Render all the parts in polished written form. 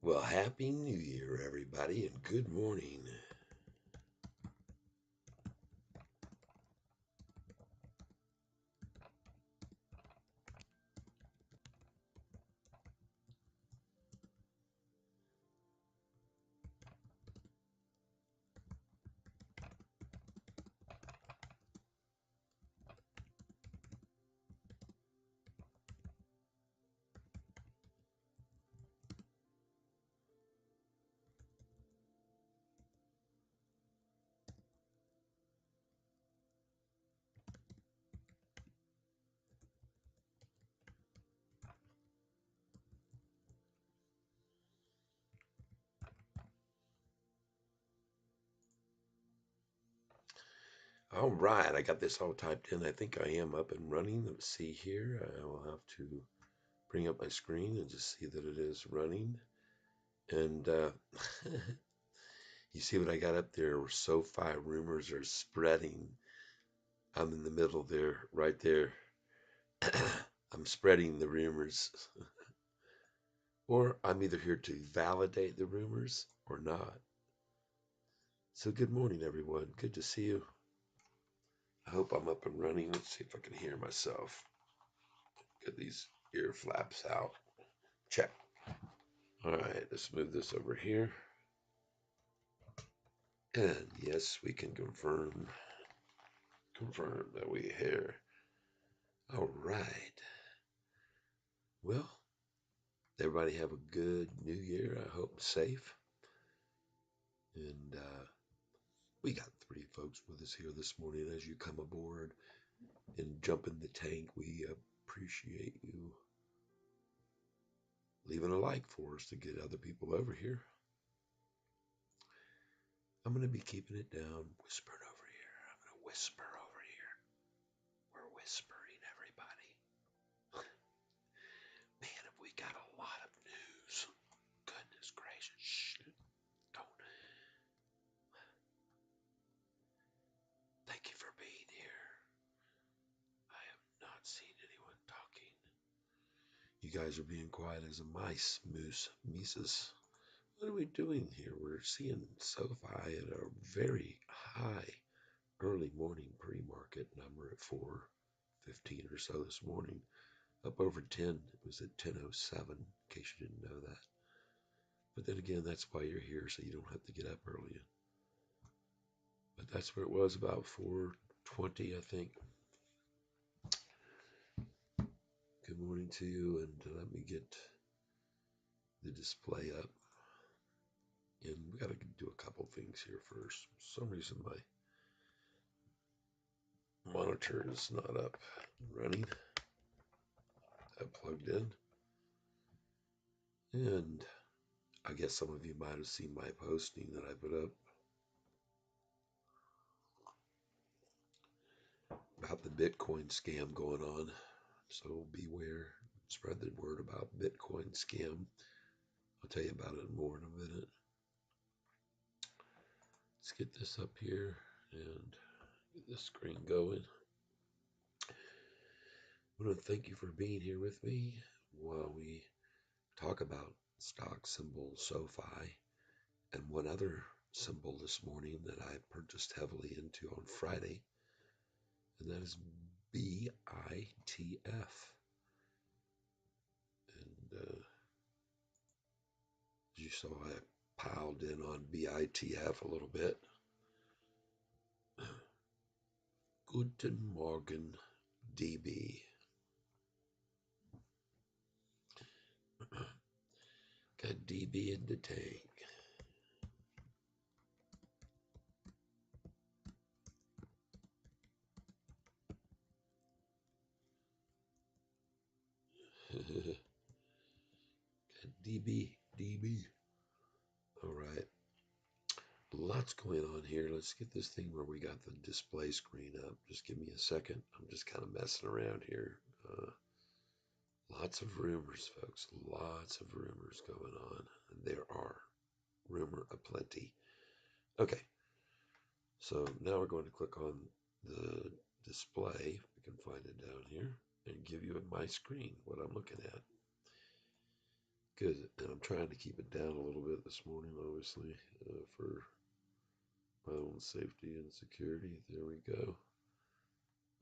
Well, Happy New Year, everybody, and good morning. All right, I got this all typed in. I think I am up and running. Let's see here. I will have to bring up my screen and just see that it is running. And you see what I got up there? SoFi rumors are spreading. I'm in the middle there, right there. I'm spreading the rumors, or I'm either here to validate the rumors or not. So, good morning, everyone. Good to see you. I hope I'm up and running. Let's see if I can hear myself. Get these ear flaps out. Check. All right, let's move this over here. And yes, we can confirm that we hear. All right. Well, everybody have a good new year. I hope safe. And we got three folks with us here this morning. As you come aboard and jump in the tank, we appreciate you leaving a like for us to get other people over here. I'm going to be keeping it down, whispering over here. I'm going to whisper over here. We're whispering, everybody. Man, have we got a lot of news. Goodness gracious. Shh. Don't. Thank you for being here. I have not seen anyone talking. You guys are being quiet as a mice, moose, mises. What are we doing here? We're seeing SoFi at a very high early morning pre-market number at 4:15 or so this morning. Up over 10. It was at 10:07, in case you didn't know that. But then again, that's why you're here, so you don't have to get up early. But that's where it was, about 4:20, I think. Good morning to you, and let me get the display up. And we got to do a couple things here first. For some reason, my monitor is not up and running. I plugged in. And I guess some of you might have seen my posting that I put up about the Bitcoin scam going on. So beware, spread the word about Bitcoin scam. I'll tell you about it more in a minute. Let's get this up here and get the screen going. I want to thank you for being here with me while we talk about stock symbol SoFi and one other symbol this morning that I purchased heavily into on Friday, and that is BITF. And as you saw, I piled in on BITF a little bit. Guten Morgen, DB. Got DB in the tank. Got DB. All right. Lots going on here. Let's get this thing where we got the display screen up. Just give me a second. I'm just kind of messing around here. Lots of rumors, folks. Lots of rumors going on. And there are rumor aplenty. Okay. So now we're going to click on the display. We can find it down here and give you my screen, what I'm looking at. Good. And I'm trying to keep it down a little bit this morning, obviously, for my own safety and security. There we go.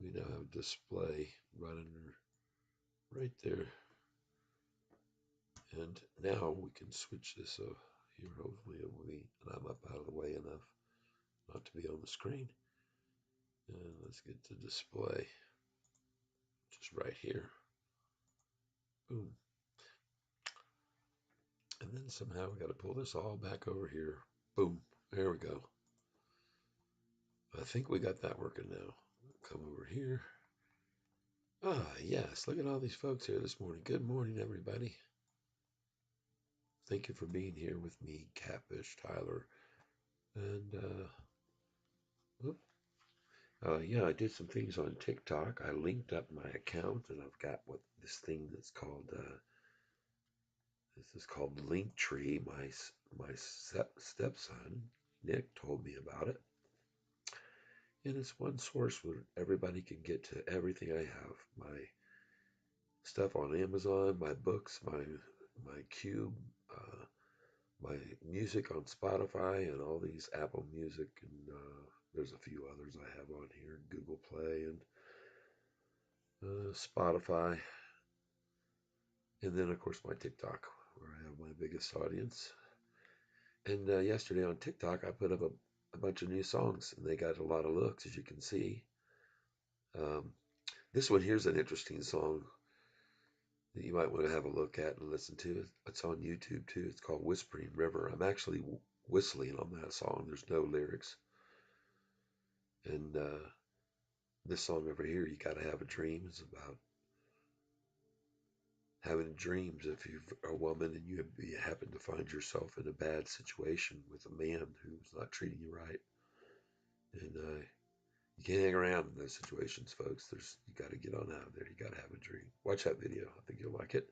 We now have a display right under, right there. And now we can switch this up here. Hopefully it will be, and I'm up out of the way enough not to be on the screen. And let's get to display, just right here. Boom. And then somehow we got to pull this all back over here. Boom. There we go. I think we got that working now. Come over here. Ah, yes. Look at all these folks here this morning. Good morning, everybody. Thank you for being here with me, Catfish, Tyler. And, yeah, I did some things on TikTok. I linked up my account, and I've got this thing that's called, this is called Linktree. My stepson, Nick, told me about it. And it's one source where everybody can get to everything I have. My stuff on Amazon, my books, my Cube, my music on Spotify, and all these Apple Music, and there's a few others I have on here, Google Play and Spotify, and then of course my TikTok, where I have my biggest audience. And yesterday on TikTok, I put up a bunch of new songs, and they got a lot of looks, as you can see. Um, this one here's an interesting song that you might want to have a look at and listen to. It's on YouTube too. It's called Whispering River. I'm actually whistling on that song. There's no lyrics. And this song over here, You Gotta Have a Dream, is about having dreams. If you're a woman and you happen to find yourself in a bad situation with a man who's not treating you right, and you can't hang around in those situations, folks. You got to get on out of there. You got to have a dream. Watch that video. I think you'll like it.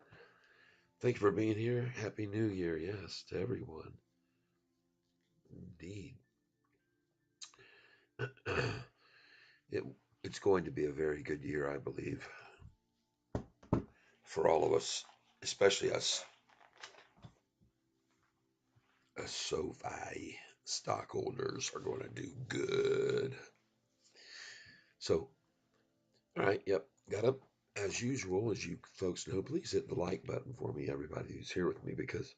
Thank you for being here. Happy New Year, yes, to everyone. Indeed. it, it's going to be a very good year, I believe, for all of us, especially us Sofi stockholders are going to do good. So, all right, yep, got up as usual. As you folks know, please hit the like button for me, everybody who's here with me, because,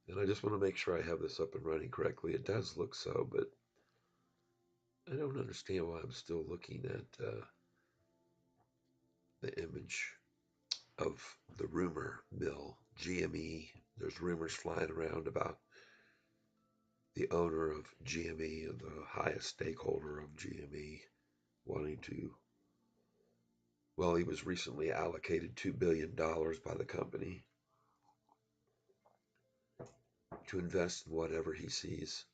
and I just want to make sure I have this up and running correctly. It does look so, but I don't understand why I'm still looking at the image of the rumor mill, GME. There's rumors flying around about the owner of GME and the highest stakeholder of GME wanting to, well, he was recently allocated $2 billion by the company to invest in whatever he sees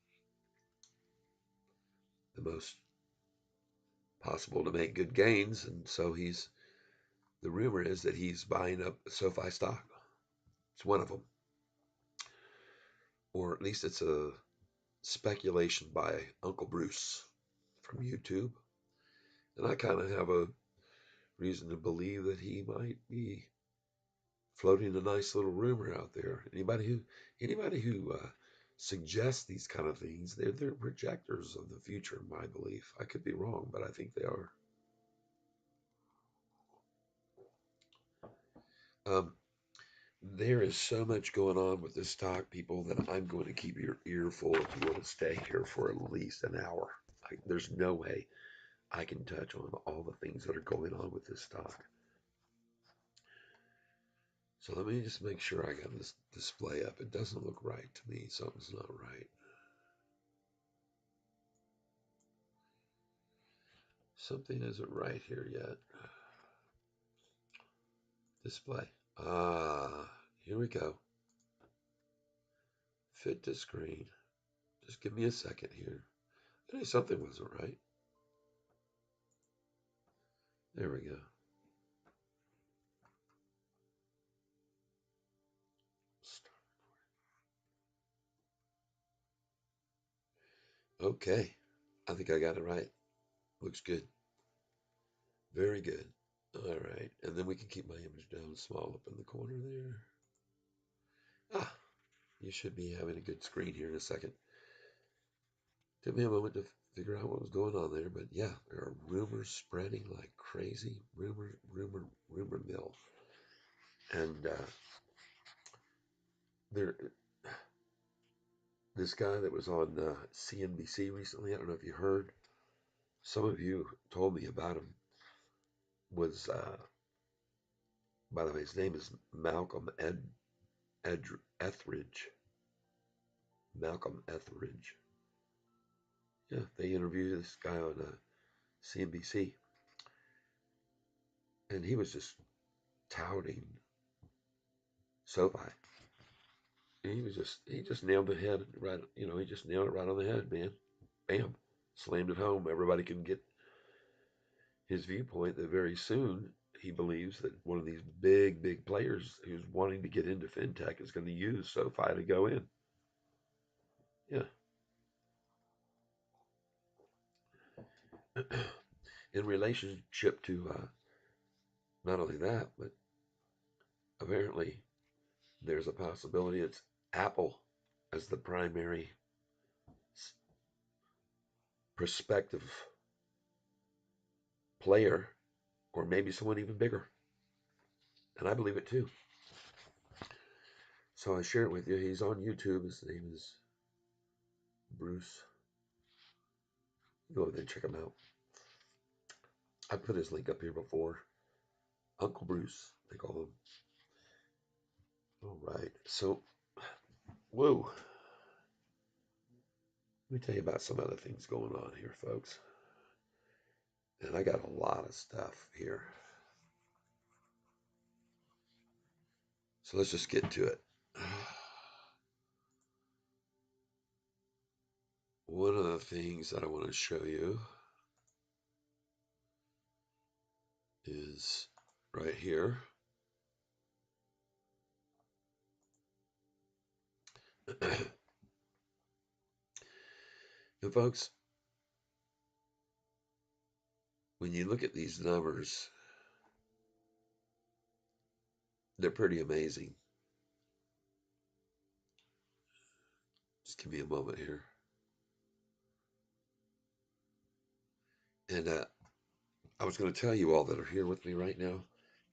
the most possible to make good gains. And so the rumor is that he's buying up SoFi stock. It's one of them. Or at least it's a speculation by Uncle Bruce from YouTube. And I kind of have a reason to believe that he might be floating a nice little rumor out there. Anybody who suggests these kind of things, they're projectors of the future, in my belief. I could be wrong, but I think they are. Um, there is so much going on with this stock, people, that I'm going to keep your ear full if you want to stay here for at least an hour. There's no way I can touch on all the things that are going on with this stock. So let me just make sure I got this display up. It doesn't look right to me. Something's not right. Something isn't right here yet. Display. Here we go. Fit to screen. Just give me a second here. I knew something wasn't right. There we go. Okay. I think I got it right. Looks good. Very good. All right. And then we can keep my image down small up in the corner there. Ah, you should be having a good screen here in a second. Took me a moment to figure out what was going on there, but yeah, there are rumors spreading like crazy. Rumor mill. And there, this guy that was on CNBC recently, I don't know if you heard, some of you told me about him, was, by the way, his name is Ed, Etheridge. Malcolm Etheridge. Yeah, they interviewed this guy on CNBC, and he was just touting SoFi. He just nailed the head right. He just nailed it right on the head, man. Bam, slammed it home. Everybody can get his viewpoint that very soon he believes that one of these big players who's wanting to get into fintech is going to use SoFi to go in. Yeah. In relationship to not only that, but apparently there's a possibility it's Apple as the primary prospective player, or maybe someone even bigger. And I believe it too. So I share it with you. He's on YouTube. His name is Bruce. Go over there and check him out. I put his link up here before. Uncle Bruce, they call him. All right. So, whoa. Let me tell you about some other things going on here, folks. And I got a lot of stuff here. So let's just get to it. One of the things that I want to show you is right here. And folks, when you look at these numbers, they're pretty amazing. Just give me a moment here. And I was going to tell you all that are here with me right now.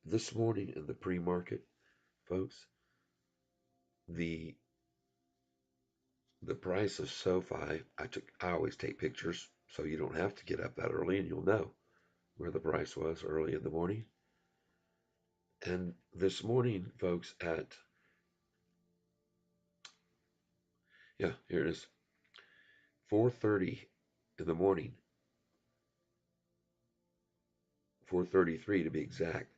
This morning in the pre-market, folks, the price of SoFi, I always take pictures so you don't have to get up that early and you'll know where the price was early in the morning. And this morning, folks, here it is, 4:30 in the morning, 4:33 to be exact.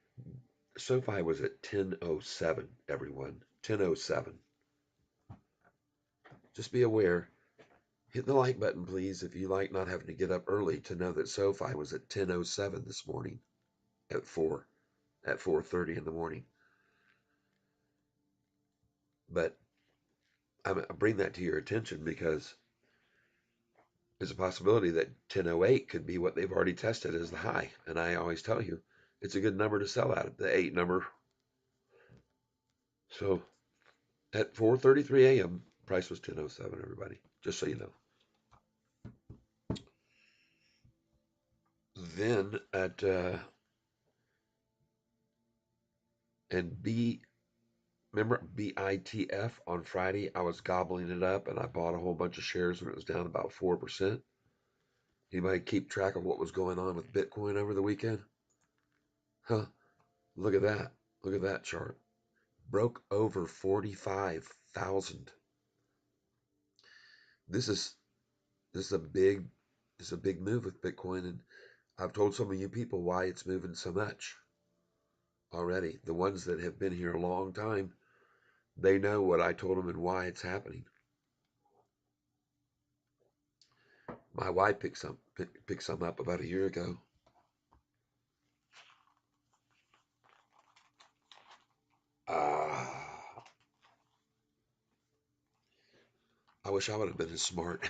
SoFi was at 10:07, everyone, 10:07. Just be aware. Hit the like button, please, if you like not having to get up early to know that SoFi was at 10:07 this morning at 4:30 in the morning. But I bring that to your attention because there's a possibility that 10:08 could be what they've already tested as the high. And I always tell you, it's a good number to sell at, the 8 number. So at 4:33 a.m., price was 10:07, everybody, just so you know. Then at remember BITF on Friday, I was gobbling it up and I bought a whole bunch of shares when it was down about 4%. Anybody keep track of what was going on with Bitcoin over the weekend? Huh? Look at that. Look at that chart. Broke over 45,000. This is a big move with Bitcoin, and I've told some of you people why it's moving so much already. The ones that have been here a long time, they know what I told them and why it's happening. My wife picked some up about a year ago. I wish I would have been as smart,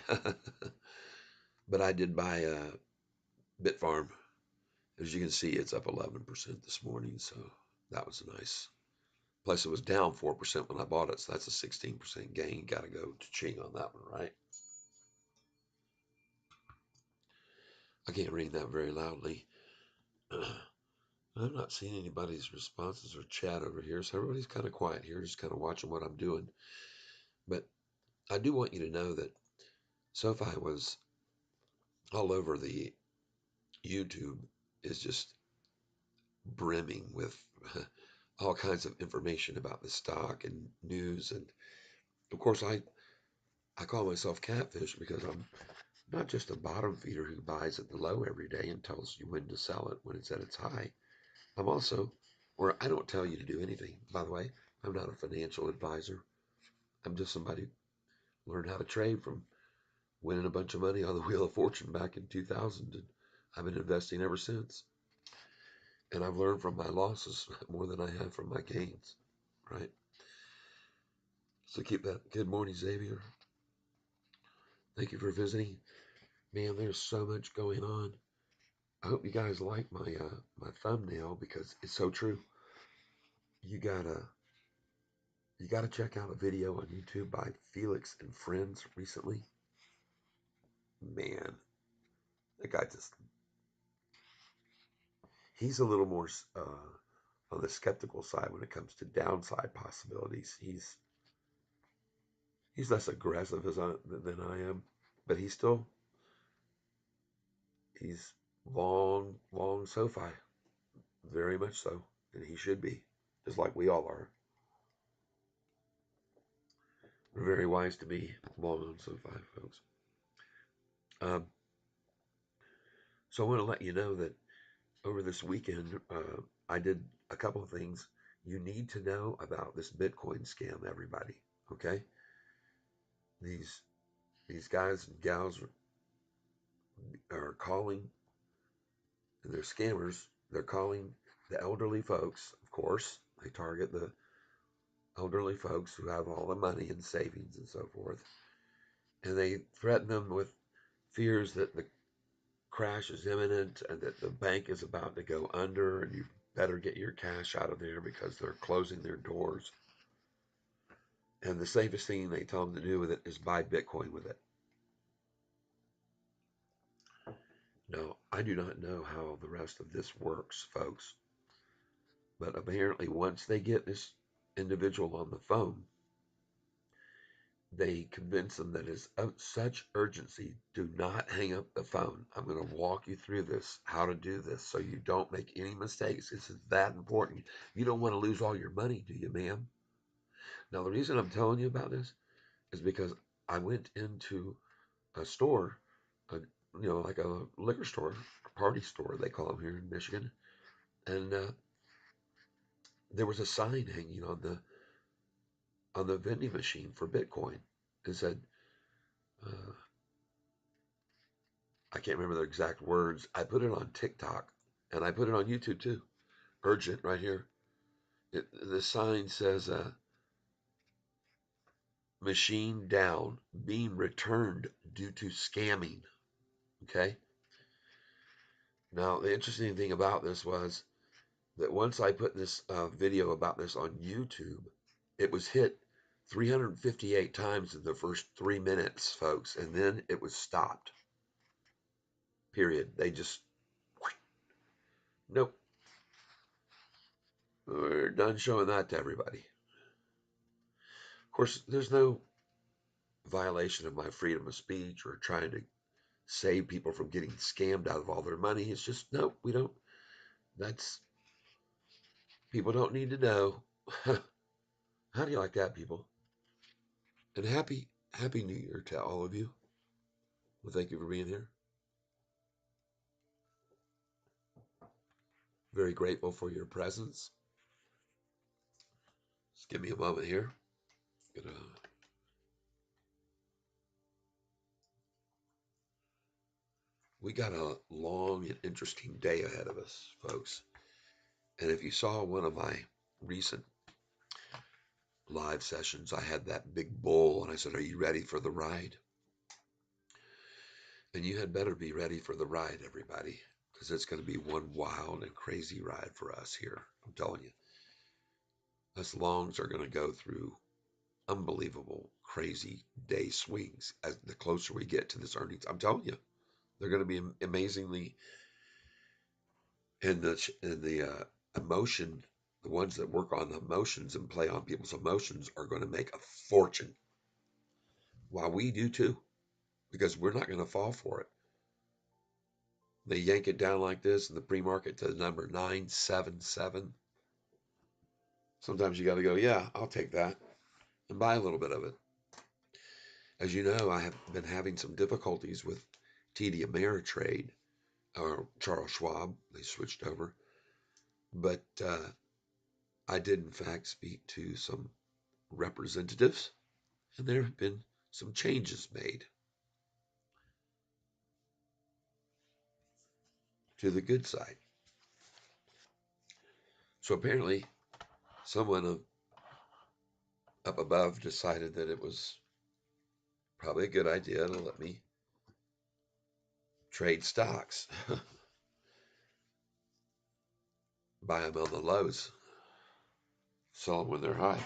but I did buy a Bitfarm. As you can see, it's up 11% this morning, so that was a nice Plus, it was down 4% when I bought it, so that's a 16% gain. Got to go to ching on that one, right? I can't read that very loudly. I'm not seeing anybody's responses or chat over here, so everybody's kind of quiet here, just kind of watching what I'm doing. But I do want you to know that Sofi was all over the YouTube is just brimming with all kinds of information about the stock and news. And of course, I call myself Catfish because I'm not just a bottom feeder who buys at the low every day and tells you when to sell it when it's at its high. I'm also, or I don't tell you to do anything, by the way. I'm not a financial advisor. I'm just somebody who learned how to trade from winning a bunch of money on the Wheel of Fortune back in 2000. And I've been investing ever since. And I've learned from my losses more than I have from my gains, right? So keep that. Good morning, Xavier. Thank you for visiting. Man, there's so much going on. I hope you guys like my thumbnail because it's so true. You gotta you gotta check out a video on YouTube by Felix and Friends recently. Man, that guy just he's a little more on the skeptical side when it comes to downside possibilities. He's less aggressive than I am, but he's long SoFi, very much so, and he should be, just like we all are. We're very wise to be long on SoFi, folks. Um, so I want to let you know that over this weekend, I did a couple of things you need to know about this Bitcoin scam. Everybody, okay? These these guys and gals are calling, and they're scammers. They're calling the elderly folks. Of course, they target the elderly folks who have all the money and savings and so forth, and they threaten them with fears that the crash is imminent and that the bank is about to go under and you better get your cash out of there because they're closing their doors. And the safest thing they tell them to do with it is buy Bitcoin with it. Now, I do not know how the rest of this works, folks, but apparently once they get this individual on the phone, they convince them that it's of such urgency. Do not hang up the phone. I'm going to walk you through this, how to do this, so you don't make any mistakes. This is that important. You don't want to lose all your money, do you, ma'am? Now, the reason I'm telling you about this is because I went into a store, a, like a liquor store, a party store, they call them here in Michigan, and there was a sign hanging on the vending machine for Bitcoin. It said, uh, I can't remember the exact words. I put it on TikTok and I put it on YouTube too. Urgent right here. The sign says, machine down, being returned due to scamming. Okay. Now, the interesting thing about this was that once I put this video about this on YouTube, it was hit 358 times in the first 3 minutes, folks, and then it was stopped. Period. They just, nope, we're done showing that to everybody. Of course, there's no violation of my freedom of speech or trying to save people from getting scammed out of all their money. It's just, no, we don't. That's, people don't need to know. How do you like that, people? And happy New Year to all of you. Well, thank you for being here. Very grateful for your presence. Just give me a moment here. Gonna, we got a long and interesting day ahead of us, folks. And if you saw one of my recent live sessions, I had that big bull and I said, are you ready for the ride? And you had better be ready for the ride, everybody, because it's going to be one wild and crazy ride for us here. I'm telling you. Us longs are going to go through unbelievable, crazy day swings as the closer we get to this earnings. I'm telling you, they're going to be amazingly in the emotion. The ones that work on emotions and play on people's emotions are going to make a fortune. While we do too, because we're not going to fall for it. They yank it down like this in the pre-market to the number 977. Sometimes you got to go, yeah, I'll take that and buy a little bit of it. As you know, I have been having some difficulties with TD Ameritrade or Charles Schwab. They switched over. But I did, in fact, speak to some representatives, and there have been some changes made to the good side. So apparently, someone up above decided that it was probably a good idea to let me trade stocks, buy them on the lows, sell them when they're high.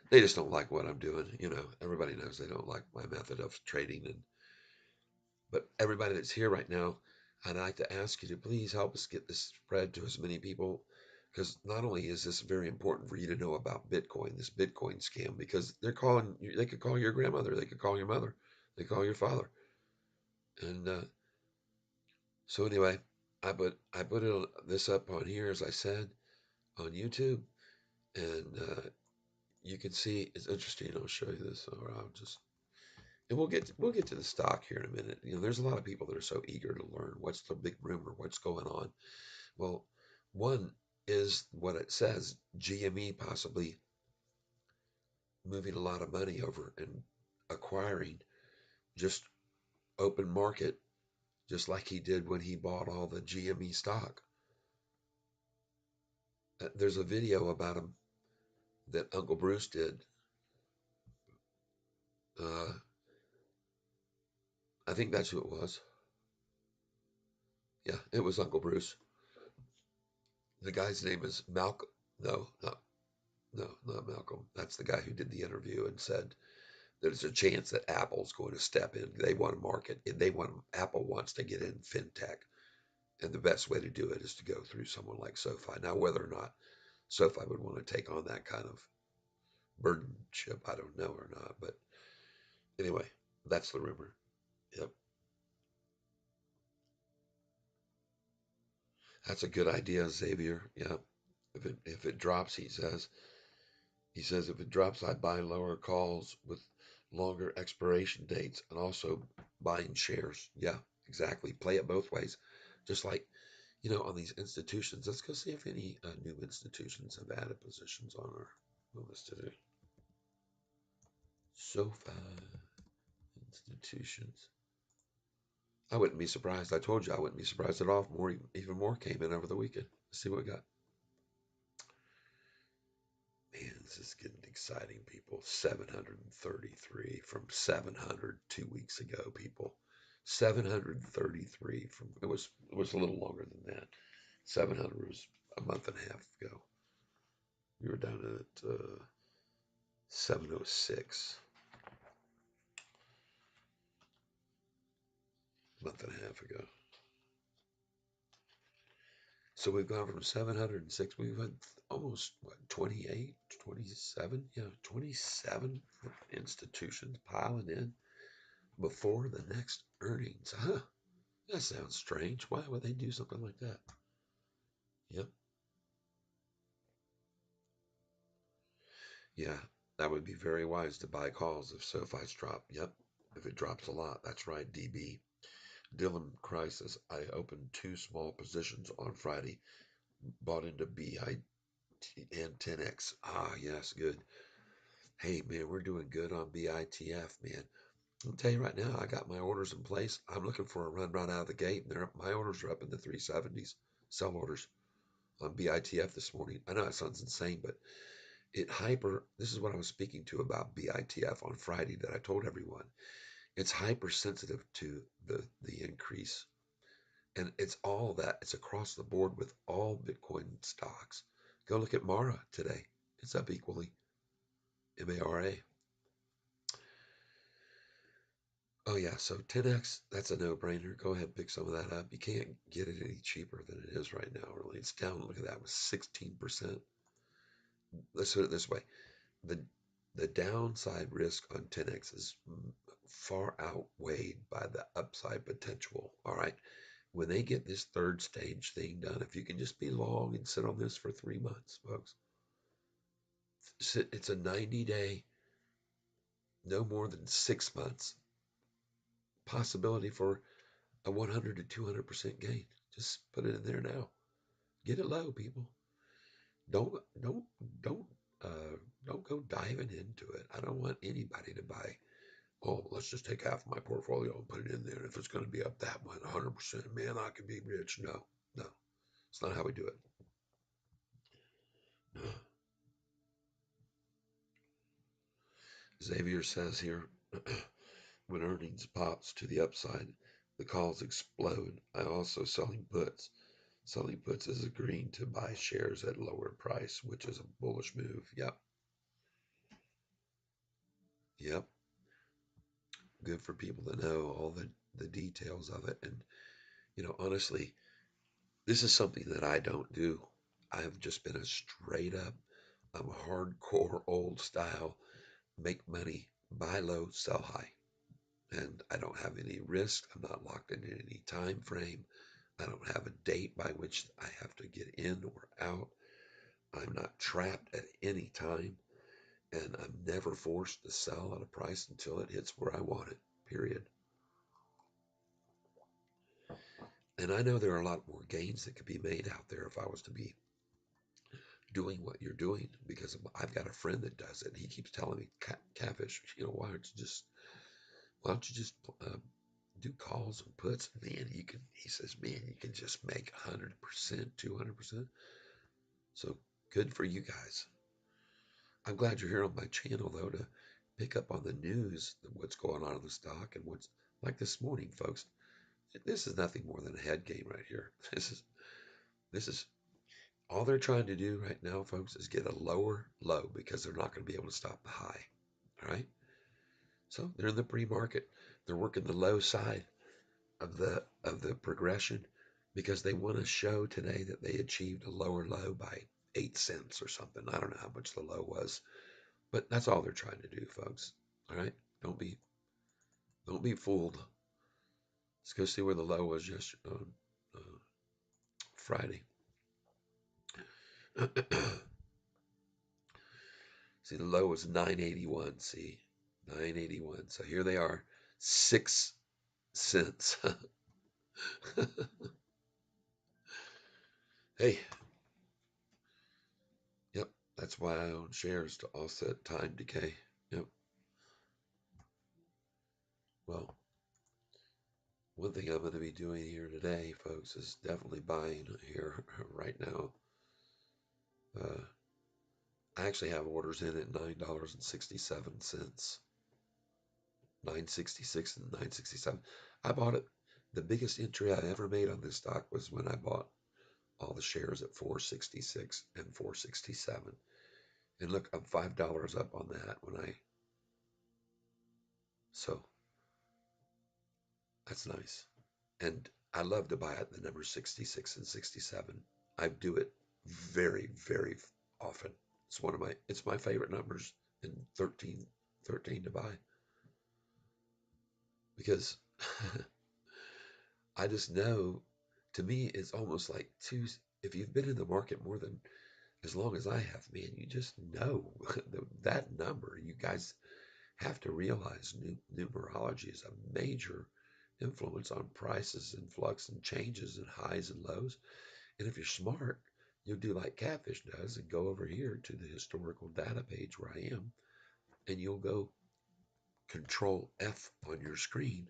They just don't like what I'm doing. You know, everybody knows they don't like my method of trading. But everybody that's here right now, I'd like to ask you to please help us get this spread to as many people. Because not only is this very important for you to know about Bitcoin, this Bitcoin scam, because they could call your grandmother, they could call your mother, they call your father. And so anyway, I put this up on here, as I said, on YouTube. And you can see it's interesting. I'll show you this, or I'll just and we'll get to the stock here in a minute. You know, there's a lot of people that are so eager to learn what's the big rumor, what's going on. Well, one is what it says: GME possibly moving a lot of money over and acquiring just open market, just like he did when he bought all the GME stock. There's a video about him that Uncle Bruce did. Uh, I think that's who it was. Yeah, it was Uncle Bruce. The guy's name is Malcolm. No, not Malcolm. That's the guy who did the interview and said there's a chance that Apple's going to step in. They want to market, and Apple wants to get in fintech, and the best way to do it is to go through someone like Sofi. Now, whether or not Sofi would want to take on that kind of burdenship, I don't know or not. But anyway, that's the rumor. Yep, that's a good idea, Xavier. Yep. If it drops, he says if it drops, I buy lower calls with longer expiration dates and also buying shares. Yeah, exactly. Play it both ways. Just like, on these institutions. Let's go see if any new institutions have added positions on our list today. SoFi institutions. I wouldn't be surprised. I told you I wouldn't be surprised at all if even more came in over the weekend. Let's see what we got. Man, this is getting exciting, people. 733 from 700 2 weeks ago, people. 733 from it was a little longer than that. 700 was a month and a half ago. We were down at 706 a month and a half ago. So we've gone from 706. We've had almost what 28, 27, yeah, 27 institutions piling in before the next earnings. Huh? That sounds strange. Why would they do something like that? Yep. Yeah, that would be very wise to buy calls if SoFi's drop. Yep. If it drops a lot, that's right, DB. Dylan Crisis. I opened two small positions on Friday, bought into BI and 10X. Ah, yes, good. Hey, man, we're doing good on BITF, man. I'll tell you right now, I got my orders in place. I'm looking for a run right out of the gate, and my orders are up in the 370s. Sell orders on BITF this morning. I know that sounds insane, but this is what I was speaking to about BITF on Friday that I told everyone. It's hypersensitive to the increase. And it's all that. It's across the board with all Bitcoin stocks. Go look at Mara today. It's up equally. MARA. Oh yeah, so 10x, that's a no-brainer. Go ahead and pick some of that up. You can't get it any cheaper than it is right now, really. It's down, look at that, with 16%. Let's put it this way. The the downside risk on 10x is far outweighed by the upside potential. All right. When they get this third stage thing done, if you can just be long and sit on this for 3 months, folks, it's a 90-day, no more than 6 months possibility for a 100 to 200% gain. Just put it in there now. Get it low, people. Don't don't don't uh, don't go diving into it. I don't want anybody to buy. Oh, let's just take half of my portfolio and put it in there. If it's going to be up that much, 100%, man, I could be rich. No, no, it's not how we do it. Xavier says here, when earnings pops to the upside, the calls explode. I also selling puts. Selling puts is agreeing to buy shares at lower price, which is a bullish move. Yep, yep. Good for people to know all the details of it. And honestly, this is something that I don't do. I've just been a straight up, I'm hardcore old style, make money, buy low, sell high. And I don't have any risk. I'm not locked in any time frame. I don't have a date by which I have to get in or out. I'm not trapped at any time, and I'm never forced to sell at a price until it hits where I want it, period. And I know there are a lot more gains that could be made out there if I was to be doing what you're doing, because I've got a friend that does it. And he keeps telling me, Catfish, why don't you just do calls and puts? Man, he says, man, you can just make 100%, 200%. So good for you guys. I'm glad you're here on my channel, though, to pick up on the news, what's going on in the stock, and what's like this morning, folks. This is nothing more than a head game right here. This is all they're trying to do right now, folks, is get a lower low because they're not going to be able to stop the high. All right. So they're in the pre-market. They're working the low side of the progression because they want to show today that they achieved a lower low by 8 cents or something. I don't know how much the low was, but that's all they're trying to do, folks. All right. Don't be fooled. Let's go see where the low was yesterday on Friday. See, the low was 981. See, 981. So here they are, 6 cents. Hey, yep, that's why I own shares, to offset time decay. Yep. Well, one thing I'm going to be doing here today, folks, is definitely buying here right now. I actually have orders in at $9.67, 966 and 967. I bought it. The biggest entry I ever made on this stock was when I bought all the shares at 466 and 467. And look, I'm $5 up on that so that's nice. And I love to buy at the number 66 and 67. I do it very, very often. It's my favorite numbers in 13 to buy because I just know, to me, it's almost like if you've been in the market more than as long as I have, man, you just know that number. You guys have to realize numerology is a major influence on prices and flux and changes and highs and lows. And if you're smart, you'll do like Catfish does and go over here to the historical data page where I am, and you'll go Control F on your screen,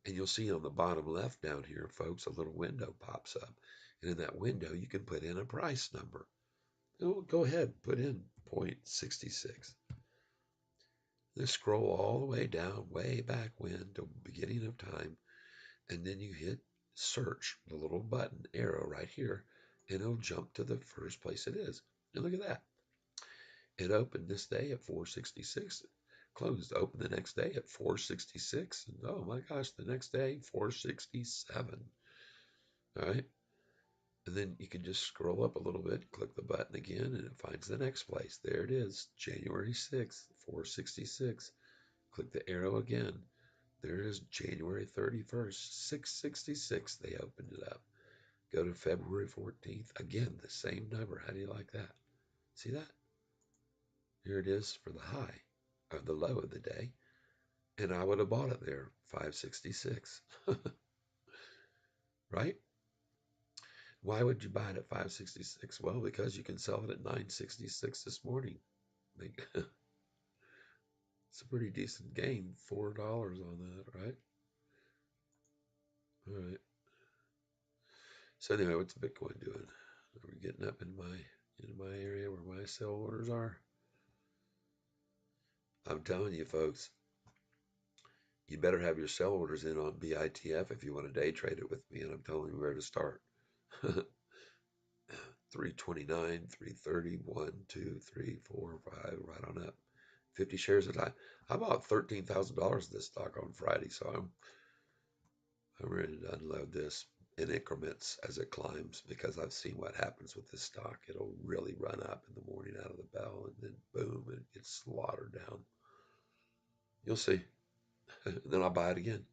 and you'll see on the bottom left down here, folks, a little window pops up. And in that window, you can put in a price number. Go ahead, put in 0.66. Then scroll all the way down, way back when, to beginning of time, and then you hit search, the little button arrow right here, and it'll jump to the first place it is. And look at that. It opened this day at 466, closed, opened the next day at 466. And oh my gosh, the next day, 467. All right. And then you can just scroll up a little bit, click the button again, and it finds the next place. There it is, January 6th, 466. Click the arrow again. There it is, January 31st, 666. They opened it up. Go to February 14th. Again, the same number. How do you like that? See that? Here it is for the high or the low of the day. And I would have bought it there, 566. Right? Why would you buy it at 566? Well, because you can sell it at 966 this morning. It's a pretty decent gain, $4 on that, right? All right. So anyway, what's Bitcoin doing? Are we getting up in my area where my sell orders are? I'm telling you, folks, you better have your sell orders in on BITF if you want to day trade it with me, and I'm telling you where to start. 329, 330, 1, 2, 3, 4, 5, right on up. 50 shares a time. I bought $13,000 of this stock on Friday, so I'm ready to unload this in increments as it climbs because I've seen what happens with this stock. It'll really run up in the morning out of the bell and then boom, and it gets slaughtered down. You'll see. Then I'll buy it again.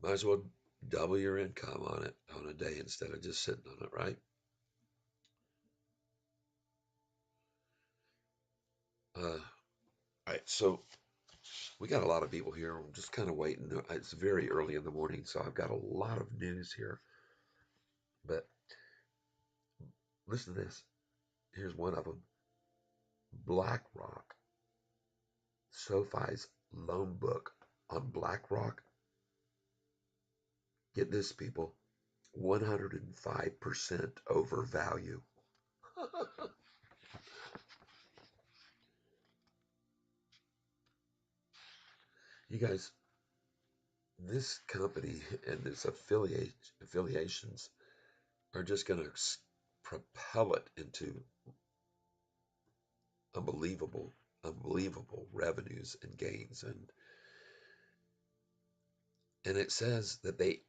Might as well double your income on it on a day instead of just sitting on it, right? All right, so we got a lot of people here. I'm just kind of waiting. It's very early in the morning, so I've got a lot of news here. But listen to this. Here's one of them. BlackRock, SoFi's loan book on BlackRock. Get this, people. 105% over value. You guys, this company and its affiliations are just going to propel it into unbelievable, unbelievable revenues and gains. And it says that they,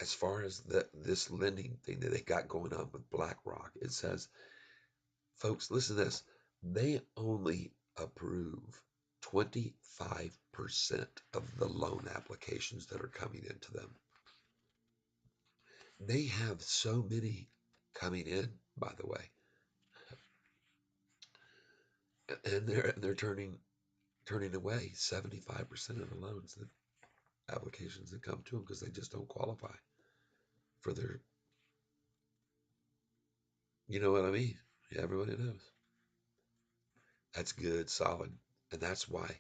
as far as this lending thing that they got going on with BlackRock, it says, folks, listen to this. They only approve 25% of the loan applications that are coming into them. They have so many coming in, by the way, and they're turning away 75% of the loans, the applications that come to them because they just don't qualify for their, you know what I mean? Yeah, everybody knows. That's good, solid, and that's why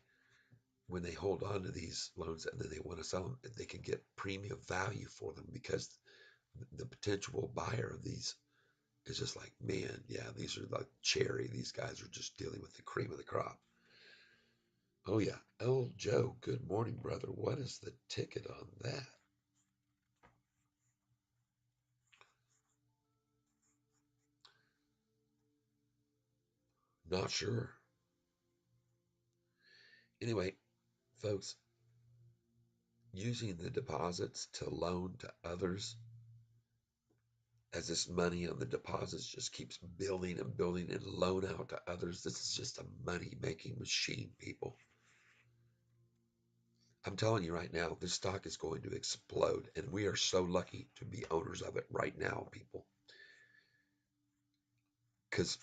when they hold on to these loans and then they want to sell them, they can get premium value for them because the potential buyer of these is just like, man, yeah, these are like cherry. These guys are just dealing with the cream of the crop. Oh yeah, El Joe, good morning, brother. What is the ticket on that? Not sure. Anyway, folks, using the deposits to loan to others as this money on the deposits just keeps building and building and loan out to others. This is just a money making machine, people. I'm telling you right now, this stock is going to explode, and we are so lucky to be owners of it right now, people. Because,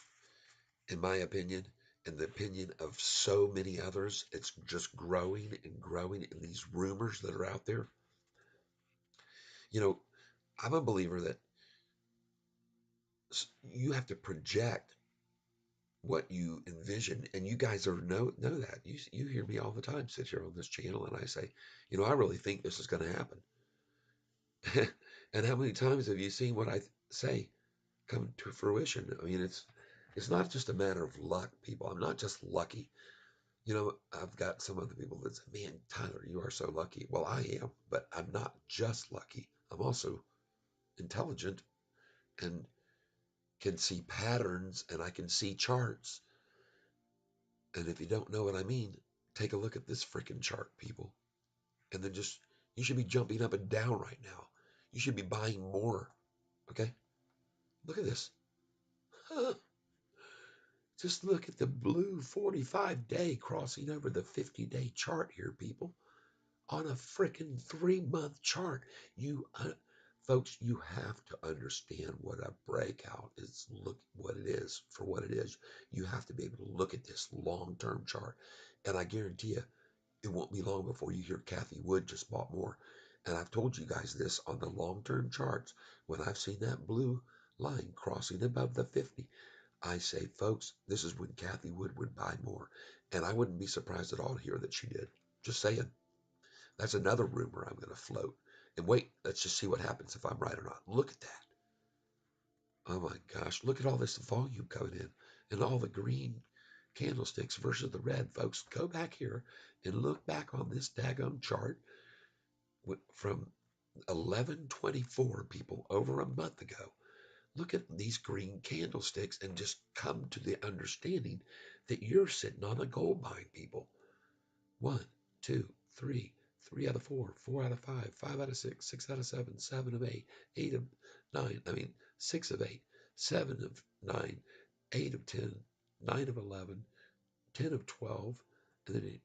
in my opinion, in the opinion of so many others, it's just growing and growing. And these rumors that are out there, you know, I'm a believer that you have to project what you envision, and you guys are know that. You hear me all the time, sit here on this channel, and I say, I really think this is going to happen. And how many times have you seen what I say come to fruition? I mean, it's not just a matter of luck, people. I'm not just lucky. I've got some other people that say, man, Tyler, you are so lucky. Well, I am, but I'm not just lucky. I'm also intelligent and can see patterns and I can see charts. And if you don't know what I mean, take a look at this freaking chart, people. And then just, you should be jumping up and down right now. You should be buying more. Okay? Look at this. Huh. Just look at the blue 45-day crossing over the 50-day chart here, people. On a freaking 3-month chart. Folks, you have to understand what a breakout is. Look what it is for what it is. You have to be able to look at this long-term chart. And I guarantee you, it won't be long before you hear Kathy Wood just bought more. And I've told you guys this on the long-term charts. When I've seen that blue line crossing above the 50, I say, folks, this is when Kathy Wood would buy more. And I wouldn't be surprised at all to hear that she did. Just saying. That's another rumor I'm going to float. And wait, let's just see what happens if I'm right or not. Look at that. Oh my gosh, look at all this volume coming in and all the green candlesticks versus the red. Folks, go back here and look back on this daggone chart from 11/24, people, over a month ago. Look at these green candlesticks and just come to the understanding that you're sitting on a gold mine, people. One, two, three, three out of four, four out of five, five out of six, six out of seven, seven of eight, eight of nine. I mean, six of eight, seven of nine, eight of 10, nine of 11, 10 of 12, and then,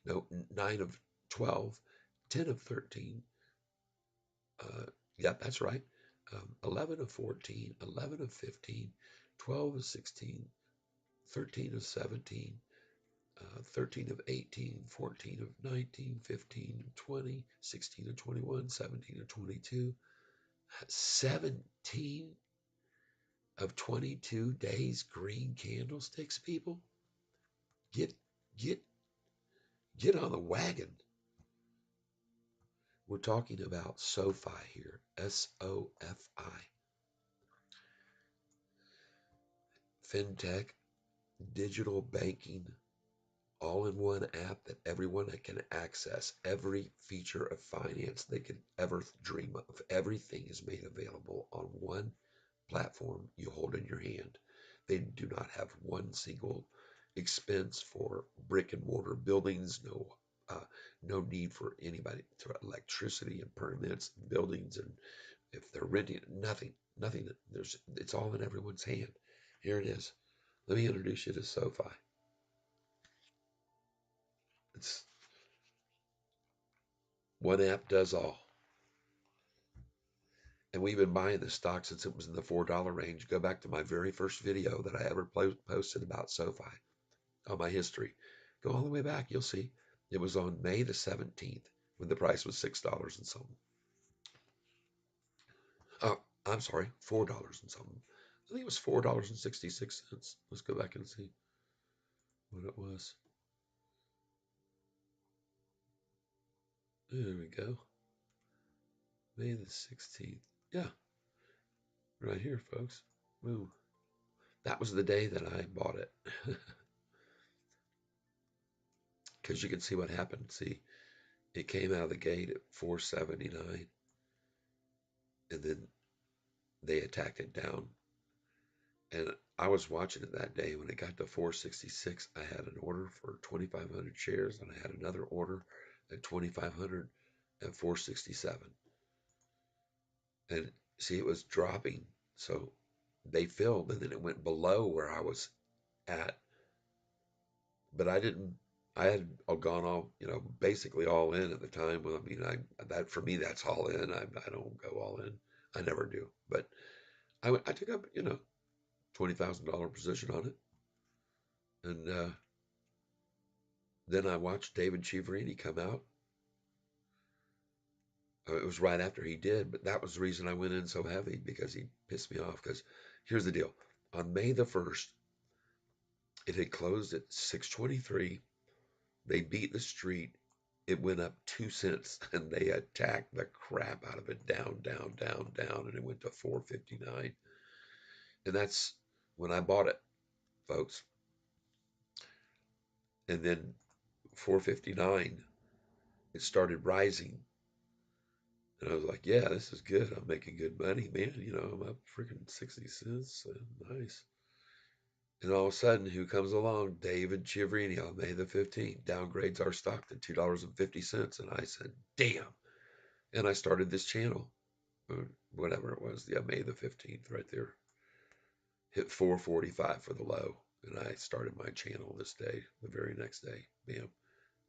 no, nine of 12, 10 of 13. Yeah, that's right. 11 of 14, 11 of 15, 12 of 16, 13 of 17, 13 of 18, 14 of 19, 15 of 20, 16 of 21, 17 of 22, 17 of 22 days green candlesticks, people. Get get get on the wagon. We're talking about SoFi here. SOFI. FinTech, digital banking, all in one app that everyone can access every feature of finance they could ever dream of. Everything is made available on one platform you hold in your hand. They do not have one single expense for brick and mortar buildings, no need for anybody to electricity and permits, buildings, and if they're renting, nothing. It's all in everyone's hand. Here it is. Let me introduce you to SoFi. It's one app does all. And we've been buying this stock since it was in the $4 range. Go back to my very first video that I ever posted about SoFi on my history. Go all the way back. You'll see. It was on May the 17th when the price was $6 and something. Oh, I'm sorry, $4 and something. I think it was $4.66. Let's go back and see what it was. There we go. May the 16th. Yeah, right here, folks. Boom. That was the day that I bought it. Because you can see what happened. See, it came out of the gate at 479, and then they attacked it down. And I was watching it that day when it got to 466. I had an order for 2,500 shares, and I had another order at 2,500 at 467. And see, it was dropping, so they filled, and then it went below where I was at. But I didn't. I had gone all, basically all in at the time. Well, I mean, that for me, that's all in. I don't go all in. I never do. But I took up, $20,000 position on it, and then I watched David Chiaverini come out. It was right after he did, but that was the reason I went in so heavy, because he pissed me off. Because here's the deal: on May the 1st, it had closed at 623. They beat the street. It went up 2 cents, and they attacked the crap out of it, down, down, down, down, and it went to 459. And that's when I bought it, folks. And then 459, it started rising. And I was like, yeah, this is good. I'm making good money, man. I'm up freaking 60 cents. Nice. And all of a sudden, who comes along? David Chiaverini on May the 15th downgrades our stock to $2.50. And I said, damn. And I started this channel, or whatever it was. Yeah, May the 15th, right there. Hit 445 for the low. And I started my channel this day, the very next day. Bam.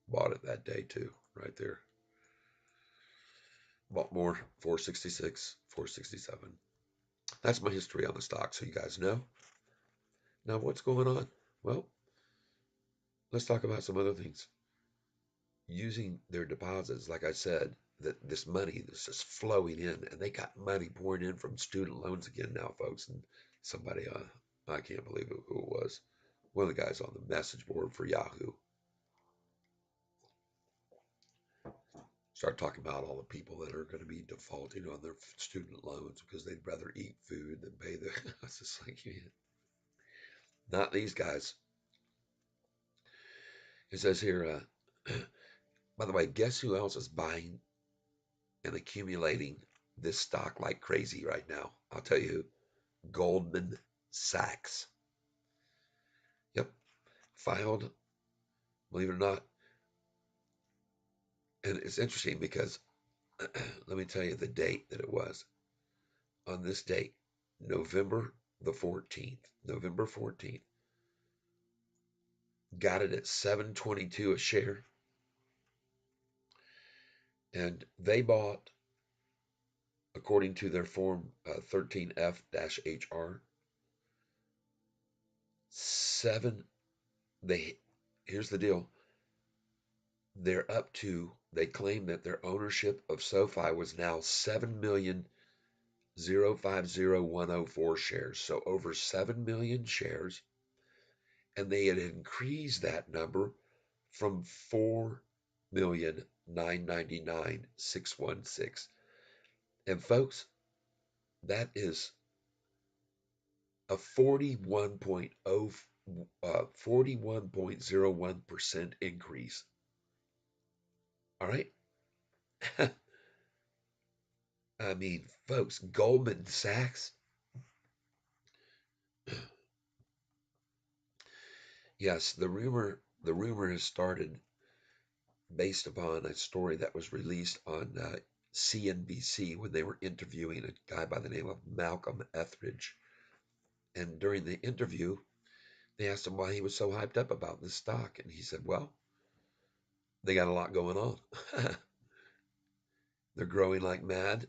Bought it that day too, right there. Bought more, 466, 467. That's my history on the stock, so you guys know. Now, what's going on? Well, let's talk about some other things. Using their deposits, like I said, that this money that's just flowing in, and they got money pouring in from student loans again now, folks. And somebody, I can't believe who it was, one of the guys on the message board for Yahoo, start talking about all the people that are going to be defaulting on their student loans because they'd rather eat food than pay the. I was just like, man, not these guys. It says here, by the way, guess who else is buying and accumulating this stock like crazy right now? I'll tell you, Goldman Sachs. Yep, filed, believe it or not. And it's interesting because let me tell you the date that it was. On this date, November the 14th, November 14th, got it at 722 a share. And they bought, according to their form 13F-HR, seven. They Here's the deal. They're up to. They claim that their ownership of SoFi was now 7,050,104 shares. So over 7 million shares, and they had increased that number from 4,999,616. And folks, that is a 41.01% increase. All right. I mean, folks, Goldman Sachs. Yes, the rumor has started based upon a story that was released on CNBC when they were interviewing a guy by the name of Malcolm Etheridge. And during the interview, they asked him why he was so hyped up about this stock, and he said, "Well, they got a lot going on. They're growing like mad.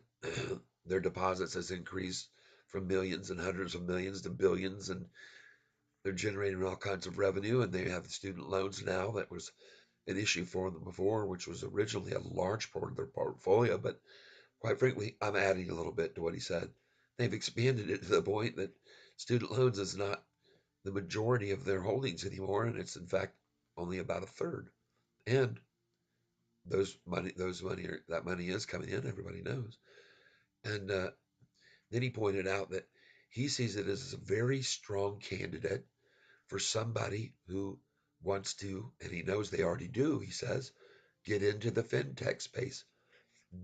Their deposits has increased from millions and hundreds of millions to billions, and they're generating all kinds of revenue, and they have student loans now that was an issue for them before, which was originally a large part of their portfolio. But quite frankly, I'm adding a little bit to what he said. They've expanded it to the point that student loans is not the majority of their holdings anymore, and it's in fact only about a third. And that money is coming in. Everybody knows. And then he pointed out that he sees it as a very strong candidate for somebody who wants to, and he knows they already do, he says, get into the fintech space.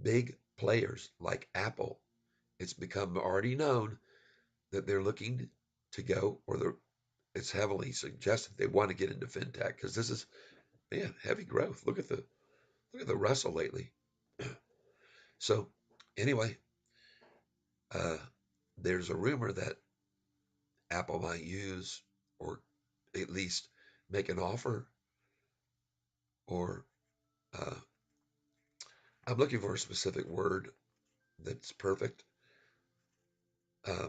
Big players like Apple, it's become already known that they're looking to go, or it's heavily suggested they want to get into fintech because this is, man, heavy growth. Look at the Russell lately. So anyway, uh, there's a rumor that Apple might use, or at least make an offer, or uh, I'm looking for a specific word that's perfect,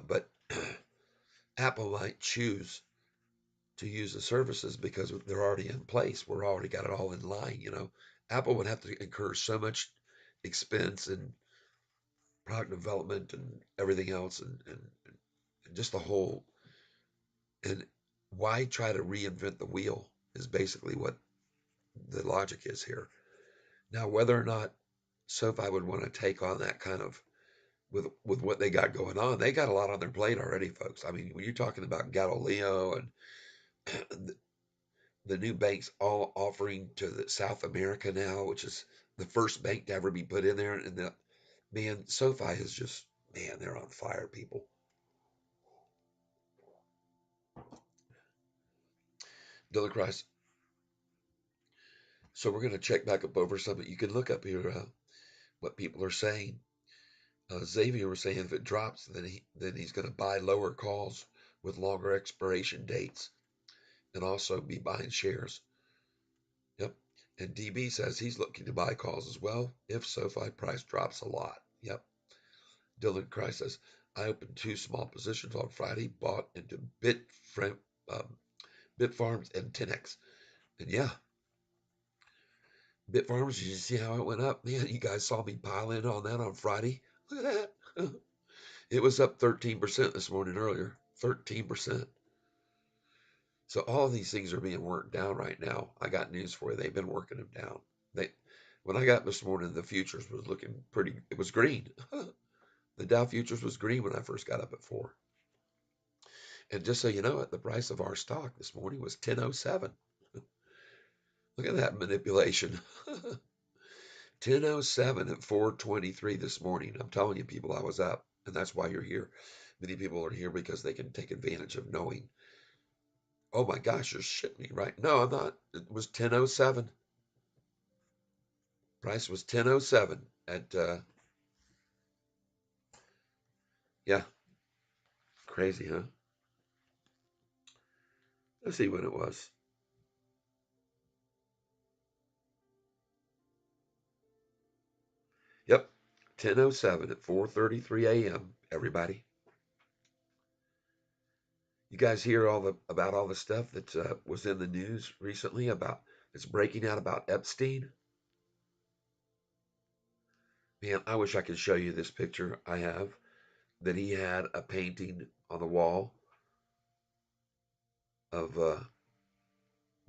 but Apple might choose to use the services because they're already in place. We're already got it all in line. Apple would have to incur so much expense and product development and everything else, and just the whole. And why try to reinvent the wheel is basically what the logic is here. Now, whether or not SoFi would want to take on that kind of with what they got going on, they got a lot on their plate already, folks. I mean, when you're talking about Galileo and the new banks all offering to the South America now, which is the first bank to ever be put in there, and Man, SoFi is just, man, they're on fire, people. Dylan Christ. So we're going to check back up over something. You can look up here what people are saying. Xavier was saying if it drops, then he's going to buy lower calls with longer expiration dates and also be buying shares. Yep. And DB says he's looking to buy calls as well if SoFi price drops a lot. Yep. Dylan Christ says I opened 2 small positions on Friday, bought into um, Bitfarms and 10x. And yeah, Bitfarms, did you see how it went up? Man, you guys saw me pile in on that on Friday. Look at that. It was up 13% this morning earlier. 13%. So all of these things are being worked down right now. I got news for you. They've been working them down. When I got this morning, the futures was looking pretty. It was green. The Dow futures was green when I first got up at 4. And just so you know it, the price of our stock this morning was 10.07. Look at that manipulation. 10.07 at 4:23 this morning. I'm telling you, people, I was up, and that's why you're here. Many people are here because they can take advantage of knowing. Oh my gosh, you're shitting me, right? No, I'm not. It was 10.07. Price was 10.07 at yeah, crazy, huh? Let's see when it was. Yep, 10.07 at 4:33 a.m. Everybody, you guys hear about all the stuff that was in the news recently about it's breaking out about Epstein? Man, I wish I could show you this picture I have that he had a painting on the wall of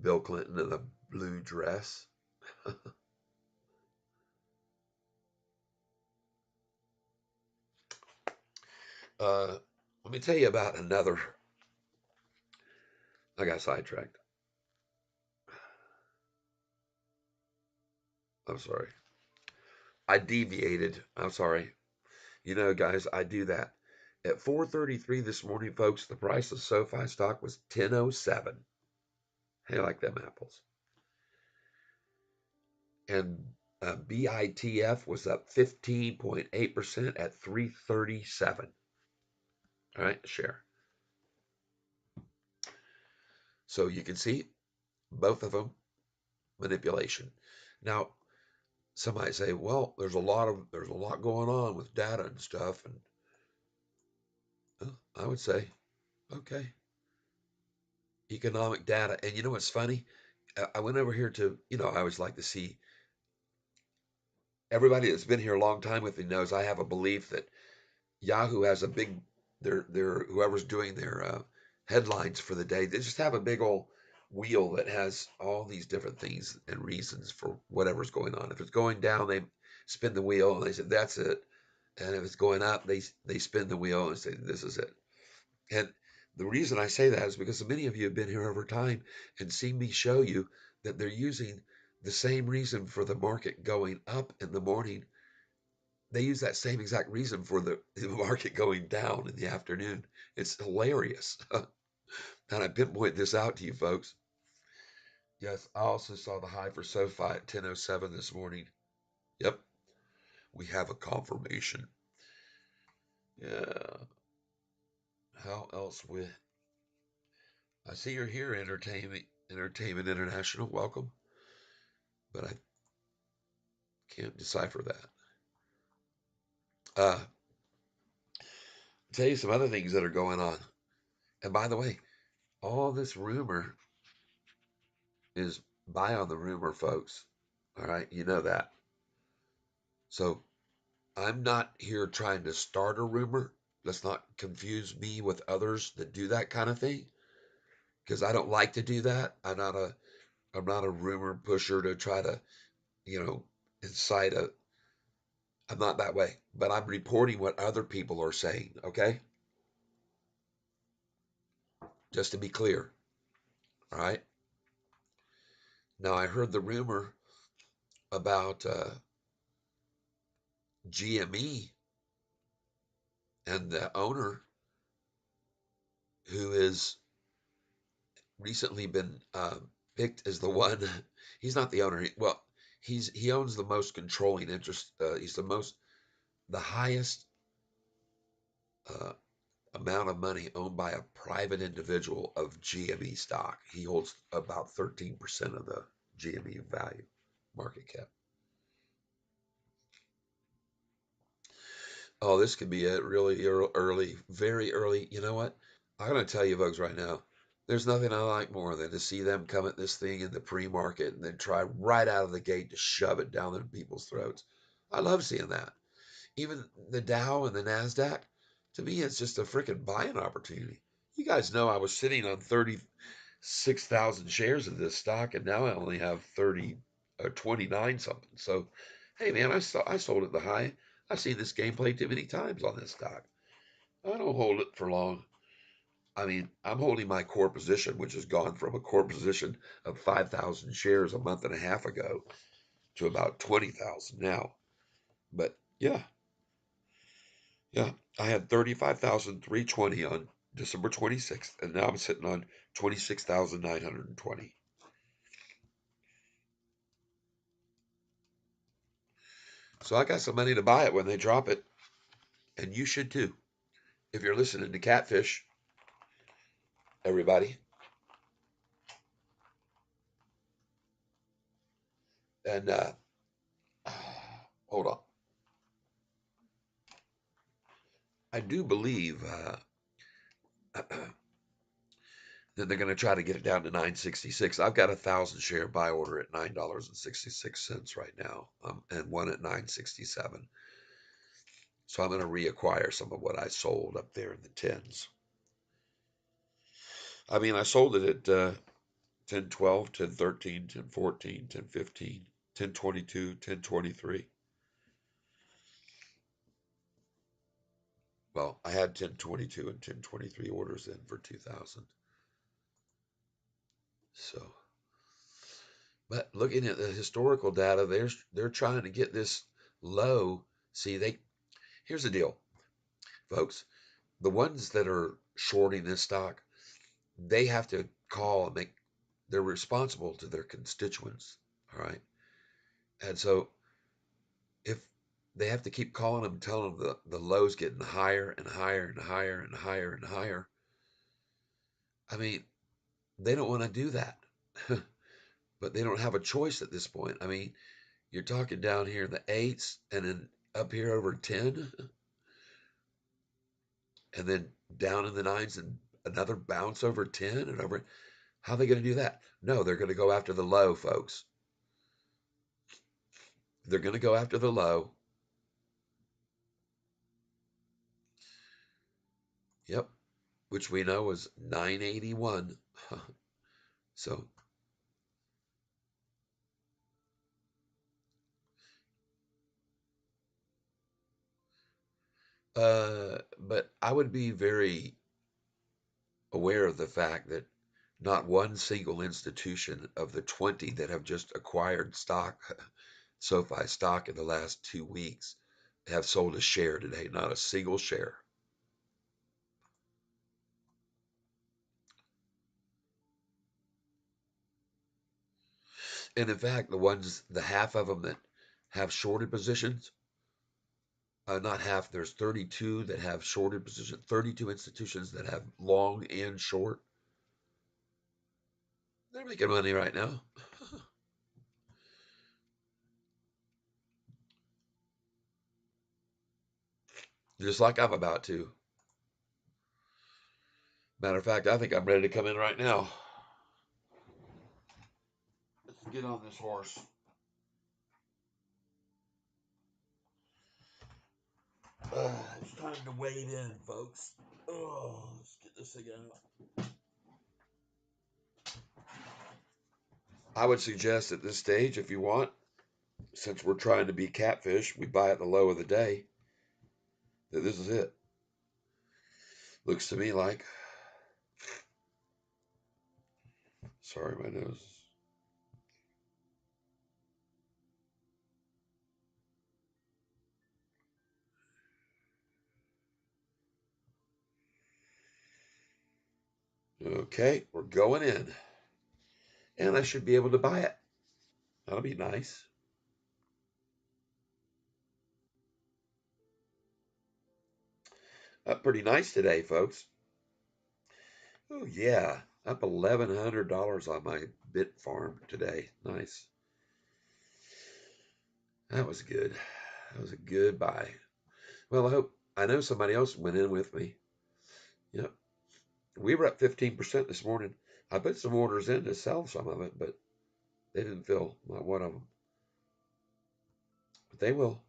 Bill Clinton in a blue dress. uh, Let me tell you about another. I got sidetracked. I'm sorry. I deviated. I'm sorry. You know, guys, I do that. At 4:33 this morning, folks, the price of SoFi stock was 10.07. Hey, I like them apples. And BITF was up 15.8% at 337. All right, share. So you can see both of them manipulation. Now, some might say, well, there's a lot going on with data and stuff, and I would say, okay, economic data. And you know what's funny? I went over here to, I always like to see everybody that's been here a long time with me knows I have a belief that Yahoo has a big, their whoever's doing their headlines for the day, they just have a big old wheel that has all these different things and reasons for whatever's going on. If it's going down, they spin the wheel and they say that's it. And if it's going up, they spin the wheel and say this is it. And the reason I say that is because many of you have been here over time and seen me show you that they're using the same reason for the market going up in the morning. They use that same exact reason for the market going down in the afternoon. It's hilarious. And I pinpoint this out to you folks. Yes, I also saw the high for SoFi at 10.07 this morning. Yep, we have a confirmation. Yeah. How else with I see you're here, Entertainment International. Welcome. But I can't decipher that. Tell you some other things that are going on. And by the way, all this rumor is buy on the rumor, folks. All right, you know that. So I'm not here trying to start a rumor. Let's not confuse me with others that do that kind of thing because I don't like to do that. I'm not a rumor pusher to try to, incite a I'm not that way, but I'm reporting what other people are saying, okay? Just to be clear, all right? Now I heard the rumor about GME and the owner, who has recently been picked as the one. He's not the owner. He owns the most controlling interest. He's the highest uh, amount of money owned by a private individual of GME stock. He holds about 13% of the GME value market cap. Oh, this could be it really early, very early. You know what? I'm going to tell you, folks, right now, there's nothing I like more than to see them come at this thing in the pre market and then try right out of the gate to shove it down their people's throats. I love seeing that. Even the Dow and the NASDAQ, to me, it's just a freaking buying opportunity. You guys know I was sitting on 36,000 shares of this stock, and now I only have 29 something. So, hey, man, I sold at the high. I've seen this game played too many times on this stock. I don't hold it for long. I mean, I'm holding my core position, which has gone from a core position of 5,000 shares a month and a half ago to about 20,000 now. But yeah, yeah, I had 35,320 on December 26th, and now I'm sitting on 26,920. So I got some money to buy it when they drop it, and you should too. If you're listening to Catfish, everybody, and hold on, I do believe that they're going to try to get it down to 966. I've got 1,000 share buy order at $9.66 right now, and one at 967. So I'm going to reacquire some of what I sold up there in the tens. I mean, I sold it at 10, 12, 10, 13, 10, 14, 10, 15, 10, 22, 10, 23. Well, I had 1022 and 1023 orders in for 2000. So, but looking at the historical data, they're trying to get this low. See, here's the deal, folks. The ones that are shorting this stock, they have to call and they're responsible to their constituents. All right. And so if they have to keep calling them, telling them the low's getting higher and higher and higher and higher and higher, I mean, they don't want to do that. But they don't have a choice at this point. I mean, you're talking down here in the eights and then up here over 10 and then down in the nines and another bounce over 10 and over. How are they going to do that? No, they're going to go after the low, folks. They're going to go after the low. Yep. Which we know is 981. So, but I would be very aware of the fact that not one single institution of the 20 that have just acquired stock, SoFi stock in the last 2 weeks, have sold a share today. Not a single share. And in fact, the half of them that have shorted positions, not half, there's 32 that have shorted positions, 32 institutions that have long and short. They're making money right now. Just like I'm about to. Matter of fact, I think I'm ready to come in right now. Let's get on this horse. It's time to wade in, folks. Oh, let's get this thing out. I would suggest at this stage, if you want, since we're trying to be catfish, we buy at the low of the day, that this is it. Looks to me like. Sorry, my nose. Okay, we're going in. And I should be able to buy it. That'll be nice. Up pretty nice today, folks. Oh, yeah. Up $1,100 on my bit farm today. Nice. That was good. That was a good buy. Well, I know somebody else went in with me. Yep. We were up 15% this morning. I put some orders in to sell some of it, but they didn't fill. Not one of them. But they will.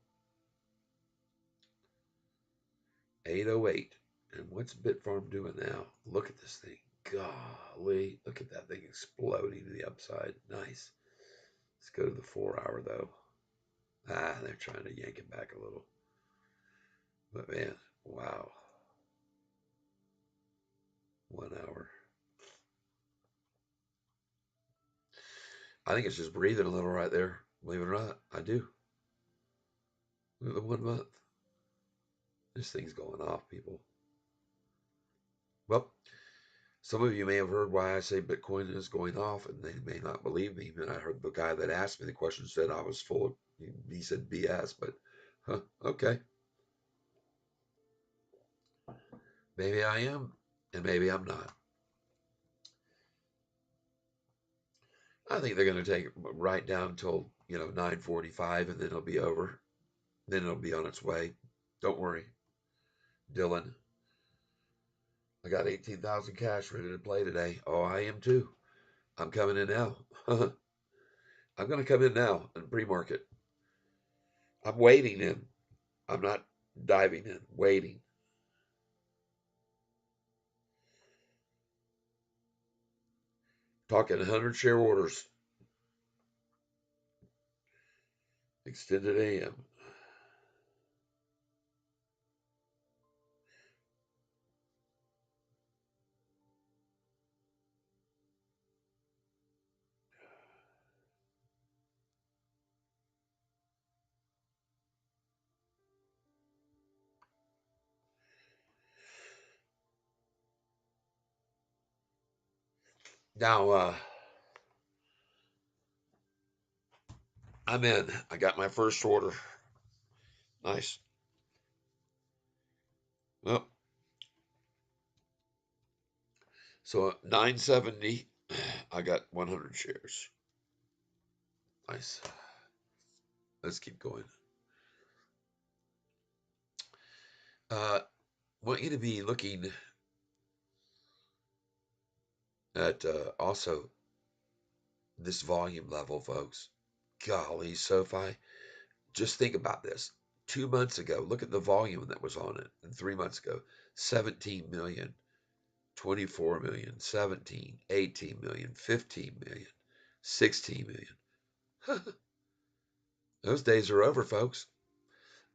808. And what's Bitfarm doing now? Look at this thing. Golly. Look at that thing exploding to the upside. Nice. Let's go to the 4 hour though. They're trying to yank it back a little. But man, wow. 1 hour. I think it's just breathing a little right there. Believe it or not, I do. Look at the 1 month. This thing's going off, people. Well, some of you may have heard why I say Bitcoin is going off, and they may not believe me. And I heard the guy that asked me the question said I was full of, he said BS, but okay. Maybe I am, and maybe I'm not. I think they're going to take it right down until 9:45, and then it'll be over. Then it'll be on its way. Don't worry, Dylan. I got 18,000 cash ready to play today. Oh, I am too. I'm coming in now. I'm going to come in now and pre-market. I'm waiting in. I'm not diving in. Waiting. Talking 100 share orders. Extended AM. Now, I'm in. I got my first order. Nice. Well, so at 970, I got 100 shares. Nice. Let's keep going. Want you to be looking at also this volume level, folks. Golly, Sofi, just think about this. 2 months ago, look at the volume that was on it. And 3 months ago, 17 million, 24 million, 17, 18 million, 15 million, 16 million. Those days are over, folks.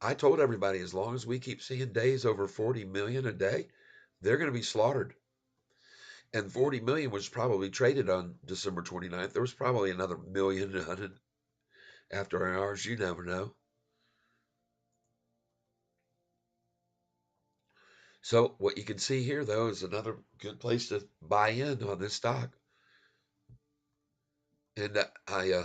I told everybody as long as we keep seeing days over 40 million a day, they're going to be slaughtered. And 40 million was probably traded on December 29th. There was probably another million after hours. You never know. So what you can see here, though, is another good place to buy in on this stock. And I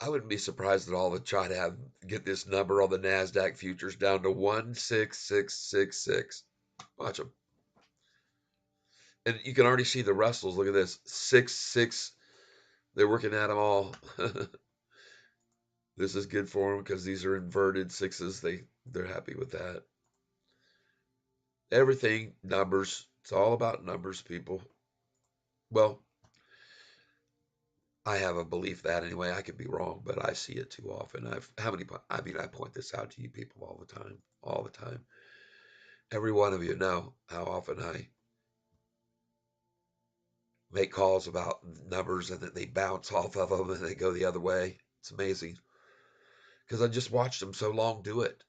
wouldn't be surprised at all to try to get this number on the Nasdaq futures down to 16666. Watch them, and you can already see the Russells. Look at this, 6 6. They're working at them all. This is good for them because these are inverted sixes. They're happy with that. Everything numbers. It's all about numbers, people. Well, I have a belief that anyway. I could be wrong, but I see it too often. I point this out to you people all the time. Every one of you know how often I make calls about numbers and then they bounce off of them and they go the other way. It's amazing because I just watched them so long do it.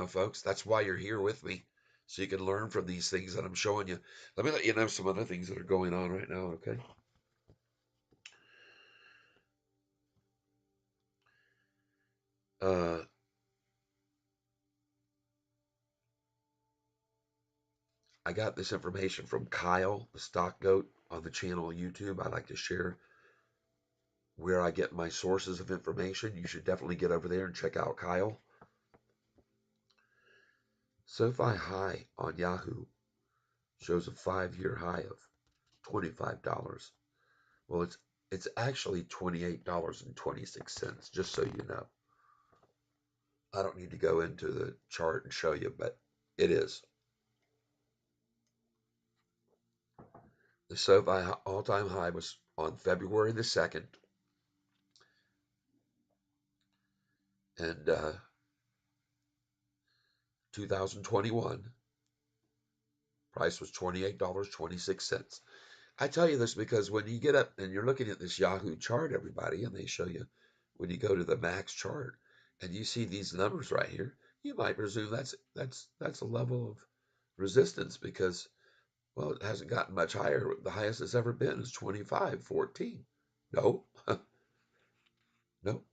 Folks, that's why you're here with me. So you can learn from these things that I'm showing you. Let me let you know some other things that are going on right now, okay? Uh, I got this information from Kyle, the stock goat. on the channel on YouTube. I like to share where I get my sources of information. You should definitely get over there and check out Kyle. SoFi high on Yahoo shows a 5-year high of $25. Well, it's actually $28.26, just so you know. I don't need to go into the chart and show you, but it is. The SoFi all-time high was on February the 2nd, and 2021. Price was $28.26. I tell you this because when you get up and you're looking at this Yahoo chart, everybody, and they show you when you go to the max chart and you see these numbers right here, you might presume that's a level of resistance because, well, it hasn't gotten much higher. The highest it's ever been is 25.14. No, no.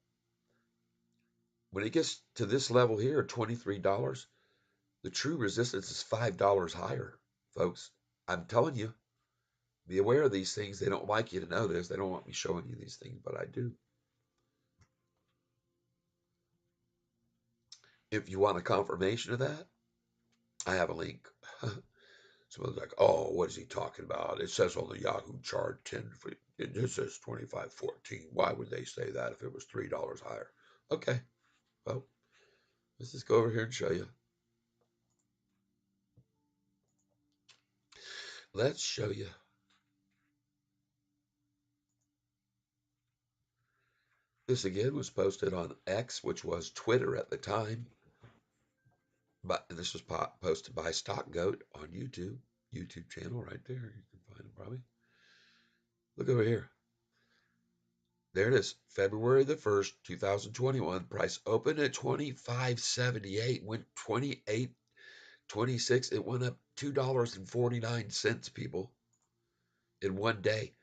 When it gets to this level here, $23, the true resistance is $5 higher, folks. I'm telling you, be aware of these things. They don't like you to know this. They don't want me showing you these things, but I do. If you want a confirmation of that, I have a link. Someone's like, oh, what is he talking about? It says on the Yahoo chart 10, it says 25.14. Why would they say that if it was $3 higher? Okay, well, let's just go over here and show you. Let's show you. This again was posted on X, which was Twitter at the time. But this was posted by Stock Goat on YouTube channel right there. You can find it probably. Look over here. There it is. February the 1st, 2021. Price opened at 25.78, went 28.26. It went up $2.49, people, in one day.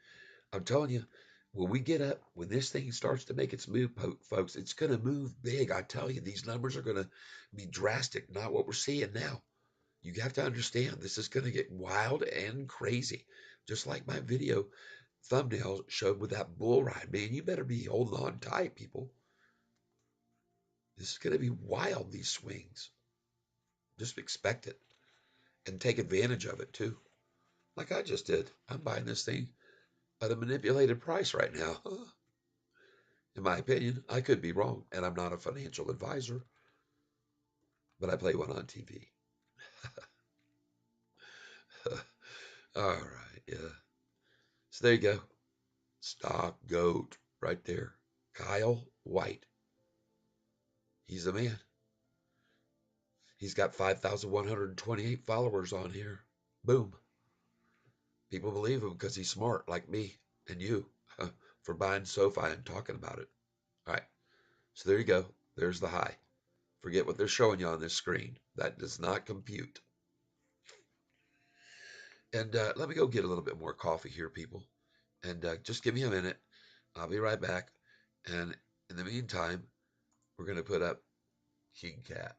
I'm telling you, when we get up, when this thing starts to make its move, folks, it's going to move big. I tell you, these numbers are going to be drastic, not what we're seeing now. You have to understand, this is going to get wild and crazy. Just like my video thumbnail showed with that bull ride. Man, you better be holding on tight, people. This is going to be wild, these swings. Just expect it and take advantage of it, too. Like I just did. I'm buying this thing at a manipulated price right now. In my opinion, I could be wrong, and I'm not a financial advisor, but I play one on TV. All right, yeah. So there you go. Stock Goat right there. Kyle White. He's the man. He's got 5,128 followers on here. Boom. People believe him because he's smart, like me and you, for buying SoFi and talking about it. All right. So there you go. There's the high. Forget what they're showing you on this screen. That does not compute. And let me go get a little bit more coffee here, people. And just give me a minute. I'll be right back. And in the meantime, we're going to put up King Cat.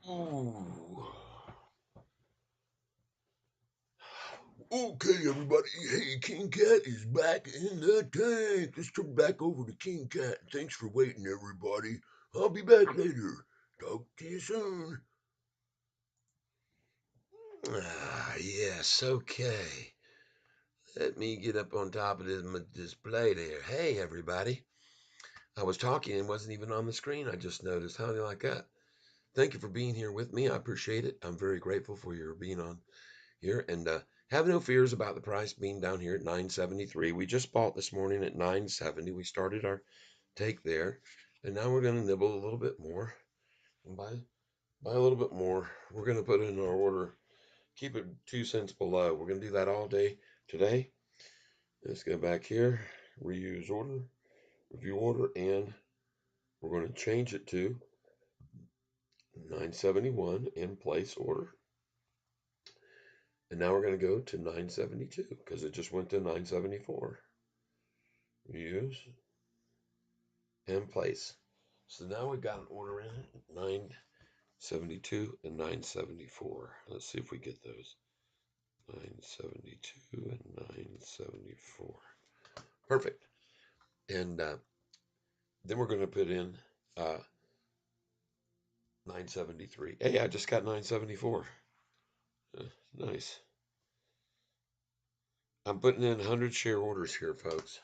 Ooh. Okay, everybody. Hey, King Cat is back in the tank. Let's turn back over to King Cat. Thanks for waiting, everybody. I'll be back later. Talk to you soon. Ah, yes, okay. Let me get up on top of this display there. Hey, everybody. I was talking and wasn't even on the screen. I just noticed. How do you like that? Thank you for being here with me. I appreciate it. I'm very grateful for your being on here. And have no fears about the price being down here at 973. We just bought this morning at 970. We started our take there. And now we're going to nibble a little bit more and buy a little bit more. We're going to put in our order. Keep it 2 cents below. We're going to do that all day today. Let's go back here. Reuse order. Review order. And we're going to change it to 971 and place order. And now we're going to go to 972 because it just went to 974. Use and place. So now we've got an order in at 972 and 974. Let's see if we get those. 972 and 974. Perfect. And then we're going to put in 973. Hey, I just got 974. Nice. I'm putting in 100 share orders here, folks.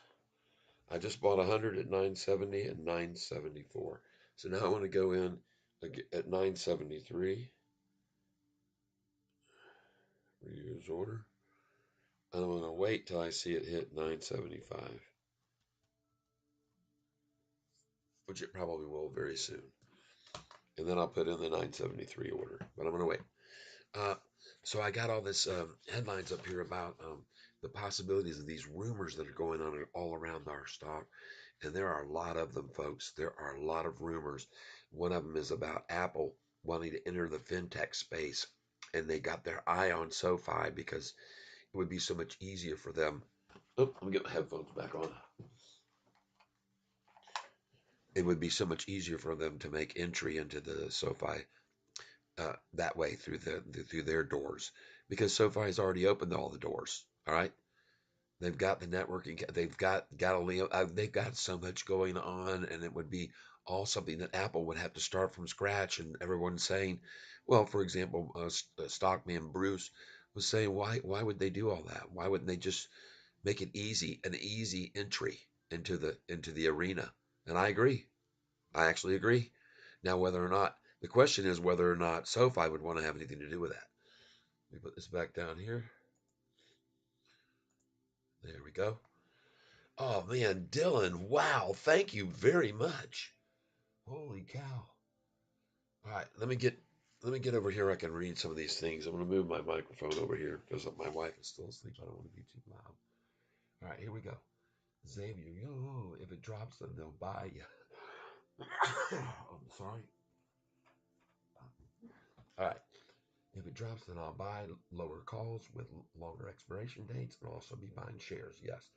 I just bought 100 at 970 and 974. So now I want to go in at 973. Reuse order. I'm going to wait till I see it hit 975, which it probably will very soon. And then I'll put in the 973 order, but I'm going to wait. Uh, so I got all this headlines up here about the possibilities of these rumors that are going on all around our stock. And there are a lot of them, folks. There are a lot of rumors. One of them is about Apple wanting to enter the fintech space. And they got their eye on SoFi because it would be so much easier for them. Oh, let me get my headphones back on. It would be so much easier for them to make entry into the SoFi that way through their doors because SoFi has already opened all the doors. All right, they've got the networking, they've got Galileo, they've got so much going on, and it would be all something that Apple would have to start from scratch. And everyone's saying, well, for example, Stockman Bruce was saying, why would they do all that? Why wouldn't they just make it easy, an easy entry into the arena? And I agree. I actually agree. Now, whether or not the question is whether or not SoFi would want to have anything to do with that. Let me put this back down here. There we go. Oh man, Dylan, wow, thank you very much. Holy cow. All right, let me get over here. I can read some of these things. I'm gonna move my microphone over here because my wife is still asleep. I don't want to be too loud. All right, here we go. Xavier, yo, if it drops, then they'll buy you. I'm sorry. All right. If it drops, then I'll buy lower calls with longer expiration dates and also be buying shares. Yes.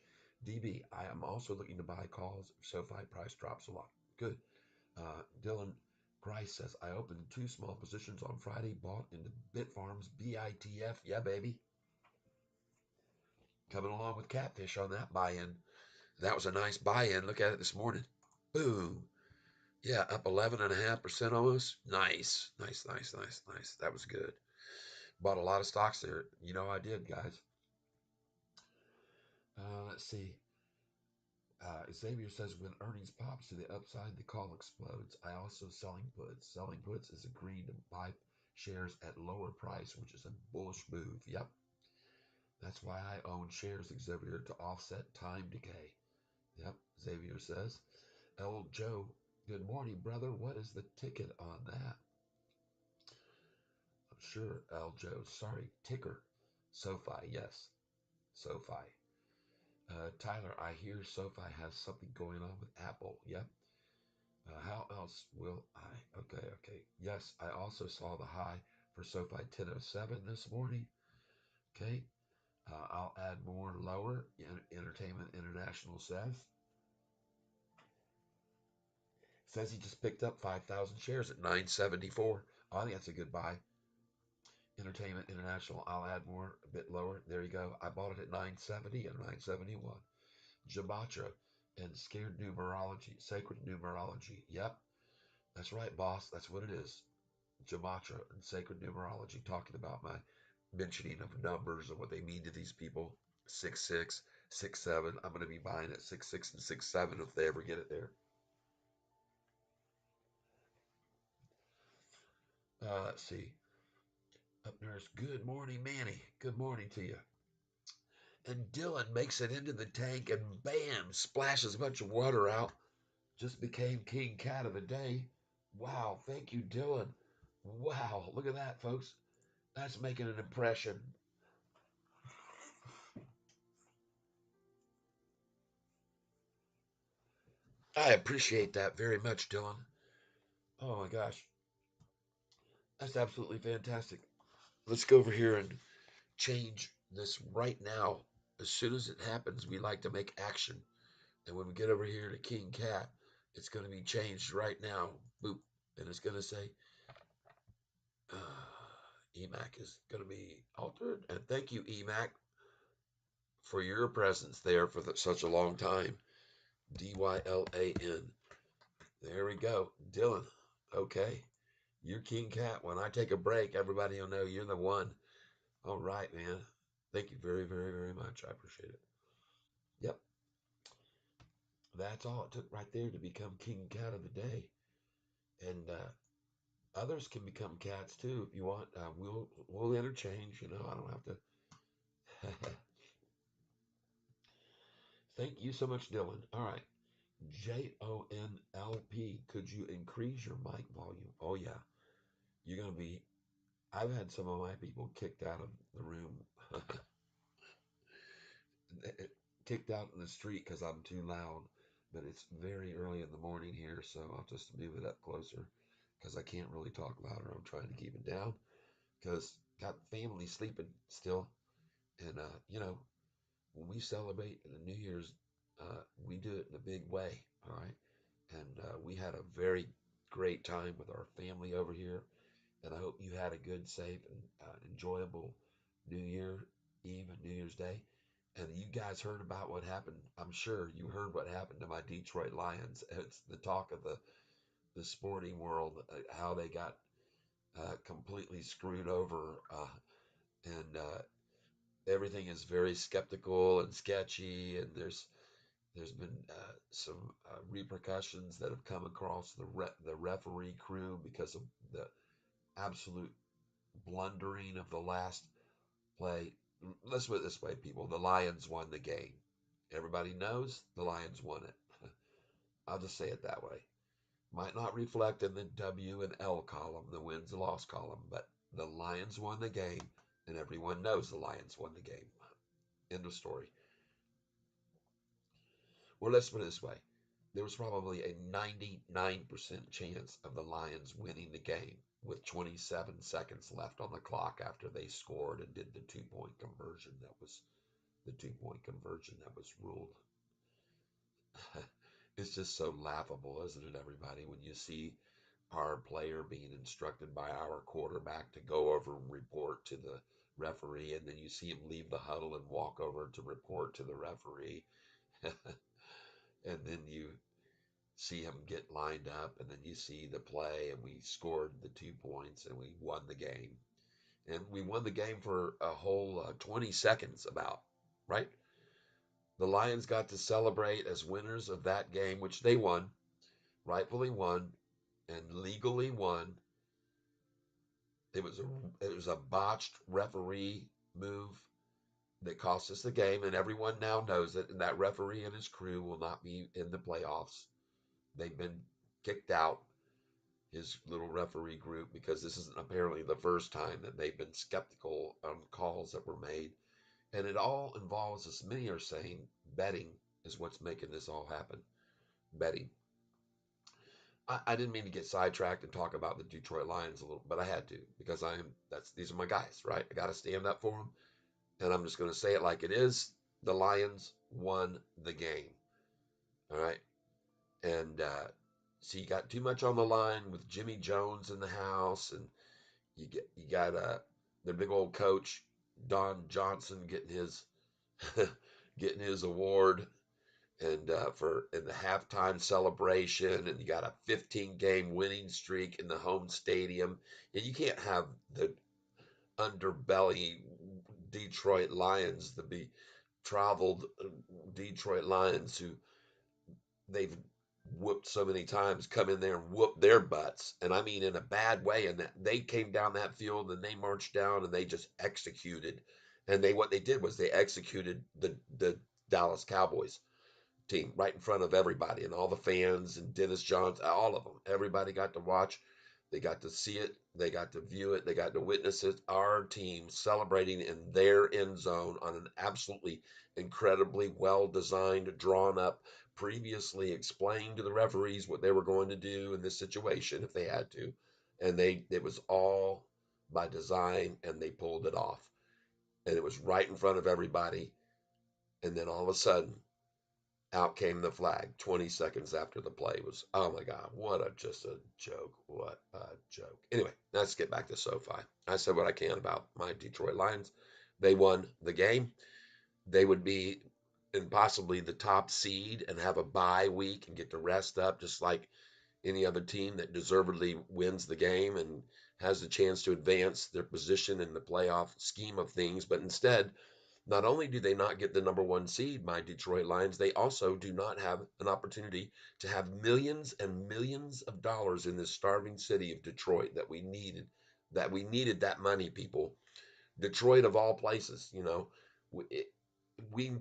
DB, I am also looking to buy calls if SoFi price drops a lot. Good. Dylan Grice says, I opened 2 small positions on Friday, bought into Bitfarms BITF. Yeah, baby. Coming along with Catfish on that buy in. That was a nice buy in. Look at it this morning. Boom. Yeah, up 11.5% almost. Nice. Nice, nice, nice, nice. That was good. Bought a lot of stocks there. You know I did, guys. Let's see. Xavier says when earnings pops to the upside, the call explodes. I also selling puts. Selling puts is agreeing to buy shares at lower price, which is a bullish move. Yep. That's why I own shares, Xavier, to offset time decay. Yep. Xavier says. El Joe, good morning, brother. What is the ticket on that? I'm sure, El Joe. Sorry, ticker. SoFi, yes. SoFi. Tyler, I hear SoFi has something going on with Apple. Yep. How else will I? Okay, okay. Yes, I also saw the high for SoFi 1007 this morning. Okay. I'll add more lower. Entertainment International says he just picked up 5,000 shares at 974. Oh, I think that's a good buy. Entertainment International. I'll add more a bit lower. There you go. I bought it at 970 and 971. Gematria and scared numerology, sacred numerology. Yep, that's right, boss. That's what it is. Gematria and sacred numerology, talking about my mentioning of numbers and what they mean to these people. 6 6, 6 7. I'm going to be buying at 6 6 and 6 7 if they ever get it there. Let's see. Up nurse. Good morning, Manny. Good morning to you. And Dylan makes it into the tank and bam, splashes a bunch of water out. Just became king cat of the day. Wow, thank you, Dylan. Wow, look at that, folks. That's making an impression. I appreciate that very much, Dylan. Oh my gosh, that's absolutely fantastic. Let's go over here and change this right now. As soon as it happens, we like to make action. And when we get over here to King Cat, it's going to be changed right now. Boop. And it's going to say, EMAC is going to be altered. And thank you, EMAC, for your presence there for such a long time. Dylan. There we go. Dylan. Okay. You're King Cat. When I take a break, everybody will know you're the one. All right, man. Thank you very, very, very much. I appreciate it. Yep. That's all it took right there to become King Cat of the day. And others can become cats too if you want. We'll interchange. I don't have to. Thank you so much, Dylan. All right. JONLP. Could you increase your mic volume? Oh yeah. You're gonna be. I've had some of my people kicked out of the room, kicked out in the street because I'm too loud. But it's very early in the morning here, so I'll just move it up closer because I can't really talk louder. I'm trying to keep it down because got family sleeping still, and when we celebrate the New Year's, we do it in a big way. All right, and we had a very great time with our family over here, and I hope you had a good, safe, and enjoyable New Year Eve and New Year's Day. And you guys heard about what happened. I'm sure you heard what happened to my Detroit Lions. It's the talk of the sporting world, how they got completely screwed over, and everything is very skeptical and sketchy. And there's been some repercussions that have come across the referee crew because of the absolute blundering of the last play. Let's put it this way, people. The Lions won the game. Everybody knows the Lions won it. I'll just say it that way. Might not reflect in the W and L column, the wins and loss column, but the Lions won the game, and everyone knows the Lions won the game. End of story. Or let's put it this way. There was probably a 99% chance of the Lions winning the game with 27 seconds left on the clock after they scored and did the 2 point conversion that was the 2 point conversion that was ruled. It's just so laughable, isn't it, everybody, when you see our player being instructed by our quarterback to go over and report to the referee, and then you see him leave the huddle and walk over to report to the referee. And then you see him get lined up, and then you see the play, and we scored the 2 points, and we won the game. And we won the game for a whole 20 seconds, about, right? The Lions got to celebrate as winners of that game, which they won, rightfully won, and legally won. It was a botched referee move that cost us the game, and everyone now knows it. And that referee and his crew will not be in the playoffs. They've been kicked out, his little referee group, because this isn't apparently the first time that they've been skeptical on calls that were made. And it all involves, as many are saying, betting is what's making this all happen. Betting. I didn't mean to get sidetracked and talk about the Detroit Lions a little, but I had to because these are my guys, right? I got to stand up for them, and I'm just going to say it like it is. The Lions won the game, all right, and so you got too much on the line with Jimmy Jones in the house, and You got the big old coach Don Johnson getting his getting his award, and for in the halftime celebration, and you got a 15-game winning streak in the home stadium, and you can't have the underbelly Detroit Lions, the be traveled Detroit Lions who they've whooped so many times, come in there and whoop their butts, and I mean in a bad way. And that they came down that field and they marched down and they just executed, and they what they did was they executed the Dallas Cowboys team right in front of everybody and all the fans and Dennis Johns, all of them. Everybody got to watch. They got to see it. They got to view it. They got to witness it. Our team celebrating in their end zone on an absolutely incredibly well designed, drawn up, previously explained to the referees what they were going to do in this situation if they had to. And it was all by design, and they pulled it off. And it was right in front of everybody. And then all of a sudden, out came the flag 20 seconds after the play. Was, oh my God, what a just a joke. What a joke. Anyway, let's get back to SoFi. I said what I can about my Detroit Lions. They won the game. They would be in possibly the top seed and have a bye week and get to rest up, just like any other team that deservedly wins the game and has the chance to advance their position in the playoff scheme of things. But instead, not only do they not get the number one seed, my Detroit Lions, they also do not have an opportunity to have millions and millions of dollars in this starving city of Detroit that we needed. That we needed that money, people. Detroit of all places, we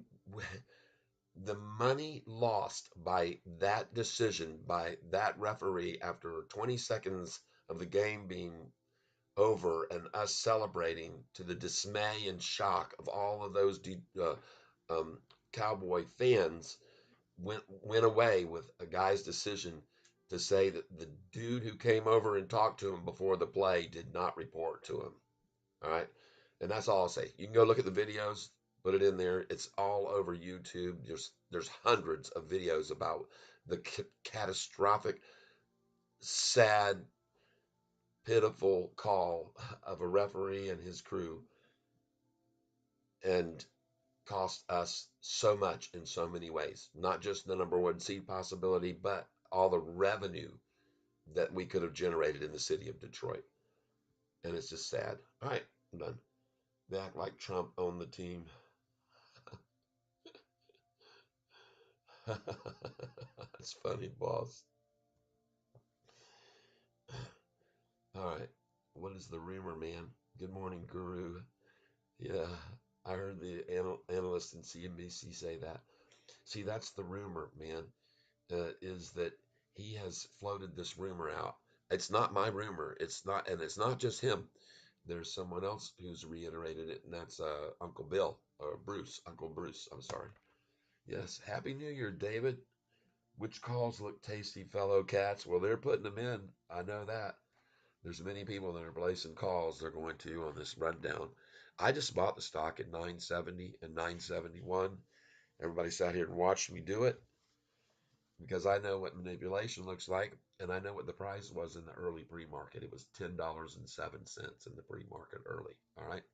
the money lost by that decision by that referee after 20 seconds of the game being over and us celebrating to the dismay and shock of all of those um, Cowboy fans went away with a guy's decision to say that the dude who came over and talked to him before the play did not report to him. All right. And that's all I'll say. You can go look at the videos, put it in there. It's all over YouTube. There's hundreds of videos about the catastrophic, sad, pitiful call of a referee and his crew, and cost us so much in so many ways. Not just the number one seed possibility, but all the revenue that we could have generated in the city of Detroit. And it's just sad. All right, I'm done. They act like Trump owned the team. That's funny, boss. All right. What is the rumor, man? Good morning, Guru. Yeah, I heard the analyst in CNBC say that. See, that's the rumor, man, is that he has floated this rumor out. It's not my rumor. It's not, and it's not just him. There's someone else who's reiterated it, and that's Uncle Bill or Bruce. Uncle Bruce. I'm sorry. Yes. Happy New Year, David. Which calls look tasty, fellow cats? Well, they're putting them in. I know that. There's many people that are placing calls they're going to on this rundown. I just bought the stock at 970 and 971. Everybody sat here and watched me do it because I know what manipulation looks like, and I know what the price was in the early pre-market. It was $10.07 in the pre-market early. All right.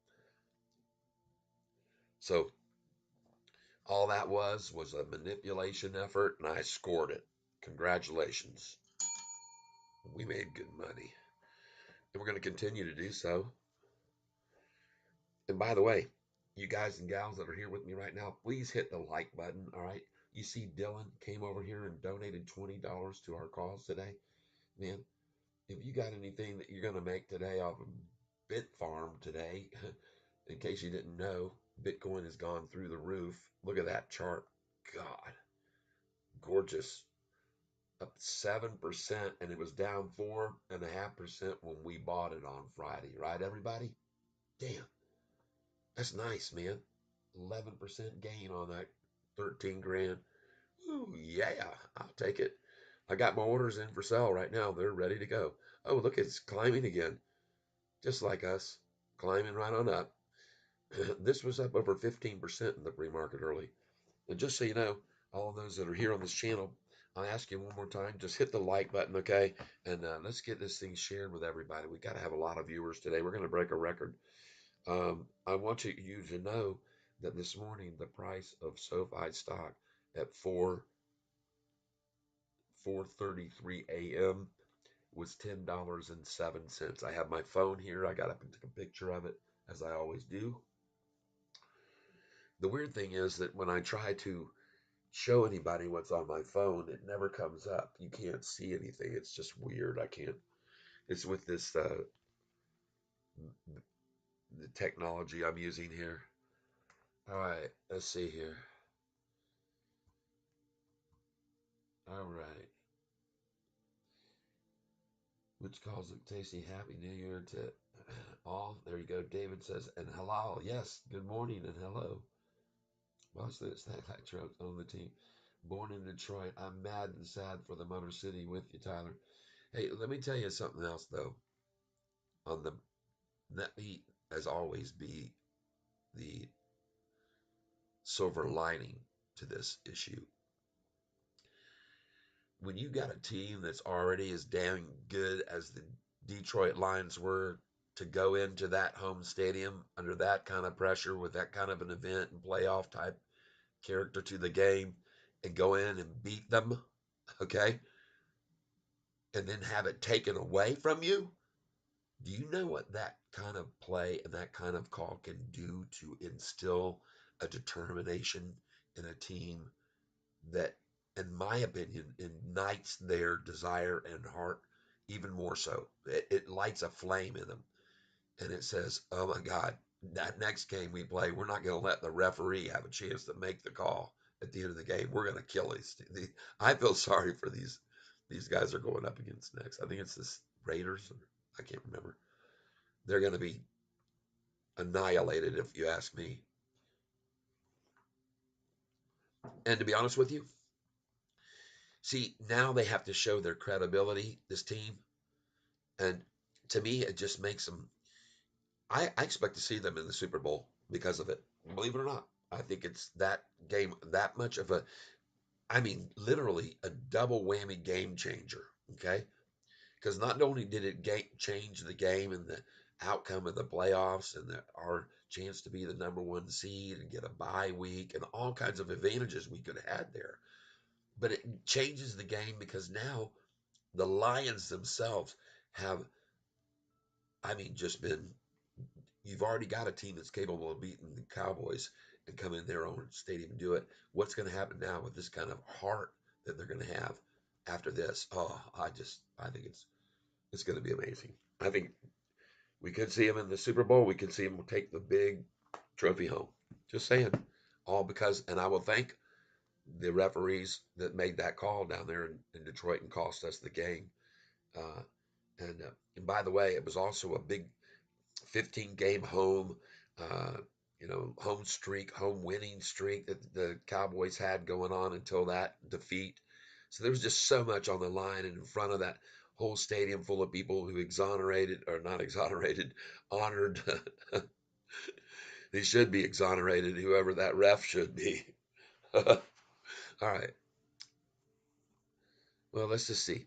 So all that was a manipulation effort, and I scored it. Congratulations. We made good money. And we're going to continue to do so. And by the way, you guys and gals that are here with me right now, please hit the like button. All right. You see, Dylan came over here and donated $20 to our cause today. Man, if you got anything that you're going to make today off of Bit Farm today, in case you didn't know, Bitcoin has gone through the roof. Look at that chart. God, gorgeous. Up 7%, and it was down 4.5% when we bought it on Friday, right, everybody? Damn, that's nice, man. 11% gain on that 13 grand. Ooh, yeah, I'll take it. I got my orders in for sale right now. They're ready to go. Oh, look, it's climbing again, just like us, climbing right on up. This was up over 15% in the pre market early. And just so you know, all of those that are here on this channel, I'll ask you one more time. Just hit the like button, okay? And let's get this thing shared with everybody. We got to have a lot of viewers today. We're going to break a record. I want you to know that this morning the price of SoFi stock at 4:33 a.m. was $10.07. I have my phone here. I got up and took a picture of it as I always do. The weird thing is that when I try to show anybody what's on my phone, it never comes up. You can't see anything. It's just weird. I can't. It's with this the technology I'm using here. All right, let's see here. All right. Which calls it tasty happy new year to all. There you go. David says, and hello. Yes, good morning and hello. Watch this. That truck on the team. Born in Detroit. I'm mad and sad for the Motor City with you, Tyler. Hey, let me tell you something else though. On the Let me, as always, be the silver lining to this issue. When you got a team that's already as damn good as the Detroit Lions were to go into that home stadium under that kind of pressure with that kind of an event and playoff type character to the game and go in and beat them, okay, and then have it taken away from you. Do you know what that kind of play and that kind of call can do to instill a determination in a team that, in my opinion, ignites their desire and heart even more so? It lights a flame in them, and it says, "Oh my God, that next game we play, we're not going to let the referee have a chance to make the call at the end of the game. We're going to kill these." I feel sorry for these guys are going up against next. I think it's the Raiders, or I can't remember. They're going to be annihilated, if you ask me. And to be honest with you, see, now they have to show their credibility, this team. And to me, it just makes them. I expect to see them in the Super Bowl because of it. Believe it or not, I think it's that game that much of a. I mean, literally a double whammy game changer. Okay, because not only did it change the game and the outcome of the playoffs and our chance to be the number one seed and get a bye week and all kinds of advantages we could have had there, but it changes the game because now the Lions themselves have, I mean, just been. You've already got a team that's capable of beating the Cowboys and come in their own stadium and do it. What's going to happen now with this kind of heart that they're going to have after this? Oh, I think it's going to be amazing. I think we could see them in the Super Bowl. We could see them take the big trophy home. Just saying. All because, and I will thank the referees that made that call down there in Detroit and cost us the game. Uh, and by the way, it was also a big 15 game home, uh, home streak, home winning streak that the Cowboys had going on until that defeat. So there was just so much on the line, and in front of that whole stadium full of people who exonerated, or not exonerated, honored. They should be exonerated, whoever that ref should be. All right. Well, let's just see.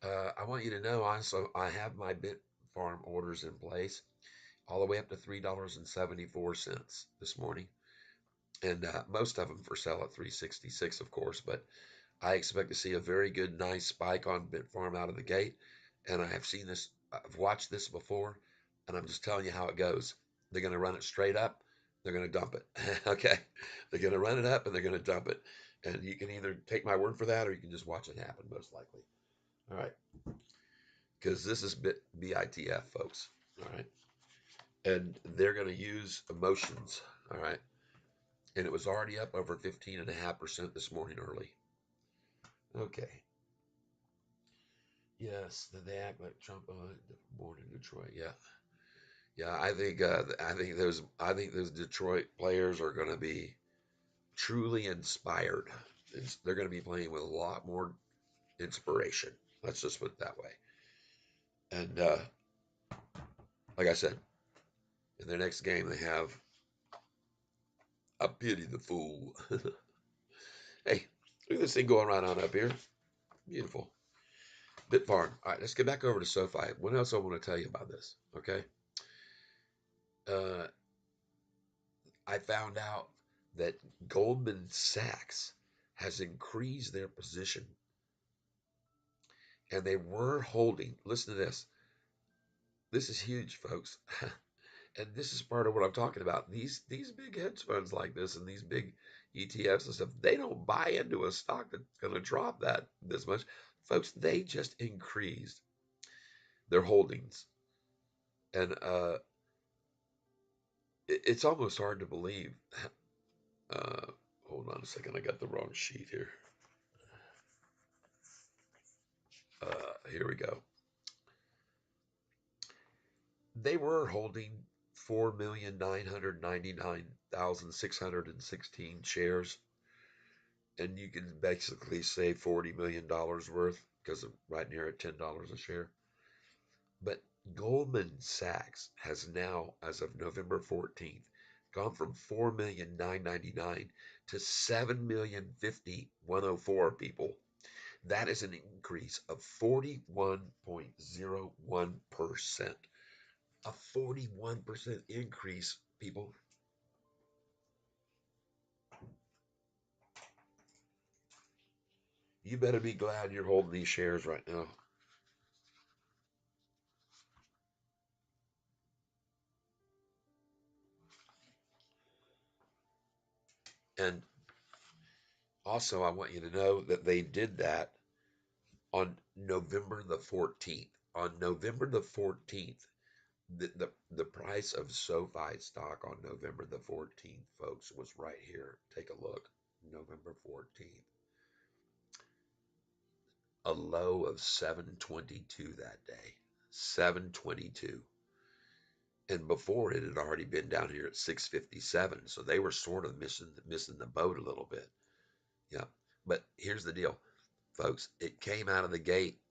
I want you to know also I have my Bit Farm orders in place all the way up to $3.74 this morning, and most of them for sale at 366, of course. But I expect to see a very good, nice spike on Bit Farm out of the gate, and I have seen this. I've watched this before, and I'm just telling you how it goes. They're going to run it straight up. They're going to dump it. Okay, they're going to run it up and they're going to dump it, and you can either take my word for that or you can just watch it happen. Most likely. All right, because this is BITF, folks. All right, and they're going to use emotions. All right, and it was already up over 15.5% this morning early. Okay. Yes, they act like Trump. Born in Detroit. Yeah, yeah. I think those Detroit players are going to be truly inspired. They're going to be playing with a lot more inspiration. Let's just put it that way. And like I said, in their next game, they have a pity the fool. Hey, look at this thing going right on up here. Beautiful. Bitfarm. All right, let's get back over to Sofi. What else I want to tell you about this? Okay. Uh, I found out that Goldman Sachs has increased their position, and they were holding. Listen to this. This is huge, folks. And this is part of what I'm talking about. These big hedge funds like this and these big ETFs and stuff, they don't buy into a stock that's going to drop that this much, folks. They just increased their holdings, and it's almost hard to believe. Uh, Hold on a second, I got the wrong sheet here. Here we go. They were holding 4,999,616 shares, and you can basically say $40 million worth because of right near at $10 a share. But Goldman Sachs has now, as of November 14th, gone from 4,999,000 to 7,050,104 people. That is an increase of 41.01%. A 41% increase, people. You better be glad you're holding these shares right now. And also, I want you to know that they did that on November the 14th. On November the 14th, the price of SoFi stock on November the 14th, folks, was right here. Take a look. November 14th. A low of 722 that day. 722. And before it had already been down here at 657. So they were sort of missing the boat a little bit. Yeah. But here's the deal, folks. It came out of the gate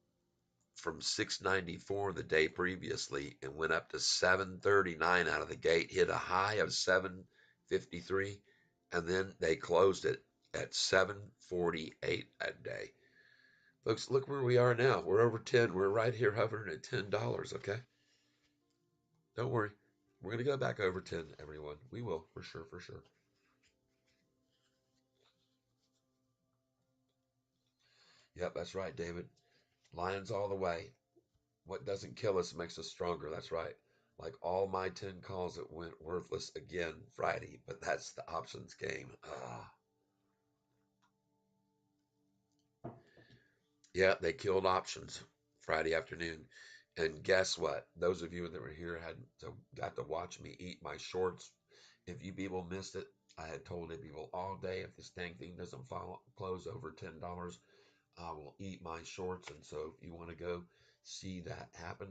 from 694 the day previously and went up to 739 out of the gate, hit a high of 753, and then they closed it at 748 that day. Folks, look where we are now. We're over 10. We're right here hovering at $10, okay? Don't worry. We're going to go back over 10, everyone. We will, for sure, for sure. Yep, that's right, David. Lions all the way. What doesn't kill us makes us stronger. That's right. Like all my 10 calls that went worthless again Friday, but that's the options game. Yeah, they killed options Friday afternoon. And guess what? Those of you that were here got to watch me eat my shorts. If you people missed it, I had told people all day if this dang thing doesn't close over $10, I will eat my shorts. And so if you want to go see that happen,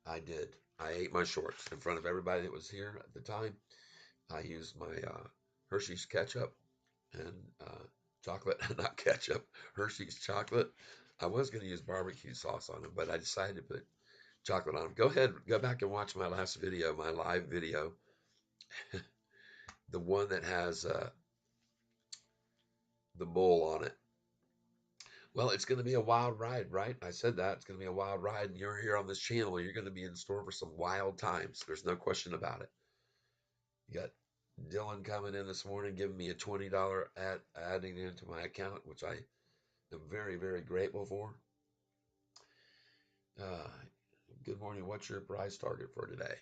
I did. I ate my shorts in front of everybody that was here at the time. I used my Hershey's ketchup and chocolate, not ketchup, Hershey's chocolate. I was going to use barbecue sauce on it, but I decided to put chocolate on them. Go ahead, go back and watch my last video, my live video, the one that has the bull on it. Well, it's going to be a wild ride, right? I said that. It's going to be a wild ride, and you're here on this channel. You're going to be in store for some wild times. There's no question about it. You got Dylan coming in this morning, giving me a $20 adding into my account, which I am very, very grateful for. Uh, Good morning. What's your price target for today?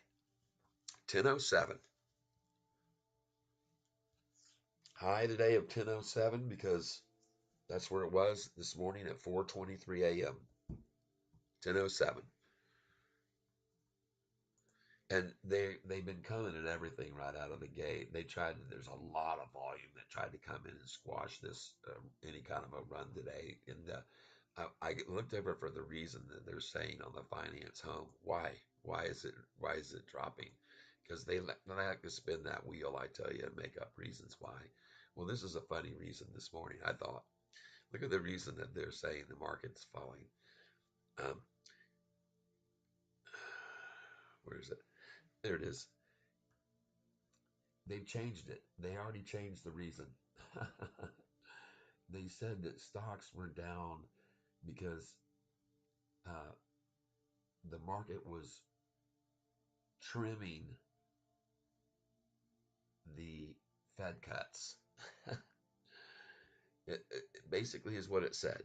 10:07. High today of 10:07 because that's where it was this morning at 4:23 a.m. 10:07. And they've been coming at everything right out of the gate. There's a lot of volume that tried to come in and squash this any kind of a run today. And I looked over for the reason that they're saying on the finance home. Why is it dropping? Because they like to spin that wheel, I tell you, and make up reasons why. Well, this is a funny reason this morning, I thought. Look at the reason that they're saying the market's falling. Um, where is it? There it is. They've changed it. They already changed the reason. They said that stocks were down because uh, the market was trimming the Fed cuts. It basically is what it said.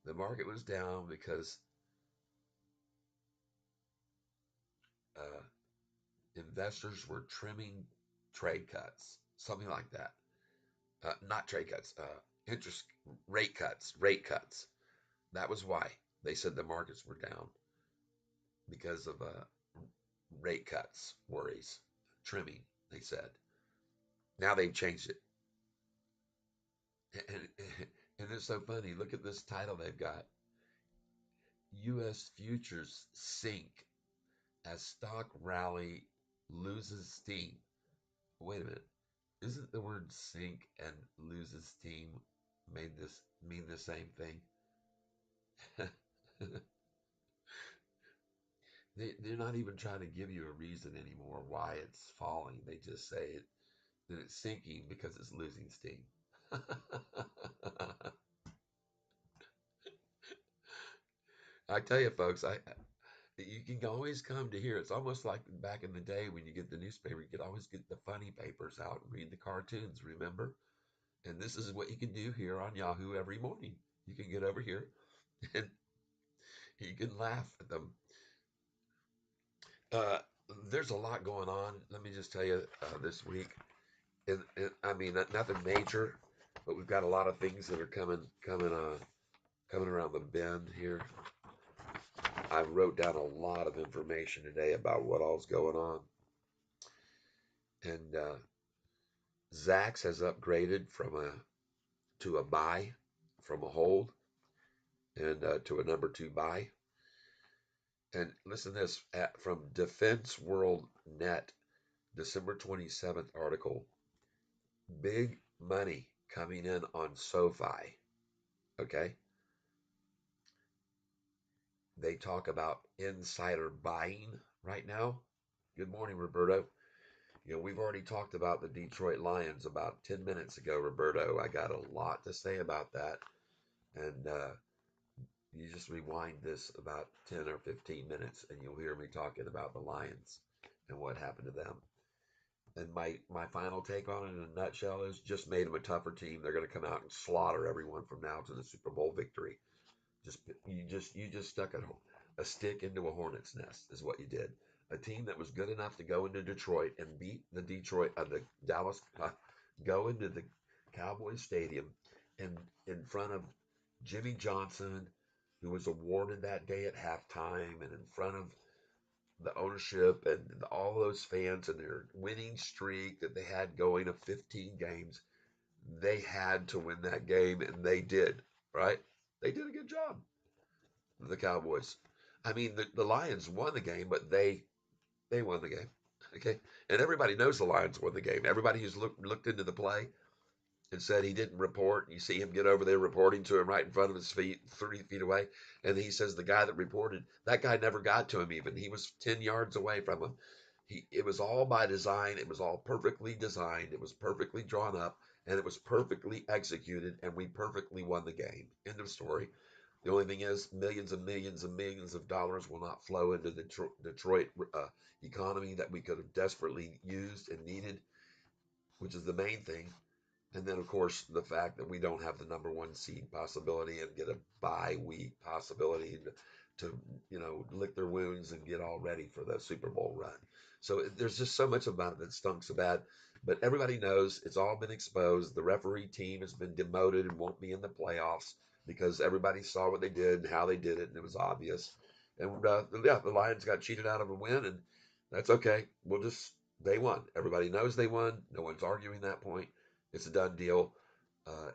The market was down because uh, investors were trimming trade cuts, something like that. Not trade cuts, interest rate cuts. That was why they said the markets were down because of rate cuts worries, trimming. They said. Now they've changed it, and, and it's so funny. Look at this title they've got: U.S. futures sink as stock rally loses steam. Wait a minute. Isn't the word sink and loses steam made this mean the same thing? They're not even trying to give you a reason anymore why it's falling. They just say that it's sinking because it's losing steam. I tell you, folks, I you can always come to here. It's almost like back in the day when you get the newspaper, you could always get the funny papers out and read the cartoons, remember? And this is what you can do here on Yahoo every morning. You can get over here and you can laugh at them. Uh, there's a lot going on. Let me just tell you this week. I mean, nothing major, but we've got a lot of things that are coming around the bend here. I wrote down a lot of information today about what all's going on, and Zax has upgraded from a to a buy, from a hold, and to a number two buy. And listen to this from Defense World Net, December 27th article. Big money coming in on Sofi. Okay. They talk about insider buying right now. Good morning, Roberto. You know, we've already talked about the Detroit Lions about 10 minutes ago, Roberto. I got a lot to say about that. And you just rewind this about 10 or 15 minutes and you'll hear me talking about the Lions and what happened to them. And my final take on it in a nutshell is just made them a tougher team. They're going to come out and slaughter everyone from now to the Super Bowl victory. You just stuck a stick into a hornet's nest is what you did. A team that was good enough to go into Detroit and beat the Dallas, go into the Cowboys Stadium and in front of Jimmy Johnson, who was awarded that day at halftime, and in front of the ownership and all those fans and their winning streak that they had going of 15 games. They had to win that game, and they did. Right? They did a good job, the Cowboys. I mean, the Lions won the game, but they won the game. Okay, and everybody knows the Lions won the game. Everybody who's looked into the play and said he didn't report. You see him get over there reporting to him right in front of his feet, 3 feet away, and he says the guy that reported, that guy never got to him even. He was 10 yards away from him. It was all by design. It was all perfectly designed. It was perfectly drawn up, and it was perfectly executed, and we perfectly won the game. End of story. The only thing is, millions and millions and millions of dollars will not flow into the Detroit economy that we could have desperately used and needed, which is the main thing. And then, of course, the fact that we don't have the number one seed possibility and get a bye week possibility to, lick their wounds and get all ready for the Super Bowl run. So there's just so much about it that stunk so bad. But everybody knows it's all been exposed. The referee team has been demoted and won't be in the playoffs because everybody saw what they did and how they did it, and it was obvious. And yeah, the Lions got cheated out of a win, and that's okay. They won. Everybody knows they won. No one's arguing that point. It's a done deal.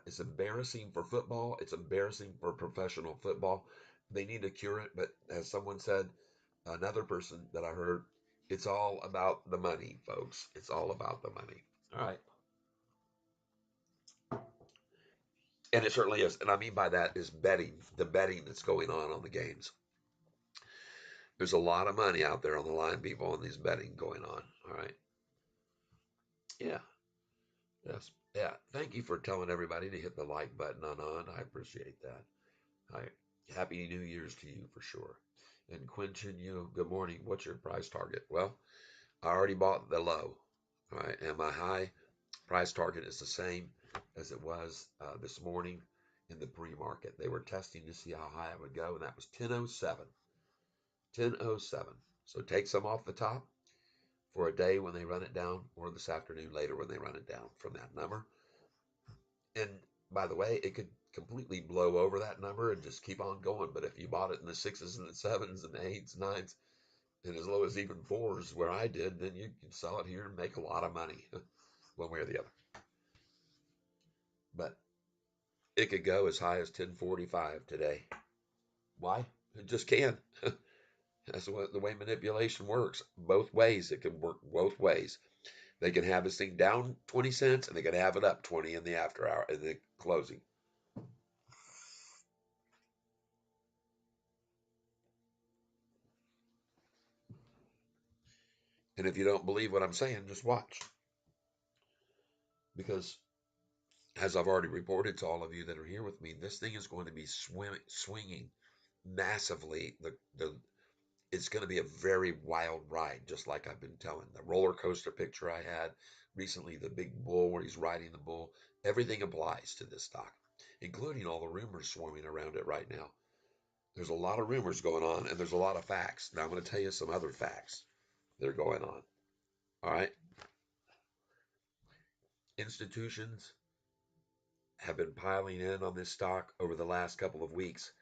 It's embarrassing for football. It's embarrassing for professional football. They need to cure it. But as someone said, another person that I heard, it's all about the money, folks. It's all about the money. All right. And it certainly is. And I mean by that is betting, the betting that's going on the games. There's a lot of money out there on the line, people, on these betting going on. All right. Yeah. Yes. Yeah. Thank you for telling everybody to hit the like button on. I appreciate that. All right. Happy New Year's to you for sure. And Quentin, you, good morning. What's your price target? Well, I already bought the low. All right, and my high price target is the same as it was this morning in the pre-market. They were testing to see how high it would go, and that was 1007. 1007. So take some off the top for a day when they run it down, or this afternoon later when they run it down from that number. And by the way, it could completely blow over that number and just keep on going. But if you bought it in the sixes and the sevens and the eights, nines, and as low as even fours, where I did, then you can sell it here and make a lot of money, one way or the other. But it could go as high as 1045 today. Why? It just can. That's the way manipulation works. Both ways. It can work both ways. They can have this thing down 20 cents and they can have it up 20 in the after hour, in the closing. And if you don't believe what I'm saying, just watch. Because as I've already reported to all of you that are here with me, this thing is going to be swinging massively. It's going to be a very wild ride, just like I've been telling. The roller coaster picture I had recently, the big bull where he's riding the bull, everything applies to this stock, including all the rumors swarming around it right now. There's a lot of rumors going on, and there's a lot of facts. Now I'm going to tell you some other facts that are going on. All right, institutions have been piling in on this stock over the last couple of weeks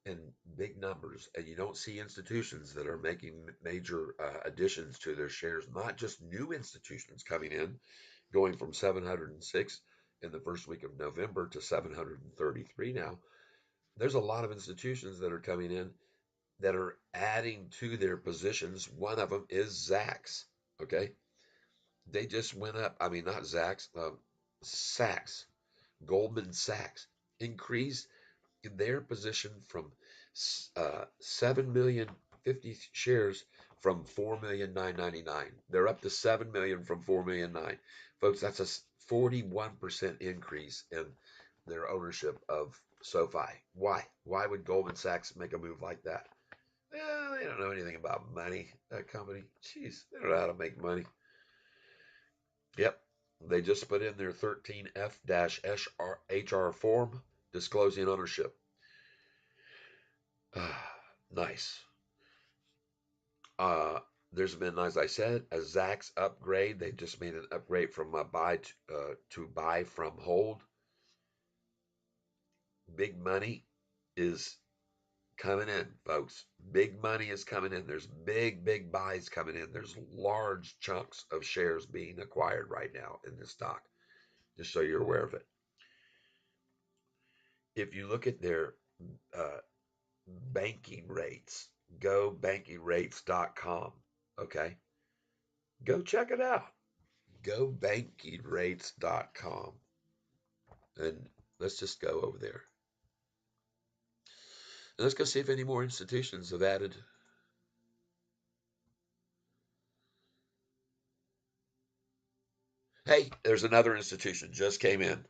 in big numbers, and you don't see institutions that are making major additions to their shares, not just new institutions coming in, going from 706 in the first week of November to 733 now. There's a lot of institutions that are coming in that are adding to their positions. One of them is Zacks. Okay. They just went up. I mean, not Zacks, Sachs, Goldman Sachs increased their position from 7 million 50 shares from 4,999,000. They're up to 7 million from 4,000,009. Folks, that's a 41% increase in their ownership of SoFi. Why? Why would Goldman Sachs make a move like that? Well, they don't know anything about money, that company. Jeez, they don't know how to make money. Yep. They just put in their 13F-HR form disclosing ownership. Nice. Uh, there's been, as I said, a Zacks upgrade. They just made an upgrade from buy to buy from hold. Big money is coming in, folks. Big money is coming in. There's big buys coming in. There's large chunks of shares being acquired right now in this stock, just so you're aware of it. If you look at their uh, banking rates, gobankingrates.com, okay? Go check it out. Gobankingrates.com. And let's just go over there. And let's go see if any more institutions have added. Hey, there's another institution just came in.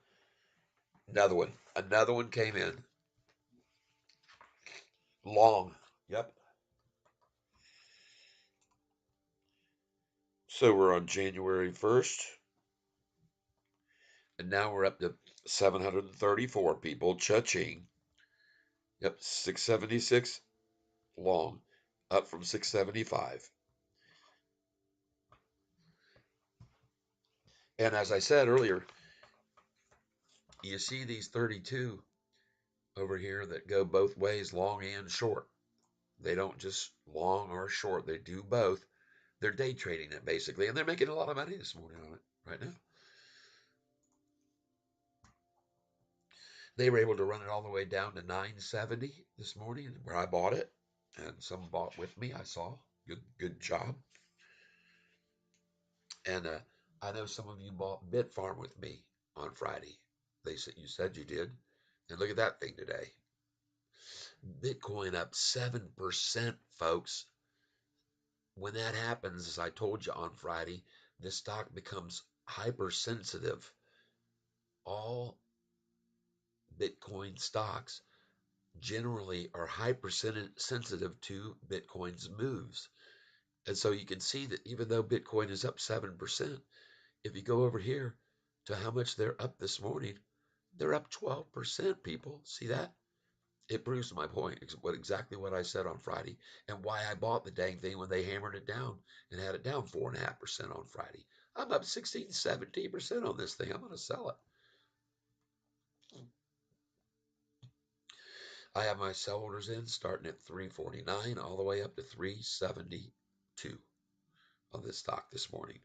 Another one. Another one came in. Long. Yep. So we're on January 1st. And now we're up to 734 people. Cha-ching. Yep. 676 long. Up from 675. And as I said earlier, you see these 32 over here that go both ways, long and short. They don't just long or short, they do both. They're day trading it basically, and they're making a lot of money this morning on it right now. They were able to run it all the way down to 970 this morning where I bought it, and some bought with me. I saw good job. And I know some of you bought Bitfarm with me on Friday. They said you said you did, and look at that thing today. Bitcoin up 7%, folks. When that happens, as I told you on Friday, this stock becomes hypersensitive. All Bitcoin stocks generally are hypersensitive to Bitcoin's moves. And so you can see that even though Bitcoin is up 7%, if you go over here to how much they're up this morning, they're up 12%, people. See that? It proves my point, exactly what I said on Friday, and why I bought the dang thing when they hammered it down and had it down 4.5% on Friday. I'm up 16, 17% on this thing. I'm going to sell it. I have my sell orders in starting at 349 all the way up to 372 on this stock this morning.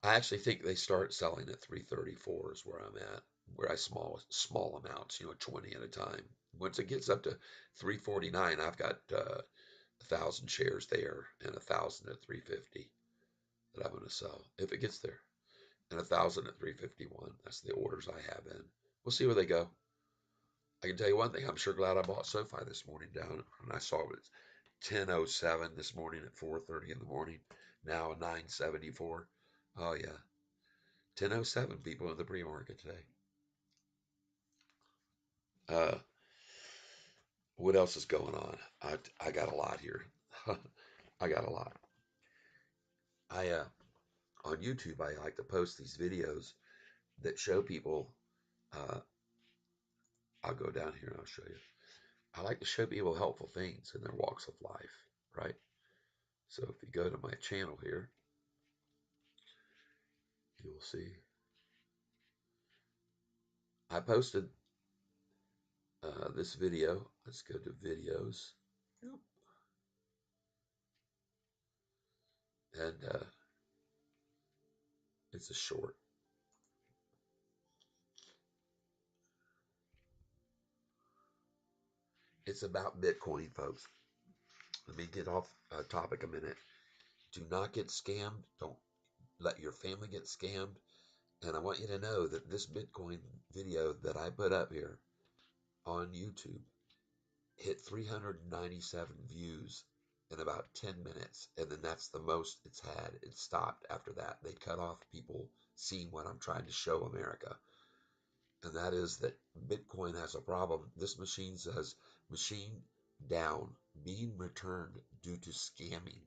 I actually think they start selling at 334 is where I'm at, where I small amounts, 20 at a time. Once it gets up to 349, I've got 1,000 shares there and 1,000 at 350 that I'm going to sell if it gets there, and 1,000 at 351. That's the orders I have in. We'll see where they go. I can tell you one thing. I'm sure glad I bought Sofi this morning down, and I saw it was 10:07 this morning at 4:30 in the morning. Now 9:74. Oh yeah, 10:07 people in the pre-market today. Uh, what else is going on? I got a lot here. I got a lot. I On YouTube I like to post these videos that show people. Uh, I'll go down here and I'll show you. I like to show people helpful things in their walks of life, right? So if you go to my channel here, you will see I posted this video. Let's go to videos. And it's a short. It's about Bitcoin, folks. Let me get off topic a minute. Do not get scammed. Don't let your family get scammed. And I want you to know that this Bitcoin video that I put up here on YouTube hit 397 views in about 10 minutes. And then that's the most it's had. It stopped after that. They cut off people seeing what I'm trying to show America. And that is that Bitcoin has a problem. This machine says machine down, being returned due to scamming.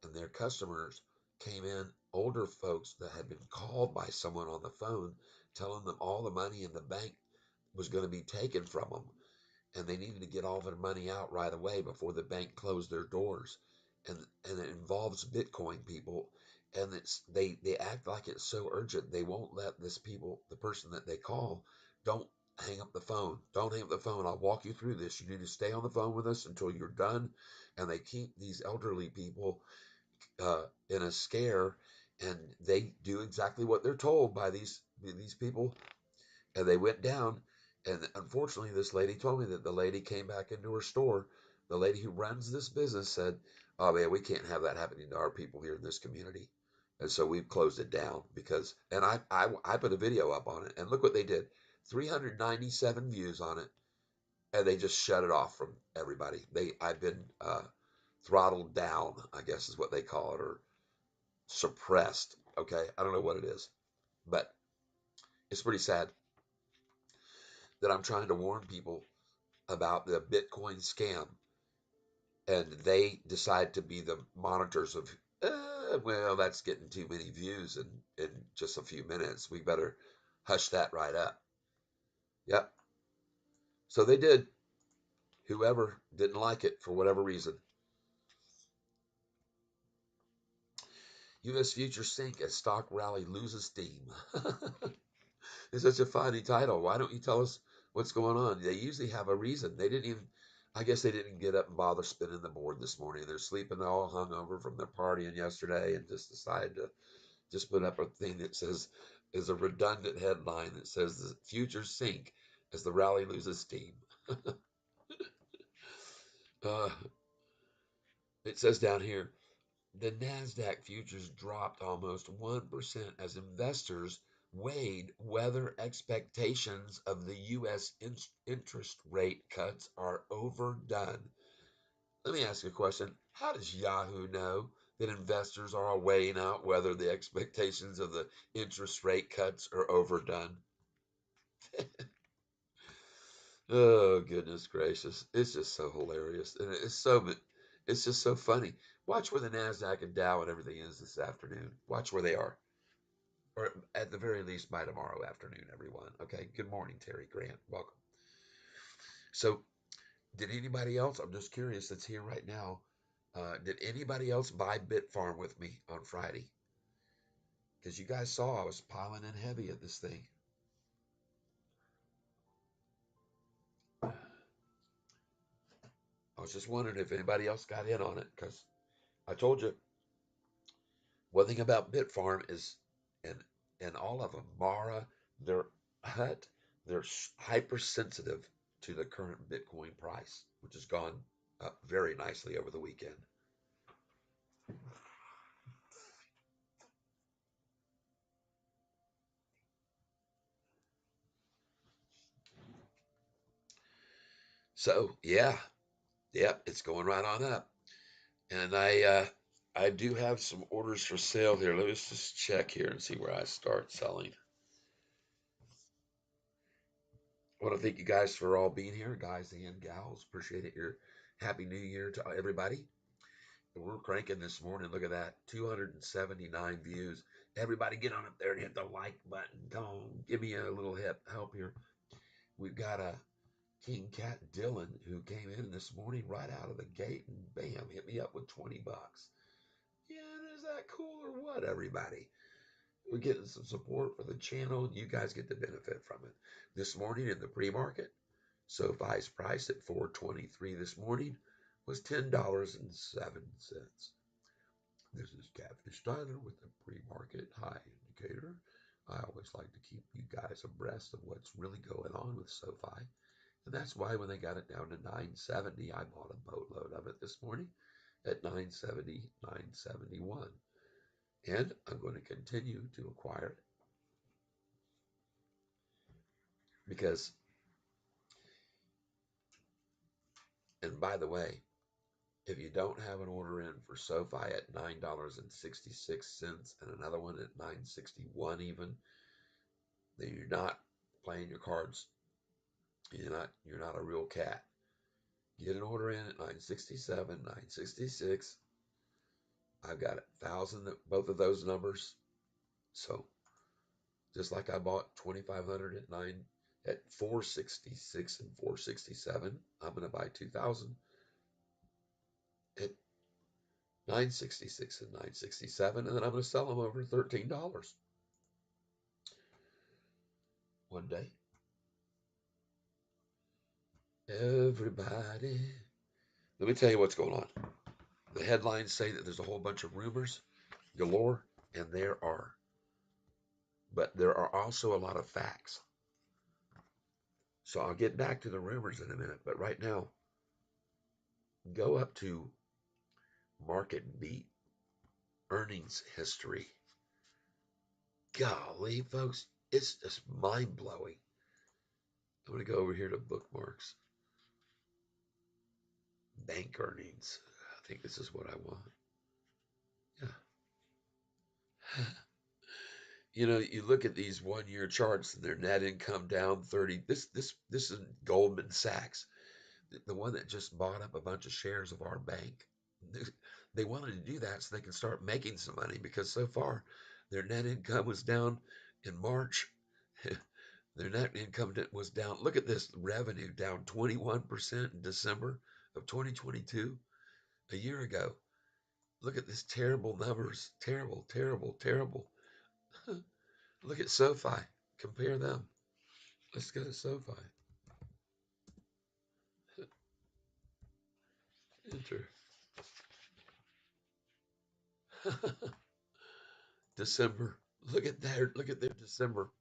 And their customers came in, older folks that had been called by someone on the phone telling them all the money in the bank was going to be taken from them, and they needed to get all their money out right away before the bank closed their doors. And it involves Bitcoin, people, and they act like it's so urgent. They won't let the person that they call, don't hang up the phone. Don't hang up the phone. I'll walk you through this. You need to stay on the phone with us until you're done. And they keep these elderly people in a scare, and they do exactly what they're told by these people, and they went down. And unfortunately, this lady told me that the lady came back into her store. The lady who runs this business said, "Oh man, we can't have that happening to our people here in this community." And so we've closed it down because, and I put a video up on it, and look what they did: 397 views on it, and they just shut it off from everybody. I've been throttled down, I guess is what they call it, or suppressed. Okay, I don't know what it is, but it's pretty sad that I'm trying to warn people about the Bitcoin scam, and they decide to be the monitors of, well, that's getting too many views in just a few minutes. We better hush that right up. Yep. So they did. Whoever didn't like it for whatever reason. U.S. futures sink as stock rally loses steam. It's such a funny title. Why don't you tell us what's going on? They usually have a reason. They didn't even, I guess they didn't get up and bother spinning the board this morning. They're sleeping all hungover from their partying yesterday and just decided to just put up a thing that says, is a redundant headline that says the futures sink as the rally loses steam. uh, it says down here, the NASDAQ futures dropped almost 1% as investors weighed whether expectations of the U.S. interest rate cuts are overdone. Let me ask you a question. How does Yahoo know that investors are weighing out whether the expectations of the interest rate cuts are overdone? Oh goodness gracious! It's just so hilarious, and it's just so funny. Watch where the Nasdaq and Dow and everything is this afternoon. Watch where they are, or at the very least by tomorrow afternoon. Everyone, okay. Good morning, Terry Grant. Welcome. So, did anybody else? I'm just curious. That's here right now. Did anybody else buy Bitfarm with me on Friday? Because you guys saw I was piling in heavy at this thing. I was just wondering if anybody else got in on it because I told you one thing about Bitfarm is, and all of them, Mara, they're hut, they're hypersensitive to the current Bitcoin price, which has gone up very nicely over the weekend. So yeah, it's going right on up. And I do have some orders for sale here. Let me just check here and see where I start selling. I want to thank you guys for all being here, guys and gals. Appreciate it. Your happy new year to everybody. We're cranking this morning. Look at that. 279 views. Everybody get on up there and hit the like button. Come on. Give me a little help here. We've got a King Cat Dylan who came in this morning right out of the gate and bam, hit me up with 20 bucks. Yeah, is that cool or what, everybody? We're getting some support for the channel. You guys get the benefit from it. This morning in the pre-market, Sofi's price at 423 this morning was $10.07. This is Catfish Tyler with the pre-market high indicator. I always like to keep you guys abreast of what's really going on with SoFi. And that's why when they got it down to 970, I bought a boatload of it this morning at 970, 971. And I'm going to continue to acquire it because, and by the way, if you don't have an order in for SoFi at $9.66 and another one at 961 even, then you're not playing your cards. You're not a real cat. Get an order in at 967, 966. I've got 1,000 both of those numbers. So just like I bought 2,500 at 466 and 467, I'm going to buy 2,000 at 966 and 967, and then I'm going to sell them over $13 one day. Everybody. Let me tell you what's going on. The headlines say that there's a whole bunch of rumors galore, and there are. But there are also a lot of facts. So I'll get back to the rumors in a minute. But right now, go up to market beat earnings history. Golly, folks, it's just mind blowing. I'm going to go over here to bookmarks. Bank earnings. I think this is what I want. Yeah. You look at these 1 year charts and their net income down 30. This is Goldman Sachs, the one that just bought up a bunch of shares of our bank. They wanted to do that so they can start making some money because so far their net income was down in March. Their net income was down. Look at this revenue down 21% in December of 2022, a year ago. Look at this terrible numbers. Terrible, terrible, terrible. Look at SoFi. Compare them. Let's go to SoFi. Enter. December. Look at their December.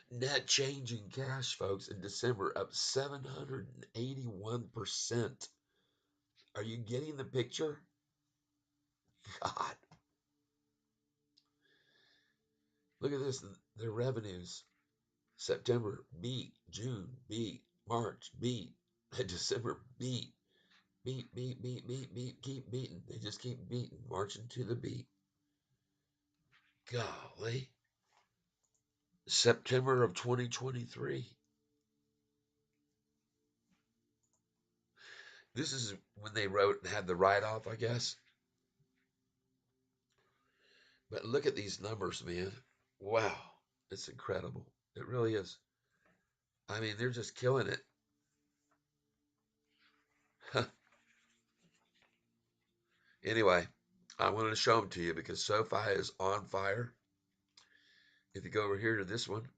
Net change in cash, folks, in December up 781%. Are you getting the picture? God. Look at this. Their revenues. September beat. June beat. March beat. December beat. Beat, beat, beat, beat, beat. Keep beating. They just keep beating. Marching to the beat. Golly. September of 2023. This is when they wrote and had the write off, I guess. But look at these numbers, man. Wow. It's incredible. It really is. I mean, they're just killing it. Anyway, I wanted to show them to you because SoFi is on fire. If you go over here to this one,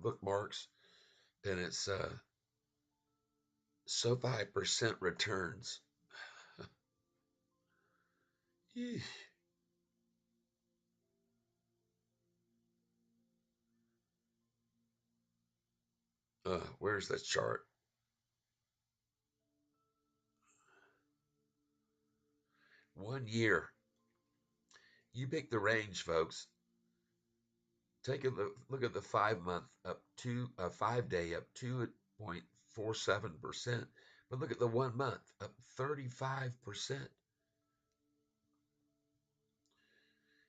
bookmarks, and it's SoFi percent returns. Where's that chart? 1 year. You pick the range, folks. Take a look at the 5 month up 5 day up 2.47%. But look at the 1 month up 35%.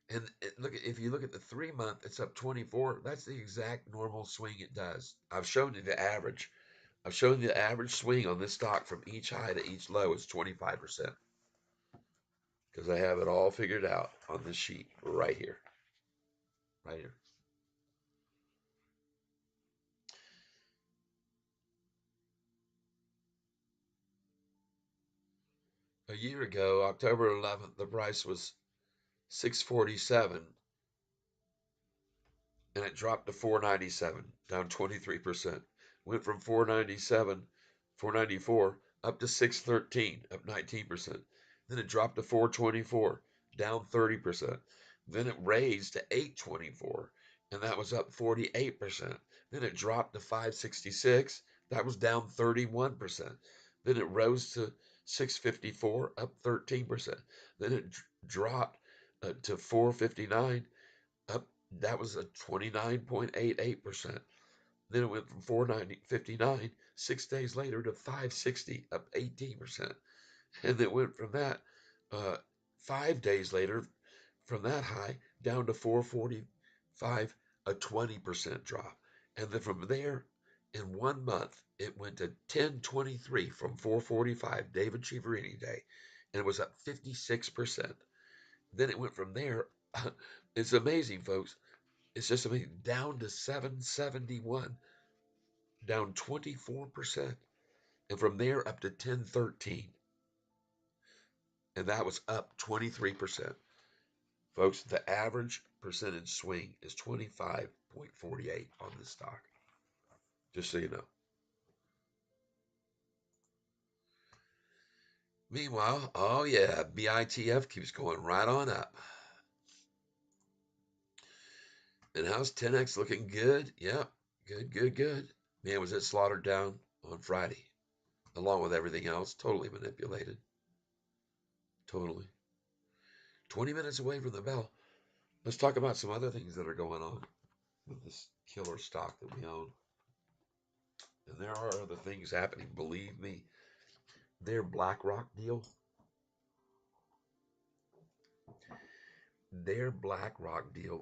And look, if you look at the 3 month, it's up 24. That's the exact normal swing it does. I've shown you the average. I've shown you the average swing on this stock from each high to each low is 25%. Because I have it all figured out on this sheet right here. Right here. A year ago, October 11th, the price was 647 and it dropped to 497, down 23%. Went from 497, 494 up to 613, up 19%. Then it dropped to 424, down 30%. Then it raised to 824, and that was up 48%. Then it dropped to 566, that was down 31%. Then it rose to 654, up 13%. Then it dropped to 459, up, that was a 29.88%. Then it went from 459 6 days later to 560, up 18%. And it went from that 5 days later, from that high down to 445, a 20% drop. And then from there, in 1 month, it went to 1023 from 445, David Chiaverini Day, and it was up 56%. Then it went from there. It's amazing, folks. It's just amazing. Down to 771, down 24%. And from there up to 1013. And that was up 23%. Folks, the average percentage swing is 25.48 on this stock. Just so you know. Meanwhile, oh yeah, BITF keeps going right on up. And how's 10X looking? Good? Yep. Good, good, good. Man, was it slaughtered down on Friday, along with everything else. Totally manipulated. Totally. 20 minutes away from the bell. Let's talk about some other things that are going on with this killer stock that we own. And there are other things happening. Believe me, their BlackRock deal,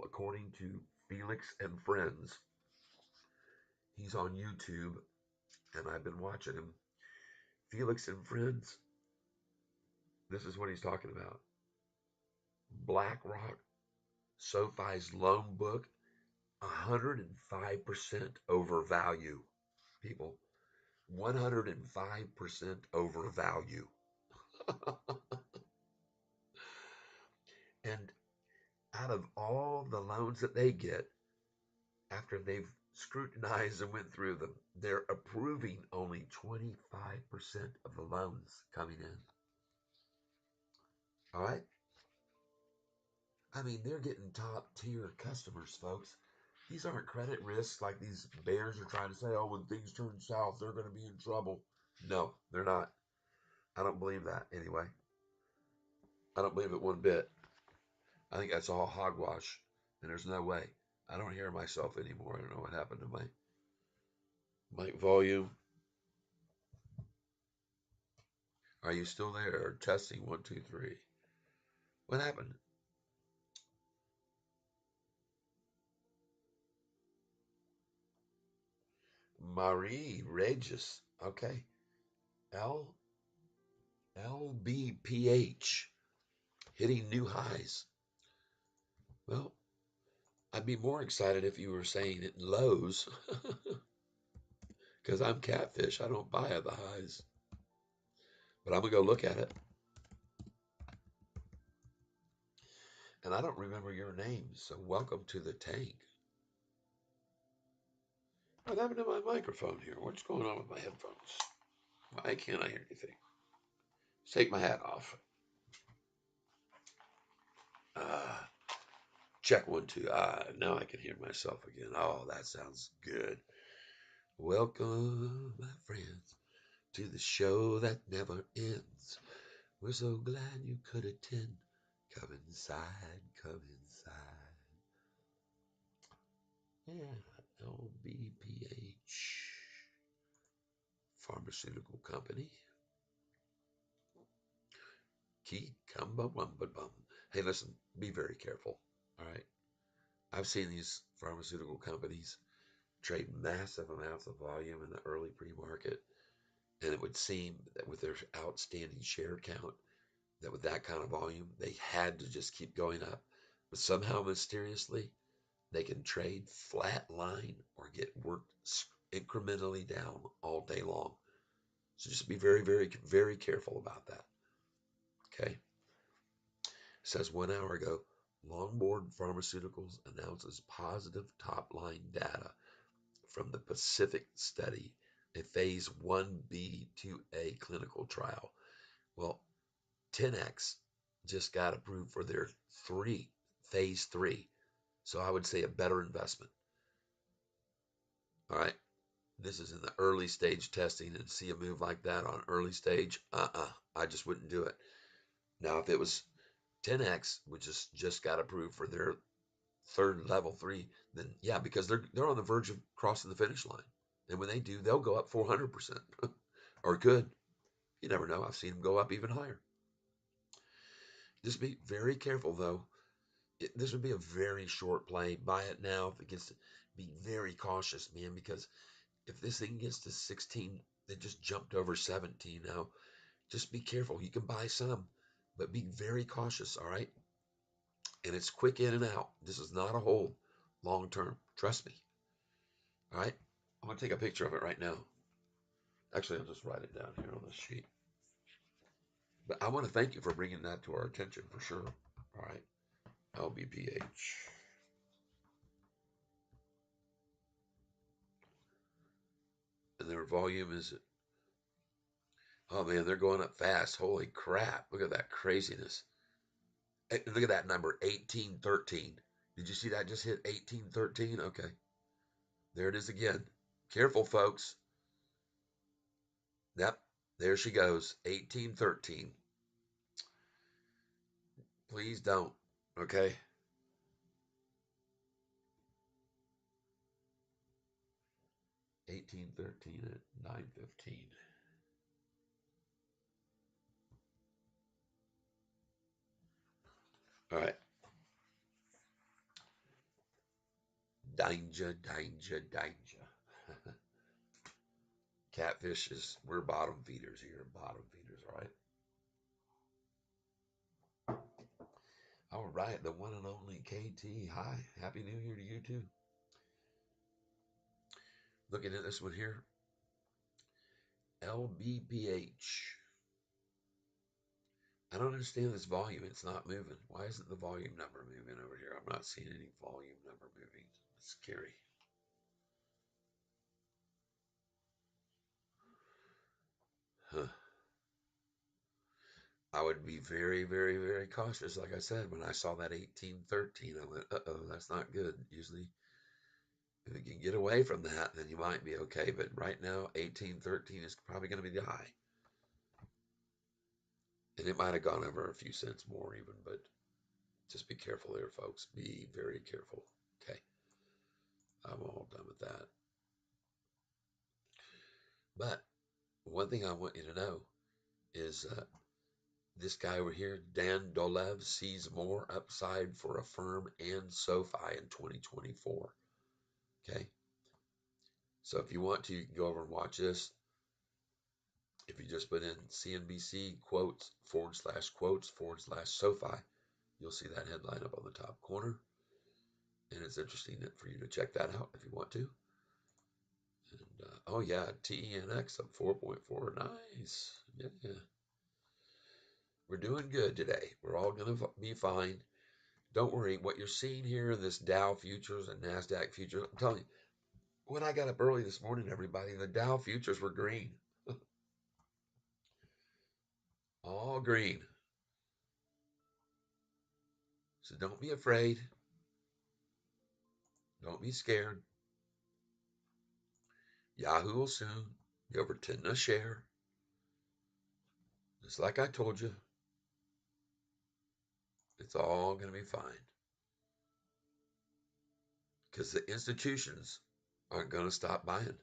according to Felix and Friends, he's on YouTube, and I've been watching him. Felix and Friends, this is what he's talking about. BlackRock, SoFi's loan book, 105% over value. People, 105% over value. And out of all the loans that they get, after they've scrutinized and went through them, they're approving only 25% of the loans coming in. All right? I mean, they're getting top tier customers, folks. These aren't credit risks like these bears are trying to say, oh, when things turn south, they're going to be in trouble. No, they're not. I don't believe that anyway. I don't believe it one bit. I think that's all hogwash, and there's no way. I don't hear myself anymore. I don't know what happened to my mic volume. Are you still there? Testing 1, 2, 3. What happened? Marie Regis. Okay. L. LBPH hitting new highs. Well, I'd be more excited if you were saying it in lows because I'm Catfish. I don't buy at the highs. But I'm going to go look at it. And I don't remember your name, so welcome to the tank. What happened to my microphone here? What's going on with my headphones? Why can't I hear anything? Let's take my hat off. Check 1, 2. Now I can hear myself again. Oh, that sounds good. Welcome, my friends, to the show that never ends. We're so glad you could attend. Come inside, come inside. Yeah, LBPH Pharmaceutical Company. Key Kumba Wumba Bum. Hey, listen, be very careful. All right. I've seen these pharmaceutical companies trade massive amounts of volume in the early pre-market, and it would seem that with their outstanding share count, that with that kind of volume, they had to just keep going up. But somehow, mysteriously, they can trade flat line or get worked incrementally down all day long. So just be very, very, very careful about that. Okay. It says 1 hour ago, Longboard Pharmaceuticals announces positive top line data from the Pacific study, a phase 1B/2A clinical trial. Well, 10X just got approved for their phase 3. So I would say a better investment. All right. This is in the early stage testing, and see a move like that on early stage. I just wouldn't do it. Now, if it was 10X, which is just got approved for their third level 3, then yeah, because they're on the verge of crossing the finish line. And when they do, they'll go up 400%. Or could. You never know. I've seen them go up even higher. Just be very careful, though. This would be a very short play. Buy it now. If it gets to be very cautious, man, because if this thing gets to 16, it just jumped over 17 now. Just be careful. You can buy some, but be very cautious, all right? And it's quick in and out. This is not a hold long term. Trust me. All right? I'm going to take a picture of it right now. Actually, I'll just write it down here on the sheet. But I want to thank you for bringing that to our attention for sure. All right. LBPH. And their volume is, oh man, they're going up fast. Holy crap. Look at that craziness. Look at that number, 1813. Did you see that just hit 1813? Okay. There it is again. Careful, folks. Yep. There she goes. 1813. Please don't. Okay. 1813 at 9:15. All right. Danger, danger, danger. Catfish is, we're bottom feeders here. Bottom feeders, all right? All right. The one and only KT. Hi. Happy New Year to you, too. Looking at this one here. LBPH. I don't understand this volume. It's not moving. Why isn't the volume number moving over here? I'm not seeing any volume number moving. It's scary. Huh. I would be very, very, very cautious. Like I said, when I saw that 1813, I went, uh-oh, that's not good. Usually, if you can get away from that, then you might be okay. But right now, 1813 is probably going to be the high. And it might have gone over a few cents more even, but just be careful there, folks. Be very careful. Okay. I'm all done with that. But one thing I want you to know is this guy over here, Dan Dolev, sees more upside for Affirm and Sofi in 2024. Okay. So if you want to, you can go over and watch this. If you just put in CNBC quotes /quotes/ SoFi, you'll see that headline up on the top corner. And it's interesting for you to check that out if you want to. And oh yeah, TENX up 4.4. Nice. Yeah. We're doing good today. We're all going to be fine. Don't worry. What you're seeing here, this Dow futures and NASDAQ futures, I'm telling you, when I got up early this morning, everybody, the Dow futures were green. All green. So don't be afraid. Don't be scared. Yahoo will soon be over 10 a share. Just like I told you, it's all going to be fine. Because the institutions aren't going to stop buying.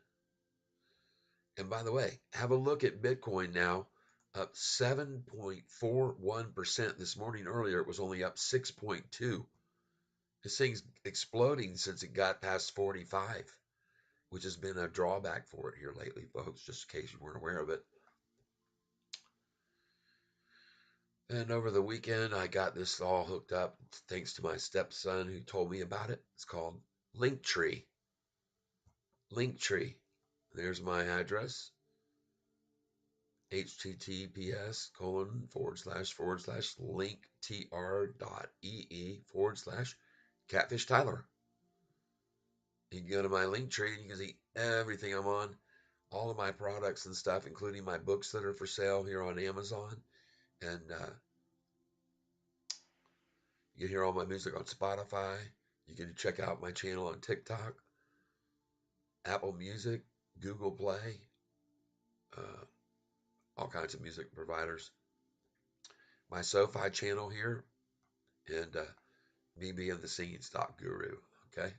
And by the way, have a look at Bitcoin now, up 7.41% this morning. Earlier, it was only up 6.2. This thing's exploding since it got past 45, which has been a drawback for it here lately, folks, just in case you weren't aware of it. And over the weekend, I got this all hooked up thanks to my stepson who told me about it. It's called Linktree. Linktree. There's my address. https://linktr.ee/Catfish Tyler. You can go to my link tree and you can see everything I'm on, all of my products and stuff, including my books that are for sale here on Amazon. And you can hear all my music on Spotify. You can check out my channel on TikTok, Apple Music, Google Play, uh, all kinds of music providers. My Sofi channel here, and me being the singing stock guru. Okay.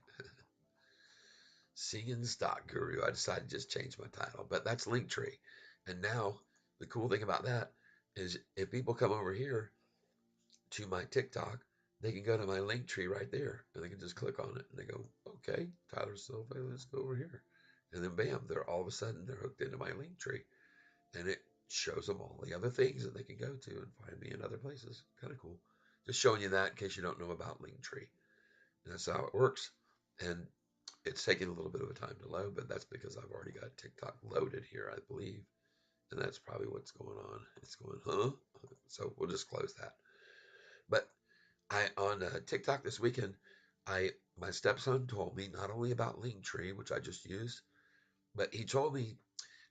Singing stock guru. I decided to just change my title, but that's Linktree. And now the cool thing about that is if people come over here to my TikTok, they can go to my Linktree right there and they can just click on it and they go, okay, Tyler Silva, let's go over here. And then bam, they're all of a sudden they're hooked into my Linktree. And it shows them all the other things that they can go to and find me in other places. Kind of cool. Just showing you that in case you don't know about Linktree. And that's how it works. And it's taking a little bit of a time to load, but that's because I've already got TikTok loaded here, I believe. And that's probably what's going on. It's going, huh? So we'll just close that. But I on TikTok this weekend, my stepson told me not only about Linktree, which I just used, but he told me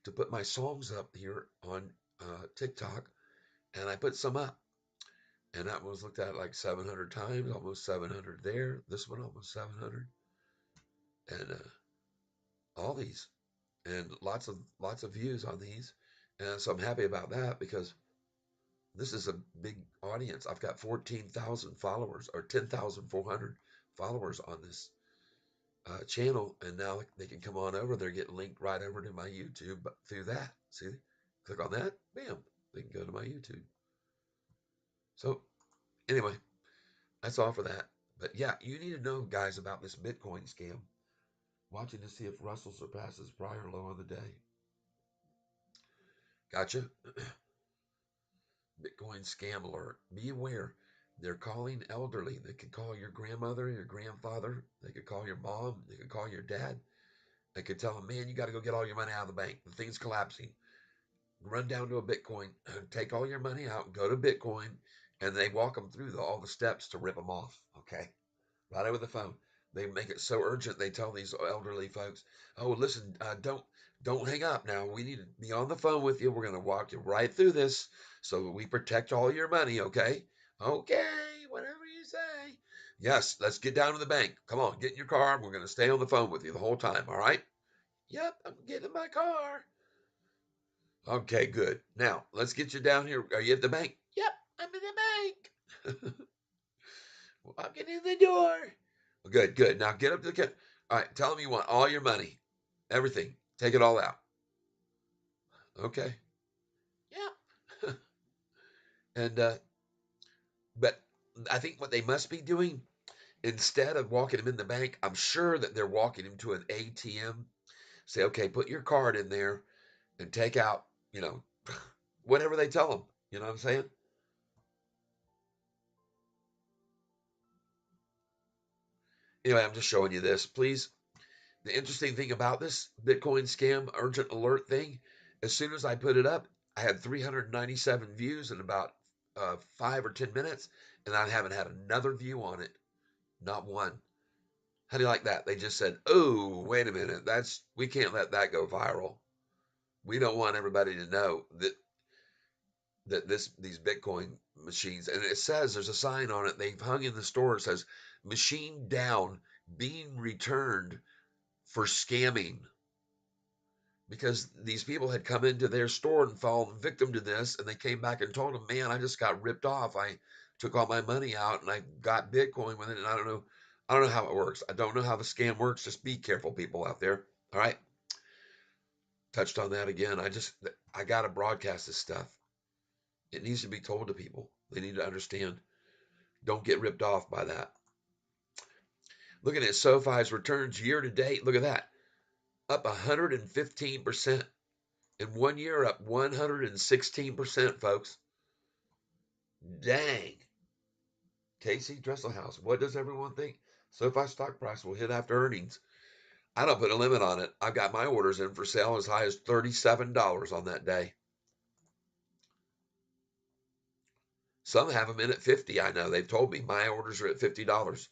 to put my songs up here on TikTok, and I put some up. And that was looked at like 700 times, almost 700 there. This one almost 700, and all these, and lots of views on these, and so I'm happy about that because this is a big audience. I've got 14,000 followers or 10,400 followers on this channel, and now they can come on over. They're getting linked right over to my YouTube through that. See, click on that, bam, they can go to my YouTube. So anyway, that's all for that. But yeah, you need to know, guys, about this Bitcoin scam. Watching to see if Russell surpasses prior low on the day. Gotcha. Bitcoin scam alert. Be aware. They're calling elderly. They could call your grandmother, your grandfather. They could call your mom. They could call your dad. They could tell them, man, you got to go get all your money out of the bank. The thing's collapsing. Run down to a Bitcoin, take all your money out, go to Bitcoin, and they walk them through all the steps to rip them off. Okay. Right over the phone. They make it so urgent. They tell these elderly folks, "Oh, listen, don't hang up now. We need to be on the phone with you. We're going to walk you right through this, so we protect all your money. Okay, okay, whatever you say. Yes, let's get down to the bank. Come on, get in your car. We're going to stay on the phone with you the whole time. All right? Yep, I'm getting in my car. Okay, good. Now let's get you down here. Are you at the bank? Yep, I'm in the bank. Walking in the door. Good, good. Now get up to the kid. All right, tell them you want all your money, everything. Take it all out. Okay. Yeah. And but I think what they must be doing instead of walking him in the bank, I'm sure that they're walking him to an ATM. Say, okay, put your card in there and take out, whatever they tell them. You know what I'm saying? Anyway, I'm just showing you this. Please, the interesting thing about this Bitcoin scam urgent alert thing, as soon as I put it up, I had 397 views in about 5 or 10 minutes, and I haven't had another view on it. Not one. How do you like that? They just said, "Oh, wait a minute. We can't let that go viral. We don't want everybody to know that these Bitcoin machines." And it says there's a sign on it they've hung in the store. It says, "Machine down, being returned for scamming." Because these people had come into their store and fallen victim to this, and they came back and told them, "Man, I just got ripped off. I took all my money out and I got Bitcoin with it, and I don't know how it works. I don't know how the scam works. Just be careful, people out there. All right." Touched on that again. I gotta broadcast this stuff. It needs to be told to people. They need to understand. Don't get ripped off by that. Looking at SoFi's returns year to date, look at that. Up 115%. In 1 year, up 116%, folks. Dang. Casey Dresselhouse, what does everyone think? SoFi stock price will hit after earnings. I don't put a limit on it. I've got my orders in for sale as high as $37 on that day. Some have them in at 50. I know they've told me my orders are at $50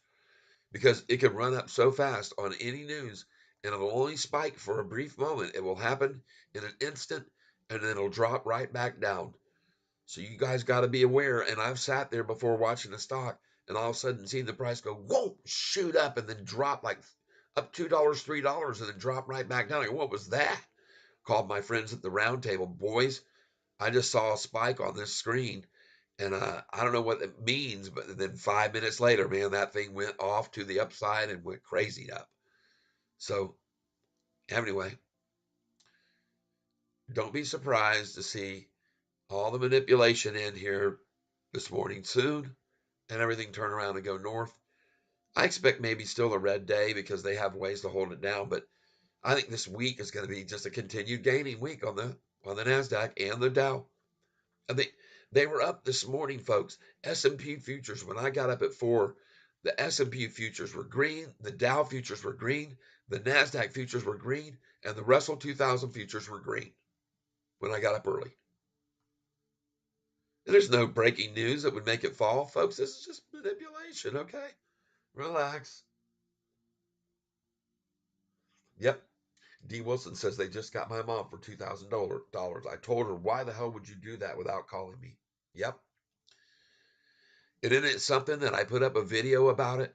because it can run up so fast on any news, and it'll only spike for a brief moment. It will happen in an instant, and then it'll drop right back down. So you guys got to be aware. And I've sat there before watching the stock, and all of a sudden seen the price go whoa, shoot up, and then drop like up $2, $3, and then drop right back down. Like, what was that? Called my friends at the round table. Boys, I just saw a spike on this screen, and I don't know what it means, but then 5 minutes later, man, that thing went off to the upside and went crazy up. So anyway, don't be surprised to see all the manipulation in here this morning soon, and everything turn around and go north. I expect maybe still a red day because they have ways to hold it down, but I think this week is going to be just a continued gaining week on the Nasdaq and the Dow. And they were up this morning, folks. S&P futures, when I got up at 4, the S&P futures were green, the Dow futures were green, the Nasdaq futures were green, and the Russell 2000 futures were green when I got up early. And there's no breaking news that would make it fall, folks. This is just manipulation, okay? Relax. Yep. D. Wilson says they just got my mom for $2,000. I told her, why the hell would you do that without calling me? Yep. And isn't it something that I put up a video about it?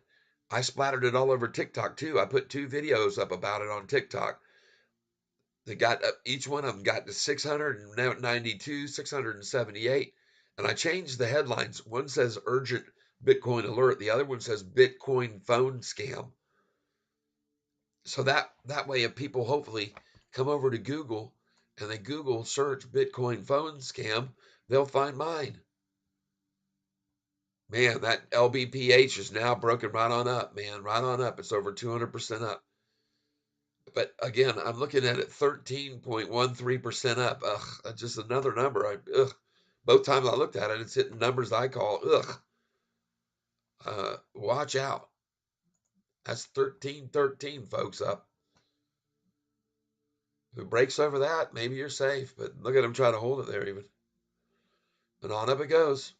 I splattered it all over TikTok too. I put 2 videos up about it on TikTok. They got each one of them got to 692, 678. And I changed the headlines. One says urgent Bitcoin alert. The other one says Bitcoin phone scam. So that way, if people hopefully come over to Google and they Google search Bitcoin phone scam, they'll find mine. Man, that LBPH is now broken right on up, man, right on up. It's over 200% up. But again, I'm looking at it 13.13% up. Ugh, that's just another number. Ugh. Both times I looked at it, it's hitting numbers I call ugh. Watch out. That's 1313, folks, up. If it breaks over that, maybe you're safe. But look at them try to hold it there even. And on up it goes.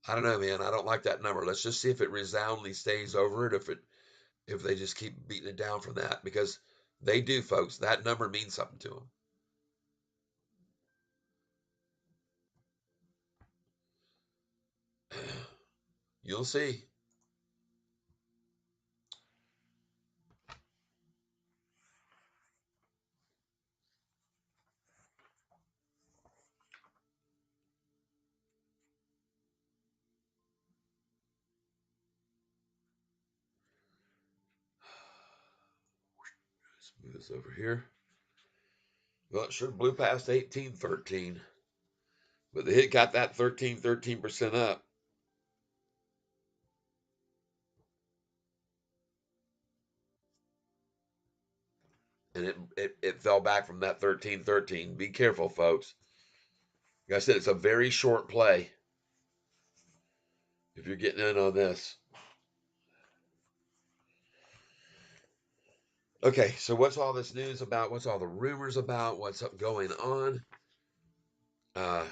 I don't know, man. I don't like that number. Let's just see if it resoundingly stays over it. If they just keep beating it down from that, because they do, folks. That number means something to them. You'll see. Let's move this over here. Well, it sure blew past 1813, but the hit got that 13% up. and it fell back from that 13.13. Be careful, folks. Like I said, it's a very short play if you're getting in on this. Okay, so what's all this news about? What's all the rumors about? What's up going on? Uh,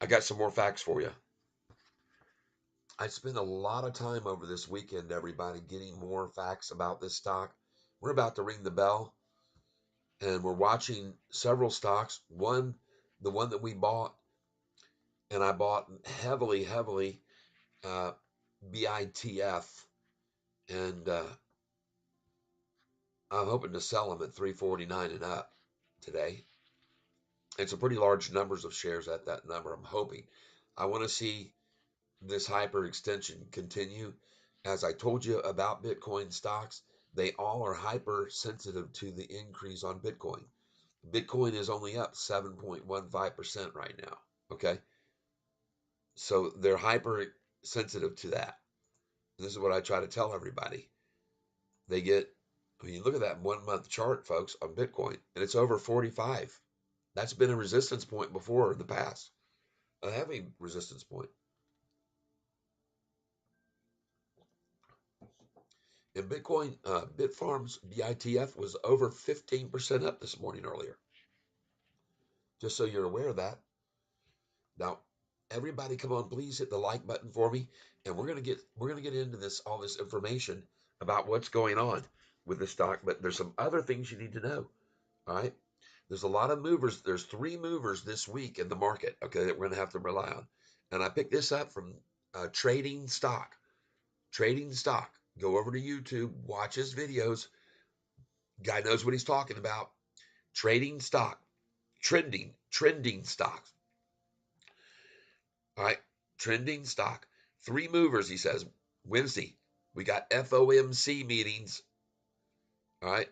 I got some more facts for you. I spent a lot of time over this weekend, everybody, getting more facts about this stock. We're about to ring the bell, and we're watching several stocks. The one that we bought, and I bought heavily, uh, BITF, and I'm hoping to sell them at 349 and up today. It's a pretty large numbers of shares at that number. I'm hoping. I want to see this hyper extension continue. As I told you about Bitcoin stocks, they all are hyper sensitive to the increase on Bitcoin. Bitcoin is only up 7.15% right now. Okay. So they're hyper sensitive to that. This is what I try to tell everybody. They get, I mean, look at that 1 month chart, folks, on Bitcoin, and it's over 45. That's been a resistance point before in the past, a heavy resistance point. And Bitcoin, Bitfarms BITF was over 15% up this morning earlier. Just so you're aware of that. Now, everybody, come on, please hit the like button for me, and we're gonna get into all this information about what's going on with the stock. But there's some other things you need to know. All right, there's a lot of movers. There's 3 movers this week in the market. Okay, that we're gonna have to rely on. And I picked this up from Trading Stock. Trading Stock. Go over to YouTube, watch his videos. Guy knows what he's talking about. Trading stock, trending stocks. All right, trending stock. 3 movers, he says. Wednesday, we got FOMC meetings. All right,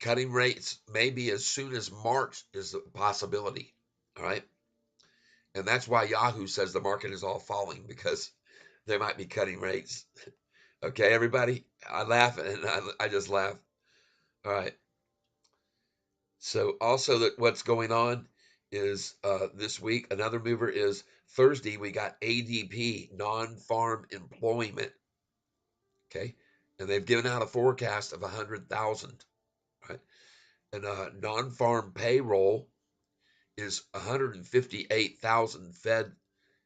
cutting rates maybe as soon as March is a possibility. All right, and that's why Yahoo says the market is all falling, because they might be cutting rates. Okay, everybody, I laugh and I just laugh. All right. So also that what's going on is this week, another mover is Thursday, we got ADP, non-farm employment. Okay. And they've given out a forecast of 100,000. Right. And non-farm payroll is 158,000 Fed.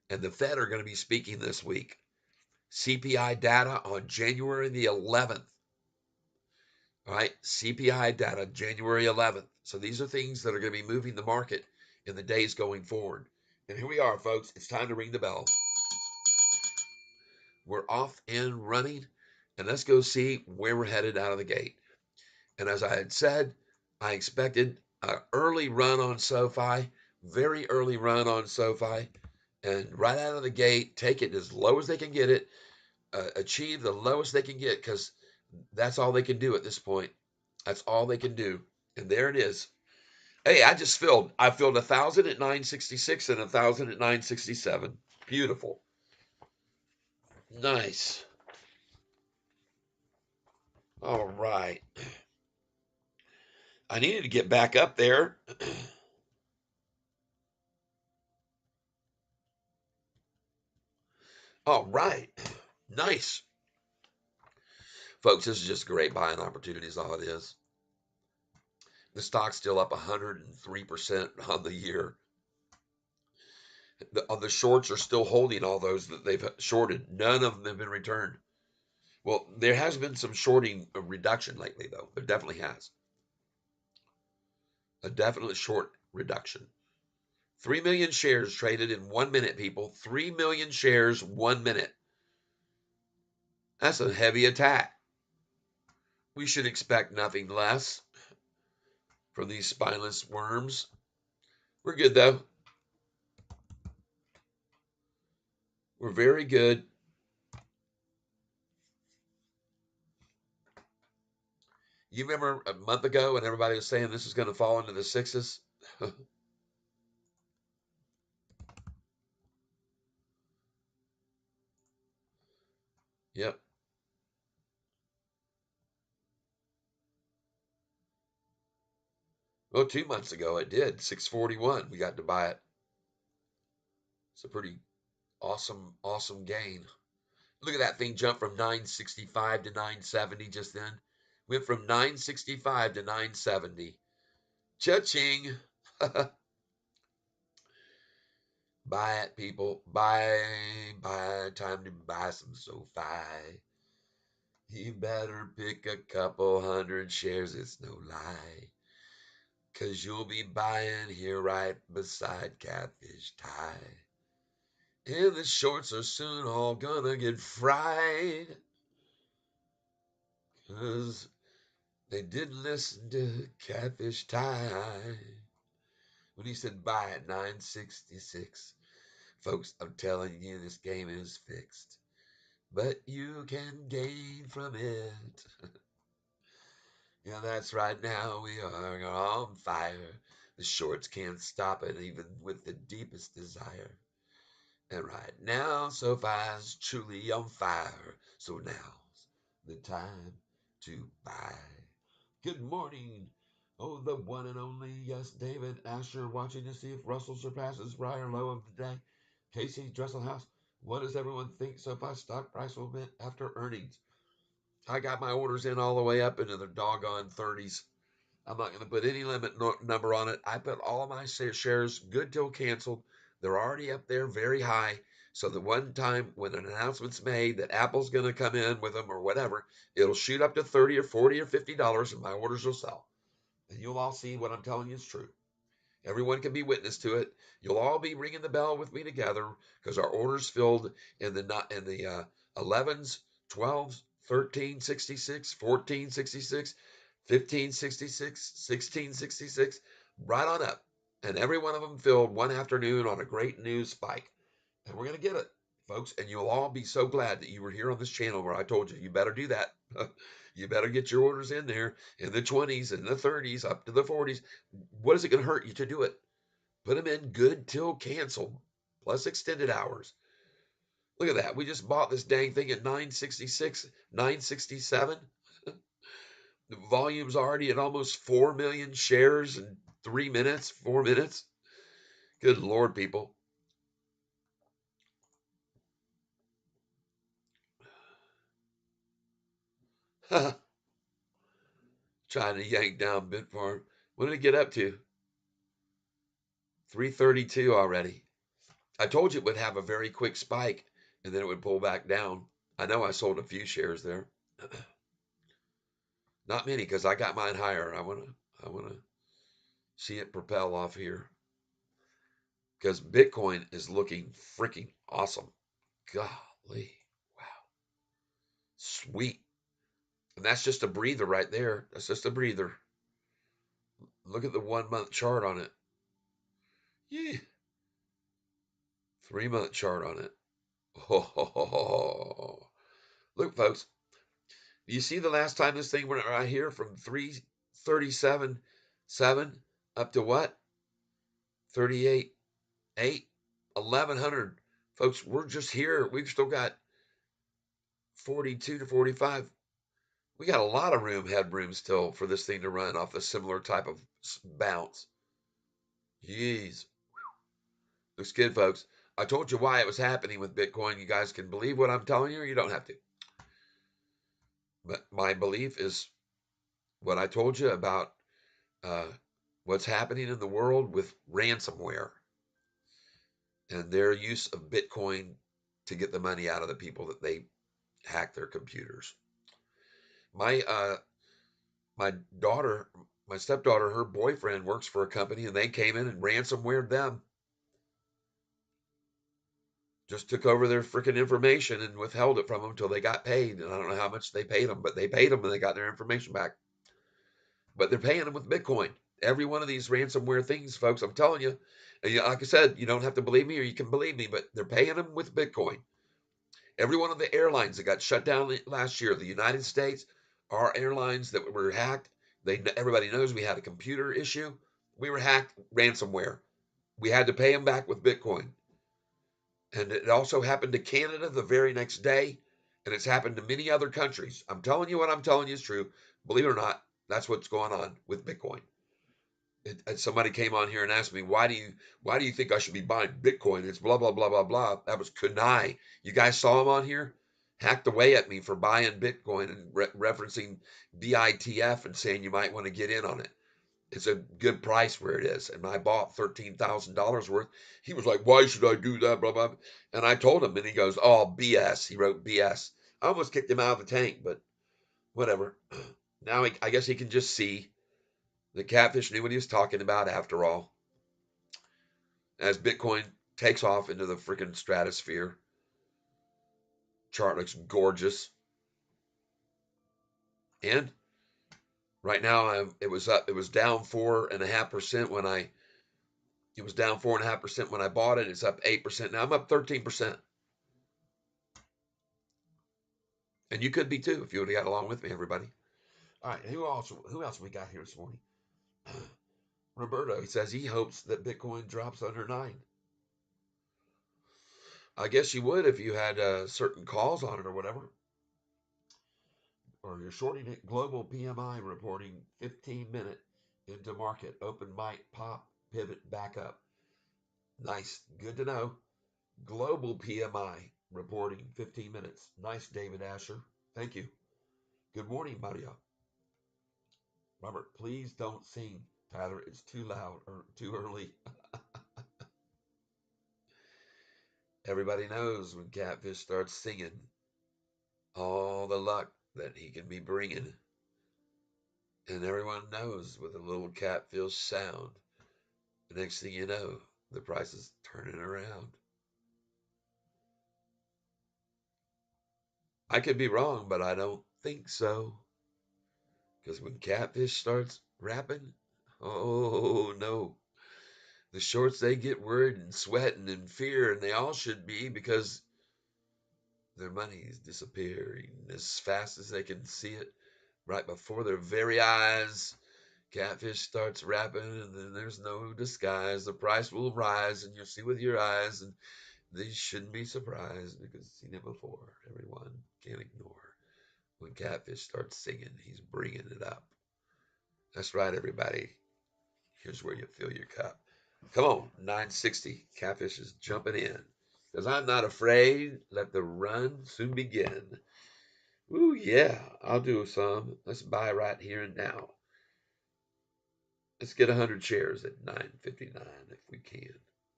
And the Fed are going to be speaking this week. CPI data on January the 11th. All right, CPI data, January 11th. So these are things that are going to be moving the market in the days going forward. And here we are, folks. It's time to ring the bell. We're off and running, and let's go see where we're headed out of the gate. And as I had said, I expected an early run on Sofi, very early run on Sofi, and right out of the gate, take it as low as they can get it, achieve the lowest they can get, because that's all they can do at this point. That's all they can do. And there it is. Hey, I filled 1,000 at 966 and 1,000 at 967. Beautiful. Nice. All right. I needed to get back up there. All right. Nice. Folks, this is just great buying opportunities, all it is. The stock's still up 103% on the year. The shorts are still holding all those that they've shorted. None of them have been returned. Well, there has been some shorting reduction lately, though. There definitely has. A definite short reduction. 3 million shares traded in 1 minute, people. 3 million shares, 1 minute. That's a heavy attack. We should expect nothing less from these spineless worms. We're good, though. We're very good. You remember a month ago when everybody was saying this is going to fall into the 6s? Yep. Well, 2 months ago it did. 641. We got to buy it. It's a pretty awesome gain. Look at that thing jump from 965 to 970 just then. Went from 965 to 970. Cha-ching. Buy it, people. Buy. Time to buy some Sofi. You better pick a couple hundred shares. It's no lie. 'Cause you'll be buying here right beside Catfish tie. And the shorts are soon all gonna get fried. 'Cause they didn't listen to Catfish tie when he said buy at 966. Folks, I'm telling you, this game is fixed. But you can gain from it. Yeah, that's right. Now we are on fire. The shorts can't stop it, even with the deepest desire. And right now, Sofi's truly on fire. So now's the time to buy. Good morning. Oh, the one and only, yes, David Asher, watching to see if Russell surpasses Briar Low of the day. Casey Dresselhouse, what does everyone think SoFi's stock price will be after earnings? I got my orders in all the way up into the doggone 30s. I'm not going to put any limit number on it. I put all of my shares good till canceled. They're already up there very high. So the one time when an announcement's made that Apple's going to come in with them or whatever, it'll shoot up to 30 or 40 or $50 and my orders will sell. And you'll all see what I'm telling you is true. Everyone can be witness to it. You'll all be ringing the bell with me together because our orders filled in the 11s, 12s, 1366, 1466, 1566, 1666, right on up. And every one of them filled one afternoon on a great news spike. And we're going to get it, folks. And you'll all be so glad that you were here on this channel where I told you, you better do that. You better get your orders in there in the 20s and the 30s up to the 40s. What is it going to hurt you to do it? Put them in good till canceled, plus extended hours. Look at that. We just bought this dang thing at 966, 967. The volume's already at almost 4 million shares in 3 minutes, 4 minutes. Good Lord, people. Trying to yank down Bitfarm. What did it get up to? 332 already. I told you it would have a very quick spike and then it would pull back down. I know I sold a few shares there. Not many because I got mine higher. I wanna see it propel off here. Because Bitcoin is looking freaking awesome. Golly. Wow. Sweet. And that's just a breather right there. That's just a breather. Look at the 1 month chart on it. Yeah. 3 month chart on it. Oh. Look, folks. You see the last time this thing went right here from 337.7 up to what? 38.8, 1100. Folks, we're just here. We've still got 42 to 45. We got a lot of headroom still for this thing to run off a similar type of bounce. Jeez. Looks good, folks. I told you why it was happening with Bitcoin. You guys can believe what I'm telling you, or you don't have to. But my belief is what I told you about what's happening in the world with ransomware and their use of Bitcoin to get the money out of the people that they hack their computers. My daughter, my stepdaughter, her boyfriend works for a company and they came in and ransomwared them. Just took over their freaking information and withheld it from them until they got paid. And I don't know how much they paid them, but they paid them and they got their information back. But they're paying them with Bitcoin. Every one of these ransomware things, folks, I'm telling you, and like I said, you don't have to believe me or you can believe me, but they're paying them with Bitcoin. Every one of the airlines that got shut down last year, the United States, our airlines that were hacked, everybody knows we had a computer issue. We were hacked ransomware. We had to pay them back with Bitcoin. And it also happened to Canada the very next day, and it's happened to many other countries. I'm telling you what I'm telling you is true. Believe it or not, that's what's going on with Bitcoin. somebody came on here and asked me, why do you think I should be buying Bitcoin? It's blah blah blah blah blah. That was Kunai. You guys saw him on here, hacked away at me for buying Bitcoin and referencing BITF and saying you might want to get in on it. It's a good price where it is, and I bought $13,000 worth. He was like, "Why should I do that?" Blah blah. And I told him, and he goes, "Oh, BS." He wrote BS. I almost kicked him out of the tank, but whatever. Now I guess he can just see the Catfish knew what he was talking about after all. As Bitcoin takes off into the freaking stratosphere, chart looks gorgeous. And right now, it was up. It was down 4.5% when I. It was down 4.5% when I bought it. It's up 8% now. I'm up 13%. And you could be too if you would have got along with me, everybody. All right, who else we got here this morning? Roberto, he says he hopes that Bitcoin drops under 9. I guess you would if you had certain calls on it or whatever. Or you're shorting it. Global PMI reporting 15-minute into market. Open might pop, pivot back up. Nice. Good to know. Global PMI reporting 15 minutes. Nice, David Asher. Thank you. Good morning, Maria. Robert, please don't sing, Tyler. It's too loud or too early. Everybody knows when Catfish starts singing all the luck that he can be bringing. And everyone knows with a little Catfish sound, the next thing you know, the price is turning around. I could be wrong, but I don't think so. Because when Catfish starts rapping, oh no. The shorts, they get worried and sweating and fear, and they all should be because their money is disappearing as fast as they can see it right before their very eyes. Catfish starts rapping, and then there's no disguise. The price will rise, and you'll see with your eyes, and they shouldn't be surprised because you've seen it before. Everyone can't ignore when Catfish starts singing. He's bringing it up. That's right, everybody. Here's where you fill your cup. Come on, 960. Catfish is jumping in. Because I'm not afraid. Let the run soon begin. Ooh, yeah, I'll do some. Let's buy right here and now. Let's get 100 shares at 959 if we can.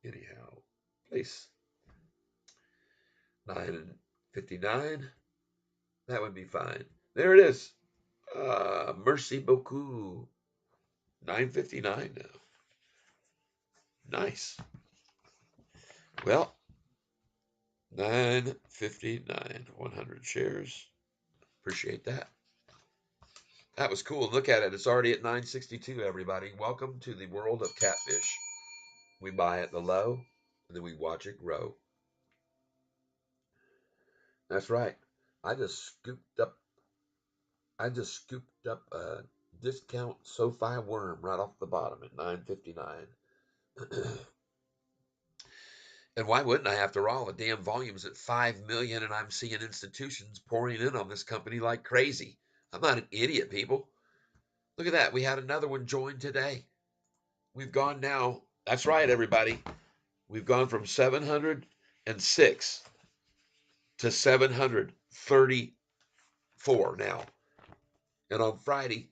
Anyhow, place 959. That would be fine. There it is. Merci beaucoup. 959 now. Nice. Well, 959, 100 shares. Appreciate that. That was cool. Look at it. It's already at 962, everybody. Welcome to the world of Catfish. We buy at the low, and then we watch it grow. That's right. I just scooped up a discount Sofi worm right off the bottom at 959. And why wouldn't I? After all, the damn volume's at 5 million, and I'm seeing institutions pouring in on this company like crazy. I'm not an idiot, people. Look at that. We had another one join today. We've gone now. That's right, everybody. We've gone from 706 to 734 now. And on Friday,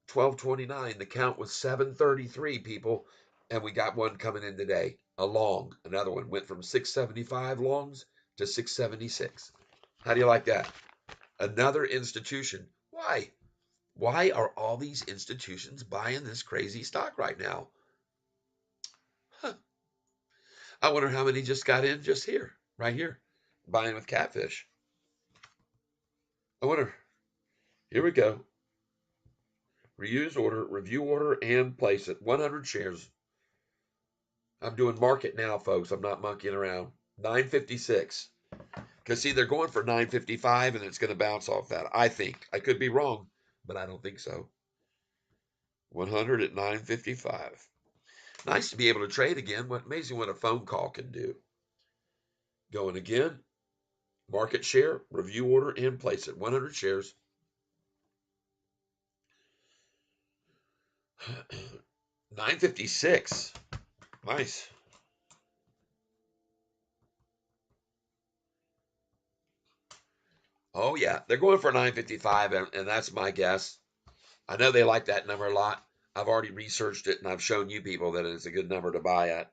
12/29, the count was 733 people, and we got one coming in today. A long, another one went from 675 longs to 676. How do you like that? Another institution. Why? Why are all these institutions buying this crazy stock right now? Huh. I wonder how many just got in just here, right here, buying with Catfish. I wonder. Here we go. Reuse order, review order, and place it. 100 shares. I'm doing market now, folks. I'm not monkeying around. 956. Because, see, they're going for 955, and it's going to bounce off that. I think. I could be wrong, but I don't think so. 100 at 955. Nice to be able to trade again. Amazing what a phone call can do. Going again. Market share, review order, and place it. 100 shares. 956. Nice. Oh yeah, they're going for 955, and that's my guess. I know they like that number a lot. I've already researched it, and I've shown you people that it's a good number to buy at.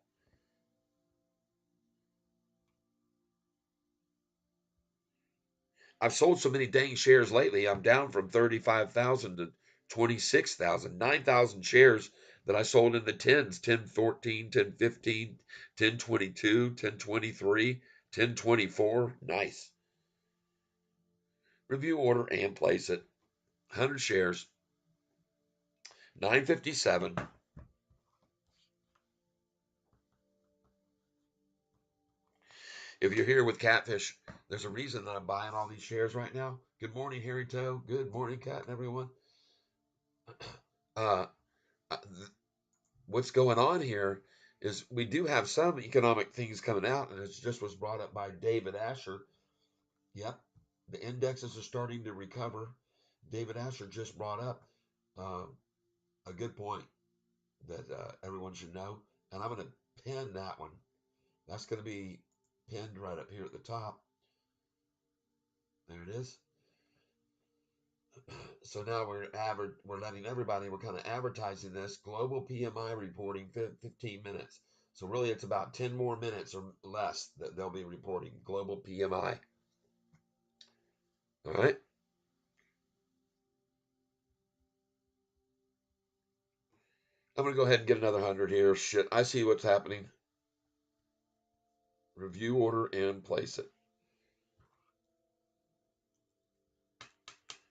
I've sold so many dang shares lately. I'm down from 35,000 to 26,000. 9,000 shares that I sold in the tens, 1014, 1015, 1022, 1023, 1024. Nice. Review order and place it. 100 shares. 957. If you're here with Catfish, there's a reason that I'm buying all these shares right now. Good morning, Harry Toe. Good morning, Cat and everyone. Uh, what's going on here is we do have some economic things coming out, and it just was brought up by David Asher. Yep, the indexes are starting to recover. David Asher just brought up uh, a good point that everyone should know, and I'm going to pin that one. That's going to be pinned right up here at the top. There it is. So now we're letting everybody, we're kind of advertising this global PMI reporting 15 minutes. So really it's about 10 more minutes or less that they'll be reporting global PMI. All right. I'm going to go ahead and get another 100 here. Shit, I see what's happening. Review order and place it.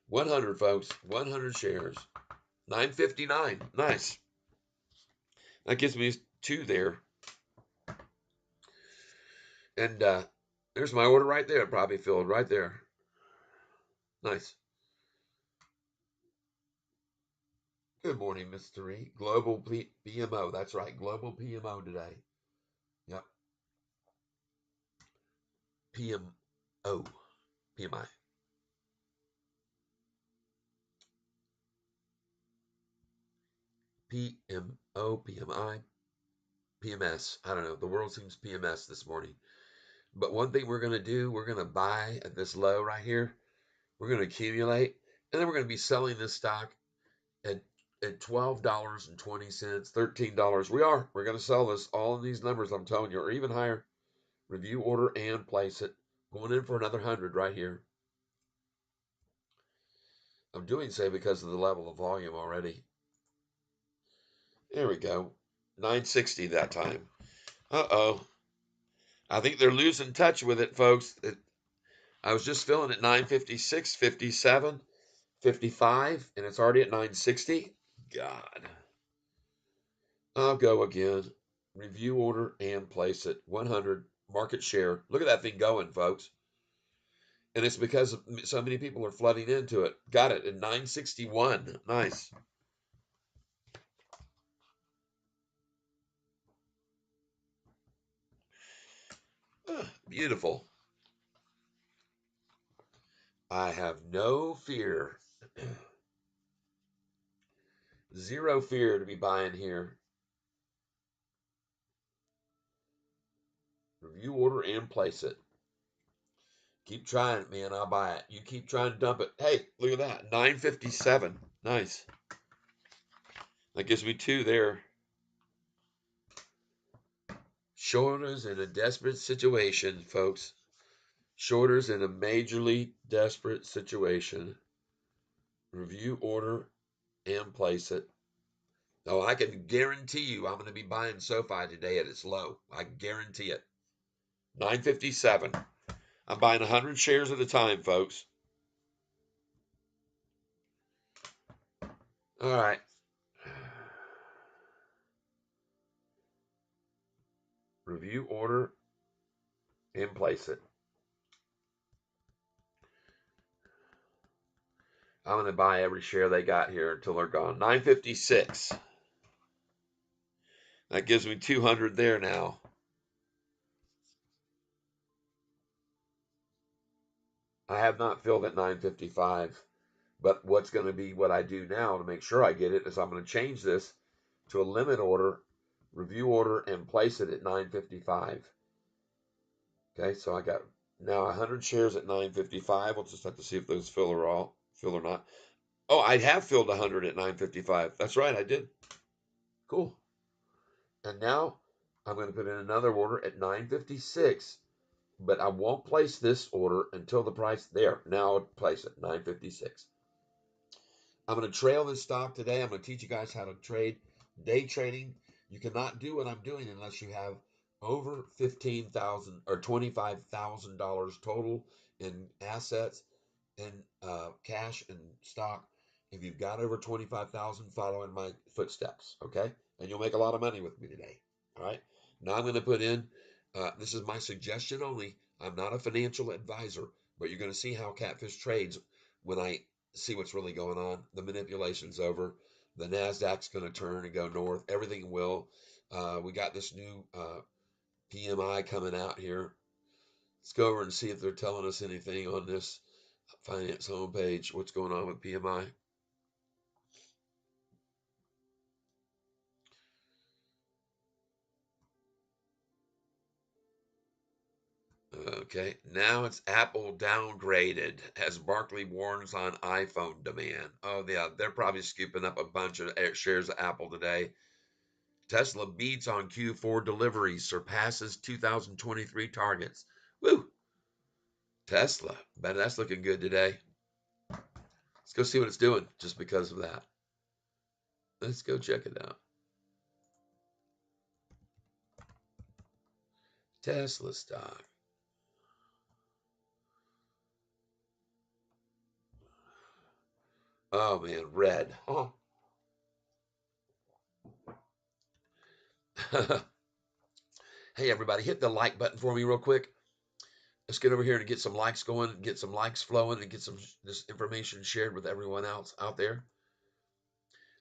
100, folks. 100 shares. 959. Nice. That gives me 2 there. And there's my order right there. Probably filled right there. Nice. Good morning, Mr. E. Global PMO. That's right. Global PMO today. Yep. PMO. PMI. PMO. PMI. PMS. I don't know. The world seems PMS this morning. But one thing we're going to do, we're going to buy at this low right here. We're going to accumulate. And then we're going to be selling this stock at $12.20, $13. We're going to sell this. All of these numbers I'm telling you are even higher. Review order and place it. Going in for another 100 right here. I'm doing so because of the level of volume already. There we go. 960 that time. Uh-oh. I think they're losing touch with it, folks. I was just filling at 956, 57, 55, and it's already at 960. God. I'll go again. Review order and place it. 100. Market share. Look at that thing going, folks. And it's because so many people are flooding into it. Got it at 961. Nice. Beautiful. I have no fear. Zero fear to be buying here. Review order and place it. Keep trying it, man. I'll buy it. You keep trying to dump it. Hey, look at that. 957. Nice. That gives me 2 there. Shorters in a desperate situation, folks. Shorters in a majorly desperate situation. Review order and place it. Oh, I can guarantee you I'm going to be buying Sofi today at its low. I guarantee it. 957. I'm buying 100 shares at a time, folks. All right. Review order and place it. I'm going to buy every share they got here until they're gone. 956. That gives me 200 there now. I have not filled at 955, but what's going to be what I do now to make sure I get it is I'm going to change this to a limit order, review order, and place it at 955. Okay, so I got now 100 shares at 955. We'll just have to see if those fill or not. Oh, I have filled 100 at 955. That's right, I did. Cool. And now I'm going to put in another order at 956, but I won't place this order until the price there. Now I'll place it 956. I'm going to trail this stock today. I'm going to teach you guys how to trade. Day trading, you cannot do what I'm doing unless you have over $15,000 or $25,000 total in assets and cash and stock. If you've got over 25,000, follow in my footsteps, okay? And you'll make a lot of money with me today. All right. Now I'm going to put in. This is my suggestion only. I'm not a financial advisor, but you're going to see how Catfish trades when I see what's really going on. The manipulation's over. The Nasdaq's going to turn and go north. Everything will. We got this new PMI coming out here. Let's go over and see if they're telling us anything on this finance homepage. What's going on with PMI? Okay, now it's Apple downgraded as Barkley warns on iPhone demand. Oh, yeah, they're probably scooping up a bunch of shares of Apple today. Tesla beats on Q4 deliveries, surpasses 2023 targets. Woo! Tesla, bet that's looking good today. Let's go see what it's doing just because of that. Let's go check it out. Tesla stock. Oh man, red. Oh. Hey everybody, hit the like button for me real quick. Let's get over here and get some likes going, get some likes flowing, and get some this information shared with everyone else out there.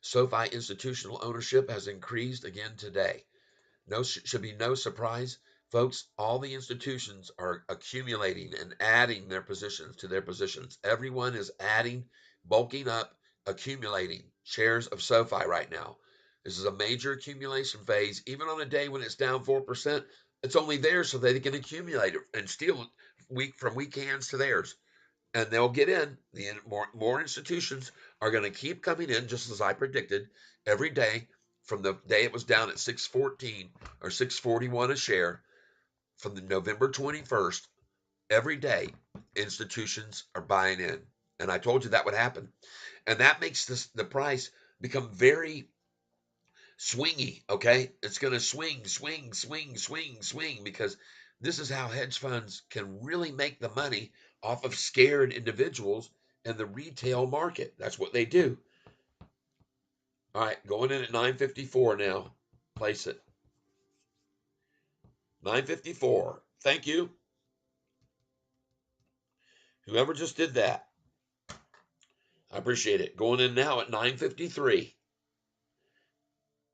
SoFi institutional ownership has increased again today. No, should be no surprise, folks. All the institutions are accumulating and adding their positions to their positions. Everyone is adding, bulking up, accumulating shares of SoFi right now. This is a major accumulation phase. Even on a day when it's down 4%, it's only there so they can accumulate it and steal it from weak hands to theirs. And they'll get in. The more institutions are going to keep coming in, just as I predicted, every day from the day it was down at 614 or 641 a share from the November 21st. Every day, institutions are buying in, and I told you that would happen, and that makes the price become very swingy. Okay, it's going to swing because this is how hedge funds can really make the money off of scared individuals in the retail market. That's what they do. All right, going in at 954 now. Place it. 954. Thank you. Whoever just did that. I appreciate it. Going in now at 953.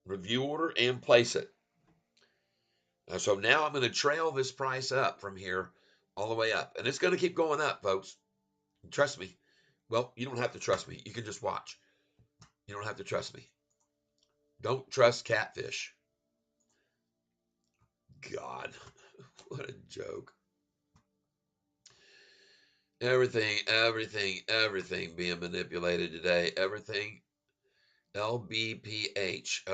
Review order and place it. So now I'm going to trail this price up from here all the way up. And it's going to keep going up, folks. Trust me. Well, you don't have to trust me. You can just watch. You don't have to trust me. Don't trust Catfish. God, what a joke. Everything being manipulated today. Everything. LBPH.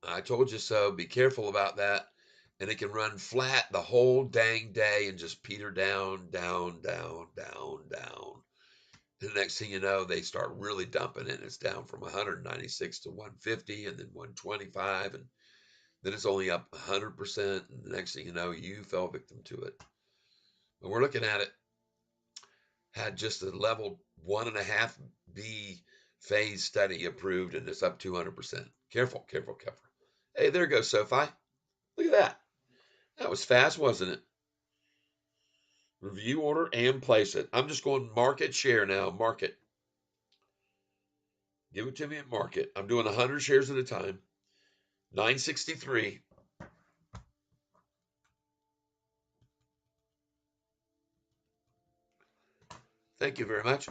I told you so. Be careful about that. And it can run flat the whole dang day and just peter down, down, down, down, down. And the next thing you know, they start really dumping it. It's down from 196 to 150 and then 125. And then it's only up 100%. And the next thing you know, you fell victim to it. But we're looking at it. Had just a level 1.5B phase study approved, and it's up 200%. Careful. Hey, there goes SoFi. Look at that. That was fast, wasn't it? Review order and place it. I'm just going market share now. Market. Give it to me at market. I'm doing 100 shares at a time. 963. Thank you very much.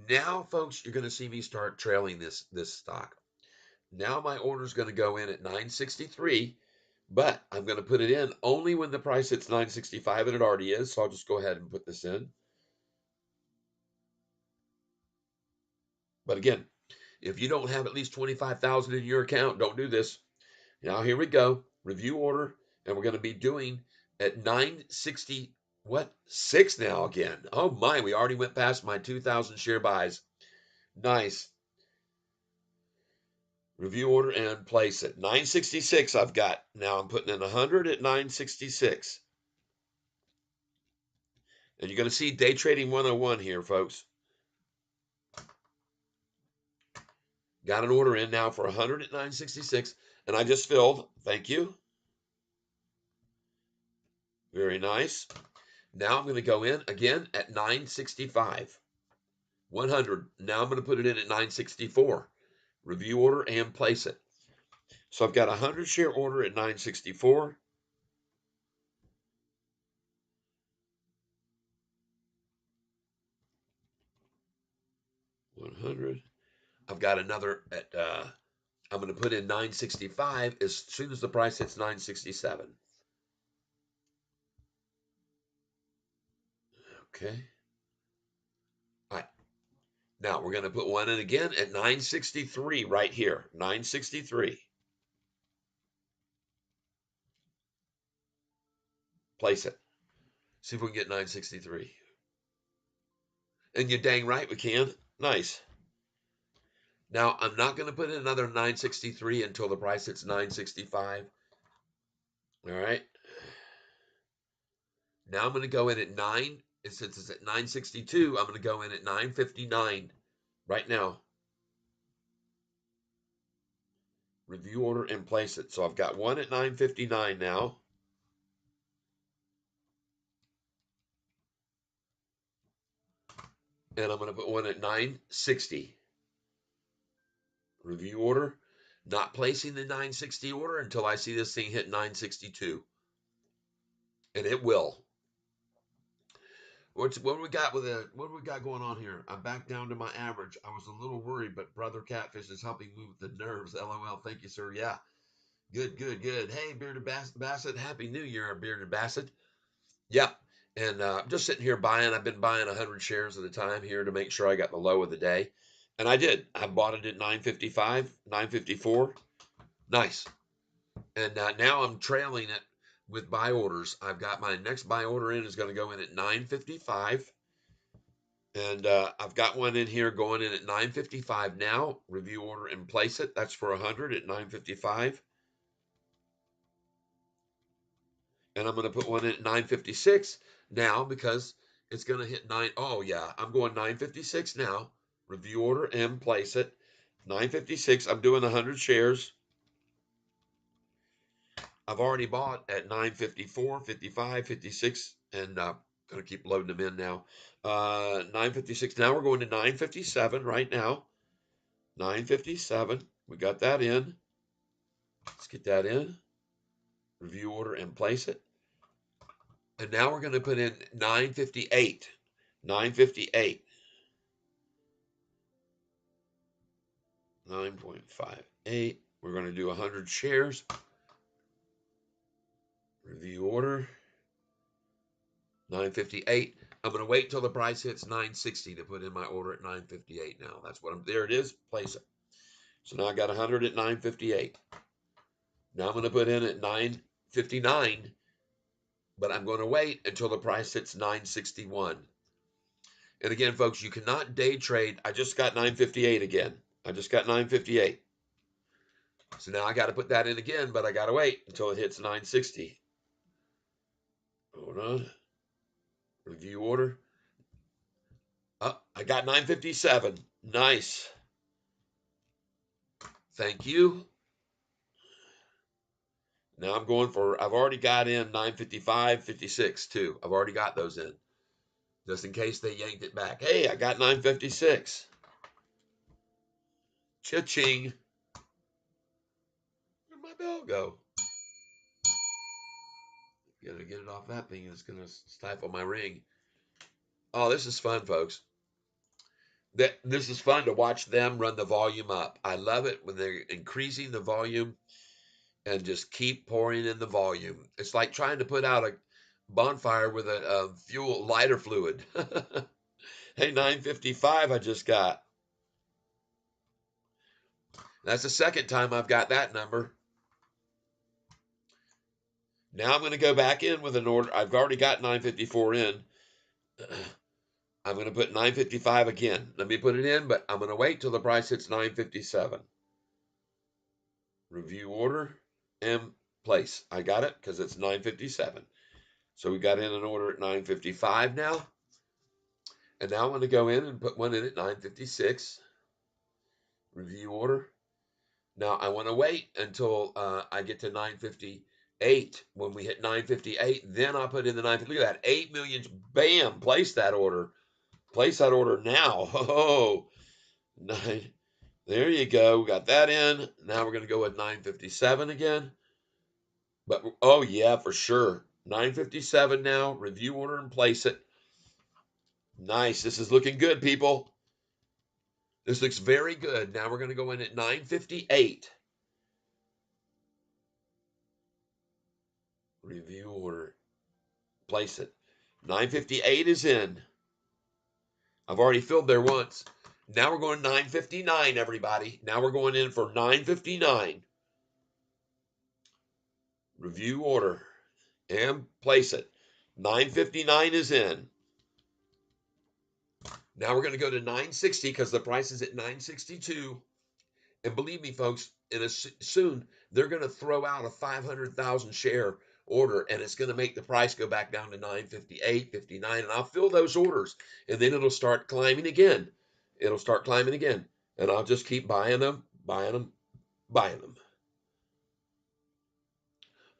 Now, folks, you're going to see me start trailing this stock. Now my order is going to go in at 963, but I'm going to put it in only when the price hits 965, and it already is. So I'll just go ahead and put this in. But again, if you don't have at least 25,000 in your account, don't do this. Now here we go. Review order, and we're going to be doing at 960 what? 6 now again. Oh my, we already went past my 2,000 share buys. Nice. Review order and place it. 966 I've got. Now I'm putting in 100 at 966. And you're going to see day trading 101 here, folks. Got an order in now for 100 at 966, and I just filled. Thank you. Very nice. Now I'm going to go in again at 965. 100. Now I'm going to put it in at 964. Review order and place it. So I've got a 100 share order at 964. $100. I've got another at I'm going to put in 965 as soon as the price hits 967. Okay. All right. Now we're going to put one in again at 963 right here. 963. Place it. See if we can get 963. And you're dang right we can. Nice. Now I'm not going to put in another 963 until the price hits 965. All right. Now I'm going to go in at 9. Since it's at 962, I'm going to go in at 959 right now. Review order and place it. So I've got one at 959 now. And I'm going to put one at 960. Review order. Not placing the 960 order until I see this thing hit 962. And it will. What we got going on here? I'm back down to my average. I was a little worried, but Brother Catfish is helping move the nerves. LOL. Thank you, sir. Yeah. Good. Hey, Bearded Bassett. Happy New Year, Bearded Bassett. Yep. And I'm just sitting here buying. I've been buying 100 shares at a time here to make sure I got the low of the day. And I did. I bought it at 955, 954. Nice. And now I'm trailing it with buy orders. I've got my next buy order in is going to go in at 955. And I've got one in here going in at 955 now. Review order and place it. That's for 100 at 955. And I'm going to put one in at 956 now because it's going to hit 9. Oh, yeah. I'm going 956 now. Review order and place it. 956. I'm doing 100 shares. I've already bought at 954, 55, 56, and going to keep loading them in now. 956. Now we're going to 957 right now. 957. We got that in. Let's get that in. Review order and place it. And now we're going to put in 958. 958. 9.58. We're going to do 100 shares. Review order. 958. I'm going to wait till the price hits 960 to put in my order at 958 now. That's what there it is. Place it. So now I got 100 at 958. Now I'm going to put in at 959, but I'm going to wait until the price hits 961. And again, folks, you cannot day trade. I just got 958 again. I just got 958. So now I got to put that in again, but I got to wait until it hits 960. Hold on. Review order. Oh, I got 957. Nice. Thank you. Now I'm going for, I've already got in 955, 56 too. I've already got those in. Just in case they yanked it back. Hey, I got 956. Cha-ching. Where'd my bell go? Gotta get it off that thing. It's gonna stifle my ring. Oh, this is fun, folks. This is fun to watch them run the volume up. I love it when they're increasing the volume and just keep pouring in the volume. It's like trying to put out a bonfire with a fuel lighter fluid. Hey, 955 I just got. That's the second time I've got that number. Now I'm going to go back in with an order. I've already got 954 in. I'm going to put 955 again. Let me put it in, but I'm going to wait till the price hits 957. Review order and place. I got it because it's 957. So we got in an order at 955 now. And now I'm going to go in and put one in at 956. Review order. Now I want to wait until I get to 958. When we hit 958, then I'll put in the 950. Look at that, 8 million. Bam! Place that order. Place that order now. Oh, nine. There you go. We got that in. Now we're going to go with 957 again. But oh yeah, for sure. 957 now. Review order and place it. Nice. This is looking good, people. This looks very good. Now we're going to go in at 958. Review order. Place it. 958 is in. I've already filled there once. Now we're going 959, everybody. Now we're going in for 959. Review order and place it. 959 is in. Now we're going to go to 960 because the price is at 962. And believe me, folks, soon they're going to throw out a 500,000 share order, and it's going to make the price go back down to 958, 59, and I'll fill those orders, and then it'll start climbing again. It'll start climbing again, and I'll just keep buying them, buying them, buying them.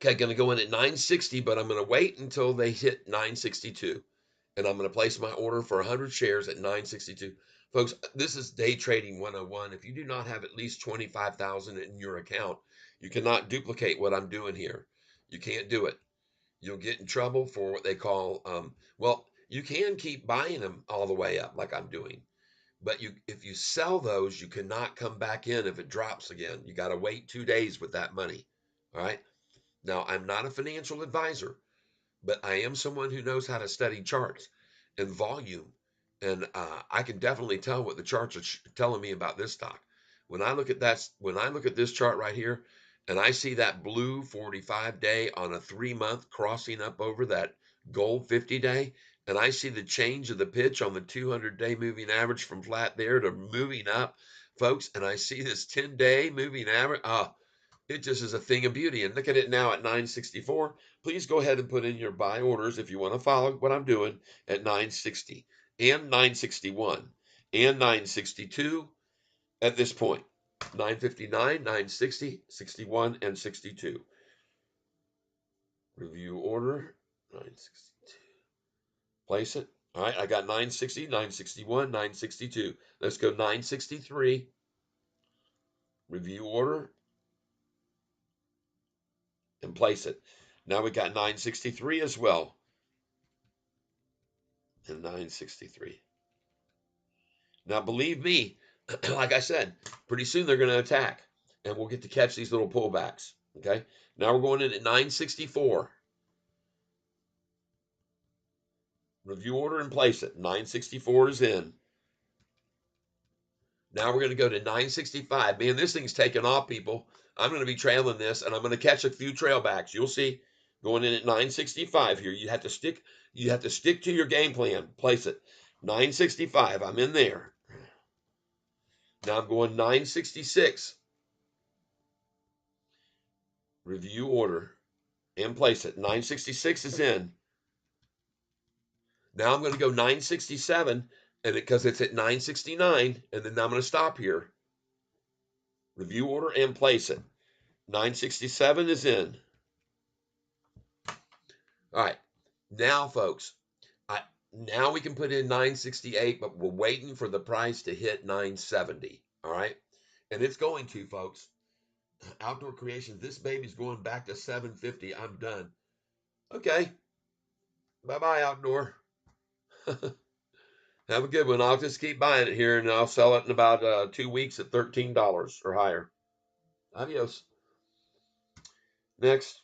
Okay, going to go in at 960, but I'm going to wait until they hit 962. And I'm going to place my order for 100 shares at 962. Folks, this is day trading 101. If you do not have at least 25,000 in your account, you cannot duplicate what I'm doing here. You can't do it. You'll get in trouble for what they call, well, you can keep buying them all the way up like I'm doing. But if you sell those, you cannot come back in if it drops again. You got to wait 2 days with that money. All right. Now, I'm not a financial advisor, but I am someone who knows how to study charts and volume. And I can definitely tell what the charts are telling me about this stock. When I look at this chart right here, and I see that blue 45-day on a 3-month crossing up over that gold 50-day, and I see the change of the pitch on the 200-day moving average from flat there to moving up, folks, and I see this 10-day moving average. It just is a thing of beauty. And look at it now at 964. Please go ahead and put in your buy orders if you want to follow what I'm doing at 960 and 961 and 962 at this point. 959, 960, 61, and 62. Review order 962. Place it. All right, I got 960, 961, 962. Let's go 963. Review order and place it. Now we got 963 as well. And 963. Now, believe me, like I said, pretty soon they're going to attack, and we'll get to catch these little pullbacks. Okay. Now we're going in at 964. Review order and place it. 964 is in. Now we're going to go to 965. Man, this thing's taking off, people. I'm going to be trailing this, and I'm going to catch a few trailbacks. You'll see. Going in at 965 here. You have to stick. You have to stick to your game plan. Place it. 965. I'm in there. Now I'm going 966. Review order and place it. 966 is in. Now I'm going to go 967 and because it's at 969, and then I'm going to stop here. Review order and place it. 967 is in. All right. Now, folks, now we can put in 968, but we're waiting for the price to hit 970. All right. And it's going to, folks. Outdoor Creations, this baby's going back to 750. I'm done. Okay. Bye-bye, Outdoor. Have a good one. I'll just keep buying it here, and I'll sell it in about 2 weeks at $13 or higher. Adios. Next.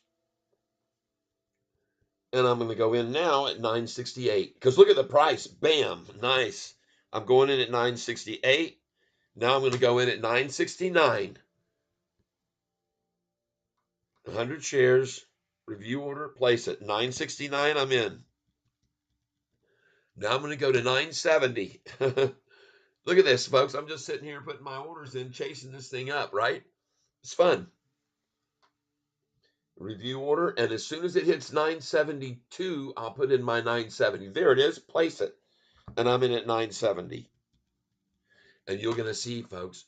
And I'm going to go in now at 968 because look at the price. Bam. Nice. I'm going in at 968. Now I'm going to go in at 969. 100 shares. Review order. Place it. 969. I'm in. Now I'm going to go to 970. Look at this, folks. I'm just sitting here putting my orders in, chasing this thing up, right? It's fun. Review order. And as soon as it hits 972, I'll put in my 970. There it is. Place it. And I'm in at 970. And you're going to see, folks,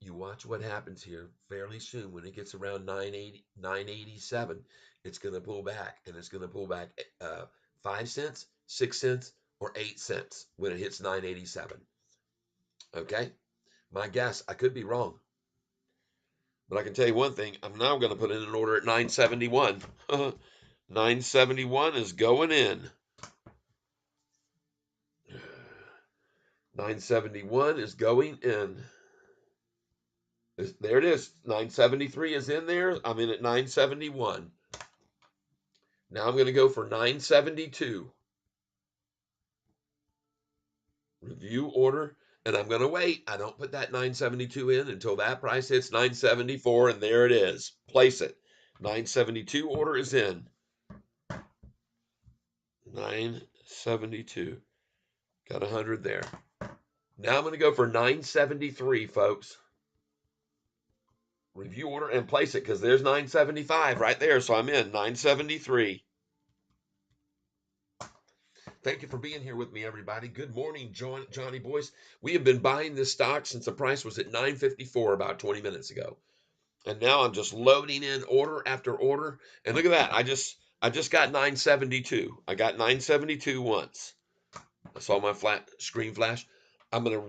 you watch what happens here fairly soon. When it gets around 980, 987, it's going to pull back, and it's going to pull back 5 cents, 6 cents, or 8 cents when it hits 987. Okay? My guess, I could be wrong. But I can tell you one thing, I'm now going to put in an order at 971. 971 is going in. 971 is going in. There it is. 973 is in there. I'm in at 971. Now I'm going to go for 972. Review order. And I'm going to wait. I don't put that 972 in until that price hits 974. And there it is. Place it. 972 order is in. 972. Got 100 there. Now I'm going to go for 973, folks. Review order and place it because there's 975 right there. So I'm in 973. Thank you for being here with me, everybody. Good morning, Johnny Boyce. We have been buying this stock since the price was at $9.54 about 20 minutes ago. And now I'm just loading in order after order. And look at that. I just got 972. I got 972 once. I saw my flat screen flash. I'm going to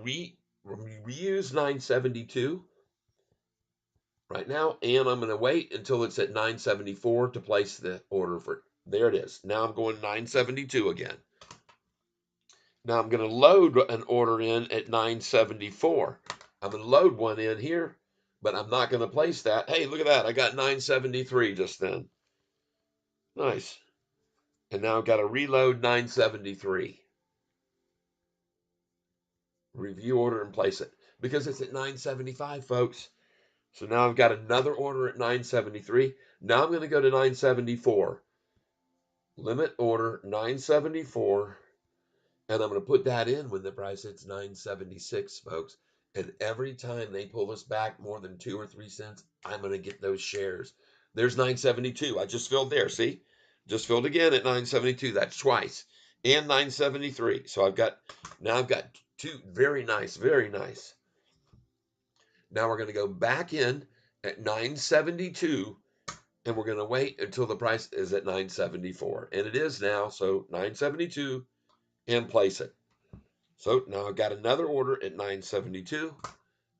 reuse 972 right now, and I'm going to wait until it's at 974 to place the order for. There it is. Now I'm going 972 again. Now I'm going to load an order in at 974. I'm going to load one in here, but I'm not going to place that. Hey, look at that. I got 973 just then. Nice. And now I've got to reload 973. Review order and place it because it's at 975, folks. So now I've got another order at 973. Now I'm going to go to 974. Limit order 974. And I'm going to put that in when the price hits 976, folks. And every time they pull us back more than 2 or 3 cents, I'm going to get those shares. There's 972. I just filled there. See? Just filled again at 972. That's twice. And 973. So I've got two. Very nice. Very nice. Now we're going to go back in at 972. And we're going to wait until the price is at 974. And it is now. So 972. And place it. So now I've got another order at 972,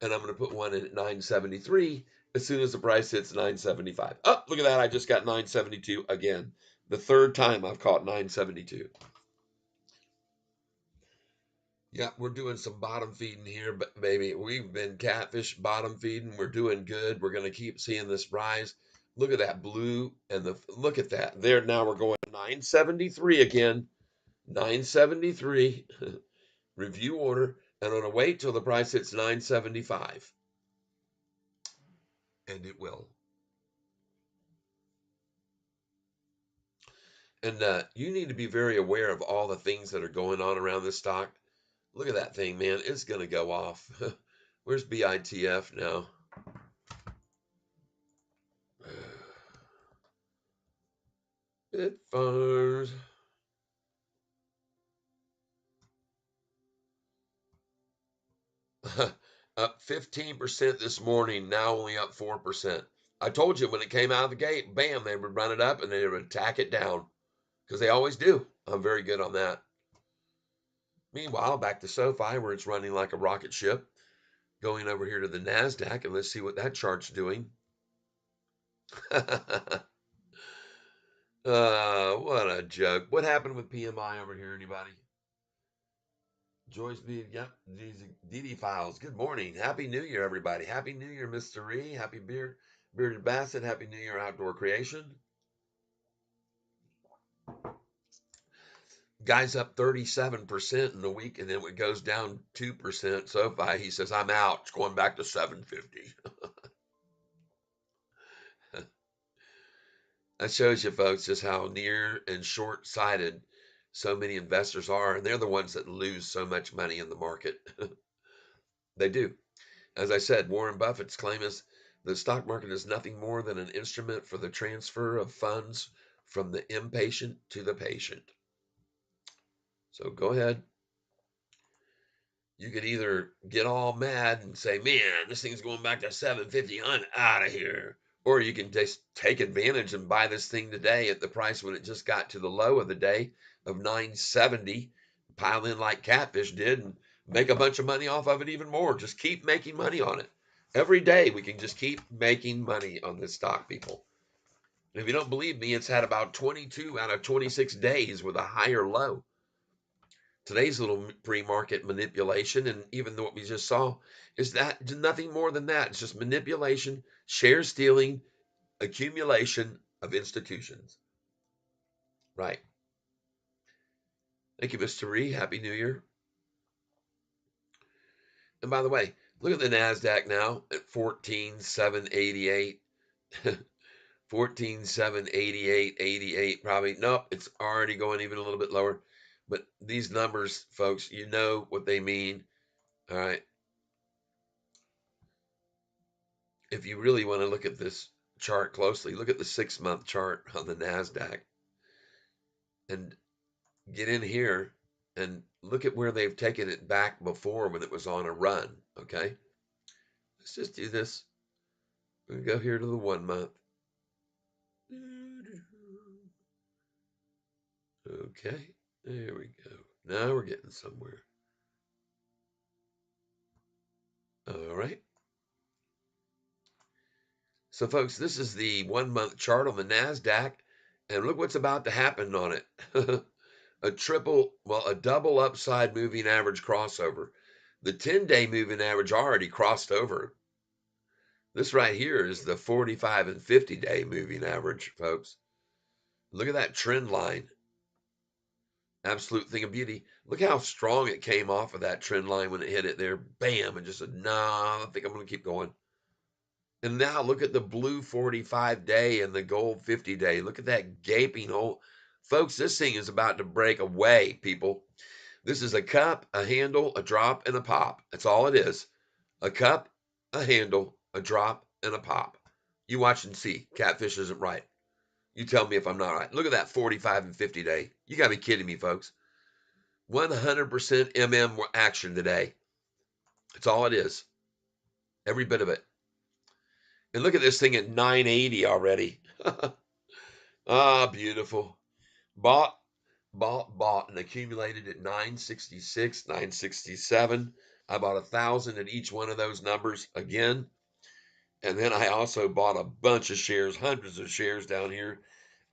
and I'm going to put one in at 973 as soon as the price hits 975. Oh, look at that. I just got 972 again. The third time I've caught 972. Yeah, we're doing some bottom feeding here, but baby, we've been catfish bottom feeding. We're doing good. We're going to keep seeing this rise. Look at that blue and look at that. There now we're going 973 again. 973. Review order, and I'm going to wait till the price hits 975. And it will. And you need to be very aware of all the things that are going on around this stock. Look at that thing, man. It's going to go off. Where's BITF now? Bitfarms. Up 15% this morning, now only up 4%. I told you when it came out of the gate, bam, they would run it up and they would attack it down because they always do. I'm very good on that. Meanwhile, back to Sofi, where it's running like a rocket ship, going over here to the NASDAQ, and let's see what that chart's doing. What a joke. What happened with PMI over here, anybody? Joyce B. Yep. DD Files. Good morning. Happy New Year, everybody. Happy New Year, Mr. Ree. Happy Bearded Bassett. Happy New Year, Outdoor Creation. Guy's up 37% in the week, and then it goes down 2%. Sofi, he says, I'm out. It's going back to 750. That shows you, folks, just how near and short sighted so many investors are. And they're the ones that lose so much money in the market. They do. As I said, Warren Buffett's claim is the stock market is nothing more than an instrument for the transfer of funds from the impatient to the patient. So go ahead. You could either get all mad and say, man, this thing's going back to 750. I'm out of here. Or you can just take advantage and buy this thing today at the price when it just got to the low of the day of 970, pile in like Catfish did and make a bunch of money off of it even more. Just keep making money on it. Every day we can just keep making money on this stock, people. And if you don't believe me, it's had about 22 out of 26 days with a higher low. Today's little pre-market manipulation, and even what we just saw, is that nothing more than that. It's just manipulation, share stealing, accumulation of institutions. Right. Thank you, Mr. Ree. Happy New Year. And by the way, look at the NASDAQ now at 14,788. 14,788, 88 probably. Nope, it's already going even a little bit lower. But these numbers, folks, you know what they mean. All right. If you really want to look at this chart closely, look at the 6-month chart on the NASDAQ and get in here and look at where they've taken it back before when it was on a run. Okay. Let's just do this. We're going to go here to the 1 month. Okay. There we go. Now we're getting somewhere. All right. So, folks, this is the 1 month chart on the NASDAQ, and look what's about to happen on it. A double upside moving average crossover. The 10-day moving average already crossed over. This right here is the 45 and 50-day moving average, folks. Look at that trend line. Absolute thing of beauty. Look how strong it came off of that trend line when it hit it there. Bam, and just said, nah, I think I'm going to keep going. And now look at the blue 45-day and the gold 50-day. Look at that gaping hole. Folks, this thing is about to break away, people. This is a cup, a handle, a drop, and a pop. That's all it is. A cup, a handle, a drop, and a pop. You watch and see. Catfish isn't right. You tell me if I'm not right. Look at that 45 and 50-day. You got to be kidding me, folks. 100% action today. That's all it is. Every bit of it. And look at this thing at 980 already. Ah, beautiful. Bought, and accumulated at 966, 967. I bought 1,000 at each one of those numbers again. And then I also bought a bunch of shares, hundreds of shares down here.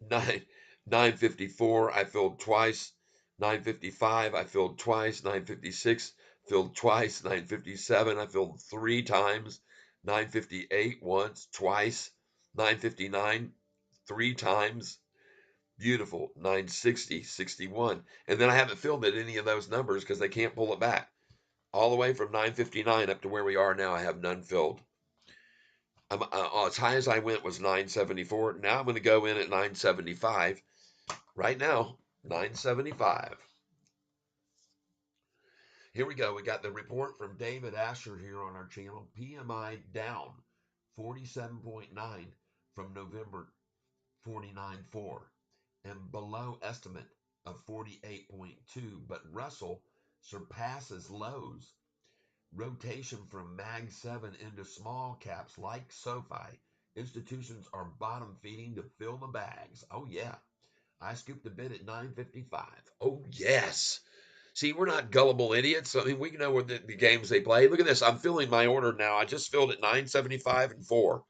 954, I filled twice. 955, I filled twice. 956, filled twice. 957, I filled 3 times. 958, once, twice. 959, 3 times. Beautiful. 960, 61. And then I haven't filled at any of those numbers because they can't pull it back. All the way from 959 up to where we are now, I have none filled. As high as I went was 974. Now I'm going to go in at 975. Right now, 975. Here we go. We got the report from David Asher here on our channel. PMI down 47.9 from November, 49.4, and below estimate of 48.2. But Russell surpasses lows. Rotation from Mag 7 into small caps like Sofi. Institutions are bottom feeding to fill the bags. Oh, yeah. I scooped a bid at 955. Oh, yes. See, we're not gullible idiots. I mean, we know what the games they play. Look at this. I'm filling my order now. I just filled at 975 and 4.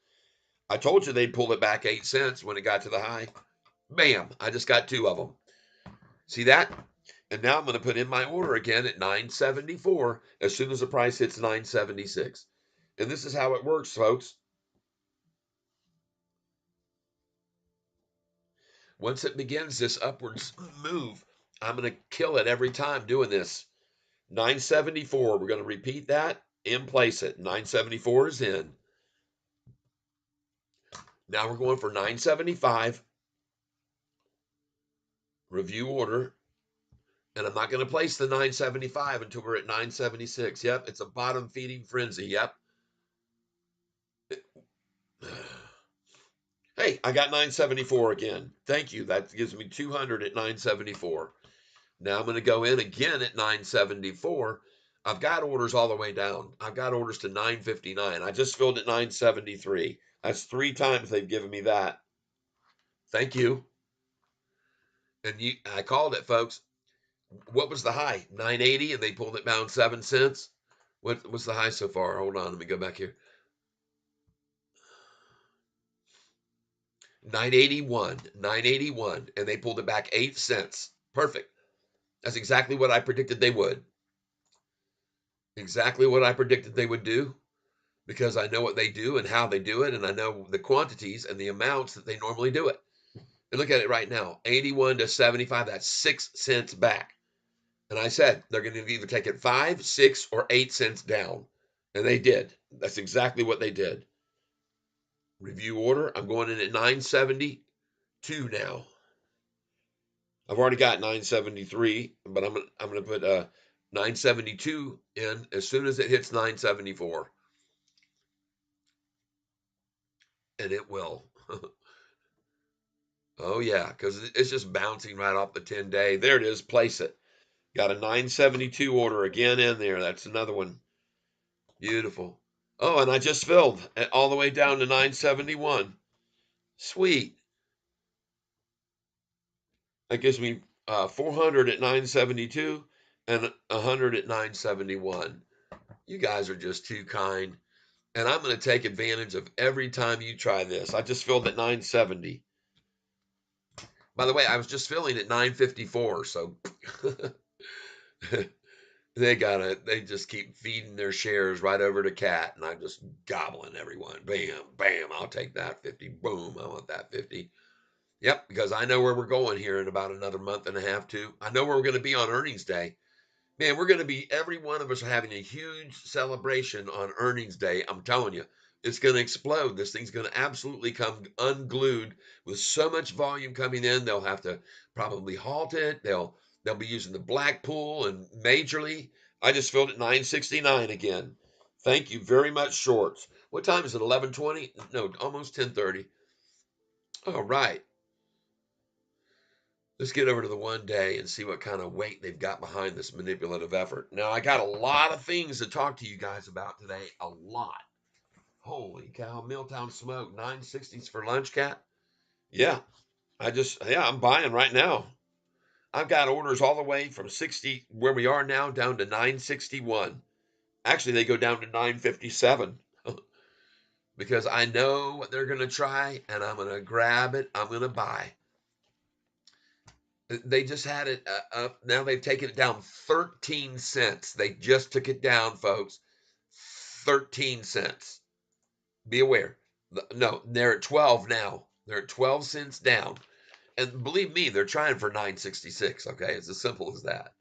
I told you they'd pull it back 8 cents when it got to the high. Bam. I just got 2 of them. See that? And now I'm going to put in my order again at 974 as soon as the price hits 976. And this is how it works, folks. Once it begins this upwards move, I'm going to kill it every time doing this. 974, we're going to repeat that and place it. 974 is in. Now we're going for 975. Review order. And I'm not going to place the 975 until we're at 976. Yep, it's a bottom feeding frenzy. Yep. Hey, I got 974 again. Thank you. That gives me 200 at 974. Now I'm going to go in again at 974. I've got orders all the way down. I've got orders to 959. I just filled at 973. That's 3 times they've given me that. Thank you. And I called it, folks. What was the high? 980, and they pulled it down 7 cents. What's the high so far? Hold on, let me go back here. 981, and they pulled it back 8 cents. Perfect. That's exactly what I predicted they would. Exactly what I predicted they would do, because I know what they do and how they do it, and I know the quantities and the amounts that they normally do it. And look at it right now, 81 to 75, that's 6 cents back. And I said they're going to either take it 5, 6, or 8 cents down. And they did. That's exactly what they did. Review order. I'm going in at 972 now. I've already got 973, but I'm going to put 972 in as soon as it hits 974. And it will. Oh, yeah, because it's just bouncing right off the 10-day. There it is. Place it. Got a 972 order again in there. That's another one. Beautiful. Oh, and I just filled all the way down to 971. Sweet. That gives me 400 at 972 and 100 at 971. You guys are just too kind. And I'm going to take advantage of every time you try this. I just filled at 970. By the way, I was just filling at 954. So they just keep feeding their shares right over to Cat, and I'm just gobbling everyone. Bam, bam, I'll take that 50. Boom, I want that 50. Yep, because I know where we're going here in about another month and a half, too. I know where we're going to be on earnings day. Man, we're going to be, every one of us are having a huge celebration on earnings day. I'm telling you, it's going to explode. This thing's going to absolutely come unglued with so much volume coming in. They'll have to probably halt it. They'll be using the black pool and majorly. I just filled at 969 again. Thank you very much, shorts. What time is it? 11:20? No, almost 10:30. All right. Let's get over to the 1 day and see what kind of weight they've got behind this manipulative effort. Now, I got a lot of things to talk to you guys about today. A lot. Holy cow. Milltown Smoke, 960s for lunch, Cat. Yeah, I'm buying right now. I've got orders all the way from 60, where we are now, down to 961. Actually, they go down to 957 because I know what they're going to try, and I'm going to grab it. I'm going to buy. They just had it up. Now they've taken it down 13 cents. They just took it down, folks. 13 cents. Be aware. No, they're at 12 now. They're at 12 cents down. And believe me, they're trying for 966. Okay, it's as simple as that.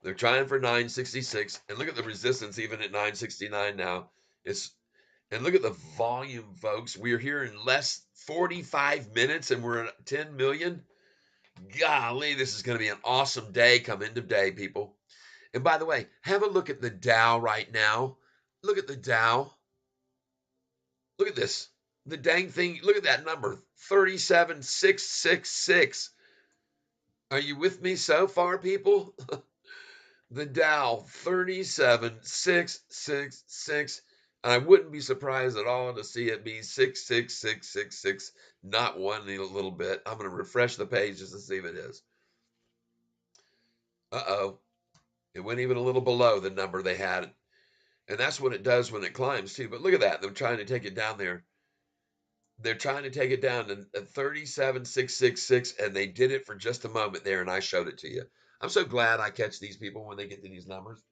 They're trying for 966. And look at the resistance even at 969 now. And look at the volume, folks. We're here in less 45 minutes and we're at 10 million. Golly, this is going to be an awesome day come into day, people. And by the way, have a look at the Dow right now. Look at the Dow. Look at this. The dang thing. Look at that number, 37,666. Are you with me so far, people? The Dow, 37,666. And I wouldn't be surprised at all to see it be 66666. Not one little bit. I'm going to refresh the page just to see if it is. Uh-oh. It went even a little below the number they had. And that's what it does when it climbs, too. But look at that. They're trying to take it down there. They're trying to take it down to 37,666, and they did it for just a moment there, and I showed it to you. I'm so glad I catch these people when they get to these numbers.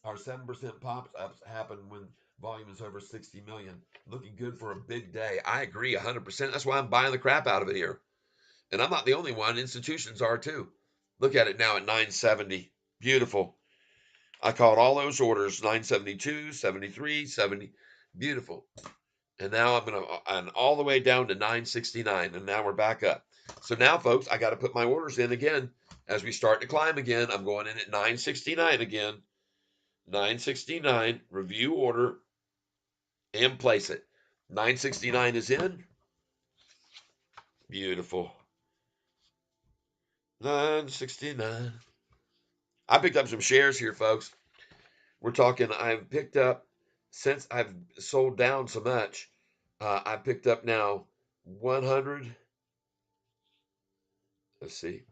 Our 7% pops ups happen when volume is over 60 million. Looking good for a big day. I agree 100%. That's why I'm buying the crap out of it here. And I'm not the only one. Institutions are too. Look at it now at 970. Beautiful. I caught all those orders 972, 73, 70. Beautiful. And now I'm going to, and all the way down to 969. And now we're back up. So now, folks, I got to put my orders in again. As we start to climb again, I'm going in at 969 again. 969, review order, and place it. 969 is in. Beautiful. 969. I picked up some shares here, folks. We're talking, I've picked up, since I've sold down so much, I picked up now 100. Let's see.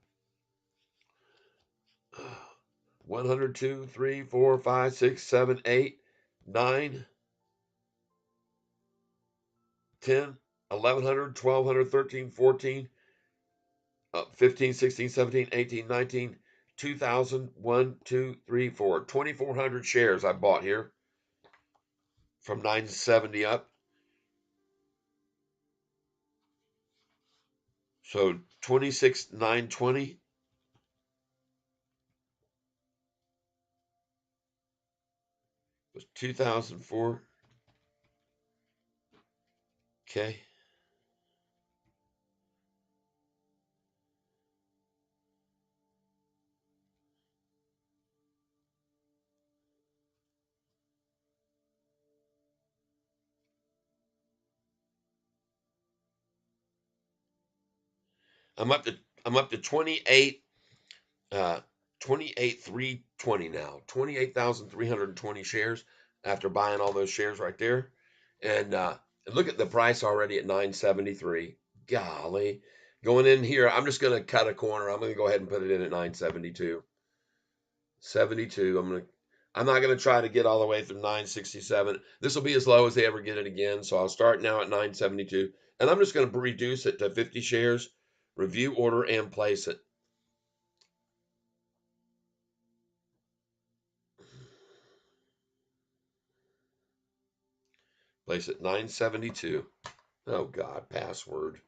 100, 2, 3, 4, 5, 6, 7, 8, 9, 10, 1100, 1200, 13, 14, 15, 16, 17, 18, 19, 2000, 1, 2, 3, 4. 2,400 shares I bought here from 970 up. So 26,920 was 2004. Okay. I'm up to I'm up to 28 uh 28,320 now. 28,320 shares after buying all those shares right there. And look at the price already at 973. Golly. Going in here, I'm just going to cut a corner. I'm going to go ahead and put it in at 972. 72. I'm not going to try to get all the way through 967. This will be as low as they ever get it again. So I'll start now at 972. And I'm just going to reduce it to 50 shares, review order, and place it. Place it 972. Oh God, password.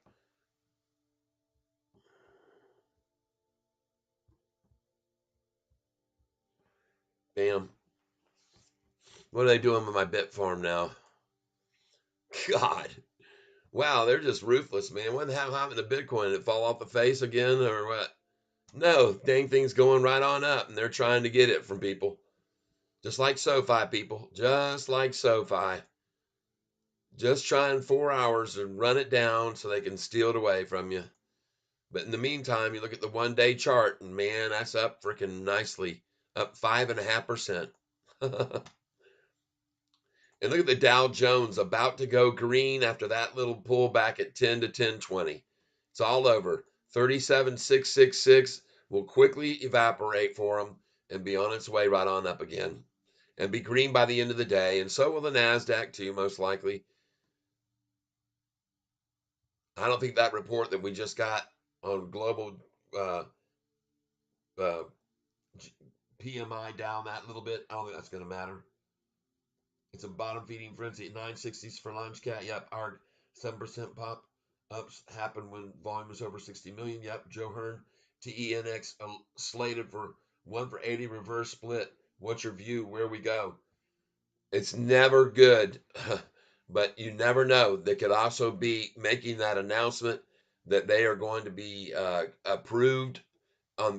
Bam. What are they doing with my bit farm now? God. Wow, they're just ruthless, man. What happened to Bitcoin? Did it fall off the face again or what? No, dang thing's going right on up and they're trying to get it from people. Just like SoFi, people. Just like SoFi. Just trying 4 hours and run it down so they can steal it away from you. But in the meantime, you look at the 1 day chart and man, that's up freaking nicely. Up 5.5%. And look at the Dow Jones about to go green after that little pullback at 10 to 1020. It's all over. 37,666 will quickly evaporate for them and be on its way right on up again and be green by the end of the day. And so will the NASDAQ too, most likely. I don't think that report that we just got on global uh, uh, PMI down that little bit, I don't think that's going to matter. It's a bottom feeding frenzy at 960s for lunch cat. Yep, our 7% pop ups happen when volume is over 60 million. Yep, Joe Hearn, TENX slated for 1 for 80 reverse split. What's your view? Where we go? It's never good, but you never know. They could also be making that announcement that they are going to be approved.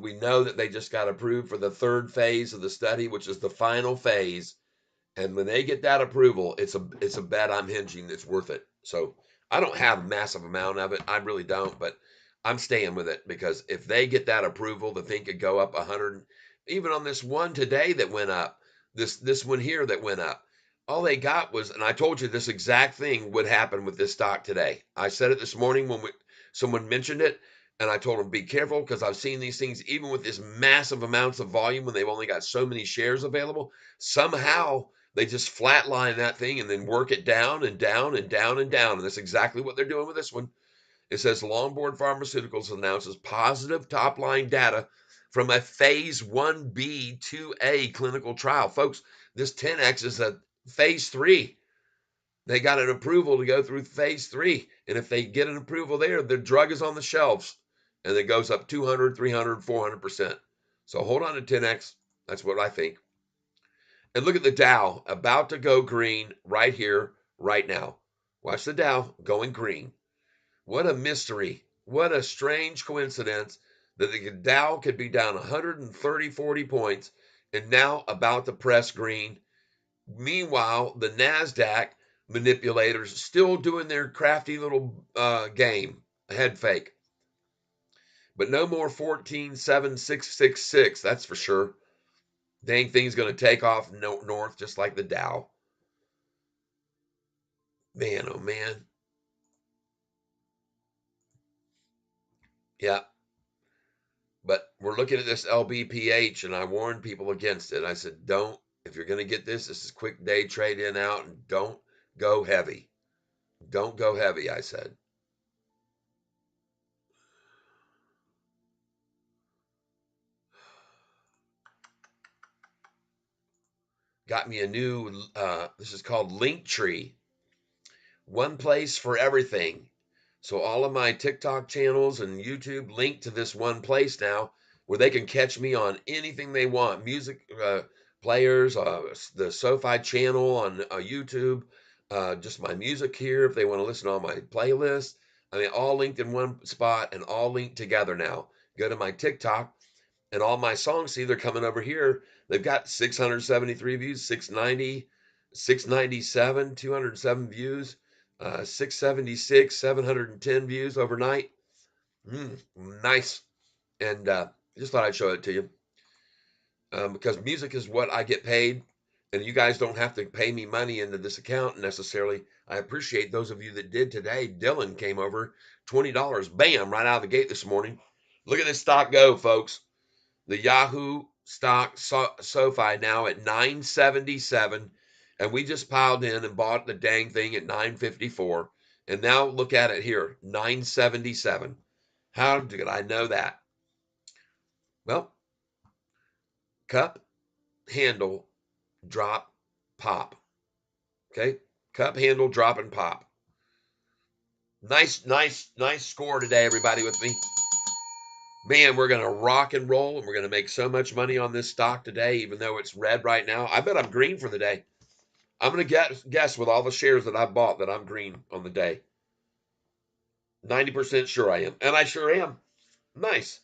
We know that they just got approved for the third phase of the study, which is the final phase. And when they get that approval, it's a bet I'm hinging. It's worth it. So I don't have a massive amount of it. I really don't, but I'm staying with it because if they get that approval, the thing could go up 100. Even on this one today that went up, this one here that went up, all they got was, and I told you this exact thing would happen with this stock today. I said it this morning when someone mentioned it, and I told them be careful because I've seen these things even with this massive amounts of volume when they've only got so many shares available. Somehow They just flatline that thing and then work it down and down and down and down. And that's exactly what they're doing with this one. It says Longboard Pharmaceuticals announces positive top line data from a phase 1B 2A clinical trial. Folks, this 10X is a phase 3. They got an approval to go through phase 3. And if they get an approval there, the drug is on the shelves and it goes up 200, 300, 400%. So hold on to 10X. That's what I think. And look at the Dow about to go green right here, right now. Watch the Dow going green. What a mystery. What a strange coincidence that the Dow could be down 130, 40 points and now about to press green. Meanwhile, the NASDAQ manipulators still doing their crafty little game, head fake. But no more 14,766, that's for sure. Dang thing's going to take off north just like the Dow. Man, oh man. Yeah. But we're looking at this LBPH, and I warned people against it. I said, don't, if you're going to get this is quick day trade in out, and don't go heavy. Don't go heavy, I said. Got me a new, this is called Linktree. One place for everything. So all of my TikTok channels and YouTube link to this one place now where they can catch me on anything they want. Music players, the Sofi channel on YouTube, just my music here if they want to listen to all my playlists. I mean, all linked in one spot and all linked together now. Go to my TikTok and all my songs, see, they're coming over here. They've got 673 views, 690, 697, 207 views. 676, 710 views overnight. Nice. And just thought I'd show it to you because music is what I get paid. And you guys don't have to pay me money into this account necessarily. I appreciate those of you that did today. Dylan came over, $20, bam, right out of the gate this morning. Look at this stock go, folks. The Yahoo stock Sofi now at 977, and we just piled in and bought the dang thing at 954. And now look at it here, 977. How did I know that? Well, cup, handle, drop, pop. Okay, cup, handle, drop, and pop. Nice, nice, nice score today, everybody, with me. Man, we're going to rock and roll, and we're going to make so much money on this stock today, even though it's red right now. I bet I'm green for the day. I'm going to guess with all the shares that I've bought that I'm green on the day. 90% sure I am. And I sure am. Nice.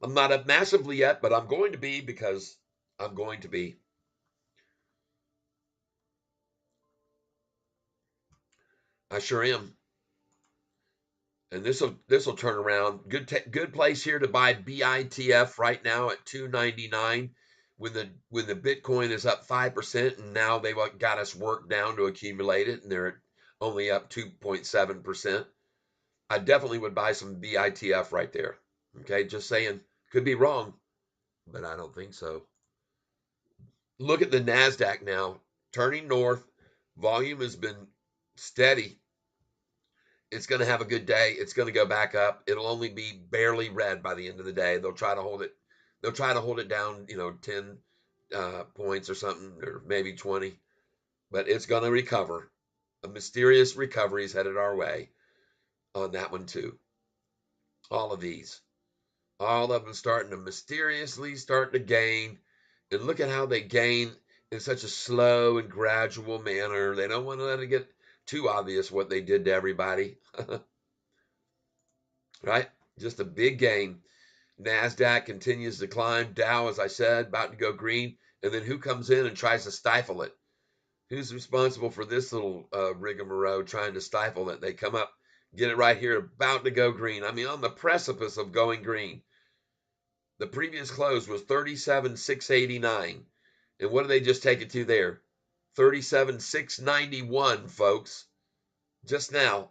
I'm not up massively yet, but I'm going to be because I'm going to be. I sure am. And this will turn around. Good place here to buy BITF right now at 299 when the Bitcoin is up 5% and now they've got us worked down to accumulate it and they're only up 2.7%. I definitely would buy some BITF right there. Okay, just saying. Could be wrong, but I don't think so. Look at the NASDAQ now, turning north. Volume has been steady. It's going to have a good day. It's going to go back up. It'll only be barely red by the end of the day. They'll try to hold it. They'll try to hold it down, 10 points or something, or maybe 20. But it's going to recover. A mysterious recovery is headed our way on that one too. All of these. All of them starting to mysteriously start to gain. And look at how they gain in such a slow and gradual manner. They don't want to let it get too obvious what they did to everybody. Right? Just a big gain. NASDAQ continues to climb. Dow, as I said, about to go green. And then who comes in and tries to stifle it? Who's responsible for this little rigmarole trying to stifle it? They come up, get it right here, about to go green. I mean, on the precipice of going green. The previous close was 37,689. And what did they just take it to there? 37,691, folks. Just now.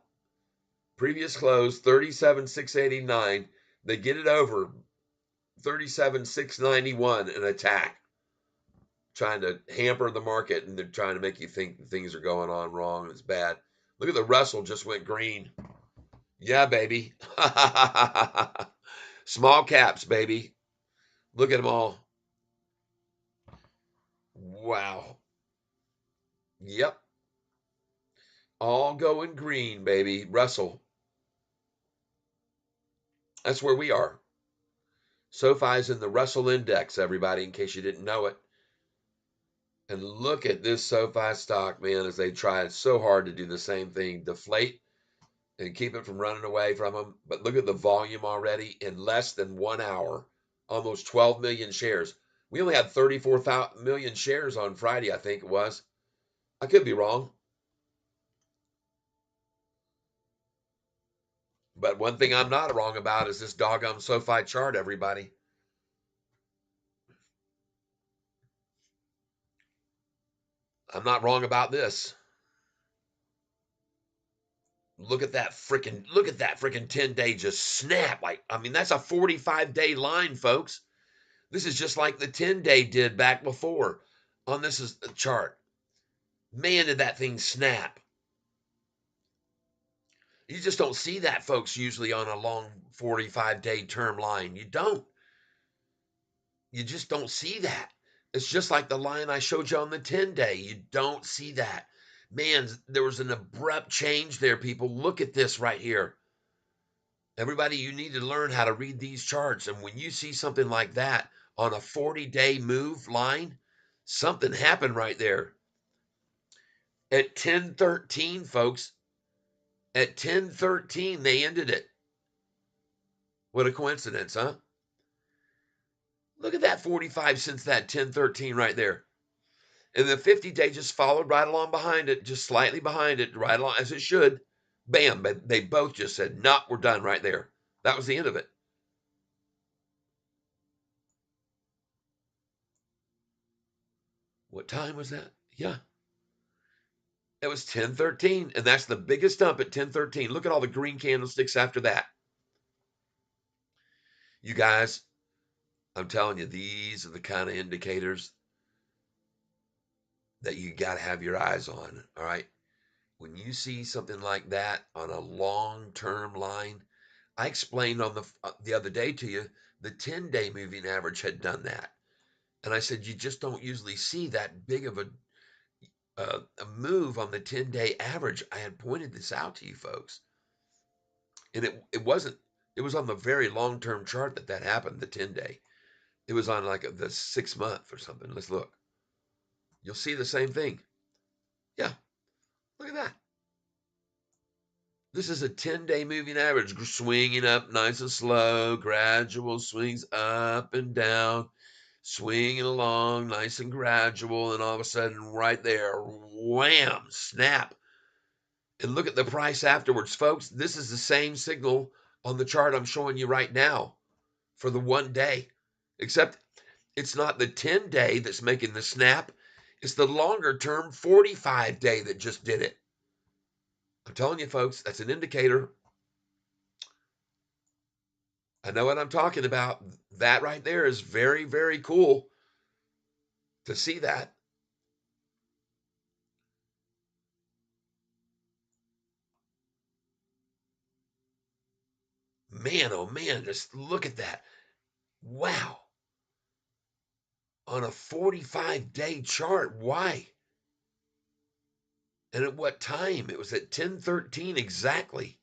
Previous close, 37,689. They get it over 37,691 an attack. trying to hamper the market, and they're trying to make you think things are going on wrong. It's bad. Look at the Russell just went green. Yeah, baby. Small caps, baby. Look at them all. Wow. Yep. All going green, baby. Russell. That's where we are. SoFi's in the Russell Index, everybody, in case you didn't know it. And look at this SoFi stock, man, as they try so hard to do the same thing, deflate and keep it from running away from them. But look at the volume already in less than 1 hour, almost 12 million shares. We only had 34 million shares on Friday, I think it was. I could be wrong. But one thing I'm not wrong about is this doggone SoFi chart, everybody. I'm not wrong about this. Look at that freaking 10-day just snap. Like, I mean, that's a 45-day line, folks. This is just like the 10-day did back before on this is a chart. Man, did that thing snap. You just don't see that, folks, usually on a long 45-day term line. You don't. You just don't see that. It's just like the line I showed you on the 10-day. You don't see that. Man, there was an abrupt change there, people. Look at this right here. Everybody, you need to learn how to read these charts. And when you see something like that on a 40-day move line, something happened right there. At 10:13, folks, at 10:13, they ended it. What a coincidence, huh? Look at that 45 since that 10:13 right there. And the 50-day just followed right along behind it, just slightly behind it, right along as it should. Bam, but they both just said, "Nah, we're done right there." That was the end of it. What time was that? Yeah, it was 10:13, and that's the biggest dump at 10:13. Look at all the green candlesticks after that. You guys, I'm telling you, these are the kind of indicators that you got to have your eyes on. All right. When you see something like that on a long-term line, I explained on the other day to you, the 10-day moving average had done that. And I said, you just don't usually see that big of a move on the 10-day average. I had pointed this out to you folks. And it wasn't, it was on the very long-term chart that happened, the 10-day. It was on like the 6-month or something. Let's look. You'll see the same thing. Yeah, look at that. This is a 10-day moving average, swinging up nice and slow, gradual swings up and down, swinging along nice and gradual, and all of a sudden, right there, wham, snap. And look at the price afterwards, folks. This is the same signal on the chart I'm showing you right now for the 1 day, except it's not the 10-day that's making the snap. It's the longer term 45-day that just did it. I'm telling you, folks, that's an indicator. I know what I'm talking about. That right there is very, very cool to see that. Man, oh man, just look at that. Wow. On a 45-day chart. Why? And at what time? It was at 10:13 exactly.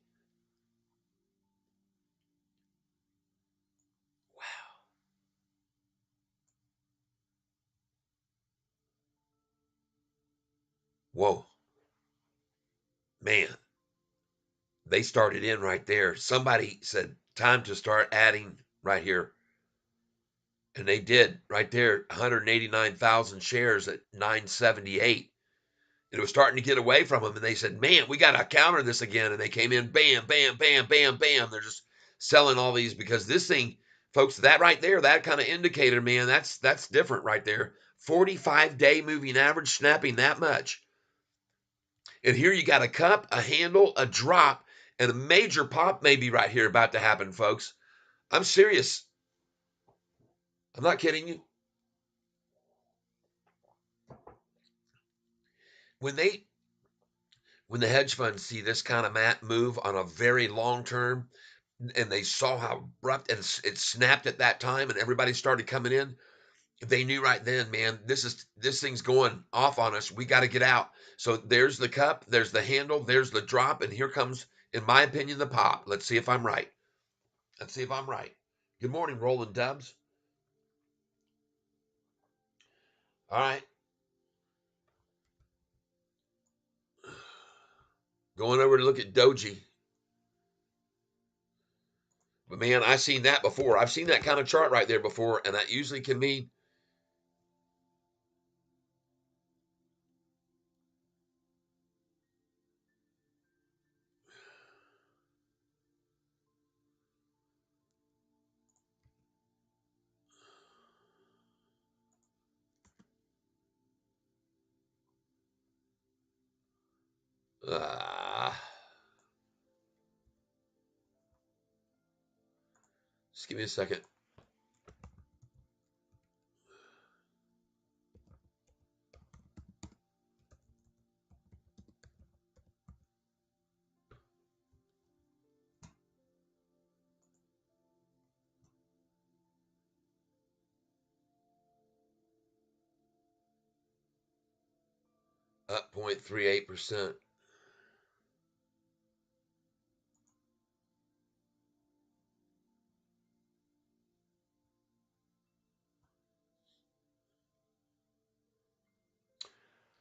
Wow. Whoa. Man, they started in right there. Somebody said, time to start adding right here. And they did right there, 189,000 shares at 978. It was starting to get away from them. And they said, man, we got to counter this again. And they came in, bam, bam, bam, bam, bam. They're just selling all these because this thing, folks, that right there, that kind of indicator, man, that's different right there. 45-day moving average snapping that much. And here you got a cup, a handle, a drop, and a major pop maybe right here about to happen, folks. I'm serious. I'm not kidding you. when they when the hedge funds see this kind of move on a very long term, and they saw how abrupt and it snapped at that time, and everybody started coming in, they knew right then, man, this thing's going off on us. We got to get out. So there's the cup, there's the handle, there's the drop, and here comes, in my opinion, the pop. Let's see if I'm right. Let's see if I'm right. Good morning, Rolling Dubs. All right, going over to look at Doji. But man, I've seen that before. I've seen that kind of chart right there before, and that usually can mean 'Just give me a second. Up 0.38%.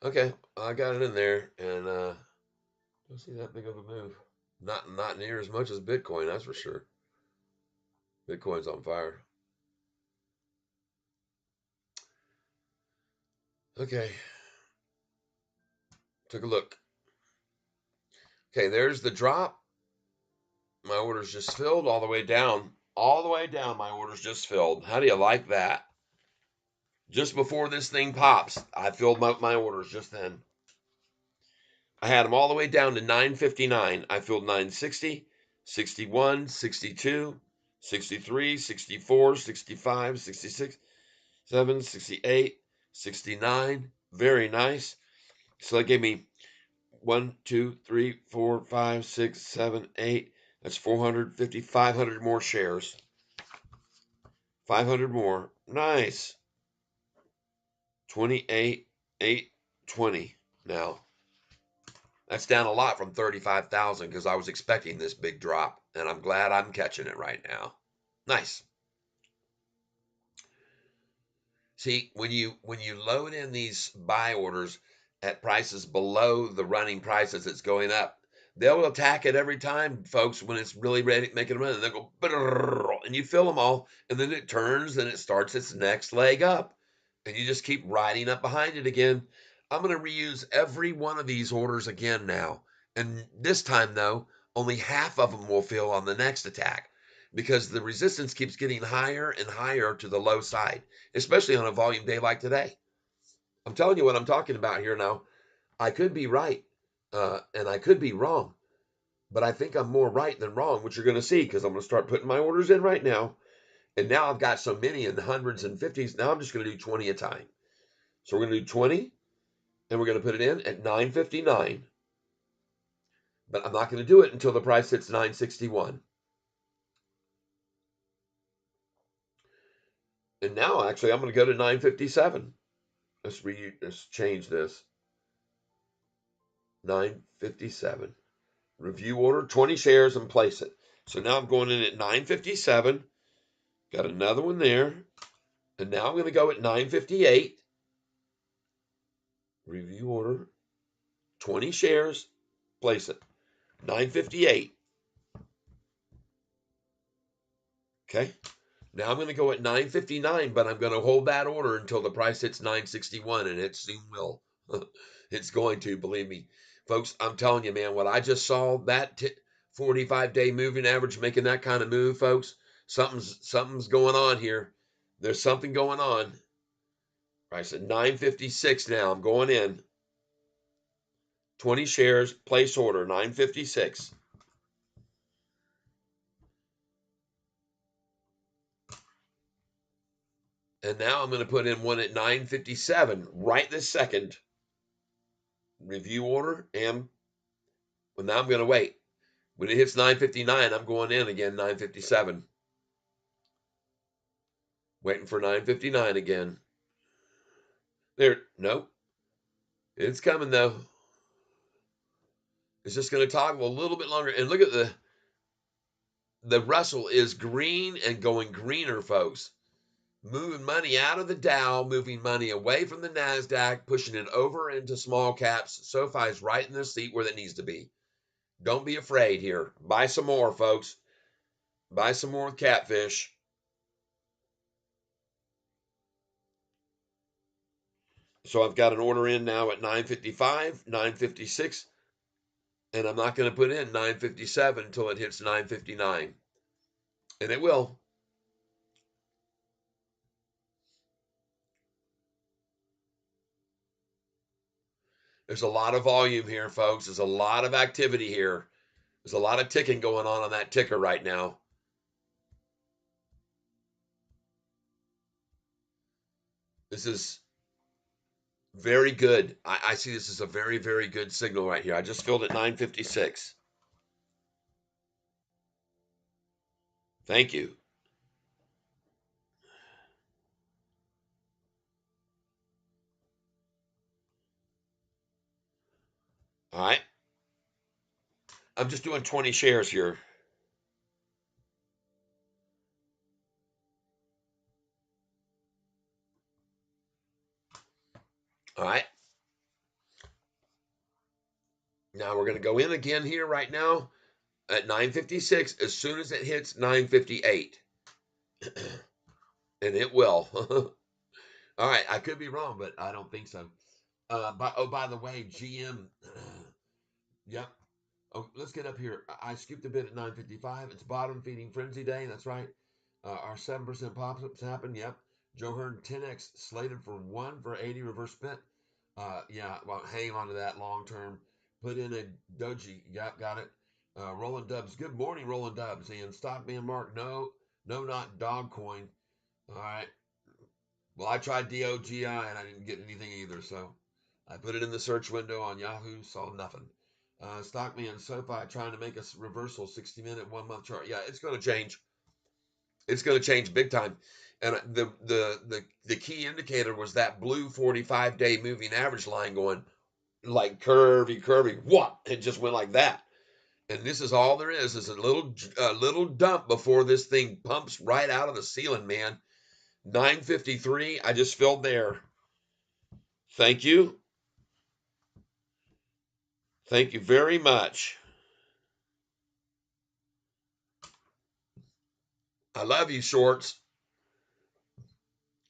Okay, I got it in there, and don't see that big of a move. Not near as much as Bitcoin, that's for sure. Bitcoin's on fire. Okay, took a look. Okay, there's the drop. My order's just filled all the way down. All the way down, my order's just filled. How do you like that? Just before this thing pops, I filled my orders just then. I had them all the way down to 959. I filled 960, 61, 62, 63, 64, 65, 66, 7, 68, 69. Very nice. So that gave me 1, 2, 3, 4, 5, 6, 7, 8. That's 450, 500 more shares. 500 more. Nice. 28, 8, 20 now. That's down a lot from 35,000 because I was expecting this big drop, and I'm glad I'm catching it right now. Nice. See, when you load in these buy orders at prices below the running prices it's going up, they'll attack it every time, folks, when it's really ready, making a run. And they'll go, and you fill them all, and then it turns and it starts its next leg up. And you just keep riding up behind it again. I'm going to reuse every one of these orders again now. And this time, though, only half of them will fill on the next attack because the resistance keeps getting higher and higher to the low side, especially on a volume day like today. I'm telling you what I'm talking about here now. I could be right, and I could be wrong, but I think I'm more right than wrong, which you're going to see because I'm going to start putting my orders in right now. And now I've got so many in the hundreds and fifties. Now I'm just going to do 20 a time. So we're going to do 20, and we're going to put it in at 959. But I'm not going to do it until the price hits 961. And now, actually, I'm going to go to 957. Let's change this. 957. Review order, 20 shares, and place it. So now I'm going in at 957. Got another one there. And now I'm going to go at 958. Review order, 20 shares, place it. 958. Okay. Now I'm going to go at 959, but I'm going to hold that order until the price hits 961, and it soon will. It's going to, believe me. Folks, I'm telling you, man, what I just saw, that 45-day moving average making that kind of move, folks, something's going on here. There's something going on. Price at 956 now. I'm going in. 20 shares, place order, 956. And now I'm going to put in one at 957 right this second. review order, and well, now I'm going to wait. When it hits 9:59, I'm going in again, 9:57. Waiting for 9:59 again. There, nope. It's coming though. It's just going to toggle a little bit longer. And look at the Russell is green and going greener, folks. Moving money out of the Dow, moving money away from the NASDAQ, pushing it over into small caps. SoFi is right in the seat where it needs to be. Don't be afraid here. Buy some more, folks. Buy some more with Catfish. So I've got an order in now at 9:55, 9:56, and I'm not going to put in 9:57 until it hits 9:59. And it will. There's a lot of volume here, folks. There's a lot of activity here. There's a lot of ticking going on that ticker right now. This is very good. I see this as a very, very good signal right here. I just filled at 9:56. Thank you. All right. I'm just doing 20 shares here. All right. Now we're going to go in again here right now at 9:56 as soon as it hits 9:58. And it will. All right. I could be wrong, but I don't think so. By the way, GM. Yep. Oh, let's get up here. I scooped a bit at 9:55. It's bottom feeding frenzy day. That's right. Our 7% pop-ups happened. Yep. Joe Hearn 10x slated for 1 for 80 reverse spent. Yeah, well, hang on to that long term. Put in a doji. Yep, got it. Roland Dubs. Good morning, Roland Dubs. And Stockman Mark. No, not Dogcoin. All right. Well, I tried DOGI and I didn't get anything either. So I put it in the search window on Yahoo, saw nothing. Stockman SoFi trying to make a reversal 60-minute 1 month chart. Yeah, it's going to change. It's going to change big time. And the key indicator was that blue 45-day moving average line going like curvy. What? It just went like that. And this is all there is a little dump before this thing pumps right out of the ceiling, man. 9:53. I just filled there. Thank you. Thank you very much. I love you, shorts.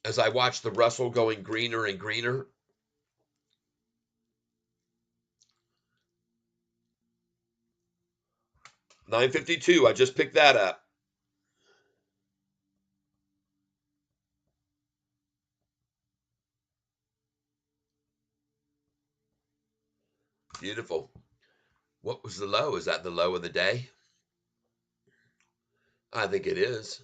As I watch the Russell going greener and greener. $9.52. I just picked that up. Beautiful. What was the low? Is that the low of the day? I think it is.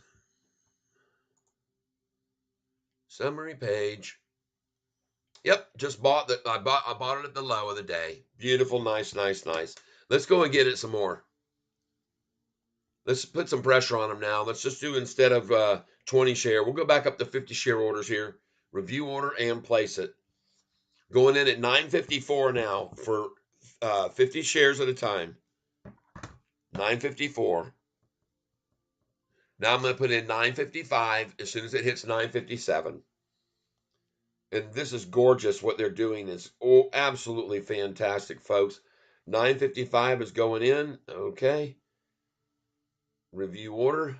Summary page. Yep, just bought that. I bought it at the low of the day. Beautiful, nice. Let's go and get it some more. Let's put some pressure on them now. Let's just do instead of 20 share. We'll go back up to 50 share orders here. Review order and place it. Going in at 9.54 now for 50 shares at a time. 9.54. Now I'm going to put in 9.55 as soon as it hits 9.57. And this is gorgeous. What they're doing is absolutely fantastic, folks. 9.55 is going in. Okay. Review order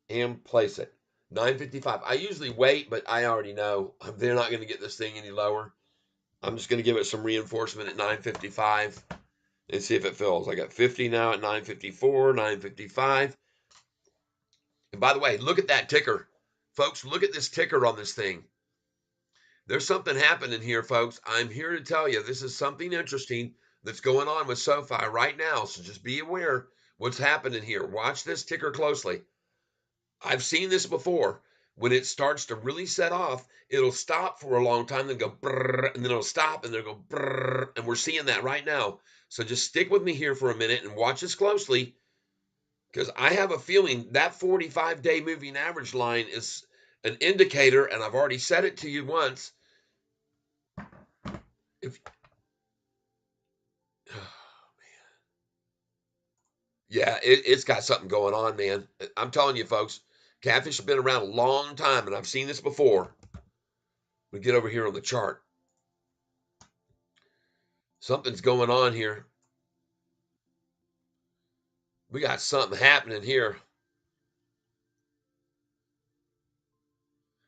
and place it. 9.55. I usually wait, but I already know they're not going to get this thing any lower. I'm just going to give it some reinforcement at 9.55 and see if it fills. I got 50 now at 9.54, 9.55. And by the way, look at that ticker. Folks, look at this ticker on this thing. There's something happening here, folks. I'm here to tell you this is something interesting that's going on with SoFi right now. So just be aware what's happening here. Watch this ticker closely. I've seen this before. when it starts to really set off, it'll stop for a long time, then go brrr, and then it'll stop, and then it'll go brrr, and we're seeing that right now. So just stick with me here for a minute and watch this closely, because I have a feeling that 45-day moving average line is an indicator, and I've already said it to you once. If Yeah, it's got something going on, man. I'm telling you, folks, Catfish has been around a long time, and I've seen this before. We get over here on the chart. Something's going on here. We got something happening here.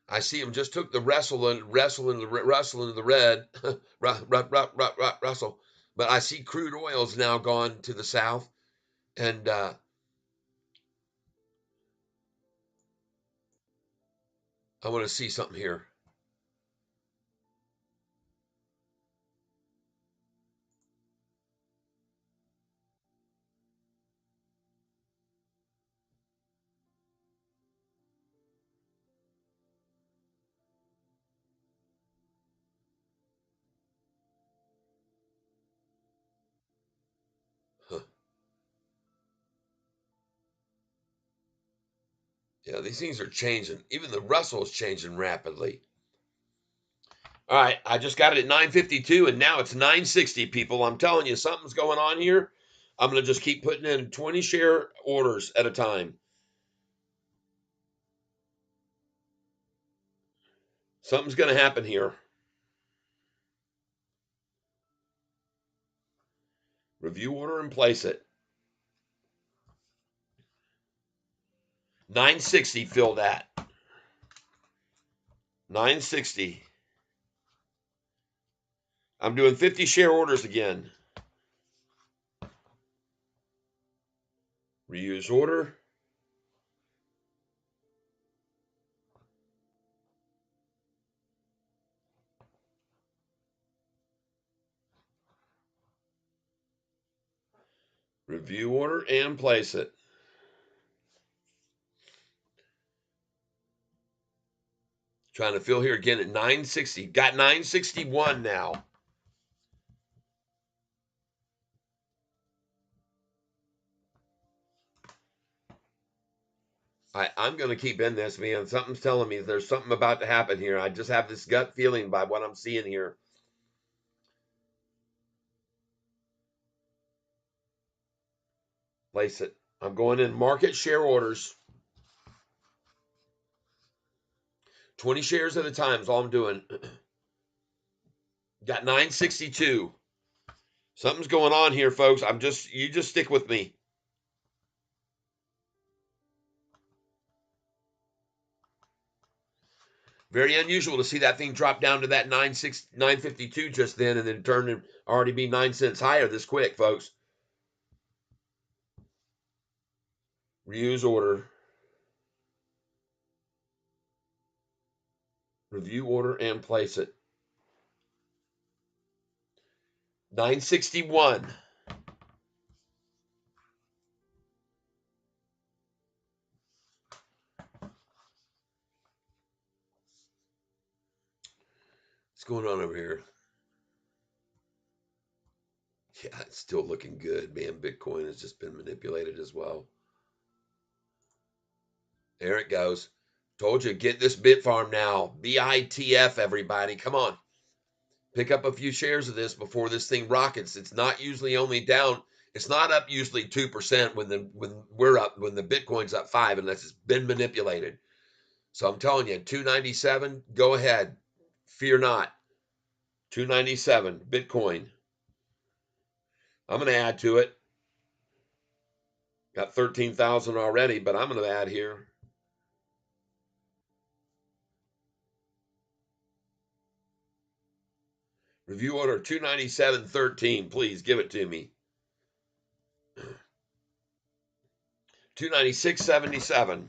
I see him just took the wrestle into the red, Russell. But I see crude oil's now gone to the south, and I want to see something here. Huh. Yeah, these things are changing. Even the Russell is changing rapidly. All right, I just got it at 952, and now it's 960, people. I'm telling you, something's going on here. I'm going to just keep putting in 20 share orders at a time. Something's going to happen here. Review order and place it. 960, fill that. 960. I'm doing 50 share orders again. Reuse order. Review order and place it. Trying to fill here again at 960. Got 961 now. I'm going to keep in this, man. Something's telling me there's something about to happen here. I just have this gut feeling by what I'm seeing here. Place it. I'm going in market share orders. 20 shares at a time is all I'm doing. Got 962. Something's going on here, folks. You just stick with me. Very unusual to see that thing drop down to that 952 just then and then turn and already be 9 cents higher this quick, folks. Reuse order. Review order and place it. 961. What's going on over here? Yeah, it's still looking good, man. Bitcoin has just been manipulated as well. There it goes. Told you, get this bit farm now. BITF, everybody. Come on. Pick up a few shares of this before this thing rockets. It's not usually only down. It's not up usually 2% when the Bitcoin's up 5 unless it's been manipulated. So I'm telling you, 297, go ahead. Fear not. 297 Bitcoin. I'm going to add to it. Got 13,000 already, but I'm going to add here. Review order 297.13. Please give it to me. 296.77.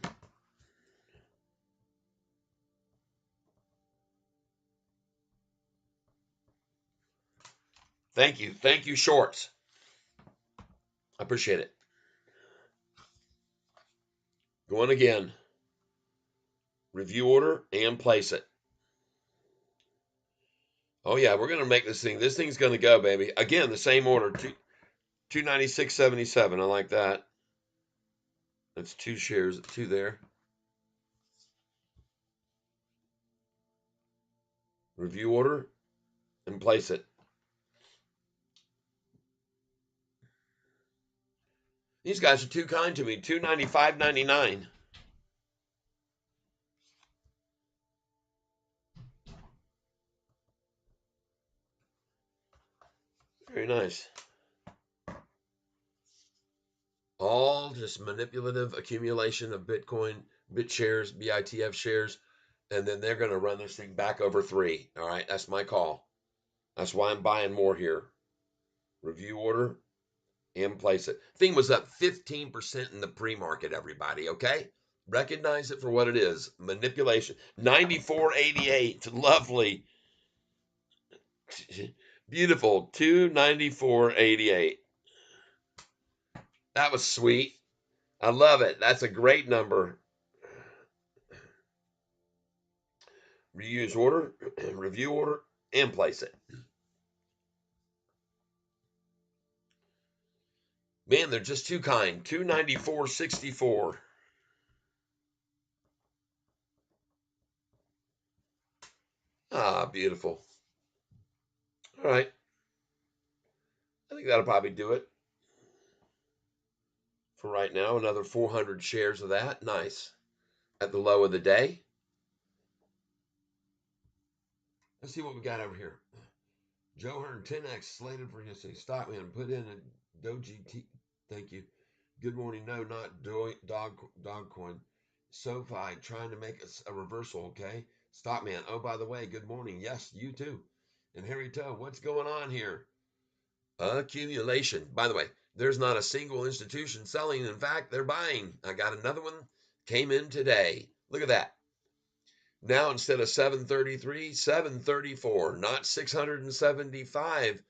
Thank you. Thank you, shorts. I appreciate it. Going again. review order, and place it. Oh yeah, we're gonna make this thing. This thing's gonna go, baby. Again, the same order, 296.77. I like that. That's 2 shares, 2 there. Review order and place it. These guys are too kind to me. 295.99. Very nice. All just manipulative accumulation of Bitcoin, bit shares, BITF shares, and then they're going to run this thing back over 3. All right, that's my call. That's why I'm buying more here. Review order and place it. Thing was up 15% in the pre-market, everybody, okay? Recognize it for what it is. Manipulation. 94.88. Lovely. Beautiful. 294.88. That was sweet. I love it. That's a great number. Reuse order, review order, and place it. Man, they're just too kind. 294.64. Ah, beautiful. All right. I think that'll probably do it for right now. Another 400 shares of that. Nice. At the low of the day. Let's see what we got over here. Joe Hearn 10x slated for yesterday. Stockman put in a Doji T. Thank you. Good morning. No, not dog coin. Sofi trying to make a reversal. Okay. Stockman. Oh, by the way, good morning. Yes, you too. And Harry Toe, what's going on here? Accumulation. By the way, there's not a single institution selling. In fact, they're buying. I got another one came in today. Look at that. Now instead of 733, 734, not 675,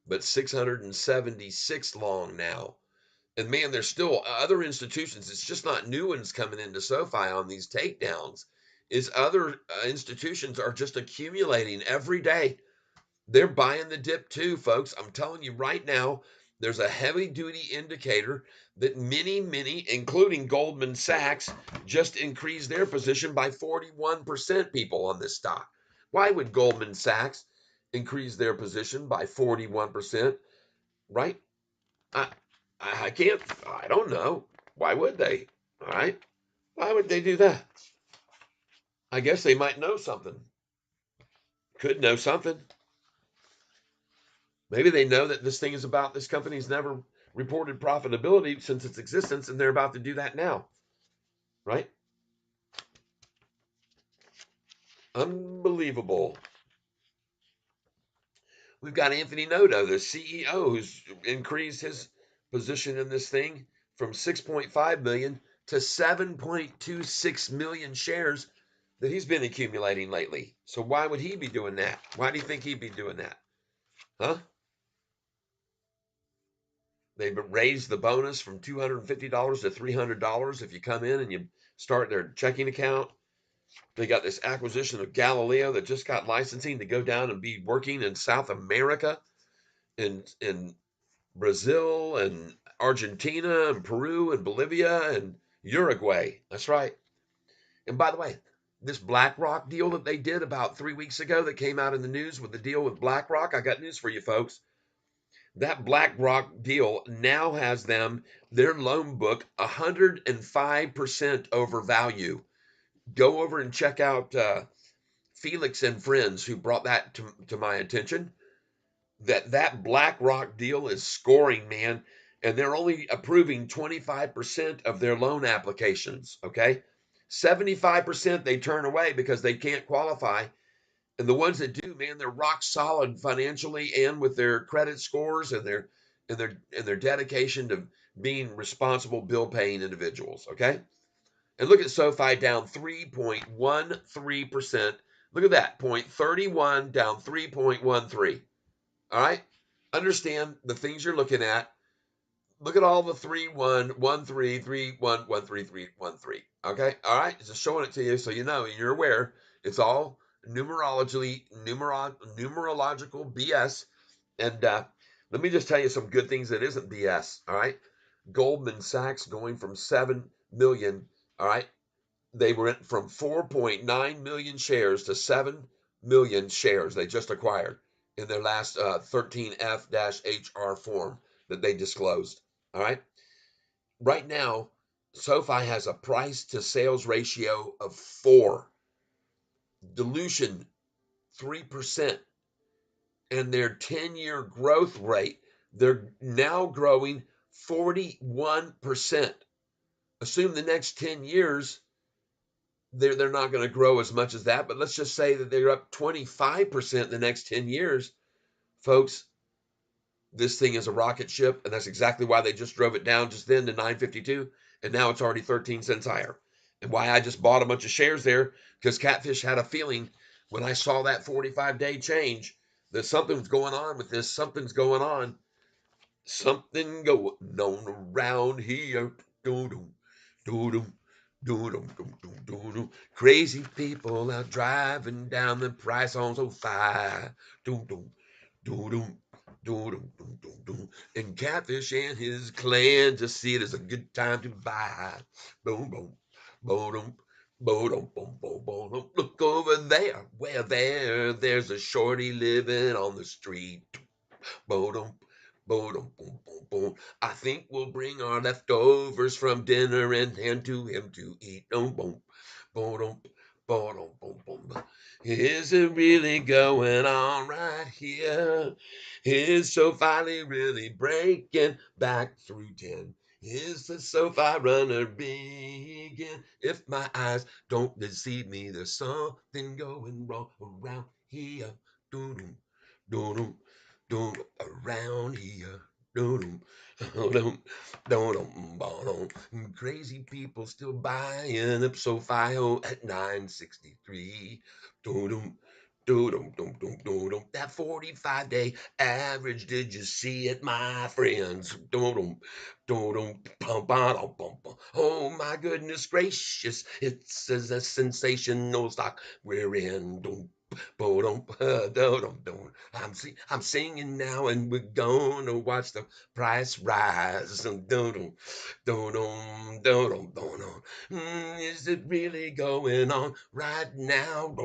but 676 long now. And man, there's still other institutions. It's just not new ones coming into SoFi on these takedowns. Is other institutions are just accumulating every day. They're buying the dip too, folks. I'm telling you right now, there's a heavy duty indicator that many, including Goldman Sachs, just increased their position by 41%, people, on this stock. Why would Goldman Sachs increase their position by 41%? Right? I can't, I don't know. Why would they? All right. Why would they do that? I guess they might know something. Could know something. Maybe they know that this company's never reported profitability since its existence, and they're about to do that now, right? Unbelievable. We've got Anthony Noto, the CEO, who's increased his position in this thing from 6.5 million to 7.26 million shares that he's been accumulating lately. So why would he be doing that? Why do you think he'd be doing that? Huh? They've raised the bonus from $250 to $300 if you come in and you start their checking account. They got this acquisition of Galileo that just got licensing to go down and be working in South America, in Brazil and Argentina and Peru and Bolivia and Uruguay. That's right. And by the way, this BlackRock deal that they did about 3 weeks ago that came out in the news with the deal with BlackRock, I got news for you folks. That BlackRock deal now has their loan book 105% over value. Go over and check out Felix and Friends, who brought that to my attention. That BlackRock deal is scoring, man, and they're only approving 25% of their loan applications. Okay, 75% they turn away because they can't qualify. And the ones that do, man, they're rock solid financially and with their credit scores and their dedication to being responsible bill paying individuals. Okay. And look at SoFi down 3.13%. Look at that. 0.31 down 3.13. All right. Understand the things you're looking at. Look at all the 3 1 1 3 3 1 1 3 3 1 3. Okay, all right. Just showing it to you so you know you're aware. It's all numerological BS. And let me just tell you some good things that isn't BS. All right, Goldman Sachs going from 7 million. All right, they went from 4.9 million shares to 7 million shares they just acquired in their last 13F-HR form that they disclosed. All right. Right now, SoFi has a price to sales ratio of 4, dilution 3%, and their 10-year growth rate, they're now growing 41%. Assume the next 10 years they're not going to grow as much as that, but let's just say that they're up 25% in the next 10 years. Folks, this thing is a rocket ship, and that's exactly why they just drove it down just then to 952, and now it's already 13 cents higher. And why I just bought a bunch of shares there, because Catfish had a feeling when I saw that 45-day change that something's going on with this, something's going on, something going on around here. Doo-doo, doo-doo, doo-doo, doo-doo, doo-doo. Crazy people out driving down the price on SoFi. Doo-doo, doo-doo, doo-doo, doo-doo, doo. And Catfish and his clan just see it as a good time to buy. Boom, boom, boom, boom, boom, boom, boom. Look over there, where there's a shorty living on the street. Boom, boom, boom, boom, boom. I think we'll bring our leftovers from dinner and hand to him to eat. Boom, boom, boom, boom, boom, boom. Is it really going on right here? Is SoFi really breaking back through 10? Is the SoFi runner begin? If my eyes don't deceive me, there's something going wrong around here. Doo-doo, doo-doo, doo around here. Doo-doo, doo-doo, doo-doo, crazy people still buying up SoFi at 963. Doo-doo, doo-doo, doo-doo, doo-doo. That 45-day average, did you see it, my friends? Doo-doo, doo-doo, bum, bum, bum, bum. Oh my goodness gracious, it's a sensational stock we're in. Doo, I'm singing now, and we're gonna watch the price rise. Is it really going on right now?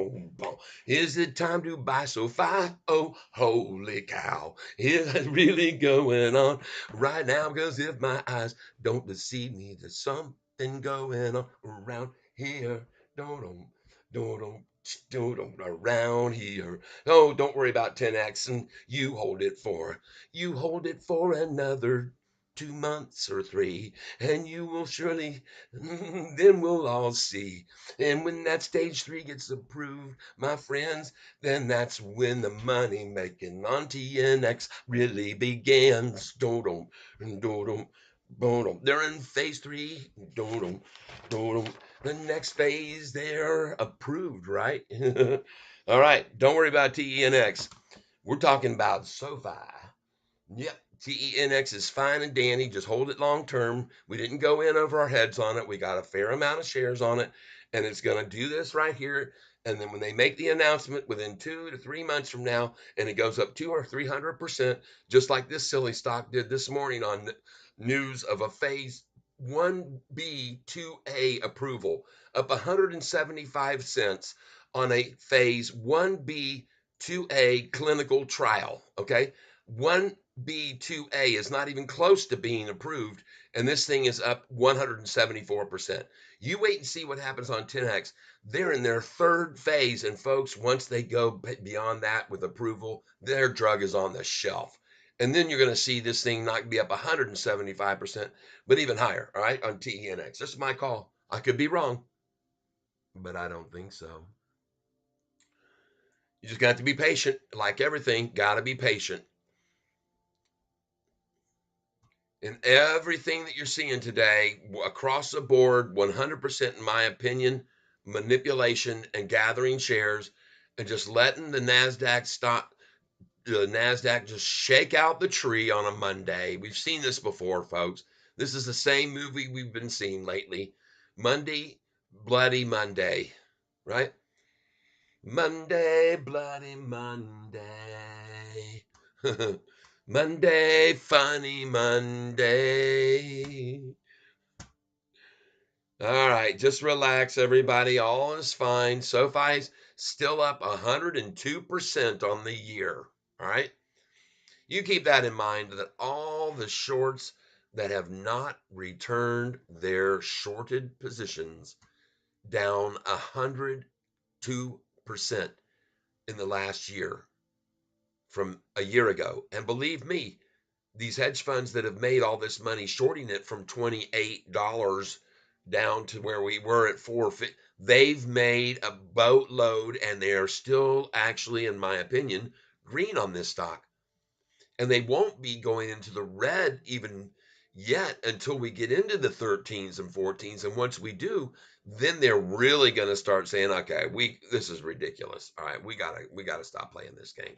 Is it time to buy SoFi? Oh, holy cow. Is it really going on right now? Because if my eyes don't deceive me, there's something going on around here. Don't, around here. Oh, don't worry about 10x, and you hold it for another 2 months or 3, and you will surely, then we'll all see. And when that stage 3 gets approved, my friends, then that's when the money making on TNX really begins. Do-dum, do-dum, do-dum. They're in phase 3. Do-dum, do-dum. The next phase, they're approved, right? All right, don't worry about TENX. We're talking about SoFi. Yep, TENX is fine and dandy. Just hold it long term. We didn't go in over our heads on it. We got a fair amount of shares on it, and it's going to do this right here. And then when they make the announcement within 2 to 3 months from now, and it goes up 200 or 300%, just like this silly stock did this morning on news of a phase 1B 2A approval, up 175 cents on a phase 1B 2A clinical trial. Okay, 1B2A is not even close to being approved, and this thing is up 174%. You wait and see what happens on 10x. They're in their third phase, and folks, once they go beyond that with approval, their drug is on the shelf. And then you're going to see this thing not be up 175%, but even higher, all right, on TENX. This is my call. I could be wrong, but I don't think so. You just got to be patient. Like everything, got to be patient. And everything that you're seeing today across the board, 100%, in my opinion, manipulation and gathering shares and just letting the NASDAQ stock the NASDAQ just shake out the tree on a Monday. We've seen this before, folks. This is the same movie we've been seeing lately. Monday, Bloody Monday, right? Monday, Bloody Monday. Monday, funny Monday. All right, just relax, everybody. All is fine. SoFi's still up 102% on the year. All right. You keep that in mind that all the shorts that have not returned their shorted positions down 102% in the last year from a year ago. And believe me, these hedge funds that have made all this money shorting it from $28 down to where we were at 450, they've made a boatload and they are still actually, in my opinion, green on this stock. And they won't be going into the red even yet until we get into the 13s and 14s. And once we do, then they're really going to start saying, okay, this is ridiculous. All right, we gotta stop playing this game.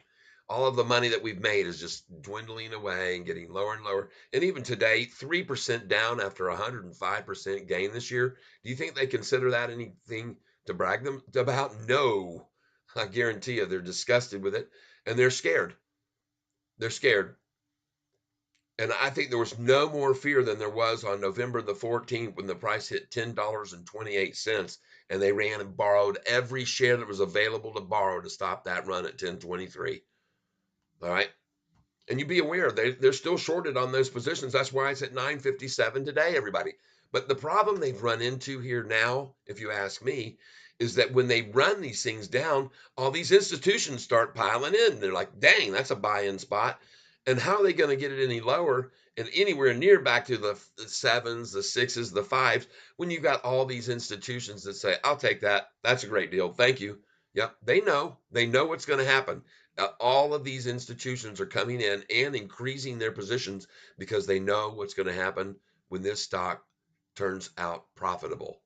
All of the money that we've made is just dwindling away and getting lower and lower. And even today, 3% down after 105% gain this year. Do you think they consider that anything to brag them about? No. I guarantee you they're disgusted with it and they're scared. They're scared. And I think there was no more fear than there was on November the 14th when the price hit $10.28 and they ran and borrowed every share that was available to borrow to stop that run at 1023. All right. And you be aware they're still shorted on those positions. That's why it's at 957 today, everybody. But the problem they've run into here now, if you ask me, is that when they run these things down, all these institutions start piling in. They're like, dang, that's a buy-in spot. And how are they going to get it any lower and anywhere near back to the sevens, the sixes, the fives, when you've got all these institutions that say, I'll take that. That's a great deal. Thank you. Yep. They know. They know what's going to happen. All of these institutions are coming in and increasing their positions because they know what's going to happen when this stock turns out profitable.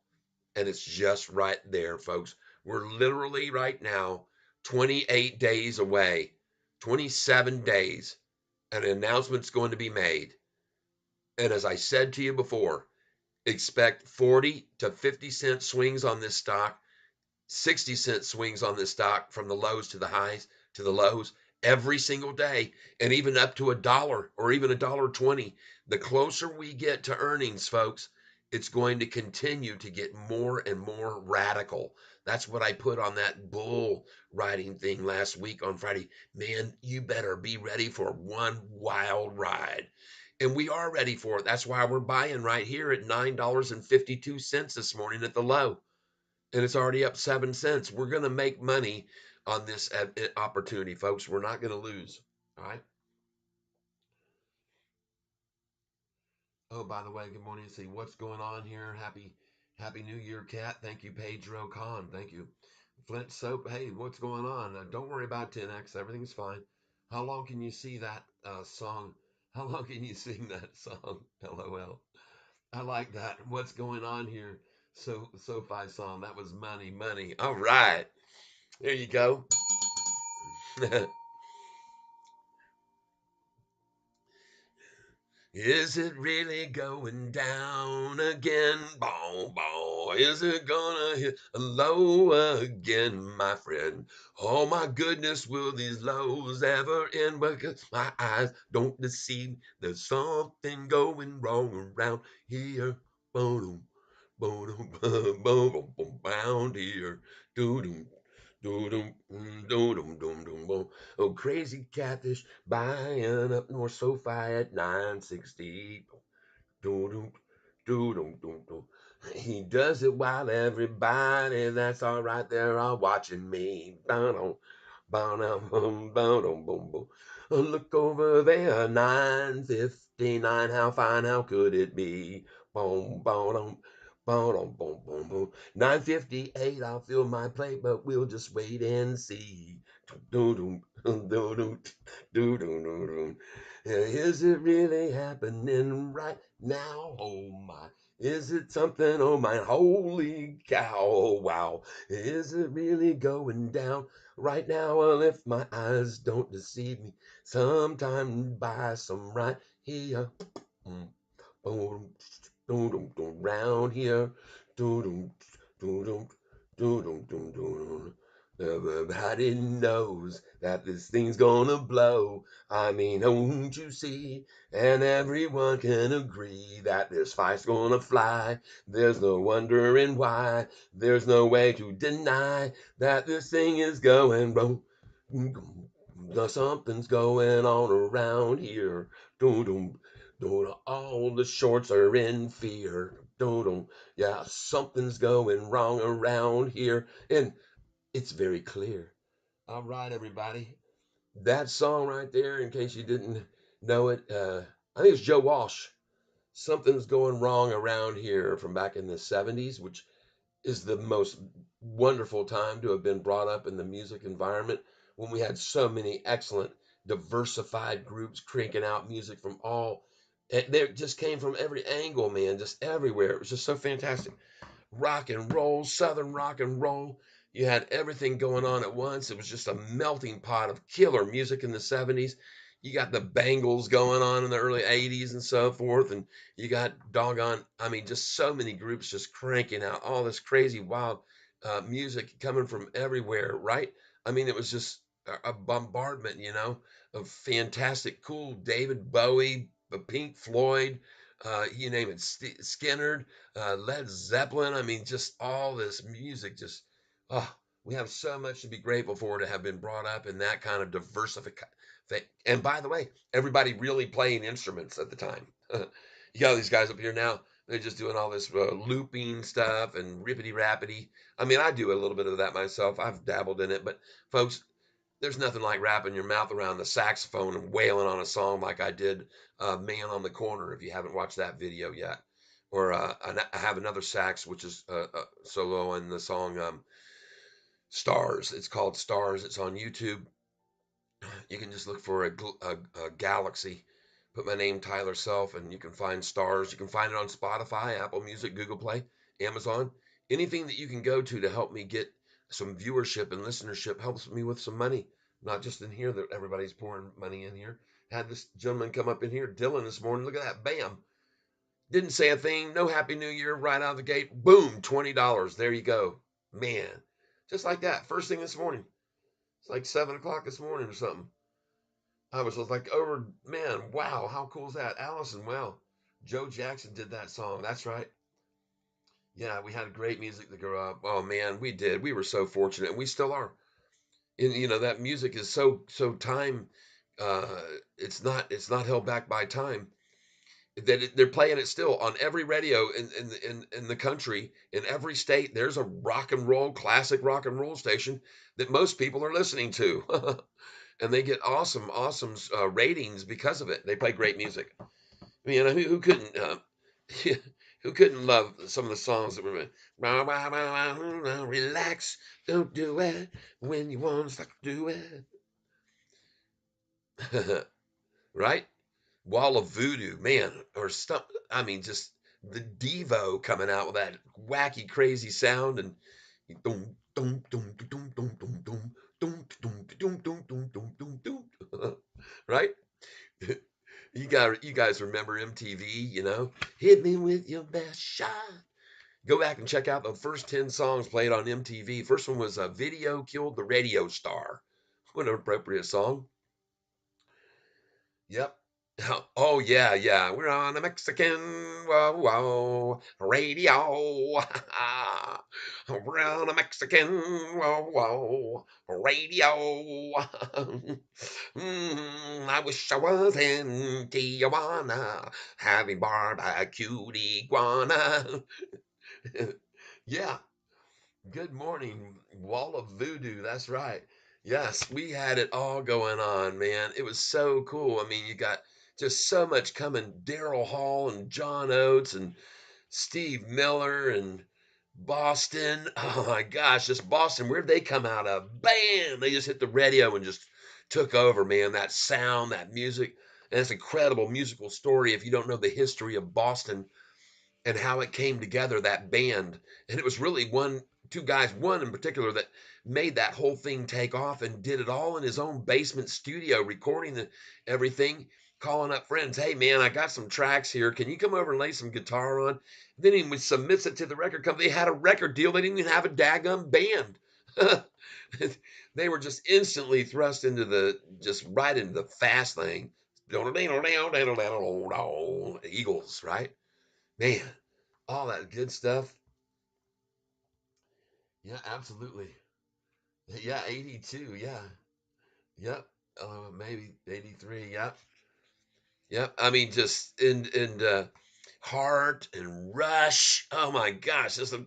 And it's just right there, folks. We're literally right now 28 days away, 27 days, and an announcement's going to be made. And as I said to you before, expect 40 to 50-cent swings on this stock, 60-cent swings on this stock from the lows to the highs to the lows every single day, and even up to $1 or even $1.20. The closer we get to earnings, folks, it's going to continue to get more and more radical. That's what I put on that bull riding thing last week on Friday. Man, you better be ready for one wild ride. And we are ready for it. That's why we're buying right here at $9.52 this morning at the low, and it's already up 7 cents. We're going to make money on this opportunity, folks. We're not going to lose. All right. Oh, by the way, good morning. See what's going on here. Happy New Year, Cat. Thank you, Pedro Con. Thank you, Flint Soap. Hey, what's going on? Don't worry about 10x. Everything's fine. How long can you see that song? How long can you sing that song? LOL. I like that. What's going on here? SoFi song. That was money, money. All right. There you go. Is it really going down again? Boom, boom. Is it gonna hit low again, my friend? Oh my goodness, will these lows ever end? Because my eyes don't deceive. There's something going wrong around here. Boom, boom, boom, boom, boom, bound here. Doo doo. Doo doo doo doo doo doo boom. Oh, crazy catfish buying up North SoFi at 960. Doo doo doo doo doo doo. He does it while everybody that's all right there are watching me. Boom, boom, boom, boom, boom, boom. Look over there, 959. How fine, how could it be? Boom, boom, boom, boom, boom, boom. 958, I'll fill my plate, but we'll just wait and see. Do do do do do do do. Is it really happening right now? Oh my! Is it something? Oh my holy cow! Wow, is it really going down right now? Well, if my eyes don't deceive me, sometime by some right here. Mm, boom, dum, dum, dum, round here. Dum, dum, dum, dum, dum, dum, dum, dum. Everybody knows that this thing's gonna blow. I mean, don't you see? And everyone can agree that this fight's gonna fly. There's no wondering why. There's no way to deny that this thing is going wrong. Something's going on around here. Dum, dum, dum, all the shorts are in fear. Dum, dum, yeah, something's going wrong around here. And it's very clear. All right, everybody. That song right there, in case you didn't know it, I think it's Joe Walsh. Something's going wrong around here from back in the 70s, which is the most wonderful time to have been brought up in the music environment when we had so many excellent, diversified groups cranking out music from all. They just came from every angle, man, just everywhere. It was just so fantastic. Rock and roll, southern rock and roll. You had everything going on at once. It was just a melting pot of killer music in the 70s. You got the Bangles going on in the early 80s and so forth. And you got doggone, I mean, just so many groups just cranking out all this crazy, wild music coming from everywhere, right? I mean, it was just a bombardment, of fantastic, cool David Bowie, Pink Floyd, you name it, Skinner, Led Zeppelin. I mean, just all this music. Just, oh, we have so much to be grateful for to have been brought up in that kind of diversification. And by the way, everybody really playing instruments at the time. You got these guys up here now. They're just doing all this looping stuff and rippity rappity. I mean, I do a little bit of that myself. I've dabbled in it, but folks, there's nothing like wrapping your mouth around the saxophone and wailing on a song like I did Man on the Corner, if you haven't watched that video yet. Or I have another sax, which is solo in the song Stars. It's called Stars. It's on YouTube. You can just look for a galaxy. Put my name, Tyler Self, and you can find Stars. You can find it on Spotify, Apple Music, Google Play, Amazon. Anything that you can go to help me get some viewership and listenership helps me with some money. Not just in here that everybody's pouring money in here. Had this gentleman come up in here, Dylan, this morning. Look at that, bam! Didn't say a thing. No Happy New Year right out of the gate. Boom, $20. There you go, man. Just like that, first thing this morning. It's like 7 o'clock this morning or something. I was just like, over, man, wow, how cool is that? Allison, wow. Joe Jackson did that song. That's right. Yeah, we had great music to grow up. Oh man, we did. We were so fortunate, and we still are. And that music is so time. Uh, it's not held back by time. They're playing it still on every radio in the country, in every state. There's a rock and roll, classic rock and roll station that most people are listening to. And they get awesome ratings because of it. They play great music. I mean, who couldn't who couldn't love some of the songs that were relax, don't do it when you want to start to do it, right? Wall of Voodoo, man, or stuff. I mean, just the Devo coming out with that wacky, crazy sound and dum dum dum dum dum dum dum dum dum dum dum dum dum dum dum, right? You guys remember MTV, Hit me with your best shot. Go back and check out the first 10 songs played on MTV. First one was Video Killed the Radio Star. What an appropriate song. Yep. Oh yeah, yeah. We're on a Mexican whoa radio. We're on a Mexican whoa radio. I wish I was in Tijuana having barbecued iguana. Yeah. Good morning, Wall of Voodoo. That's right. Yes, we had it all going on, man. It was so cool. I mean, you got just so much coming. Daryl Hall and John Oates and Steve Miller and Boston. Oh my gosh, just Boston. Where'd they come out of? Bam! They just hit the radio and just took over, man. That sound, that music. And it's an incredible musical story if you don't know the history of Boston. and how it came together, that band. And it was really two guys, one in particular, that made that whole thing take off and did it all in his own basement studio, recording everything, calling up friends. Hey, man, I got some tracks here. Can you come over and lay some guitar on? Then he submits it to the record company. They had a record deal. They didn't even have a daggum band. They were just instantly thrust into just right into the fast thing. Eagles, right? Man, all that good stuff. Yeah, absolutely. Yeah, 82. Yeah. Yep. Maybe 83. Yep. Yep. I mean, just in Heart and Rush. Oh my gosh, just a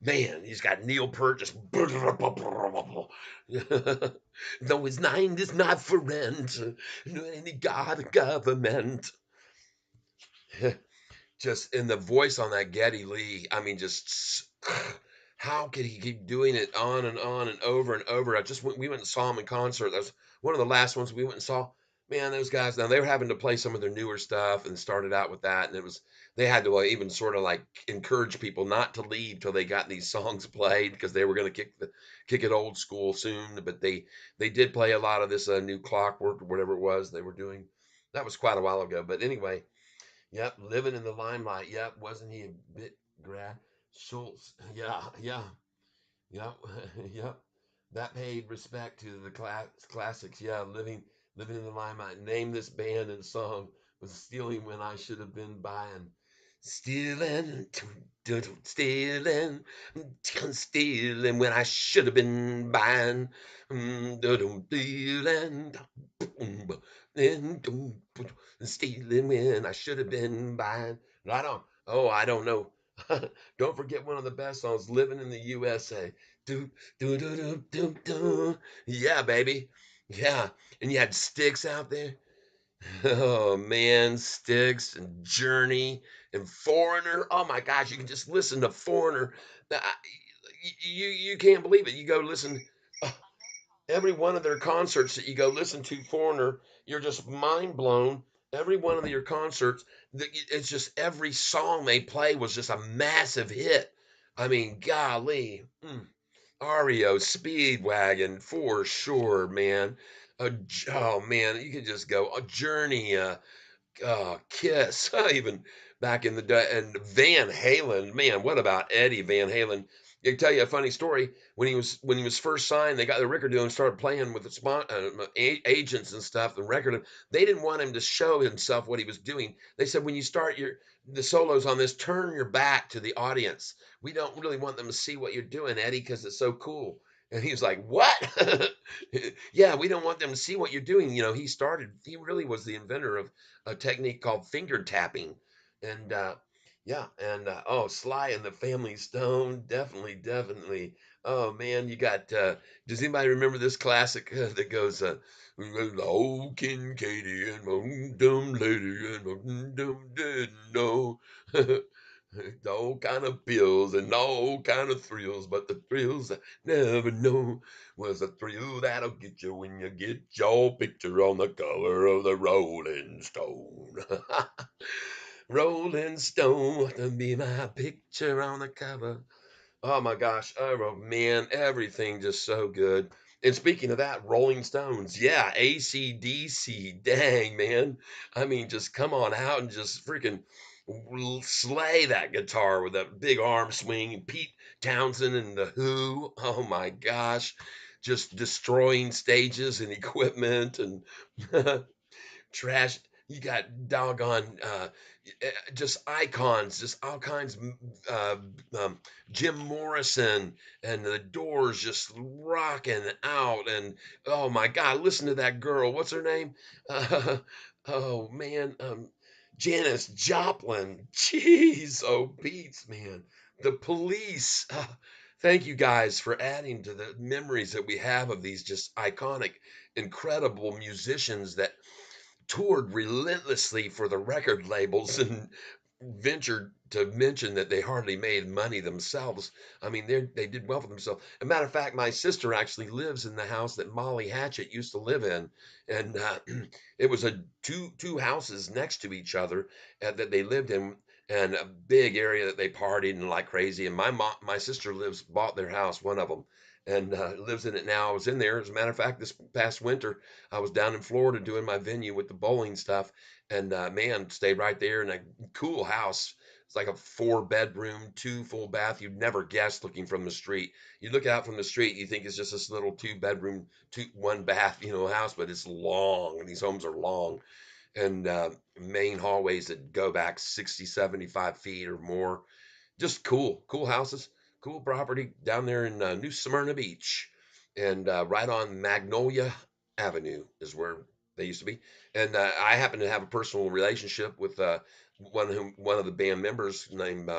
man, he's got Neil Peart just though his mind is not for rent, and he got a government. Just in the voice on that Geddy Lee, I mean, just how could he keep doing it on and over and over? We went and saw him in concert. That was one of the last ones we went and saw. Man, those guys, now they were having to play some of their newer stuff and started out with that, and they had to even sort of like encourage people not to leave till they got these songs played because they were going to kick it old school soon. But they did play a lot of this new Clockwork or whatever it was they were doing. That was quite a while ago, but anyway. Yep, living in the limelight. Yep, wasn't he a bit grad? Schultz. Yeah, yeah, yep, yep. That paid respect to the classics. Yeah, living in the limelight. Name this band and song was stealing when I should have been buying. Stealing, stealing, stealing when I should have been buying. Stealing, stealing when I should have been buying. Right on. Oh, I don't know. Don't forget one of the best songs, "Living in the USA." Do do do do do do. Yeah, baby. Yeah, and you had Sticks out there. Oh man, Sticks and Journey and Foreigner. Oh my gosh, you can just listen to Foreigner. You can't believe it. You go listen. Every one of their concerts that you go listen to Foreigner, you're just mind blown. Every one of your concerts, it's just every song they play was just a massive hit. I mean, golly, REO Speedwagon for sure, man. Oh man, you could just go a Journey, Kiss, even back in the day, and Van Halen. Man, what about Eddie Van Halen? I can tell you a funny story. When he was first signed, they got the record deal and started playing with agents and stuff. The record, they didn't want him to show himself what he was doing. They said, when you start the solos on this, turn your back to the audience. We don't really want them to see what you're doing, Eddie, because it's so cool. And he was like, "What?" Yeah, we don't want them to see what you're doing. He really was the inventor of a technique called finger tapping. And yeah, and oh, Sly and the Family Stone, definitely, definitely. Oh man, you got. Does anybody remember this classic that goes, "Oh, Kinkaidie and my dumb lady and my dumb didn't know." All kind of pills and all kind of thrills, but the thrills I never know was a thrill that'll get you when you get your picture on the cover of the Rolling Stone. Rolling Stone to be my picture on the cover. Oh my gosh. Oh man, everything just so good. And speaking of that, Rolling Stones, yeah, AC/DC, dang man. I mean, just come on out and just freaking slay that guitar with that big arm swing. Pete Townsend and the Who, oh my gosh, just destroying stages and equipment and trash. You got doggone just icons, just all kinds. Uh, Jim Morrison and the Doors just rocking out, and oh my God, listen to that girl. What's her name? Oh man, Janis Joplin. Jeez, oh Beats, man. The Police. Thank you guys for adding to the memories that we have of these just iconic, incredible musicians that toured relentlessly for the record labels and venture to mention that they hardly made money themselves. I mean, they did well for themselves. As a matter of fact, my sister actually lives in the house that Molly Hatchet used to live in, and it was a two houses next to each other that they lived in, and a big area that they partied and like crazy. And my sister lives bought their house, one of them, and lives in it now. I was in there. As a matter of fact, this past winter, I was down in Florida doing my venue with the bowling stuff, and man, stayed right there in a cool house. It's like a 4 bedroom, two full bath. You'd never guess looking from the street. You look out from the street, you think it's just this little 2 bedroom, one bath, house, but it's long. These homes are long, and main hallways that go back 60, 75 feet or more. Just cool houses, cool property down there in New Smyrna Beach, and right on Magnolia Avenue is where they used to be. And I happen to have a personal relationship with one of the band members named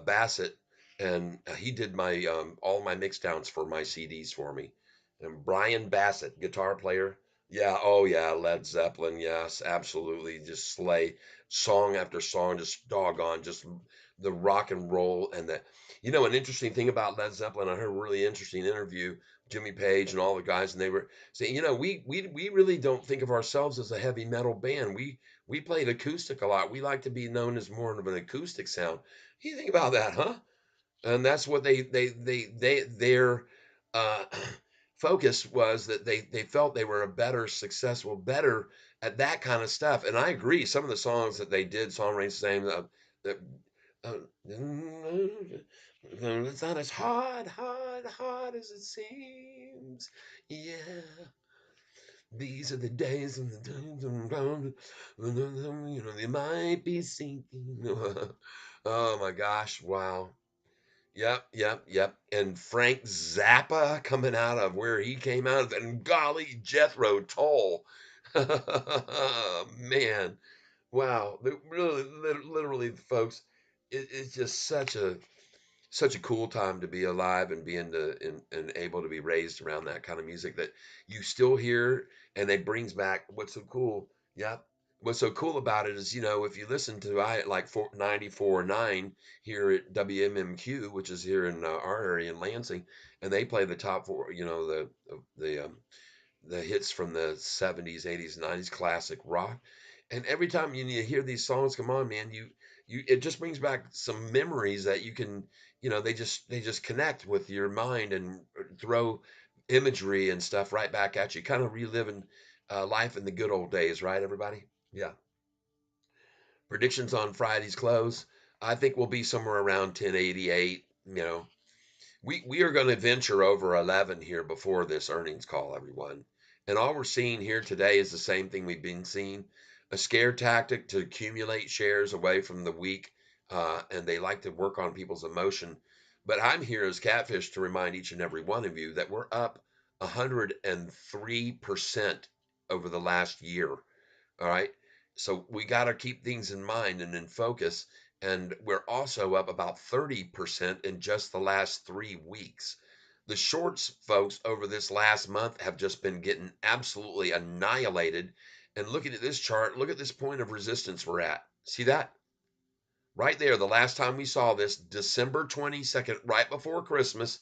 Bassett, and he did my all my mix downs for my CDs for me. And Brian Bassett, guitar player. Yeah, oh yeah, Led Zeppelin, yes, absolutely. Just slay song after song, just doggone, just the rock and roll and the an interesting thing about Led Zeppelin, I heard a really interesting interview, Jimmy Page and all the guys, and they were saying, we really don't think of ourselves as a heavy metal band. We played acoustic a lot. We like to be known as more of an acoustic sound. You think about that, huh? And that's what their uh, focus was, that they felt they were a better successful, better at that kind of stuff. And I agree. Some of the songs that they did, "Song Remains the Same," that it's not as hard as it seems. Yeah, these are the days and the times around. They might be sinking. Oh my gosh! Wow. Yep. And Frank Zappa coming out of where he came out of, and golly, Jethro Tull. Man, wow. Really, literally, folks, it's just such a cool time to be alive and be and able to be raised around that kind of music that you still hear, and it brings back what's so cool. Yep. What's so cool about it is, if you listen to I like 94.9 here at WMMQ, which is here in our area in Lansing, and they play the top four, the hits from the 70s, 80s, 90s, classic rock. And every time you hear these songs come on, man, you it just brings back some memories that you can, they just connect with your mind and throw imagery and stuff right back at you, kind of reliving life in the good old days, right, everybody? Yeah. Predictions on Friday's close. I think we'll be somewhere around 1088. We are going to venture over 11 here before this earnings call, everyone. And all we're seeing here today is the same thing we've been seeing, a scare tactic to accumulate shares away from the weak. And they like to work on people's emotion. But I'm here as Catfish to remind each and every one of you that we're up 103% over the last year. All right. So we got to keep things in mind and in focus. And we're also up about 30% in just the last 3 weeks. The shorts, folks, over this last month have just been getting absolutely annihilated. And looking at this chart, look at this point of resistance we're at. See that? Right there, the last time we saw this, December 22nd, right before Christmas.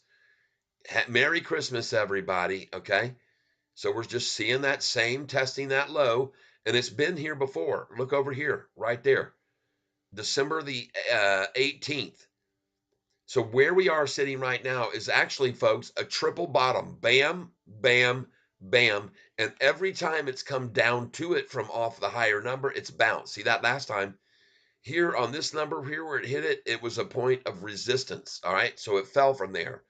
Merry Christmas, everybody. Okay. So we're just seeing that same testing that low, and it's been here before. Look over here, right there, December the 18th. So where we are sitting right now is actually, folks, a triple bottom. Bam, bam, bam. And every time it's come down to it from off the higher number, it's bounced. See that last time? Here on this number here where it hit it, it was a point of resistance. All right. So it fell from there.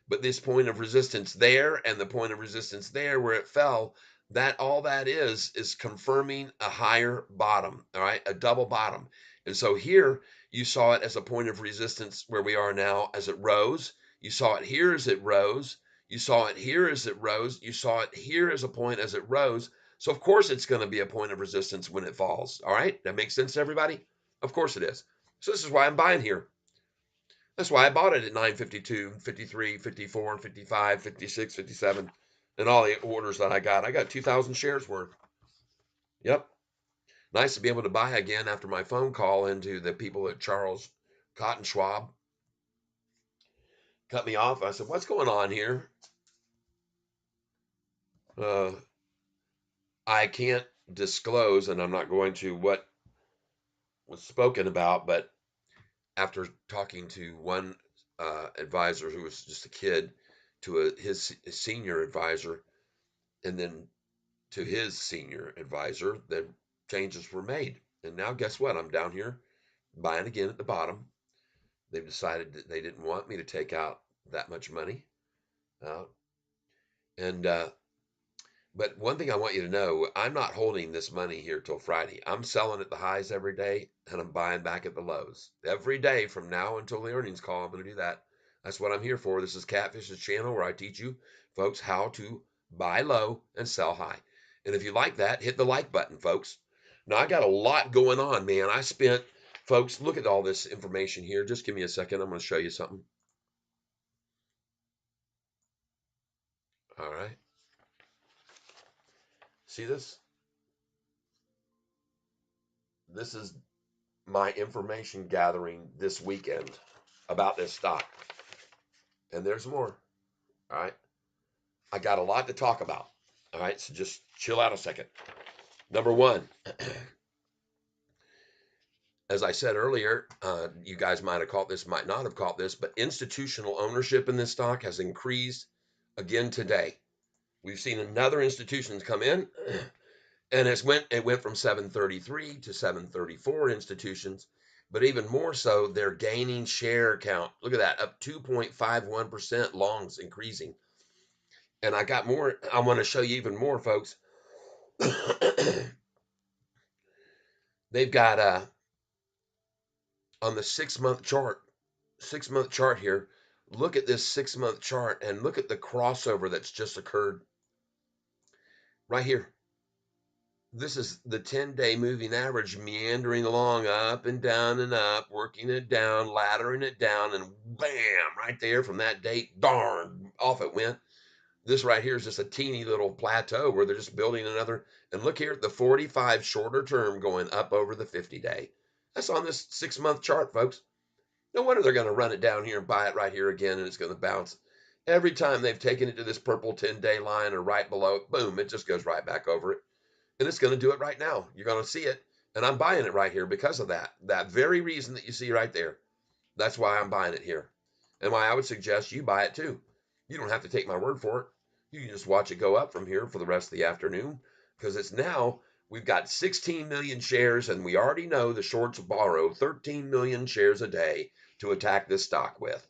But this point of resistance there and the point of resistance there where it fell, that all that is confirming a higher bottom, all right, a double bottom. And so here you saw it as a point of resistance where we are now as it rose. You saw it here as it rose. You saw it here as it rose. You saw it here as a point as it rose. So of course it's going to be a point of resistance when it falls. All right, that makes sense to everybody? Of course it is. So this is why I'm buying here. That's why I bought it at 952, 53, 54, 55, 56, 57, and all the orders that I got. I got 2,000 shares worth. Yep. Nice to be able to buy again after my phone call into the people at Charles Cotton Schwab. Cut me off. I said, "What's going on here?" Uh, I can't disclose, and I'm not going to, what was spoken about, but after talking to one advisor who was just a kid, to his senior advisor, and then to his senior advisor, then changes were made. And now, guess what? I'm down here buying again at the bottom. They've decided that they didn't want me to take out that much money. Uh, and But one thing I want you to know, I'm not holding this money here till Friday. I'm selling at the highs every day and I'm buying back at the lows. Every day from now until the earnings call, I'm going to do that. That's what I'm here for. This is Catfish's channel where I teach you folks how to buy low and sell high. And if you like that, hit the like button, folks. Now, I got a lot going on, man. Folks, look at all this information here. Just give me a second. I'm going to show you something. All right. See this? This is my information gathering this weekend about this stock. And there's more. All right. I got a lot to talk about. All right. So just chill out a second. Number one, as I said earlier, you guys might have caught this, might not have caught this, but institutional ownership in this stock has increased again today. We've seen another institution come in, and it went from 733 to 734 institutions, but even more so, they're gaining share count. Look at that, up 2.51%, longs increasing. And I got more. I want to show you even more, folks. They've got on the 6-month chart here. Look at this 6-month chart and look at the crossover that's just occurred right here. This is the 10-day moving average meandering along up and down and up, working it down, laddering it down, and bam, right there from that date, darn, off it went. This right here is just a teeny little plateau where they're just building another. And look here at the 45 shorter term going up over the 50-day. That's on this 6-month chart, folks. No wonder they're going to run it down here and buy it right here again, and it's going to bounce. Every time they've taken it to this purple 10-day line or right below it, boom, it just goes right back over it. And it's going to do it right now. You're going to see it. And I'm buying it right here because of that. That very reason that you see right there. That's why I'm buying it here. And why I would suggest you buy it too. You don't have to take my word for it. You can just watch it go up from here for the rest of the afternoon, because it's now, we've got 16 million shares, and we already know the shorts borrow 13 million shares a day to attack this stock with.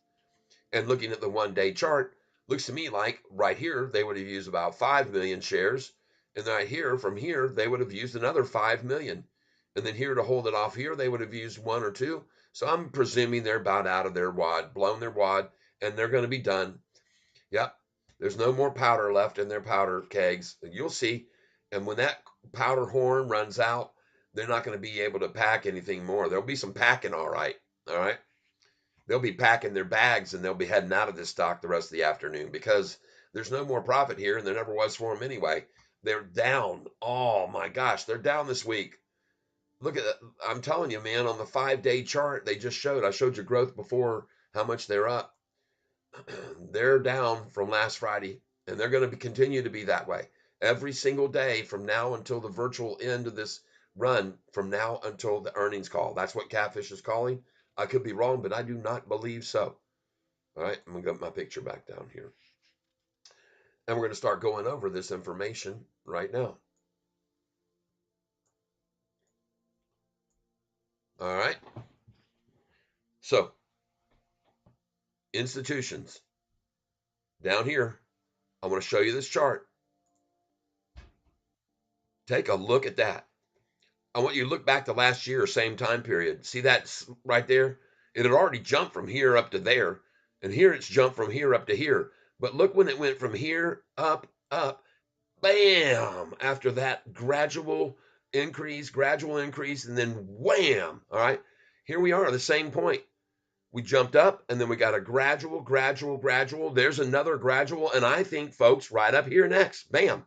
And looking at the 1-day chart, looks to me like right here, they would have used about 5 million shares. And right here, from here, they would have used another 5 million. And then here to hold it off here, they would have used 1 or 2. So I'm presuming they're about out of their wad, blown their wad, and they're going to be done. Yep. There's no more powder left in their powder kegs. You'll see. And when that powder horn runs out, they're not going to be able to pack anything more. There'll be some packing, all right. All right. They'll be packing their bags and they'll be heading out of this stock the rest of the afternoon, because there's no more profit here, and there never was for them anyway. They're down. Oh my gosh, they're down this week. Look at that. I'm telling you, man, on the 5-day chart they just showed, I showed you growth before, how much they're up. They're down from last Friday, and they're going to continue to be that way every single day from now until the virtual end of this run, from now until the earnings call. That's what Catfish is calling. I could be wrong, but I do not believe so. All right, I'm going to get my picture back down here. And we're going to start going over this information right now. All right. So, institutions. Down here, I want to show you this chart. Take a look at that. I want you to look back to last year, same time period. See that right there? It had already jumped from here up to there. And here it's jumped from here up to here. But look when it went from here up, bam, after that gradual increase, and then wham. All right. Here we are at the same point. We jumped up, and then we got a gradual. There's another gradual. And I think, folks, right up here next, bam.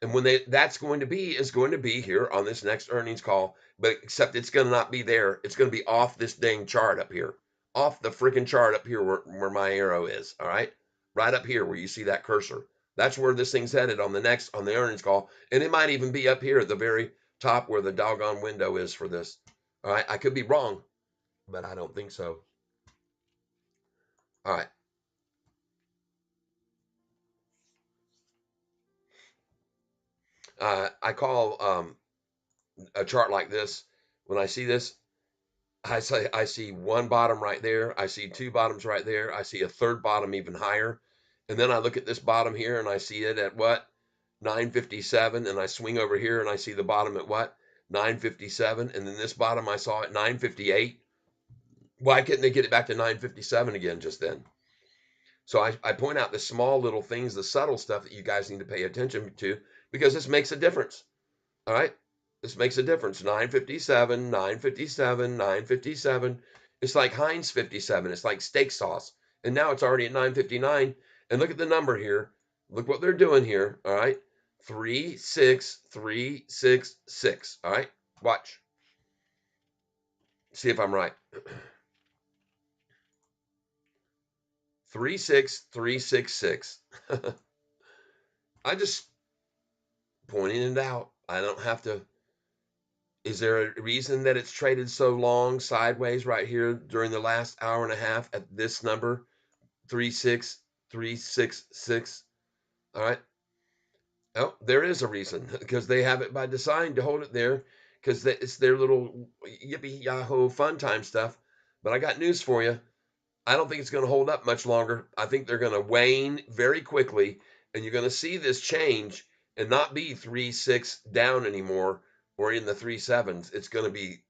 And when that's going to be is going to be here on this next earnings call, but except it's going to not be there. It's going to be off this dang chart up here, off the freaking chart up here where my arrow is. All right, right up here where you see that cursor. That's where this thing's headed on the earnings call, and it might even be up here at the very top where the doggone window is for this. All right, I could be wrong, but I don't think so. All right. I call a chart like this when I see this. I see one bottom right there. I see two bottoms right there. I see a third bottom even higher. And then I look at this bottom here and I see it at what? 957. And I swing over here and I see the bottom at what? 957. And then this bottom I saw at 958. Why couldn't they get it back to 957 again just then? So I point out the small little things, the subtle stuff that you guys need to pay attention to because this makes a difference. All right. This makes a difference. 957, 957, 957. It's like Heinz 57. It's like steak sauce. And now it's already at 959. And look at the number here. Look what they're doing here. All right. 36366. All right. Watch. See if I'm right. 36366. I just pointing it out. I don't have to. Is there a reason that it's traded so long sideways right here during the last hour and a half at this number, 36366? All right. Oh, there is a reason because they have it by design to hold it there because it's their little yippee yahoo fun time stuff. But I got news for you. I don't think it's going to hold up much longer. I think they're going to wane very quickly, and you're going to see this change and not be 3.6 down anymore or in the 3.7s. It's going to be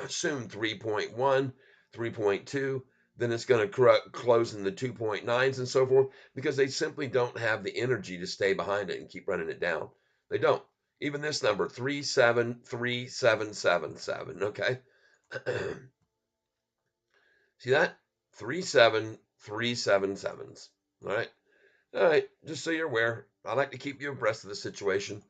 soon 3.1, 3.2. Then it's going to close in the 2.9s and so forth because they simply don't have the energy to stay behind it and keep running it down. They don't. Even this number, 373777. Okay. See that? 37377s. All right. All right. Just so you're aware, I like to keep you abreast of the situation.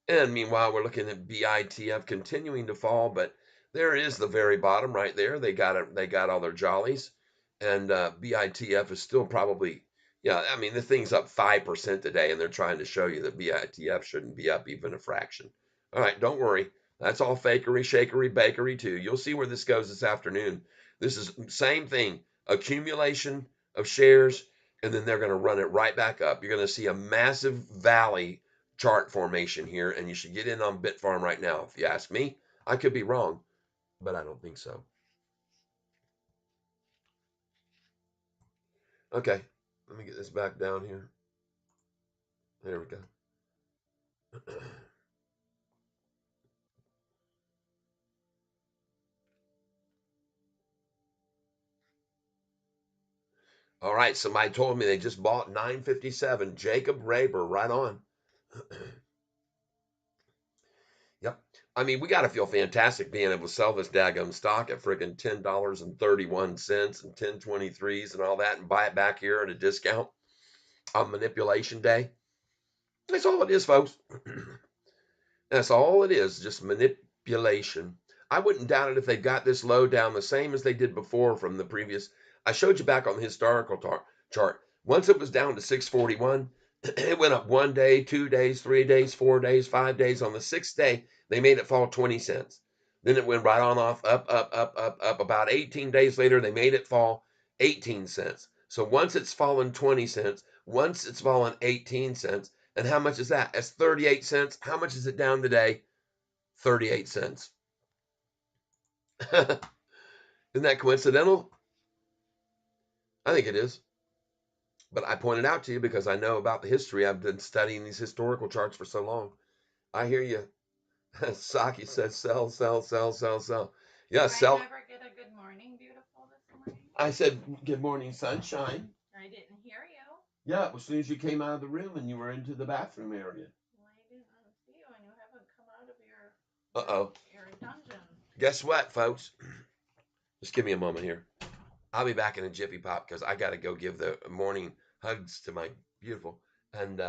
And meanwhile, we're looking at BITF continuing to fall, but there is the very bottom right there. They got it. They got all their jollies, and BITF is still probably, yeah. I mean, the thing's up 5% today, and they're trying to show you that BITF shouldn't be up even a fraction. All right, don't worry. That's all fakery, shakery, bakery too. You'll see where this goes this afternoon. This is same thing, accumulation of shares, and then they're going to run it right back up. You're going to see a massive valley chart formation here, and you should get in on Bitfarm right now. If you ask me, I could be wrong, but I don't think so. Okay, let me get this back down here. There we go. All right, somebody told me they just bought 957. Jacob Raber, right on. Yep. I mean, we got to feel fantastic being able to sell this daggum stock at friggin' $10.31 and 1023s and all that and buy it back here at a discount on manipulation day. That's all it is, folks. That's all it is, just manipulation. I wouldn't doubt it if they got this low down the same as they did before from the previous. I showed you back on the historical chart. Once it was down to 641, it went up 1 day, 2 days, 3 days, 4 days, 5 days. On the sixth day, they made it fall 20 cents. Then it went right on off, up, up, up, up, up. About 18 days later, they made it fall 18 cents. So once it's fallen 20 cents, once it's fallen 18 cents, and how much is that? That's 38 cents. How much is it down today? 38 cents. Isn't that coincidental? I think it is. But I pointed out to you because I know about the history. I've been studying these historical charts for so long. I hear you. Saki says sell, sell, sell, sell, sell. Yeah, sell. Did I never get a good morning, beautiful, this morning? I said, good morning, sunshine. I didn't hear you. Yeah, as soon as you came out of the room and you were into the bathroom area. Well, I didn't see you, and you haven't come out of your dungeon. Guess what, folks? Just give me a moment here. I'll be back in a jiffy pop because I got to go give the morning hugs to my beautiful. And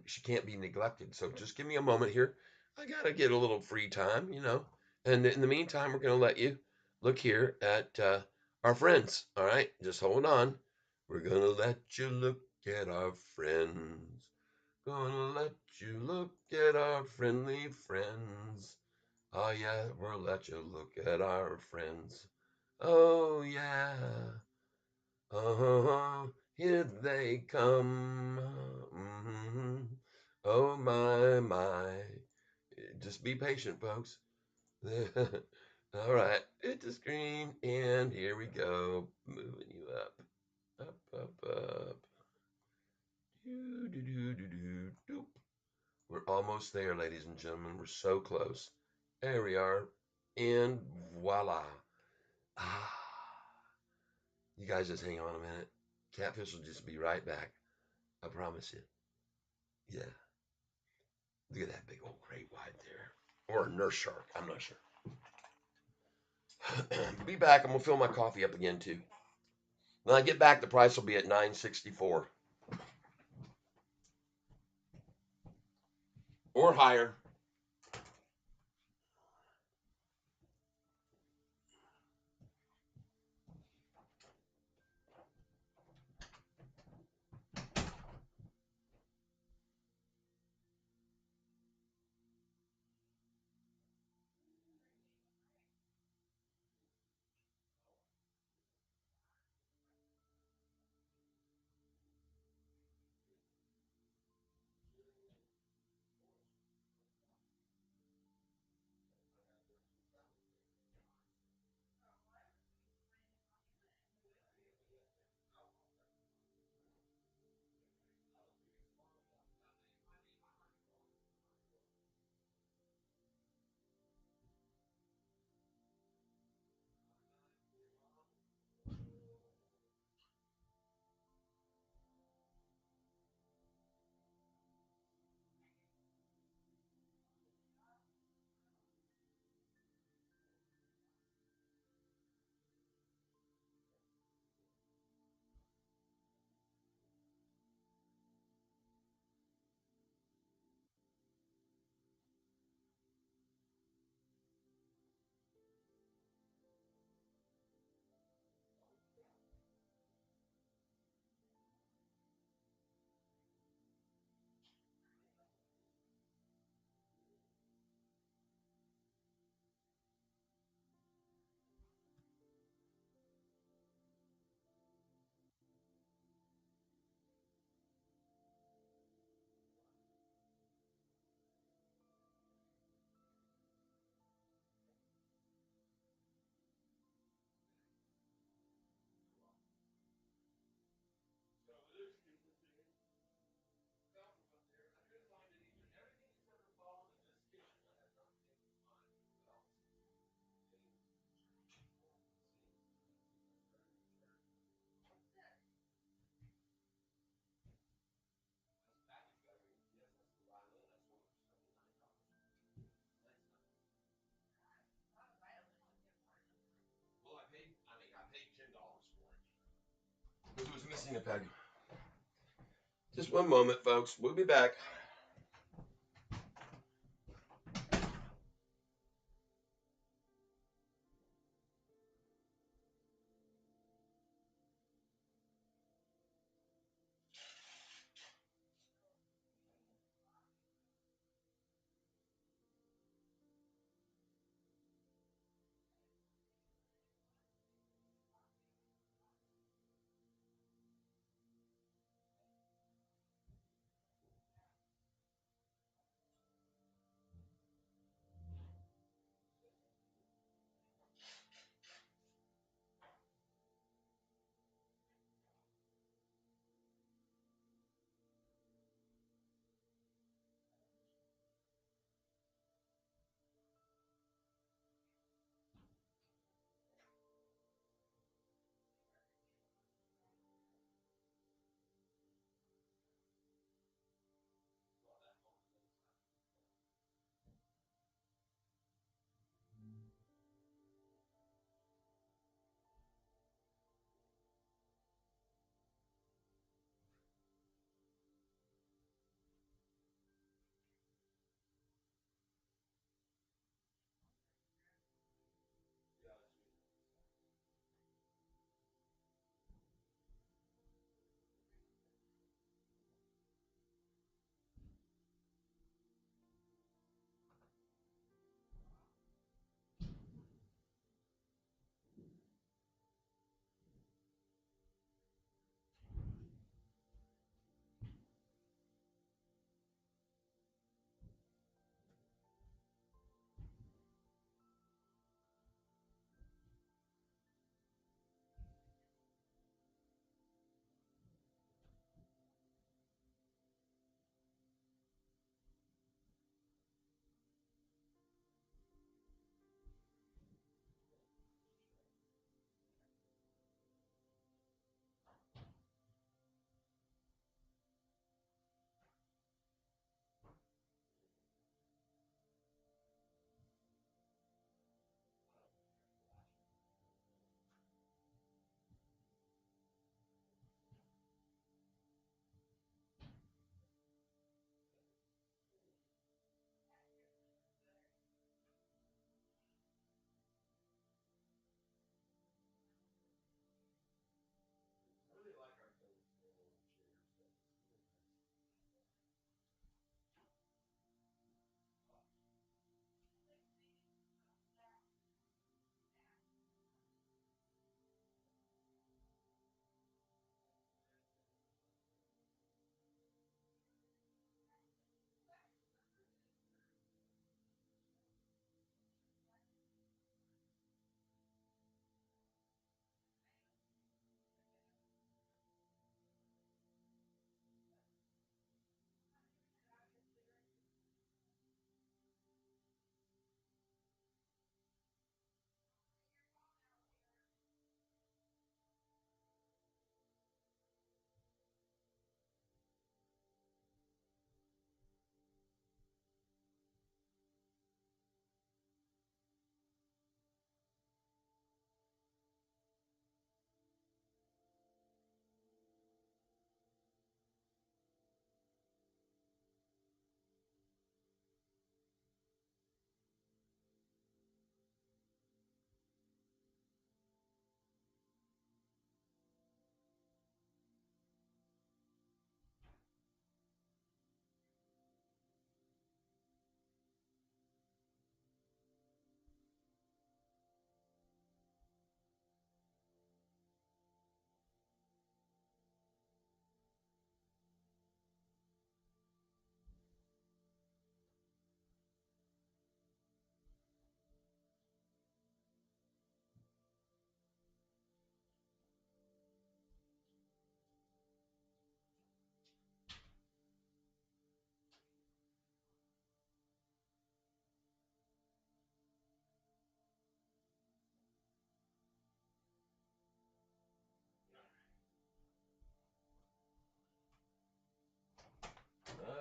she can't be neglected. So just give me a moment here. I gotta get a little free time, you know. And in the meantime, we're gonna let you look here at our friends. All right, just hold on. We're gonna let you look at our friends. Gonna let you look at our friendly friends. Oh yeah, we'll let you look at our friends. Oh yeah. Uh-huh. Here they come. hmm Oh my my. Just be patient, folks. All right. Hit the screen and here we go. Moving you up. Up, up, up. Do, do, do, do, do, doop. We're almost there, ladies and gentlemen. We're so close. There we are. And voila. Ah. You guys just hang on a minute. Catfish will just be right back. I promise you. Yeah. Look at that big old great white there. Or a nurse shark. I'm not sure. Be back. I'm going to fill my coffee up again, too. When I get back, the price will be at $9.64 or higher. Well, I paid $10 for it. Because it was missing a peg. Just one moment, folks. We'll be back.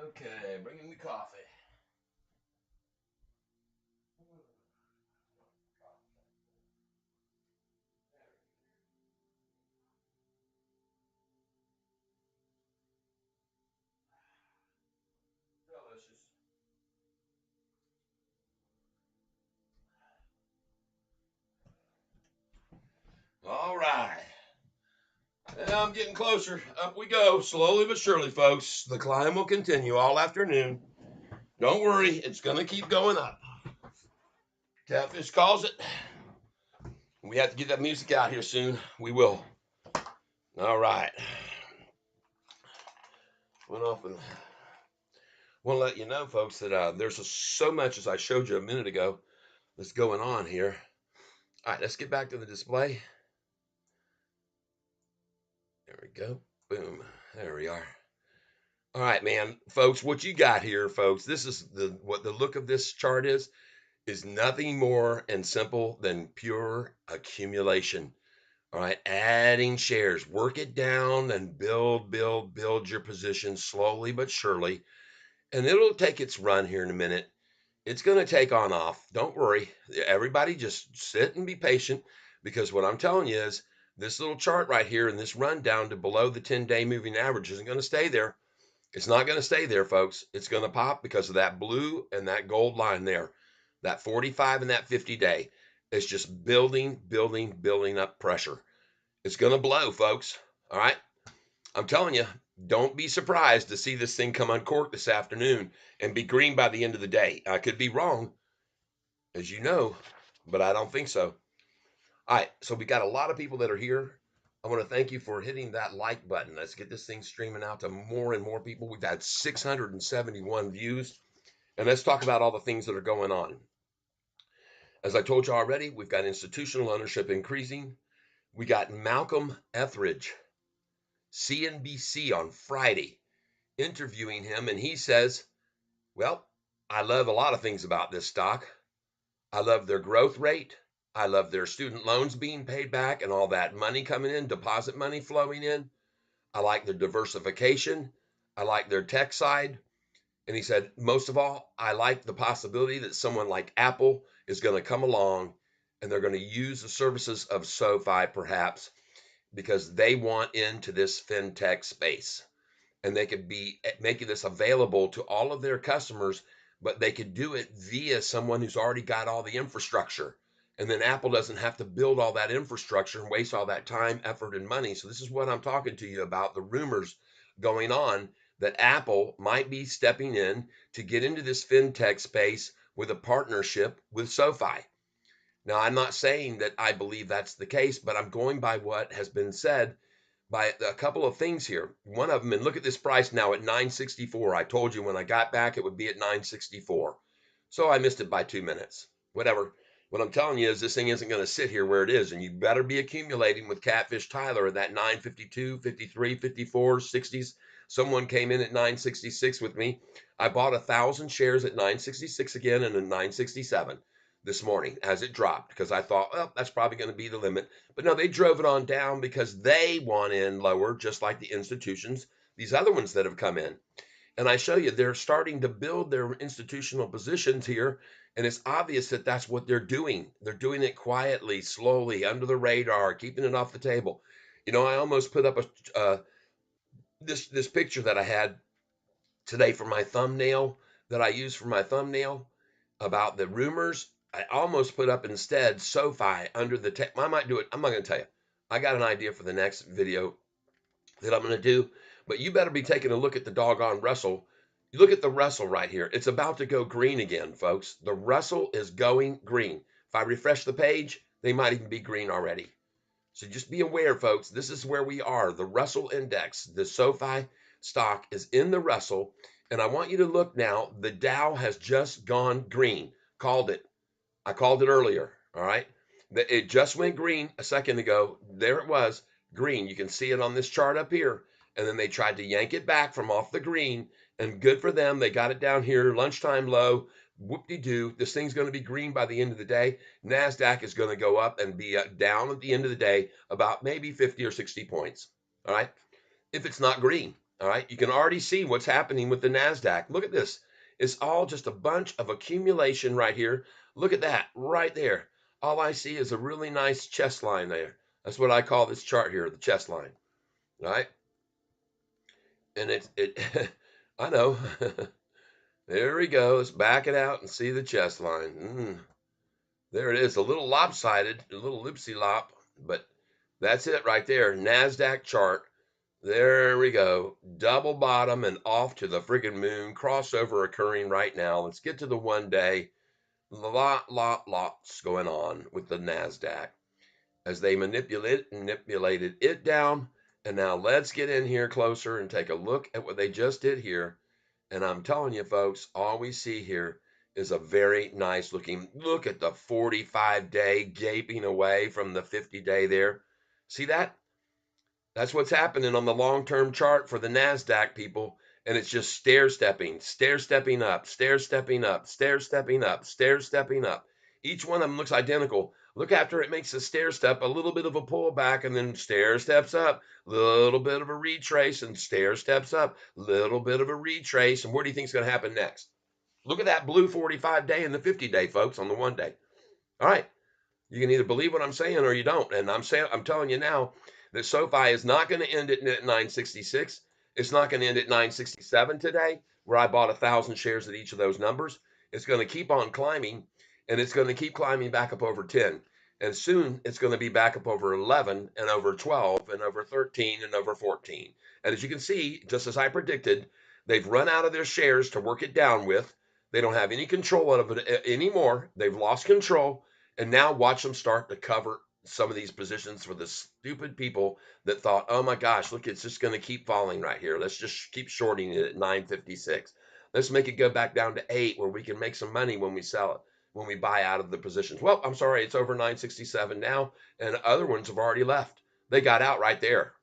Okay, bringing the coffee. Delicious. All right. I'm getting closer. Up we go, slowly but surely, folks. The climb will continue all afternoon. Don't worry, it's going to keep going up. Catfish calls it. We have to get that music out here soon. We will. All right. Went off and want to let you know, folks, that there's so much, as I showed you a minute ago, that's going on here. All right, let's get back to the display. There we go. Boom. There we are. All right, man, folks, what you got here, folks, this is what the look of this chart is nothing more and simple than pure accumulation. All right, adding shares, work it down and build your position slowly but surely. And it'll take its run here in a minute. It's going to take on off. Don't worry. Everybody just sit and be patient, because what I'm telling you is this little chart right here and this run down to below the 10-day moving average isn't going to stay there. It's not going to stay there, folks. It's going to pop because of that blue and that gold line there. That 45 and that 50-day. It's just building up pressure. It's going to blow, folks. All right. I'm telling you, don't be surprised to see this thing come uncorked this afternoon and be green by the end of the day. I could be wrong, as you know, but I don't think so. All right. So we got a lot of people that are here. I want to thank you for hitting that like button. Let's get this thing streaming out to more and more people. We've had 671 views. And let's talk about all the things that are going on. As I told you already, we've got institutional ownership increasing. We got Malcolm Etheridge, CNBC on Friday, interviewing him. And he says, well, I love a lot of things about this stock. I love their growth rate. I love their student loans being paid back and all that money coming in, deposit money flowing in. I like their diversification. I like their tech side. And he said, most of all, I like the possibility that someone like Apple is going to come along and they're going to use the services of Sofi perhaps because they want into this fintech space. And they could be making this available to all of their customers, but they could do it via someone who's already got all the infrastructure. And then Apple doesn't have to build all that infrastructure and waste all that time, effort, and money. So this is what I'm talking to you about, the rumors going on that Apple might be stepping in to get into this fintech space with a partnership with SoFi. Now, I'm not saying that I believe that's the case, but I'm going by what has been said by a couple of things here. One of them, and look at this price now at 964. I told you when I got back it would be at 964. So I missed it by 2 minutes. Whatever. What I'm telling you is this thing isn't going to sit here where it is, and you better be accumulating with Catfish Tyler at that 952, 53, 54, 60s. Someone came in at 966 with me. I bought 1,000 shares at 966 again and at 967 this morning as it dropped because I thought, well, that's probably going to be the limit. But no, they drove it on down because they want in lower, just like the institutions, these other ones that have come in. And I show you, they're starting to build their institutional positions here. And it's obvious that that's what they're doing. They're doing it quietly, slowly, under the radar, keeping it off the table. You know, I almost put up this picture that I had today for my thumbnail that I use for my thumbnail about the rumors. I almost put up instead SoFi under the tech. I might do it. I'm not going to tell you. I got an idea for the next video that I'm going to do, but you better be taking a look at the doggone Russell. You look at the Russell right here. It's about to go green again, folks. The Russell is going green. If I refresh the page, they might even be green already. So just be aware, folks. This is where we are. The Russell Index, the SoFi stock is in the Russell. And I want you to look now. The Dow has just gone green. Called it. I called it earlier. All right. It just went green a second ago. There it was, green. You can see it on this chart up here. And then they tried to yank it back from off the green. And good for them. They got it down here, lunchtime low. Whoop-de-doo. This thing's going to be green by the end of the day. NASDAQ is going to go up and be down at the end of the day about maybe 50 or 60 points. All right. If it's not green. All right, you can already see what's happening with the NASDAQ. Look at this. It's all just a bunch of accumulation right here. Look at that right there. All I see is a really nice chest line there. That's what I call this chart here, the chest line. All right. And it I know. There we go. Let's back it out and see the chest line. There it is. A little lopsided, a little loopsy lop, but that's it right there. NASDAQ chart. There we go. Double bottom and off to the friggin' moon. Crossover occurring right now. Let's get to the 1 day. Lots going on with the NASDAQ as they manipulated it down. And now let's get in here closer and take a look at what they just did here. And I'm telling you, folks, all we see here is a very nice looking look at the 45-day gaping away from the 50-day there. See that? That's what's happening on the long-term chart for the NASDAQ, people. And it's just stair-stepping up, stair-stepping up, stair-stepping up, stair-stepping up. Each one of them looks identical. Look after it makes a stair step, a little bit of a pullback, and then stair steps up, little bit of a retrace, and stair steps up, little bit of a retrace. And what do you think is going to happen next? Look at that blue 45-day and the 50-day, folks, on the 1 day. All right. You can either believe what I'm saying or you don't. And I'm telling you now that SoFi is not going to end at 966. It's not going to end at 967 today, where I bought 1,000 shares at each of those numbers. It's going to keep on climbing, and it's going to keep climbing back up over 10. And soon it's going to be back up over 11 and over 12 and over 13 and over 14. And as you can see, just as I predicted, they've run out of their shares to work it down with. They don't have any control of it anymore. They've lost control. And now watch them start to cover some of these positions for the stupid people that thought, oh my gosh, look, it's just going to keep falling right here. Let's just keep shorting it at 956. Let's make it go back down to 8 where we can make some money when we sell it, when we buy out of the positions. Well, I'm sorry, it's over 967 now, and other ones have already left. They got out right there.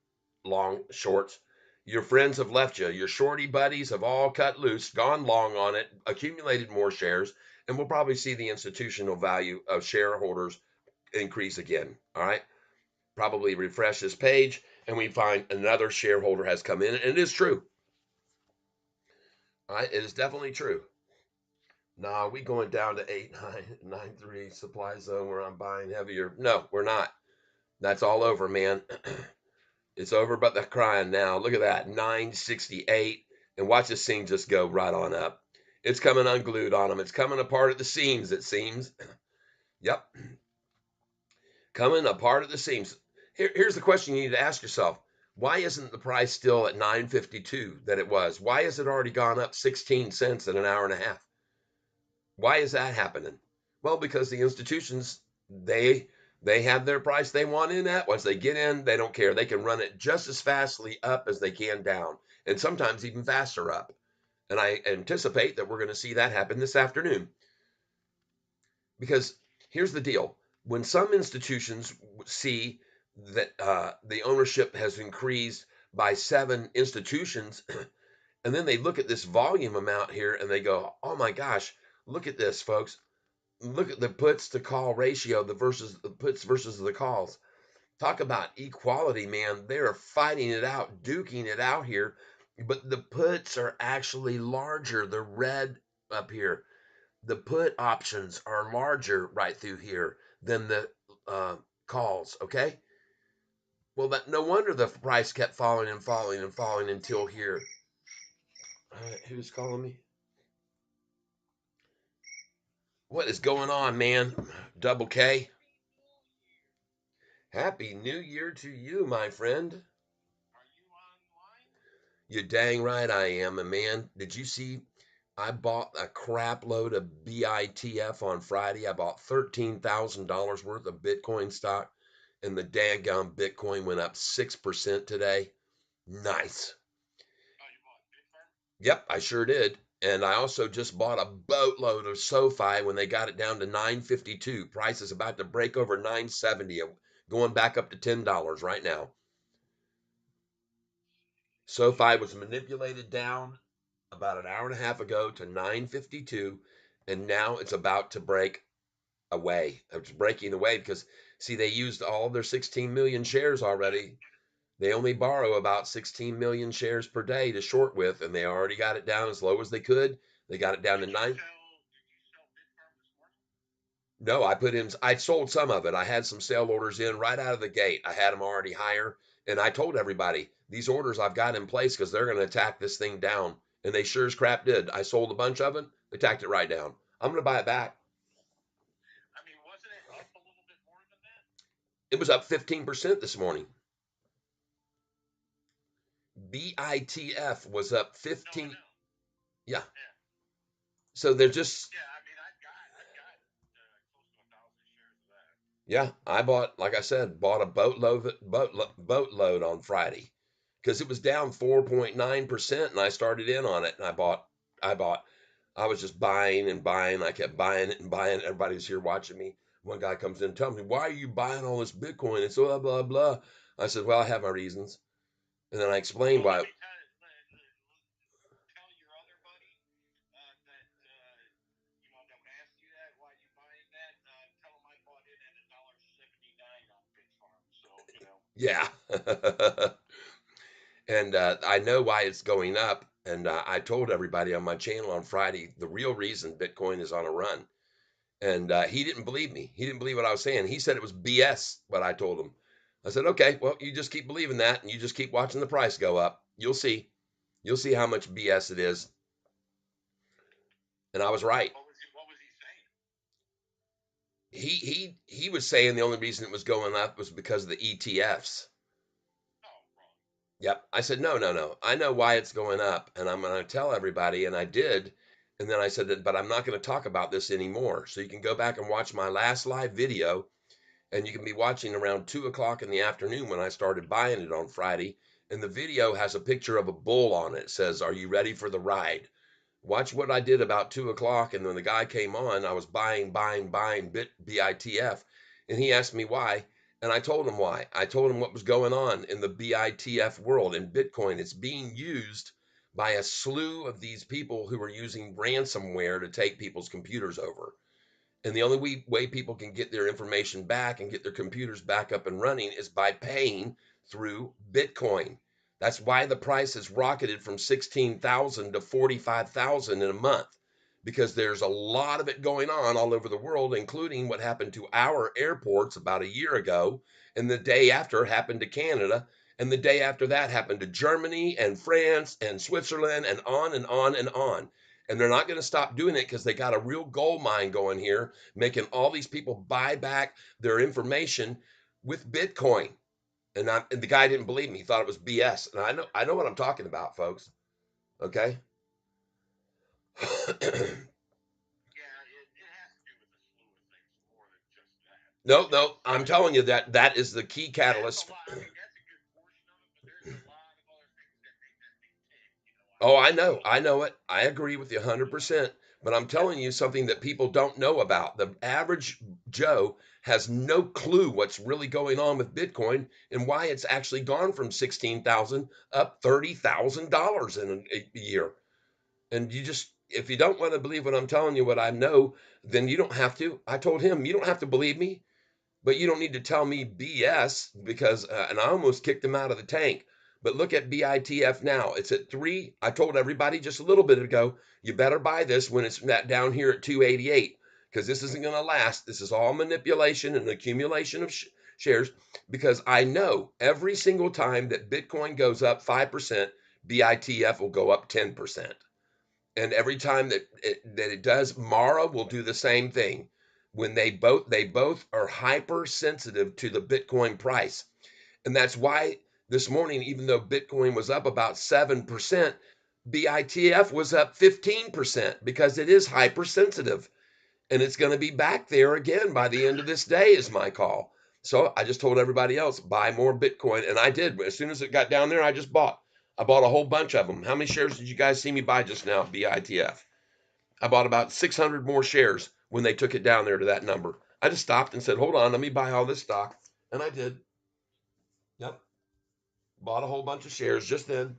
Long, shorts. Your friends have left you. Your shorty buddies have all cut loose, gone long on it, accumulated more shares, and we'll probably see the institutional value of shareholders increase again. All right. Probably refresh this page and we find another shareholder has come in. And it is true. All right. It is definitely true. Now, we going down to 8993 supply zone where I'm buying heavier? No, we're not. That's all over, man. It's over, but they're crying now. Look at that, 968. And watch this thing just go right on up. It's coming unglued on them. It's coming apart at the seams, it seems. Yep. Coming apart at the seams. Here's the question you need to ask yourself. Why isn't the price still at 952 that it was? Why has it already gone up 16 cents in an hour and a half? Why is that happening? Well, because the institutions, they have their price they want in at. Once they get in, they don't care. They can run it just as fastly up as they can down, and sometimes even faster up. And I anticipate that we're going to see that happen this afternoon. Because here's the deal. When some institutions see that the ownership has increased by 7 institutions, and then they look at this volume amount here and they go, oh my gosh, look at this, folks. Look at the puts to call ratio, the puts versus the calls. Talk about equality, man. They're fighting it out, duking it out here. But the puts are actually larger. The red up here, the put options are larger right through here than the calls. Okay. Well, that no wonder the price kept falling and falling and falling until here. Who's calling me? What is going on, man? Double K. Happy New Year to you, my friend. You dang right I am, and man. Did you see? I bought a crap load of BITF on Friday. I bought $13,000 worth of Bitcoin stock, and the daggum Bitcoin went up 6% today. Nice. Yep, I sure did. And I also just bought a boatload of SoFi when they got it down to 952. Price is about to break over 970, going back up to $10 right now. SoFi was manipulated down about an hour and a half ago to 952, and now it's about to break away. It's breaking away because, see, they used all of their 16 million shares already. They only borrow about 16 million shares per day to short with, and they already got it down as low as they could. They got it down to 9. No, I sold some of it. I had some sale orders in right out of the gate. I had them already higher. And I told everybody these orders I've got in place because they're going to attack this thing down. And they sure as crap did. I sold a bunch of it, attacked it right down. I'm going to buy it back. I mean, wasn't it up a little bit more than that? It was up 15% this morning. BITF was up 15. No, Yeah. yeah. So they're just. Yeah, I mean, I got close to 1,000 shares of that. Yeah, I bought, like I said, bought a boatload on Friday because it was down 4.9%, and I started in on it, and I was just buying and buying. I kept buying it and buying it. Everybody was here watching me. One guy comes in and tells me, "Why are you buying all this Bitcoin?" It's blah blah blah. I said, "Well, I have my reasons," and then I explained Well, why. let me tell your other buddy that that would ask you that, why you buying that. Tell him I bought it at $1.79 on Bitfarm. So Yeah. And I know why it's going up. And I told everybody on my channel on Friday the real reason Bitcoin is on a run. And he didn't believe me. He didn't believe what I was saying. He said it was BS what I told him. I said, okay, well, you just keep believing that and you just keep watching the price go up. You'll see. You'll see how much BS it is. And I was right. What was he saying? He was saying the only reason it was going up was because of the ETFs. Oh, wrong. Yep. I said, no, no, no. I know why it's going up, and I'm going to tell everybody, and I did. And then I said that, but I'm not going to talk about this anymore. So you can go back and watch my last live video, and you can be watching around 2 o'clock in the afternoon when I started buying it on Friday. And the video has a picture of a bull on it. It says, "Are you ready for the ride?" Watch what I did about 2 o'clock. And when the guy came on, I was buying BITF. And he asked me why. And I told him why. I told him what was going on in the BITF world. In Bitcoin, it's being used by a slew of these people who are using ransomware to take people's computers over. And the only way people can get their information back and get their computers back up and running is by paying through Bitcoin. That's why the price has rocketed from 16,000 to 45,000 in a month, because there's a lot of it going on all over the world, including what happened to our airports about a year ago. And the day after happened to Canada. And the day after that happened to Germany and France and Switzerland and on and on and on. And they're not going to stop doing it because they got a real gold mine going here, making all these people buy back their information with Bitcoin. And the guy didn't believe me. He thought it was BS. And I know what I'm talking about, folks. Okay. Yeah, it has to do with a slew of things more than just that. No, no, I'm telling you that is the key catalyst. I mean, that's a good portion of it, but there's a lot of other things that make that thing tick. Oh, I know it. I agree with you 100%. But I'm telling you something that people don't know about. The average Joe has no clue what's really going on with Bitcoin and why it's actually gone from 16,000 up $30,000 in a year. And if you don't want to believe what I'm telling you, what I know, then you don't have to. I told him, you don't have to believe me, but you don't need to tell me BS because, and I almost kicked him out of the tank. But look at BITF now. It's at 3. I told everybody just a little bit ago, you better buy this when it's down here at 288 because this isn't going to last. This is all manipulation and accumulation of shares because I know every single time that Bitcoin goes up 5%, BITF will go up 10%. And every time that it does, Mara will do the same thing. When they both are hypersensitive to the Bitcoin price, and that's why this morning, even though Bitcoin was up about 7%, BITF was up 15% because it is hypersensitive, and it's going to be back there again by the end of this day. Is my call. So I just told everybody else buy more Bitcoin, and I did. As soon as it got down there, I just bought. I bought a whole bunch of them. How many shares did you guys see me buy just now? BITF. I bought about 600 more shares when they took it down there to that number. I just stopped and said, hold on, let me buy all this stock. And I did. Yep. Bought a whole bunch of shares just then.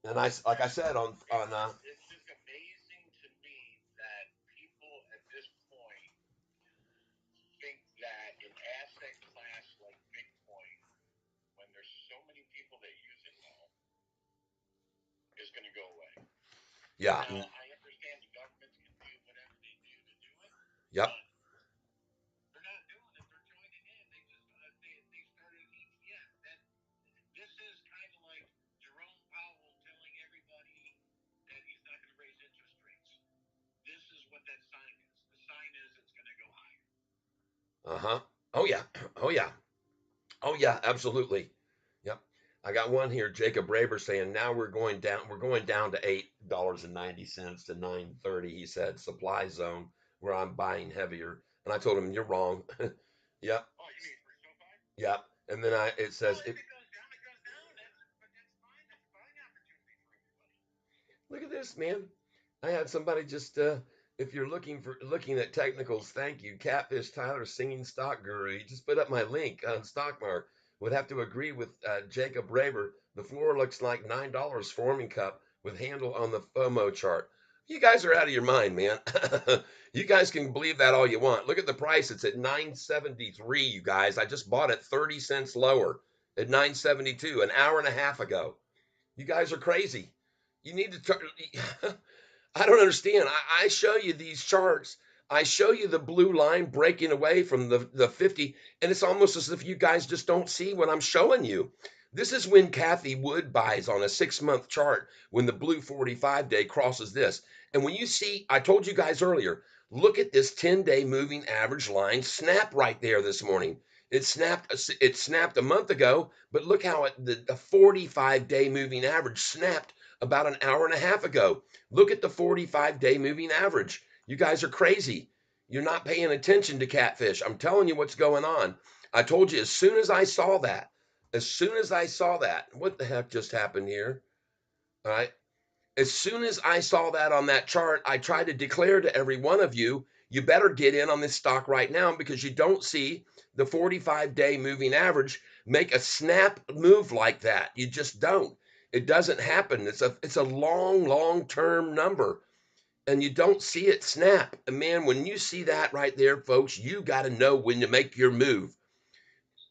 And like I said, it's just amazing to me that people at this point Yeah. I understand the governments can do whatever they do to do it. Yep. They're not doing it. They're joining in. They just they started an ETF. This is kind of like Jerome Powell telling everybody that he's not going to raise interest rates. This is what that sign is. The sign is it's going to go higher. Uh-huh. Oh yeah. Oh yeah. Oh yeah, absolutely. Yep. I got one here, Jacob Braber saying now we're going down to $8.90 to 9.30, he said, supply zone where I'm buying heavier. And I told him you're wrong. Yep. Oh, you mean for SoFi? Yep. And then it says Well, if it goes down, it goes down. That's fine. That's a buying opportunity for everybody. look at this, man. I had somebody just if you're looking at technicals, thank you. Catfish Tyler singing stock guru. He just put up my link on Stockmark. Would have to agree with Jacob Raber. The floor looks like $9 forming cup with handle on the FOMO chart. You guys are out of your mind, man. You guys can believe that all you want. Look at the price. It's at 973, you guys. I just bought it 30 cents lower at 972 an hour and a half ago. You guys are crazy. You need to I don't understand. I show you these charts. I show you the blue line breaking away from the 50, and it's almost as if you guys just don't see what I'm showing you. This is when Kathy Wood buys on a 6-month chart when the blue 45 day crosses this. And when you see, I told you guys earlier, look at this 10-day moving average line snap right there this morning. It snapped a month ago, but look how the 45-day moving average snapped about an hour and a half ago. Look at the 45-day moving average. You guys are crazy. You're not paying attention to Catfish. I'm telling you what's going on. I told you as soon as I saw that, what the heck just happened here? All right. As soon as I saw that on that chart, I tried to declare to every one of you, you better get in on this stock right now because you don't see the 45-day moving average make a snap move like that. You just don't. It doesn't happen. It's a long term number and you don't see it snap. And man, when you see that right there, folks, you got to know when to make your move.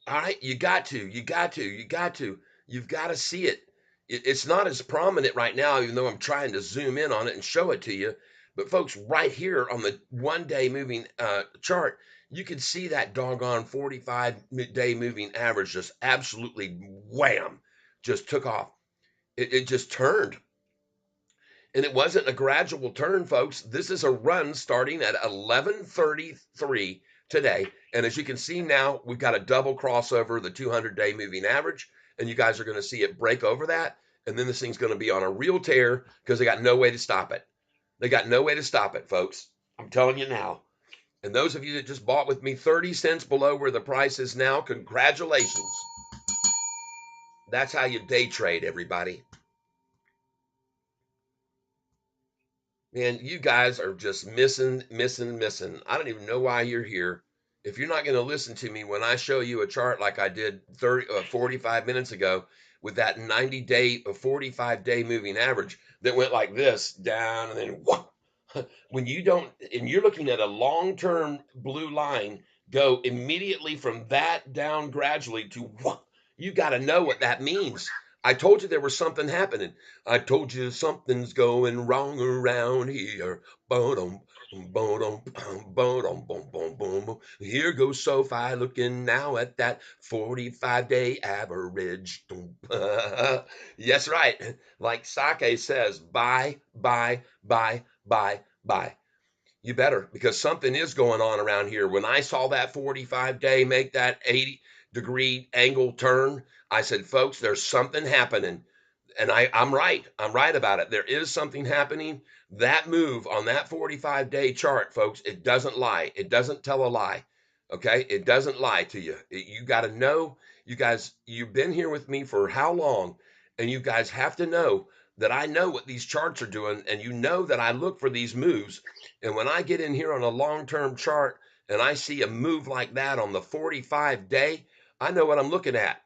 All right, you got to. You've got to see it. It's not as prominent right now, even though I'm trying to zoom in on it and show it to you. But folks, right here on the 1-day moving chart, you can see that doggone 45-day moving average just absolutely wham, just took off. It just turned. And it wasn't a gradual turn, folks. This is a run starting at 11:33 today. And as you can see now, we've got a double crossover, the 200-day moving average. And you guys are going to see it break over that. And then this thing's going to be on a real tear because they got no way to stop it. They got no way to stop it, folks. I'm telling you now. And those of you that just bought with me 30 cents below where the price is now, congratulations. That's how you day trade, everybody. Man, you guys are just missing. I don't even know why you're here. If you're not going to listen to me when I show you a chart like I did 45 minutes ago with that 90-day, 45-day moving average that went like this down and then whoop, when you don't, and you're looking at a long-term blue line go immediately from that down gradually to whoop, you got to know what that means. I told you there was something happening. I told you something's going wrong around here. Boom, boom, boom, boom, boom. Here goes Sofi looking now at that 45-day average. Yes, right. Like Sake says, buy, buy, buy, buy, buy. You better, because something is going on around here. When I saw that 45-day make that 80-degree angle turn, I said, folks, there's something happening. And I'm right. I'm right about it. There is something happening. That move on that 45-day chart, folks, it doesn't lie. It doesn't tell a lie. Okay? It doesn't lie to you. You got to know, you guys, you've been here with me for how long? And you guys have to know that I know what these charts are doing. And you know that I look for these moves. And when I get in here on a long-term chart and I see a move like that on the 45-day, I know what I'm looking at.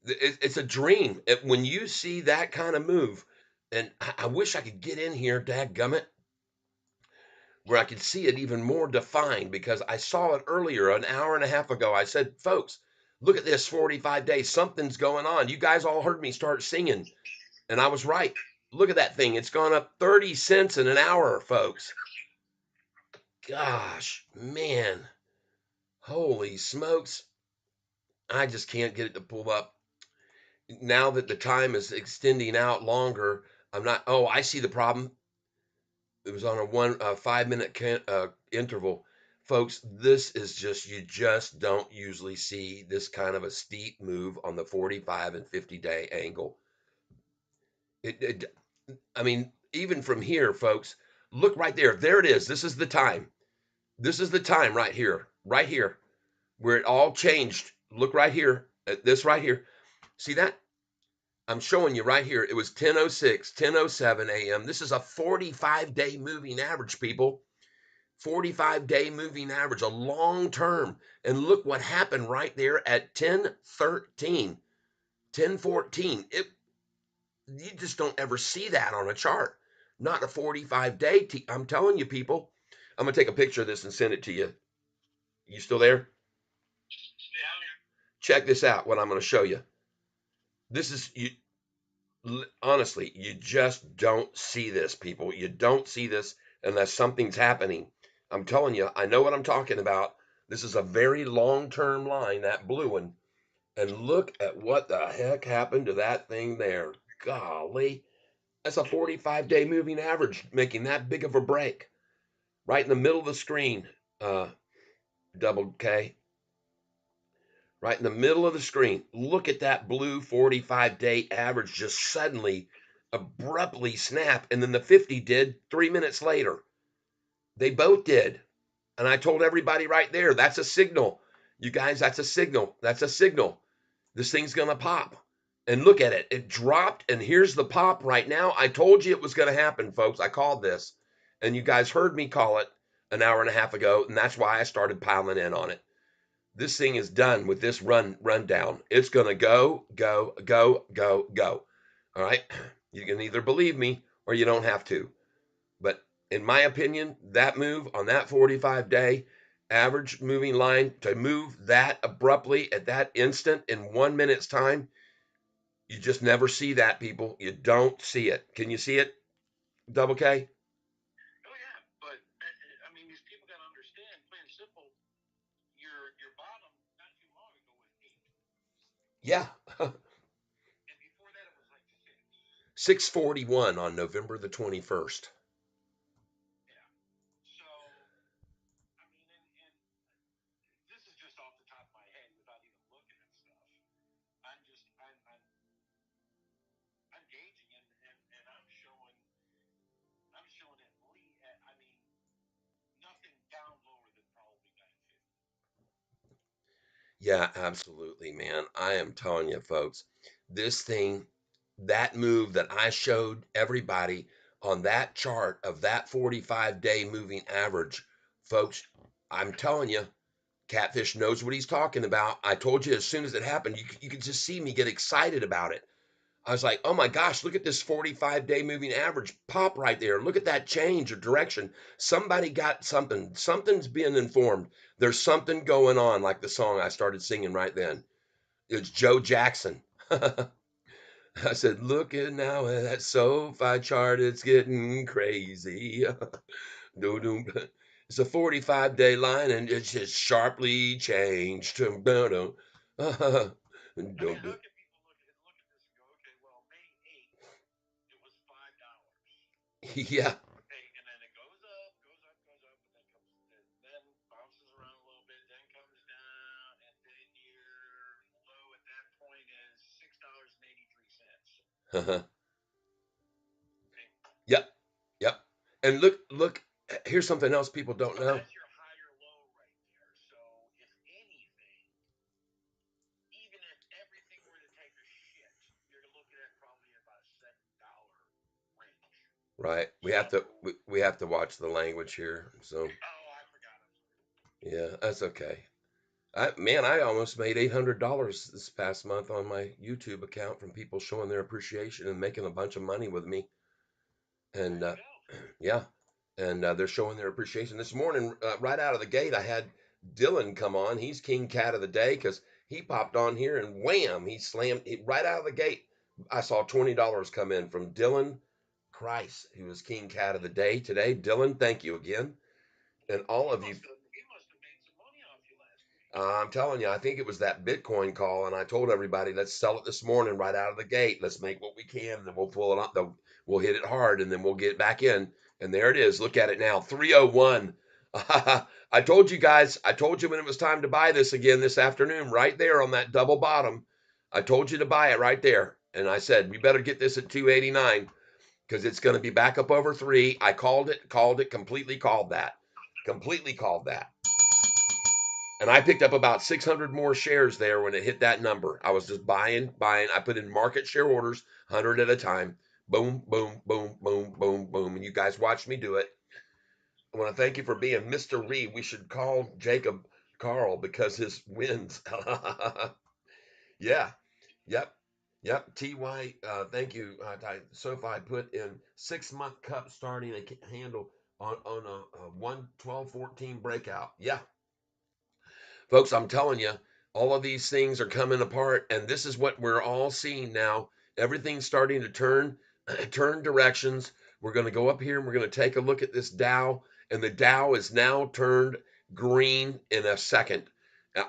It's a dream. When you see that kind of move, and I wish I could get in here, dadgummit, where I could see it even more defined because I saw it earlier, an hour and a half ago. I said, folks, look at this 45 days. Something's going on. You guys all heard me start singing, and I was right. Look at that thing. It's gone up 30 cents in an hour, folks. Gosh, man. Holy smokes. I just can't get it to pull up. Now that the time is extending out longer, I'm not. Oh, I see the problem. It was on a 5 minute interval. Folks, this is just, you just don't usually see this kind of a steep move on the 45 and 50-day angle. I mean, even from here, folks, look right there. There it is. This is the time. This is the time right here, where it all changed. Look right here at this right here. See that? I'm showing you right here. It was 10:06, 10:07 a.m. This is a 45-day moving average, people. 45-day moving average, a long term. And look what happened right there at 10:13, 10:14. You just don't ever see that on a chart. Not a 45-day. I'm telling you, people. I'm gonna take a picture of this and send it to you. You still there? Check this out. What I'm gonna show you. This is you. Honestly, you just don't see this, people. You don't see this unless something's happening. I'm telling you, I know what I'm talking about. This is a very long-term line, that blue one. And look at what the heck happened to that thing there. Golly, that's a 45-day moving average making that big of a break. Right in the middle of the screen, double K. Right in the middle of the screen. Look at that blue 45-day average just suddenly, abruptly snap. And then the 50 did 3 minutes later. They both did. And I told everybody right there, that's a signal. You guys, that's a signal. That's a signal. This thing's going to pop. And look at it. It dropped, and here's the pop right now. I told you it was going to happen, folks. I called this. And you guys heard me call it an hour and a half ago, and that's why I started piling in on it. This thing is done with this rundown. It's going to go, go, go, go, go. All right. You can either believe me or you don't have to. But in my opinion, that move on that 45-day average moving line, to move that abruptly at that instant in 1 minute's time, you just never see that, people. You don't see it. Can you see it, Double K? Oh yeah, but I mean, these people got to understand, plain and simple. Your bottom not too long ago was 8. Yeah. And before that, it was like 6:41 on November the 21st. Yeah. So, I mean, and this is just off the top of my head without even looking at stuff. I'm just, I'm gauging and I'm showing at least, I mean, nothing down lower than probably 950. Yeah, absolutely, man. I am telling you, folks, this thing, that move that I showed everybody on that chart of that 45-day moving average, folks, I'm telling you, Catfish knows what he's talking about. I told you as soon as it happened, you could just see me get excited about it. I was like, oh my gosh, look at this 45-day moving average pop right there. Look at that change of direction. Somebody got something. Something's being informed. There's something going on, like the song I started singing right then. It's Joe Jackson. I said, looking now at that SoFi chart, it's getting crazy. It's a 45-day line and it's just sharply changed. I mean, how can people look at this and go, okay, well, May 8th, it was $5. Yeah. Okay, and then it goes up, goes up, goes up, and then bounces around a little bit, then comes down, and then your low at that point is $6.83. Okay. Yep. Yep. And look, here's something else people don't So know. that's your higher low right there. So if anything, even if everything were to take a shit, you're looking at probably about a $7 range. Right. We So, have to we have to watch the language here. So oh, I forgot. yeah, that's okay. I almost made $800 this past month on my YouTube account from people showing their appreciation and making a bunch of money with me. And There you go. yeah, and they're showing their appreciation. This morning, right out of the gate, I had Dylan come on. He's King Cat of the Day because he popped on here and wham, he slammed it right out of the gate. I saw $20 come in from Dylan Christ, who is King Cat of the Day today. Dylan, thank you again. And all of you. He must have made some money off you last week. I'm telling you, I think it was that Bitcoin call, and I told everybody, let's sell it this morning right out of the gate. Let's make what we can, and then we'll pull it up. We'll hit it hard, and then we'll get back in. And there it is. Look at it now, 301. I told you guys. I told you when it was time to buy this again this afternoon, right there on that double bottom. I told you to buy it right there, and I said we better get this at 289 because it's going to be back up over 3. I called it, completely called that, completely called that. And I picked up about 600 more shares there when it hit that number. I was just buying. I put in market share orders, 100 at a time. Boom, boom, boom, boom, boom, boom. And you guys watched me do it. I want to thank you for being Mr. Reed. We should call Jacob Carl because his wins. Yeah. Yep. Yep. TY, thank you. Sofi put in 6-month cup starting a handle on a 11214 breakout. Yeah. Folks, I'm telling you, all of these things are coming apart, and this is what we're all seeing now. Everything's starting to turn directions. We're going to go up here and we're going to take a look at this Dow, and the Dow is now turned green in a second.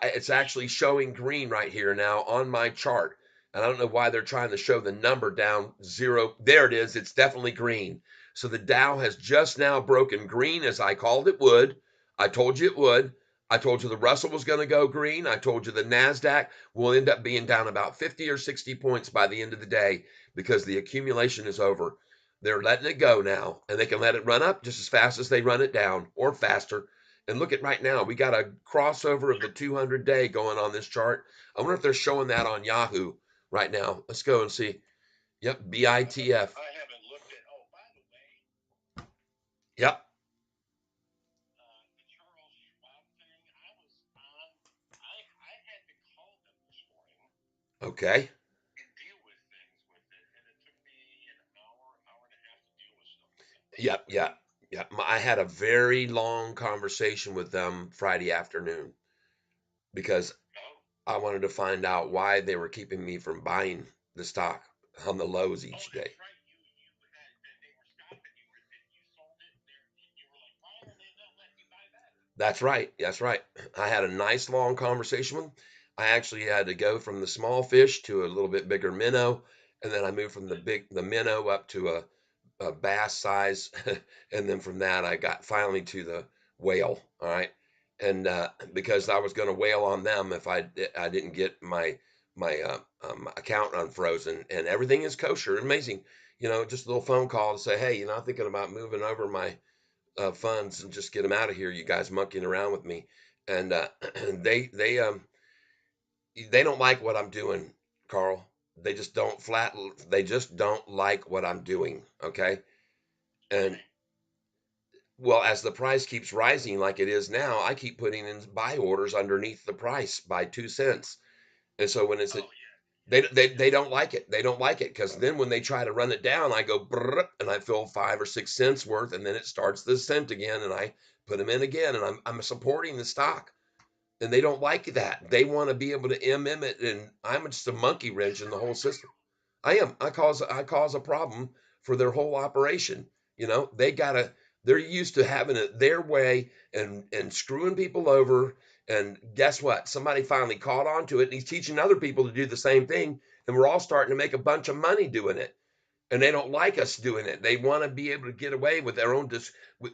It's actually showing green right here now on my chart. And I don't know why they're trying to show the number down 0. There it is. It's definitely green. So the Dow has just now broken green as I called it would. I told you it would. I told you the Russell was going to go green. I told you the NASDAQ will end up being down about 50 or 60 points by the end of the day because the accumulation is over. They're letting it go now, and they can let it run up just as fast as they run it down or faster. And look at right now, we got a crossover of the 200-day going on this chart. I wonder if they're showing that on Yahoo right now. Let's go and see. Yep, BITF. I haven't looked at. Oh, by the way, Yep. the Charles Schwab thing. I was on. I had to call them this morning Okay. and deal with things with it, and it took me an hour and a half to deal with stuff with them. Yep. Yep. Yep. I had a very long conversation with them Friday afternoon because Oh, I wanted to find out why they were keeping me from buying the stock on the lows oh, each day. that's right. You had they were stopping you, and you sold it. There, you were like, why are they not letting you buy that? That's right. That's right. I had a nice long conversation with them. I actually had to go from the small fish to a little bit bigger minnow, and then I moved from the minnow up to a bass size, and then from that I got finally to the whale. All right, and because I was going to whale on them if I didn't get my account unfrozen, and everything is kosher, amazing. Just a little phone call to say, hey, I'm thinking about moving over my funds and just get them out of here. You guys monkeying around with me, and they don't like what I'm doing, Carl. They just don't flat. They just don't like what I'm doing. Okay, and well, as the price keeps rising like it is now, I keep putting in buy orders underneath the price by 2 cents. And so when it's Oh at, yeah, they don't like it. They don't like it because then when they try to run it down, I go brrr, and I fill 5 or 6 cents worth, and then it starts the cent again, and I put them in again, and I'm supporting the stock, and they don't like that. They want to be able to MM it, and I'm just a monkey wrench in the whole system. I am. I cause a problem for their whole operation. They're used to having it their way and screwing people over. And guess what? Somebody finally caught on to it, and he's teaching other people to do the same thing. And we're all starting to make a bunch of money doing it, and they don't like us doing it. They want to be able to get away with their own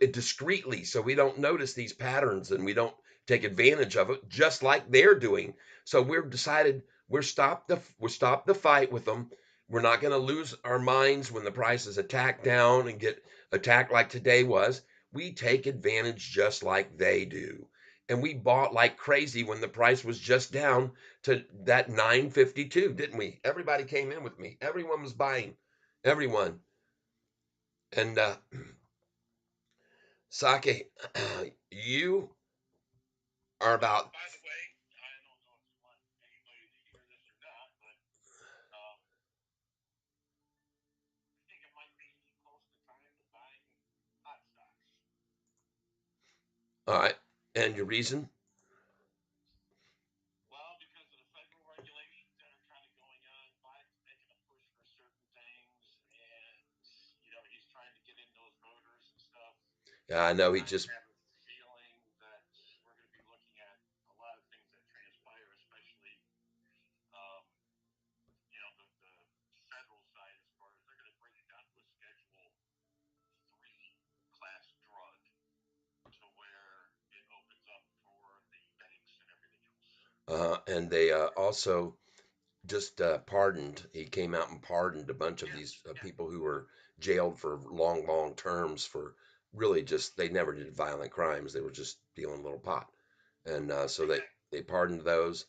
discreetly, so we don't notice these patterns and we don't take advantage of it, just like they're doing. So we've decided we're stop the fight with them. We're not going to lose our minds when the price is attacked down and get attacked like today was. We take advantage just like they do. And we bought like crazy when the price was just down to that 952, didn't we? Everybody came in with me. Everyone was buying. Everyone. And Sake, you are about. by the way, I don't know if you want anybody to hear this or not, but I think it might be close to time to buy hot stocks. All right. And your reason? Well, because of the federal regulations that are kind of going on, Biden's making a push for certain things, and he's Yeah, I know he I just. have a feeling that we're going to be looking at a lot of things that transpire, especially, um, the federal side as far as they're going to bring it down to a Schedule 3 class drug to where it opens up for the banks and everything else. And they also just pardoned. He came out and pardoned a bunch of Yeah, these yeah, people who were jailed for long, long terms for really just they never did violent crimes. They were just dealing little pot, and so exactly. they pardoned those,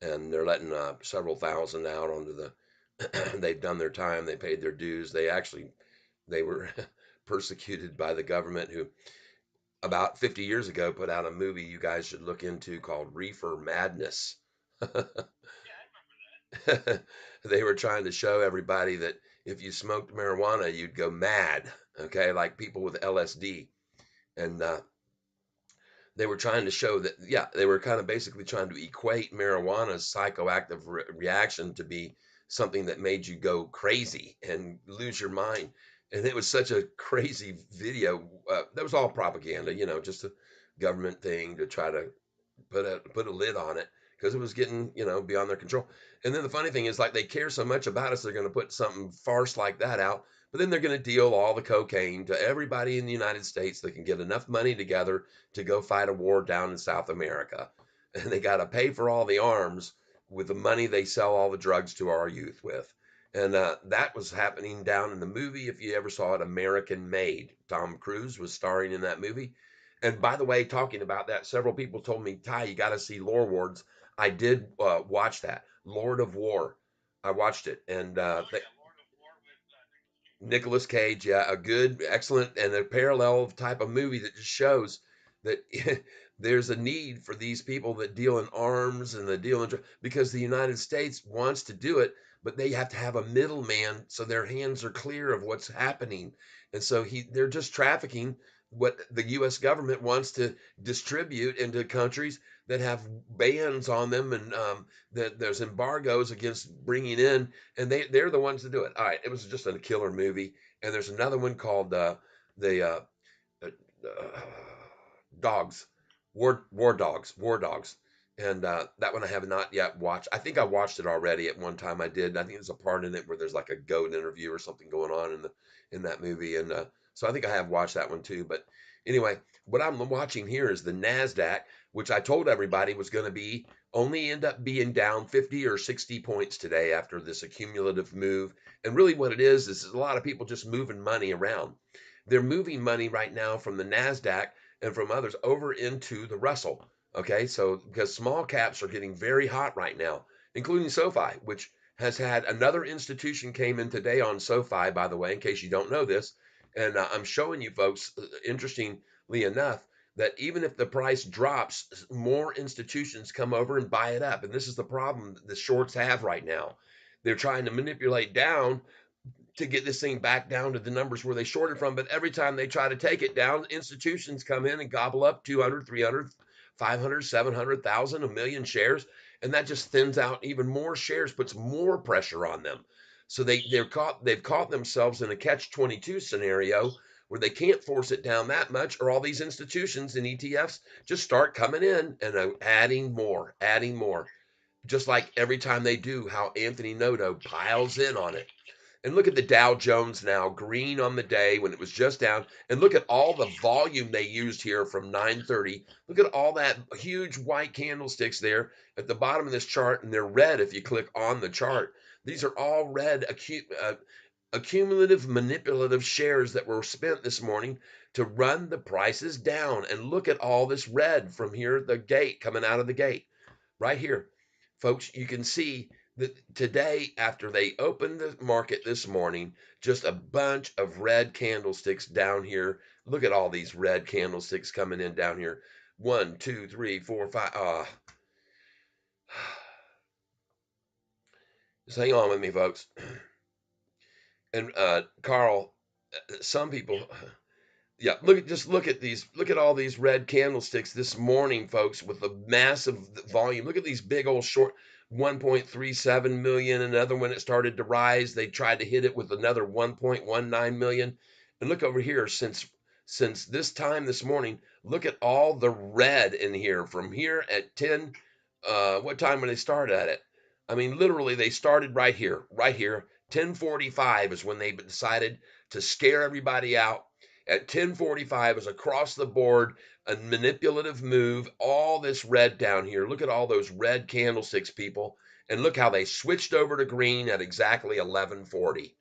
and they're letting several thousand out onto the. They've done their time. They paid their dues. They were persecuted by the government who about 50 years ago put out a movie you guys should look into called Reefer Madness. Yeah, I remember that. They were trying to show everybody that if you smoked marijuana, you'd go mad. Okay, like people with LSD, and they were trying to show that, yeah, they were kind of basically trying to equate marijuana's psychoactive reaction to be something that made you go crazy and lose your mind. And it was such a crazy video. That was all propaganda, just a government thing to try to put a lid on it because it was getting beyond their control. And then the funny thing is, like, they care so much about us, they're going to put something farce like that out, but then they're going to deal all the cocaine to everybody in the United States that can get enough money together to go fight a war down in South America, and they got to pay for all the arms with the money they sell all the drugs to our youth with. And that was happening down in the movie. If you ever saw it, American Made, Tom Cruise was starring in that movie. And by the way, talking about that, several people told me, Ty, you got to see Lore Wars. I did watch that, Lord of War. I watched it, and Oh yeah, Lord of War with Nicolas Cage. Nicolas Cage, yeah, a good, excellent, and a parallel type of movie that just shows that there's a need for these people that deal in arms and the deal in because the United States wants to do it, but they have to have a middleman so their hands are clear of what's happening, and so they're just trafficking what the U.S. government wants to distribute into countries that have bans on them and that there's embargoes against bringing in, and they're the ones to do it. All right, it was just a killer movie, and there's another one called the uh, uh, Dogs, War Dogs, and that one I have not yet watched. I think I watched it already at one time. I did. I think there's a part in it where there's like a goat interview or something going on in that movie, and so I think I have watched that one too. But anyway, what I'm watching here is the Nasdaq, which I told everybody was going to be only end up being down 50 or 60 points today after this accumulative move. And really, what it is a lot of people just moving money around. They're moving money right now from the NASDAQ and from others over into the Russell. Okay, so because small caps are getting very hot right now, including SoFi, which has had another institution came in today on SoFi, by the way, in case you don't know this. And I'm showing you folks, interestingly enough, that even if the price drops, more institutions come over and buy it up. And this is the problem that the shorts have right now. They're trying to manipulate down to get this thing back down to the numbers where they shorted from. But every time they try to take it down, institutions come in and gobble up 200, 300, 500, 700,000, a million shares. And that just thins out even more shares, puts more pressure on them. So they've caught themselves in a catch 22 scenario where they can't force it down that much, or all these institutions and ETFs just start coming in and adding more. Just like every time they do, how Anthony Noto piles in on it. And look at the Dow Jones now, green on the day when it was just down. And look at all the volume they used here from 9:30. Look at all that huge white candlesticks there at the bottom of this chart, and they're red if you click on the chart. These are all red accumulative manipulative shares that were spent this morning to run the prices down. And look at all this red from here at the gate, coming out of the gate right here. Folks, you can see that today, after they opened the market this morning, just a bunch of red candlesticks down here. Look at all these red candlesticks coming in down here. One, two, three, four, five. Just hang on with me, folks. And Carl, some people, yeah, look at these. Look at all these red candlesticks this morning, folks, with the massive volume. Look at these big old short 1.37 million. Another one it started to rise. They tried to hit it with another 1.19 million. And look over here, since since this time this morning. Look at all the red in here from here at 10. What time when they started at it? I mean, literally, they started right here, right here. 10:45 is when they decided to scare everybody out. At 10:45 is across the board a manipulative move. All this red down here. Look at all those red candlesticks, people, and look how they switched over to green at exactly 11:40.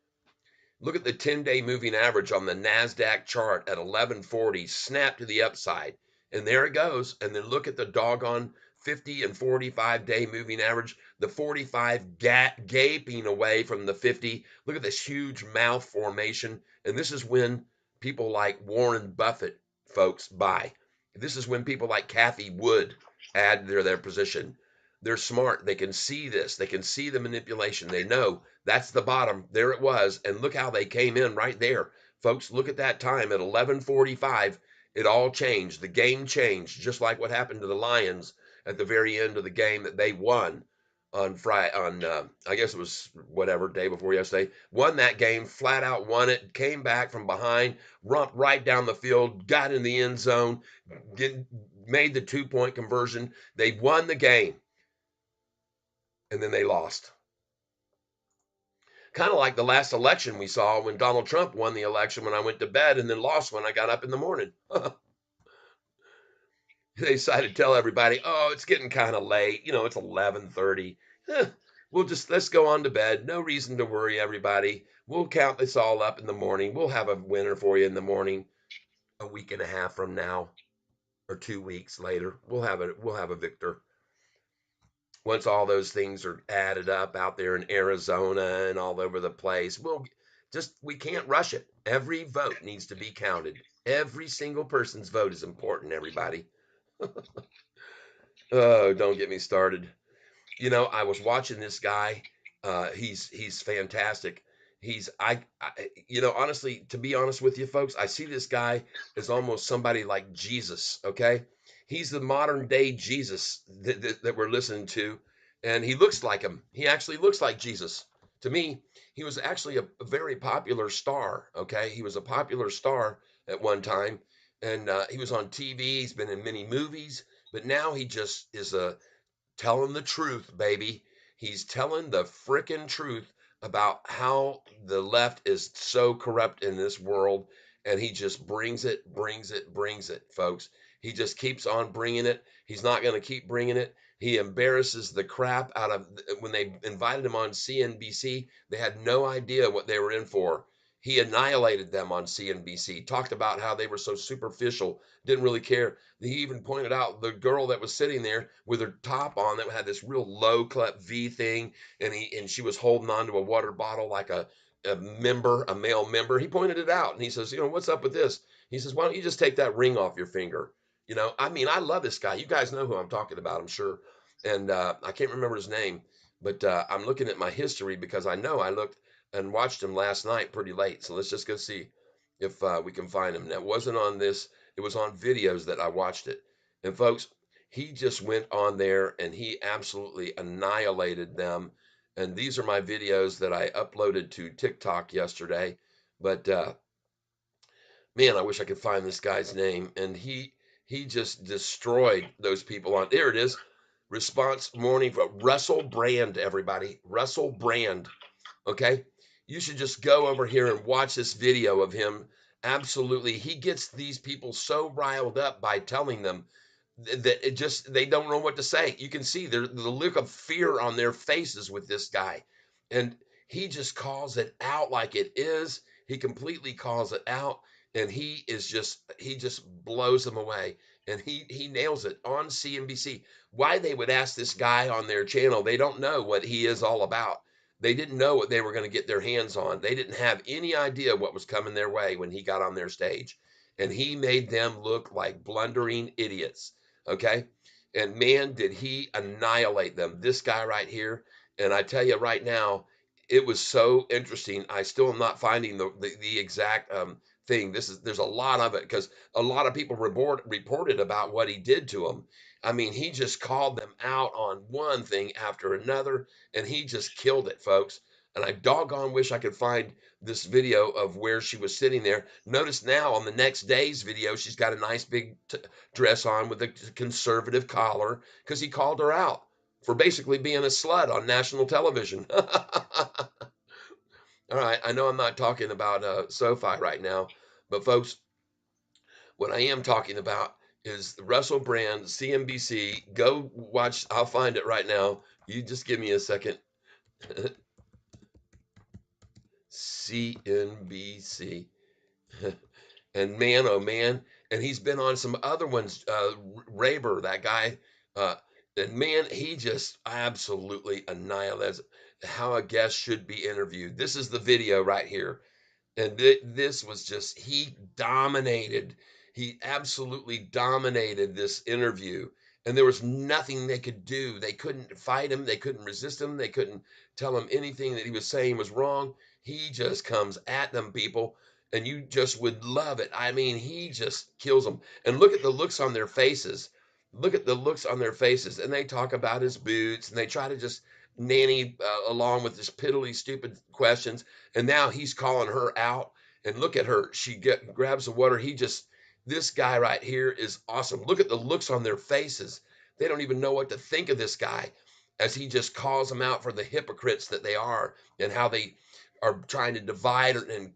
Look at the 10-day moving average on the NASDAQ chart at 1140, snap to the upside. And there it goes. And then look at the doggone 50 and 45-day moving average, the 45 gaping away from the 50. Look at this huge mouth formation. And this is when people like Warren Buffett, folks, buy. This is when people like Kathy Wood add their position. They're smart. They can see this. They can see the manipulation. They know that's the bottom. There it was. And look how they came in right there. Folks, look at that time at 11:45. It all changed. The game changed, just like what happened to the Lions at the very end of the game that they won on Friday. I guess it was whatever day before yesterday. Won that game, flat out won it. Came back from behind, romped right down the field, got in the end zone, made the 2-point conversion. They won the game, and then they lost. Kind of like the last election we saw when Donald Trump won the election when I went to bed and then lost when I got up in the morning. They decided to tell everybody, oh, it's getting kind of late. It's 11:30. Let's go on to bed. No reason to worry, everybody. We'll count this all up in the morning. We'll have a winner for you in the morning. A week and a half from now or 2 weeks later, we'll have a victor. Once all those things are added up out there in Arizona and all over the place, we can't rush it. Every vote needs to be counted. Every single person's vote is important, everybody. Oh, don't get me started. I was watching this guy. He's fantastic. Honestly, to be honest with you, folks, I see this guy as almost somebody like Jesus. Okay, he's the modern day Jesus that we're listening to, and he looks like him. He actually looks like Jesus to me. He was actually a very popular star. Okay, he was a popular star at one time, and he was on TV. He's been in many movies, but now he just is telling the truth, baby. He's telling the frickin' truth about how the left is so corrupt in this world. And he just brings it, brings it, brings it, folks. He just keeps on bringing it. He's not going to keep bringing it. He embarrasses the crap out of when they invited him on CNBC. They had no idea what they were in for. He annihilated them on CNBC, talked about how they were so superficial, didn't really care. He even pointed out the girl that was sitting there with her top on that had this real low cut V thing, and she was holding on to a water bottle like a male member. He pointed it out and he says, what's up with this? He says, why don't you just take that ring off your finger? I mean, I love this guy. You guys know who I'm talking about, I'm sure. And I can't remember his name, but I'm looking at my history because I know I looked and watched him last night pretty late. So let's just go see if we can find him. That wasn't on this. It was on videos that I watched it. And folks, he just went on there and he absolutely annihilated them. And these are my videos that I uploaded to TikTok yesterday. But man, I wish I could find this guy's name. And he just destroyed those people on. There it is. Response morning for Russell Brand, everybody. Russell Brand. Okay. You should just go over here and watch this video of him. Absolutely. He gets these people so riled up by telling them that they don't know what to say. You can see the look of fear on their faces with this guy. And he just calls it out like it is. He completely calls it out, and he just blows them away. And he nails it on CNBC. Why they would ask this guy on their channel, they don't know what he is all about. They didn't know what they were going to get their hands on. They didn't have any idea what was coming their way when he got on their stage. And he made them look like blundering idiots. Okay. And man, did he annihilate them. This guy right here. And I tell you right now, it was so interesting. I still am not finding the exact thing. There's a lot of it because a lot of people reported about what he did to them. I mean, he just called them out on one thing after another, and he just killed it, folks. And I doggone wish I could find this video of where she was sitting there. Notice now on the next day's video, she's got a nice big dress on with a conservative collar because he called her out for basically being a slut on national television. All right, I know I'm not talking about Sofi right now, but folks, what I am talking about is the Russell Brand CNBC. Go watch. I'll find it right now. You just give me a second. CNBC. And man, oh man, and he's been on some other ones. Raber, that guy, uh, and man, he just absolutely annihilates how a guest should be interviewed. This is the video right here. And this was just, he dominated. He absolutely dominated this interview. And there was nothing they could do. They couldn't fight him. They couldn't resist him. They couldn't tell him anything that he was saying was wrong. He just comes at them, people. And you just would love it. I mean, he just kills them. And look at the looks on their faces. Look at the looks on their faces. And they talk about his boots and they try to just nanny along with this piddly, stupid questions. And now he's calling her out. And look at her. She grabs the water. This guy right here is awesome. Look at the looks on their faces. They don't even know what to think of this guy as he just calls them out for the hypocrites that they are and how they are trying to divide and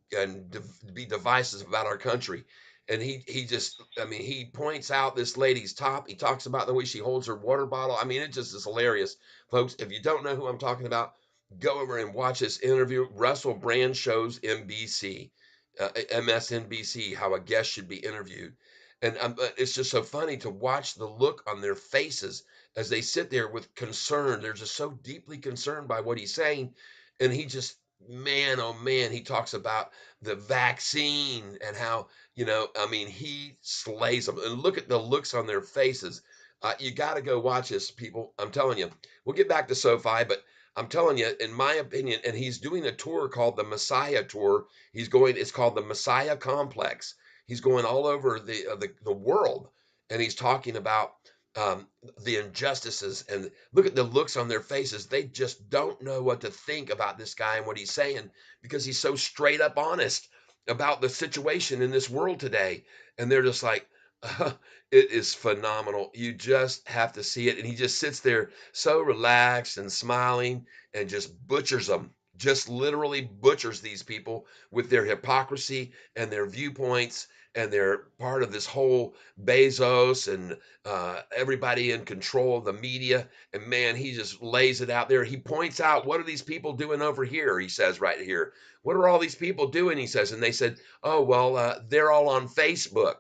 be divisive about our country. And he just, I mean, he points out this lady's top. He talks about the way she holds her water bottle. I mean, it just is hilarious. Folks, if you don't know who I'm talking about, go over and watch this interview. Russell Brand shows NBC, MSNBC, how a guest should be interviewed. And it's just so funny to watch the look on their faces as they sit there with concern. They're just so deeply concerned by what he's saying. And he just, man, oh man, he talks about the vaccine and how, I mean, he slays them. And look at the looks on their faces. You got to go watch this, people. I'm telling you. We'll get back to Sofi, but I'm telling you, in my opinion, and he's doing a tour called the Messiah Tour. It's called the Messiah Complex. He's going all over the world, and he's talking about um, the injustices. And look at the looks on their faces. They just don't know what to think about this guy and what he's saying because he's so straight up honest about the situation in this world today. And they're just like, it is phenomenal. You just have to see it. And he just sits there so relaxed and smiling and just butchers them, just literally butchers these people with their hypocrisy and their viewpoints. And they're part of this whole Bezos and everybody in control of the media. And man, he just lays it out there. He points out, what are these people doing over here? He says right here, what are all these people doing? He says, and they said, oh, well, they're all on Facebook.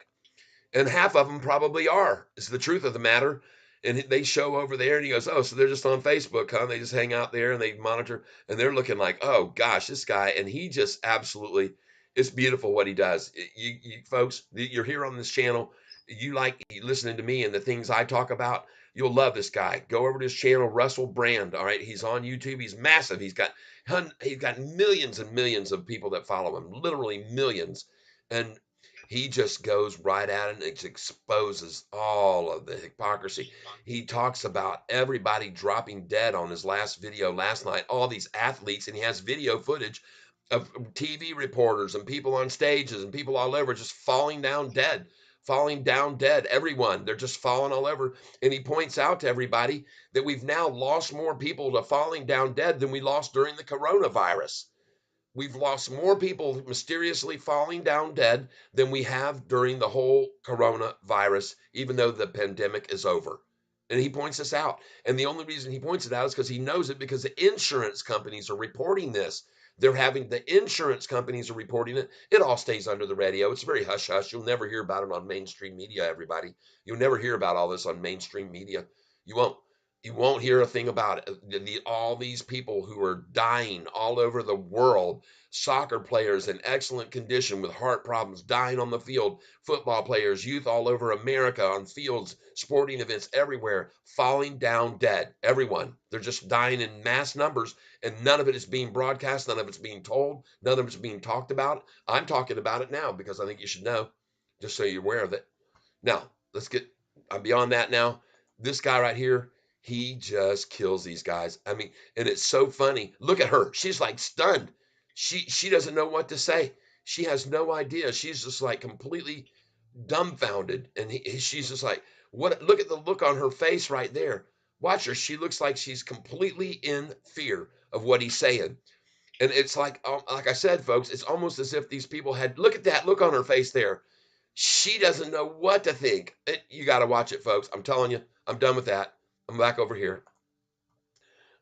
And half of them probably are, is the truth of the matter. And they show over there and he goes, oh, so they're just on Facebook, huh? They just hang out there and they monitor and they're looking like, oh gosh, this guy. And he just absolutely, it's beautiful what he does. You folks, you're here on this channel. You like listening to me and the things I talk about. You'll love this guy. Go over to his channel, Russell Brand. All right. He's on YouTube. He's massive. He's got millions and millions of people that follow him, literally millions. And he just goes right at it and exposes all of the hypocrisy. He talks about everybody dropping dead on his last video last night, all these athletes, and he has video footage of TV reporters and people on stages and people all over just falling down dead. Falling down dead, everyone. They're just falling all over. And he points out to everybody that we've now lost more people to falling down dead than we lost during the coronavirus. We've lost more people mysteriously falling down dead than we have during the whole coronavirus, even though the pandemic is over. And he points this out. And the only reason he points it out is because he knows it, because the insurance companies are reporting this. The insurance companies are reporting it. It all stays under the radio. It's very hush hush. You'll never hear about it on mainstream media, everybody. You'll never hear about all this on mainstream media. You won't. You won't hear a thing about it. All these people who are dying all over the world, soccer players in excellent condition with heart problems, dying on the field, football players, youth all over America on fields, sporting events everywhere, falling down dead. Everyone. They're just dying in mass numbers, and none of it is being broadcast. None of it's being told. None of it's being talked about. I'm talking about it now because I think you should know, just so you're aware of it. Now, I'm beyond that now. This guy right here, He just kills these guys. I mean, and it's so funny. Look at her. She's like stunned. She doesn't know what to say. She has no idea. She's just like completely dumbfounded. And she's just like, what? Look at the look on her face right there. Watch her. She looks like she's completely in fear of what he's saying. And it's like I said, folks, it's almost as if these people had, look at that look on her face there. She doesn't know what to think. You got to watch it, folks. I'm telling you, I'm done with that. I'm back over here.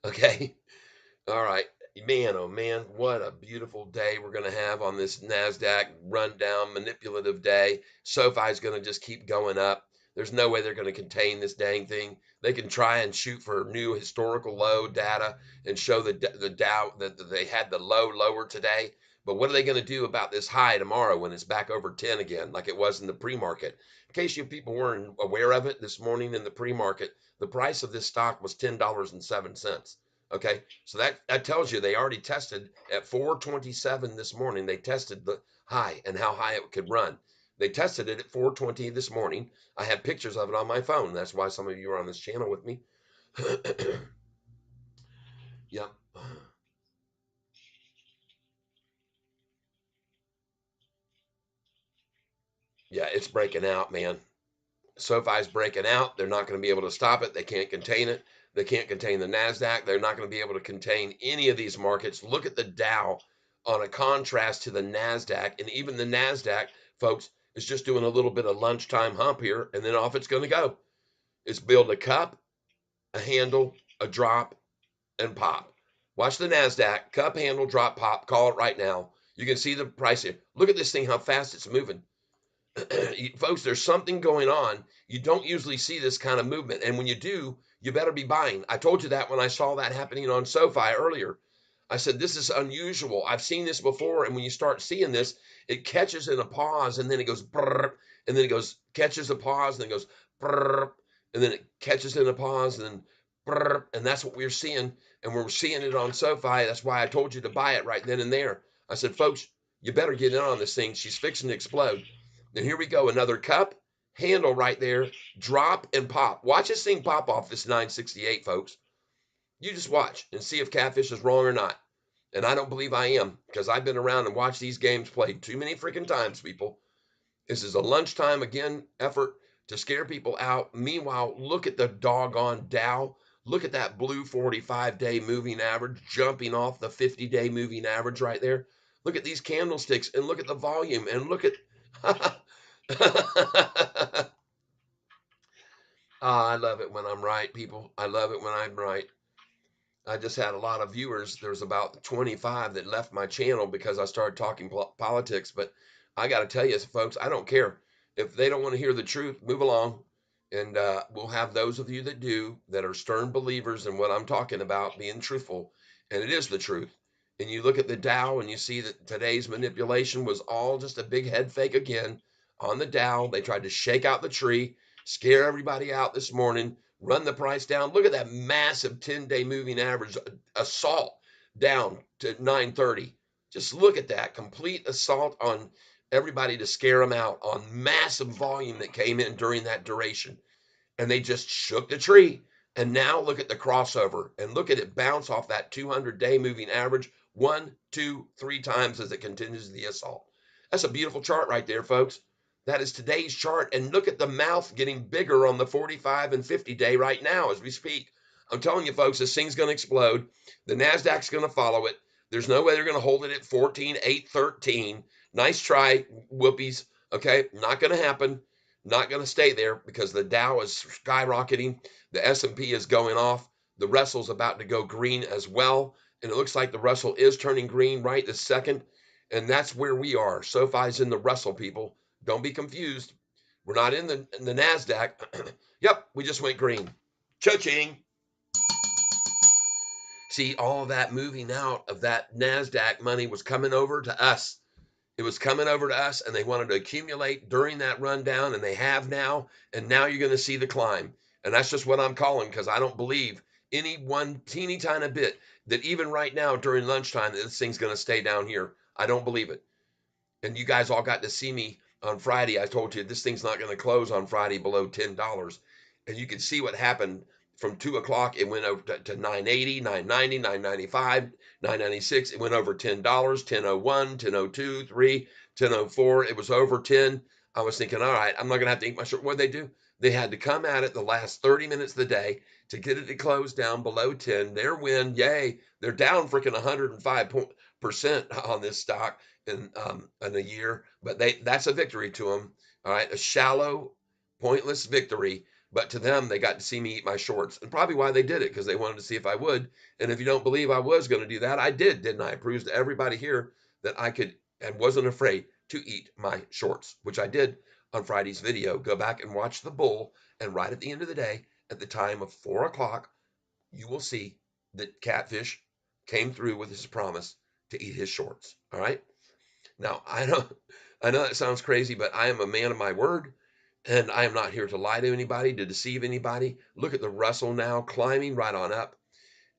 Okay. All right. Man, oh man, what a beautiful day we're going to have on this NASDAQ rundown manipulative day. SoFi's going to just keep going up. There's no way they're going to contain this dang thing. They can try and shoot for new historical low data and show the Dow that they had the low lower today. But what are they going to do about this high tomorrow when it's back over 10 again, like it was in the pre-market? In case you people weren't aware of it, this morning in the pre-market, the price of this stock was $10.07. Okay, so that tells you they already tested at 427 this morning. They tested the high and how high it could run. They tested it at 420 this morning. I have pictures of it on my phone. That's why some of you are on this channel with me. Yep. Yeah, it's breaking out, man. SoFi's breaking out. They're not going to be able to stop it. They can't contain it. They can't contain the NASDAQ. They're not going to be able to contain any of these markets. Look at the Dow on a contrast to the NASDAQ. And even the NASDAQ, folks, is just doing a little bit of lunchtime hump here, and then off it's going to go. It's build a cup, a handle, a drop, and pop. Watch the NASDAQ, cup, handle, drop, pop. Call it right now. You can see the price here. Look at this thing, how fast it's moving. Folks, there's something going on. You don't usually see this kind of movement. And when you do, you better be buying. I told you that when I saw that happening on SoFi earlier. I said, this is unusual. I've seen this before. And when you start seeing this, it catches in a pause and then it goes, brrr, and then it goes, catches a pause and then it goes, brrr, and then it catches in a pause and then, brrr, and that's what we're seeing. And we're seeing it on SoFi. That's why I told you to buy it right then and there. I said, folks, you better get in on this thing. She's fixing to explode. And here we go, another cup, handle right there, drop and pop. Watch this thing pop off this 968, folks. You just watch and see if Catfish is wrong or not. And I don't believe I am, because I've been around and watched these games played too many freaking times, people. This is a lunchtime, again, effort to scare people out. Meanwhile, look at the doggone Dow. Look at that blue 45-day moving average jumping off the 50-day moving average right there. Look at these candlesticks and look at the volume and look at I love it when I'm right, people. I love it when I'm right. I just had a lot of viewers. There's about 25 that left my channel because I started talking politics. But I got to tell you, folks, I don't care. If they don't want to hear the truth, move along. And we'll have those of you that do, that are stern believers in what I'm talking about, being truthful. And it is the truth. And you look at the Dow and you see that today's manipulation was all just a big head fake again on the Dow. They tried to shake out the tree, scare everybody out this morning, run the price down. Look at that massive 10-day moving average assault down to 930. Just look at that complete assault on everybody to scare them out on massive volume that came in during that duration. And they just shook the tree. And now look at the crossover and look at it bounce off that 200-day moving average 1, 2, 3 times as it continues the assault. That's a beautiful chart right there, folks. That is today's chart. And look at the mouth getting bigger on the 45 and 50 day right now as we speak. I'm telling you, folks, this thing's going to explode. The NASDAQ's going to follow it. There's no way they're going to hold it at 14, 8, 13. Nice try, whoopies. Okay, not going to happen. Not going to stay there because the Dow is skyrocketing. The S&P is going off. The Russell's about to go green as well. And it looks like the Russell is turning green right this second. And that's where we are. SoFi's in the Russell, people. Don't be confused. We're not in the NASDAQ. Yep, we just went green. Cha-ching. See, all of that moving out of that NASDAQ money was coming over to us. It was coming over to us, and they wanted to accumulate during that rundown, and they have now. And now you're going to see the climb. And that's just what I'm calling, because I don't believe any one teeny tiny bit that even right now during lunchtime that this thing's going to stay down here. I don't believe it. And you guys all got to see me on Friday. I told you this thing's not going to close on Friday below $10. And you can see what happened from 2 o'clock, it went over to 980, 990, 995, 996. It went over $10, 1001, 1002, 3, 1004. It was over 10. I was thinking, all right, I'm not going to have to eat my short. What did they do? They had to come at it the last 30 minutes of the day to get it to close down below 10. Their win, yay. They're down freaking 105% on this stock in a year, but that's a victory to them. All right, a shallow, pointless victory. But to them, they got to see me eat my shorts, and probably why they did it, because they wanted to see if I would. And if you don't believe I was going to do that, I did, didn't I? I proved to everybody here that I could and wasn't afraid to eat my shorts, which I did on Friday's video. Go back and watch the bull, and right at the end of the day, at the time of 4 o'clock, you will see that Catfish came through with his promise to eat his shorts. All right. Now, I know that sounds crazy, but I am a man of my word, and I am not here to lie to anybody, to deceive anybody. Look at the Russell now climbing right on up.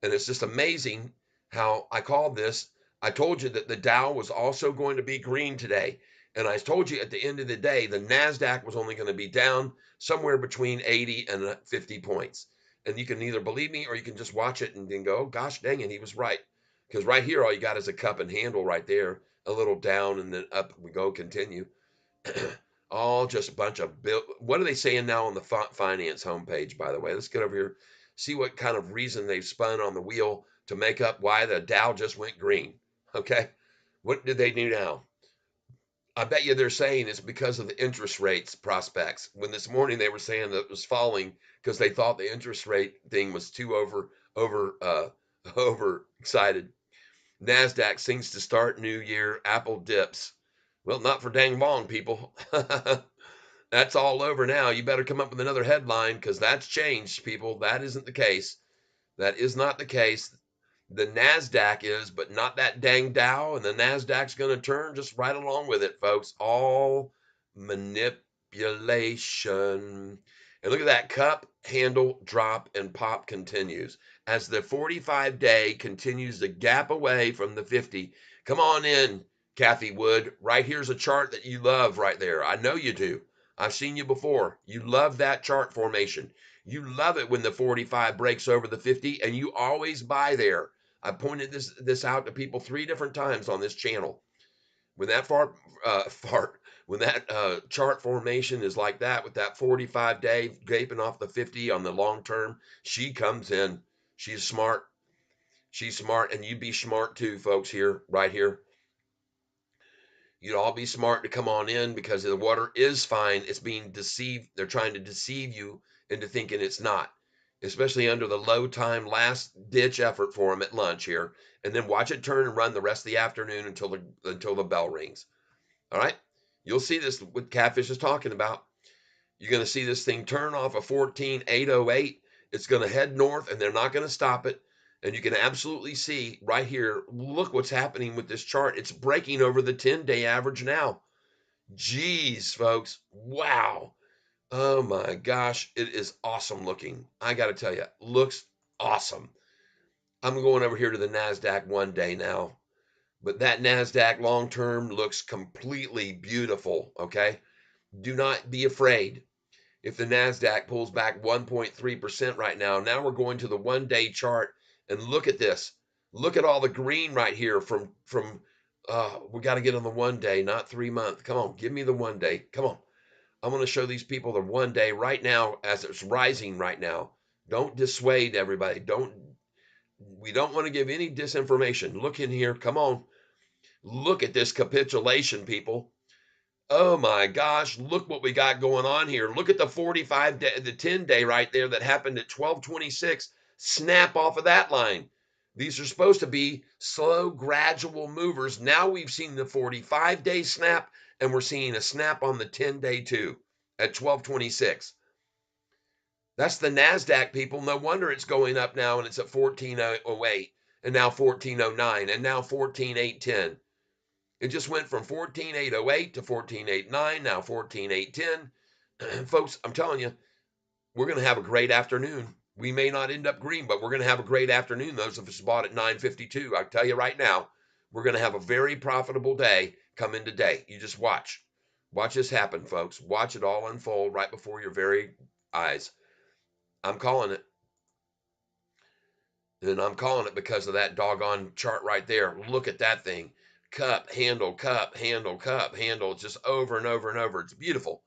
And it's just amazing how I called this. I told you that the Dow was also going to be green today. And I told you at the end of the day, the NASDAQ was only going to be down somewhere between 80 and 50 points. And you can either believe me or you can just watch it and then go, oh, gosh dang it, he was right. Because right here, all you got is a cup and handle right there, a little down and then up we go, continue. All just a bunch of what are they saying now on the finance homepage, by the way? Let's get over here, see what kind of reason they've spun on the wheel to make up why the Dow just went green. Okay. What did they do now? I bet you they're saying it's because of the interest rates prospects. When this morning they were saying that it was falling because they thought the interest rate thing was too over excited. NASDAQ seems to start new year. Apple dips. Well, not for dang long, people. That's all over now. You better come up with another headline because that's changed, people. That isn't the case. That is not the case. The NASDAQ is, but not that dang Dow. And the NASDAQ's going to turn just right along with it, folks. All manipulation. And look at that cup, handle, drop, and pop continues. As the 45-day continues to gap away from the 50. Come on in, Kathy Wood. Right here's a chart that you love right there. I know you do. I've seen you before. You love that chart formation. You love it when the 45 breaks over the 50, and you always buy there. I pointed this out to people 3 different times on this channel. When that when that chart formation is like that, with that 45-day gaping off the 50 on the long term, she comes in. She's smart. She's smart, and you'd be smart too, folks. Here, right here. You'd all be smart to come on in because the water is fine. It's being deceived. They're trying to deceive you into thinking it's not, especially under the low time last ditch effort for them at lunch here. And then watch it turn and run the rest of the afternoon until the bell rings. All right. You'll see this what Catfish is talking about. You're going to see this thing turn off of 14,808. It's going to head north and they're not going to stop it. And you can absolutely see right here, look what's happening with this chart. It's breaking over the 10-day average now. Jeez, folks. Wow. Oh my gosh. It is awesome looking. I got to tell you, looks awesome. I'm going over here to the NASDAQ one day now. But that NASDAQ long term looks completely beautiful. Okay. Do not be afraid. If the NASDAQ pulls back 1.3% right now, now we're going to the one-day chart and look at this. Look at all the green right here we got to get on the 1 day, not 3 month. Come on, give me the 1 day. Come on. I'm going to show these people the 1 day right now as it's rising right now. Don't dissuade everybody. We don't want to give any disinformation. Look in here. Come on. Look at this capitulation, people. Oh my gosh, look what we got going on here. Look at the 45 day, the 10 day right there that happened at 1226. Snap off of that line. These are supposed to be slow, gradual movers. Now we've seen the 45-day snap, and we're seeing a snap on the 10-day too at 1226. That's the NASDAQ, people. No wonder it's going up now, and it's at 1408, and now 1409, and now 14810. It just went from 14,808 to 14,809, now 14,810. Folks, I'm telling you, we're going to have a great afternoon. We may not end up green, but we're going to have a great afternoon. Those of us bought at 952, I tell you right now, we're going to have a very profitable day coming today. You just watch. Watch this happen, folks. Watch it all unfold right before your very eyes. I'm calling it. And I'm calling it because of that doggone chart right there. Look at that thing. Cup, handle, cup, handle, cup, handle, just over and over and over. It's beautiful.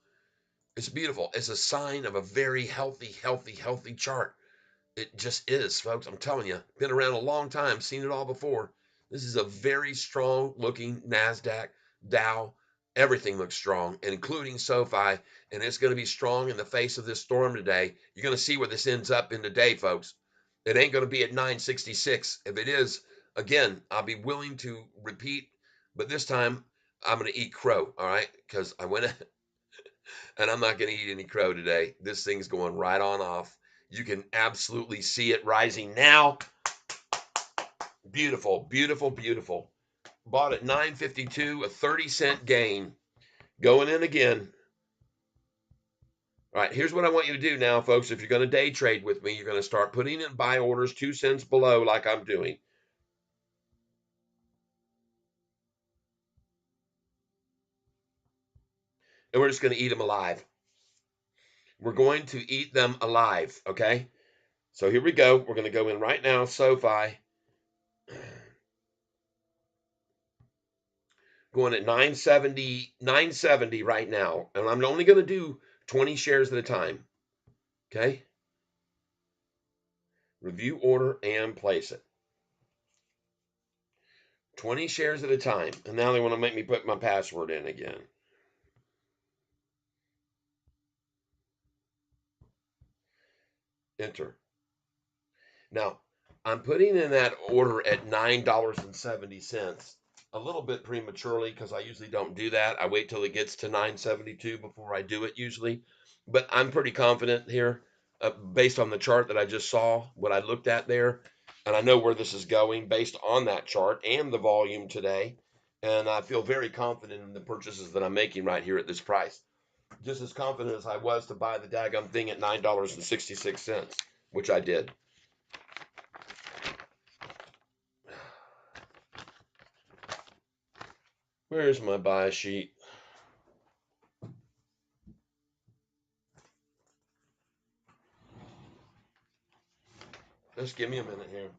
It's beautiful. It's a sign of a very healthy, healthy, healthy chart. It just is, folks. I'm telling you, been around a long time, seen it all before. This is a very strong looking NASDAQ, Dow. Everything looks strong, including SoFi, and it's going to be strong in the face of this storm today. You're going to see where this ends up in today, folks. It ain't going to be at 966. If it is, again, I'll be willing to repeat, but this time I'm going to eat crow, all right? Because I went and I'm not going to eat any crow today. This thing's going right on off. You can absolutely see it rising now. Beautiful, beautiful, beautiful. Bought at 952, a 30-cent gain. Going in again. All right, here's what I want you to do now, folks. If you're going to day trade with me, you're going to start putting in buy orders 2 cents below like I'm doing. And we're just going to eat them alive. We're going to eat them alive, okay? So here we go. We're going to go in right now, SoFi. Going at 970 right now. And I'm only going to do 20 shares at a time. Okay? Review order and place it. 20 shares at a time. And now they want to make me put my password in again. Enter. Now, I'm putting in that order at $9.70. A little bit prematurely because I usually don't do that. I wait till it gets to 972 before I do it usually. But I'm pretty confident here based on the chart that I just saw, what I looked at there. And I know where this is going based on that chart and the volume today. And I feel very confident in the purchases that I'm making right here at this price. Just as confident as I was to buy the daggum thing at $9.66, which I did. Where's my buy sheet? Just give me a minute here.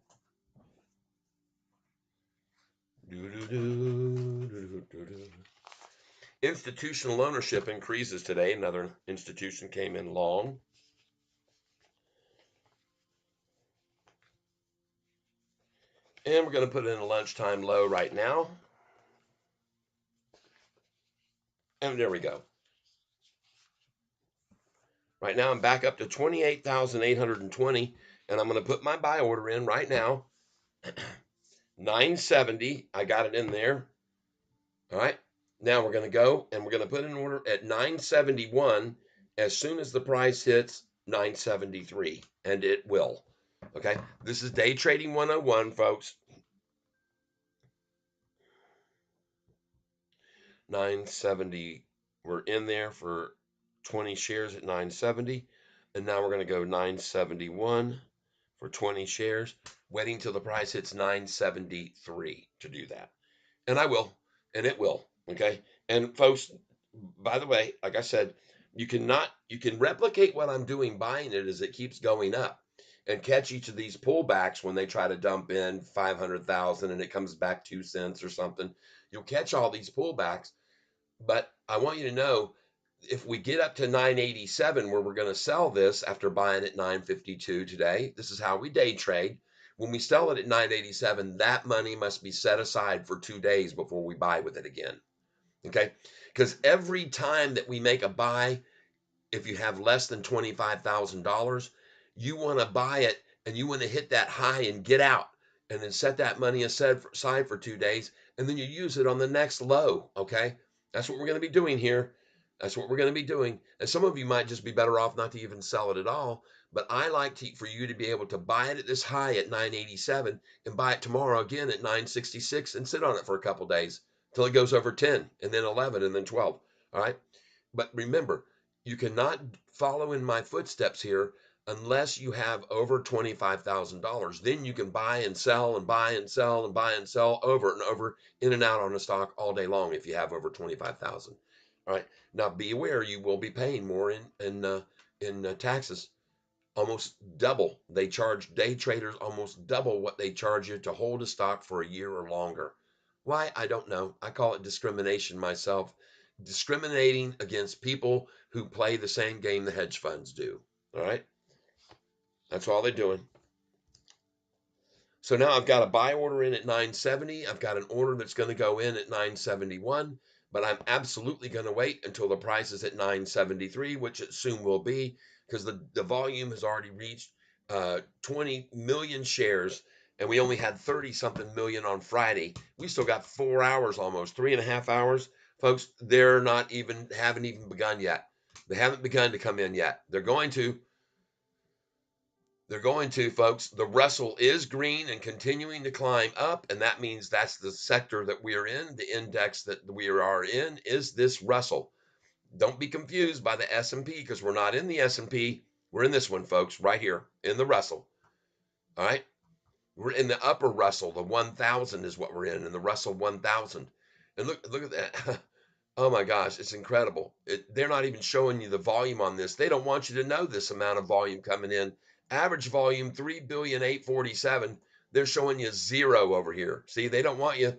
Institutional ownership increases today. Another institution came in long. And we're going to put in a lunchtime low right now. And there we go. Right now I'm back up to 28,820. And I'm going to put my buy order in right now. 970. I got it in there. All right. Now we're going to go and we're going to put an order at 971 as soon as the price hits 973. And it will. Okay. This is Day Trading 101, folks. 970. We're in there for 20 shares at 970. And now we're going to go 971 for 20 shares, waiting till the price hits 973 to do that. And I will, and it will. Okay. And folks, by the way, like I said, you can replicate what I'm doing buying it as it keeps going up and catch each of these pullbacks when they try to dump in 500,000 and it comes back 2 cents or something. You'll catch all these pullbacks, but I want you to know if we get up to 987 where we're going to sell this after buying at 952 today, this is how we day trade. When we sell it at 987, that money must be set aside for 2 days before we buy with it again. Okay? Because every time that we make a buy, if you have less than $25,000, you want to buy it and you want to hit that high and get out and then set that money aside for 2 days and then you use it on the next low. Okay? That's what we're going to be doing here. That's what we're going to be doing. And some of you might just be better off not to even sell it at all. But I like for you to be able to buy it at this high at 987 and buy it tomorrow again at 966 and sit on it for a couple days till it goes over 10 and then 11 and then 12. All right. But remember, you cannot follow in my footsteps here unless you have over $25,000. Then you can buy and sell and buy and sell and buy and sell over and over in and out on a stock all day long if you have over 25,000. All right. Now be aware you will be paying more in taxes almost double. They charge day traders almost double what they charge you to hold a stock for a year or longer. Why? I don't know. I call it discrimination myself. Discriminating against people who play the same game the hedge funds do. All right? That's all they're doing. So now I've got a buy order in at 970. I've got an order that's going to go in at 971, but I'm absolutely going to wait until the price is at 973, which it soon will be, because the volume has already reached 20 million shares, and we only had 30 something million on Friday. We still got 4 hours, almost 3.5 hours. Folks, haven't even begun yet. They haven't begun to come in yet. They're going to, folks. The Russell is green and continuing to climb up, and that means that's the sector that we are in. The index that we are in is this Russell. Don't be confused by the S&P, because we're not in the S&P. We're in this one, folks, right here in the Russell. All right? We're in the upper Russell. The 1,000 is what we're in the Russell 1,000. And look at that. Oh my gosh, it's incredible. They're not even showing you the volume on this. They don't want you to know this amount of volume coming in. Average volume 3,847,000. They're showing you zero over here. See, they don't want you.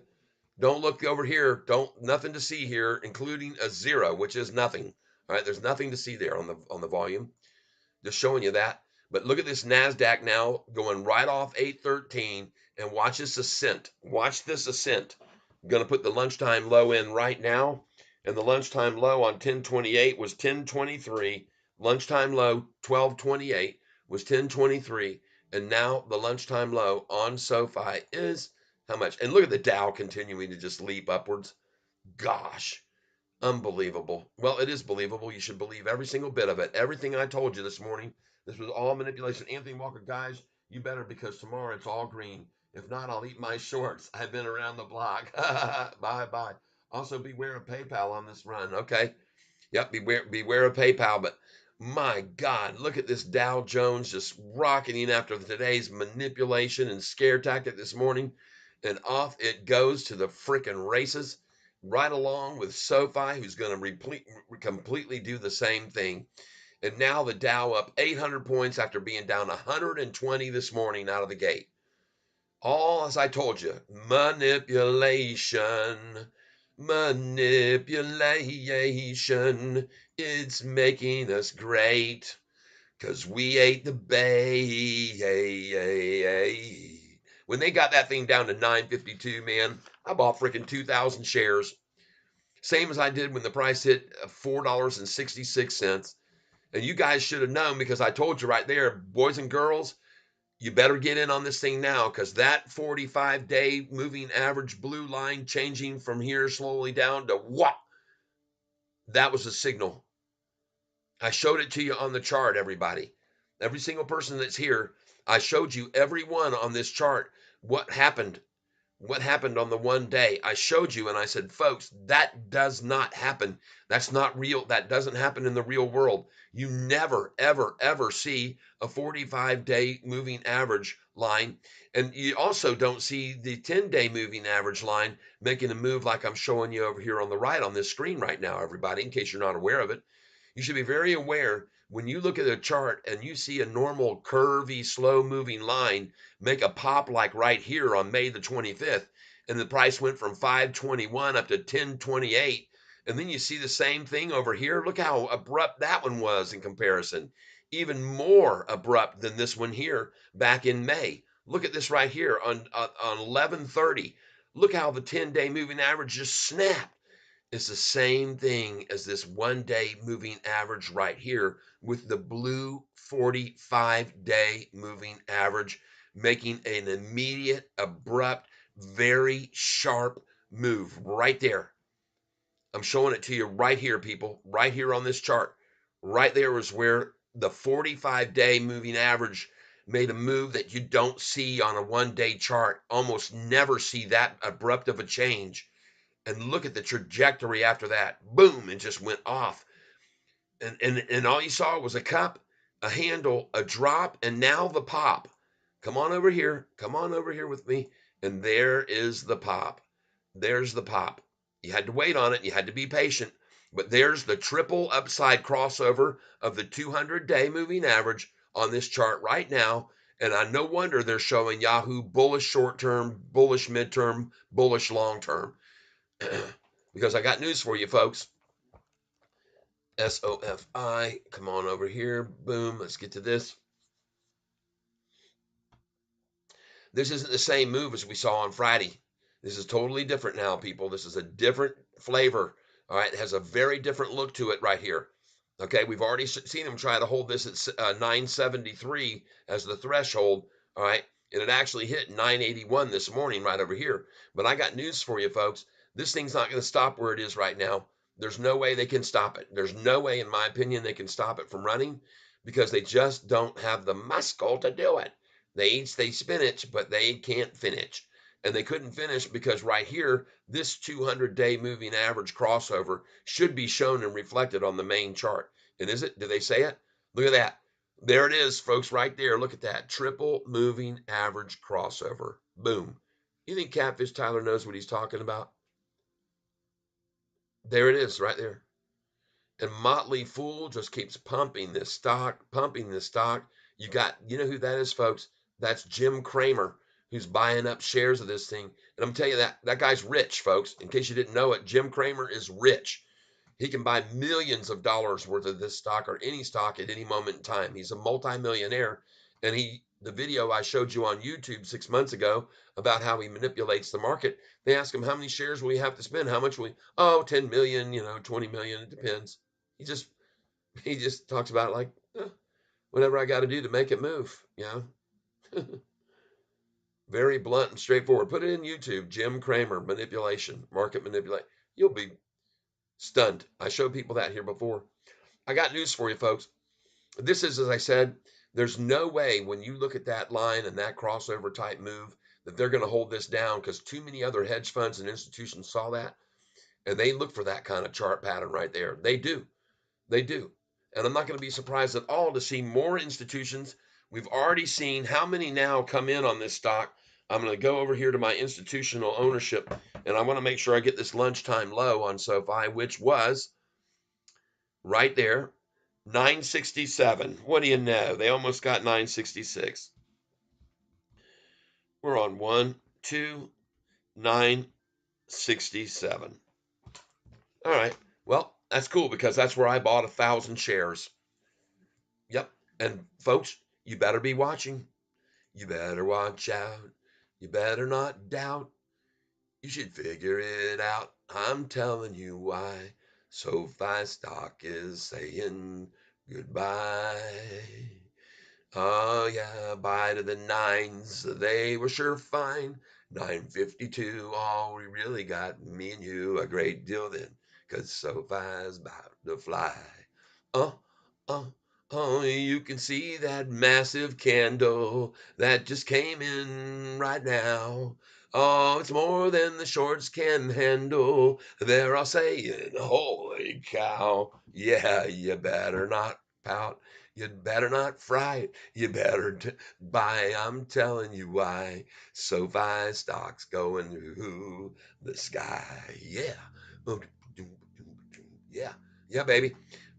Don't look over here. Nothing to see here, including a zero, which is nothing. All right, there's nothing to see there on the volume. Just showing you that. But look at this NASDAQ now going right off 813, and watch this ascent. Watch this ascent. I'm going to put the lunchtime low in right now. And the lunchtime low on 1028 was 1023. Lunchtime low 1228 was 1023. And now the lunchtime low on SoFi is how much? And look at the Dow continuing to just leap upwards. Gosh. Unbelievable. Well, it is believable. You should believe every single bit of it. Everything I told you this morning, this was all manipulation. Anthony Walker, guys, you better, because tomorrow it's all green. If not, I'll eat my shorts. I've been around the block. Bye. Also, beware of PayPal on this run. Okay. Yep. Beware of PayPal. But my God, look at this Dow Jones just rocketing after today's manipulation and scare tactic this morning. And off it goes to the frickin' races, right along with SoFi, who's going to completely do the same thing. And now the Dow up 800 points after being down 120 this morning out of the gate. All, as I told you, manipulation. It's making us great, 'cause we ate the bait. When they got that thing down to 952, man, I bought freaking 2,000 shares. Same as I did when the price hit $4.66. And you guys should have known, because I told you right there, boys and girls, you better get in on this thing now, because that 45-day moving average blue line changing from here slowly down to what? That was a signal. I showed it to you on the chart, everybody. Every single person that's here, I showed you every one on this chart what happened on the one day. I showed you and I said, folks, that does not happen. That's not real. That doesn't happen in the real world. You never, ever, ever see a 45-day moving average line. And you also don't see the 10-day moving average line making a move like I'm showing you over here on the right on this screen right now, everybody, in case you're not aware of it. You should be very aware when you look at a chart and you see a normal curvy, slow moving line make a pop like right here on May the 25th, and the price went from 521 up to 1028. And then you see the same thing over here. Look how abrupt that one was in comparison. Even more abrupt than this one here back in May. Look at this right here on 1130. Look how the 10-day moving average just snapped. It's the same thing as this 1-day moving average right here with the blue 45-day moving average making an immediate, abrupt, very sharp move right there. I'm showing it to you right here, people, right here on this chart. Right there is where the 45-day moving average made a move that you don't see on a 1-day chart. Almost never see that abrupt of a change. And look at the trajectory after that. Boom, it just went off. And all you saw was a cup, a handle, a drop, and now the pop. Come on over here. Come on over here with me. And there is the pop. There's the pop. You had to wait on it. You had to be patient. But there's the triple upside crossover of the 200-day moving average on this chart right now. And no wonder they're showing Yahoo bullish short-term, bullish midterm, bullish long-term. Because I got news for you, folks. SOFI, come on over here. Boom, let's get to this. This isn't the same move as we saw on Friday. This is totally different now, people. This is a different flavor. All right, it has a very different look to it right here. Okay, we've already seen him try to hold this at 973 as the threshold. All right, and it actually hit 981 this morning right over here. But I got news for you, folks. This thing's not going to stop where it is right now. There's no way they can stop it. There's no way, in my opinion, they can stop it from running because they just don't have the muscle to do it. They eat they spinach, but they can't finish. And they couldn't finish because right here, this 200-day moving average crossover should be shown and reflected on the main chart. And is it? Did they say it? Look at that. There it is, folks, right there. Look at that. Triple moving average crossover. Boom. You think Catfish Tyler knows what he's talking about? There it is, right there. And Motley Fool just keeps pumping this stock, pumping this stock. You know who that is, folks? That's Jim Cramer, who's buying up shares of this thing. And I'm telling you that guy's rich, folks. In case you didn't know it, Jim Cramer is rich. He can buy millions of dollars worth of this stock or any stock at any moment in time. He's a multimillionaire. And the video I showed you on YouTube 6 months ago about how he manipulates the market, they ask him, how many shares will we have to spend? How much will we? Oh, 10 million, 20 million. It depends. He just talks about it like, whatever I got to do to make it move, Very blunt and straightforward. Put it in YouTube, Jim Cramer, manipulation, market manipulation. You'll be stunned. I showed people that here before. I got news for you, folks. This is, as I said, there's no way when you look at that line and that crossover type move that they're going to hold this down because too many other hedge funds and institutions saw that and they look for that kind of chart pattern right there. They do. They do. And I'm not going to be surprised at all to see more institutions. We've already seen how many now come in on this stock. I'm going to go over here to my institutional ownership, and I want to make sure I get this lunchtime low on SoFi, which was right there, 967. What do you know? They almost got 966. We're on 967. All right. Well, that's cool because that's where I bought 1,000 shares. Yep. And folks, you better be watching. You better watch out. You better not doubt. You should figure it out. I'm telling you why. SoFi stock is saying goodbye. Oh yeah, bye to the nines. They were sure fine. 952. Oh, we really got me and you a great deal then. 'Cause SoFi's about to fly. Uh, uh, oh, you can see that massive candle that just came in right now. Oh, it's more than the shorts can handle. They're all saying, holy cow. Yeah, you better not pout. You'd better not fright. You better buy. I'm telling you why. SoFi stock's going through the sky. Yeah. Yeah. Yeah, baby.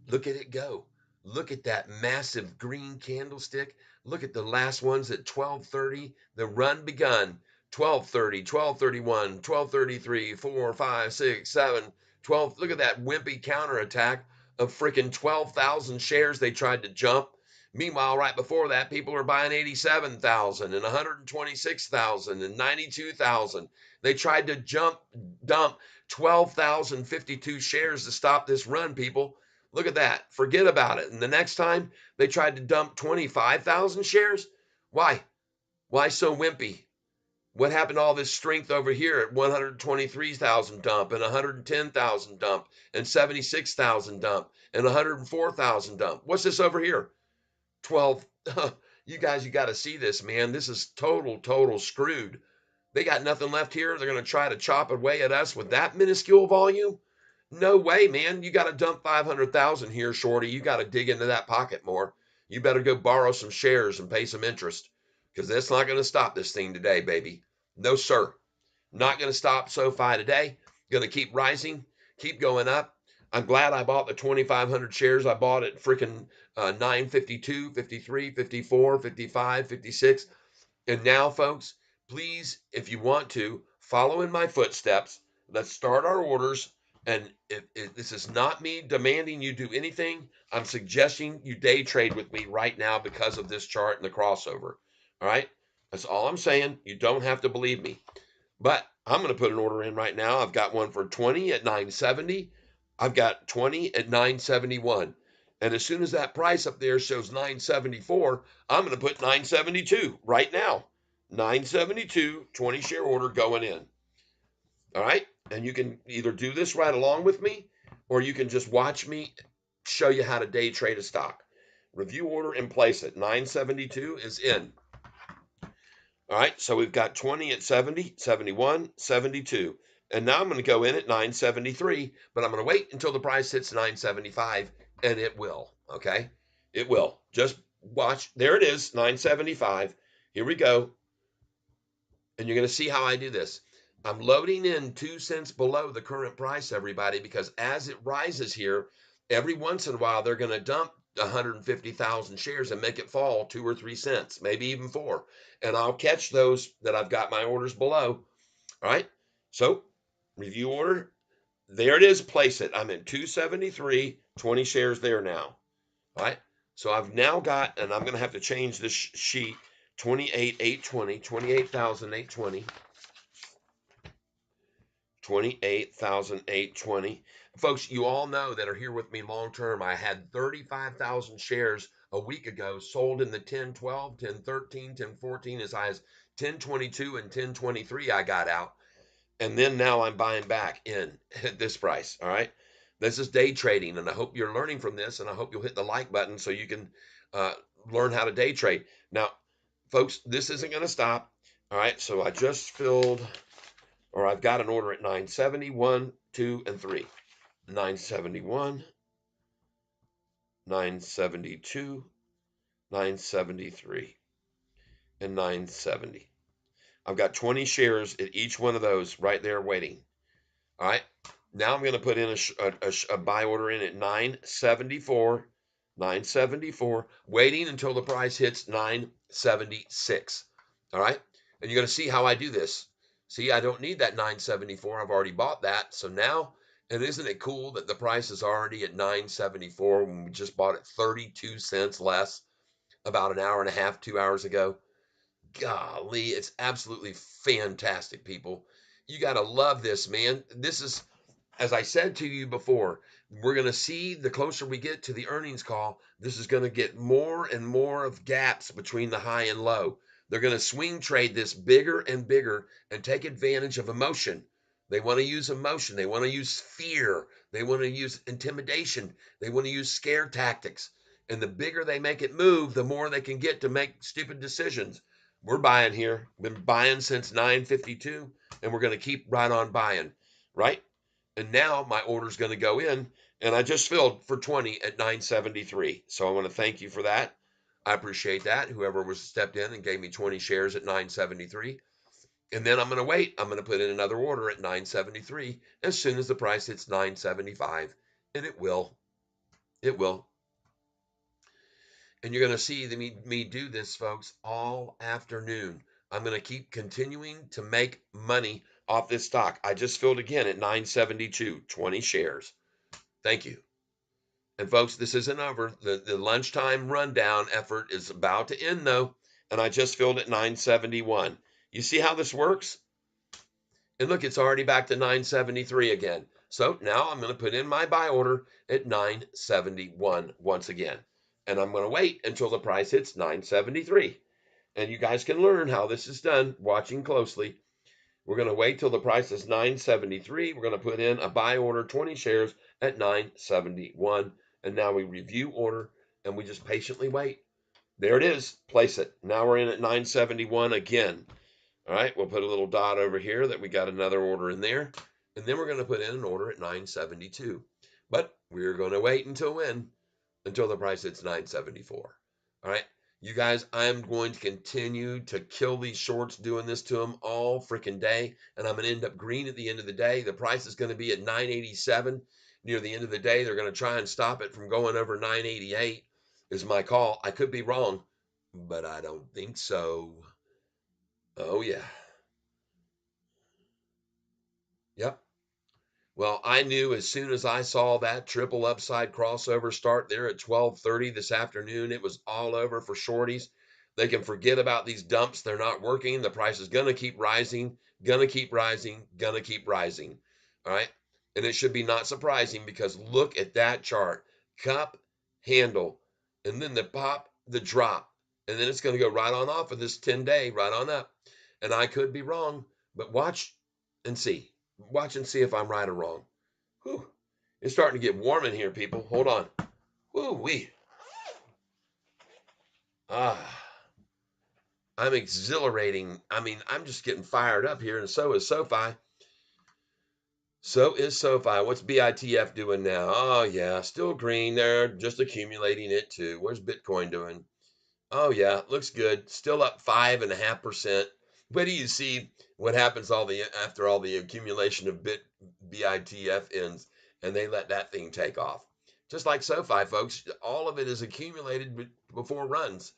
Look at it go. Look at that massive green candlestick. Look at the last ones at 12:30. The run begun. 12:30, 12:31, 12:33, 4, 5, 6, 7, 12. Look at that wimpy counterattack of freaking 12,000 shares they tried to jump. Meanwhile, right before that, people are buying 87,000 and 126,000 and 92,000. They tried to dump 12,052 shares to stop this run, people. Look at that. Forget about it. And the next time they tried to dump 25,000 shares. Why? Why so wimpy? What happened to all this strength over here at 123,000 dump and 110,000 dump and 76,000 dump and 104,000 dump? What's this over here? 12. You guys, you got to see this, man. This is total screwed. They got nothing left here. They're going to try to chop away at us with that minuscule volume? No way, man. You got to dump 500,000 here, Shorty. You got to dig into that pocket more. You better go borrow some shares and pay some interest because that's not going to stop this thing today, baby. No, sir. Not going to stop SoFi today. Going to keep rising, keep going up. I'm glad I bought the 2,500 shares. I bought it freaking 952, 53, 54, 55, 56. And now, folks, please, if you want to, follow in my footsteps. Let's start our orders. And this is not me demanding you do anything. I'm suggesting you day trade with me right now because of this chart and the crossover. All right? That's all I'm saying. You don't have to believe me. But I'm going to put an order in right now. I've got one for 20 at 970. I've got 20 at 971. And as soon as that price up there shows 974, I'm going to put 972 right now. 972, 20 share order going in. All right. And you can either do this right along with me, or you can just watch me show you how to day trade a stock. Review order and place it. 972 is in. All right, so we've got 20 at 70, 71, 72. And now I'm going to go in at 973, but I'm going to wait until the price hits 975, and it will, okay? It will. Just watch. There it is, 975. Here we go. And you're going to see how I do this. I'm loading in 2 cents below the current price, everybody, because as it rises here, every once in a while, they're going to dump 150,000 shares and make it fall 2 or 3 cents, maybe even 4. And I'll catch those that I've got my orders below. All right. So review order. There it is. Place it. I'm in 273, 20 shares there now. All right. So I've now got, and I'm going to have to change this sheet, 28,820, 28,820. 28,820. Folks, you all know that are here with me long term. I had 35,000 shares a week ago sold in the 1012, 1013, 1014, as high as 1022 and 1023 I got out. And then now I'm buying back in at this price. All right. This is day trading, and I hope you're learning from this, and I hope you'll hit the like button so you can learn how to day trade. Now, folks, this isn't going to stop. All right. So I just filled, or I've got an order at 971, 2, and 3. 971, 972, 973, and 970. I've got 20 shares at each one of those right there waiting. All right. Now I'm going to put in a buy order in at 974, 974, waiting until the price hits 976. All right. And you're going to see how I do this. See, I don't need that 974. I've already bought that. So now, and isn't it cool that the price is already at 974 when we just bought it 32 cents less about an hour and a half, 2 hours ago? Golly, it's absolutely fantastic, people. You got to love this, man. This is, as I said to you before, we're going to see the closer we get to the earnings call, this is going to get more and more of gaps between the high and low. They're going to swing trade this bigger and bigger and take advantage of emotion. They want to use emotion. They want to use fear. They want to use intimidation. They want to use scare tactics. And the bigger they make it move, the more they can get to make stupid decisions. We're buying here. Been buying since 952, and we're going to keep right on buying, right? And now my order's going to go in, and I just filled for 20 at 973. So I want to thank you for that. I appreciate that. Whoever was stepped in and gave me 20 shares at 973. And then I'm going to wait. I'm going to put in another order at 973 as soon as the price hits 975. And it will. It will. And you're going to see me do this, folks, all afternoon. I'm going to keep continuing to make money off this stock. I just filled again at 972, 20 shares. Thank you. And folks, this isn't over. The lunchtime rundown effort is about to end, though. And I just filled at 971. You see how this works? And look, it's already back to 973 again. So now I'm going to put in my buy order at 971 once again. And I'm going to wait until the price hits 973. And you guys can learn how this is done watching closely. We're going to wait till the price is 973. We're going to put in a buy order, 20 shares at 971. And now we review order and we just patiently wait. There it is. Place it. Now we're in at 971 again. All right. We'll put a little dot over here that we got another order in there. And then we're going to put in an order at 972. But we're going to wait until when? Until the price hits 974. All right. You guys, I'm going to continue to kill these shorts doing this to them all freaking day. And I'm going to end up green at the end of the day. The price is going to be at 987. near the end of the day, they're going to try and stop it from going over 988 is my call. I could be wrong, but I don't think so. Oh, yeah. Yep. Well, I knew as soon as I saw that triple upside crossover start there at 12:30 this afternoon, it was all over for shorties. They can forget about these dumps. They're not working. The price is going to keep rising, going to keep rising, going to keep rising. All right. And it should be not surprising because look at that chart, cup, handle, and then the pop, the drop. And then it's going to go right on off of this 10-day, right on up. And I could be wrong, but watch and see. Watch and see if I'm right or wrong. Whew. It's starting to get warm in here, people. Hold on. Woo wee. Ah, I'm exhilarating. I mean, I'm just getting fired up here, and so is Sofi. So is Sofi. What's BITF doing now? Oh, yeah, still green. They're just accumulating it too. Where's Bitcoin doing? Oh, yeah, looks good. Still up 5.5%. Wait do you see what happens after all the accumulation of BITF ends and they let that thing take off. Just like SoFi, folks, all of it is accumulated before runs.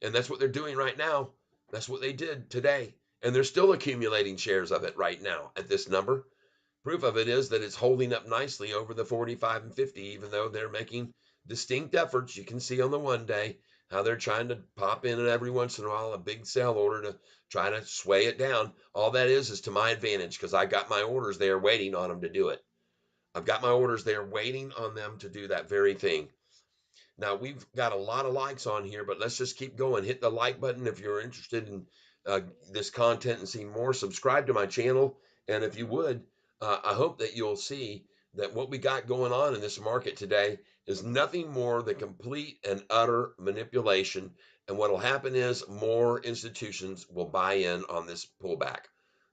And that's what they're doing right now. That's what they did today. And they're still accumulating shares of it right now at this number. Proof of it is that it's holding up nicely over the 45 and 50, even though they're making distinct efforts. You can see on the 1 day how they're trying to pop in every once in a while a big sell order to try to sway it down. All that is to my advantage because I got my orders there waiting on them to do it. I've got my orders there waiting on them to do that very thing. Now, we've got a lot of likes on here, but let's just keep going. Hit the like button if you're interested in this content and seeing more. Subscribe to my channel. And if you would, I hope that you'll see that what we got going on in this market today is nothing more than complete and utter manipulation. And what will happen is more institutions will buy in on this pullback.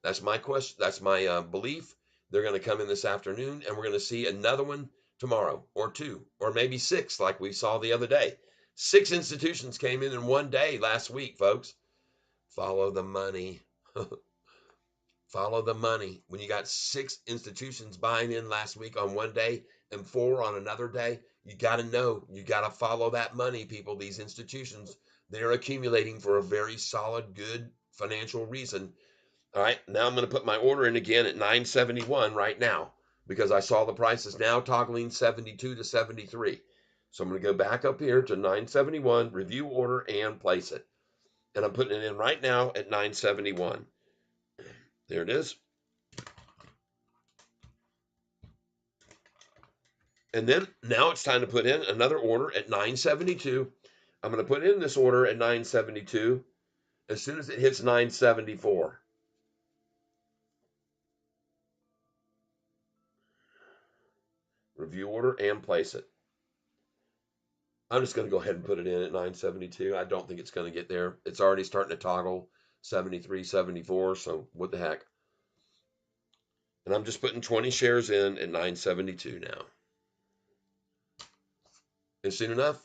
That's my question. That's my belief. They're going to come in this afternoon, and we're going to see another one tomorrow, or two, or maybe six, like we saw the other day. 6 institutions came in 1 day last week, folks. Follow the money. Follow the money. When you got 6 institutions buying in last week on 1 day and 4 on another day, you got to know, you got to follow that money, people. These institutions, they're accumulating for a very solid, good financial reason. All right, now I'm going to put my order in again at 971 right now because I saw the prices now toggling 72 to 73. So I'm going to go back up here to 971, review order, and place it. And I'm putting it in right now at 971. There it is. And then now it's time to put in another order at 972. I'm going to put in this order at 972 as soon as it hits 974. Review order and place it. I'm just going to go ahead and put it in at 972. I don't think it's going to get there. It's already starting to toggle 73, 74. So what the heck? And I'm just putting 20 shares in at 972 now. And soon enough,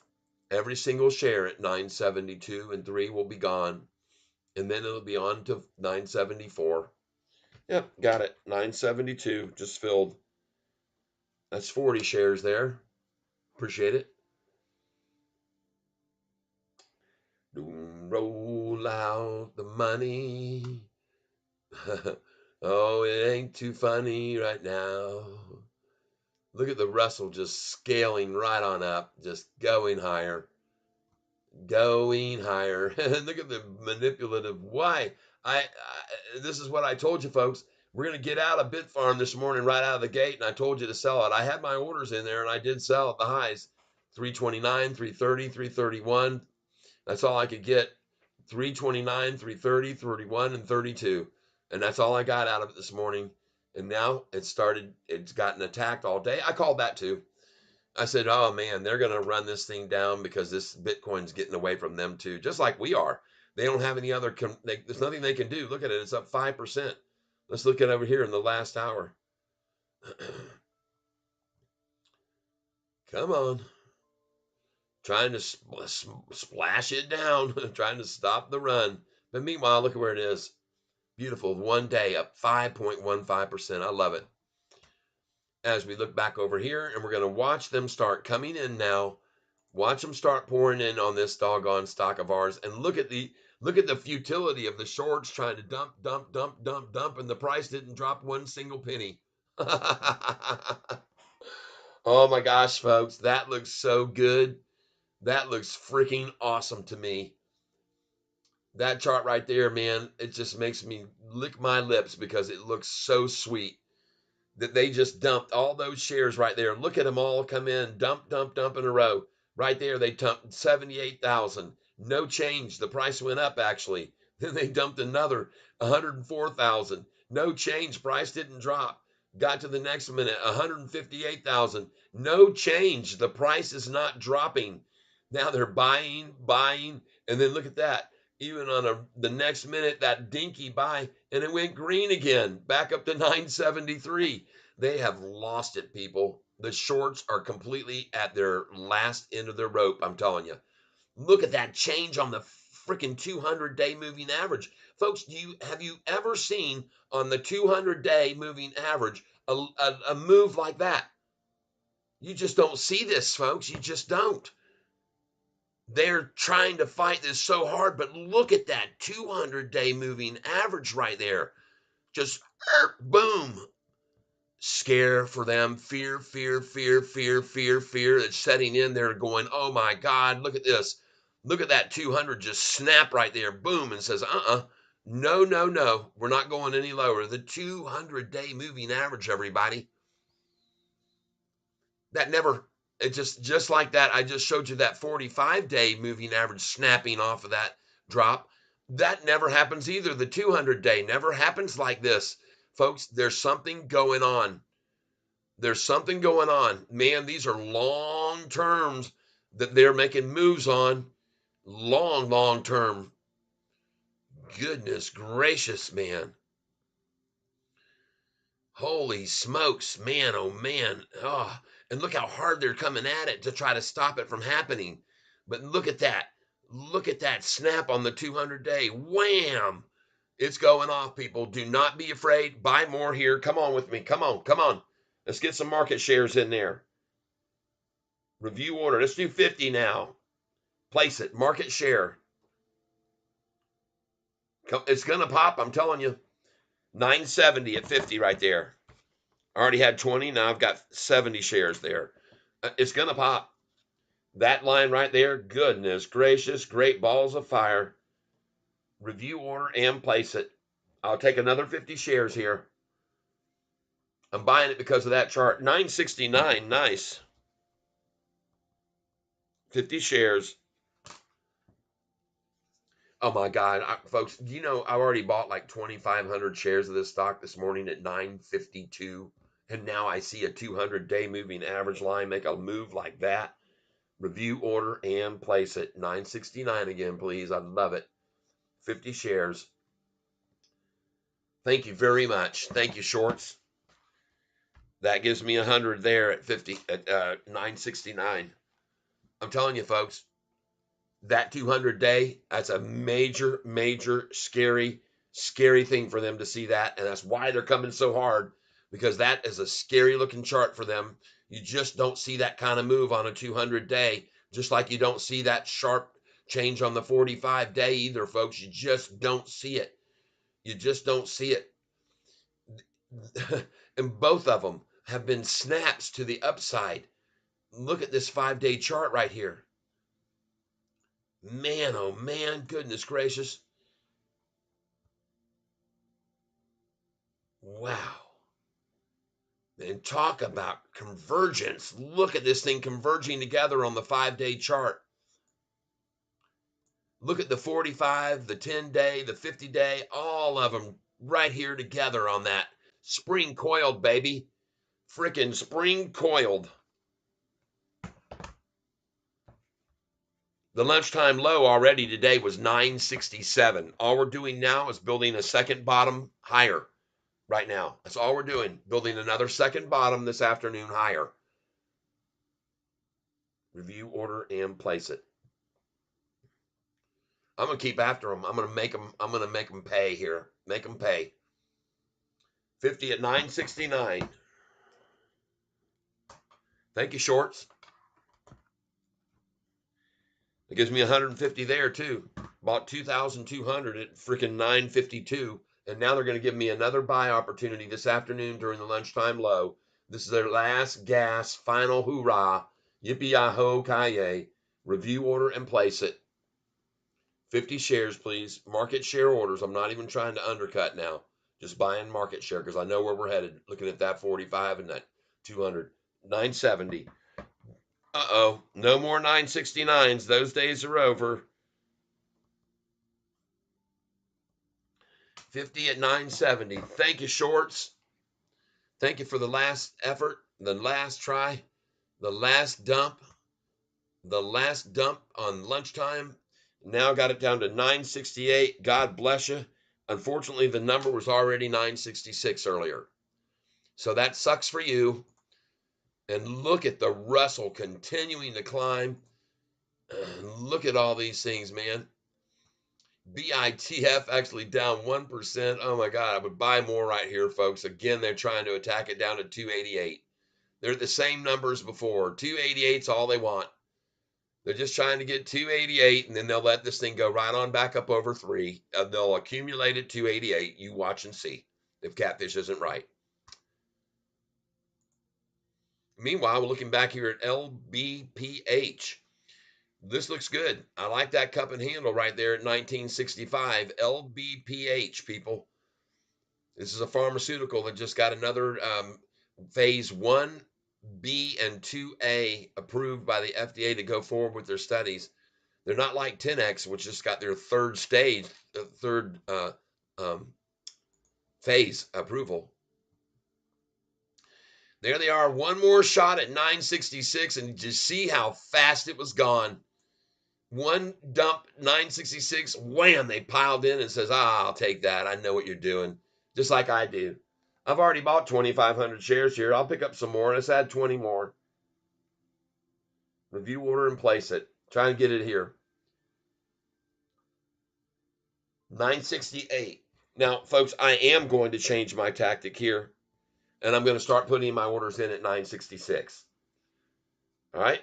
every single share at 972 and 3 will be gone. And then it'll be on to 974. Yep, got it. 972 just filled. That's 40 shares there. Appreciate it. Roll out the money. Oh, it ain't too funny right now. Look at the Russell just scaling right on up, just going higher. Going higher. Look at the manipulative. Why? This is what I told you, folks. We're going to get out of Bitfarm this morning right out of the gate, and I told you to sell it. I had my orders in there, and I did sell at the highs. 329, 330, 331. That's all I could get. 329, 330, 31, and 32. And that's all I got out of it this morning. And now it's gotten attacked all day. I called that too. I said, oh man, they're going to run this thing down because this Bitcoin's getting away from them too, just like we are. They don't have any other, there's nothing they can do. Look at it, it's up 5%. Let's look at over here in the last hour. Come on. Trying to splash it down, trying to stop the run. But meanwhile, look at where it is. Beautiful. 1 day up 5.15%. I love it. as we look back over here, and we're going to watch them start coming in now. Watch them start pouring in on this doggone stock of ours, and look at the futility of the shorts trying to dump, and the price didn't drop one single penny. Oh my gosh, folks, that looks so good. That looks freaking awesome to me. That chart right there, man, it just makes me lick my lips because it looks so sweet that they just dumped all those shares right there. Look at them all come in, dump in a row. Right there, they dumped 78,000. No change. The price went up, actually. Then they dumped another 104,000. No change. Price didn't drop. Got to the next minute, 158,000. No change. The price is not dropping. Now they're buying, and then look at that. Even on the next minute, that dinky buy, and it went green again, back up to 973. They have lost it, people. The shorts are completely at their last end of their rope, I'm telling you. Look at that change on the freaking 200-day moving average. Folks, have you ever seen on the 200-day moving average a move like that? You just don't see this, folks. You just don't. They're trying to fight this so hard, but look at that 200-day moving average right there. Just boom. Scare for them, fear that's setting in there, going, oh my God, look at this. Look at that 200 just snap right there, boom, and says, no, we're not going any lower. The 200-day moving average, everybody. That never, it just like that, I just showed you that 45-day moving average snapping off of that drop. That never happens either. The 200-day never happens like this. Folks, there's something going on. There's something going on. Man, these are long terms that they're making moves on. Long term. Goodness gracious, man. Holy smokes, man, oh man. Oh, and look how hard they're coming at it to try to stop it from happening. But look at that. Look at that snap on the 200-day. Wham! It's going off, people. Do not be afraid. Buy more here. Come on with me. Come on. Let's get some market shares in there. Review order. Let's do 50 now. Place it. Market share. It's going to pop. I'm telling you. 970 at 50 right there. I already had 20. Now I've got 70 shares there. It's going to pop. That line right there. Goodness gracious. Great balls of fire. Review order and place it. I'll take another 50 shares here. I'm buying it because of that chart. 969. Nice. 50 shares. Oh my God, folks, you know, I already bought like 2,500 shares of this stock this morning at 952. And now I see a 200-day moving average line make a move like that. Review order and place it. 969 again, please. I love it. 50 shares. Thank you very much. Thank you, shorts. That gives me 100 there at 50 at 969. I'm telling you, folks, that 200-day, that's a major scary thing for them to see that, and that's why they're coming so hard, because that is a scary looking chart for them. You just don't see that kind of move on a 200-day, just like you don't see that sharp change on the 45-day either, folks. You just don't see it. You just don't see it. And both of them have been snaps to the upside. Look at this 5-day chart right here. Man, oh man, goodness gracious. Wow. And talk about convergence. Look at this thing converging together on the 5-day chart. Look at the 45, the 10-day, the 50-day, all of them right here together on that. Spring coiled, baby. Freaking spring coiled. The lunchtime low already today was 967. All we're doing now is building a second bottom higher right now. That's all we're doing. Building another second bottom this afternoon higher. Review order and place it. I'm going to keep after them. I'm going to make them pay here. Make them pay. 50 at 969. Thank you, shorts. It gives me 150 there too. Bought 2,200 at freaking 952, and now they're going to give me another buy opportunity this afternoon during the lunchtime low. This is their last gas, final hoorah. Yippee-yah-ho, kaye. Review order and place it. 50 shares, please. Market share orders. I'm not even trying to undercut now. Just buying market share because I know where we're headed. Looking at that 45 and that 200. 970. Uh-oh. No more 969s. Those days are over. 50 at 970. Thank you, shorts. Thank you for the last effort, the last try, the last dump on lunchtime. Now got it down to 968. God bless you. Unfortunately, the number was already 966 earlier. So that sucks for you. And look at the Russell continuing to climb. Look at all these things, man. BITF actually down 1%. Oh my God, I would buy more right here, folks. Again, they're trying to attack it down to 288. They're the same numbers before. 288's all they want. They're just trying to get 288, and then they'll let this thing go right on back up over 3. They'll accumulate at 288. You watch and see if Catfish isn't right. Meanwhile, we're looking back here at LBPH. This looks good. I like that cup and handle right there at 1965. LBPH, people. This is a pharmaceutical that just got another phase 1B and 2A approved by the FDA to go forward with their studies. They're not like 10X, which just got their third phase approval. There they are. One more shot at 966, and just see how fast it was gone. One dump, 966, wham, they piled in and says, I'll take that. I know what you're doing. Just like I do. I've already bought 2,500 shares here. I'll pick up some more. Let's add 20 more. Review order and place it. Try and get it here. 968. Now, folks, I am going to change my tactic here, and I'm going to start putting my orders in at 966. All right?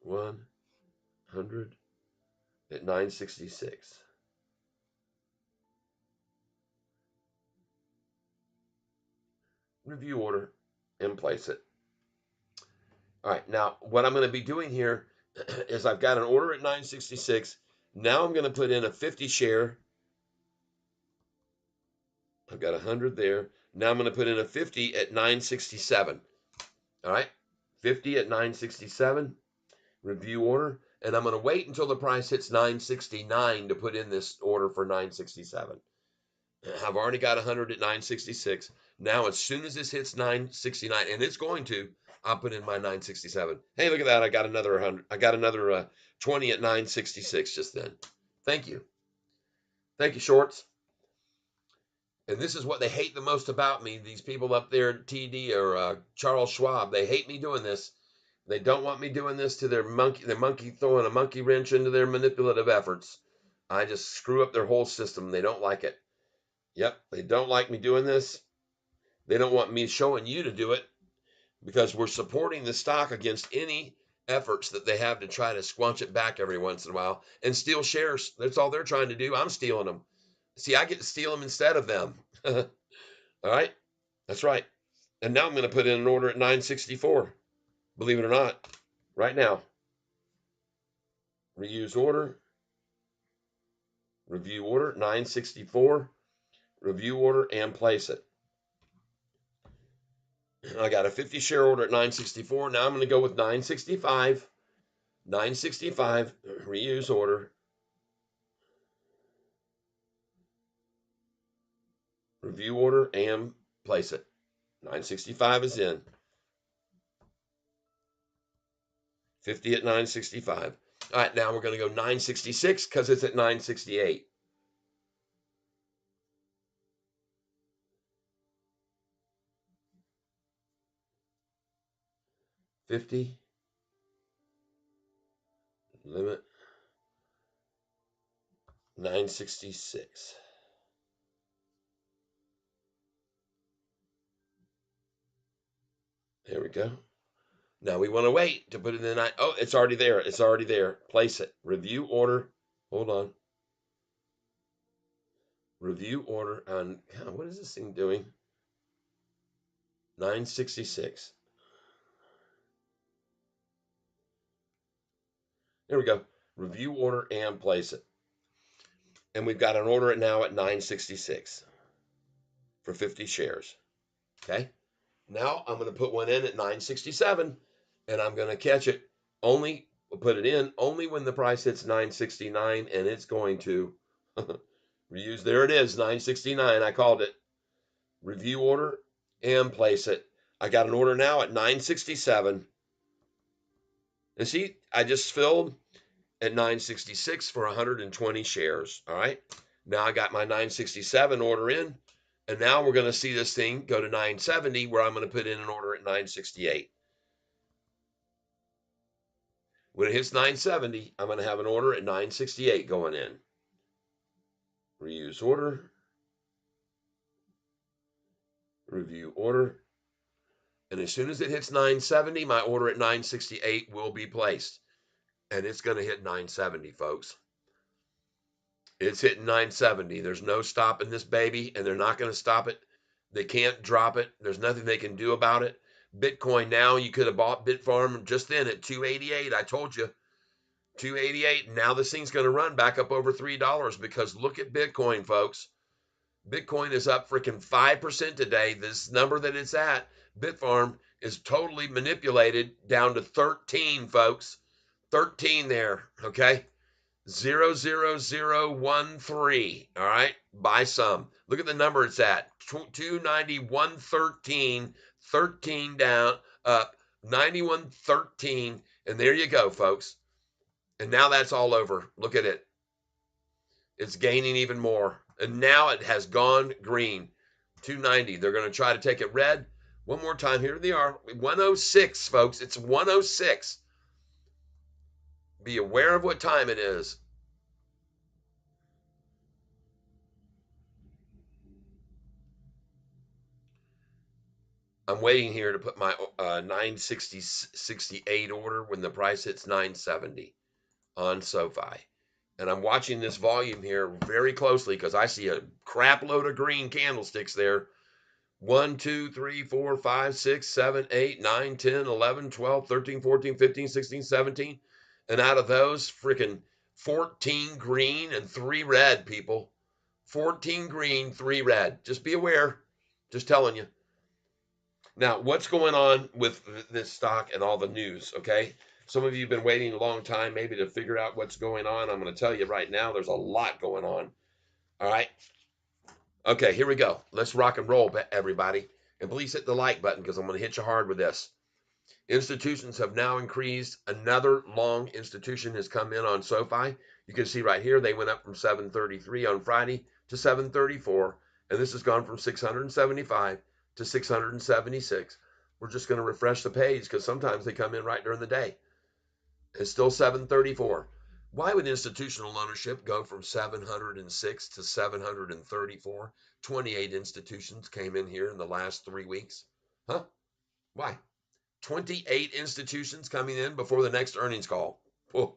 100 at 966. Review order and place it. All right, now what I'm going to be doing here is I've got an order at 966. Now I'm going to put in a 50 share. I've got 100 there. Now I'm going to put in a 50 at 967. All right, 50 at 967. Review order. And I'm going to wait until the price hits 969 to put in this order for 967. I've already got 100 at 966. Now, as soon as this hits 969, and it's going to, I'll put in my 967. Hey, look at that. I got another 100. I got another 20 at 966 just then. Thank you. Thank you, shorts. And this is what they hate the most about me. These people up there at TD or Charles Schwab, they hate me doing this. They don't want me doing this to their monkey throwing a monkey wrench into their manipulative efforts. I just screw up their whole system. They don't like it. Yep, they don't like me doing this. They don't want me showing you to do it because we're supporting the stock against any efforts that they have to try to squanch it back every once in a while and steal shares. That's all they're trying to do. I'm stealing them. See, I get to steal them instead of them. All right? That's right. And now I'm going to put in an order at 964. Believe it or not, right now. Reuse order. Review order, 964. Review order and place it. I got a 50 share order at 964. Now I'm going to go with 965. 965. Reuse order. Review order and place it. 965 is in. 50 at 965. All right, now we're going to go 966 because it's at 968. $50. Limit. 966. There we go. Now we want to wait to put it in. Oh, it's already there. It's already there. Place it. Review order. Hold on. Review order on. God, what is this thing doing? 966. There we go. Review order and place it. And we've got an order it now at 966 for 50 shares. Okay. Now I'm going to put one in at 967 and I'm going to catch it only, put it in only when the price hits 969 and it's going to reuse. There it is, 969. I called it. Review order and place it. I got an order now at 967. And see, I just filled at 966 for 120 shares. All right. Now I got my 967 order in. And now we're going to see this thing go to 970 where I'm going to put in an order at 968. When it hits 970, I'm going to have an order at 968 going in. Reuse order. Review order. And as soon as it hits 970, my order at 968 will be placed. And it's going to hit 970, folks. It's hitting 970. There's no stopping this baby, and they're not going to stop it. They can't drop it. There's nothing they can do about it. Bitcoin now, you could have bought Bitfarm just then at 288. I told you, 288. Now this thing's going to run back up over $3 because look at Bitcoin, folks. Bitcoin is up freaking 5% today. This number that it's at, Bitfarm, is totally manipulated down to 13, folks. 13 there, okay? 00013. All right, buy some. Look at the number it's at. 291.13, 13 down, up 91.13, and there you go, folks. And now that's all over. Look at it. It's gaining even more. And now it has gone green. 290. They're going to try to take it red. One more time. Here they are. 106, folks. It's 106. Be aware of what time it is. I'm waiting here to put my 968 order when the price hits 970 on Sofi. And I'm watching this volume here very closely because I see a crap load of green candlesticks there. 1, 2, 3, 4, 5, 6, 7, 8, 9, 10, 11, 12, 13, 14, 15, 16, 17. And out of those, freaking 14 green and 3 red, people. 14 green, 3 red. Just be aware. Just telling you. Now, what's going on with this stock and all the news, okay? Some of you have been waiting a long time maybe to figure out what's going on. I'm going to tell you right now, there's a lot going on. All right? Okay, here we go. Let's rock and roll, everybody. And please hit the like button because I'm going to hit you hard with this. Institutions have now increased. Another long institution has come in on Sofi. You can see right here, they went up from 733 on Friday to 734. And this has gone from 675 to 676. We're just going to refresh the page because sometimes they come in right during the day. It's still 734. Why would institutional ownership go from 706 to 734? 28 institutions came in here in the last 3 weeks. Huh? Why? 28 institutions coming in before the next earnings call. Whoa.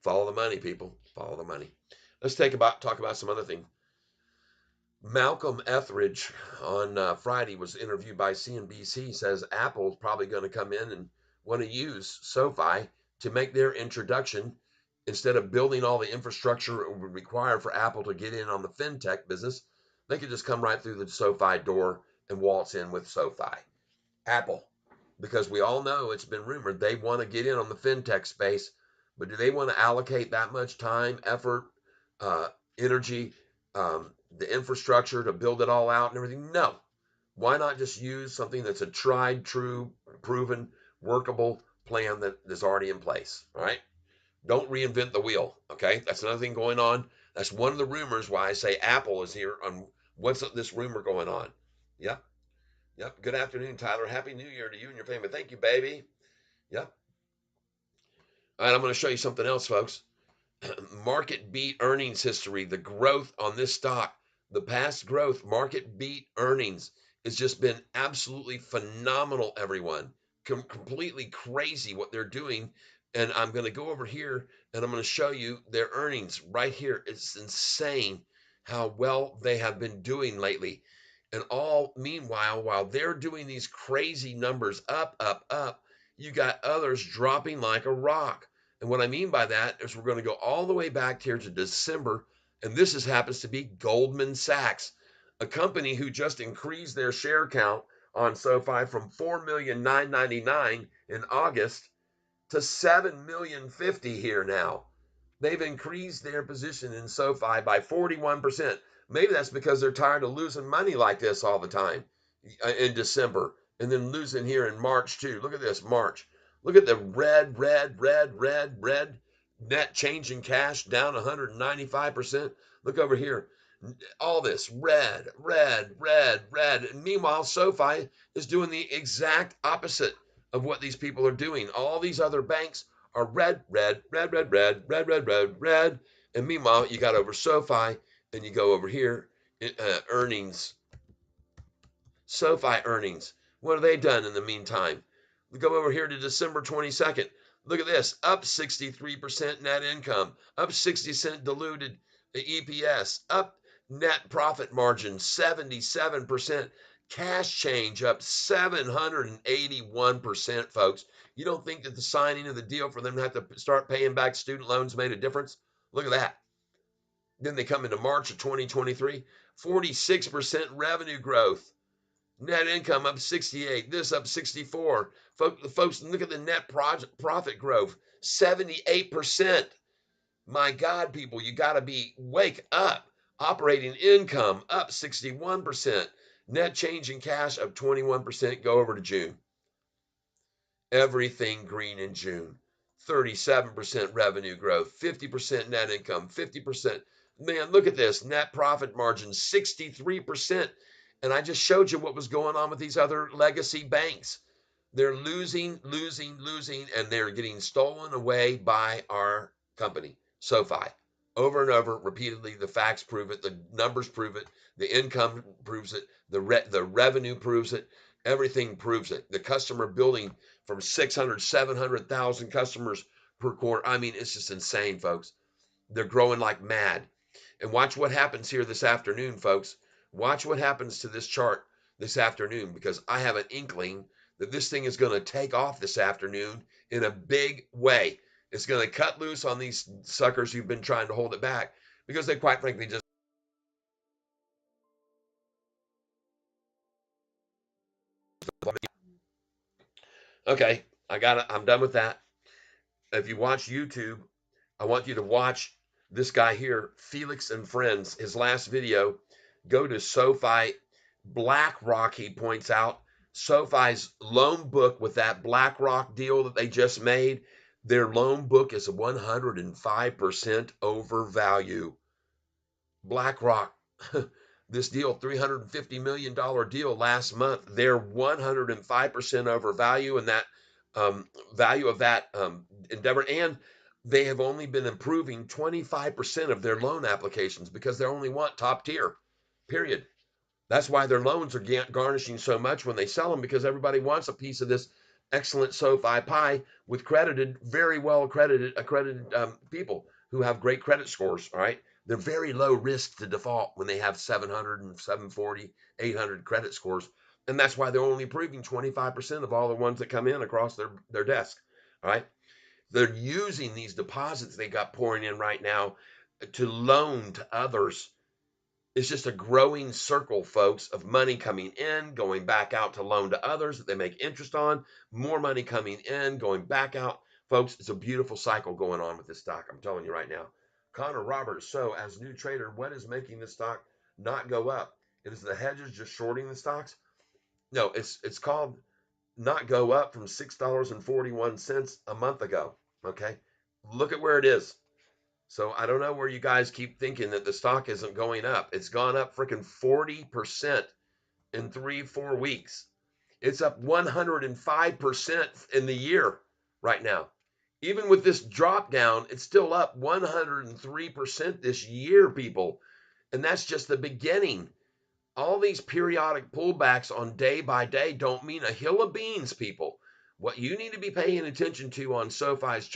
Follow the money, people. Follow the money. Let's talk about some other things. Malcolm Etheridge on Friday was interviewed by CNBC, says Apple's probably going to come in and want to use Sofi to make their introduction. Instead of building all the infrastructure it would require for Apple to get in on the fintech business, they could just come right through the Sofi door and waltz in with Sofi. Apple, because we all know it's been rumored they want to get in on the fintech space, but do they want to allocate that much time, effort, energy, the infrastructure to build it all out and everything? No. Why not just use something that's a tried, true, proven, workable plan that is already in place? All right. Don't reinvent the wheel. Okay. That's another thing going on. That's one of the rumors why I say Apple is here on what's this rumor going on. Yep. Yep. Good afternoon, Tyler. Happy New Year to you and your family. Thank you, baby. Yep. All right. I'm going to show you something else, folks. Market beat earnings history, the growth on this stock, the past growth, market beat earnings. It's just been absolutely phenomenal, everyone. completely crazy what they're doing. And I'm going to go over here and I'm going to show you their earnings right here. It's insane how well they have been doing lately. And all meanwhile, while they're doing these crazy numbers up, up, up, you got others dropping like a rock. And what I mean by that is we're going to go all the way back here to December. And this happens to be Goldman Sachs, a company who just increased their share count on SoFi from 4,999,000 in August to 7,050,000 here now. They've increased their position in SoFi by 41%. Maybe that's because they're tired of losing money like this all the time in December and then losing here in March too. Look at this, March. Look at the red, red, red, red, red. Net change in cash down 195%. Look over here. All this red, red, red, red. And meanwhile, SoFi is doing the exact opposite of what these people are doing. All these other banks are red, red, red, red, red, red, red, red, red. And meanwhile, you got over SoFi and you go over here, earnings, SoFi earnings. What have they done in the meantime? We go over here to December 22nd. Look at this, up 63% net income, up 60-cent diluted EPS, up net profit margin 77%, cash change up 781%, folks. You don't think that the signing of the deal for them to have to start paying back student loans made a difference? Look at that. Then they come into March of 2023, 46% revenue growth. Net income up 68, this up 64. Folks, look at the net profit growth, 78%. My God, people, you got to wake up. Operating income up 61%. Net change in cash up 21%. Go over to June. Everything green in June. 37% revenue growth, 50% net income, 50%. Man, look at this. Net profit margin, 63%. And I just showed you what was going on with these other legacy banks. They're losing, losing, losing, and they're getting stolen away by our company, SoFi. Over and over, repeatedly, the facts prove it, the numbers prove it, the income proves it, the revenue proves it, everything proves it. The customer building from 600, 700,000 customers per quarter. I mean, it's just insane, folks. They're growing like mad. And watch what happens here this afternoon, folks. Watch what happens to this chart this afternoon, because I have an inkling that this thing is going to take off this afternoon in a big way. It's going to cut loose on these suckers who've been trying to hold it back, because they quite frankly just. Okay, I'm done with that. If you watch YouTube, I want you to watch this guy here, Felix and Friends, his last video. Go to SoFi. BlackRock, he points out, SoFi's loan book with that BlackRock deal that they just made, their loan book is 105% over value. BlackRock, this deal, $350 million deal last month, they're 105% over value, and that value of that endeavor. And they have only been improving 25% of their loan applications because they only want top tier, period. That's why their loans are garnishing so much when they sell them, because everybody wants a piece of this excellent SoFi pie with very well accredited people who have great credit scores. All right. They're very low risk to default when they have 700 and 740, 800 credit scores. And that's why they're only approving 25% of all the ones that come in across their desk. All right. They're using these deposits they got pouring in right now to loan to others. It's just a growing circle, folks, of money coming in, going back out to loan to others that they make interest on, more money coming in, going back out. Folks, it's a beautiful cycle going on with this stock. I'm telling you right now. Connor Roberts, so as new trader, what is making this stock not go up? It is the hedges just shorting the stocks? No, it's called not go up from $6.41 a month ago. Okay. Look at where it is. So I don't know where you guys keep thinking that the stock isn't going up. It's gone up freaking 40% in 3-4 weeks. It's up 105% in the year right now. Even with this drop down, it's still up 103% this year, people. And that's just the beginning. All these periodic pullbacks on day by day don't mean a hill of beans, people. What you need to be paying attention to on SoFi's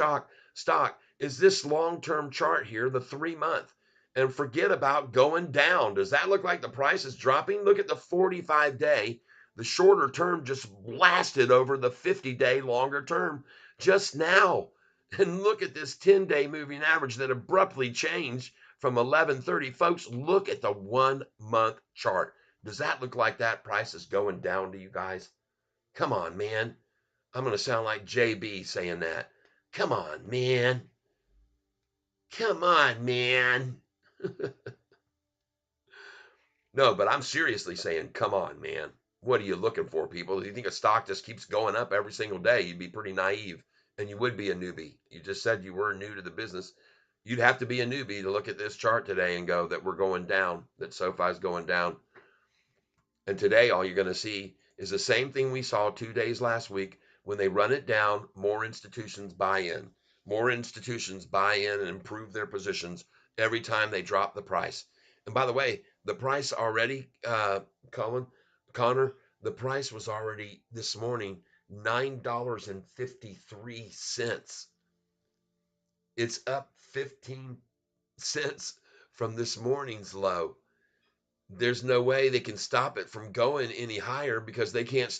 stock is this long-term chart here, the 3-month, and forget about going down. Does that look like the price is dropping? Look at the 45-day. The shorter term just blasted over the 50-day longer term just now. And look at this 10-day moving average that abruptly changed from 1130. Folks, look at the 1-month chart. Does that look like that price is going down to you guys? Come on, man. I'm going to sound like JB saying that. Come on, man. Come on, man. No, but I'm seriously saying, come on, man. What are you looking for, people? Do you think a stock just keeps going up every single day? You'd be pretty naive, and you would be a newbie. You just said you were new to the business. You'd have to be a newbie to look at this chart today and go that we're going down, that SoFi's going down. And today, all you're going to see is the same thing we saw 2 days last week. When they run it down, more institutions buy in. More institutions buy in and improve their positions every time they drop the price. And by the way, the price already, Connor, the price was already this morning $9.53. It's up 15 cents from this morning's low. There's no way they can stop it from going any higher because they can't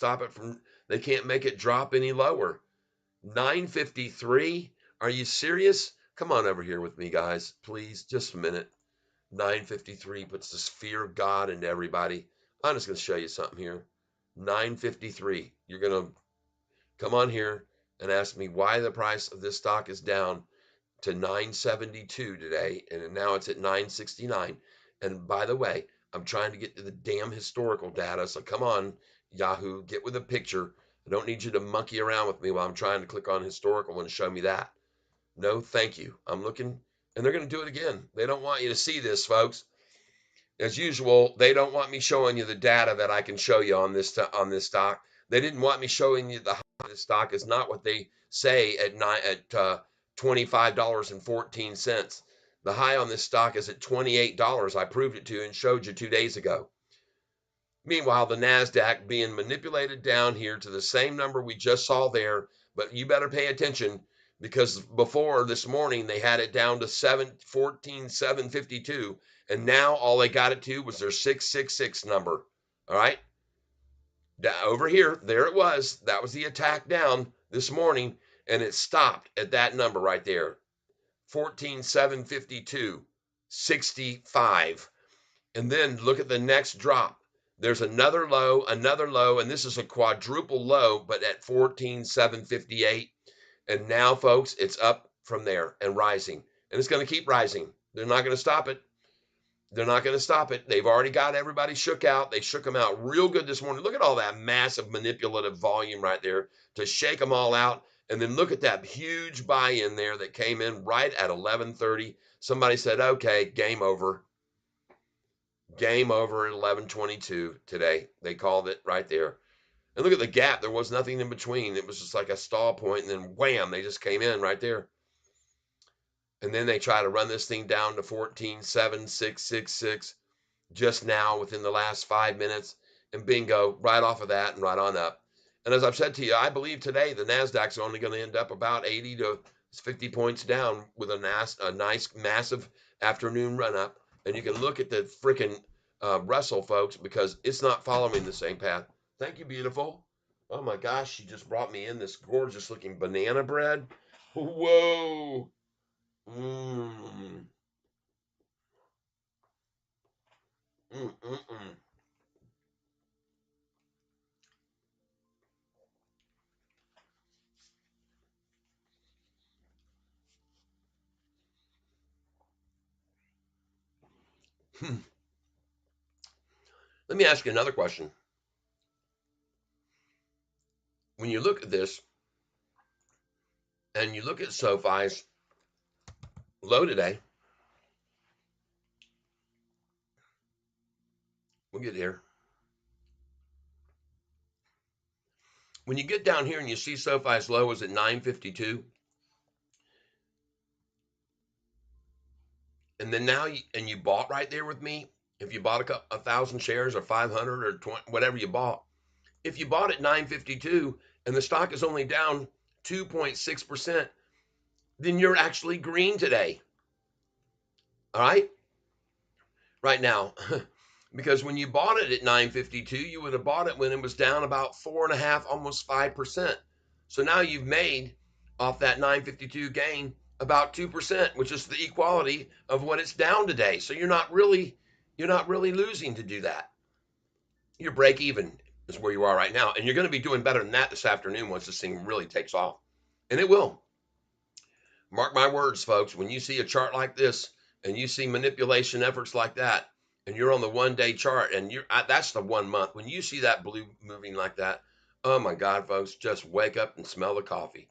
they can't make it drop any lower. 953? Are you serious? Come on over here with me, guys, please, just a minute. 953 puts this fear of God into everybody. I'm just going to show you something here. 953. You're going to come on here and ask me why the price of this stock is down to 972 today, and now it's at 969. And by the way, I'm trying to get to the damn historical data, so come on, Yahoo, get with the picture. I don't need you to monkey around with me while I'm trying to click on historical and show me that. No, thank you. I'm looking, and they're going to do it again. They don't want you to see this, folks. As usual, they don't want me showing you the data that I can show you on this stock. They didn't want me showing you the high of this stock is not what they say at $25.14. The high on this stock is at $28. I proved it to you and showed you 2 days ago. Meanwhile, the NASDAQ being manipulated down here to the same number we just saw there, but you better pay attention because before this morning they had it down to 14,752, and now all they got it to was their 666 number. All right, over here, there it was. That was the attack down this morning, and it stopped at that number right there, 14,752, 65. And then look at the next drop. There's another low, and this is a quadruple low, but at 14,758. And now, folks, it's up from there and rising. And it's going to keep rising. They're not going to stop it. They're not going to stop it. They've already got everybody shook out. They shook them out real good this morning. Look at all that massive manipulative volume right there to shake them all out. And then look at that huge buy-in there that came in right at 11:30. Somebody said, okay, game over. Game over at 11:22 today. They called it right there. And look at the gap. There was nothing in between. It was just like a stall point, and then wham, they just came in right there. And then they try to run this thing down to 14,766 just now within the last 5 minutes, and bingo, right off of that and right on up. And as I've said to you, I believe today the NASDAQ's only going to end up about 80 to 50 points down with a nice, massive afternoon run up. And you can look at the freaking Russell, folks, because it's not following the same path. Thank you, beautiful. Oh my gosh, she just brought me in this gorgeous looking banana bread. Whoa. Mmm. Mm-mm-mm. Let me ask you another question. When you look at this and you look at SoFi's low today, we'll get here. When you get down here and you see SoFi's low is at 952, and then now you bought right there with me, if you bought 1,000 shares or 500 or 20, whatever you bought, if you bought at 952 and the stock is only down 2.6%, then you're actually green today. All right? Right now. Because when you bought it at 952, you would have bought it when it was down about 4.5, almost 5%. So now you've made off that 952 gain about 2%, which is the equality of what it's down today. So you're not really losing to do that. Your break even is where you are right now, and you're going to be doing better than that this afternoon once this thing really takes off, and it will. Mark my words, folks. When you see a chart like this and you see manipulation efforts like that, and you're on the 1 day chart, and that's the 1 month. When you see that blue moving like that, oh my God, folks, just wake up and smell the coffee.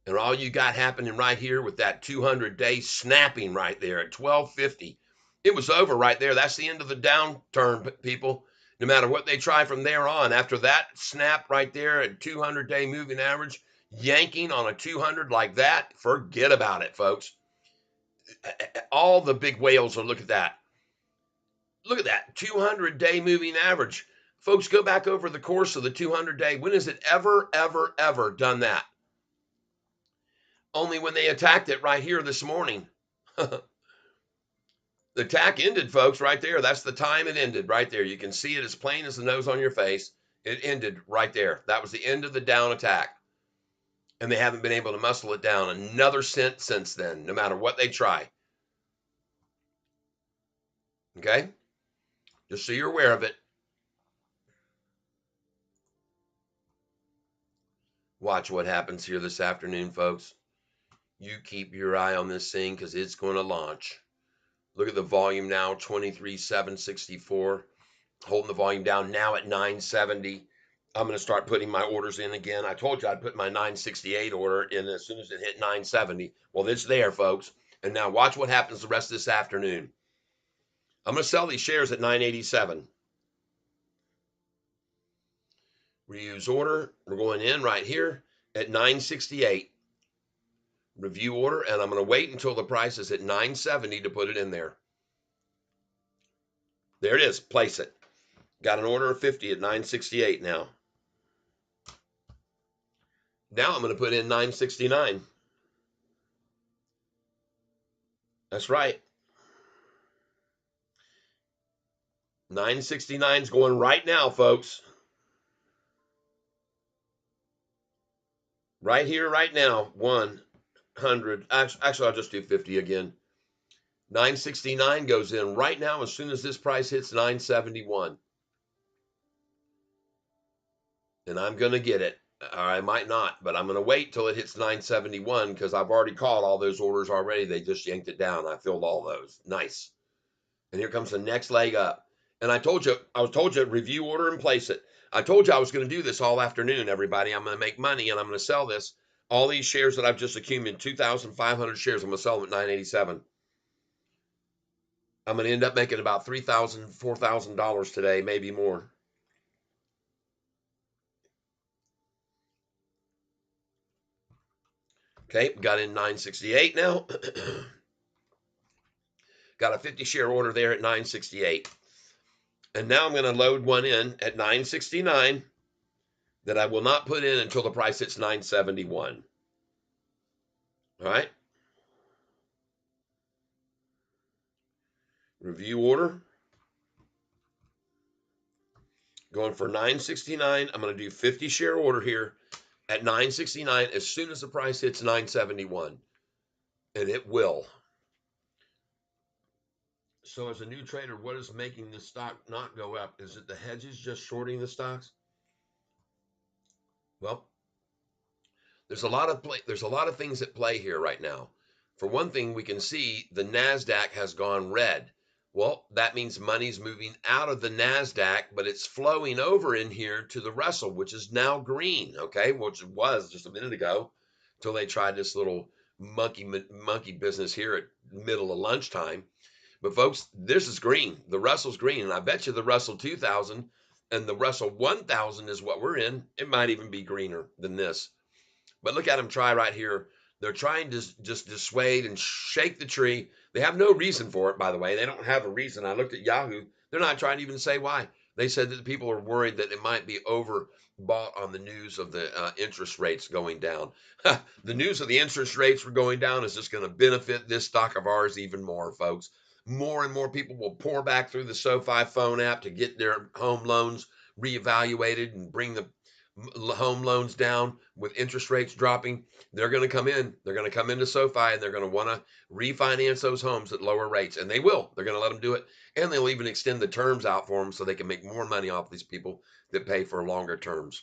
And all you got happening right here with that 200-day snapping right there at 1250, it was over right there. That's the end of the downturn, people. No matter what they try from there on, after that snap right there at 200-day moving average, yanking on a 200 like that, forget about it, folks. All the big whales will look at that. Look at that 200-day moving average. Folks, go back over the course of the 200-day. When has it ever done that? Only when they attacked it right here this morning. The attack ended, folks, right there. That's the time it ended right there. You can see it as plain as the nose on your face. It ended right there. That was the end of the down attack. And they haven't been able to muscle it down another cent since then, no matter what they try. Okay? Just so you're aware of it. Watch what happens here this afternoon, folks. You keep your eye on this thing because it's going to launch. Look at the volume now, 23,764. Holding the volume down now at 970. I'm going to start putting my orders in again. I told you I'd put my 968 order in as soon as it hit 970. Well, it's there, folks. And now watch what happens the rest of this afternoon. I'm going to sell these shares at 987. Reuse order. We're going in right here at 968. Review order, and I'm going to wait until the price is at 970 to put it in there. There it is. Place it. Got an order of 50 at 968 now. Now I'm going to put in 969. That's right. 969 is going right now, folks. Right here, right now. 100. Actually, I'll just do 50 again. 969 goes in right now as soon as this price hits 971. And I'm going to get it. Or I might not, but I'm going to wait till it hits 971 because I've already called all those orders already. They just yanked it down. I filled all those. Nice. And here comes the next leg up. And I told you, review order and place it. I told you I was going to do this all afternoon, everybody. I'm going to make money and I'm going to sell this. All these shares that I've just accumulated, 2,500 shares, I'm going to sell them at 987. I'm going to end up making about $3,000, $4,000 today, maybe more. Okay, got in 968 now. Got a 50 share order there at 968. And now I'm going to load one in at 969 that I will not put in until the price hits 971. All right. Review order. Going for 969. I'm going to do 50 share order here at 969 as soon as the price hits 971. And it will. So as a new trader, what is making the stock not go up? Is it the hedges just shorting the stocks? Well, there's a lot of things at play here right now. For one thing, we can see the NASDAQ has gone red. Well, that means money's moving out of the NASDAQ, but it's flowing over in here to the Russell, which is now green, okay, which it was just a minute ago until they tried this little monkey business here at middle of lunchtime. But folks, this is green. The Russell's green, and I bet you the Russell 2000 and the Russell 1000 is what we're in. It might even be greener than this. But look at them try right here. They're trying to just dissuade and shake the tree. They have no reason for it, by the way. They don't have a reason. I looked at Yahoo. They're not trying to even say why. They said that people are worried that it might be overbought on the news of the interest rates going down. The news of the interest rates were going down is just going to benefit this stock of ours even more, folks. More and more people will pour back through the SoFi phone app to get their home loans reevaluated and bring the home loans down with interest rates dropping. They're going to come in. They're going to come into SoFi and they're going to want to refinance those homes at lower rates. And they will. They're going to let them do it. And they'll even extend the terms out for them so they can make more money off these people that pay for longer terms.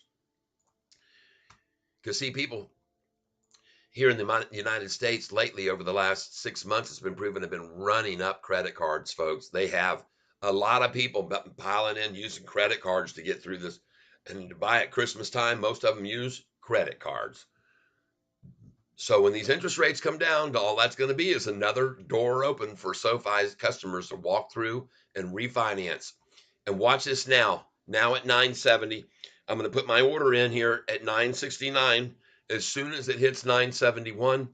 Because, see, people here in the United States lately, over the last 6 months, it's been proven, have been running up credit cards, folks. They have a lot of people piling in using credit cards to get through this. And to buy at Christmas time, most of them use credit cards. So when these interest rates come down, all that's going to be is another door open for SoFi's customers to walk through and refinance. And watch this now. Now at 970, I'm going to put my order in here at 969. As soon as it hits 971,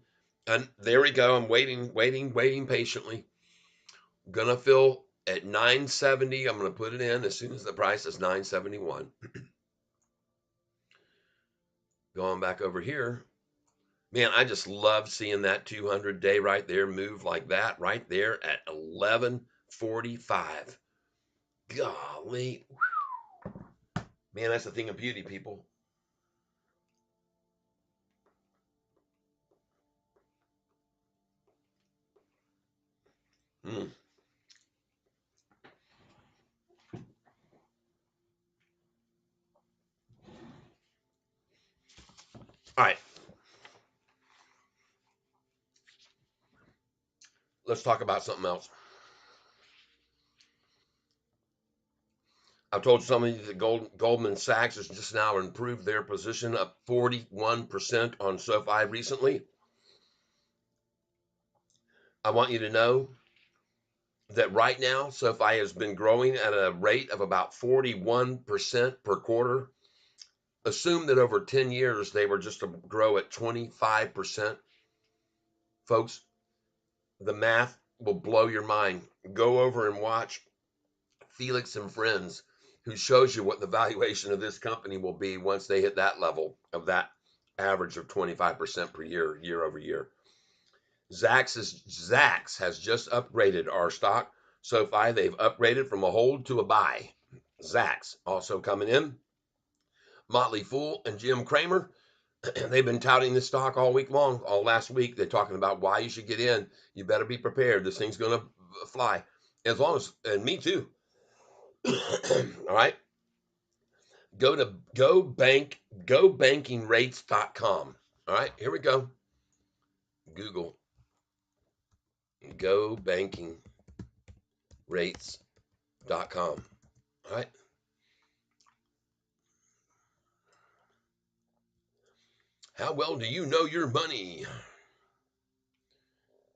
and there we go. I'm waiting patiently. Gonna fill at 970. I'm going to put it in as soon as the price is 971. Going back over here. Man, I just love seeing that 200-day right there move like that right there at 11:45. Golly. Man, that's a thing of beauty, people. Mm. All right. Let's talk about something else. I've told some of you that Goldman Sachs has just now improved their position up 41% on SoFi recently. I want you to know that right now, SoFi has been growing at a rate of about 41% per quarter. Assume that over 10 years, they were just to grow at 25%. Folks, the math will blow your mind. Go over and watch Felix and Friends, who shows you what the valuation of this company will be once they hit that level of that average of 25% per year, year over year. Zacks has just upgraded our stock. SoFi, they've upgraded from a hold to a buy. Zacks also coming in. Motley Fool and Jim Cramer, they've been touting this stock all week long. All last week, they're talking about why you should get in. You better be prepared. This thing's going to fly. As long as, and me too. All right. Go to gobankingrates.com. All right, here we go. Google gobankingrates.com. All right. How well do you know your money?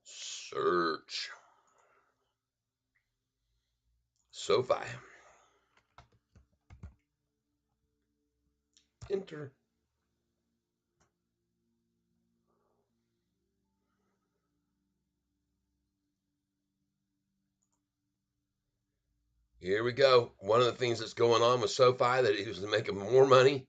Search SoFi. Enter. Here we go. One of the things that's going on with SoFi that is making more money.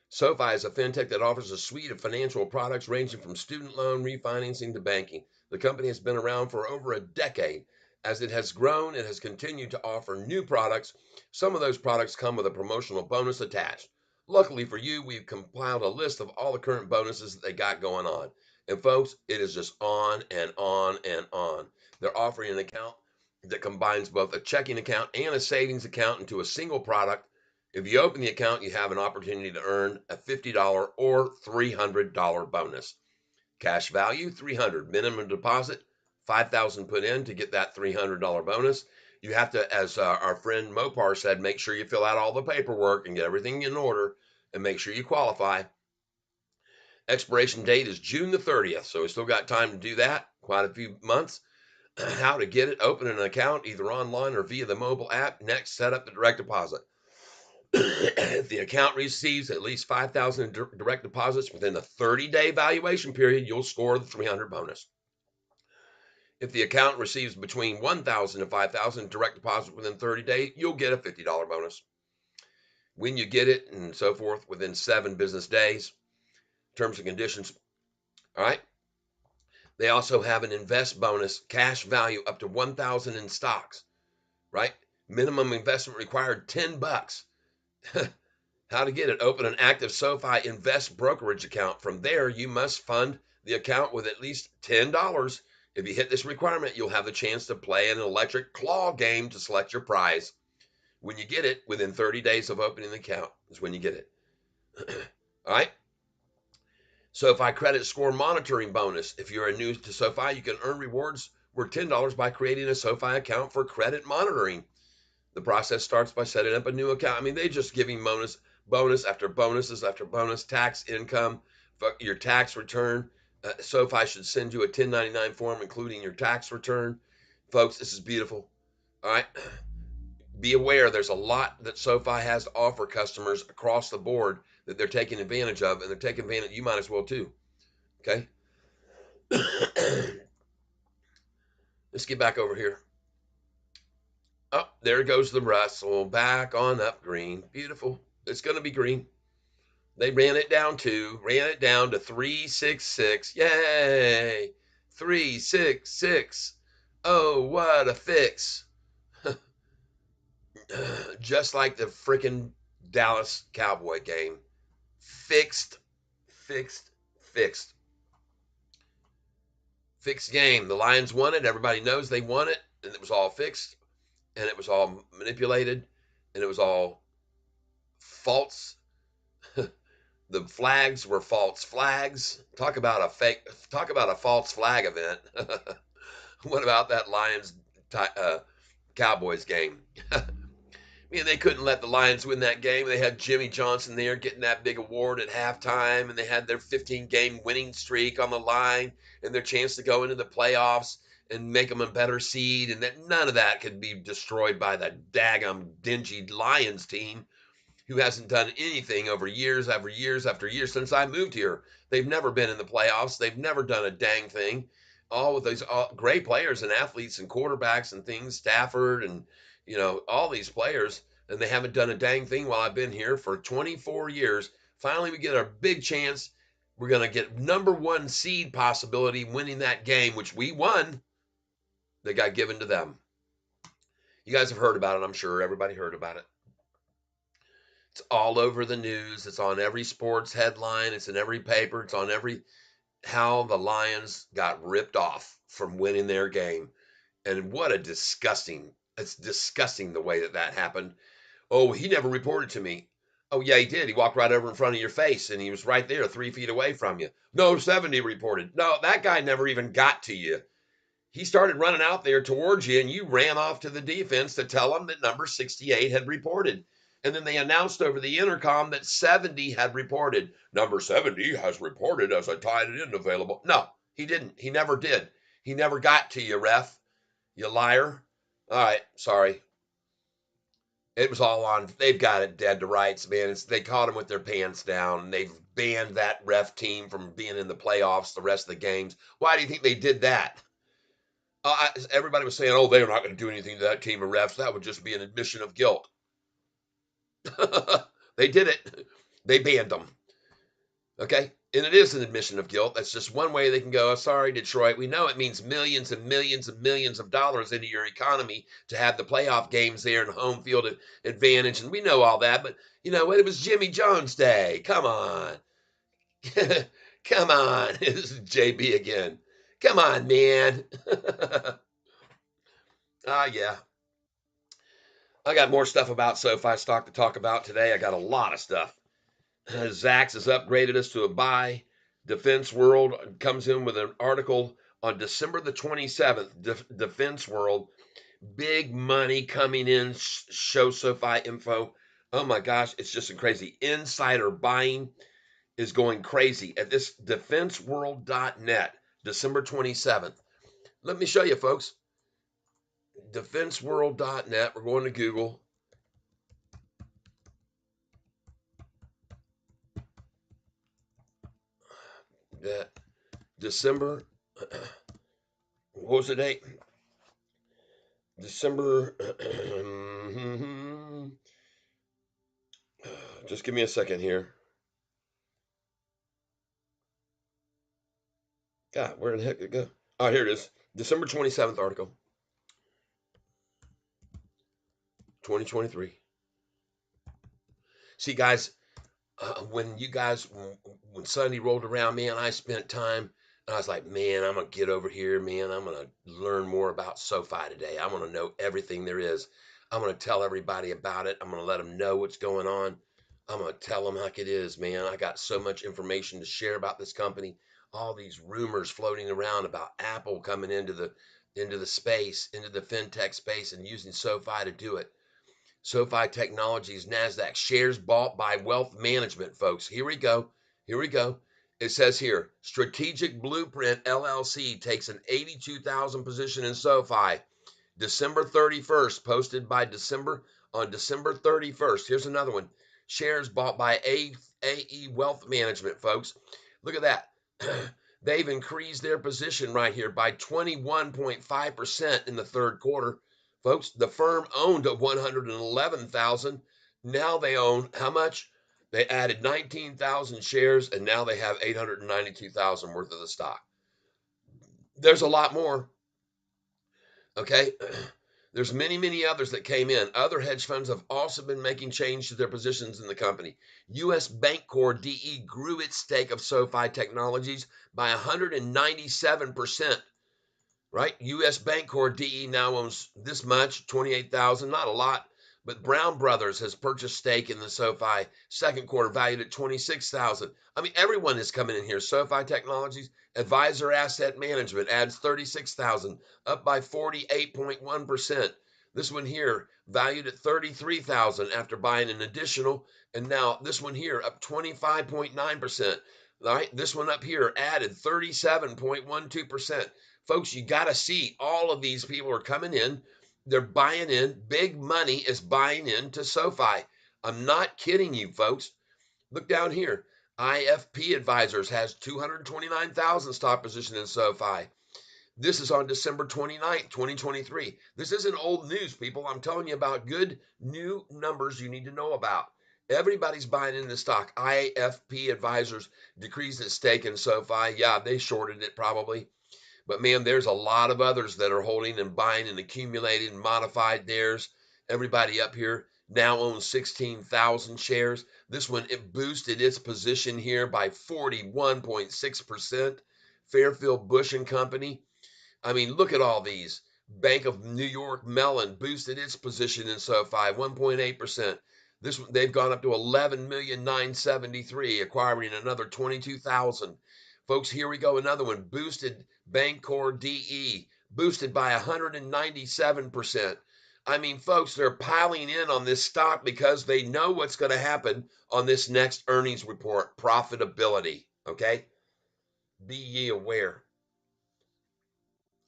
SoFi is a fintech that offers a suite of financial products ranging from student loan refinancing to banking. The company has been around for over a decade. As it has grown, it has continued to offer new products. Some of those products come with a promotional bonus attached. Luckily for you, we've compiled a list of all the current bonuses that they got going on. And folks, it is just on and on and on. They're offering an account that combines both a checking account and a savings account into a single product. If you open the account, you have an opportunity to earn a $50 or $300 bonus. Cash value, $300. Minimum deposit, $5,000 put in to get that $300 bonus. You have to, as our friend Mopar said, make sure you fill out all the paperwork and get everything in order and make sure you qualify. Expiration date is June the 30th, so we still got time to do that, quite a few months. How to get it, open an account either online or via the mobile app. Next, set up the direct deposit. If the account receives at least 5,000 direct deposits within a 30-day valuation period, you'll score the 300 bonus. If the account receives between $1,000 and $5,000 direct deposit within 30 days, you'll get a $50 bonus. When you get it and so forth within 7 business days, terms and conditions. All right. They also have an invest bonus, cash value up to 1,000 in stocks, right? Minimum investment required $10. How to get it? Open an active SoFi Invest brokerage account. From there, you must fund the account with at least $10. If you hit this requirement, you'll have the chance to play an electric claw game to select your prize. When you get it, within 30 days of opening the account is when you get it. All right. SoFi credit score monitoring bonus. If you're new to SoFi, you can earn rewards worth $10 by creating a SoFi account for credit monitoring. The process starts by setting up a new account. I mean, they just giving bonus after bonuses after bonus, tax income, your tax return. SoFi should send you a 1099 form, including your tax return. Folks, this is beautiful. All right. Be aware there's a lot that SoFi has to offer customers across the board that they're taking advantage of, and they're taking advantage. You might as well too. Okay. Let's get back over here. Oh, there goes the Russell back on up green. Beautiful. It's going to be green. They ran it down to 366. Yay! 366. Oh, what a fix. Just like the freaking Dallas Cowboy game. Fixed, fixed, fixed. Fixed game. The Lions won it. Everybody knows they won it. And it was all fixed. And it was all manipulated. And it was all false. The flags were false flags. Talk about a false flag event. What about that Lions Cowboys game? I mean, they couldn't let the Lions win that game. They had Jimmy Johnson there getting that big award at halftime, and they had their 15-game winning streak on the line and their chance to go into the playoffs and make them a better seed, and that none of that could be destroyed by that daggum dingy Lions team who hasn't done anything over years after years after years since I moved here. They've never been in the playoffs. They've never done a dang thing. All with these great players and athletes and quarterbacks and things, Stafford and, all these players, and they haven't done a dang thing while I've been here for 24 years. Finally, we get a big chance. We're going to get number 1 seed possibility winning that game, which we won. That got given to them. You guys have heard about it, I'm sure. Everybody heard about it. It's all over the news. It's on every sports headline. It's in every paper. It's on how the Lions got ripped off from winning their game. And what it's disgusting the way that happened. Oh, he never reported to me. Oh, yeah, he did. He walked right over in front of your face and he was right there 3 feet away from you. No, 70 reported. No, that guy never even got to you. He started running out there towards you, and you ran off to the defense to tell them that number 68 had reported. And then they announced over the intercom that 70 had reported. Number 70 has reported as a tight end available. No, he didn't. He never did. He never got to you, ref. You liar. All right, sorry. It was all on. They've got it dead to rights, man. They caught him with their pants down. They've banned that ref team from being in the playoffs the rest of the games. Why do you think they did that? Everybody was saying, oh, they're not going to do anything to that team of refs. That would just be an admission of guilt. They did it. They banned them. Okay? And it is an admission of guilt. That's just one way they can go, oh, sorry, Detroit. We know it means millions and millions and millions of dollars into your economy to have the playoff games there and home field advantage. And we know all that. But, it was Jimmy Jones Day. Come on. Come on. This is JB again. Come on, man. Yeah. I got more stuff about SoFi stock to talk about today. I got a lot of stuff. Zacks has upgraded us to a buy. Defense World comes in with an article on December the 27th. Defense World, big money coming in. Show SoFi info. Oh my gosh, it's just crazy. Insider buying is going crazy at this defenseworld.net, December 27th. Let me show you, folks. Defenseworld.net. We're going to Google. That December. what was the date? December. Just give me a second here. God, where the heck did it go? Oh, here it is. December 27th article, 2023. See, guys, when Sunday rolled around, man, I spent time and I was like, man, I'm gonna get over here, man. I'm gonna learn more about SoFi today. I want to know everything there is. I'm gonna tell everybody about it. I'm gonna let them know what's going on. I'm gonna tell them like it is, man. I got so much information to share about this company. All these rumors floating around about Apple coming into the space, into the fintech space, and using SoFi to do it. SoFi Technologies, NASDAQ, shares bought by wealth management, folks. Here we go. Here we go. It says here, Strategic Blueprint LLC takes an 82,000 position in SoFi. December 31st, posted by on December 31st. Here's another one. Shares bought by AE Wealth Management, folks. Look at that. They've increased their position right here by 21.5% in the third quarter. Folks, the firm owned 111,000. Now they own how much? They added 19,000 shares and now they have 892,000 worth of the stock. There's a lot more. Okay. There's many others that came in. Other hedge funds have also been making change to their positions in the company. U.S. Bancorp DE grew its stake of SoFi Technologies by 197%. Right? U.S. Bancorp DE now owns this much, 28,000, not a lot. But Brown Brothers has purchased stake in the SoFi second quarter, valued at 26,000. I mean, everyone is coming in here. SoFi Technologies, Advisor Asset Management adds 36,000, up by 48.1%. This one here, valued at 33,000 after buying an additional, and now this one here up 25.9%. All right, this one up here added 37.12%. Folks, you got to see all of these people are coming in. They're buying in. Big money is buying into SoFi. I'm not kidding you, folks. Look down here. IFP Advisors has 229,000 stock position in SoFi. This is on December 29th, 2023. This isn't old news, people. I'm telling you about good new numbers you need to know about. Everybody's buying into stock. IFP Advisors decreased its stake in SoFi. Yeah, they shorted it probably. But man, there's a lot of others that are holding and buying and accumulating and modified theirs. Everybody up here now owns 16,000 shares. This one, it boosted its position here by 41.6%. Fairfield Bush and Company. I mean, look at all these. Bank of New York Mellon boosted its position in SoFi 1.8%. This one, they've gone up to 11,973,000, acquiring another 22,000. Folks, here we go. Another one. Boosted Bancorp DE, boosted by 197%. I mean, folks, they're piling in on this stock because they know what's going to happen on this next earnings report. Profitability. Okay? Be ye aware.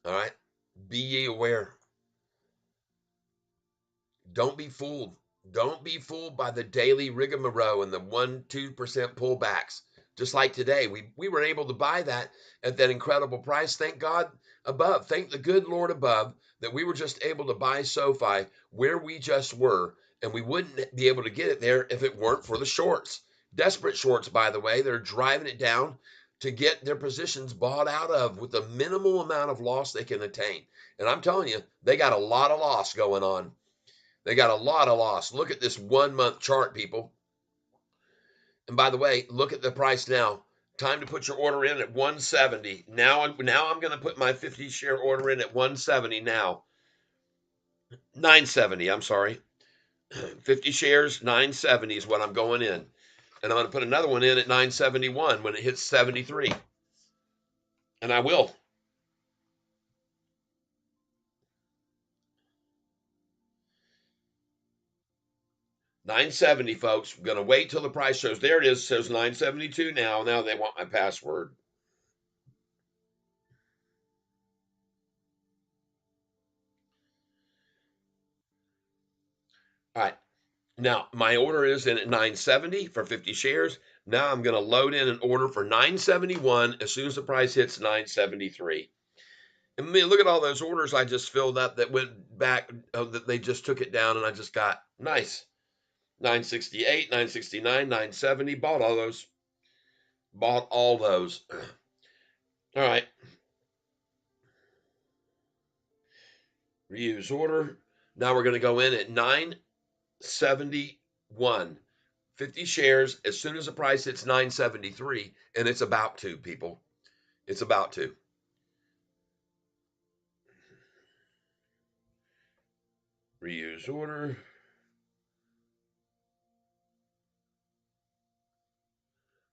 All right? Be ye aware. Don't be fooled. Don't be fooled by the daily rigmarole and the 1-2% pullbacks. Just like today, we were able to buy that at that incredible price. Thank God above. Thank the good Lord above that we were just able to buy SoFi where we just were, and we wouldn't be able to get it there if it weren't for the shorts. Desperate shorts, by the way. They're driving it down to get their positions bought out of with the minimal amount of loss they can attain. And I'm telling you, they got a lot of loss going on. They got a lot of loss. Look at this 1 month chart, people. And by the way, look at the price now. Time to put your order in at 170. Now I'm going to put my 50 share order in at 170 now. 970, I'm sorry. 50 shares, 970 is what I'm going in. And I'm going to put another one in at 971 when it hits 73. And I will. $970, folks. I'm going to wait till the price shows. There it is. Says 972 now. Now they want my password. All right. Now, my order is in at 970 for 50 shares. Now I'm going to load in an order for 971 as soon as the price hits 973. And man, look at all those orders I just filled up that went back, that they just took it down, and I just got nice 968, 969, 970. Bought all those. Bought all those. All right. Reuse order. Now we're going to go in at 971. 50 shares as soon as the price hits 973, and it's about to, people. It's about to. Reuse order.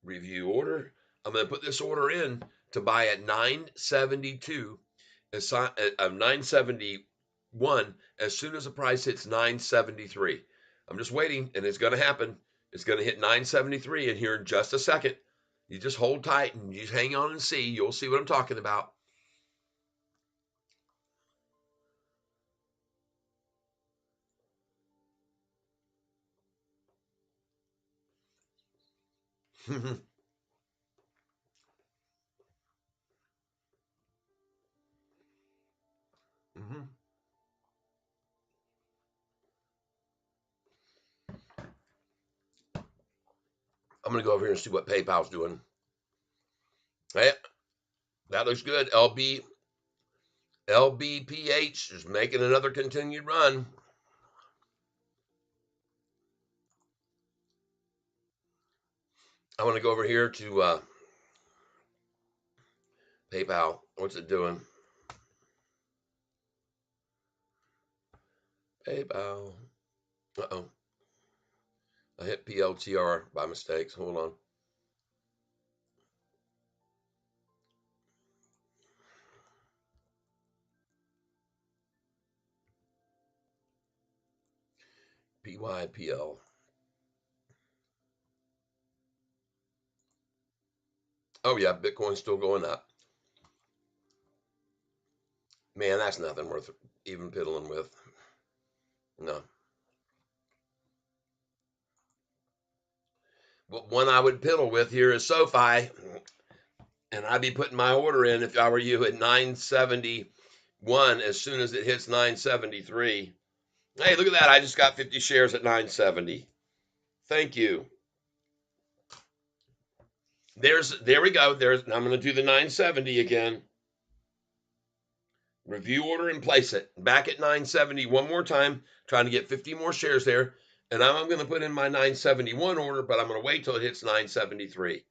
Review order. I'm going to put this order in to buy at 972, 971 as soon as the price hits 973. I'm just waiting, and it's going to happen. It's going to hit 973 in here in just a second. You just hold tight and you just hang on and see. You'll see what I'm talking about. Mm-hmm. I'm going to go over here and see what PayPal's doing. Hey, that looks good. LBPH is making another continued run. I want to go over here to PayPal. What's it doing? PayPal. Uh-oh. I hit PLTR by mistake. Hold on. PYPL. Oh, yeah. Bitcoin's still going up. Man, that's nothing worth even piddling with. No. But one I would piddle with here is Sofi. And I'd be putting my order in if I were you at 971 as soon as it hits 973. Hey, look at that. I just got 50 shares at 970. Thank you. There we go. I'm going to do the 970 again. Review order and place it back at 970 one more time, trying to get 50 more shares there. And I'm going to put in my 971 order, but I'm going to wait till it hits 973.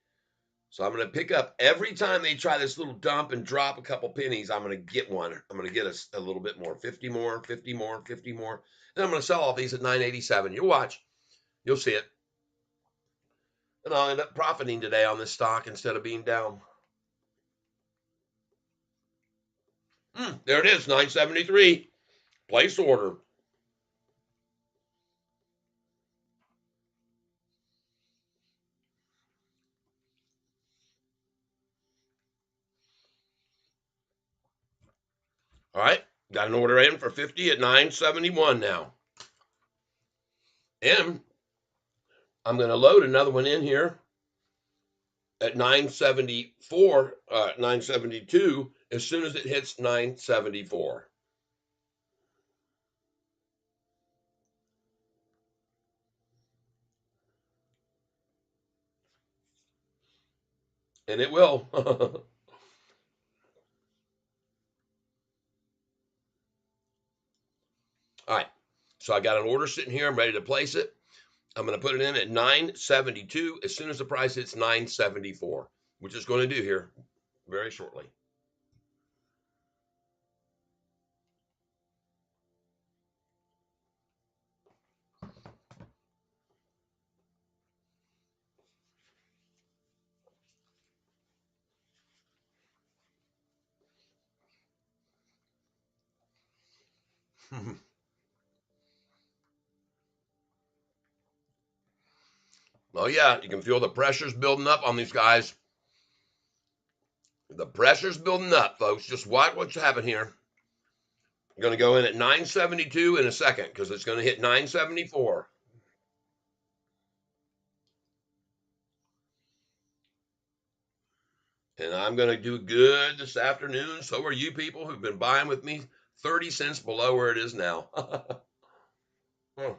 So I'm going to pick up every time they try this little dump and drop a couple pennies. I'm going to get one. I'm going to get a little bit more, 50 more, 50 more, 50 more. And I'm going to sell all these at 987. You'll watch. You'll see it. And I'll end up profiting today on this stock instead of being down. There it is, 973. Place order. All right, got an order in for 50 at 971 now. And I'm going to load another one in here at 974, 972 as soon as it hits 974. And it will. All right, so I got an order sitting here. I'm ready to place it. I'm going to put it in at 972 as soon as the price hits 974, which is going to do here very shortly. Oh, yeah, you can feel the pressures building up on these guys. The pressure's building up, folks. Just watch what's happening here. I'm going to go in at 972 in a second because it's going to hit 974. And I'm going to do good this afternoon. So are you people who've been buying with me 30 cents below where it is now. Oh.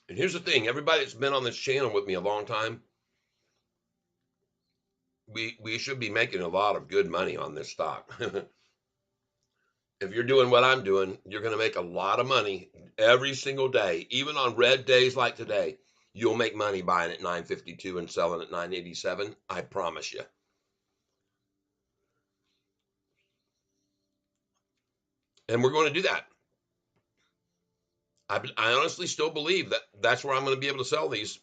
And here's the thing, everybody that's been on this channel with me a long time, we should be making a lot of good money on this stock. If you're doing what I'm doing, you're going to make a lot of money every single day. Even on red days like today, you'll make money buying at 952 and selling at 987. I promise you. And we're going to do that. I honestly still believe that that's where I'm going to be able to sell these.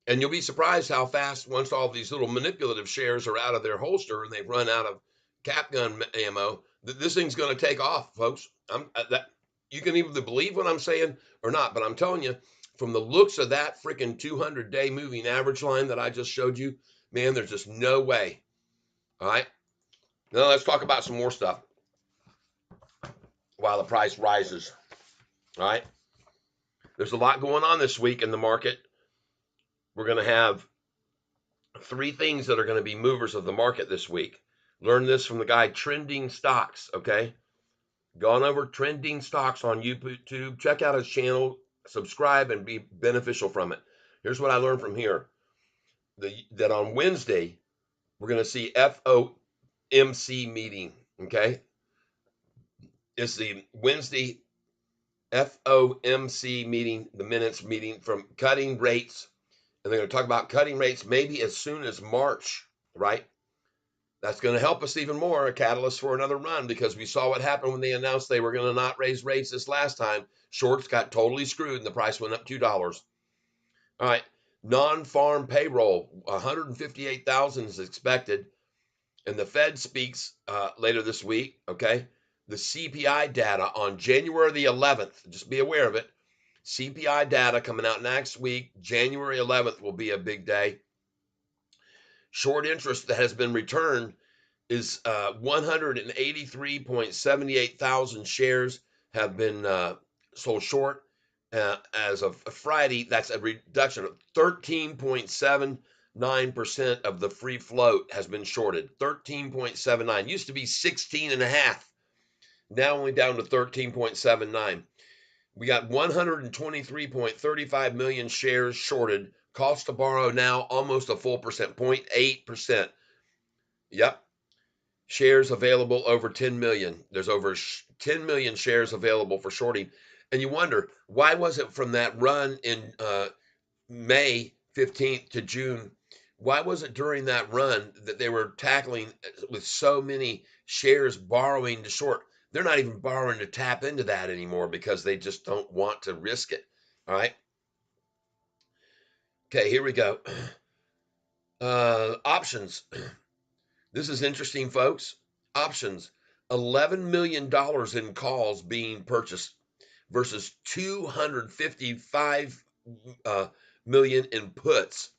And you'll be surprised how fast, once all these little manipulative shares are out of their holster and they've run out of cap gun ammo, that this thing's going to take off, folks. That you can either believe what I'm saying or not, but I'm telling you, from the looks of that freaking 200-day moving average line that I just showed you, man, there's just no way. All right. Now let's talk about some more stuff while the price rises. All right. There's a lot going on this week in the market. We're going to have 3 things that are going to be movers of the market this week. Learn this from the guy Trending Stocks, okay? Gone over Trending Stocks on YouTube. Check out his channel, subscribe, and be beneficial from it. Here's what I learned from here. That on Wednesday, we're going to see FOMC meeting, okay? It's the Wednesday FOMC meeting, the minutes meeting from cutting rates. And they're going to talk about cutting rates maybe as soon as March, right? That's going to help us even more, a catalyst for another run, because we saw what happened when they announced they were going to not raise rates this last time. Shorts got totally screwed and the price went up $2. All right. Non-farm payroll, 158,000 is expected. And the Fed speaks later this week, okay? The CPI data on January the 11th, just be aware of it. CPI data coming out next week, January 11th will be a big day. Short interest that has been returned is 183.78 thousand shares have been sold short. As of Friday, that's a reduction of 13.79% of the free float has been shorted. 13.79 used to be 16.5, now only down to 13.79. We got 123.35 million shares shorted. Cost to borrow now almost a full percent, 0.8%. Yep. Shares available over 10 million. There's over 10 million shares available for shorting. And you wonder, why was it from that run in May 15th to June? Why was it during that run that they were tackling with so many shares borrowing to short? They're not even borrowing to tap into that anymore because they just don't want to risk it. All right. Okay, here we go. Options. This is interesting, folks. Options. $11 million in calls being purchased versus 255 million in puts.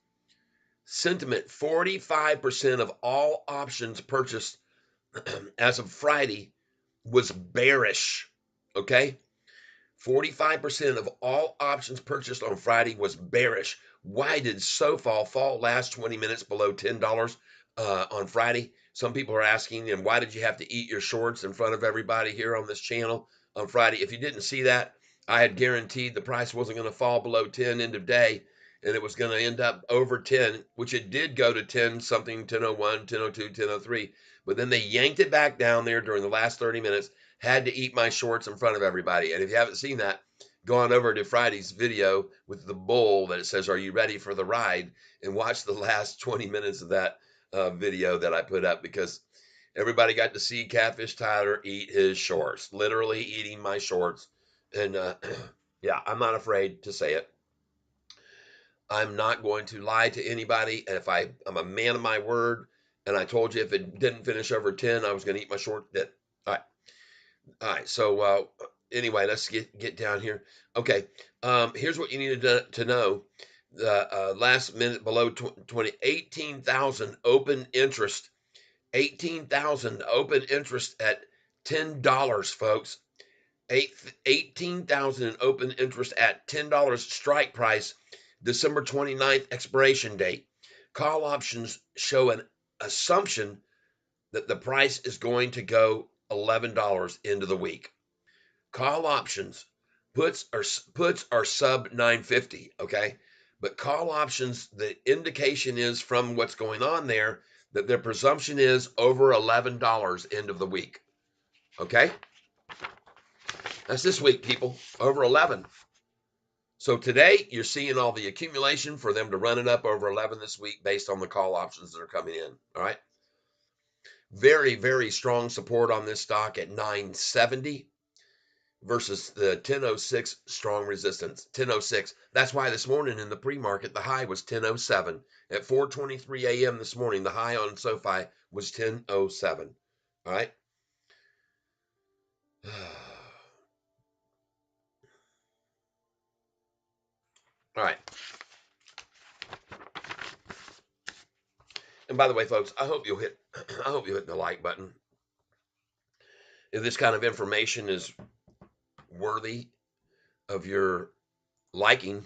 Sentiment. 45% of all options purchased as of Friday was bearish. Okay. 45% of all options purchased on Friday was bearish. Why did Sofi fall last 20 minutes below $10 on Friday? Some people are asking, and why did you have to eat your shorts in front of everybody here on this channel on Friday? If you didn't see that, I had guaranteed the price wasn't going to fall below 10 end of day, and it was going to end up over 10, which it did go to 10 something, 10:01, 10:02, 10:03. But then they yanked it back down there during the last 30 minutes. Had to eat my shorts in front of everybody. And if you haven't seen that, go on over to Friday's video with the bull that it says, "Are you ready for the ride?" and watch the last 20 minutes of that video that I put up, because everybody got to see Catfish Tyler eat his shorts, literally eating my shorts. And yeah, I'm not afraid to say it. I'm not going to lie to anybody. And if I'm a man of my word, and I told you if it didn't finish over 10, I was going to eat my short. Then, all right. All right, so anyway, let's get down here. Okay, here's what you need to know. The last minute below 20, 18,000 open interest. 18,000 open interest at $10, folks. 18,000 in open interest at $10 strike price, December 29th expiration date. Call options show an assumption that the price is going to go $11 into the week. Call options, puts are sub 950, okay? But call options, the indication is from what's going on there that their presumption is over $11 end of the week. Okay? That's this week, people. Over 11. So today you're seeing all the accumulation for them to run it up over 11 this week based on the call options that are coming in. All right. Very, very strong support on this stock at 970 versus the 1006 strong resistance. 1006. That's why this morning in the pre-market, the high was 1007. At 4:23 a.m. this morning, the high on Sofi was 1007. All right. All right. And by the way, folks, I hope you'll hit the like button. If this kind of information is worthy of your liking,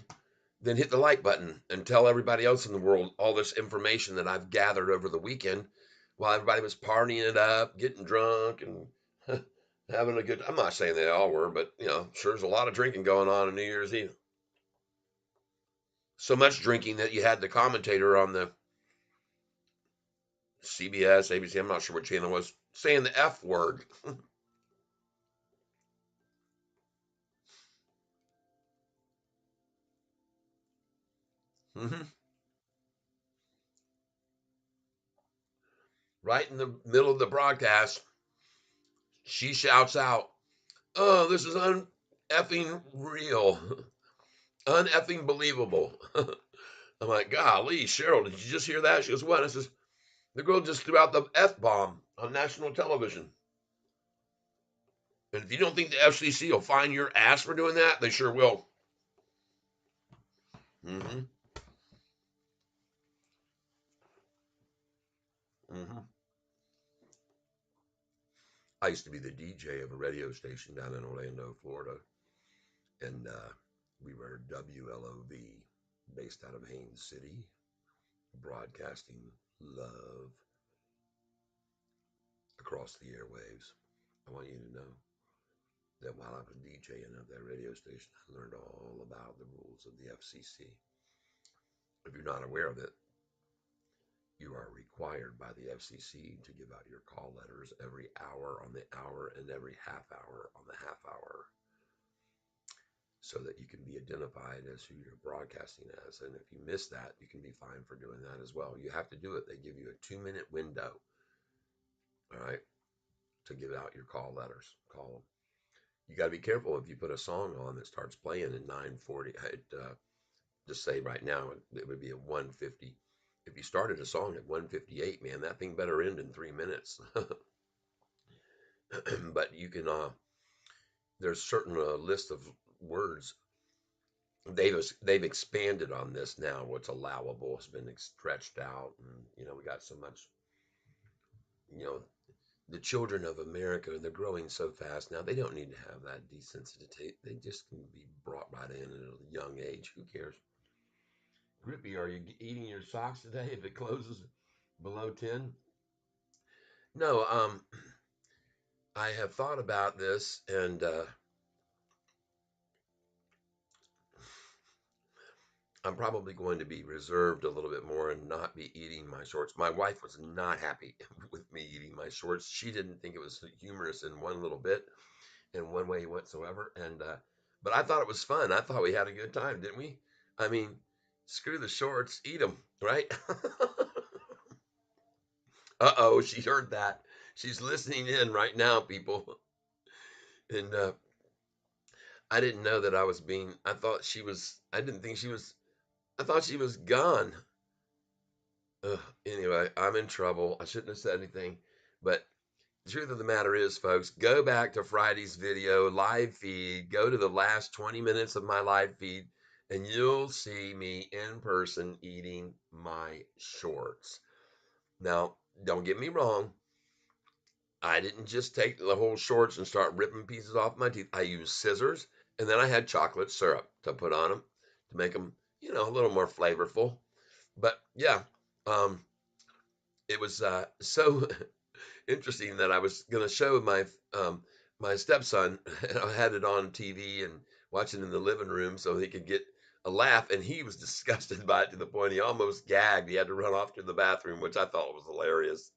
then hit the like button and tell everybody else in the world all this information that I've gathered over the weekend while everybody was partying it up, getting drunk and having a good. I'm not saying they all were, but sure there's a lot of drinking going on New Year's Eve. So much drinking that you had the commentator on the CBS, ABC, I'm not sure what channel it was, saying the F word. Right in the middle of the broadcast, she shouts out, "Oh, this is un-effing real, un-effing believable." I'm like, golly, Cheryl, did you just hear that? She goes, what? I says, the girl just threw out the F-bomb on national television. And if you don't think the FCC will fine your ass for doing that, they sure will. Mm-hmm. Mm-hmm. I used to be the DJ of a radio station down in Orlando, Florida. And we were WLOV, based out of Haines City, broadcasting love across the airwaves. I want you to know that while I was DJing at that radio station, I learned all about the rules of the FCC. If you're not aware of it, you are required by the FCC to give out your call letters every hour on the hour and every half hour on the half hour so that you can be identified as who you're broadcasting as. And if you miss that, you can be fined for doing that as well. You have to do it. They give you a 2-minute window, all right, to give out your call letters. Call them. You got to be careful if you put a song on that starts playing at 9:40. Just say right now, it would be at 1:50. If you started a song at 1:58, man, that thing better end in 3 minutes. But you can, there's certain list of words. They've expanded on this now. What's allowable has been stretched out, and we got so much. You know, the children of America, they're growing so fast now. They don't need to have that desensitization. They just can be brought right in at a young age. Who cares? Grippy, are you eating your socks today if it closes below 10? No, I have thought about this, and I'm probably going to be reserved a little bit more and not be eating my shorts. My wife was not happy with me eating my shorts. She didn't think it was humorous in one little bit, in one way whatsoever. And but I thought it was fun. I thought we had a good time, didn't we? I mean, screw the shorts, eat them, right? Uh-oh, she heard that. She's listening in right now, people. And I didn't know that I was being, I thought she was, I didn't think she was, I thought she was gone. Anyway, I'm in trouble. I shouldn't have said anything. But the truth of the matter is, folks, go back to Friday's video live feed. Go to the last 20 minutes of my live feed and you'll see me in person eating my shorts. Now, don't get me wrong. I didn't just take the whole shorts and start ripping pieces off my teeth. I used scissors, and then I had chocolate syrup to put on them to make them, a little more flavorful. But yeah, um, it was so interesting that I was going to show my stepson. I had it on TV and watching in the living room so he could get a laugh, and he was disgusted by it to the point he almost gagged. He had to run off to the bathroom, which I thought was hilarious.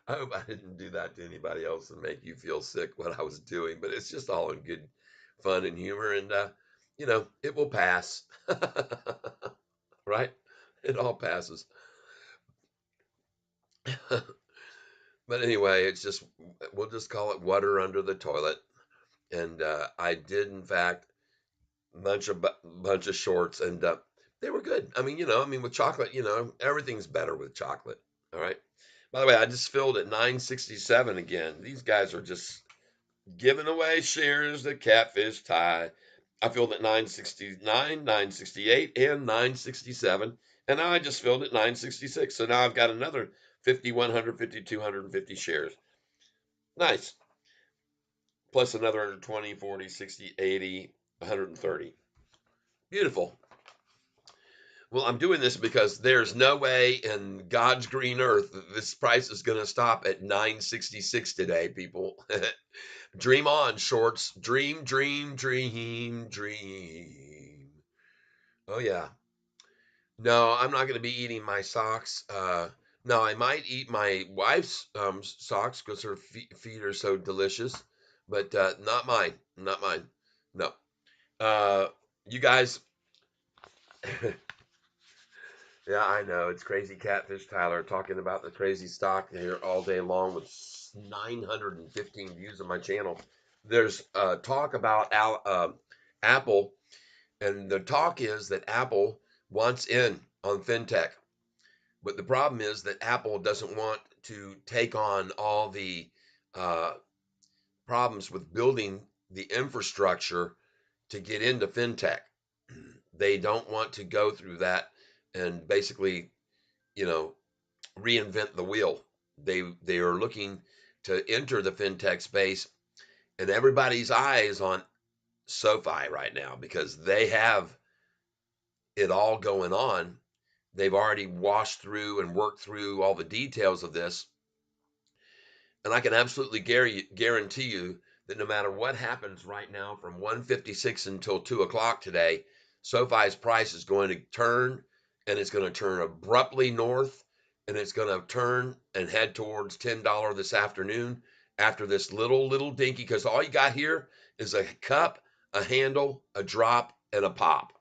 I hope I didn't do that to anybody else and make you feel sick what I was doing, but it's just all in good fun and humor, and it will pass, right? It all passes. But anyway, it's just we'll just call it water under the toilet. And I did, in fact, bunch of shorts, and they were good. I mean, with chocolate, everything's better with chocolate. All right. By the way, I just filled at 967 again. These guys are just giving away shares to Catfish tie. I filled at 969, 968, and 967. And now I just filled at 966. So now I've got another 5,100, 5,250 shares. Nice. Plus another 120, 40, 60, 80, 130. Beautiful. Well, I'm doing this because there's no way in God's green earth that this price is going to stop at 966 today, people. Dream on, shorts. Dream, dream, dream, dream. Oh, yeah. No, I'm not going to be eating my socks. No, I might eat my wife's socks because her feet are so delicious, but not mine. Not mine. No. You guys, yeah, I know. It's crazy Catfish Tyler talking about the crazy stock here all day long with 915 views on my channel. There's talk about Apple, and the talk is that Apple wants in on fintech. But the problem is that Apple doesn't want to take on all the uh, problems with building the infrastructure to get into fintech. They don't want to go through that and basically, you know, reinvent the wheel. They are looking to enter the fintech space, and everybody's eye is on Sofi right now because they have it all going on. They've already washed through and worked through all the details of this. And I can absolutely guarantee you that no matter what happens right now from 156 until 2 o'clock today, SoFi's price is going to turn, and it's going to turn abruptly north, and it's going to turn and head towards $10 this afternoon after this little dinky, because all you got here is a cup, a handle, a drop, and a pop.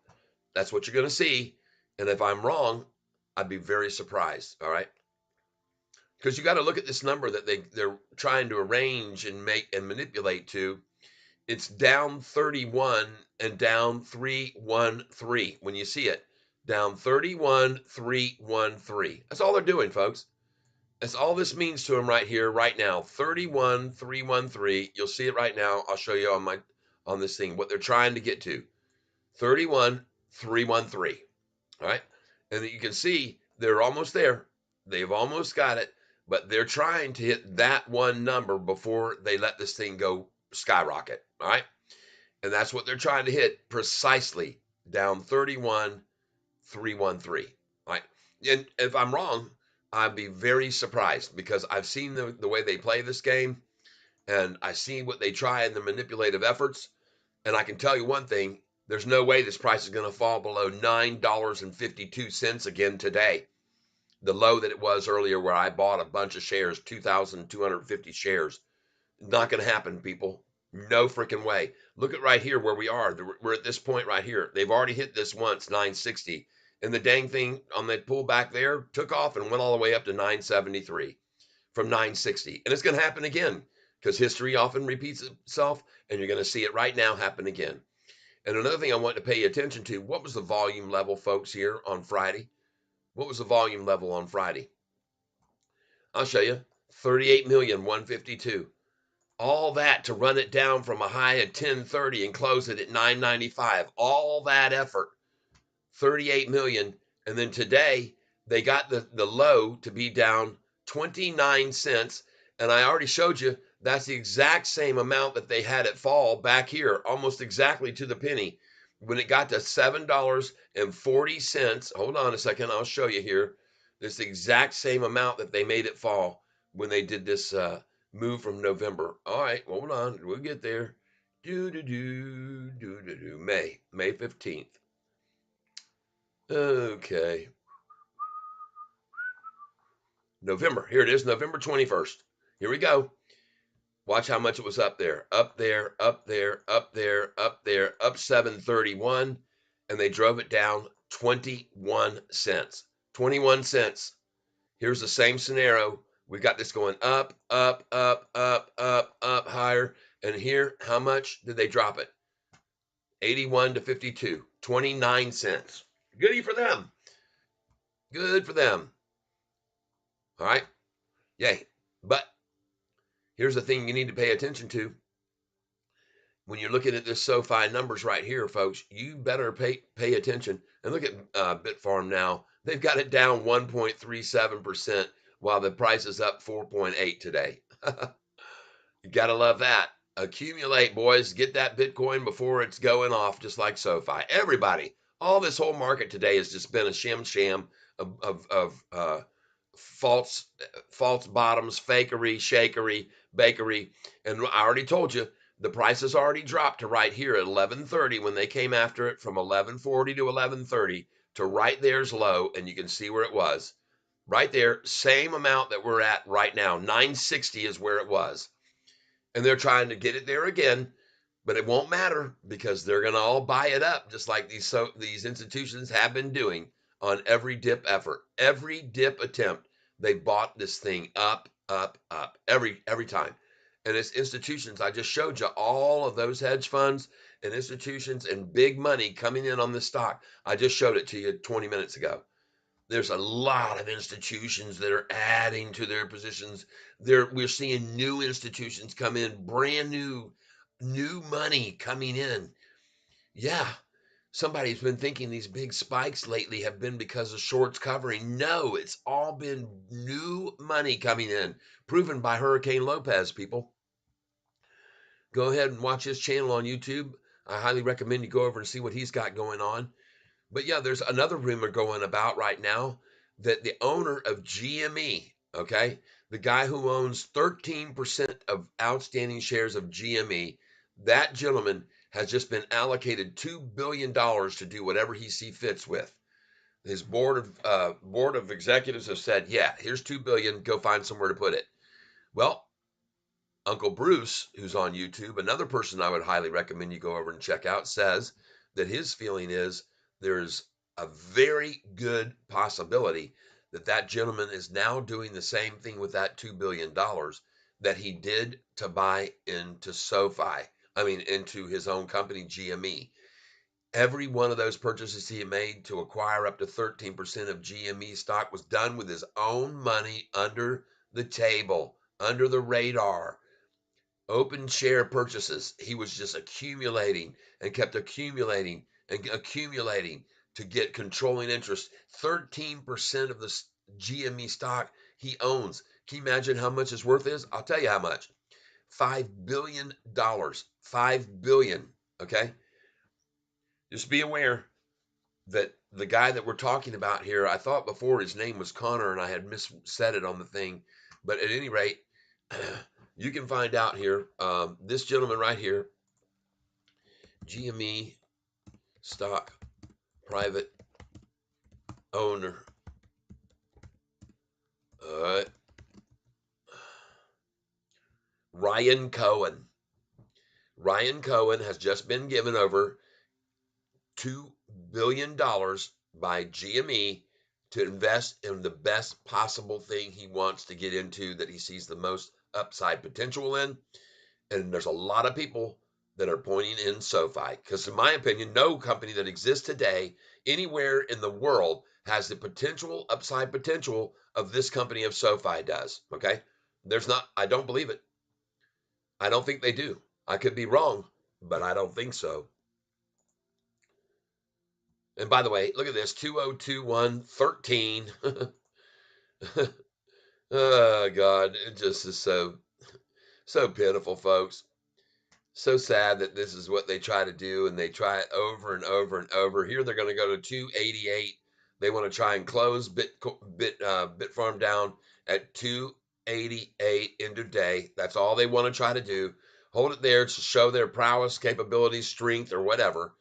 That's what you're going to see. And if I'm wrong, I'd be very surprised. All right. Because you got to look at this number that they're trying to arrange and make and manipulate to. It's down 31 and down 313 when you see it. Down 31, 313. That's all they're doing, folks. That's all this means to them right here, right now. 31, 313. You'll see it right now. I'll show you on this thing what they're trying to get to. 31, 313. All right. And you can see they're almost there. They've almost got it, but they're trying to hit that one number before they let this thing go skyrocket. All right. And that's what they're trying to hit precisely, down 31, 313. All right. And if I'm wrong, I'd be very surprised because I've seen the way they play this game, and I see what they try in the manipulative efforts. And I can tell you one thing, there's no way this price is going to fall below $9.52 again today. The low that it was earlier where I bought a bunch of shares, 2,250 shares. Not going to happen, people. No freaking way. Look at right here where we are. We're at this point right here. They've already hit this once, 960. And the dang thing on that pullback there took off and went all the way up to 973 from 960. And it's going to happen again because history often repeats itself, and you're going to see it right now happen again. And another thing I want to pay attention to, what was the volume level, folks, here on Friday? What was the volume level on Friday? I'll show you. 38,152,000. All that to run it down from a high of 1030 and close it at 995. All that effort. 38 million. And then today they got the low to be down 29 cents. And I already showed you that's the exact same amount that they had at fall back here, almost exactly to the penny. When it got to $7.40, hold on a second, I'll show you here. It's the exact same amount that they made it fall when they did this move from November. All right, hold on, we'll get there. May 15th. Okay. November. Here it is, November 21st. Here we go. Watch how much it was up there. Up there, up there, up there, up there, up 731. And they drove it down 21 cents. 21 cents. Here's the same scenario. We've got this going up, up, up, up, up, up, higher. And here, how much did they drop it? 81 to 52. 29 cents. Goody for them. Good for them. All right. Yay. But here's the thing you need to pay attention to. When you're looking at this SoFi numbers right here, folks, you better pay attention. And look at Bitfarm now. They've got it down 1.37% while the price is up 4.8 today. You got to love that. Accumulate, boys. Get that Bitcoin before it's going off, just like SoFi. Everybody, all this whole market today has just been a sham of false bottoms, fakery, shakery, bakery. And I already told you, the price has already dropped to right here at 1130 when they came after it from 1140 to 1130 to right there's low, and you can see where it was. Right there, same amount that we're at right now. 960 is where it was. And they're trying to get it there again, but it won't matter because they're going to all buy it up, just like these institutions have been doing on every dip effort, every dip attempt. They bought this thing up, up, up every time. And it's institutions. I just showed you all of those hedge funds and institutions and big money coming in on this stock. I just showed it to you 20 minutes ago. There's a lot of institutions that are adding to their positions. We're seeing new institutions come in, brand new money coming in. Yeah, somebody's been thinking these big spikes lately have been because of shorts covering. No, it's all been new money coming in, proven by Hurricane Lopez, people. Go ahead and watch his channel on YouTube. I highly recommend you go over and see what he's got going on. But yeah, there's another rumor going about right now that the owner of GME, okay, the guy who owns 13% of outstanding shares of GME, that gentleman has just been allocated $2 billion to do whatever he sees fits with. His board of executives have said, yeah, here's $2 billion, go find somewhere to put it. Well, Uncle Bruce, who's on YouTube, another person I would highly recommend you go over and check out, says that his feeling is there's a very good possibility that that gentleman is now doing the same thing with that $2 billion that he did to buy into SoFi. I mean, into his own company, GME. Every one of those purchases he made to acquire up to 13% of GME stock was done with his own money under the table, under the radar. Open share purchases. He was just accumulating and kept accumulating and accumulating to get controlling interest. 13% of the GME stock he owns. Can you imagine how much his worth is? I'll tell you how much. $5 billion. $5 billion. Okay. Just be aware that the guy that we're talking about here, I thought before his name was Connor and I had missaid it on the thing. But at any rate, you can find out here. This gentleman right here, GME stock private owner. All right. Ryan Cohen. Ryan Cohen has just been given over $2 billion by GME to invest in the best possible thing he wants to get into that he sees the most upside potential in. And there's a lot of people that are pointing in SoFi because, in my opinion, no company that exists today anywhere in the world has the upside potential of this company of SoFi does. Okay. I don't believe it. I don't think they do. I could be wrong, but I don't think so. And by the way, look at this 202113. Oh, God. It just is so pitiful, folks. So sad that this is what they try to do, and they try it over and over and over. Here they're going to go to 288. They want to try and close Bit Farm down at 288 end of day. That's all they want to try to do. Hold it there to show their prowess, capabilities, strength, or whatever.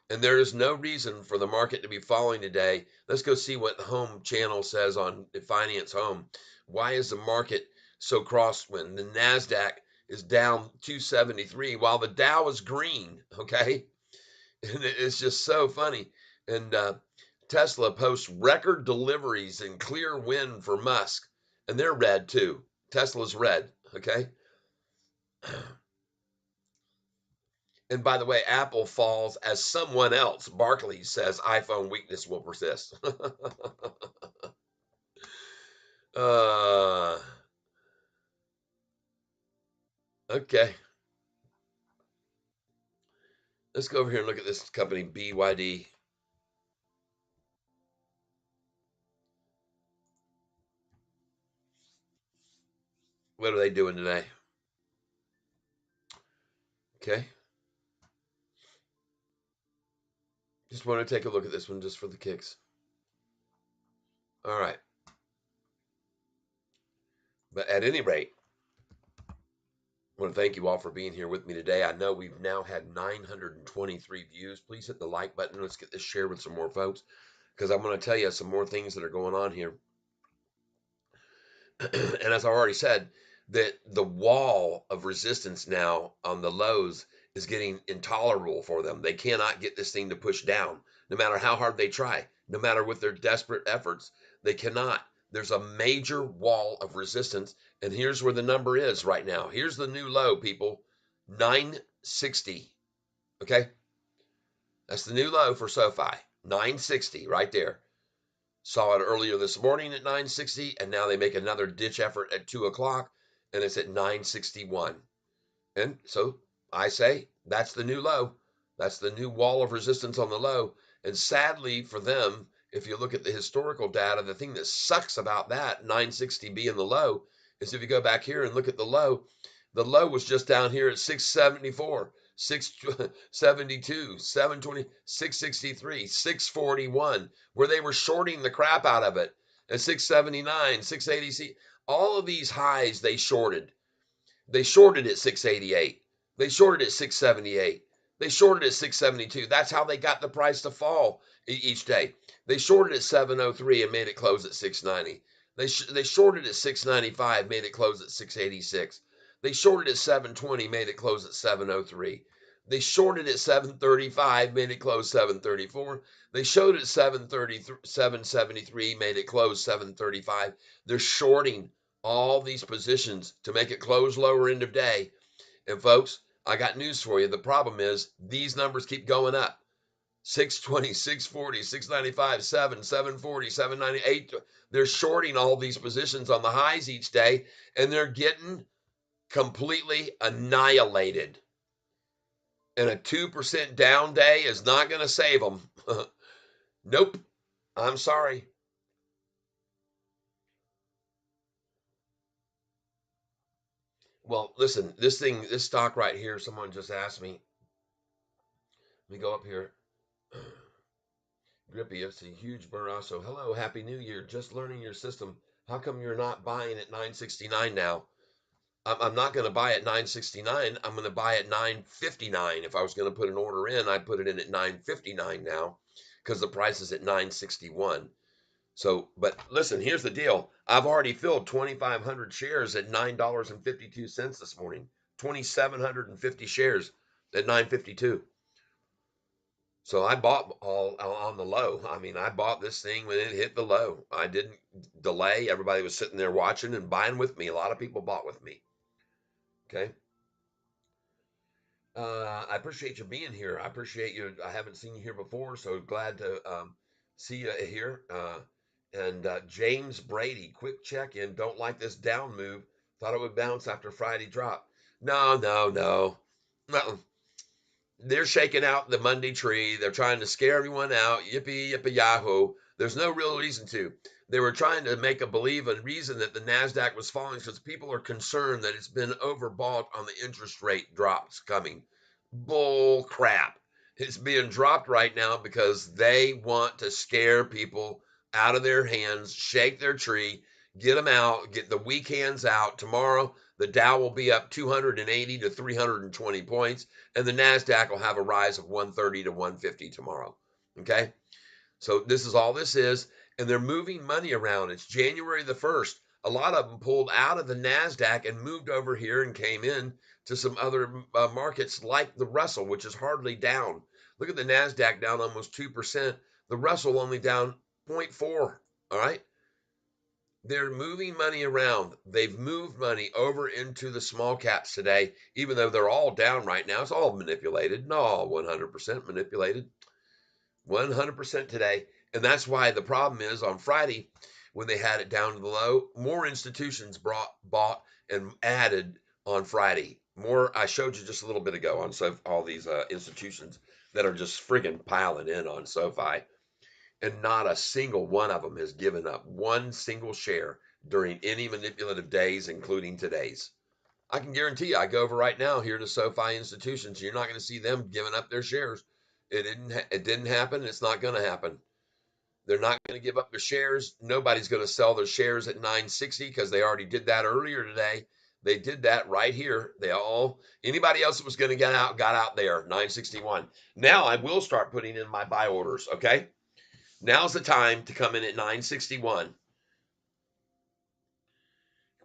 And there is no reason for the market to be falling today. Let's go see what Home Channel says on Finance Home. Why is the market so crosswind? The NASDAQ is down 273 while the Dow is green, okay? And it's just so funny. And Tesla posts record deliveries and clear win for Musk. And they're red too. Tesla's red, okay? And by the way, Apple falls as someone else. Barclays says iPhone weakness will persist. uh, okay. Let's go over here and look at this company, BYD. What are they doing today? Okay. Just want to take a look at this one just for the kicks. All right. But at any rate, I want to thank you all for being here with me today. I know we've now had 923 views. Please hit the like button. Let's get this shared with some more folks, because I'm going to tell you some more things that are going on here. And as I already said, that the wall of resistance now on the lows is getting intolerable for them. They cannot get this thing to push down, no matter how hard they try, no matter with their desperate efforts, they cannot. There's a major wall of resistance, and here's where the number is right now. Here's the new low, people, 960. Okay, that's the new low for SoFi, 960 right there. Saw it earlier this morning at 960, and now they make another ditch effort at 2 o'clock, and it's at 961. And so I say that's the new low. That's the new wall of resistance on the low. And sadly for them, if you look at the historical data, the thing that sucks about that 960 being the low is if you go back here and look at the low was just down here at 674. 672, 720, 663, 641, where they were shorting the crap out of it at 679, 680. All of these highs they shorted. They shorted at 688. They shorted at 678. They shorted at 672. That's how they got the price to fall each day. They shorted at 703 and made it close at 690. They shorted at 695, made it close at 686. They shorted at 720, made it close at 703. They shorted at 735, made it close 734. They showed at 773, made it close 735. They're shorting all these positions to make it close lower end of day. And folks, I got news for you. The problem is these numbers keep going up. 620, 640, 695, 7, 740, 798. They're shorting all these positions on the highs each day, and they're getting completely annihilated. And a 2% down day is not going to save them. Nope. I'm sorry. Well, listen, this stock right here, someone just asked me. Let me go up here. Grippy, it's a huge Barasso. Hello, Happy New Year. Just learning your system. How come you're not buying at 969 now? I'm not going to buy at 969. I'm going to buy at 959. If I was going to put an order in, I'd put it in at 959 now because the price is at 961. So, but listen, here's the deal. I've already filled 2,500 shares at $9.52 this morning. 2,750 shares at 952. So I bought all on the low. I mean, I bought this thing when it hit the low. I didn't delay. Everybody was sitting there watching and buying with me. A lot of people bought with me. Okay. I appreciate you being here. I appreciate you. I haven't seen you here before, so glad to see you here. And James Brady, quick check in. Don't like this down move. Thought it would bounce after Friday drop. No, no, no. No. they're shaking out the Monday tree. They're trying to scare everyone out. Yippee, yippee, yahoo. There's no real reason to. They were trying to make a believe and reason that the NASDAQ was falling because people are concerned that it's been overbought on the interest rate drops coming. Bull crap. It's being dropped right now because they want to scare people out of their hands, shake their tree, get them out, get the weak hands out. Tomorrow, the Dow will be up 280 to 320 points, and the NASDAQ will have a rise of 130 to 150 tomorrow. Okay? So this is all this is, and they're moving money around. It's January the 1st. A lot of them pulled out of the NASDAQ and moved over here and came in to some other markets like the Russell, which is hardly down. Look at the NASDAQ down almost 2%. The Russell only down 0.4. All right. They're moving money around. They've moved money over into the small caps today, even though they're all down right now. It's all manipulated, not all 100% manipulated. 100% today. And that's why the problem is on Friday, when they had it down to the low, more institutions bought and added on Friday. More, I showed you just a little bit ago on all these institutions that are just friggin' piling in on SoFi. And not a single one of them has given up one single share during any manipulative days, including today's. I can guarantee you, I go over right now here to SoFi institutions. You're not going to see them giving up their shares. It didn't happen. It's not going to happen. They're not going to give up their shares. Nobody's going to sell their shares at 960 because they already did that earlier today. They did that right here. Anybody else that was going to get out got out there, 961. Now I will start putting in my buy orders. Okay. Now's the time to come in at 961.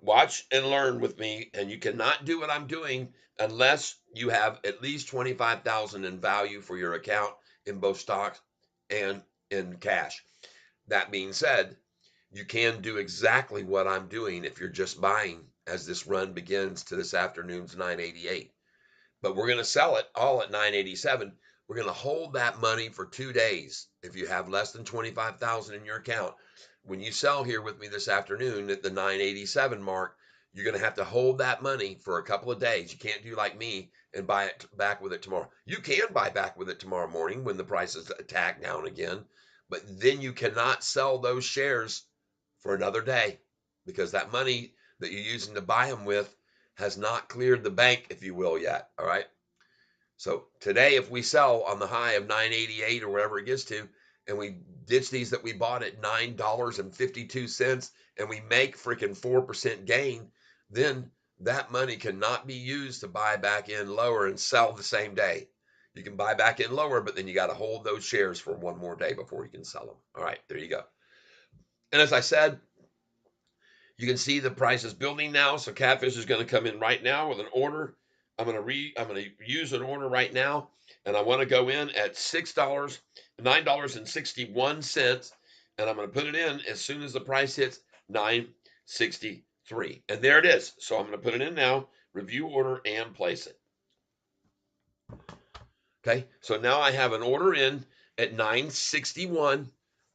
Watch and learn with me, and you cannot do what I'm doing unless you have at least 25,000 in value for your account in both stocks and in cash. That being said, you can do exactly what I'm doing if you're just buying as this run begins to this afternoon's 988. But we're going to sell it all at 987. We're going to hold that money for 2 days. If you have less than 25,000 in your account, when you sell here with me this afternoon at the 987 mark, you're going to have to hold that money for a couple of days. You can't do like me and buy it back with it tomorrow. You can buy back with it tomorrow morning when the prices attack down again, but then you cannot sell those shares for another day because that money that you're using to buy them with has not cleared the bank, if you will, yet. All right. So today, if we sell on the high of 988 or whatever it gets to, and we ditch these that we bought at $9.52 and we make freaking 4% gain, then that money cannot be used to buy back in lower and sell the same day. You can buy back in lower, but then you got to hold those shares for one more day before you can sell them. All right, there you go. And as I said, you can see the price is building now. So Catfish is going to come in right now with an order. I'm going to use an order right now, and I want to go in at $9.61, and I'm going to put it in as soon as the price hits 963. And there it is. So I'm going to put it in now, review order, and place it. Okay, so now I have an order in at 961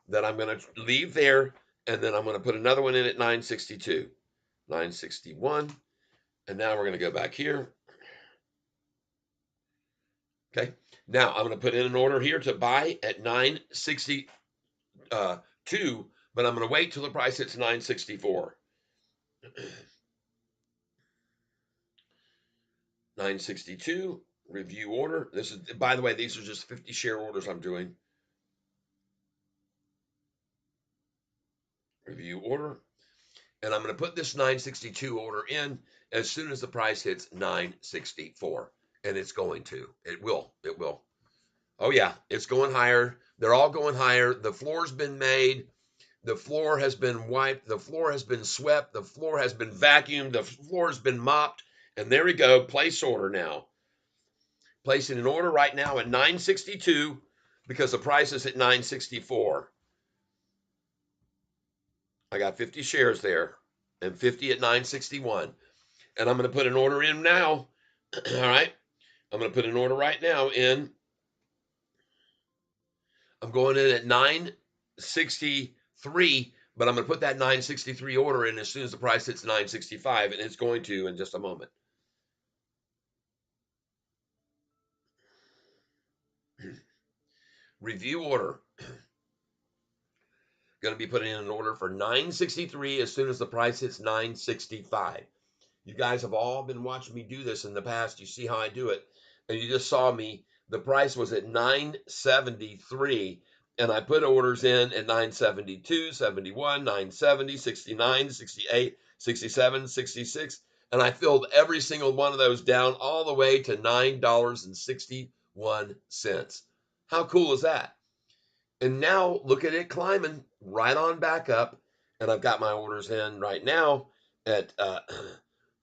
that I'm going to leave there, and then I'm going to put another one in at 962. 961, and now we're going to go back here. Okay, now I'm going to put in an order here to buy at 962, but I'm going to wait till the price hits 964. 962, review order. This is, by the way, these are just 50 share orders I'm doing. Review order. And I'm going to put this 962 order in as soon as the price hits 964. And it's going to. It will. It will. Oh, yeah. It's going higher. They're all going higher. The floor's been made. The floor has been wiped. The floor has been swept. The floor has been vacuumed. The floor has been mopped. And there we go. Place order now. Placing an order right now at 962 because the price is at 964. I got 50 shares there and 50 at 961. And I'm going to put an order in now. All right. I'm going to put an order right now in. I'm going in at 963, but I'm going to put that 963 order in as soon as the price hits 965, and it's going to in just a moment. Review order. Going to be putting in an order for $9.63 as soon as the price hits $9.65. You guys have all been watching me do this in the past. You see how I do it. And you just saw me. The price was at $9.73. And I put orders in at $9.72, $71, $9.70, $69, $68, $67, $66. And I filled every single one of those down all the way to $9.61. How cool is that? And now look at it climbing right on back up. And I've got my orders in right now at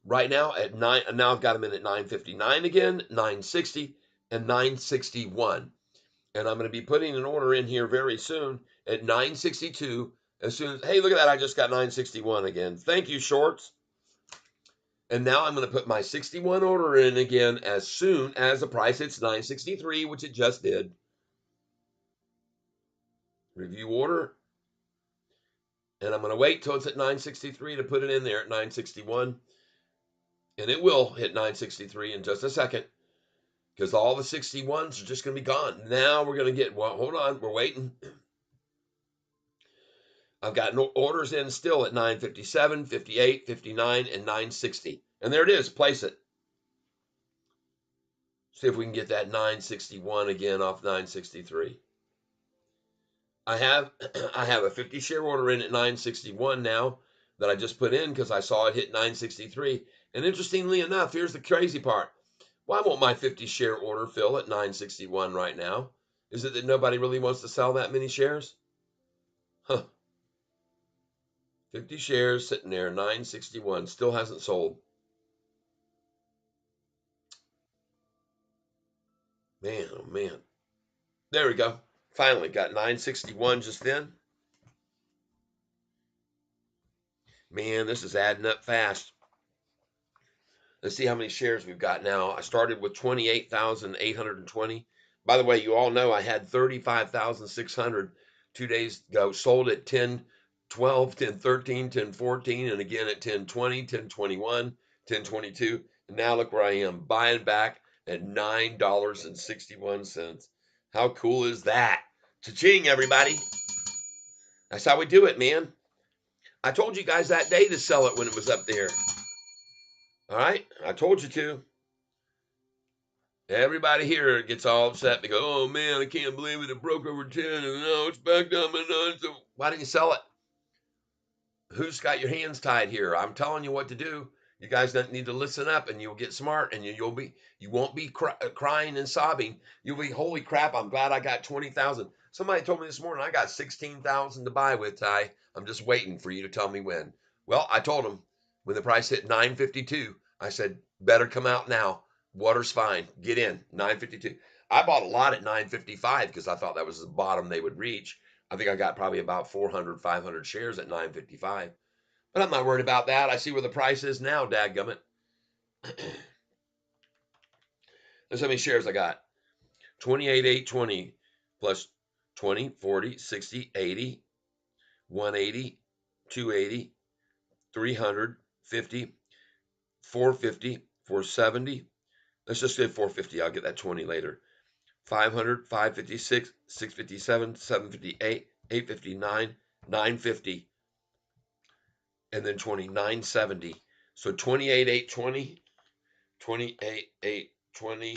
right now at 9. And now I've got them in at 9.59 again, 9.60, and 9.61. And I'm going to be putting an order in here very soon at 9.62. As soon as, hey, look at that, I just got 9.61 again. Thank you, shorts. And now I'm going to put my 61 order in again as soon as the price hits 9.63, which it just did. Review order. And I'm going to wait till it's at 9.63 to put it in there at 9.61. And it will hit 9.63 in just a second, because all the 61s are just going to be gone. Now we're going to get, well, hold on, we're waiting. I've got no orders in still at 9.57, 58, 59, and 9.60. And there it is, place it. See if we can get that 9.61 again off 9.63. I have a 50 share order in at 9.61 now that I just put in because I saw it hit 9.63. And interestingly enough, here's the crazy part. Why won't my 50 share order fill at 9.61 right now? Is it that nobody really wants to sell that many shares? Huh. 50 shares sitting there, 9.61, still hasn't sold. Man, oh man. There we go. Finally got 9.61 just then. Man, this is adding up fast. Let's see how many shares we've got now. I started with 28,820. By the way, you all know I had 35,600 2 days ago. Sold at 10.12, 10.13, 10.14, and again at 10.20, 10.21, 10.22. And now look where I am, buying back at $9.61. How cool is that? Cha-ching, everybody. That's how we do it, man. I told you guys that day to sell it when it was up there. All right, I told you to. Everybody here gets all upset. They go, oh man, I can't believe it. It broke over 10 and now it's back down to 9. So why didn't you sell it? Who's got your hands tied here? I'm telling you what to do. You guys need to listen up, and you'll get smart, and you won't be crying and sobbing. You'll be, holy crap, I'm glad I got 20,000. Somebody told me this morning I got 16,000 to buy with, Ty. I'm just waiting for you to tell me when. Well, I told them when the price hit 9.52, I said, better come out now. Water's fine. Get in, 9.52. I bought a lot at 9.55 because I thought that was the bottom they would reach. I think I got probably about 400, 500 shares at 9.55. But I'm not worried about that. I see where the price is now, dadgummit. That's how many shares I got. 28,820 plus 20, 40, 60, 80, 180, 280, 300, 50, 450, 470. Let's just say 450. I'll get that 20 later. 500, 556, 657, 758, 859, 950. And then 29.70. So 28,820, 28,820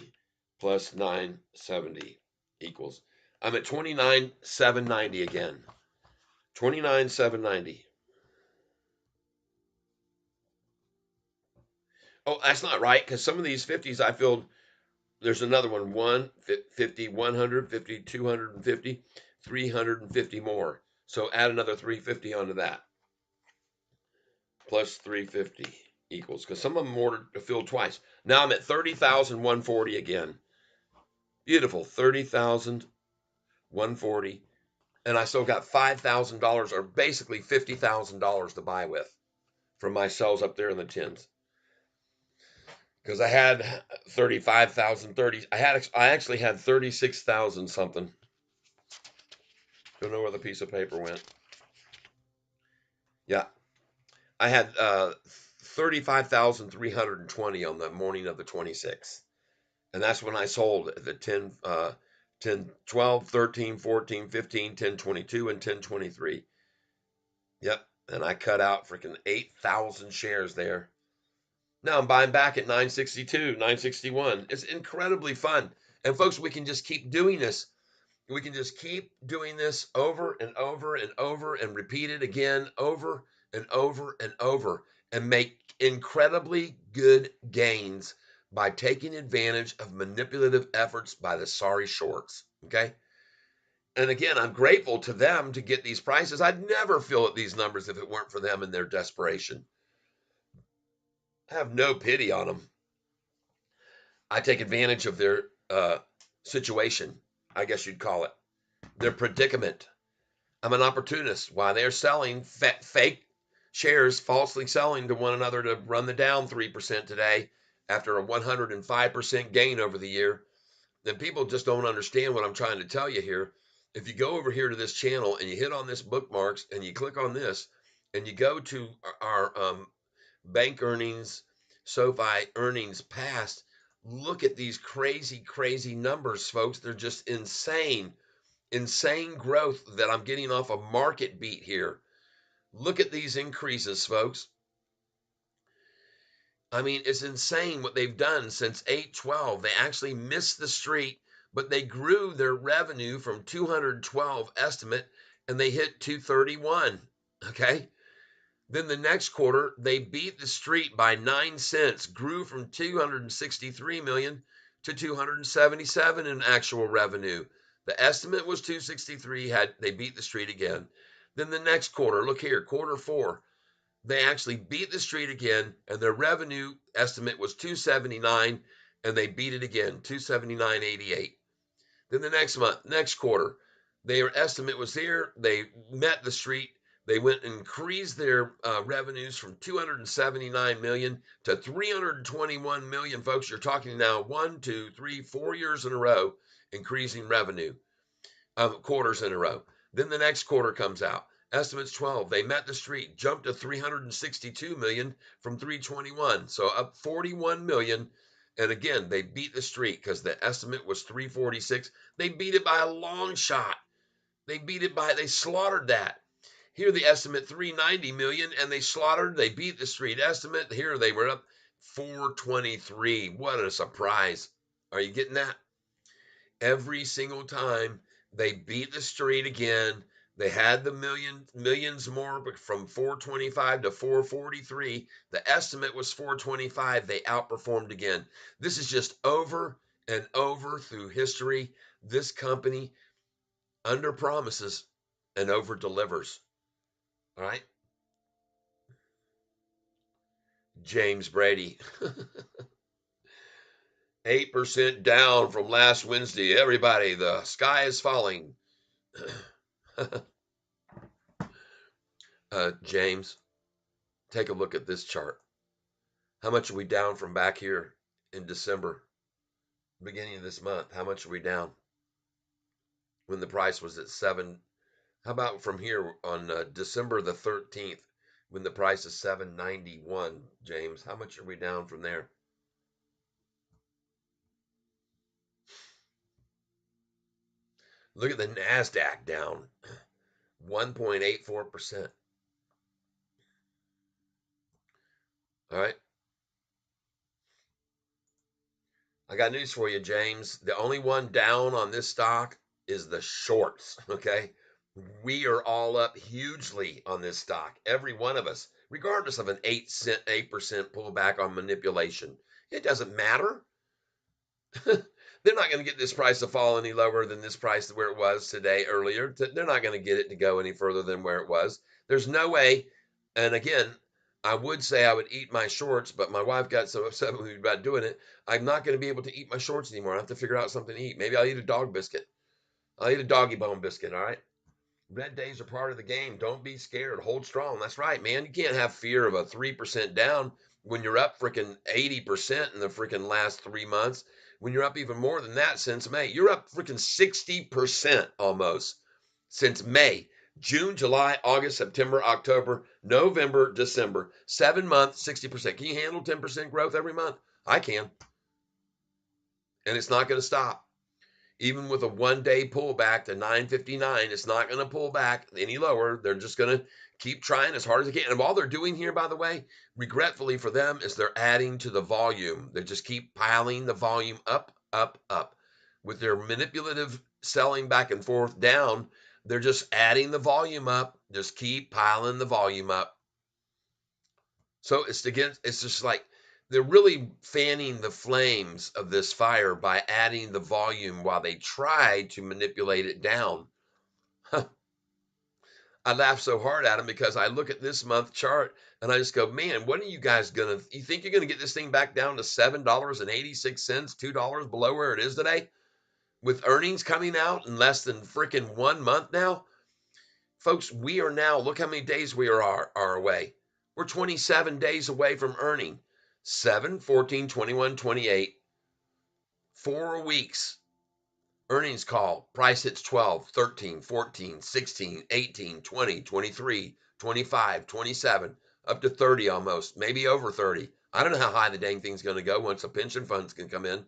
plus 970 equals. I'm at 29,790 again. 29,790. Oh, that's not right, because some of these 50s I filled. There's another one, 150, 150, 250, 350 more. So add another 350 onto that. Plus 350 equals, because some of them ordered to fill twice. Now I'm at 30,140 again. Beautiful, 30,140, and I still got $5,000, or basically $50,000 to buy with from my sales up there in the tens. Because I had 35,030. I actually had 36,000 something. Don't know where the piece of paper went. Yeah, I had 35,320 on the morning of the 26th. And that's when I sold at the 10, 12, 13, 14, 15, 10, 22, and 10, 23. Yep. And I cut out freaking 8,000 shares there. Now I'm buying back at 962, 961. It's incredibly fun. And folks, we can just keep doing this. We can just keep doing this over and over and over and repeat it again over and over and over and make incredibly good gains by taking advantage of manipulative efforts by the sorry shorts. Okay. And again, I'm grateful to them to get these prices. I'd never fill at these numbers if it weren't for them and their desperation. I have no pity on them. I take advantage of their situation, I guess you'd call it, their predicament. I'm an opportunist. Why they're selling fake shares, falsely selling to one another to run the down 3% today after a 105% gain over the year, then people just don't understand what I'm trying to tell you here. If you go over here to this channel and you hit on this bookmarks and you click on this and you go to our bank earnings, Sofi earnings past, look at these crazy, crazy numbers, folks. They're just insane growth that I'm getting off a market beat here. Look at these increases, folks. I mean, it's insane what they've done since 8/12. They actually missed the street, but they grew their revenue from 212 estimate and they hit 231. Okay. Then the next quarter, they beat the street by 9 cents, grew from 263 million to 277 in actual revenue. The estimate was 263, they beat the street again. Then the next quarter, look here, quarter 4, they actually beat the street again, and their revenue estimate was 279, and they beat it again, 279.88. Then the next quarter, their estimate was here. They met the street. They went and increased their revenues from 279 million to 321 million. Folks, you're talking now 1, 2, 3, 4 years in a row increasing revenue, quarters in a row. Then the next quarter comes out. Estimates 12. They met the street, jumped to 362 million from 321, so up 41 million. And again, they beat the street because the estimate was 346. They beat it by a long shot. They slaughtered that. Here the estimate 390 million, and they beat the street estimate. Here they were up 423. What a surprise. Are you getting that? Every single time they beat the street again. They had the millions more, but from 425 to 443, the estimate was 425. They outperformed again. This is just over and over through history. This company under promises and over delivers. All right. James Brady, 8% down from last Wednesday. Everybody, the sky is falling. James, take a look at this chart. How much are we down from back here in December, beginning of this month? How much are we down when the price was at 7? How about from here on December the 13th when the price is 791, James? How much are we down from there? Look at the NASDAQ down 1.84%. All right. I got news for you, James. The only one down on this stock is the shorts. Okay. We are all up hugely on this stock. Every one of us, regardless of an 8% pullback on manipulation. It doesn't matter. They're not going to get this price to fall any lower than this price where it was today earlier. They're not going to get it to go any further than where it was. There's no way. And again, I would say I would eat my shorts, but my wife got so upset with me about doing it. I'm not going to be able to eat my shorts anymore. I have to figure out something to eat. Maybe I'll eat a dog biscuit. I'll eat a doggy bone biscuit. All right. Red days are part of the game. Don't be scared. Hold strong. That's right, man. You can't have fear of a 3% down when you're up freaking 80% in the freaking last 3 months. When you're up even more than that since May. You're up freaking 60% almost since May. June, July, August, September, October, November, December. 7 months, 60%. Can you handle 10% growth every month? I can. And it's not going to stop. Even with a 1-day pullback to 959, it's not going to pull back any lower. They're just going to keep trying as hard as they can. And all they're doing here, by the way, regretfully for them, is they're adding to the volume. They just keep piling the volume up, up, up. With their manipulative selling back and forth down, they're just adding the volume up. Just keep piling the volume up. So it's just like they're really fanning the flames of this fire by adding the volume while they try to manipulate it down. I laugh so hard at them because I look at this month chart and I just go, man, what are you guys you think you're gonna get this thing back down to $7.86, $2 below where it is today? With earnings coming out in less than freaking 1 month now? Folks, we are now, look how many days we are away. We're 27 days away from earning. 7, 14, 21, 28. 4 weeks. Earnings call. Price hits 12, 13, 14, 16, 18, 20, 23, 25, 27, up to 30 almost, maybe over 30. I don't know how high the dang thing's going to go once the pension funds can come in.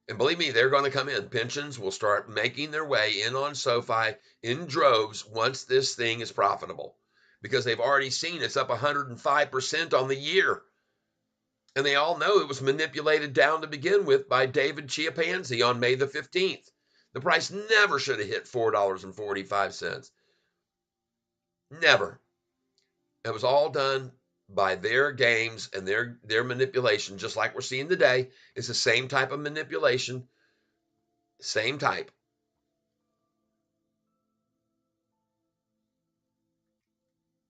And believe me, they're going to come in. Pensions will start making their way in on SoFi in droves once this thing is profitable, because they've already seen it's up 105% on the year. And they all know it was manipulated down to begin with by David Chiapanzi on May the 15th. The price never should have hit $4.45. Never. It was all done by their games and their manipulation, just like we're seeing today. It's the same type of manipulation, same type.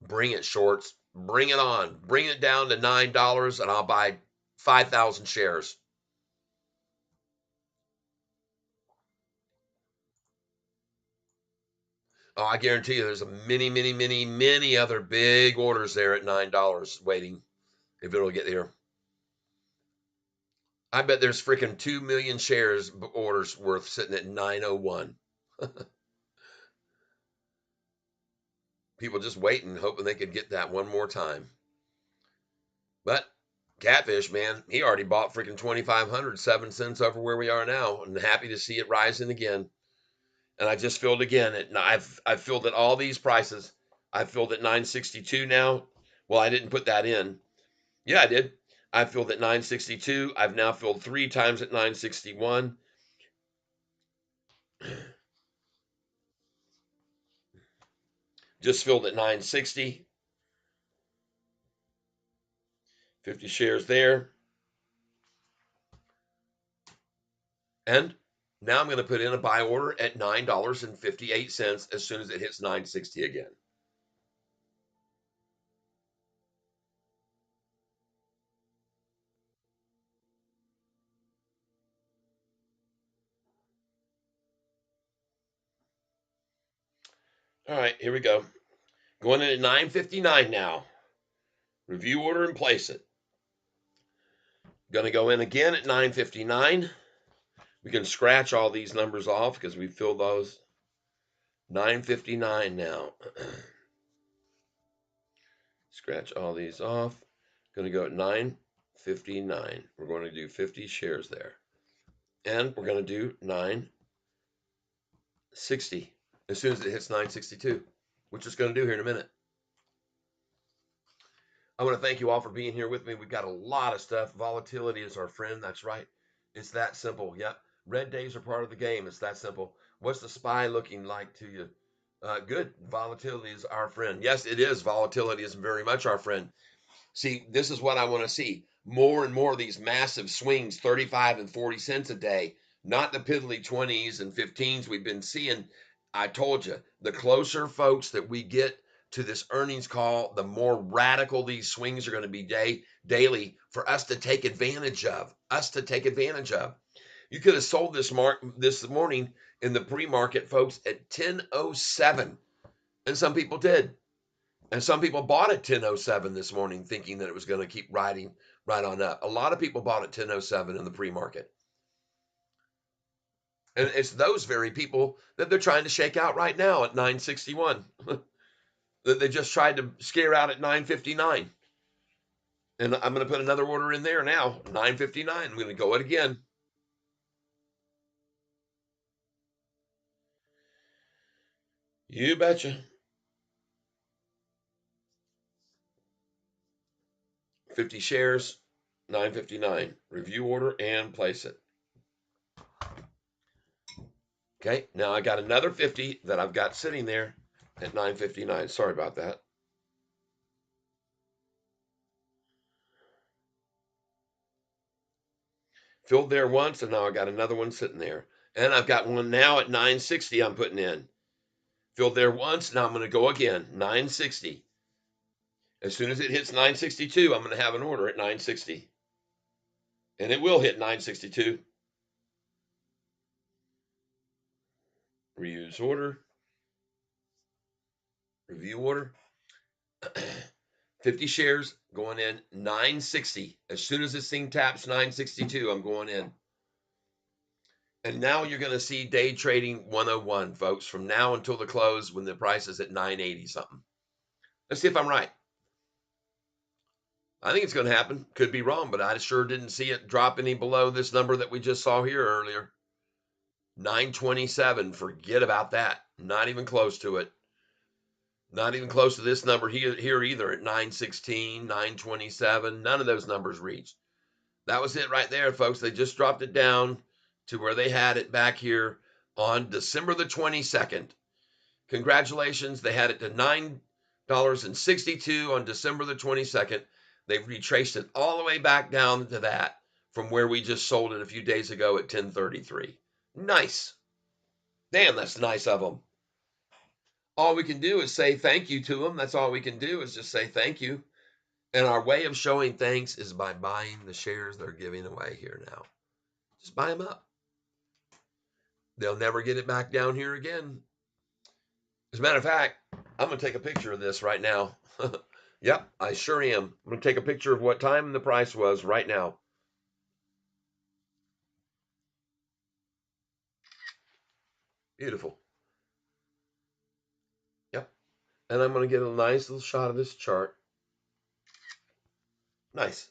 Bring it, shorts. Bring it on. Bring it down to $9 and I'll buy 5,000 shares. Oh, I guarantee you there's a many, many, many, many other big orders there at $9 waiting if it'll get there. I bet there's freaking 2 million shares orders worth sitting at 901. People just waiting, hoping they could get that one more time. But Catfish, man, he already bought freaking 2,500, 7 cents over where we are now, and happy to see it rising again. And I just filled again. I've filled at all these prices. I filled at 962 now. Well, I didn't put that in. Yeah, I did. I filled at 962. I've now filled 3 times at 961. Just filled at 960. 50 shares there. And now I'm going to put in a buy order at $9.58 as soon as it hits 960 again. All right, here we go. Going in at 959 now. Review order and place it. Going to go in again at 959. We can scratch all these numbers off because we filled those. 959 now. Scratch all these off. Going to go at 959. We're going to do 50 shares there. And we're going to do 960 as soon as it hits 962, which it's going to do here in a minute. I want to thank you all for being here with me. We've got a lot of stuff. Volatility is our friend. That's right. It's that simple. Yep. Red days are part of the game. It's that simple. What's the SPY looking like to you? Good. Volatility is our friend. Yes, it is. Volatility is very much our friend. See, this is what I want to see. More and more of these massive swings, 35 and 40 cents a day, not the piddly 20s and 15s we've been seeing. I told you, the closer, folks, that we get to this earnings call, the more radical these swings are going to be daily for us to take advantage of. You could have sold this morning in the pre-market, folks, at 10:07, and some people did. And some people bought at 10:07 this morning thinking that it was going to keep riding right on up. A lot of people bought at 10:07 in the pre-market. And it's those very people that they're trying to shake out right now at 961. That they just tried to scare out at 959. And I'm going to put another order in there now, 959. I'm going to go it again. You betcha. 50 shares, $9.59. Review order and place it. Okay, now I got another 50 that I've got sitting there at $9.59. Sorry about that. Filled there once, and now I got another one sitting there. And I've got one now at $9.60 I'm putting in. Filled there once, now I'm going to go again, $9.60. As soon as it hits $9.62, I'm going to have an order at $9.60. And it will hit $9.62. Reuse order. Review order. 50 shares going in $9.60. As soon as this thing taps $9.62, I'm going in. And now you're going to see day trading 101, folks, from now until the close when the price is at $9.80 something. Let's see if I'm right. I think it's going to happen. Could be wrong, but I sure didn't see it drop any below this number that we just saw here earlier. 927. Forget about that. Not even close to it. Not even close to this number here either at 916, 927. None of those numbers reached. That was it right there, folks. They just dropped it down to where they had it back here on December the 22nd. Congratulations. They had it to $9.62 on December the 22nd. They've retraced it all the way back down to that from where we just sold it a few days ago at 1033. Nice. Damn, that's nice of them. All we can do is say thank you to them. That's all we can do is just say thank you. And our way of showing thanks is by buying the shares they're giving away here now. Just buy them up. They'll never get it back down here again. As a matter of fact, I'm going to take a picture of this right now. Yep, I sure am. I'm going to take a picture of what time the price was right now. Beautiful. Yep. And I'm going to get a nice little shot of this chart. Nice.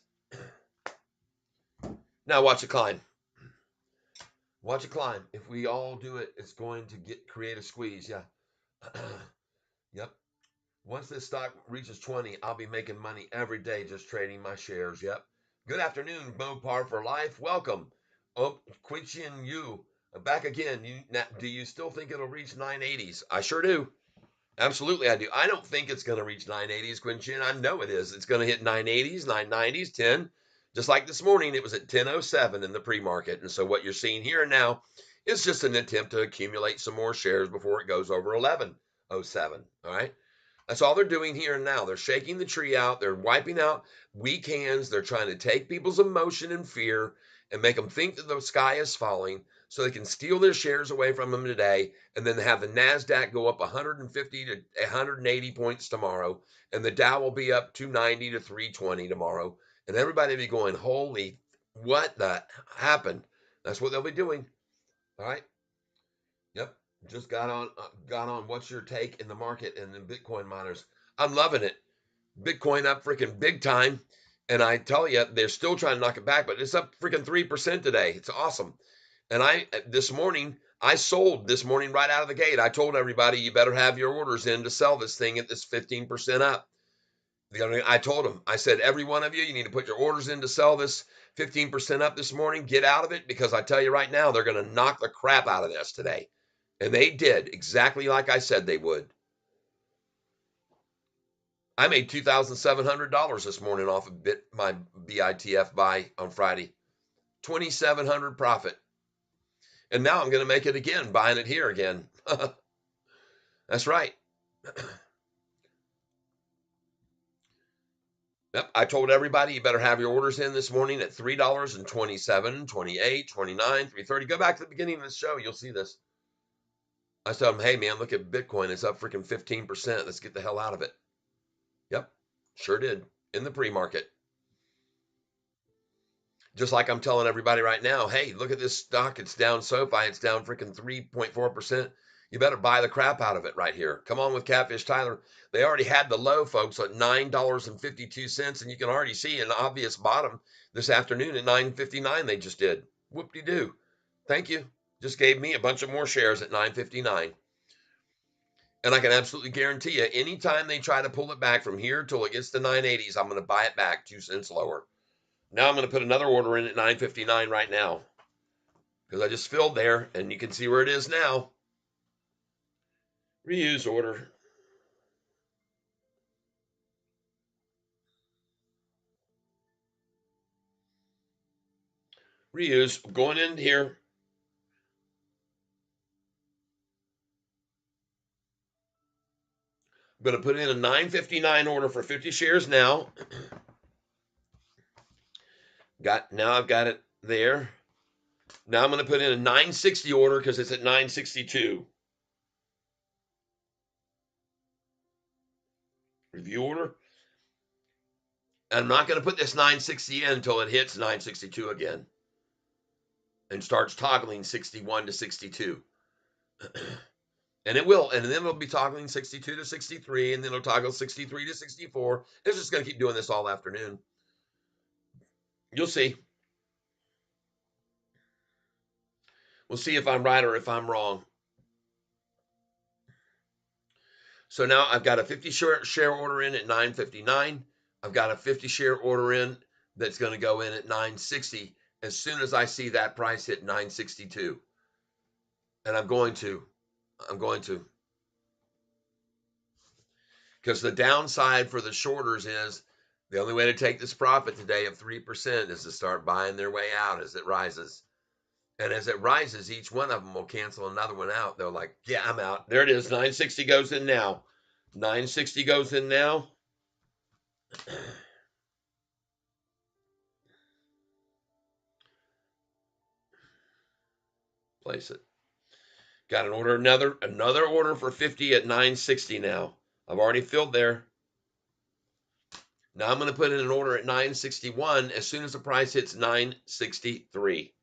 Now watch it climb. Watch it climb. If we all do it, it's going to create a squeeze. Yeah. Yep. Once this stock reaches 20, I'll be making money every day just trading my shares. Yep. Good afternoon, Mopar for Life. Welcome. Oh, Quinchin Yu. Back again. Do you still think it'll reach 980s? I sure do. Absolutely, I do. I don't think it's going to reach 980s, Quinchin. I know it is. It's going to hit 980s, 990s, 10. Just like this morning, it was at 10:07 in the pre-market. And so what you're seeing here now is just an attempt to accumulate some more shares before it goes over 11:07. All right. That's all they're doing here and now. They're shaking the tree out. They're wiping out weak hands. They're trying to take people's emotion and fear and make them think that the sky is falling so they can steal their shares away from them today and then have the NASDAQ go up 150 to 180 points tomorrow. And the Dow will be up 290 to 320 tomorrow. And everybody will be going, holy, what the happened? That's what they'll be doing. All right. Yep. Just got on what's your take in the market and the Bitcoin miners. I'm loving it. Bitcoin up freaking big time. And I tell you, they're still trying to knock it back, but it's up freaking 3% today. It's awesome. And this morning, I sold this morning right out of the gate. I told everybody, you better have your orders in to sell this thing at this 15% up. I told them, I said, every one of you, you need to put your orders in to sell this 15% up this morning. Get out of it, because I tell you right now, they're going to knock the crap out of this today. And they did exactly like I said they would. I made $2,700 this morning off of my BITF buy on Friday. $2,700 profit. And now I'm going to make it again, buying it here again. That's right. Yep, I told everybody you better have your orders in this morning at $3.27, $28, $29, $3.30. Go back to the beginning of the show. You'll see this. I told them, hey, man, look at Bitcoin. It's up freaking 15%. Let's get the hell out of it. Yep, sure did. In the pre-market. Just like I'm telling everybody right now, hey, look at this stock. It's down Sofi. It's down freaking 3.4%. You better buy the crap out of it right here. Come on with Catfish Tyler. They already had the low, folks, at $9.52, and you can already see an obvious bottom this afternoon at $9.59 they just did. Whoop-de-doo. Thank you. Just gave me a bunch of more shares at $9.59. And I can absolutely guarantee you, anytime they try to pull it back from here till it gets to 980s, I'm going to buy it back 2 cents lower. Now I'm going to put another order in at 959 right now because I just filled there, and you can see where it is now. Reuse order. Reuse. Going in here. I'm going to put in a 959 order for 50 shares now. Now I've got it there. Now I'm going to put in a 960 order because it's at 962. Review order. And I'm not going to put this 960 in until it hits 962 again and starts toggling 61 to 62. And it will, and then it'll be toggling 62 to 63, and then it'll toggle 63 to 64. It's just going to keep doing this all afternoon. You'll see. We'll see if I'm right or if I'm wrong. So now I've got a 50 share order in at 959. I've got a 50 share order in that's going to go in at 960 as soon as I see that price hit 962. And I'm going to. Because the downside for the shorters is the only way to take this profit today of 3% is to start buying their way out as it rises. And as it rises, each one of them will cancel another one out. They're like, yeah, I'm out. There it is. 960 goes in now. 960 goes in now. Place it. Got an order, another order for 50 at 960 now. I've already filled there. Now I'm going to put in an order at 961 as soon as the price hits 963.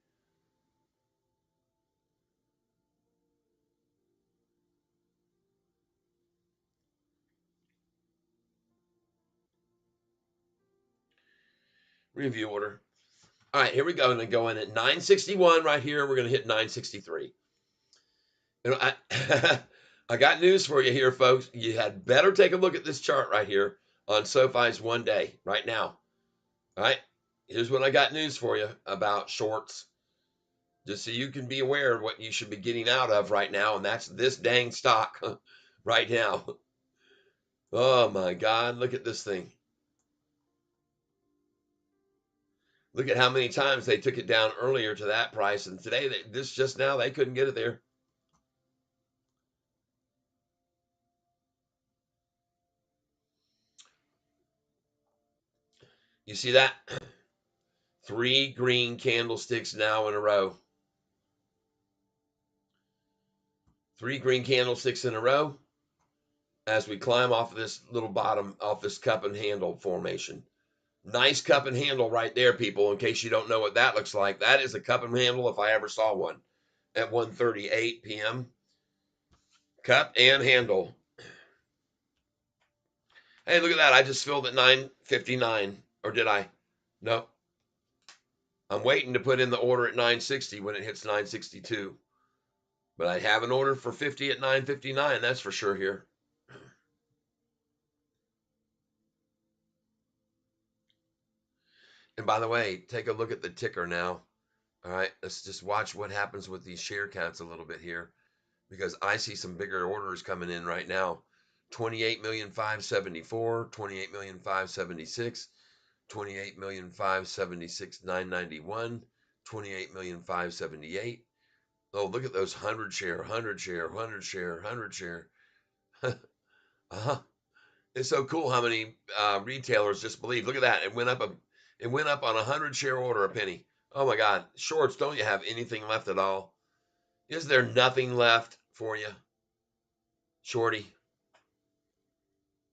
Review order. All right, here we go. I'm going to go in at 961 right here. We're going to hit 963. And I got news for you here, folks. You had better take a look at this chart right here on Sofi's 1 day right now. All right, here's what I got news for you about shorts, just so you can be aware of what you should be getting out of right now, and that's this dang stock right now. Oh my God, look at this thing. Look at how many times they took it down earlier to that price, and today, just now, they couldn't get it there. You see that? 3 green candlesticks now in a row. 3 green candlesticks in a row as we climb off of this little bottom, off this cup and handle formation. Nice cup and handle right there, people, in case you don't know what that looks like. That is a cup and handle if I ever saw one at 1:38 p.m. Cup and handle. Hey, look at that. I just filled at 959. Or did I? Nope. I'm waiting to put in the order at 960 when it hits 962. But I have an order for 50 at 959. That's for sure here. And by the way, take a look at the ticker now. All right, let's just watch what happens with these share counts a little bit here, because I see some bigger orders coming in right now. 28,574,000, 28,576,000, 28,576,991, 28,578,000. Oh, look at those 100 share, 100 share, 100 share, 100 share. uh-huh. It's so cool how many retailers just believe. Look at that. It went up on a 100 share order a penny. Oh my God. Shorts, don't you have anything left at all? Is there nothing left for you, Shorty?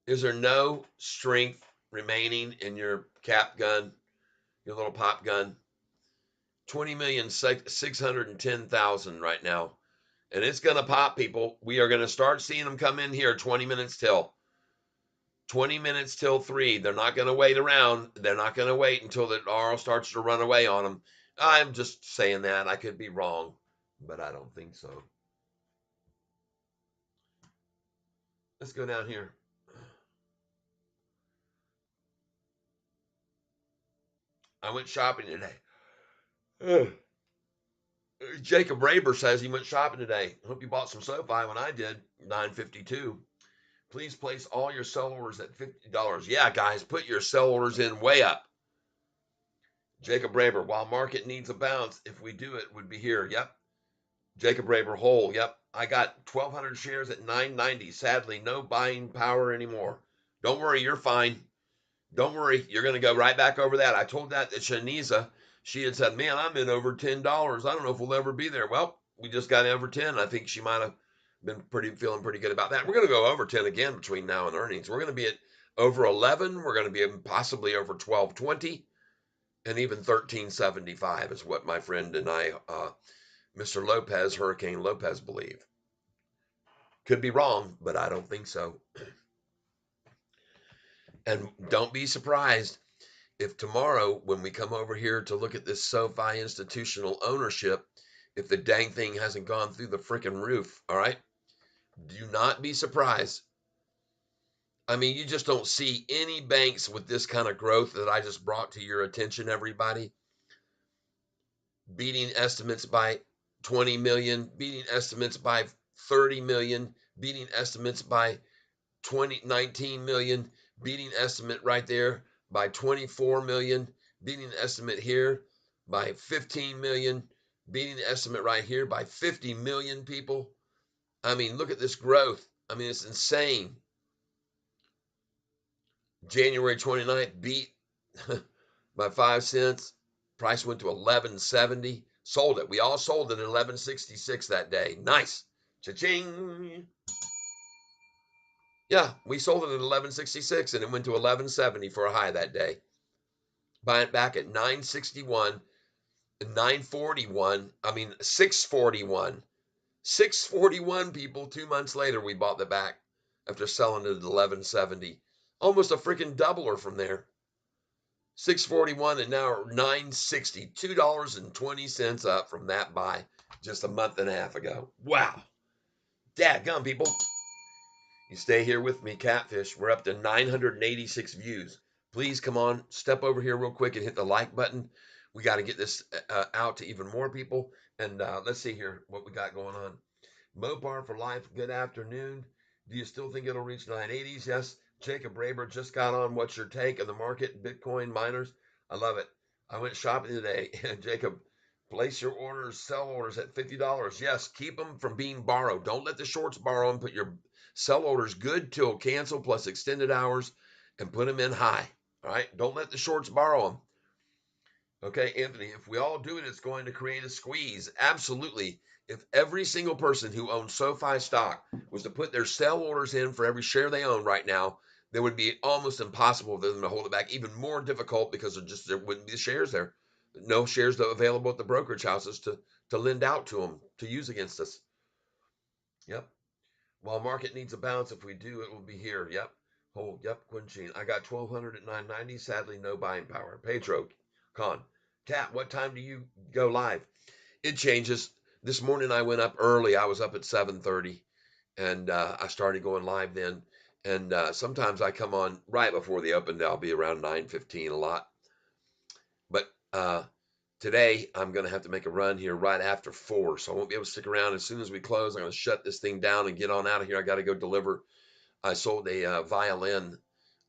Is there no strength remaining in your cap gun, your little pop gun? 20,610,000 right now. And it's going to pop, people. We are going to start seeing them come in here 20 minutes till. 20 minutes till 3. They're not going to wait around. They're not going to wait until the RL starts to run away on them. I'm just saying that. I could be wrong, but I don't think so. Let's go down here. I went shopping today. Jacob Raber says he went shopping today. Hope you bought some SoFi when I did. $9.52. Please place all your sell orders at $50. Yeah, guys, put your sell orders in way up. Jacob Raber, while market needs a bounce, if we do it, would be here. Yep. Jacob Raber, whole. Yep. I got 1,200 shares at $9.90. Sadly, no buying power anymore. Don't worry, you're fine. Don't worry, you're going to go right back over that. I told that to Shaniza. She had said, man, I'm in over $10. I don't know if we'll ever be there. Well, we just got over 10. I think she might have been feeling pretty good about that. We're going to go over 10 again between now and earnings. We're going to be at over 11. We're going to be possibly over 12.20 and even 13.75 is what my friend and I, Mr. Lopez, Hurricane Lopez, believe. Could be wrong, but I don't think so. And don't be surprised if tomorrow, when we come over here to look at this SoFi institutional ownership, if the dang thing hasn't gone through the freaking roof, all right? Do not be surprised. I mean, you just don't see any banks with this kind of growth that I just brought to your attention, everybody. Beating estimates by 20 million, beating estimates by 30 million, beating estimates by 19 million, beating estimate right there by 24 million, beating estimate here by 15 million, beating estimate right here by 50 million people. I mean, look at this growth. I mean, it's insane. January 29th beat by 5 cents. Price went to 11.70. Sold it. We all sold it at 11.66 that day. Nice. Cha-ching. Yeah, we sold it at 11.66 and it went to 11.70 for a high that day. Buy it back at 9.61, 9.41. I mean 6.41. 6.41 people 2 months later we bought the back after selling it at 11.70. Almost a freaking doubler from there. 6.41 and now 9.60. $2.20 up from that buy just a month and a half ago. Wow. Dadgum, people. You stay here with me, Catfish. We're up to 986 views. Please come on, step over here real quick and hit the like button. We got to get this out to even more people. And let's see here what we got going on. Mopar for life. Good afternoon. Do you still think it'll reach 980s? Yes. Jacob Raber just got on. What's your take of the market? Bitcoin miners. I love it. I went shopping today. Jacob, place your orders, sell orders at $50. Yes. Keep them from being borrowed. Don't let the shorts borrow them. Put your sell orders good till cancel plus extended hours and put them in high. All right. Don't let the shorts borrow them. Okay, Anthony, if we all do it, it's going to create a squeeze. Absolutely. If every single person who owns SoFi stock was to put their sell orders in for every share they own right now, there would be almost impossible for them to hold it back. Even more difficult because there wouldn't be the shares there. No shares available at the brokerage houses to lend out to them to use against us. Yep. While market needs a bounce, if we do, it will be here. Yep. Hold. Yep. Quinchine. I got 1,200 at 990. Sadly, no buying power. Pedro. Con. Cat, what time do you go live? It changes. This morning I went up early. I was up at 7:30 and I started going live then. And sometimes I come on right before the open day. I'll be around 9:15 a lot. But today I'm going to have to make a run here right after 4. So I won't be able to stick around. As soon as we close, I'm going to shut this thing down and get on out of here. I got to go deliver. I sold a violin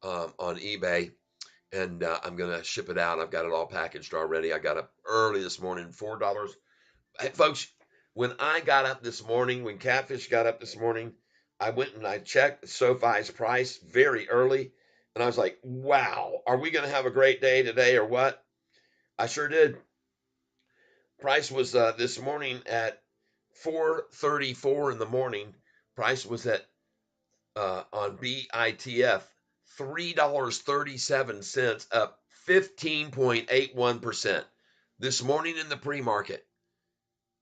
on eBay. And I'm going to ship it out. I've got it all packaged already. I got up early this morning, $4. Hey, folks, when I got up this morning, when Catfish got up this morning, I went and I checked SoFi's price very early. And I was like, wow, are we going to have a great day today or what? I sure did. Price was this morning at 4:34 in the morning. Price was at on BITF, $3.37, up 15.81%. This morning in the pre-market,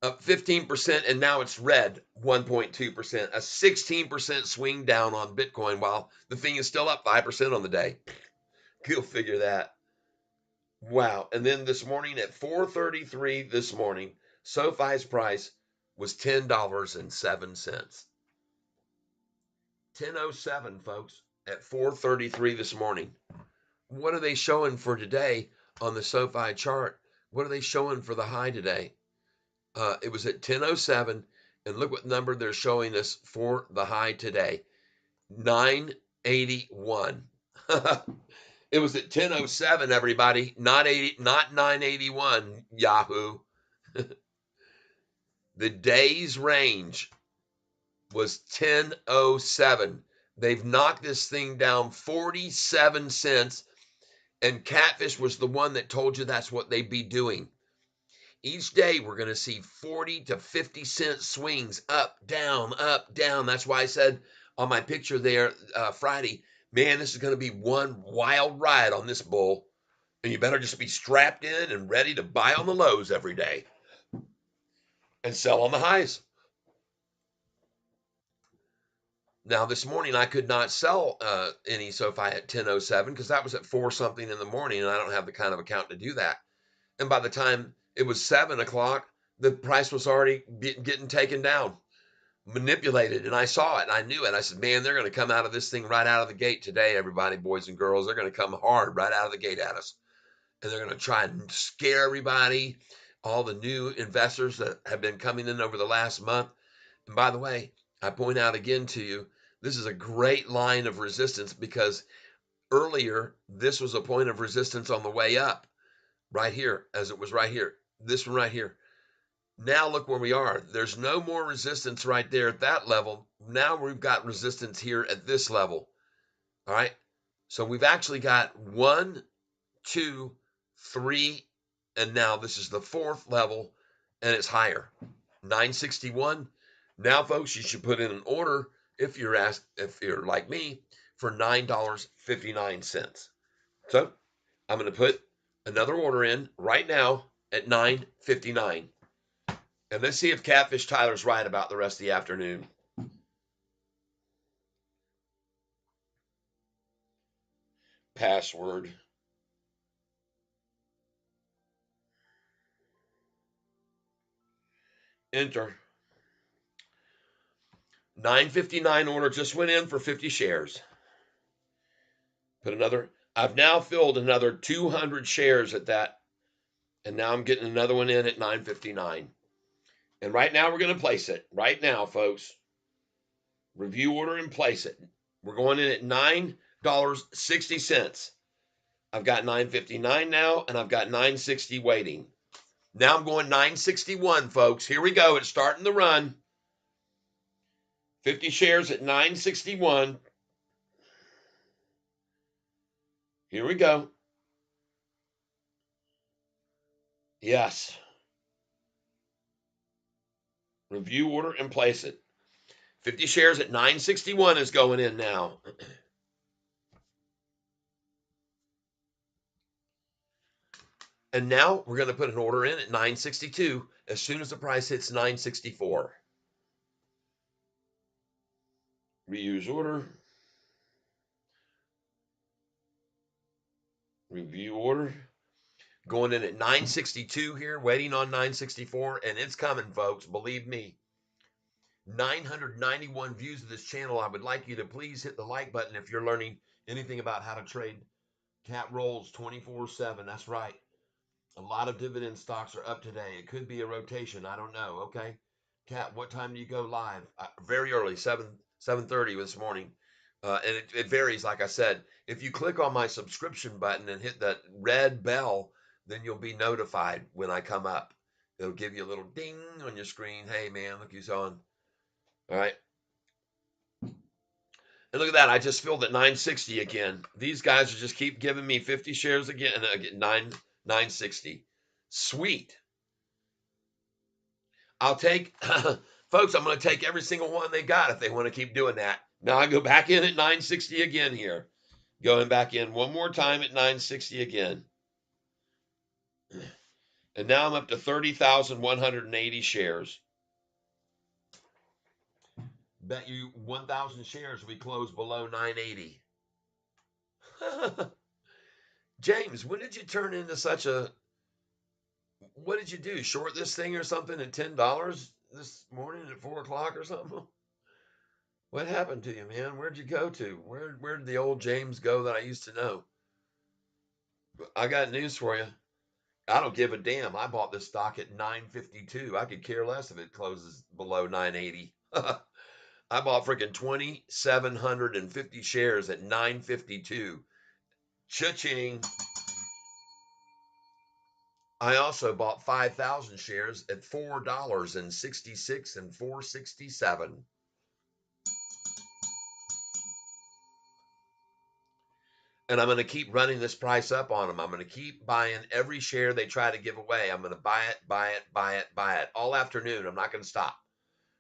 up 15%, and now it's red 1.2%, a 16% swing down on Bitcoin, while the thing is still up 5% on the day. Go figure that. Wow. And then this morning at 4:33 this morning, SoFi's price was $10.07. 10:07, folks, at 4:33 this morning. What are they showing for today on the SoFi chart? What are they showing for the high today? It was at 10:07, and look what number they're showing us for the high today. 981. It was at 10:07, everybody, not 981, Yahoo. The day's range was 10:07. They've knocked this thing down 47 cents, and Catfish was the one that told you that's what they'd be doing. Each day we're going to see 40 to 50 cent swings, up, down, up, down. That's why I said on my picture there Friday, man, this is going to be one wild ride on this bull, and you better just be strapped in and ready to buy on the lows every day and sell on the highs. Now, this morning I could not sell any SoFi at 10:07 because that was at 4 something in the morning, and I don't have the kind of account to do that. And by the time it was 7 o'clock, the price was already getting taken down, manipulated, and I saw it and I knew it. I said, man, they're going to come out of this thing right out of the gate today, everybody, boys and girls. They're going to come hard right out of the gate at us, and they're going to try and scare everybody, all the new investors that have been coming in over the last month. And by the way, I point out again to you, this is a great line of resistance because earlier this was a point of resistance on the way up right here, as it was right here, this one right here. Now look where we are. There's no more resistance right there at that level. Now we've got resistance here at this level. All right. So we've actually got 1, 2, 3, and now this is the 4th level, and it's higher. 961. Now, folks, you should put in an order if you're like me for $9.59. So I'm going to put another order in right now at $9.59. And let's see if Catfish Tyler's right about the rest of the afternoon. Password. Enter. 9.59 order just went in for 50 shares. Put another. I've now filled another 200 shares at that, and now I'm getting another one in at 9.59. And right now we're going to place it. Right now, folks. Review order and place it. We're going in at $9.60. I've got 9.59 now, and I've got 9.60 waiting. Now I'm going 9.61, folks. Here we go. It's starting the run. 50 shares at 9.61. Here we go. Yes. Review order and place it. 50 shares at 9.61 is going in now. And now we're going to put an order in at 9.62 as soon as the price hits 9.64. Reuse order. Review order. Going in at 9.62 here, waiting on 9.64, and it's coming, folks. Believe me. 991 views of this channel. I would like you to please hit the like button if you're learning anything about how to trade cat rolls 24/7. That's right. A lot of dividend stocks are up today. It could be a rotation. I don't know. Okay. Cat, what time do you go live? Very early, 7:30 this morning. And it varies, like I said. If you click on my subscription button and hit that red bell, then you'll be notified when I come up. It'll give you a little ding on your screen. Hey, man, look who's on. All right. And look at that. I just filled at 960 again. These guys will just keep giving me 50 shares again and I get 960. Sweet. I'll take, folks, I'm going to take every single one they got if they want to keep doing that. Now I go back in at 960 again here. Going back in one more time at 960 again. And now I'm up to 30,180 shares. Bet you 1,000 shares we close below 980. James, when did you turn into such a, what did you do? Short this thing or something at $10 this morning at 4 o'clock or something? What happened to you, man? Where'd you go to? Where did the old James go that I used to know? I got news for you. I don't give a damn. I bought this stock at 952. I could care less if it closes below 980. I bought freaking 2,750 shares at 952. Cha-ching. I also bought 5,000 shares at $4.66 and 467. And I'm going to keep running this price up on them. I'm going to keep buying every share they try to give away. I'm going to buy it, buy it, buy it, buy it all afternoon. I'm not going to stop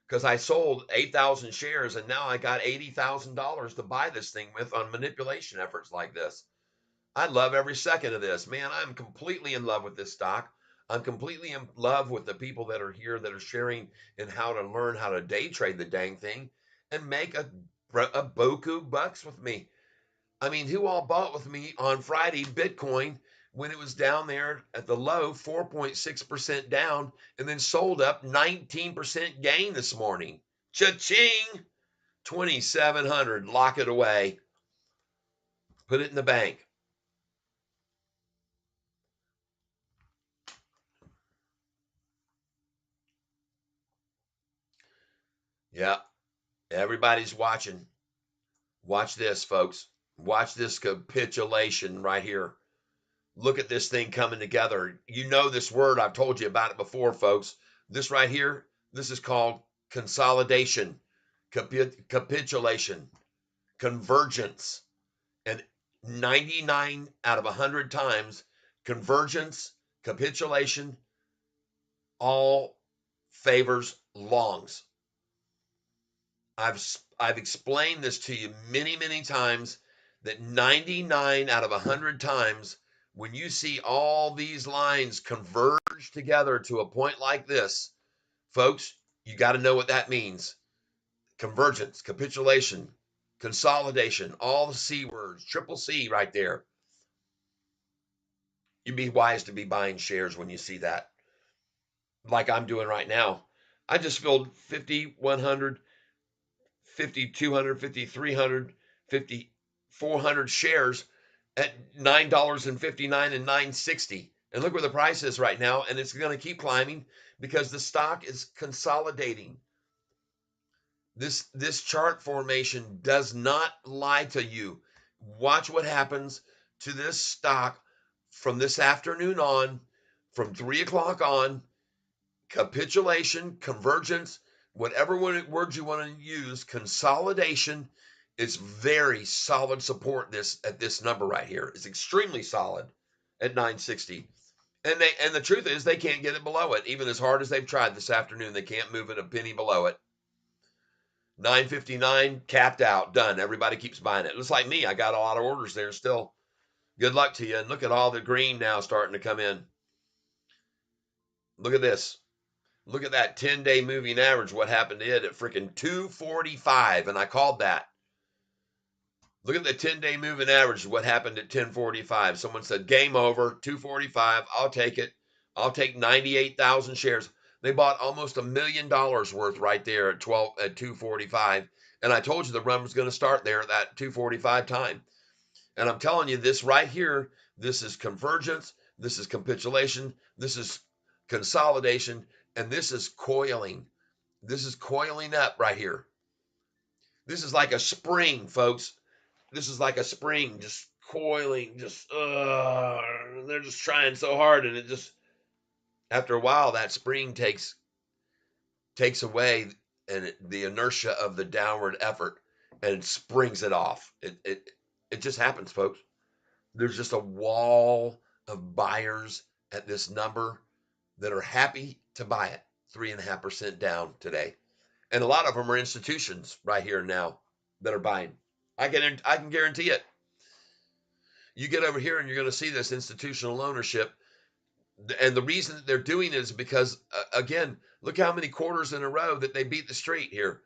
because I sold 8,000 shares and now I got $80,000 to buy this thing with on manipulation efforts like this. I love every second of this, man. I'm completely in love with this stock. I'm completely in love with the people that are here that are sharing in how to learn how to day trade the dang thing and make a boku bucks with me. I mean, who all bought with me on Friday Bitcoin when it was down there at the low, 4.6% down, and then sold up 19% gain this morning? Cha-ching! 2,700. Lock it away. Put it in the bank. Yeah, everybody's watching. Watch this, folks. Watch this capitulation right here. Look at this thing coming together. You know this word. I've told you about it before, folks. This right here, this is called consolidation, capitulation, convergence. And 99 out of 100 times, convergence, capitulation, all favors longs. I've explained this to you many, many times that 99 out of 100 times when you see all these lines converge together to a point like this, folks, you got to know what that means. Convergence, capitulation, consolidation, all the C words, triple C right there. You'd be wise to be buying shares when you see that, like I'm doing right now. I just filled 50, 100, 50, 200, 50, 300, 50, 400 shares at $9.59 and 960. And look where the price is right now. And it's going to keep climbing because the stock is consolidating. This chart formation does not lie to you. Watch what happens to this stock from this afternoon on, from 3 o'clock on. Capitulation, convergence, whatever word you want to use, consolidation is very solid support this at this number right here. It's extremely solid at 960. And the truth is they can't get it below it. Even as hard as they've tried this afternoon, they can't move it a penny below it. 959 capped out, done. Everybody keeps buying it. Looks like me. I got a lot of orders there still. Good luck to you. And look at all the green now starting to come in. Look at this. Look at that 10-day moving average. What happened to it at freaking 245? And I called that. Look at the 10-day moving average. What happened at 1045? Someone said, game over, 245. I'll take it. I'll take 98,000 shares. They bought almost $1 million worth right there at 245. And I told you the run was going to start there at that 245 time. And I'm telling you this right here, this is convergence, this is capitulation, this is consolidation, and this is coiling. This is coiling up right here. This is like a spring, folks. This is like a spring just coiling, they're just trying so hard, and it just, after a while, that spring takes away and the inertia of the downward effort and springs it off. It just happens, folks. There's just a wall of buyers at this number that are happy to buy it. 3.5% down today. And a lot of them are institutions right here now that are buying. I can guarantee it. You get over here and you're going to see this institutional ownership. And the reason that they're doing it is because, again, look how many quarters in a row that they beat the street here.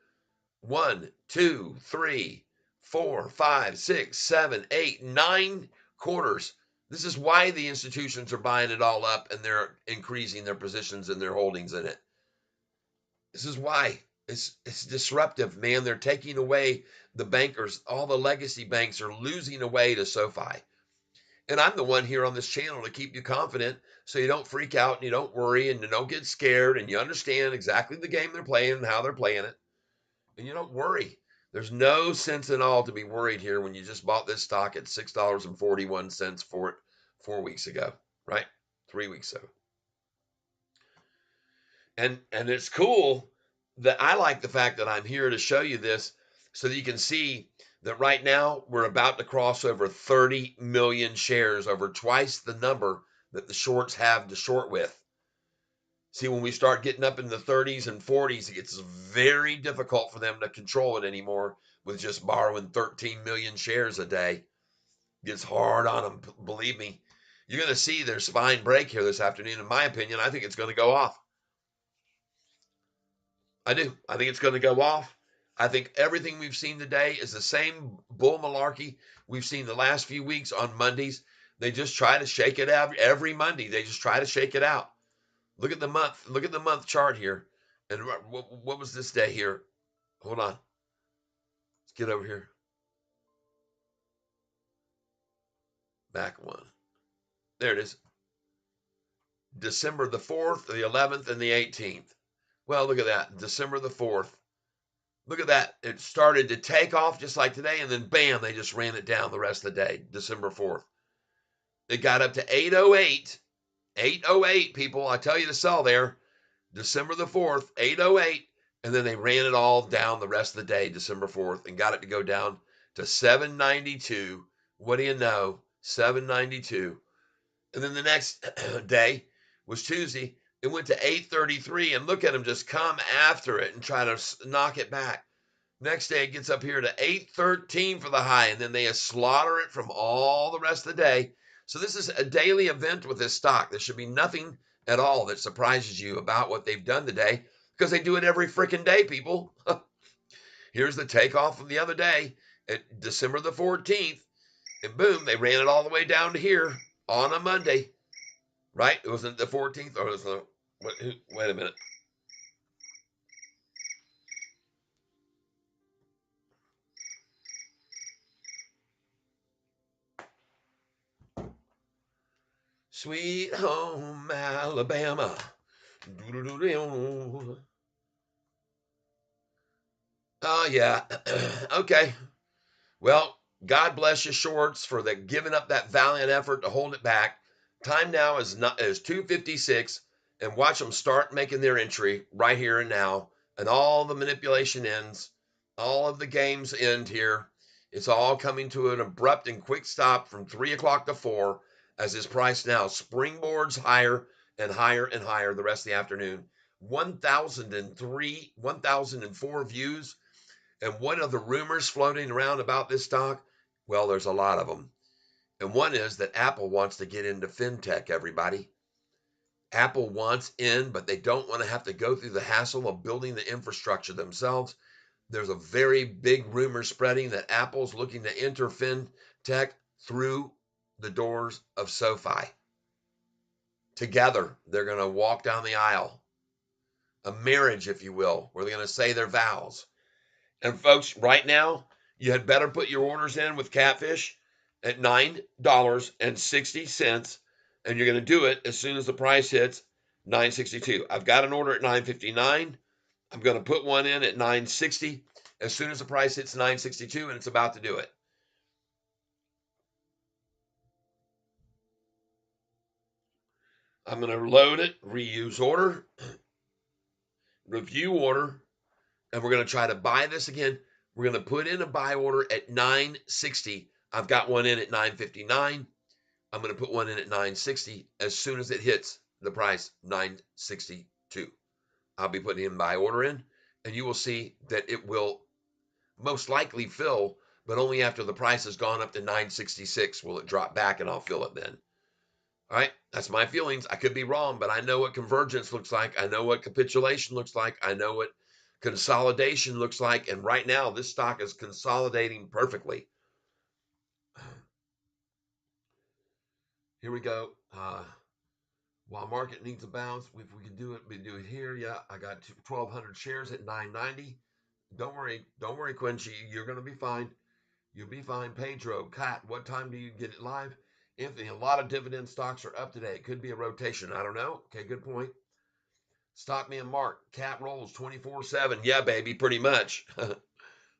1, 2, 3, 4, 5, 6, 7, 8, 9 quarters. This is why the institutions are buying it all up and they're increasing their positions and their holdings in it. This is why. It's disruptive, man. They're taking away the bankers. All the legacy banks are losing away to SoFi. And I'm the one here on this channel to keep you confident so you don't freak out and you don't worry and you don't get scared and you understand exactly the game they're playing and how they're playing it. And you don't worry. There's no sense at all to be worried here when you just bought this stock at $6.41 for it 4 weeks ago, right? 3 weeks ago. And it's cool that I like the fact that I'm here to show you this so that you can see that right now we're about to cross over 30 million shares, over twice the number that the shorts have to short with. See, when we start getting up in the 30s and 40s, it gets very difficult for them to control it anymore with just borrowing 13 million shares a day. It gets hard on them, believe me. You're going to see their spine break here this afternoon. In my opinion, I think it's going to go off. I do. I think it's going to go off. I think everything we've seen today is the same bull malarkey we've seen the last few weeks on Mondays. They just try to shake it out every Monday. They just try to shake it out. Look at the month. Look at the month chart here. And what was this day here? Hold on. Let's get over here. Back one. There it is. December the 4th, the 11th, and the 18th. Well, look at that. December the 4th. Look at that. It started to take off just like today, and then bam, they just ran it down the rest of the day, December 4th. It got up to 808. 808, people. I tell you to sell there. December the 4th, 808. And then they ran it all down the rest of the day, December 4th, and got it to go down to 792. What do you know? 792. And then the next day was Tuesday. It went to 833, and look at them just come after it and try to knock it back. Next day, it gets up here to 813 for the high, and then they slaughter it from all the rest of the day. So this is a daily event with this stock. There should be nothing at all that surprises you about what they've done today because they do it every freaking day, people. Here's the takeoff of the other day at December the 14th, and boom, they ran it all the way down to here on a Monday, right? It wasn't the 14th, or was the, wait a minute. Sweet home Alabama. Oh, yeah. Okay. Well, God bless you, shorts, for the giving up that valiant effort to hold it back. Time now is 2:56, and watch them start making their entry right here and now, and all the manipulation ends. All of the games end here. It's all coming to an abrupt and quick stop from 3 o'clock to 4 as this price now springboards higher and higher and higher the rest of the afternoon. 1,004 views. And what are the rumors floating around about this stock? Well, there's a lot of them. And one is that Apple wants to get into fintech, everybody. Apple wants in, but they don't want to have to go through the hassle of building the infrastructure themselves. There's a very big rumor spreading that Apple's looking to enter fintech through the doors of SoFi. Together, they're going to walk down the aisle. A marriage, if you will, where they're going to say their vows. And folks, right now, you had better put your orders in with Catfish at $9.60, and you're going to do it as soon as the price hits $9.62. I've got an order at $9.59. I'm going to put one in at $9.60 as soon as the price hits $9.62, and it's about to do it. I'm going to load it, reuse order, review order, and we're going to try to buy this again. We're going to put in a buy order at $9.60. I've got one in at $9.59. I'm going to put one in at $9.60 as soon as it hits the price $9.62. I'll be putting in buy order in, and you will see that it will most likely fill, but only after the price has gone up to $9.66 will it drop back, and I'll fill it then. All right, that's my feelings. I could be wrong, but I know what convergence looks like. I know what capitulation looks like. I know what consolidation looks like, and right now this stock is consolidating perfectly. Here we go. While market needs a bounce, if we can do it, we do it here. Yeah, I got 1,200 shares at 990. Don't worry, Quincy. You're gonna be fine. You'll be fine. Pedro, Kat, what time do you get it live? Anthony, a lot of dividend stocks are up today. It could be a rotation. I don't know. Okay, good point. Stop me and Mark. Cat rolls 24/7. Yeah, baby, pretty much.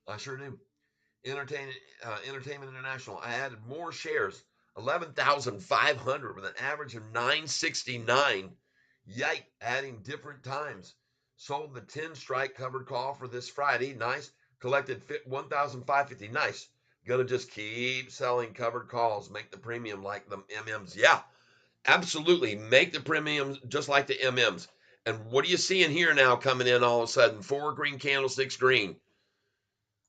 I sure do. Entertainment International. I added more shares, 11,500 with an average of 969. Yike, adding different times. Sold the 10 strike covered call for this Friday. Nice. Collected 1,550. Nice. Gonna just keep selling covered calls. Make the premium like the MMs. Yeah, absolutely. Make the premiums just like the MMs. And what are you seeing here now coming in all of a sudden? 4 green candlesticks green.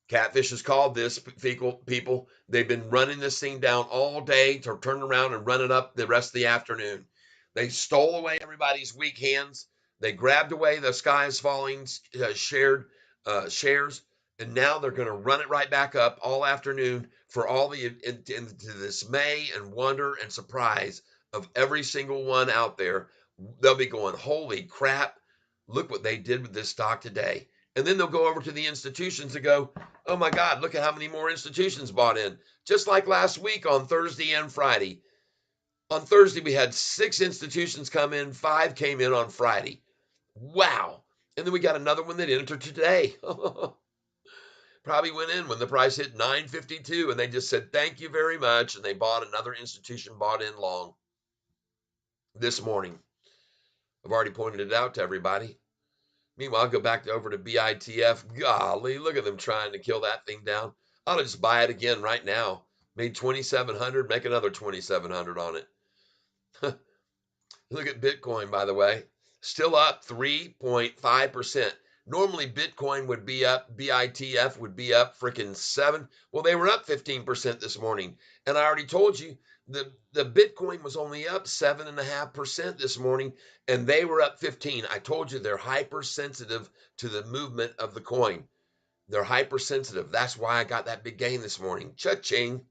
Catfish has called this, people. They've been running this thing down all day to turn around and run it up the rest of the afternoon. They stole away everybody's weak hands. They grabbed away the sky is falling shares, and now they're going to run it right back up all afternoon for all the into dismay and wonder and surprise of every single one out there. They'll be going, holy crap, look what they did with this stock today. And then they'll go over to the institutions and go, oh my God, look at how many more institutions bought in. Just like last week on Thursday and Friday. On Thursday, we had 6 institutions come in, 5 came in on Friday. Wow. And then we got another one that entered today. Probably went in when the price hit 952 and they just said, thank you very much. And they bought another institution, bought in long this morning. I've already pointed it out to everybody. Meanwhile, I'll go back over to BITF. Golly, look at them trying to kill that thing down. I'll just buy it again right now. Made 2,700, make another 2,700 on it. Look at Bitcoin, by the way. Still up 3.5%. Normally, Bitcoin would be up, BITF would be up freaking 7. Well, they were up 15% this morning. And I already told you the Bitcoin was only up 7.5% this morning, and they were up 15. I told you they're hypersensitive to the movement of the coin. They're hypersensitive. That's why I got that big gain this morning. Cha-ching.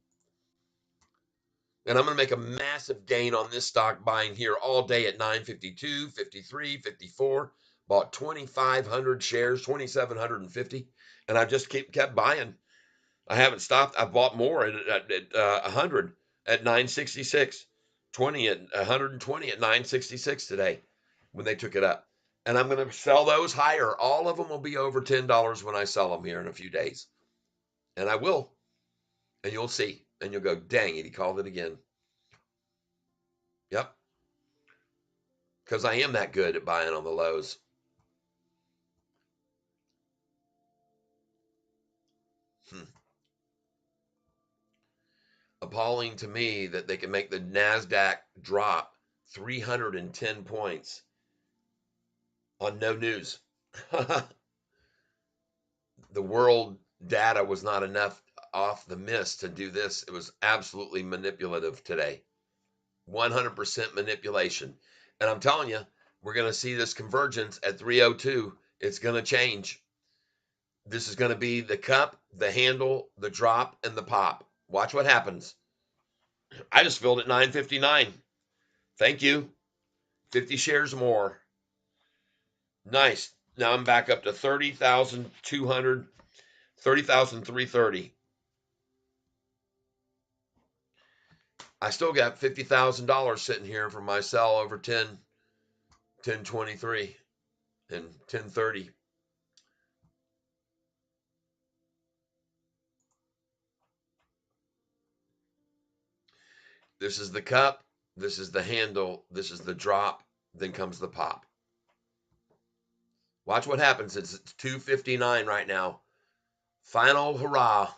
And I'm going to make a massive gain on this stock buying here all day at 952, 53, 54. Bought 2,500 shares, 2,750. And I've just kept buying. I haven't stopped. I've bought more at 100 at 966. 20 at 120 at 966 today when they took it up. And I'm going to sell those higher. All of them will be over $10 when I sell them here in a few days. And I will. And you'll see. And you'll go, dang it, he called it again. Yep. Because I am that good at buying on the lows. Appalling to me that they can make the NASDAQ drop 310 points on no news. The world data was not enough off the mist to do this. It was absolutely manipulative today. 100% manipulation. And I'm telling you, we're going to see this convergence at 302. It's going to change. This is going to be the cup, the handle, the drop, and the pop. Watch what happens. I just filled at 959. Thank you. 50 shares more. Nice. Now I'm back up to 30,200, 30,330. I still got $50,000 sitting here for my sell over 1023 and 1030. This is the cup. This is the handle. This is the drop. Then comes the pop. Watch what happens. It's 259 right now. Final hurrah.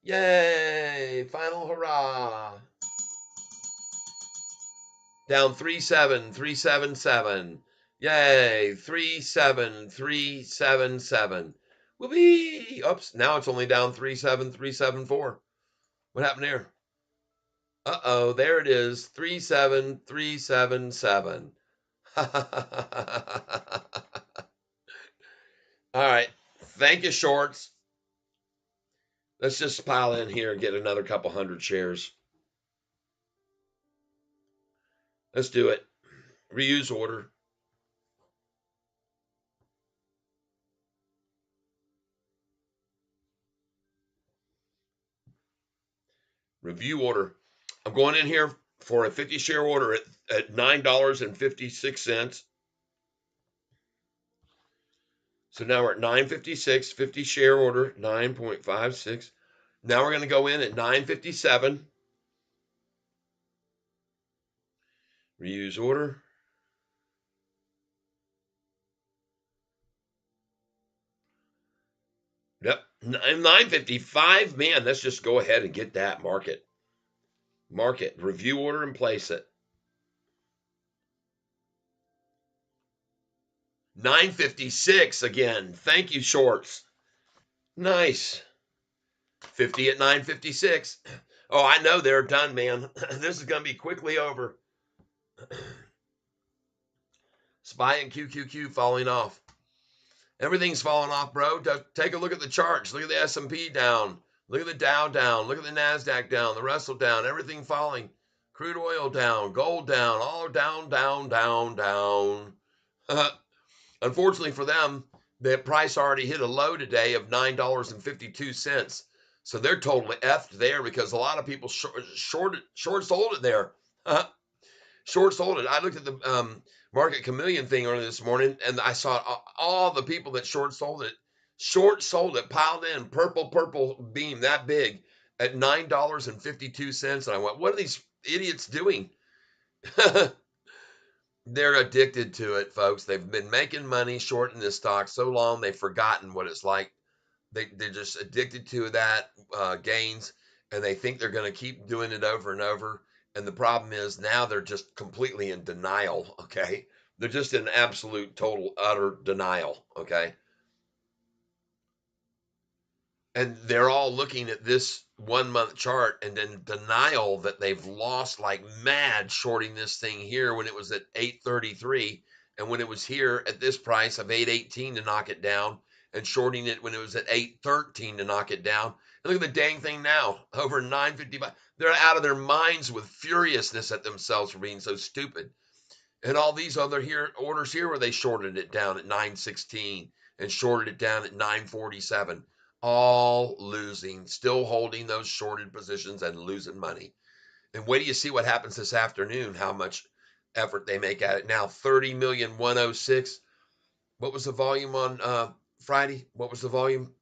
Yay! Final hurrah. Down 37377. Yay! 37377. Whoopee! Oops, now it's only down 37374. What happened here? Uh-oh, there it is. 37377. All right. Thank you, shorts. Let's just pile in here and get another couple hundred shares. Let's do it. Reuse order. Review order. I'm going in here for a 50 share order at $9.56. So now we're at 956, 50 share order, 9.56. Now we're going to go in at 957. Reuse order. Yep. 955. Man, let's just go ahead and get that. Mark it. Mark it. Review order and place it. 956 again. Thank you, shorts. Nice. 50 at 956. Oh, I know they're done, man. This is going to be quickly over. SPY and QQQ falling off. Everything's falling off, bro. Take a look at the charts. Look at the S&P down. Look at the Dow down. Look at the NASDAQ down. The Russell down. Everything falling. Crude oil down. Gold down. All down, down, down, down. Unfortunately for them, the price already hit a low today of $9.52. So they're totally effed there because a lot of people short sold it there. Short sold it. I looked at the Market Chameleon thing earlier this morning, and I saw all the people that short sold it, piled in, purple beam that big at $9.52. And I went, what are these idiots doing? They're addicted to it, folks. They've been making money shorting this stock so long they've forgotten what it's like. They're just addicted to that gains, and they think they're going to keep doing it over and over. And the problem is now they're just completely in denial, okay? They're just in absolute, total, utter denial, okay? And they're all looking at this 1 month chart and in denial that they've lost like mad shorting this thing here when it was at 833 and when it was here at this price of 818 to knock it down and shorting it when it was at 813 to knock it down. And look at the dang thing now, over 955. They're out of their minds with furiousness at themselves for being so stupid. And all these other orders here where they shorted it down at 916 and shorted it down at 947, all losing, still holding those shorted positions and losing money. And wait till you see what happens this afternoon, how much effort they make at it. Now 30,106. What was the volume on Friday? What was the volume?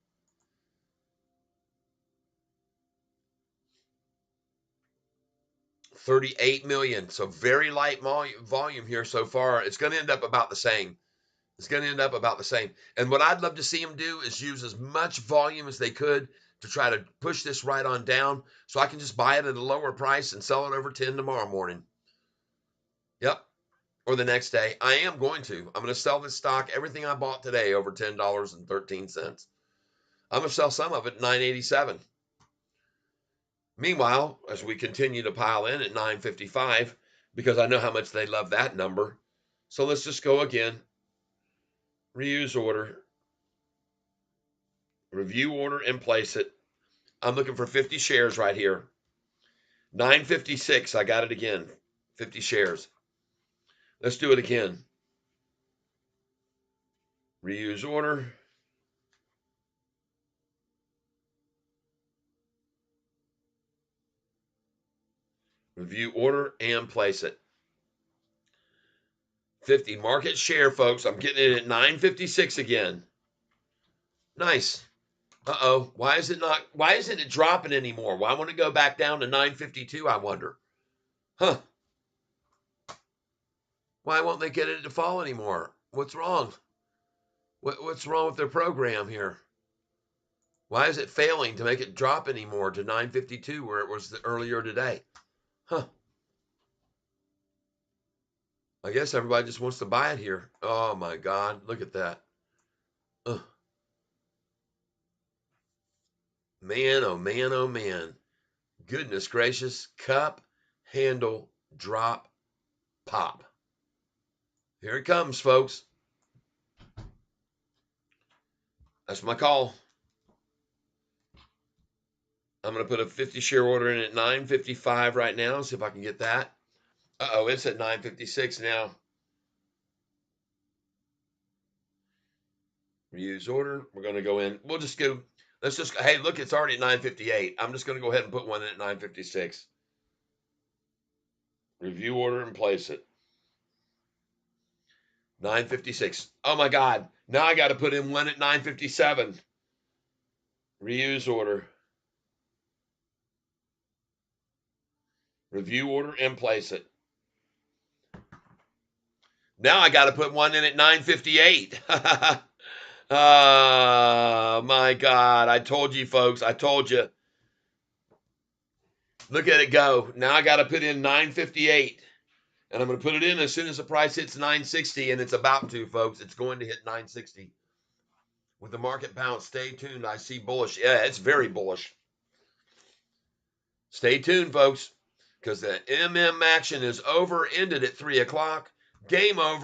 38 million. So very light volume here so far. It's going to end up about the same. It's going to end up about the same. And what I'd love to see them do is use as much volume as they could to try to push this right on down so I can just buy it at a lower price and sell it over 10 tomorrow morning. Yep. Or the next day. I am going to. I'm going to sell this stock, everything I bought today, over $10.13. I'm going to sell some of it at $9.87. Meanwhile, as we continue to pile in at 9.55, because I know how much they love that number. So let's just go again. Reuse order. Review order and place it. I'm looking for 50 shares right here. 956. I got it again. 50 shares. Let's do it again. Reuse order. Review order and place it. 50 market share, folks. I'm getting it at 956 again. Nice. Uh-oh. Why isn't it dropping anymore? Why won't it go back down to 952, I wonder? Huh. Why won't they get it to fall anymore? What's wrong? What's wrong with their program here? Why is it failing to make it drop anymore to 952 where it was earlier today? Huh. I guess everybody just wants to buy it here. Oh my God. Look at that. Ugh. Man, oh man, oh man. Goodness gracious. Cup, handle, drop, pop. Here it comes, folks. That's my call. I'm going to put a 50 share order in at 955 right now. See if I can get that. Uh-oh, it's at 956 now. Reuse order. We're going to go in. We'll just go. Let's just, hey, look, it's already at 9:58. I'm just going to go ahead and put one in at 9:56. Review order and place it. 9:56. Oh my God. Now I got to put in one at 9:57. Reuse order. Review order and place it. Now I got to put one in at 9:58. Oh my God. I told you, folks. I told you. Look at it go. Now I got to put in 9:58. And I'm going to put it in as soon as the price hits 960, and it's about to, folks. It's going to hit 960. With the market bounce, stay tuned. I see bullish. Yeah, it's very bullish. Stay tuned, folks, because the MM action is over, ended at 3 o'clock. Game over.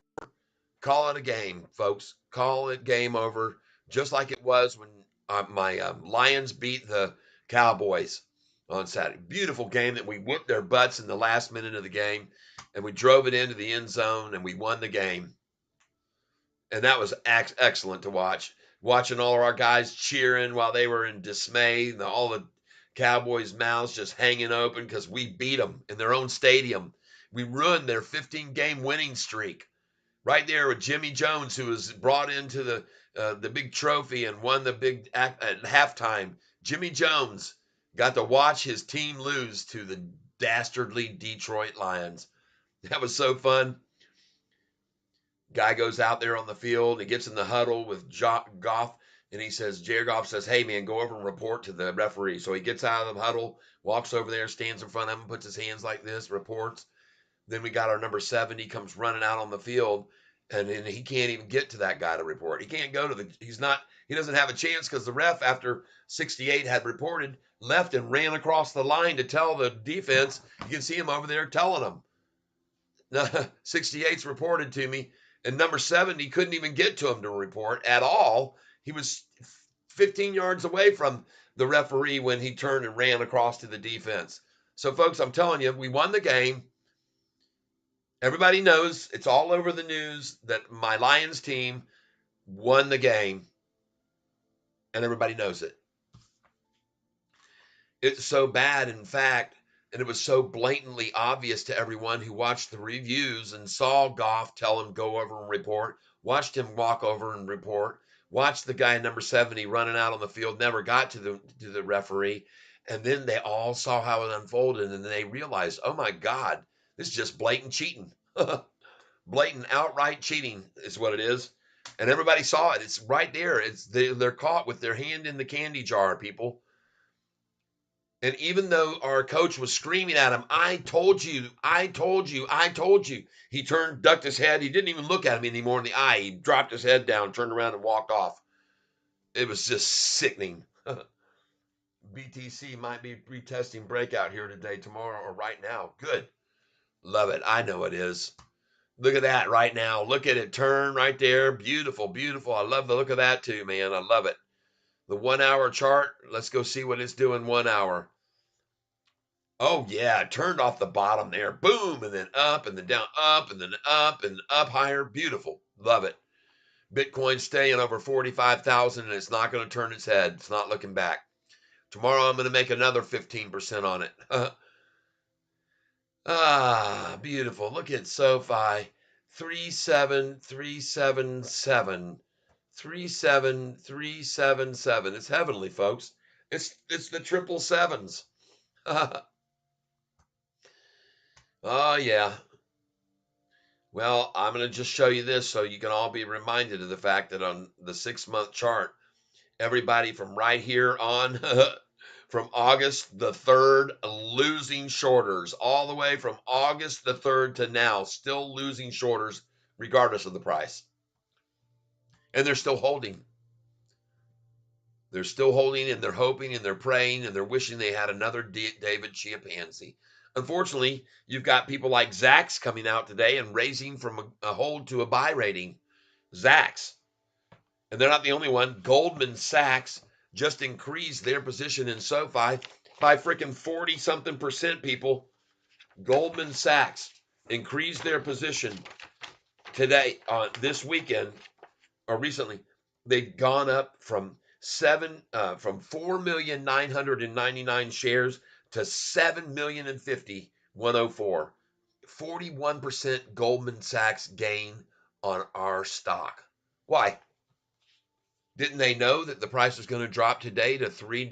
Call it a game, folks. Call it game over, just like it was when my Lions beat the Cowboys on Saturday. Beautiful game that we whooped their butts in the last minute of the game, and we drove it into the end zone, and we won the game. And that was excellent to watch. Watching all of our guys cheering while they were in dismay, all the Cowboys' mouths just hanging open because we beat them in their own stadium. We ruined their 15-game winning streak. Right there with Jimmy Jones, who was brought into the big trophy and won the big at halftime. Jimmy Jones got to watch his team lose to the dastardly Detroit Lions. That was so fun. Guy goes out there on the field. He gets in the huddle with Goff, and he says, Jared Goff says, hey, man, go over and report to the referee. So he gets out of the huddle, walks over there, stands in front of him, puts his hands like this, reports. Then we got our number 70 comes running out on the field, and he can't even get to that guy to report. He can't go to he doesn't have a chance because the ref, after 68 had reported, left and ran across the line to tell the defense. You can see him over there telling them. 68's reported to me, and number 70 couldn't even get to him to report at all. He was 15 yards away from the referee when he turned and ran across to the defense. So, folks, I'm telling you, we won the game. Everybody knows, it's all over the news, that my Lions team won the game, and everybody knows it. It's so bad, in fact, and it was so blatantly obvious to everyone who watched the reviews and saw Goff tell him go over and report, watched him walk over and report, watched the guy number 70 running out on the field, never got to the referee, and then they all saw how it unfolded, and they realized, oh my God, this is just blatant cheating. Blatant outright cheating is what it is. And everybody saw it. It's right there. They're caught with their hand in the candy jar, people. And even though our coach was screaming at him, I told you, I told you, I told you. He turned, ducked his head. He didn't even look at him anymore in the eye. He dropped his head down, turned around, and walked off. It was just sickening. BTC might be retesting breakout here today, tomorrow, or right now. Good. Love it. I know it is. Look at that right now. Look at it turn right there. Beautiful, beautiful. I love the look of that too, man. I love it. The 1 hour chart. Let's go see what it's doing 1 hour. Oh, yeah. It turned off the bottom there. Boom. And then up and then down, up and then up and up higher. Beautiful. Love it. Bitcoin staying over 45,000 and it's not going to turn its head. It's not looking back. Tomorrow I'm going to make another 15% on it. Ah, beautiful. Look at Sofi. 37377. 37377. It's heavenly, folks. It's the triple sevens. Oh yeah. Well, I'm going to just show you this so you can all be reminded of the fact that on the 6-month chart, everybody from right here on from August the 3rd, losing shorters, all the way from August the 3rd to now, still losing shorters, regardless of the price. And they're still holding. They're still holding, and they're hoping, and they're praying, and they're wishing they had another David Chiapanzi. Unfortunately, you've got people like Zacks coming out today and raising from a hold to a buy rating. Zacks. And they're not the only one. Goldman Sachs just increased their position in SoFi by freaking 40-something%, people. Goldman Sachs increased their position today, this weekend, or recently, they've gone up from 4,999,000 shares to 7,050,104. 41% Goldman Sachs gain on our stock. Why? Didn't they know that the price was going to drop today to $9,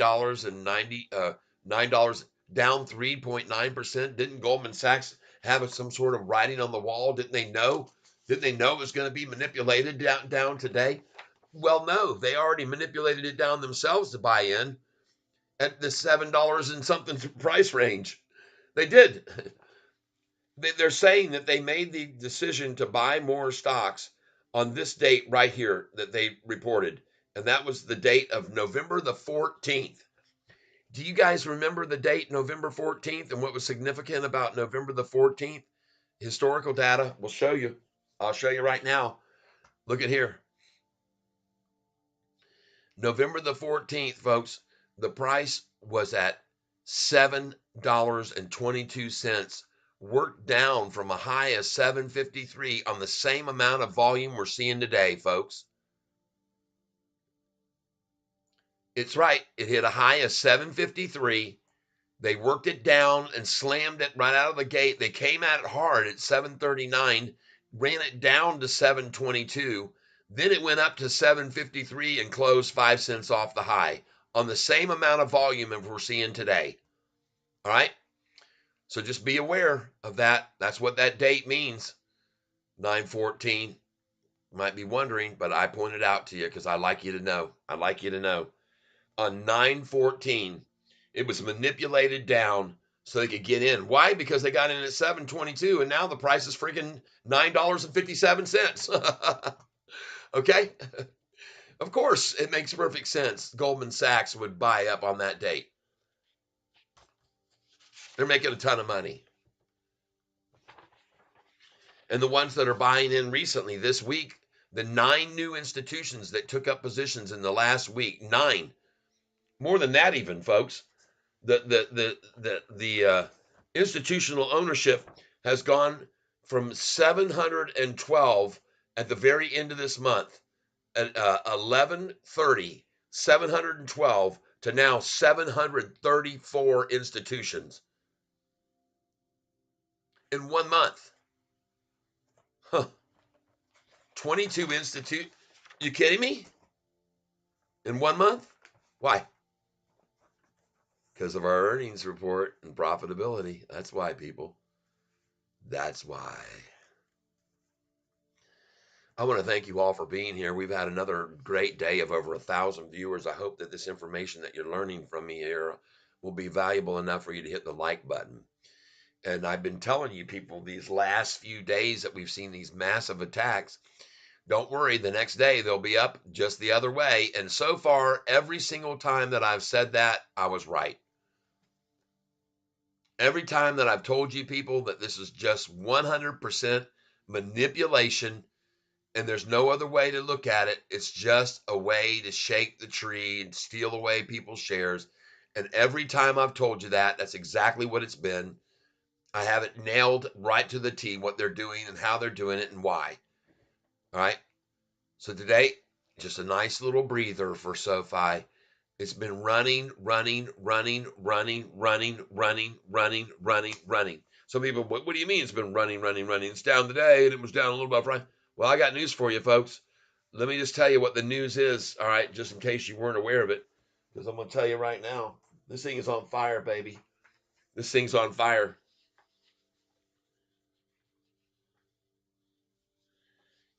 down 3.9%? Didn't Goldman Sachs have some sort of writing on the wall? Didn't they know? Didn't they know it was going to be manipulated down today? Well, no, they already manipulated it down themselves to buy in at the $7 and something price range. They did. They're saying that they made the decision to buy more stocks on this date right here that they reported. And that was the date of November the 14th. Do you guys remember the date, November 14th, and what was significant about November the 14th? Historical data will show you. I'll show you right now. Look at here. November the 14th, folks, the price was at $7.22, worked down from a high of 753 on the same amount of volume we're seeing today, folks. It's right. It hit a high of 753. They worked it down and slammed it right out of the gate. They came at it hard at 739, ran it down to 722. Then it went up to 753 and closed 5 cents off the high on the same amount of volume as we're seeing today. All right. So just be aware of that. That's what that date means. 9/14. You might be wondering, but I pointed out to you because I like you to know. I like you to know. On 9/14, it was manipulated down so they could get in. Why? Because they got in at 722 and now the price is freaking $9.57. Okay? Of course, it makes perfect sense. Goldman Sachs would buy up on that date. They're making a ton of money. And the ones that are buying in recently this week, the 9 new institutions that took up positions in the last week, 9, more than that even, folks. The institutional ownership has gone from 712 at the very end of this month at 11/30, 712 to now 734 institutions in 1 month. Huh. 22 institute. You kidding me? In 1 month? Why? Because of our earnings report and profitability. That's why, people. That's why. I want to thank you all for being here. We've had another great day of over 1,000 viewers. I hope that this information that you're learning from me here will be valuable enough for you to hit the like button. And I've been telling you people these last few days that we've seen these massive attacks. Don't worry, the next day they'll be up just the other way. And so far, every single time that I've said that, I was right. Every time that I've told you people that this is just 100% manipulation and there's no other way to look at it, it's just a way to shake the tree and steal away people's shares. And every time I've told you that, that's exactly what it's been. I have it nailed right to the T, what they're doing and how they're doing it and why. All right. So today, just a nice little breather for Sofi. It's been running. Some people, what do you mean it's been running? It's down today and it was down a little bit Friday. Well, I got news for you, folks. Let me just tell you what the news is, all right, just in case you weren't aware of it, because I'm going to tell you right now, this thing is on fire, baby. This thing's on fire.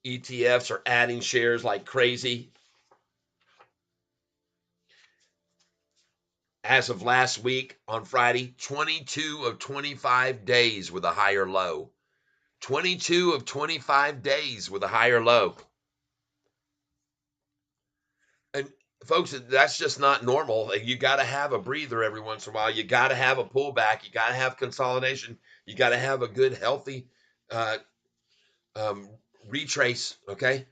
ETFs are adding shares like crazy. As of last week on Friday, 22 of 25 days with a higher low. 22 of 25 days with a higher low. And folks, that's just not normal. You got to have a breather every once in a while. You got to have a pullback. You got to have consolidation. You got to have a good, healthy retrace, okay?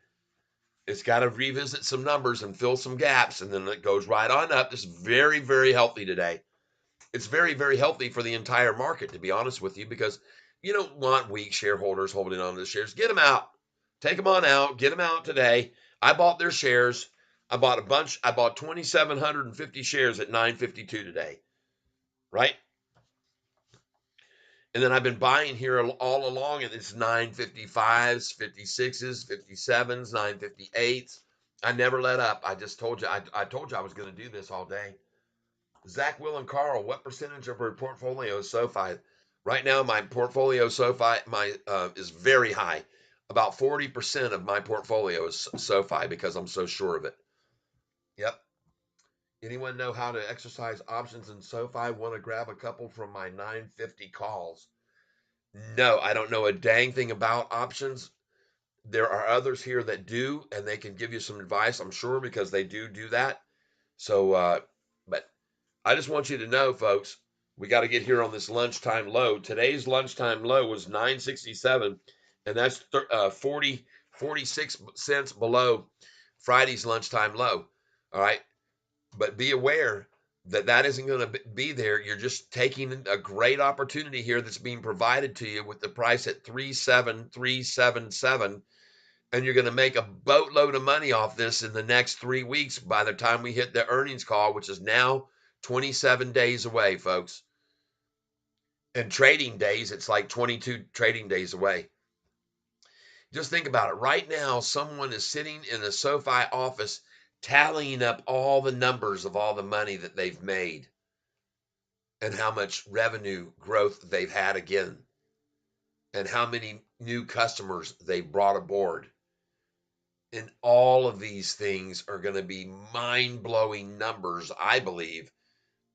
It's got to revisit some numbers and fill some gaps, and then it goes right on up. This is very, very healthy today. It's very, very healthy for the entire market, to be honest with you, because you don't want weak shareholders holding on to the shares. Get them out. Take them on out. Get them out today. I bought their shares. I bought a bunch. I bought 2,750 shares at 952 today, right? And then I've been buying here all along, and it's 955s, 56s, 57s, 958s. I never let up. I just told you. I told you I was going to do this all day. Zach, Will, and Carl, what percentage of your portfolio is SoFi? Right now, my portfolio SoFi is very high. About 40% of my portfolio is SoFi because I'm so sure of it. Yep. Anyone know how to exercise options in SoFi? Want to grab a couple from my 950 calls? No, I don't know a dang thing about options. There are others here that do, and they can give you some advice, I'm sure, because they do that. So, but I just want you to know, folks, we got to get here on this lunchtime low. Today's lunchtime low was 967, and that's 46 cents below Friday's lunchtime low. All right. But be aware that that isn't going to be there. You're just taking a great opportunity here that's being provided to you with the price at 37377, and you're going to make a boatload of money off this in the next 3 weeks by the time we hit the earnings call, which is now 27 days away, folks. And trading days, it's like 22 trading days away. Just think about it. Right now, someone is sitting in a SoFi office tallying up all the numbers of all the money that they've made and how much revenue growth they've had again and how many new customers they brought aboard. And all of these things are going to be mind-blowing numbers, I believe,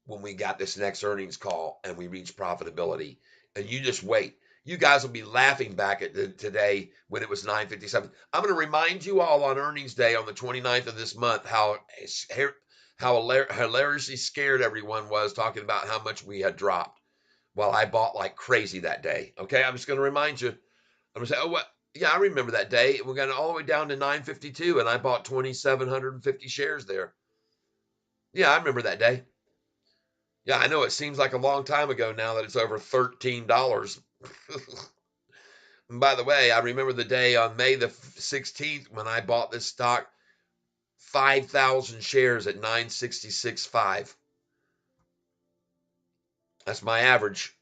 when we got this next earnings call and we reach profitability. And you just wait. You guys will be laughing back at today when it was 957. I'm going to remind you all on earnings day on the 29th of this month how hilariously scared everyone was talking about how much we had dropped. Well, I bought like crazy that day. Okay, I'm just going to remind you. I'm going to say, oh, what? Yeah, I remember that day. We got all the way down to 952, and I bought 2,750 shares there. Yeah, I remember that day. Yeah, I know it seems like a long time ago now that it's over $13. And by the way, I remember the day on May the 16th when I bought this stock, 5,000 shares at 966.5. That's my average.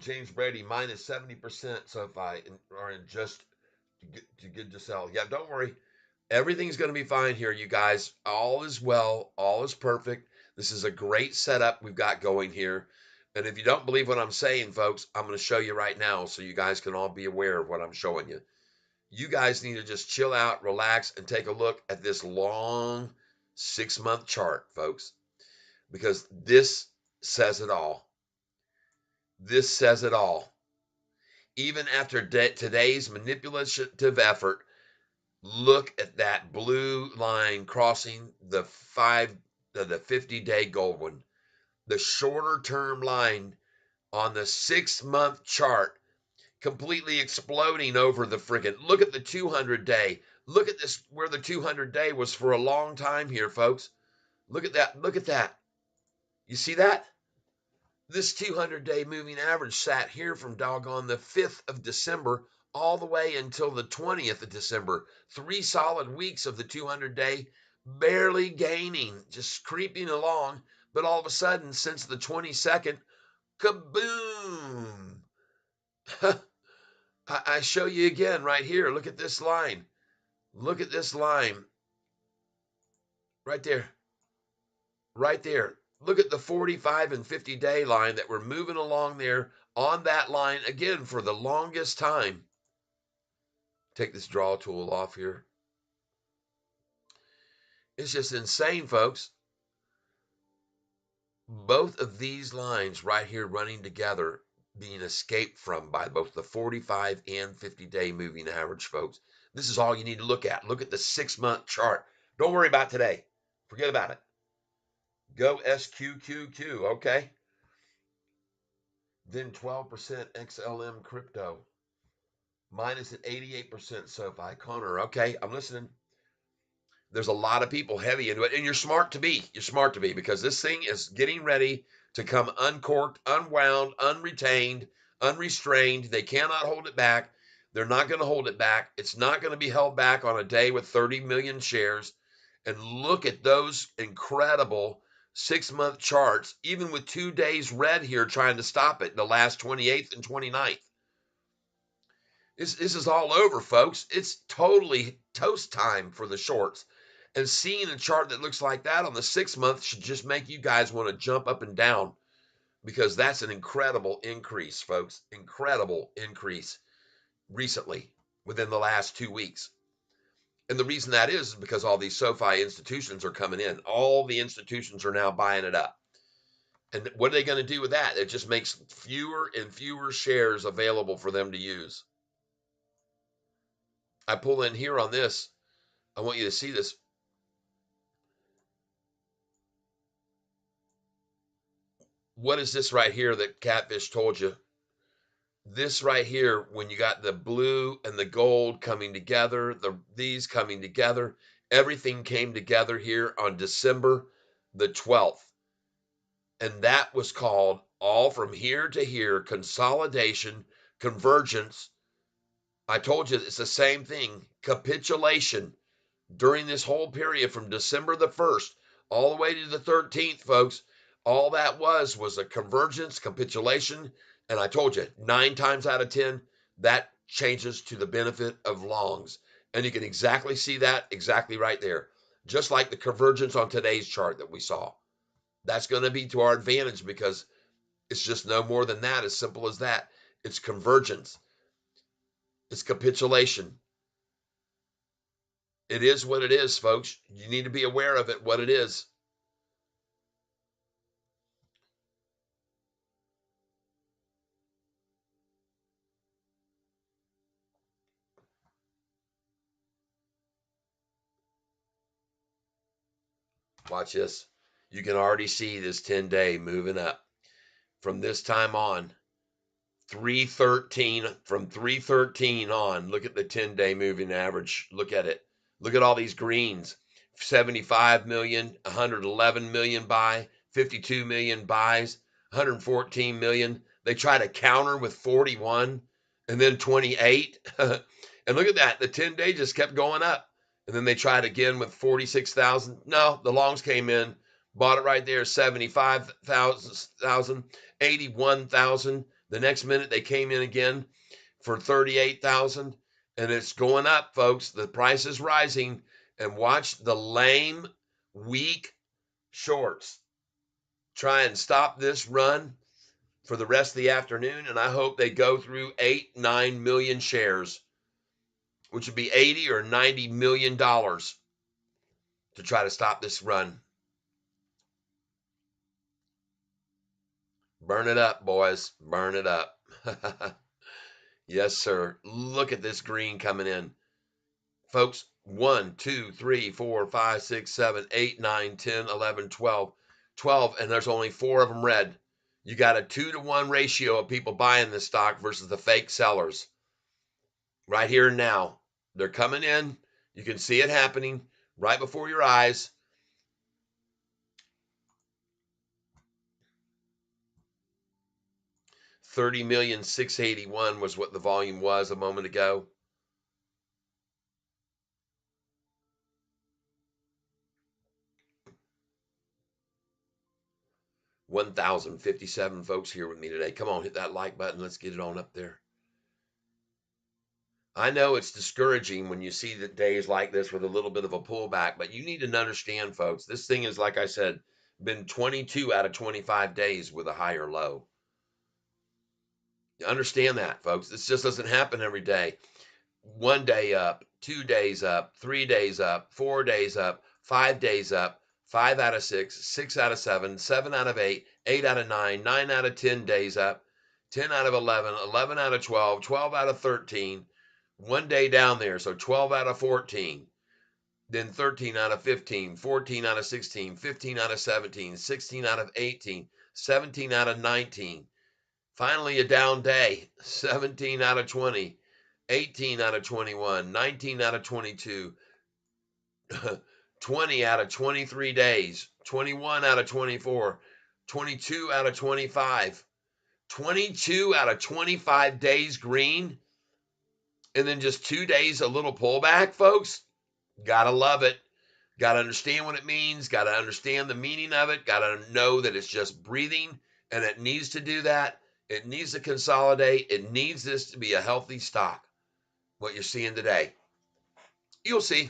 James Brady, minus 70% so far, are in just too good to sell. Yeah, don't worry. Everything's going to be fine here, you guys. All is well. All is perfect. This is a great setup we've got going here. And if you don't believe what I'm saying, folks, I'm going to show you right now so you guys can all be aware of what I'm showing you. You guys need to just chill out, relax, and take a look at this long 6-month chart, folks, because this says it all. This says it all. Even after today's manipulative effort, look at that blue line crossing the 50-day gold one. The shorter term line on the 6-month chart completely exploding over the friggin'. Look at the 200-day. Look at this, where the 200-day was for a long time here, folks. Look at that. Look at that. You see that? This 200-day moving average sat here from doggone the 5th of December all the way until the 20th of December. 3 solid weeks of the 200-day, barely gaining, just creeping along. But all of a sudden, since the 22nd, kaboom! I show you again right here. Look at this line. Look at this line. Right there. Right there. Look at the 45 and 50-day line that we're moving along there on that line again for the longest time. Take this draw tool off here. It's just insane, folks. Both of these lines right here running together being escaped from by both the 45 and 50-day moving average, folks. This is all you need to look at. Look at the 6-month chart. Don't worry about today. Forget about it. Go SQQQ, okay? Then 12% XLM crypto. Minus at 88% SoFi. Connor, okay, I'm listening. There's a lot of people heavy into it, and you're smart to be. You're smart to be, because this thing is getting ready to come uncorked, unwound, unretained, unrestrained. They cannot hold it back. They're not going to hold it back. It's not going to be held back on a day with 30 million shares. And look at those incredible 6-month charts, even with 2 days red here trying to stop it, the last 28th and 29th. This is all over, folks. It's totally toast time for the shorts. And seeing a chart that looks like that on the 6-month should just make you guys want to jump up and down, because that's an incredible increase, folks. Incredible increase recently within the last 2 weeks. And the reason that is because all these SoFi institutions are coming in. All the institutions are now buying it up. And what are they going to do with that? It just makes fewer and fewer shares available for them to use. I pull in here on this. I want you to see this. What is this right here that Catfish told you? This right here, when you got the blue and the gold coming together, these coming together, everything came together here on December the 12th. And that was called all from here to here, consolidation, convergence. I told you it's the same thing, capitulation during this whole period from December the 1st all the way to the 13th, folks. All that was a convergence, capitulation. And I told you, 9 times out of 10, that changes to the benefit of longs. And you can exactly see that exactly right there. Just like the convergence on today's chart that we saw. That's going to be to our advantage because it's just no more than that, as simple as that. It's convergence. It's capitulation. It is what it is, folks. You need to be aware of it, what it is. Watch this. You can already see this 10-day moving up. From this time on, 313, from 313 on, look at the 10-day moving average. Look at it. Look at all these greens. 75 million, 111 million buy, 52 million buys, 114 million. They try to counter with 41 and then 28. And look at that. The 10-day just kept going up. And then they tried again with 46,000. No, the longs came in, bought it right there, 75,000, 81,000. The next minute they came in again for 38,000. And it's going up, folks. The price is rising. And watch the lame, weak shorts try and stop this run for the rest of the afternoon. And I hope they go through 8-9 million shares, which would be 80 or 90 million dollars to try to stop this run. Burn it up, boys. Burn it up. Yes, sir. Look at this green coming in. Folks, 1, 2, 3, 4, 5, 6, 7, 8, 9, 10, 11, 12. 12, and there's only 4 of them red. You got a 2-to-1 ratio of people buying this stock versus the fake sellers. Right here and now. They're coming in. You can see it happening right before your eyes. $30,681,000 was what the volume was a moment ago. $1,057 folks here with me today. Come on, hit that like button. Let's get it on up there. I know it's discouraging when you see the days like this with a little bit of a pullback, but you need to understand, folks, this thing is, like I said, been 22 out of 25 days with a higher low. You understand that, folks. This just doesn't happen every day. 1 day up, 2 days up, 3 days up, 4 days up, 5 days up, 5 out of 6, 6 out of 7, 7 out of 8, 8 out of 9, 9 out of 10 days up, 10 out of 11, 11 out of 12, 12 out of 13, 1 day down there, so 12 out of 14, then 13 out of 15, 14 out of 16, 15 out of 17, 16 out of 18, 17 out of 19. Finally, a down day, 17 out of 20, 18 out of 21, 19 out of 22, 20 out of 23 days, 21 out of 24, 22 out of 25, 22 out of 25 days green. And then just 2 days, a little pullback, folks. Gotta love it. Gotta understand what it means. Gotta understand the meaning of it. Gotta know that it's just breathing and it needs to do that. It needs to consolidate. It needs this to be a healthy stock. What you're seeing today. You'll see.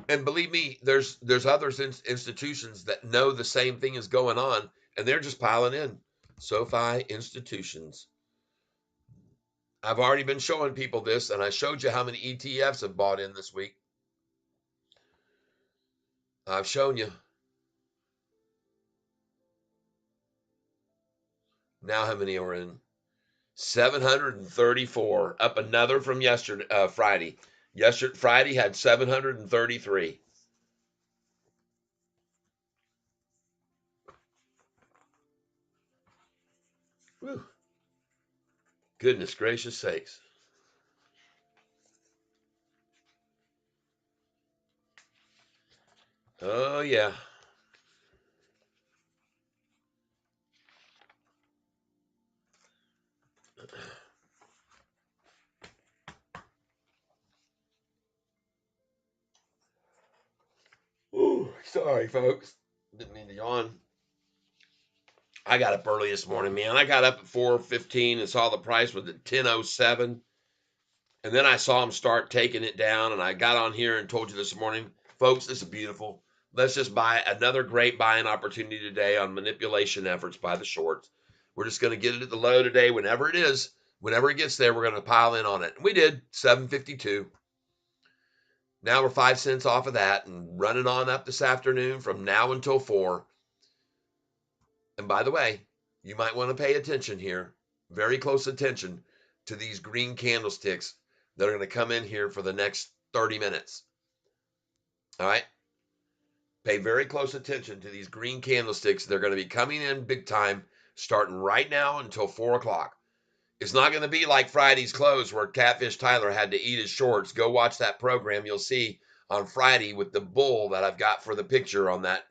And believe me, there's other institutions that know the same thing is going on, and they're just piling in. SoFi institutions. I've already been showing people this, and I showed you how many ETFs have bought in this week. I've shown you. Now how many are in? 734, up another from yesterday, Friday. Friday had 733. Whew. Goodness gracious sakes. Oh, yeah. Ooh, sorry, folks. Didn't mean to yawn. I got up early this morning, man. I got up at 4:15 and saw the price was at 10:07. And then I saw them start taking it down, and I got on here and told you this morning, folks, this is beautiful. Let's just buy another great buying opportunity today on manipulation efforts by the shorts. We're just going to get it at the low today, whenever it is. Whenever it gets there, we're going to pile in on it. And we did, 752. Now we're 5 cents off of that and running on up this afternoon from now until 4. And by the way, you might want to pay attention here, very close attention to these green candlesticks that are going to come in here for the next 30 minutes. All right? Pay very close attention to these green candlesticks. They're going to be coming in big time, starting right now until 4 o'clock. It's not going to be like Friday's close where Catfish Tyler had to eat his shorts. Go watch that program. You'll see on Friday with the bull that I've got for the picture on that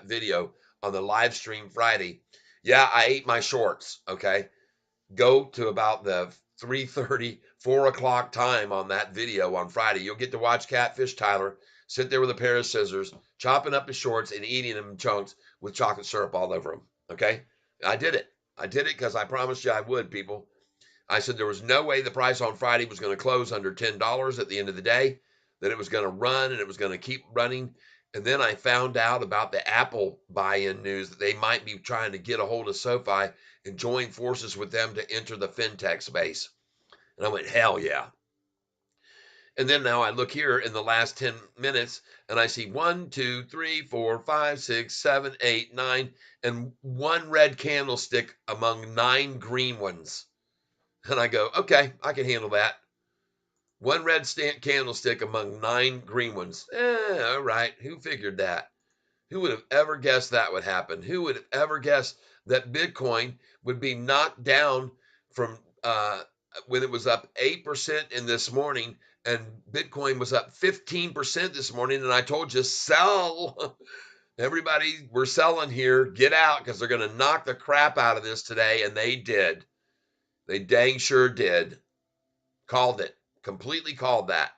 video on the live stream Friday. Yeah, I ate my shorts, okay? Go to about the 3:30, 4 o'clock time on that video on Friday. You'll get to watch Catfish Tyler sit there with a pair of scissors, chopping up his shorts and eating them in chunks with chocolate syrup all over them, okay? I did it. I did it because I promised you I would, people. I said there was no way the price on Friday was going to close under $10 at the end of the day, that it was going to run and it was going to keep running. And then I found out about the Apple buy-in news that they might be trying to get a hold of SoFi and join forces with them to enter the fintech space. And I went, hell yeah. And then now I look here in the last 10 minutes and I see 1, 2, 3, 4, 5, 6, 7, 8, 9, and one red candlestick among 9 green ones. And I go, okay, I can handle that. One red candlestick among 9 green ones. All right. Who figured that? Who would have ever guessed that would happen? Who would have ever guessed that Bitcoin would be knocked down from when it was up 8% in this morning, and Bitcoin was up 15% this morning, and I told you, sell. Everybody, we're selling here. Get out, because they're going to knock the crap out of this today, and they did. They dang sure did. Called it. Completely called that.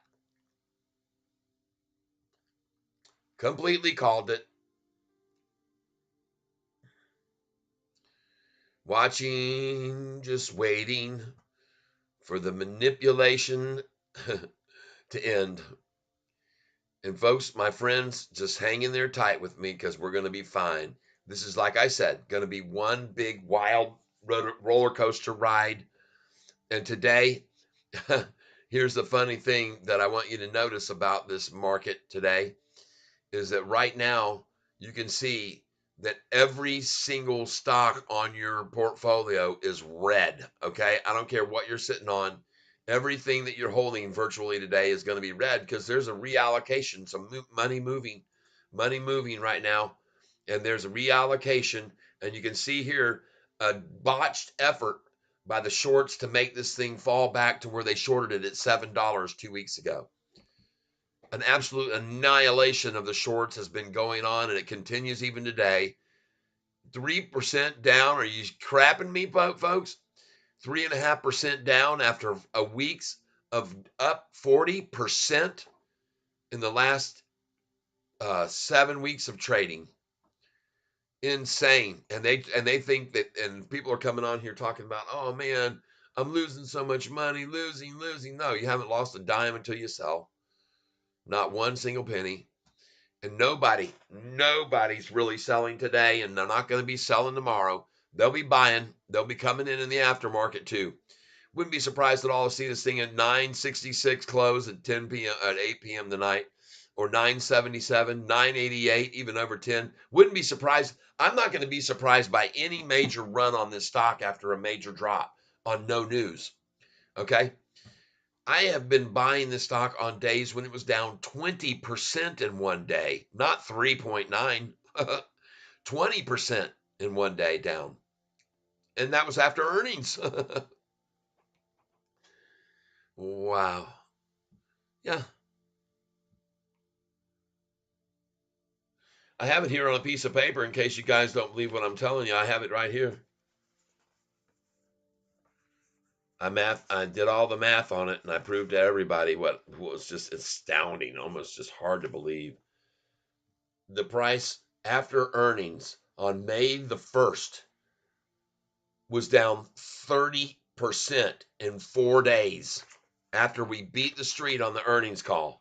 Completely called it. Watching, just waiting for the manipulation to end. And folks, my friends, just hang in there tight with me because we're going to be fine. This is, like I said, going to be one big wild roller coaster ride. And today, here's the funny thing that I want you to notice about this market today is that right now you can see that every single stock on your portfolio is red, okay? I don't care what you're sitting on. Everything that you're holding virtually today is going to be red because there's a reallocation, some money moving right now, and there's a reallocation, and you can see here a botched effort by the shorts to make this thing fall back to where they shorted it at $7 2 weeks ago. An absolute annihilation of the shorts has been going on, and it continues even today. 3% down. Are you crapping me, folks? 3.5% down after a week's of up 40% in the last 7 weeks of trading. Insane. And they think that, and people are coming on here talking about, oh man, I'm losing so much money, losing. No, you haven't lost a dime until you sell. Not one single penny. And nobody's really selling today, and they're not going to be selling tomorrow. They'll be buying. They'll be coming in the aftermarket too. Wouldn't be surprised at all to see this thing at 966 close at 10 p.m. at 8 p.m. tonight, or 977, 988, even over 10. Wouldn't be surprised. I'm not going to be surprised by any major run on this stock after a major drop on no news. Okay. I have been buying this stock on days when it was down 20% in one day, not 3.9, 20% in one day down. And that was after earnings. Wow. Yeah. I have it here on a piece of paper in case you guys don't believe what I'm telling you. I have it right here. I did all the math on it, and I proved to everybody what was just astounding, almost just hard to believe. The price after earnings on May the 1st was down 30% in 4 days after we beat the street on the earnings call.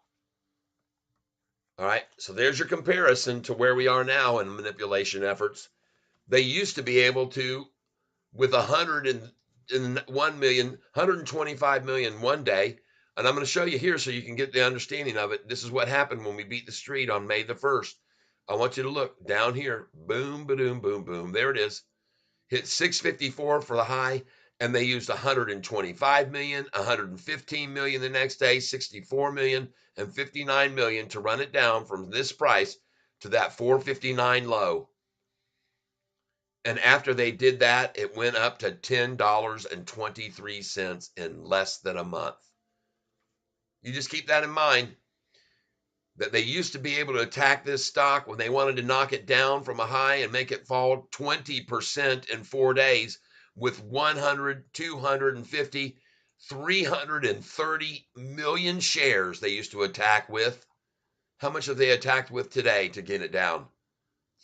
All right, so there's your comparison to where we are now in manipulation efforts. They used to be able to, with 101 million, 125 million one day. And I'm going to show you here so you can get the understanding of it. This is what happened when we beat the street on May the 1st. I want you to look down here. Boom, ba-doom, boom, boom. There it is. Hit 654 for the high, and they used 125 million, 115 million the next day, 64 million, and 59 million to run it down from this price to that 459 low. And after they did that, it went up to $10.23 in less than a month. You just keep that in mind, that they used to be able to attack this stock when they wanted to knock it down from a high and make it fall 20% in 4 days with 100, 250, 330 million shares they used to attack with. How much have they attacked with today to get it down?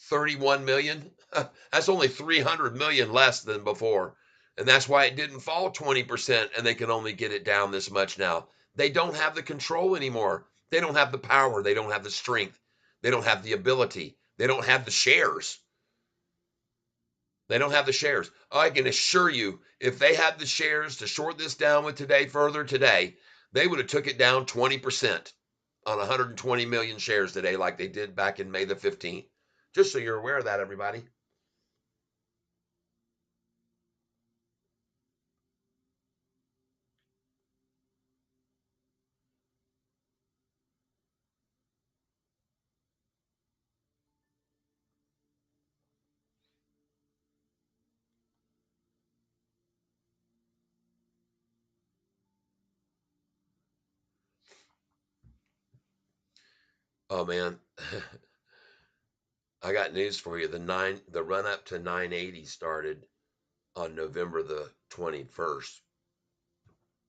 31 million? That's only 300 million less than before. And that's why it didn't fall 20% and they can only get it down this much now. They don't have the control anymore. They don't have the power. They don't have the strength. They don't have the ability. They don't have the shares. They don't have the shares. I can assure you, if they had the shares to short this down with today further today, they would have took it down 20% on 120 million shares today like they did back in May the 15th. Just so you're aware of that, everybody. Oh man, I got news for you. The run up to 980 started on November the 21st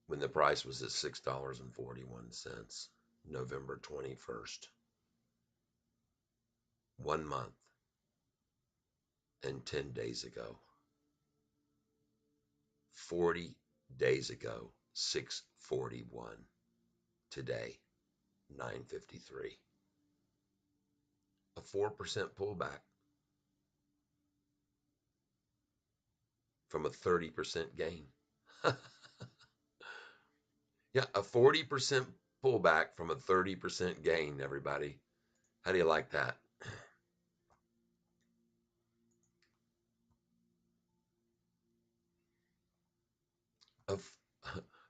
when the price was at $6.41. November 21st. 1 month and 10 days ago. 40 days ago, 641. Today, 953. A 4% pullback from a 30% gain. Yeah, a 40% pullback from a 30% gain, everybody. How do you like that? A,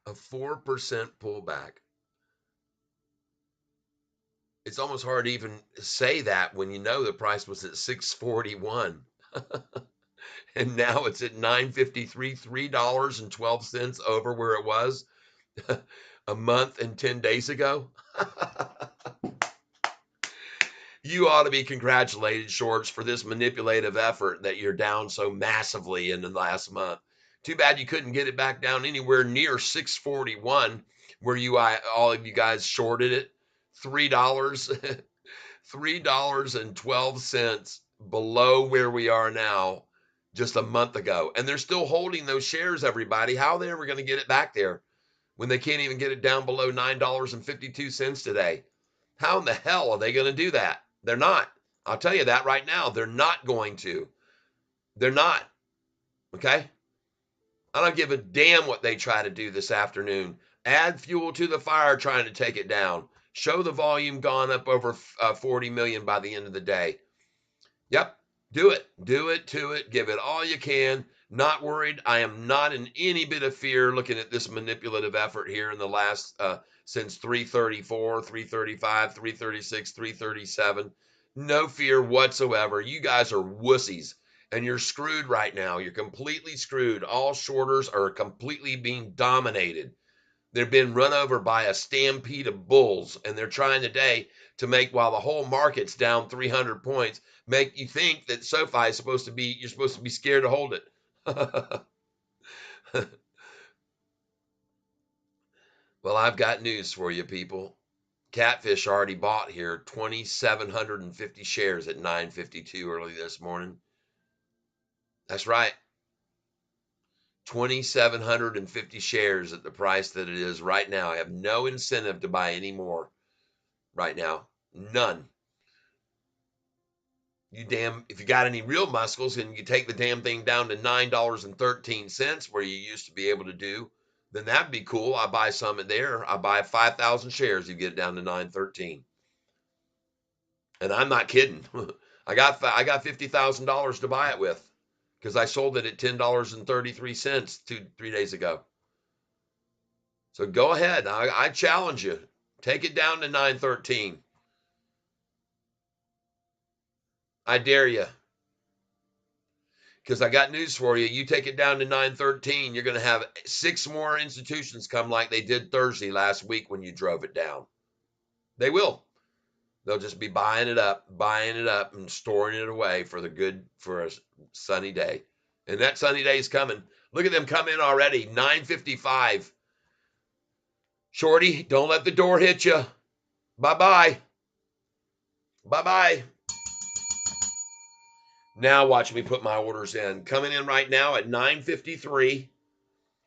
a 4% pullback. It's almost hard to even say that when you know the price was at 641. And now it's at 953, $3.12 over where it was a month and 10 days ago. You ought to be congratulated, shorts, for this manipulative effort that you're down so massively in the last month. Too bad you couldn't get it back down anywhere near 641 where all of you guys shorted it. $3, $3.12 below where we are now just a month ago. And they're still holding those shares, everybody. How are they ever going to get it back there when they can't even get it down below $9.52 today? How in the hell are they going to do that? They're not. I'll tell you that right now. They're not going to. They're not. Okay? I don't give a damn what they try to do this afternoon. Add fuel to the fire trying to take it down. Show the volume gone up over 40 million by the end of the day. Yep, do it. Do it to it. Give it all you can. Not worried. I am not in any bit of fear looking at this manipulative effort here in the last, since 334, 335, 336, 337. No fear whatsoever. You guys are wussies. And you're screwed right now. You're completely screwed. All shorters are completely being dominated. They're being run over by a stampede of bulls, and they're trying today to make, while the whole market's down 300 points, make you think that Sofi is supposed to be, you're supposed to be scared to hold it. Well, I've got news for you, people. Catfish already bought here 2,750 shares at 9.52 early this morning. That's right. 2,750 shares at the price that it is right now. I have no incentive to buy any more right now. None. If you got any real muscles and you take the damn thing down to $9.13 where you used to be able to do, then that'd be cool. I buy some in there. I buy 5,000 shares. You get it down to 913. And I'm not kidding. I got $50,000 to buy it with because I sold it at $10.33 3 days ago. So go ahead. I challenge you. Take it down to 913. I dare you. Because I got news for you. You take it down to 913, you're going to have 6 more institutions come like they did Thursday last week when you drove it down. They will. They'll just be buying it up, and storing it away for a sunny day. And that sunny day is coming. Look at them come in already. 9:55. Shorty, don't let the door hit you. Bye-bye. Bye-bye. Now watch me put my orders in. Coming in right now at 9:53.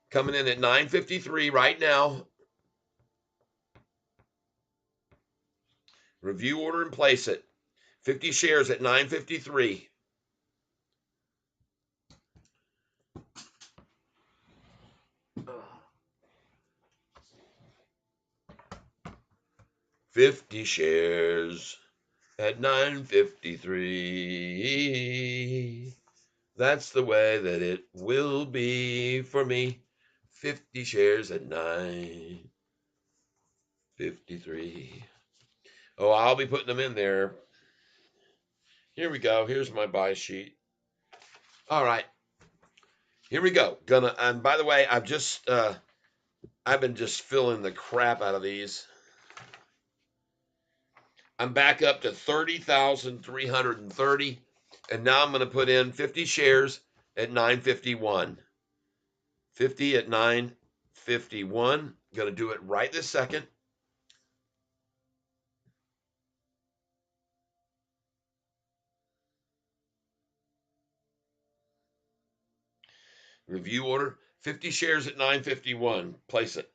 Coming in at 9:53 right now. Review order and place it. 50 shares at 9:53. $50 shares at 9:53. That's the way that it will be for me. 50 shares at 9:53. Oh, I'll be putting them in there. Here we go. Here's my buy sheet. All right. Here we go. And by the way, I've been just filling the crap out of these. I'm back up to 30,330. And now I'm going to put in 50 shares at 951. 50 at 951. Going to do it right this second. Review order. 50 shares at 951. Place it.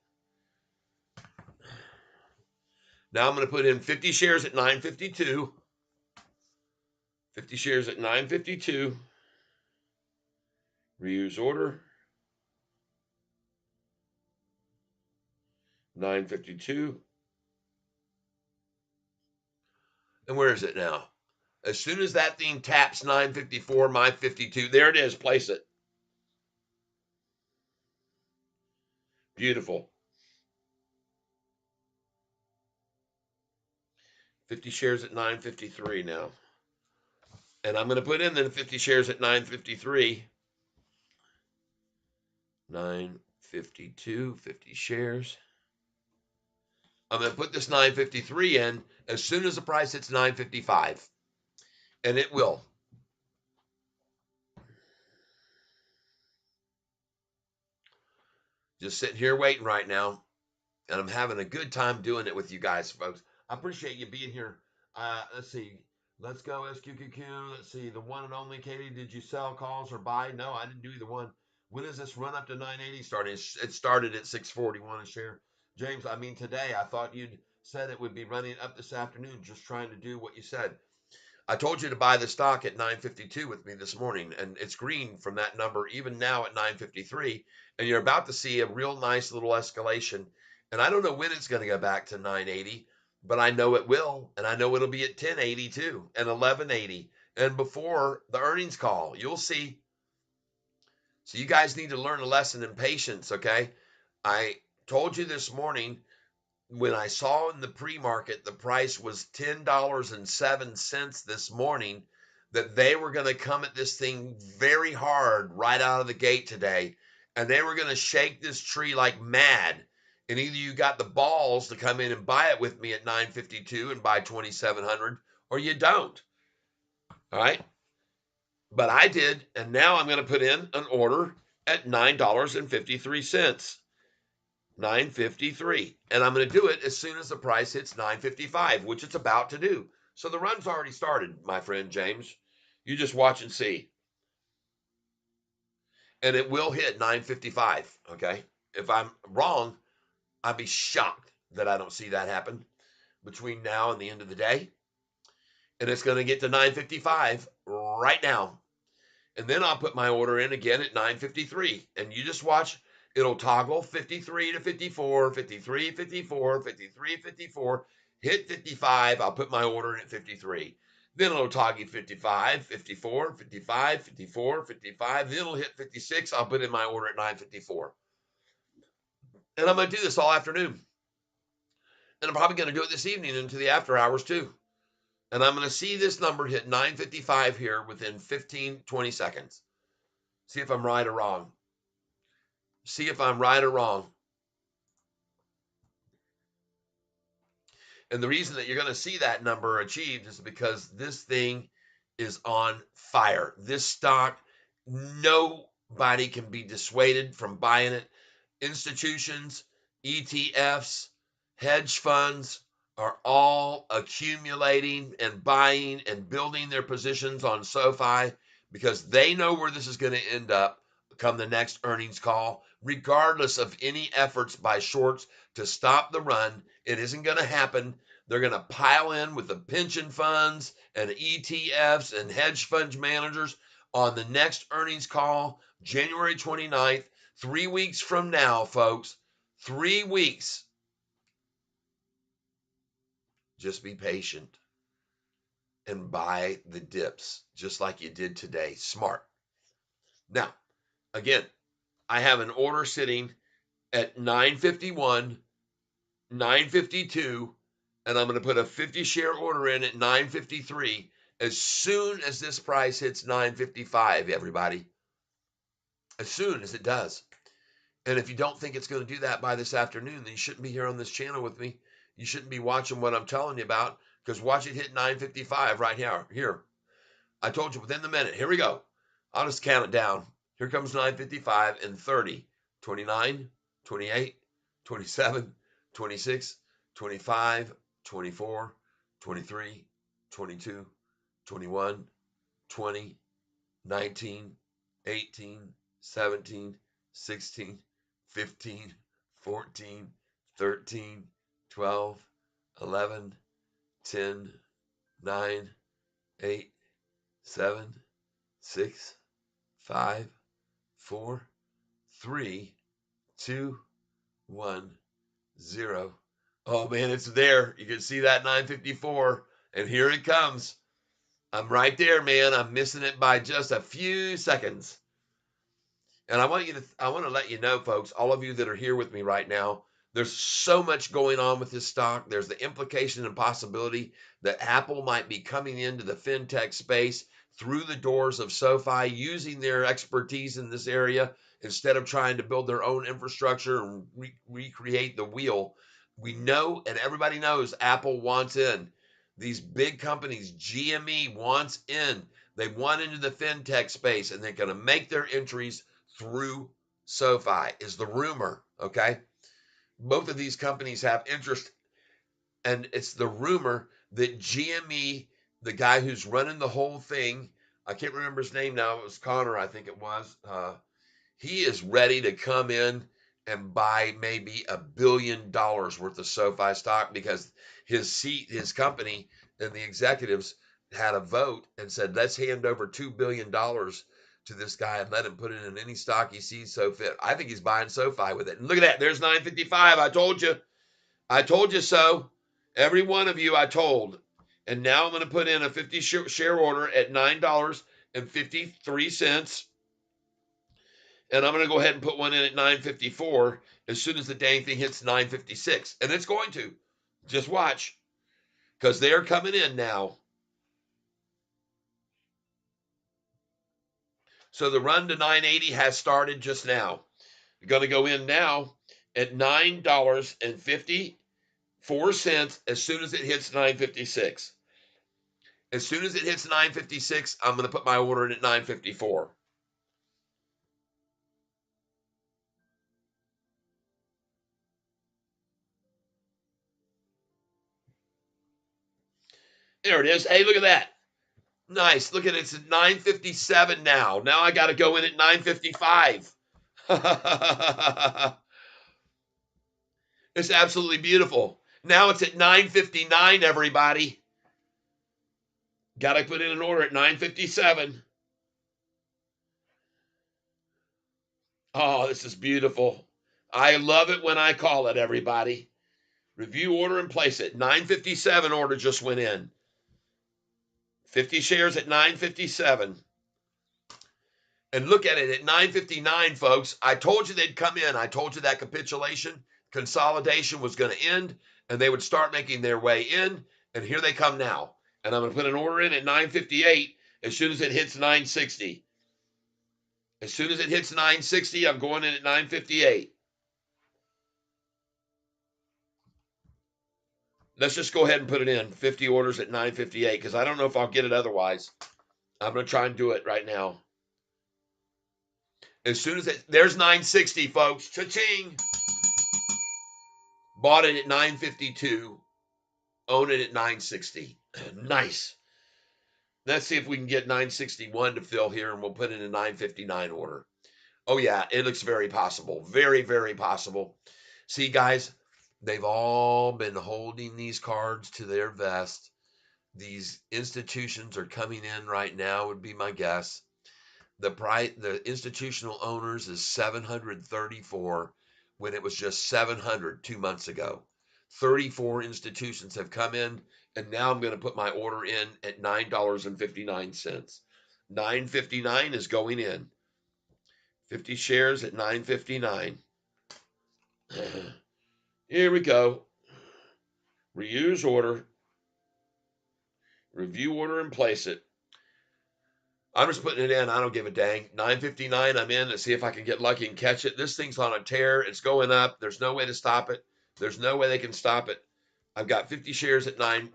Now I'm going to put in 50 shares at 952. 50 shares at 952. Reuse order. 952. And where is it now? As soon as that thing taps 954, 952, there it is. Place it. Beautiful. 50 shares at 953 now. And I'm going to put in the 50 shares at 953. 952, 50 shares. I'm going to put this 953 in as soon as the price hits 955. And it will. Just sitting here waiting right now, and I'm having a good time doing it with you guys, folks. I appreciate you being here. Let's see. Let's go SQQQ. Let's see. The one and only Katie. Did you sell calls or buy? No, I didn't do either one. When is this run up to 980 starting? It started at 641 a share. James, I mean today. I thought you'd said it would be running up this afternoon. Just trying to do what you said. I told you to buy the stock at 952 with me this morning, and it's green from that number even now at 953. And you're about to see a real nice little escalation. And I don't know when it's going to go back to 980, but I know it will. And I know it'll be at 1082 and 1180 and before the earnings call. You'll see. So you guys need to learn a lesson in patience, okay? I told you this morning when I saw in the pre-market the price was $10.07 this morning, that they were going to come at this thing very hard right out of the gate today, and they were going to shake this tree like mad. And either you got the balls to come in and buy it with me at 952 and buy 2,700, or you don't. All right. But I did, and now I'm going to put in an order at $9.53. 953, and I'm going to do it as soon as the price hits 955, which it's about to do. So the run's already started, my friend James. You just watch and see. And it will hit 955, okay? If I'm wrong, I'd be shocked that I don't see that happen between now and the end of the day. And it's going to get to 955 right now. And then I'll put my order in again at 953. And you just watch. It'll toggle 53 to 54, 53, 54, 53, 54, hit 55. I'll put my order in at 53. Then it'll toggle 55, 54, 55, 54, 55. Then it'll hit 56. I'll put in my order at 954. And I'm going to do this all afternoon. And I'm probably going to do it this evening into the after hours too. And I'm going to see this number hit 955 here within 15, 20 seconds. See if I'm right or wrong. See if I'm right or wrong. And the reason that you're going to see that number achieved is because this thing is on fire. This stock, nobody can be dissuaded from buying it. Institutions, ETFs, hedge funds are all accumulating and buying and building their positions on SoFi because they know where this is going to end up come the next earnings call, regardless of any efforts by shorts to stop the run. It isn't going to happen. They're going to pile in with the pension funds and ETFs and hedge fund managers on the next earnings call, January 29th, 3 weeks from now, folks. 3 weeks. Just be patient and buy the dips just like you did today. Smart. Now, again, I have an order sitting at 951, 952, and I'm going to put a 50 share order in at 953 as soon as this price hits 955, everybody. As soon as it does. And if you don't think it's going to do that by this afternoon, then you shouldn't be here on this channel with me. You shouldn't be watching what I'm telling you about, because watch it hit 955 right here. I told you within the minute. Here we go. I'll just count it down. Here comes 955 and 30, 29, 28, 27, 26, 25, 24, 23, 22, 21, 20, 19, 18, 17, 16, 15, 14, 13, 12, 11, 10, 9, 8, 7, 6, 5, 4, 3, 2, 1, 0. Oh man, it's there. You can see that 954, and here it comes. I'm right there, man. I'm missing it by just a few seconds. And I want to let you know, folks, all of you that are here with me right now, there's so much going on with this stock. There's the implication and possibility that Apple might be coming into the fintech space through the doors of SoFi, using their expertise in this area instead of trying to build their own infrastructure and recreate the wheel. We know, and everybody knows, Apple wants in. These big companies, GME wants in. They want into the fintech space, and they're going to make their entries through SoFi is the rumor, okay? Both of these companies have interest, and it's the rumor that GME, the guy who's running the whole thing, I can't remember his name now, it was Connor, I think it was, he is ready to come in and buy maybe $1 billion worth of SoFi stock because his company and the executives had a vote and said, let's hand over $2 billion to this guy and let him put it in any stock he sees so fit. I think he's buying SoFi with it. And look at that. There's 955. I told you. I told you so. Every one of you I told. And now I'm going to put in a 50 share order at $9.53. And I'm going to go ahead and put one in at 954 as soon as the dang thing hits 956. And it's going to. Just watch. Because they're coming in now. So the run to 980 has started just now. You're going to go in now at $9.54 as soon as it hits 956. As soon as it hits 956, I'm going to put my order in at 954. There it is. Hey, look at that. Nice. Look at it. It's at 957 now. Now I got to go in at 955. It's absolutely beautiful. Now it's at 959, everybody. Got to put in an order at 957. Oh, this is beautiful. I love it when I call it, everybody. Review order and place it. 957 order just went in. 50 shares at 957. And look at it at 959, folks. I told you they'd come in. I told you that capitulation, consolidation was going to end, and they would start making their way in. And here they come now. And I'm going to put an order in at 958 as soon as it hits 960. As soon as it hits 960, I'm going in at 958. Let's just go ahead and put it in. 50 orders at 958 because I don't know if I'll get it otherwise. I'm going to try and do it right now. As soon as there's 960, folks. Cha-ching. Bought it at 952. Own it at 960. Nice. Let's see if we can get 961 to fill here, and we'll put in a 959 order. Oh, yeah, it looks very possible. Very, very possible. See, guys, they've all been holding these cards to their vest. These institutions are coming in right now, would be my guess. The institutional owners is 734 when it was just 700 2 months ago. 34 institutions have come in, and now I'm going to put my order in at $9.59. 959 is going in. 50 shares at 959. Here we go. Reuse order. Review order and place it. I'm just putting it in. I don't give a dang. 959, I'm in. Let's see if I can get lucky and catch it. This thing's on a tear. It's going up. There's no way to stop it. There's no way they can stop it. I've got 50 shares at 9.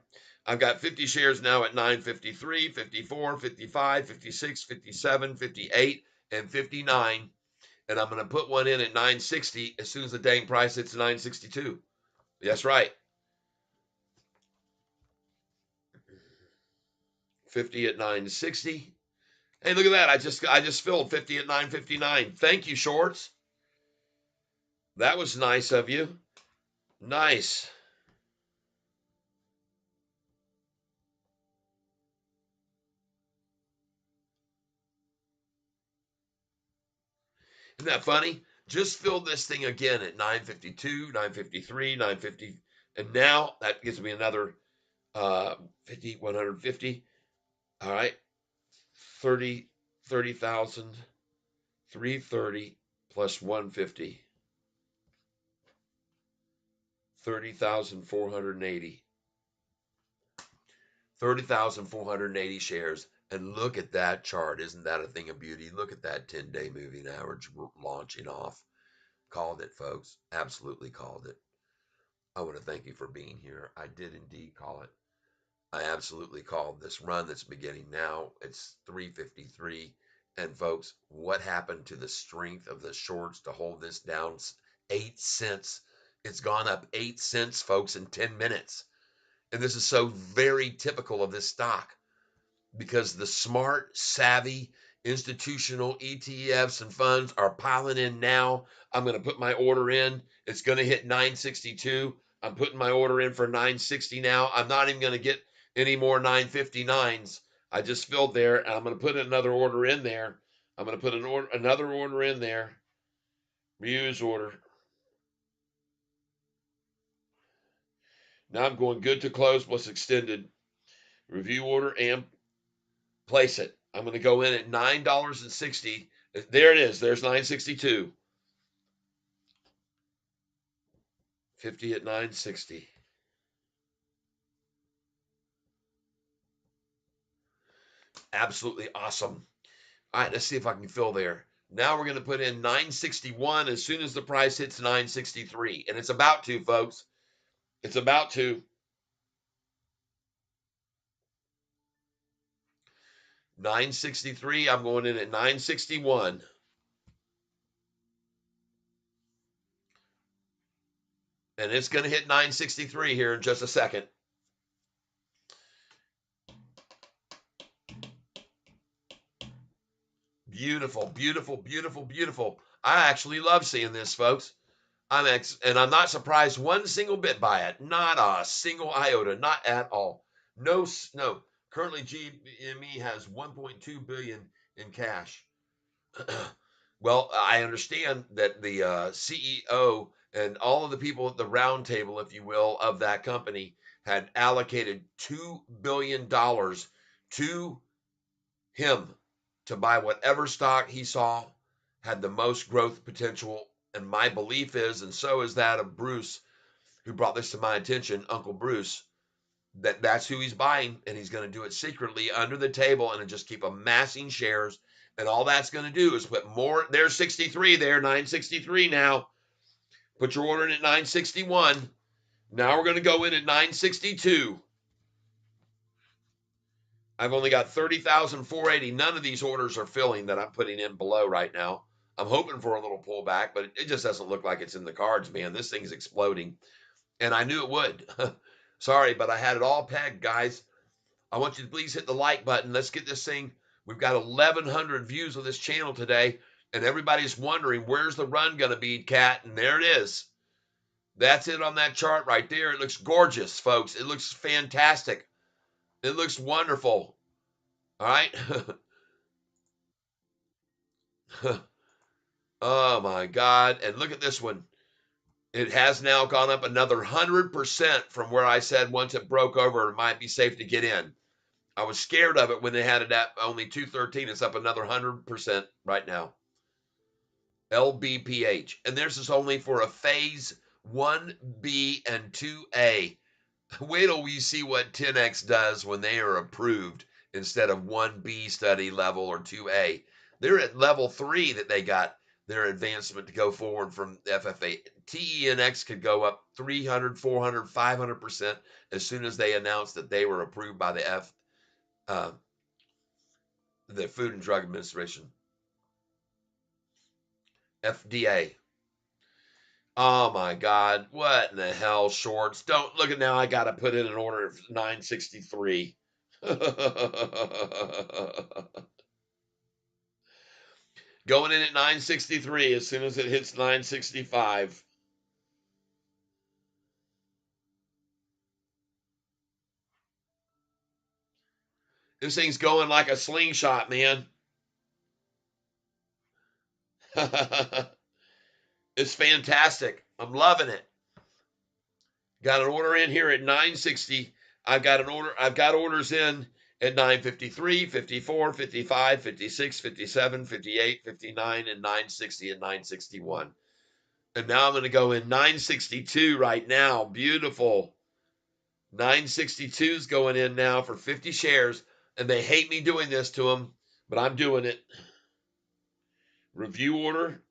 I've got 50 shares now at 953, 54, 55, 56, 57, 58, and 59. And I'm going to put one in at 960 as soon as the dang price hits 962. That's right. 50 at 960. Hey, look at that. I just filled 50 at 959. Thank you, shorts. That was nice of you. Nice. Isn't that funny? Just filled this thing again at 952, 953, 950. And now that gives me another 50, 150. All right. 30,000, 330 plus 150. 30,480. 30,480 shares. And look at that chart. Isn't that a thing of beauty? Look at that 10-day moving average launching off. Called it, folks. Absolutely called it. I want to thank you for being here. I did indeed call it. I absolutely called this run that's beginning now. It's 353, And folks, what happened to the strength of the shorts to hold this down 8 cents? It's gone up 8 cents, folks, in 10 minutes. And this is so very typical of this stock because the smart, savvy, institutional ETFs and funds are piling in now. I'm going to put my order in. It's going to hit 962. I'm putting my order in for 960 now. I'm not even going to get any more 959s. I just filled there, and I'm going to put another order in there. I'm going to put another order in there. Reuse order. Now I'm going good to close plus extended. Review order and place it. I'm going to go in at $9.60. There it is. There's 962. 50 at 960. Absolutely awesome. All right, let's see if I can fill there. Now we're going to put in 961 as soon as the price hits 963. And it's about to, folks. It's about to. 963. I'm going in at 961. And it's going to hit 963 here in just a second. Beautiful, beautiful, beautiful, beautiful. I actually love seeing this, folks. And I'm not surprised one single bit by it. Not a single iota, not at all. No, no. Currently, GME has 1.2 billion in cash. Well, I understand that the CEO and all of the people at the round table, if you will, of that company had allocated $2 billion to him to buy whatever stock he saw had the most growth potential. And my belief is, and so is that of Bruce, who brought this to my attention, Uncle Bruce, that that's who he's buying, and he's going to do it secretly under the table and just keep amassing shares. And all that's going to do is put more. There's 63 there, 963 now. Put your order in at 961. Now we're going to go in at 962. I've only got 30,480. None of these orders are filling that I'm putting in below right now. I'm hoping for a little pullback, but it just doesn't look like it's in the cards, man. This thing's exploding. And I knew it would. Sorry, but I had it all pegged, guys. I want you to please hit the like button. Let's get this thing. We've got 1,100 views of this channel today, and everybody's wondering, where's the run going to be, Cat? And there it is. That's it on that chart right there. It looks gorgeous, folks. It looks fantastic. It looks wonderful. All right. Oh, my God. And look at this one. It has now gone up another 100% from where I said once it broke over, it might be safe to get in. I was scared of it when they had it at only 213. It's up another 100% right now. LBPH. And this is only for a phase 1B and 2A. Wait till we see what 10X does when they are approved instead of 1B study level or 2A. They're at level 3 that they got their advancement to go forward from FFA. TENX could go up 300, 400, 500% as soon as they announced that they were approved by the Food and Drug Administration, FDA. Oh my God, what in the hell, shorts? Don't look at now. I got to put in an order of 963. Going in at 963 as soon as it hits 965. This thing's going like a slingshot, man. It's fantastic. I'm loving it. Got an order in here at 960. I've got orders in at 953, 54, 55, 56, 57, 58, 59, and 960 and 961. And now I'm going to go in 962 right now. Beautiful. 962 is going in now for 50 shares. And they hate me doing this to them, but I'm doing it. Review order.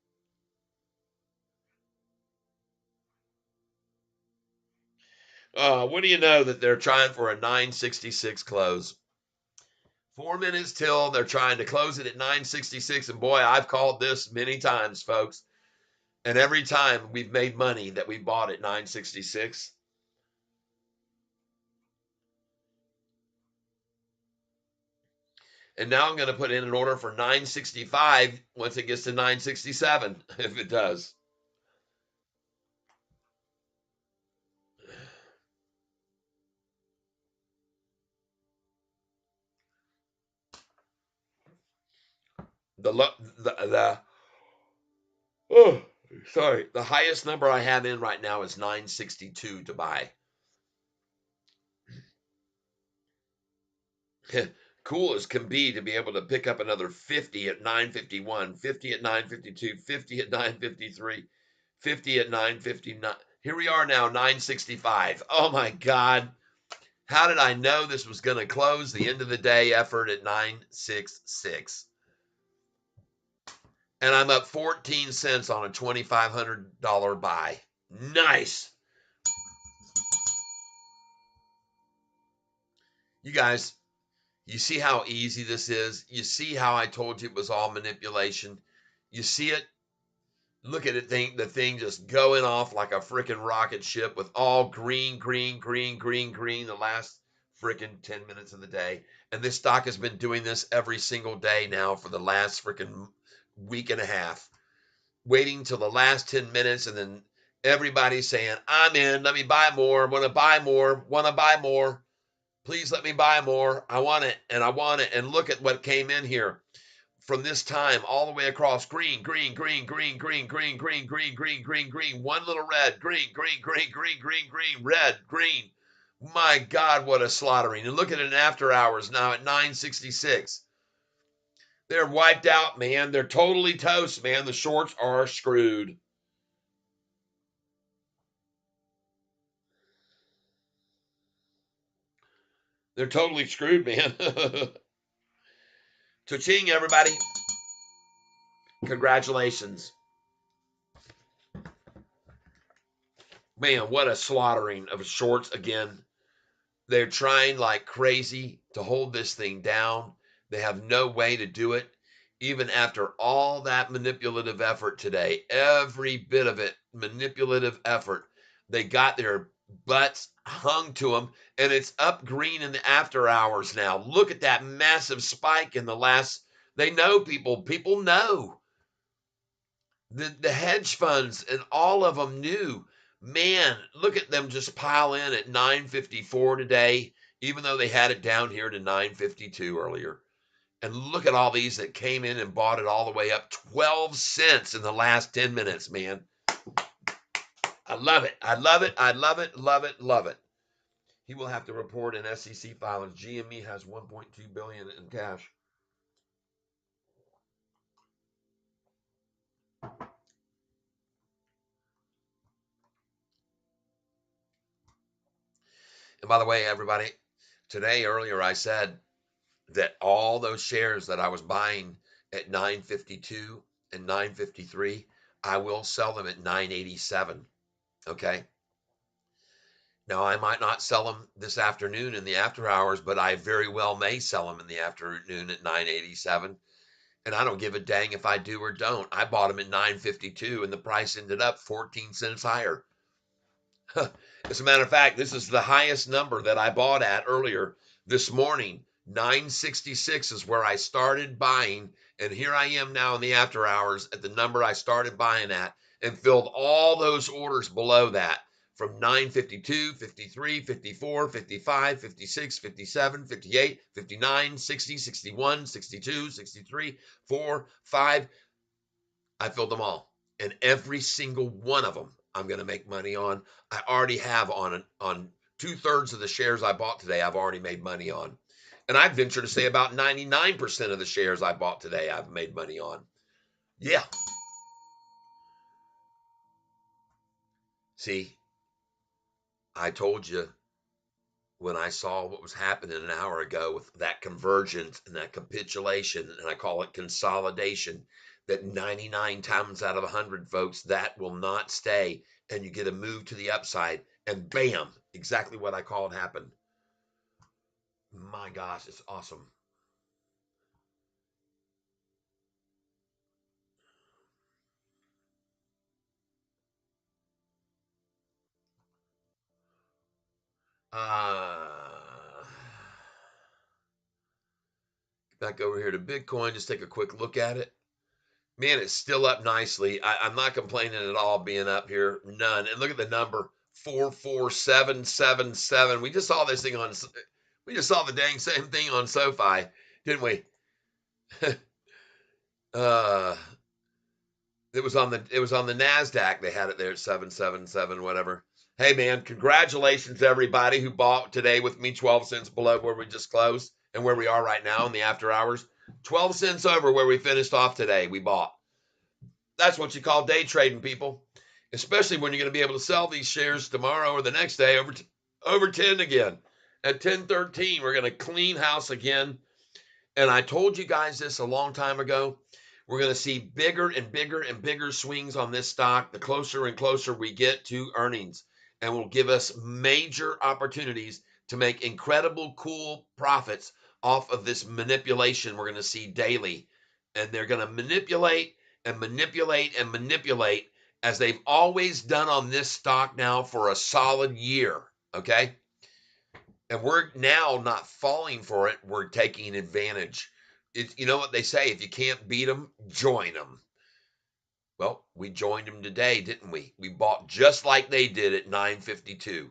What do you know that they're trying for a 966 close? 4 minutes till. They're trying to close it at 966. And boy, I've called this many times, folks. And every time we've made money that we bought at 966. And now I'm going to put in an order for 965 once it gets to 967, if it does. The oh, sorry, the highest number I have in right now is 962 to buy. Cool as can be to be able to pick up another 50 at 951, 50 at 952, 50 at 953, 50 at 959. Here we are now, 965. Oh my God. How did I know this was going to close the end of the day effort at 966? And I'm up 14 cents on a $2,500 buy. Nice. You guys, you see how easy this is? You see how I told you it was all manipulation? You see it? Look at it, the thing just going off like a freaking rocket ship with all green, green, green, green, green the last freaking 10 minutes of the day. And this stock has been doing this every single day now for the last freaking week and a half, waiting till the last 10 minutes. And then everybody's saying, I'm in, let me buy more, want to buy more, want to buy more. Please let me buy more. I want it, and I want it. And look at what came in here. From this time all the way across, green, green, green, green, green, green, green, green, green, green, green, one little red, green, green, green, green, green, green, red, green. My God, what a slaughtering. And look at it in after hours now at 966. They're wiped out, man. They're totally toast, man. The shorts are screwed. They're totally screwed, man. Cha-ching, everybody. Congratulations. Man, what a slaughtering of shorts again. They're trying like crazy to hold this thing down. They have no way to do it. Even after all that manipulative effort today, every bit of it, manipulative effort, they got their butts hung to them, and it's up green in the after hours now. Look at that massive spike in the last. They know people know. The hedge funds and all of them knew. Man, look at them just pile in at 954 today, even though they had it down here to 952 earlier. And look at all these that came in and bought it all the way up 12 cents in the last 10 minutes, man. I love it. I love it. I love it. Love it. Love it. He will have to report an SEC filing. GME has $1.2 billion in cash. And by the way, everybody, today earlier I said that all those shares that I was buying at 952 and 953, I will sell them at 987. Okay. Now, I might not sell them this afternoon in the after hours, but I very well may sell them in the afternoon at 987. And I don't give a dang if I do or don't. I bought them at 952 and the price ended up 14 cents higher. As a matter of fact, this is the highest number that I bought at earlier this morning. 966 is where I started buying. And here I am now in the after hours at the number I started buying at and filled all those orders below that from 952, 53, 54, 55, 56, 57, 58, 59, 60, 61, 62, 63, 4, 5. I filled them all. And every single one of them I'm going to make money on. I already have on 2/3 of the shares I bought today, I've already made money on. And I venture to say about 99% of the shares I bought today, I've made money on. Yeah. See, I told you when I saw what was happening an hour ago with that convergence and that capitulation, and I call it consolidation, that 99 times out of 100, folks, that will not stay. And you get a move to the upside, and bam, exactly what I called happened. My gosh, it's awesome. Back over here to Bitcoin, just take a quick look at it. Man, it's still up nicely. I'm not complaining at all being up here. None. And look at the number 44777. We just saw this thing on, we just saw the dang same thing on Sofi, didn't we? uh, it was on the NASDAQ. They had it there at 777, whatever. Hey man, congratulations to everybody who bought today with me, 12 cents below where we just closed and where we are right now in the after hours. 12 cents over where we finished off today, we bought. That's what you call day trading, people. Especially when you're going to be able to sell these shares tomorrow or the next day over 10 again. At 10:13, we're going to clean house again. And I told you guys this a long time ago. We're going to see bigger and bigger and bigger swings on this stock the closer and closer we get to earnings, and will give us major opportunities to make incredible, cool profits off of this manipulation we're going to see daily. And they're going to manipulate and manipulate and manipulate as they've always done on this stock now for a solid year. Okay. And we're now not falling for it. We're taking advantage. You know what they say, if you can't beat them, join them. Well, we joined them today, didn't we? We bought just like they did at 952.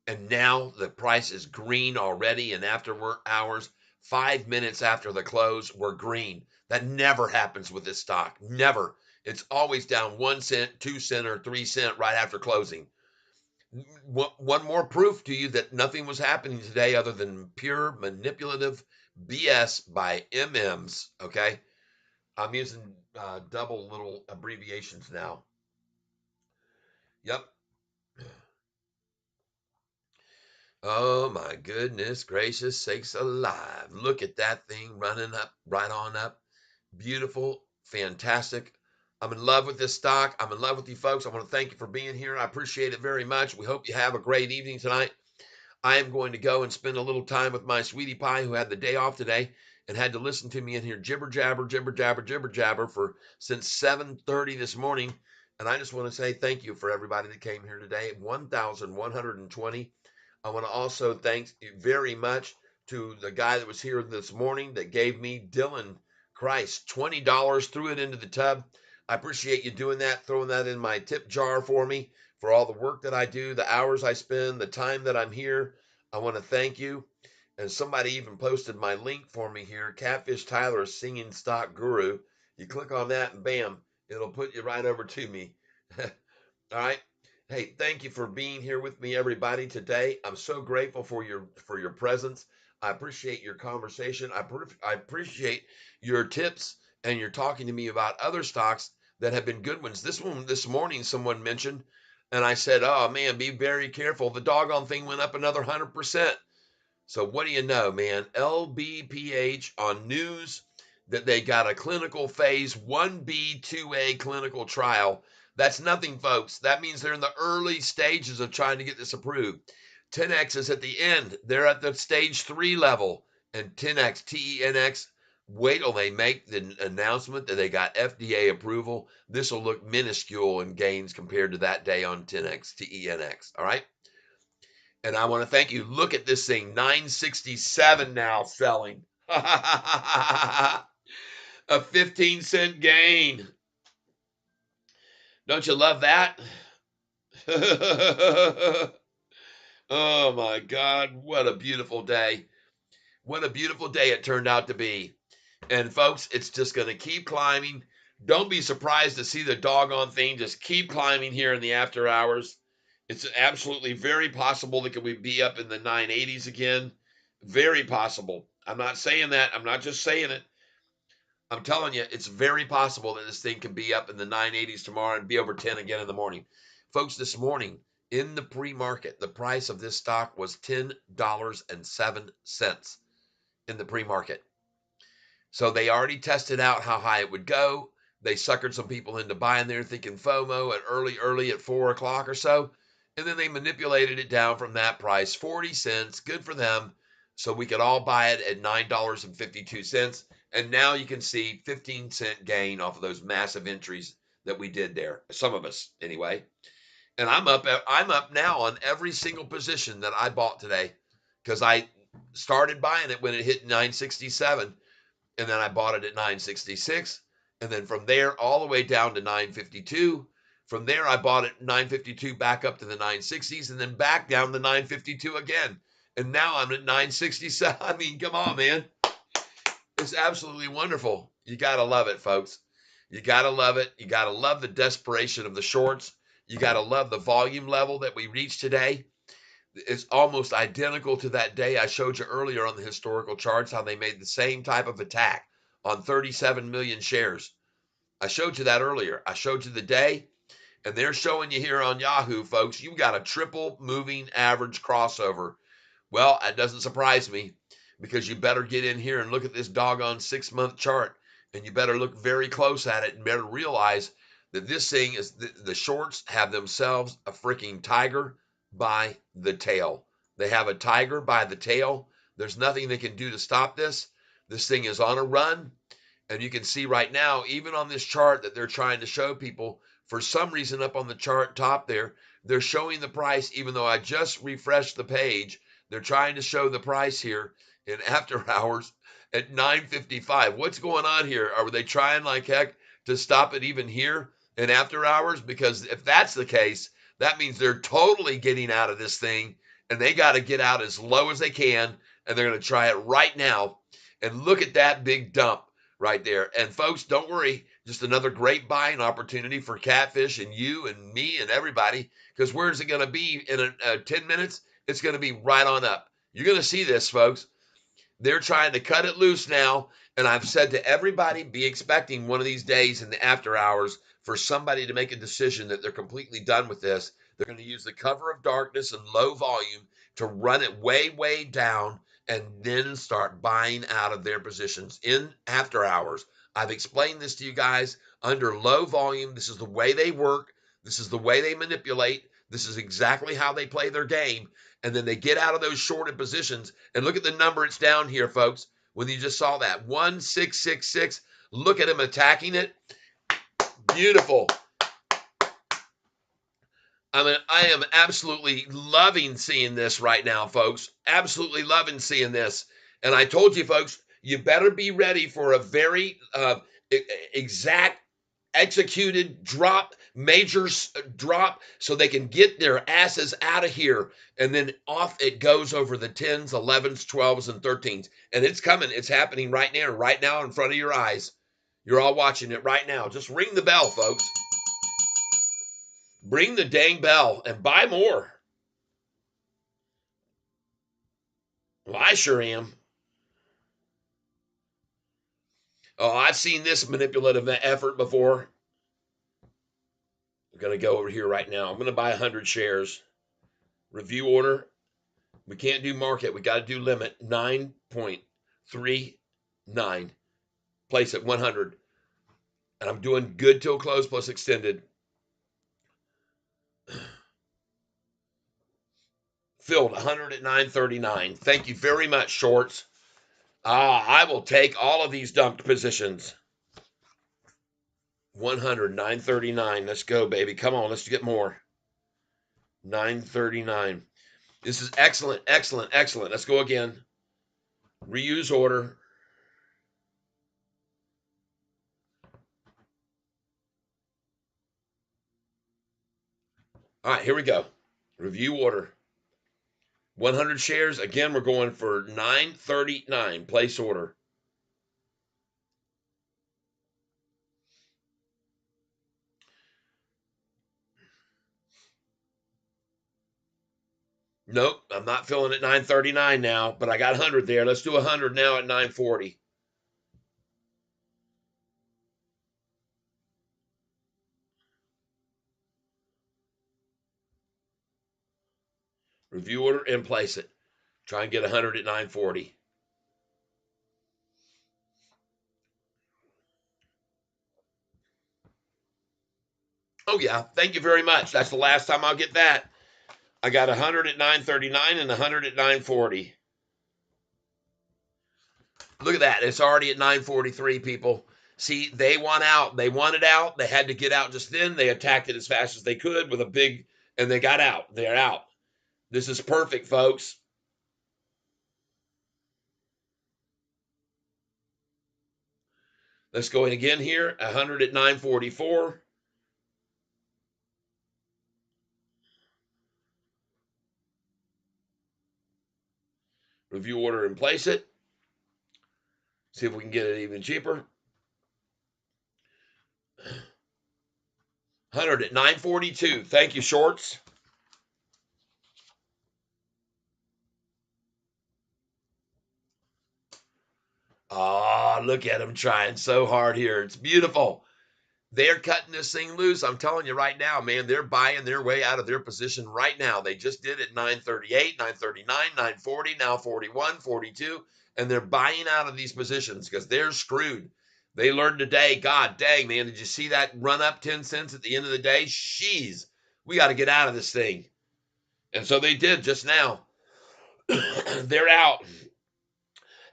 And now the price is green already. And after hours, 5 minutes after the close, we're green. That never happens with this stock. Never. It's always down 1 cent, 2 cent, or 3 cent right after closing. One more proof to you that nothing was happening today other than pure manipulative BS by MMs. Okay. I'm using double little abbreviations now. Yep. Oh my goodness gracious sakes alive. Look at that thing running up, right on up. Beautiful, fantastic. I'm in love with this stock. I'm in love with you folks. I want to thank you for being here. I appreciate it very much. We hope you have a great evening tonight. I am going to go and spend a little time with my sweetie pie who had the day off today and had to listen to me in here jibber jabber for since 7:30 this morning. And I just want to say thank you for everybody that came here today. 1,120. I want to also thank you very much to the guy that was here this morning that gave me, Dylan Christ, $20, threw it into the tub. I appreciate you doing that, throwing that in my tip jar for me, for all the work that I do, the hours I spend, the time that I'm here. I want to thank you. And somebody even posted my link for me here, Catfish Tyler, Singing Stock Guru. You click on that and bam, it'll put you right over to me. All right. Hey, thank you for being here with me, everybody, today. I'm so grateful for your presence. I appreciate your conversation. I appreciate your tips and your talking to me about other stocks that have been good ones. This one this morning, someone mentioned, and I said, "Oh man, be very careful. The doggone thing went up another 100%." So what do you know, man? LBPH on news that they got a clinical phase 1B, 2A clinical trial. That's nothing, folks. That means they're in the early stages of trying to get this approved. 10X is at the end. They're at the stage 3 level. And 10X, TENX, wait till they make the announcement that they got FDA approval. This will look minuscule in gains compared to that day on 10X, TENX. All right? And I want to thank you. Look at this thing, 967 now selling. A 15-cent gain. Don't you love that? Oh my God, what a beautiful day. What a beautiful day it turned out to be. And folks, it's just going to keep climbing. Don't be surprised to see the doggone thing just keep climbing here in the after hours. It's absolutely very possible that we be up in the 980s again. Very possible. I'm not saying that. I'm not just saying it. I'm telling you, it's very possible that this thing could be up in the 980s tomorrow and be over 10 again in the morning. Folks, this morning in the pre-market, the price of this stock was $10.07 in the pre-market. So they already tested out how high it would go. They suckered some people into buying there thinking FOMO at early at 4 o'clock or so. And then they manipulated it down from that price, 40 cents, good for them. So we could all buy it at $9.52. And now you can see 15-cent gain off of those massive entries that we did there. Some of us, anyway. And I'm up now on every single position that I bought today, because I started buying it when it hit 967, and then I bought it at 966, and then from there all the way down to 952. From there I bought it 952 back up to the 960s, and then back down to 952 again. And now I'm at 967. I mean, come on, man. It's absolutely wonderful. You got to love it, folks. You got to love it. You got to love the desperation of the shorts. You got to love the volume level that we reached today. It's almost identical to that day I showed you earlier on the historical charts, how they made the same type of attack on 37 million shares. I showed you that earlier. I showed you the day, and they're showing you here on Yahoo, folks, you got a triple moving average crossover. Well, that doesn't surprise me, because you better get in here and look at this doggone 6-month chart, and you better look very close at it and better realize that this thing is, the shorts have themselves a freaking tiger by the tail. They have a tiger by the tail. There's nothing they can do to stop this. This thing is on a run. And you can see right now, even on this chart that they're trying to show people, for some reason up on the chart top there, they're showing the price, even though I just refreshed the page. They're trying to show the price here in after hours at 9:55. What's going on here? Are they trying like heck to stop it even here in after hours? Because if that's the case, that means they're totally getting out of this thing, and they got to get out as low as they can, and they're going to try it right now. And look at that big dump right there. And folks, don't worry, just another great buying opportunity for Catfish and you and me and everybody, because where's it going to be in 10 minutes? It's going to be right on up. You're going to see this, folks. They're trying to cut it loose now, and I've said to everybody, be expecting one of these days in the after hours for somebody to make a decision that they're completely done with this. They're going to use the cover of darkness and low volume to run it way, way down, and then start buying out of their positions in after hours. I've explained this to you guys. Under low volume, this is the way they work. This is the way they manipulate. This is exactly how they play their game. And then they get out of those shorted positions. And look at the number it's down here, folks. When you just saw that, 1666. Look at him attacking it. Beautiful. I mean, I am absolutely loving seeing this right now, folks. Absolutely loving seeing this. And I told you, folks, you better be ready for a very exact executed drop, major drop, so they can get their asses out of here. And then off it goes over the 10s, 11s, 12s, and 13s. And it's coming. It's happening right now in front of your eyes. You're all watching it right now. Just ring the bell, folks. Ring the dang bell and buy more. Well, I sure am. Oh, I've seen this manipulative effort before. I'm going to go over here right now. I'm going to buy 100 shares. Review order. We can't do market. We got to do limit. 9.39. Place at 100. And I'm doing good till close plus extended. Filled 100 at 9.39. Thank you very much, shorts. I will take all of these dumped positions. 100, 9.39. Let's go, baby. Come on, let's get more. 9.39. This is excellent, excellent, excellent. Let's go again. Reuse order. All right, here we go. Review order. 100 shares. Again, we're going for 9.39. Place order. Nope, I'm not filling at 9.39 now, but I got 100 there. Let's do 100 now at 9.40. Review order and place it. Try and get 100 at 9.40. Oh, yeah. Thank you very much. That's the last time I'll get that. I got 100 at 9.39 and 100 at 9.40. Look at that. It's already at 9.43, people. See, they want out. They wanted out. They had to get out just then. They attacked it as fast as they could with a big And they got out. They're out. This is perfect, folks. Let's go in again here. 100 at 944. Review order and place it. See if we can get it even cheaper. 100 at 942. Thank you, shorts. Ah, look at them trying so hard here. It's beautiful. They're cutting this thing loose. I'm telling you right now, man, they're buying their way out of their position right now. They just did it 938, 939, 940, now 41, 42, and they're buying out of these positions because they're screwed. They learned today, God dang, man, did you see that run up 10 cents at the end of the day? Jeez, we got to get out of this thing. And so they did just now. They're out.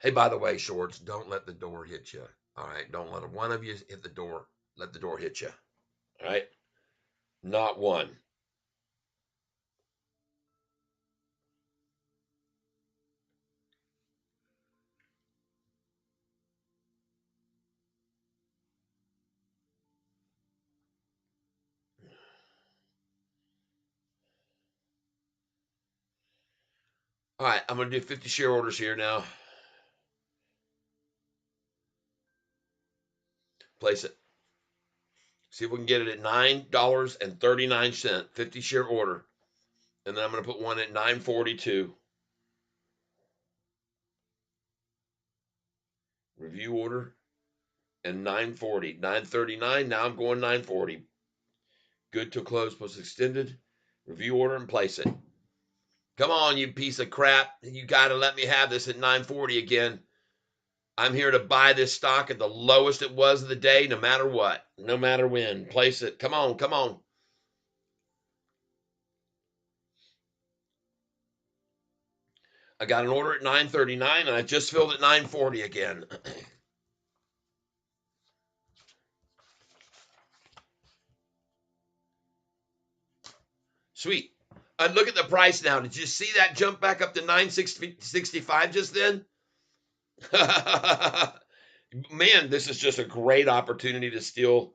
Hey, by the way, shorts, don't let the door hit you. All right, don't let one of you hit the door. Let the door hit you. All right, not one. All right, I'm going to do 50 share orders here now. Place it. See if we can get it at $9.39, 50 share order. And then I'm going to put one at 942. Review order and 940. 939. Now I'm going 940. Good till close plus extended. Review order and place it. Come on, you piece of crap. You got to let me have this at 940 again. I'm here to buy this stock at the lowest it was of the day, no matter what, no matter when. Place it. Come on, come on. I got an order at 939 and I just filled at 940 again. Sweet. Look at the price now. Did you see that jump back up to 965 just then? Man, this is just a great opportunity to steal.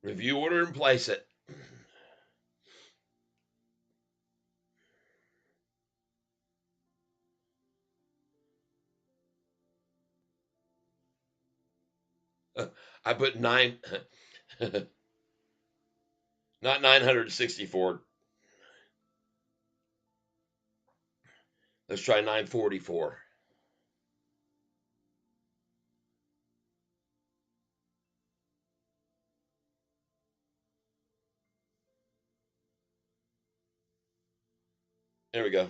Review order and place it. I put nine, not 964. Let's try 944. There we go.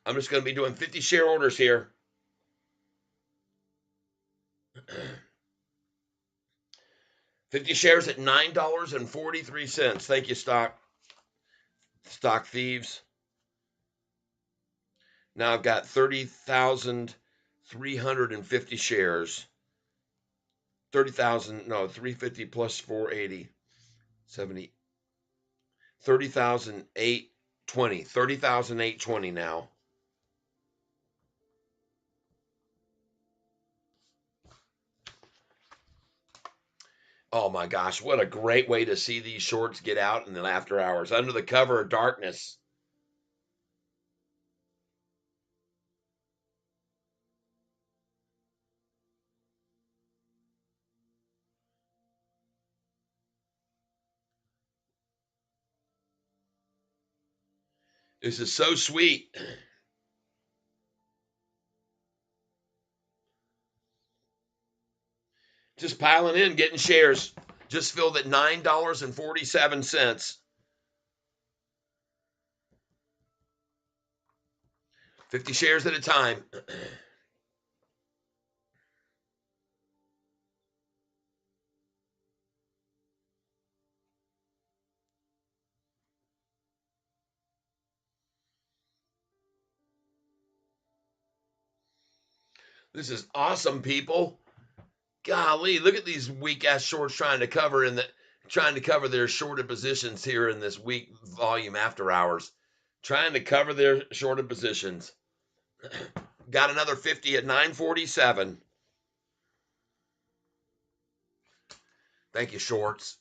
I'm just going to be doing 50 share orders here. 50 shares at $9.43. Thank you, stock thieves. Now I've got 30,350 shares. 30,000, no, 350 plus 480, 70, 30,820, 30,820 now. Oh my gosh, what a great way to see these shorts get out in the after hours, under the cover of darkness. This is so sweet. Just piling in, getting shares. Just filled at $9.47. 50 shares at a time. This is awesome, people. Golly, look at these weak ass shorts trying to cover their shorted positions here in this weak volume after hours. Trying to cover their shorted positions. Got another 50 at 947. Thank you, shorts.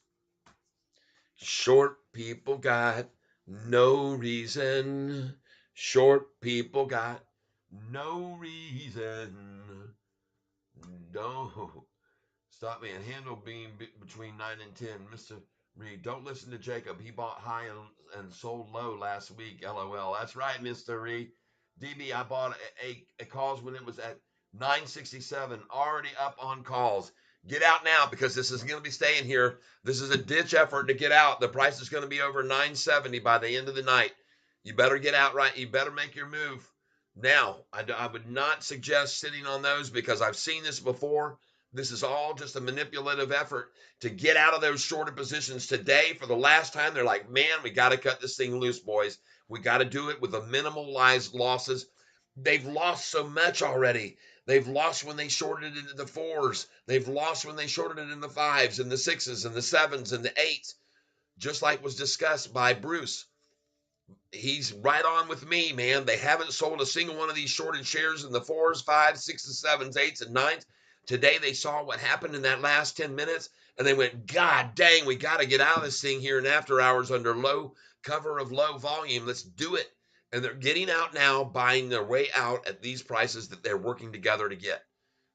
Short people got no reason. Short people got no reason. No. Stop me and handle being between 9 and 10. Mr. Reed, don't listen to Jacob. He bought high and sold low last week. LOL. That's right, Mr. Reed. DB, I bought a calls when it was at 967, already up on calls. Get out now because this is going to be staying here. This is a ditch effort to get out. The price is going to be over 970 by the end of the night. You better get out right. You better make your move now. I would not suggest sitting on those because I've seen this before. This is all just a manipulative effort to get out of those shorter positions today for the last time. They're like, man, we got to cut this thing loose, boys. We got to do it with a minimalized losses. They've lost so much already. They've lost when they shorted it into the fours. They've lost when they shorted it in the fives and the sixes and the sevens and the eights, just like was discussed by Bruce. He's right on with me, man. They haven't sold a single one of these shorted shares in the fours, fives, sixes, sevens, eights, and nines. Today they saw what happened in that last 10 minutes, and they went, God dang, we got to get out of this thing here in after hours under low cover of low volume. Let's do it. And they're getting out now, buying their way out at these prices that they're working together to get.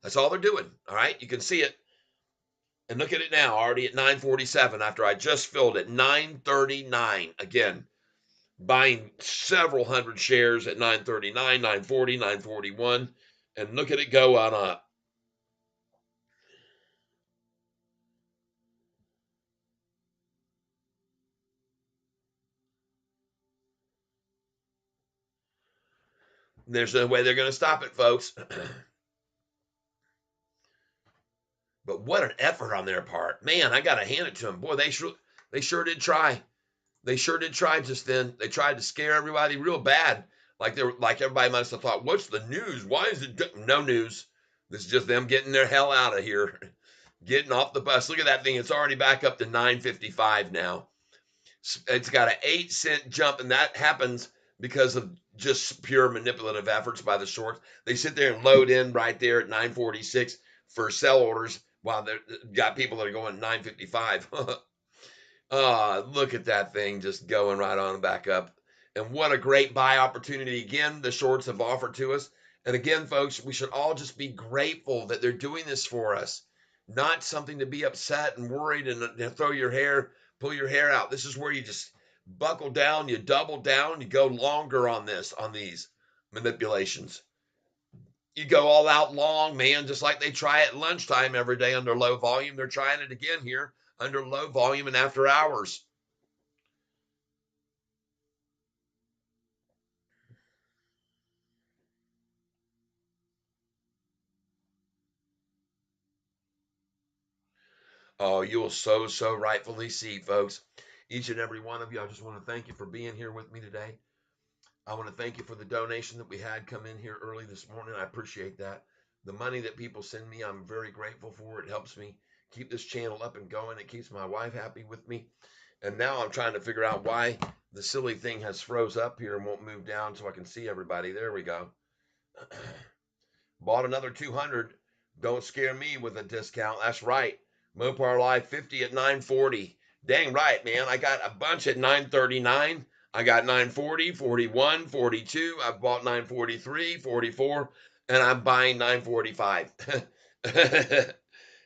That's all they're doing. All right, you can see it. And look at it now, already at 947 after I just filled at 939 again. Buying several hundred shares at 939, 940, 941, and look at it go on up. There's no way they're going to stop it, folks. But what an effort on their part. Man, I got to hand it to them. Boy, they sure did try. They sure did try just then. They tried to scare everybody real bad. Like everybody must have thought, what's the news? Why is it no news? This is just them getting their hell out of here. Getting off the bus. Look at that thing. It's already back up to 955 now. It's got an 8-cent jump, and that happens because of just pure manipulative efforts by the shorts. They sit there and load in right there at 946 for sell orders while they've got people that are going 955. Look at that thing just going right on back up. And what a great buy opportunity again the shorts have offered to us. And again, folks, we should all just be grateful that they're doing this for us. Not something to be upset and worried and pull your hair out. This is where you just buckle down, you double down, you go longer on these manipulations. You go all out long, man, just like they try at lunchtime every day under low volume. They're trying it again here under low volume and after hours. Oh, you will so rightfully see, folks. Each and every one of you, I just want to thank you for being here with me today. I want to thank you for the donation that we had come in here early this morning. I appreciate that. The money that people send me, I'm very grateful for. It helps me keep this channel up and going. It keeps my wife happy with me. And now I'm trying to figure out why the silly thing has froze up here and won't move down so I can see everybody. There we go. Bought another 200. Don't scare me with a discount. That's right. Mopar Live 50 at 940. Dang right, man. I got a bunch at 939. I got 940, 41, 42. I bought 943, 44, and I'm buying 945.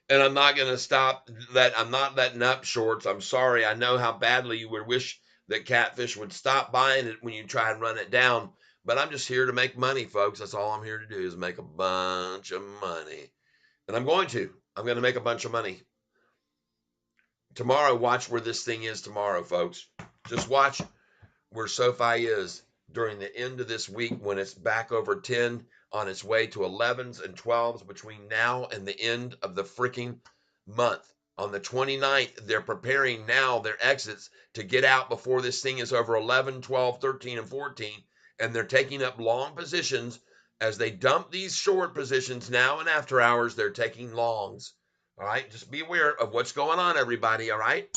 And I'm not going to stop that. I'm not letting up, shorts. I'm sorry. I know how badly you would wish that Catfish would stop buying it when you try and run it down. But I'm just here to make money, folks. That's all I'm here to do is make a bunch of money. And I'm going to make a bunch of money. Tomorrow, watch where this thing is tomorrow, folks. Just watch where Sofi is during the end of this week when it's back over 10 on its way to 11s and 12s between now and the end of the freaking month. On the 29th, they're preparing now their exits to get out before this thing is over 11, 12, 13, and 14. And they're taking up long positions as they dump these short positions now and after hours, they're taking longs. All right, just be aware of what's going on, everybody. All right,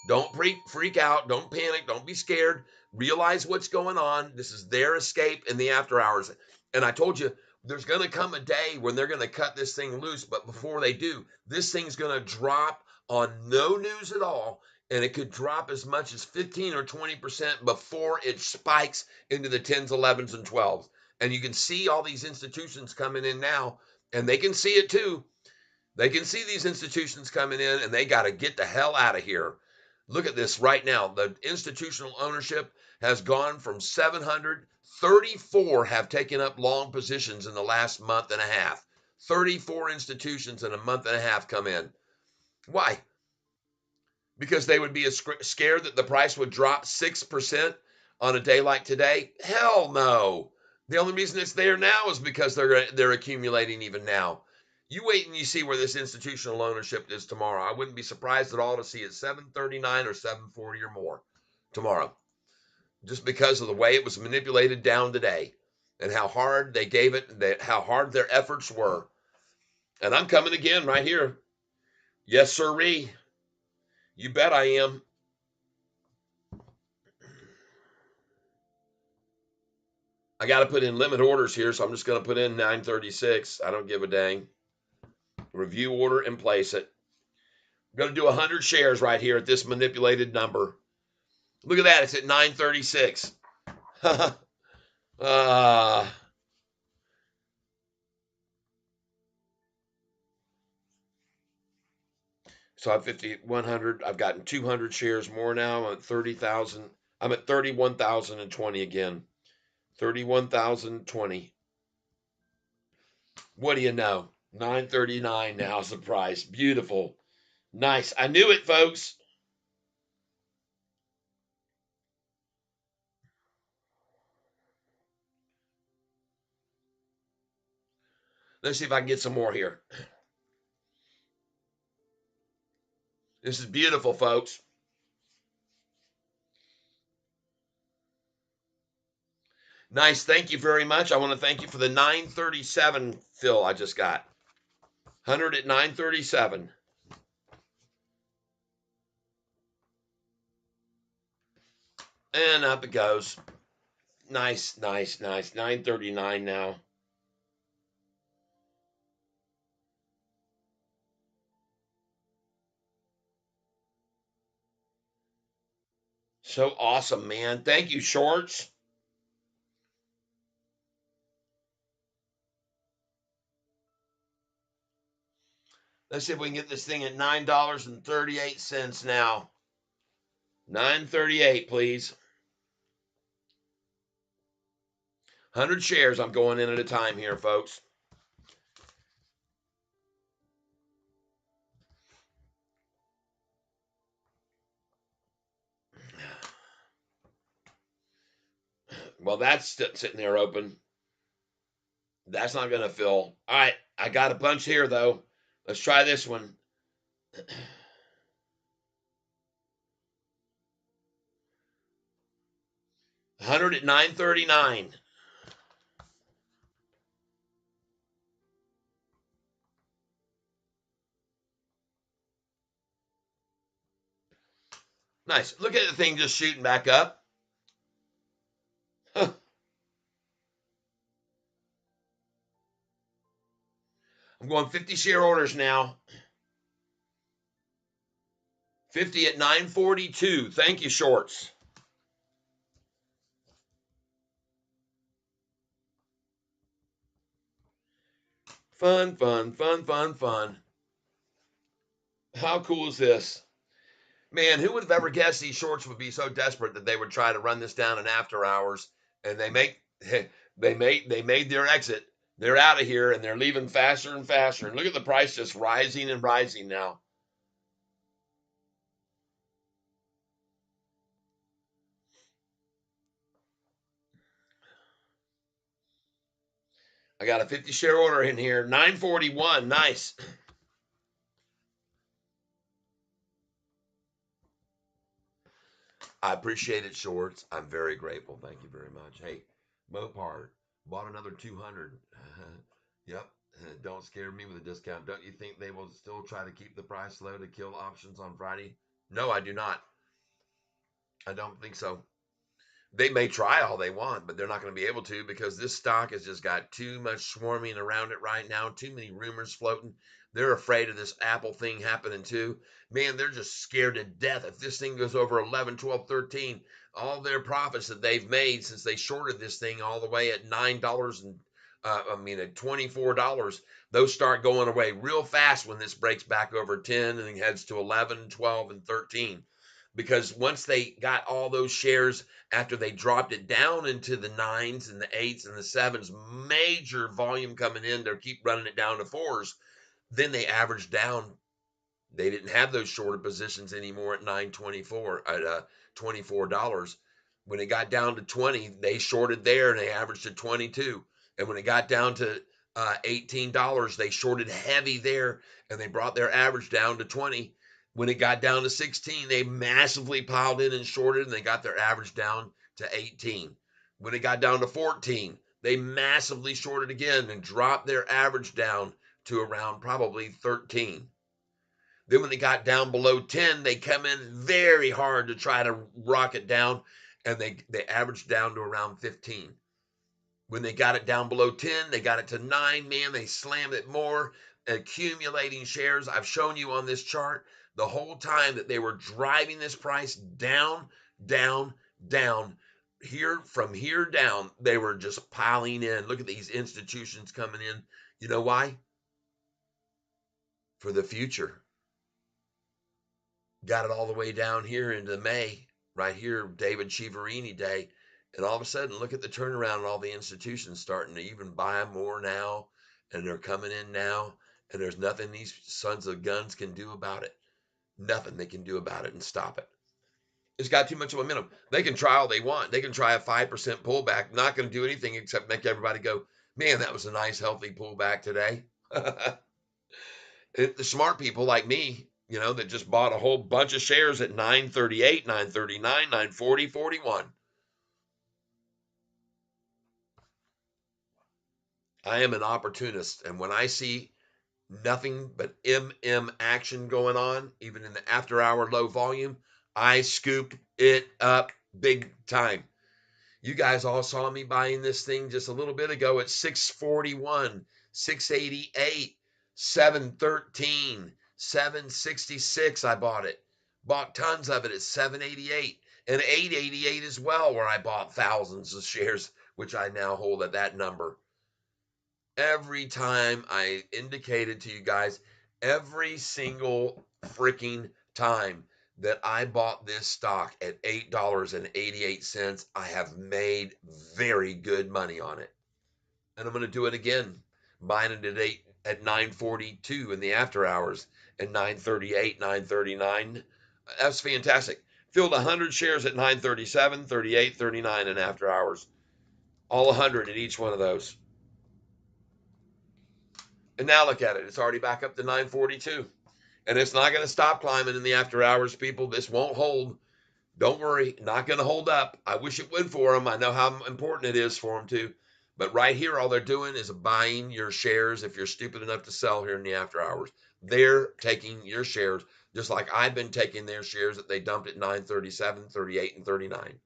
don't freak out, don't panic, don't be scared. Realize what's going on. This is their escape in the after hours. And I told you, there's going to come a day when they're going to cut this thing loose. But before they do, this thing's going to drop on no news at all. And it could drop as much as 15 or 20% before it spikes into the 10s, 11s, and 12s. And you can see all these institutions coming in now, and they can see it too. They can see these institutions coming in, and they got to get the hell out of here. Look at this right now. The institutional ownership has gone from 734 have taken up long positions in the last month and a half. 34 institutions in a month and a half come in. Why? Because they would be scared that the price would drop 6% on a day like today? Hell no. The only reason it's there now is because they're accumulating even now. You wait and you see where this institutional ownership is tomorrow. I wouldn't be surprised at all to see it 739 or 740 or more tomorrow, just because of the way it was manipulated down today and how hard they gave it, how hard their efforts were. And I'm coming again right here. Yes, sirree. You bet I am. I got to put in limit orders here, so I'm just going to put in 936. I don't give a dang. Review order and place it. I'm going to do 100 shares right here at this manipulated number. Look at that. It's at 936. So I'm 50, 100. I've gotten 200 shares more now. I'm at 30,000. I'm at 31,020 again. 31,020. What do you know? 939 now is the price. Beautiful. Nice. I knew it, folks. Let's see if I can get some more here. This is beautiful, folks. Nice. Thank you very much. I want to thank you for the 937 fill I just got. 100 at 937. And up it goes. Nice, nice, nice. 939 now. So awesome, man. Thank you, Shorts. Let's see if we can get this thing at $9.38 now. 938, please. 100 shares I'm going in at a time here, folks. Well, that's sitting there open. That's not going to fill. All right, I got a bunch here, though. Let's try this one. 100 at 939. Nice. Look at the thing just shooting back up. Huh. I'm going 50 share orders now. 50 at 942. Thank you, Shorts. Fun, fun, fun, fun, fun. How cool is this? Man, who would have ever guessed these Shorts would be so desperate that they would try to run this down in after hours, and they made their exit. They're out of here and they're leaving faster and faster. And look at the price just rising and rising now. I got a 50 share order in here. 941. Nice. I appreciate it, Shorts. I'm very grateful. Thank you very much. Hey, Mopar, Bought another 200. Yep. Don't scare me with a discount. Don't you think they will still try to keep the price low to kill options on Friday? No, I do not. I don't think so. They may try all they want, but they're not going to be able to because this stock has just got too much swarming around it right now, too many rumors floating. They're afraid of this Apple thing happening too. Man, they're just scared to death. If this thing goes over 11, 12, 13, all their profits that they've made since they shorted this thing all the way at $9 and at $24, those start going away real fast when this breaks back over 10 and heads to 11, 12, and 13. Because once they got all those shares after they dropped it down into the nines and the eights and the sevens, major volume coming in, they keep running it down to fours. Then they averaged down. They didn't have those shorter positions anymore at 924 at $24. When it got down to 20, they shorted there and they averaged to 22. And when it got down to $18, they shorted heavy there and they brought their average down to 20. When it got down to 16, they massively piled in and shorted and they got their average down to 18. When it got down to 14, they massively shorted again and dropped their average down to around probably 13. Then when they got down below 10, they come in very hard to try to rock it down, and they averaged down to around 15. When they got it down below 10, they got it to 9. Man, they slammed it more, accumulating shares. I've shown you on this chart the whole time that they were driving this price down, down, down. From here down, they were just piling in. Look at these institutions coming in. You know why? For the future. Got it all the way down here into May, right here, David Chiaverini Day. And all of a sudden, look at the turnaround and all the institutions starting to even buy more now. And they're coming in now. And there's nothing these sons of guns can do about it. Nothing they can do about it and stop it. It's got too much momentum. They can try all they want. They can try a 5% pullback. Not going to do anything except make everybody go, man, that was a nice, healthy pullback today. The smart people like me, that just bought a whole bunch of shares at 938, 939, 940, 41. I am an opportunist. And when I see nothing but MM action going on, even in the after hour low volume, I scoop it up big time. You guys all saw me buying this thing just a little bit ago at 641, 688, 713, 766. I bought it. Bought tons of it at 788 and 888 as well, where I bought thousands of shares, which I now hold at that number. Every time I indicated to you guys, every single freaking time that I bought this stock at $8.88, I have made very good money on it. And I'm going to do it again, buying it at 942 in the after hours and 938, 939. That's fantastic. Filled 100 shares at 937, 38, 39 in after hours. All 100 at each one of those. And now look at it. It's already back up to 942. And it's not going to stop climbing in the after hours, people. This won't hold. Don't worry. Not going to hold up. I wish it would for them. I know how important it is for them too. But right here, all they're doing is buying your shares if you're stupid enough to sell here in the after hours. They're taking your shares just like I've been taking their shares that they dumped at 937, 38, and 39.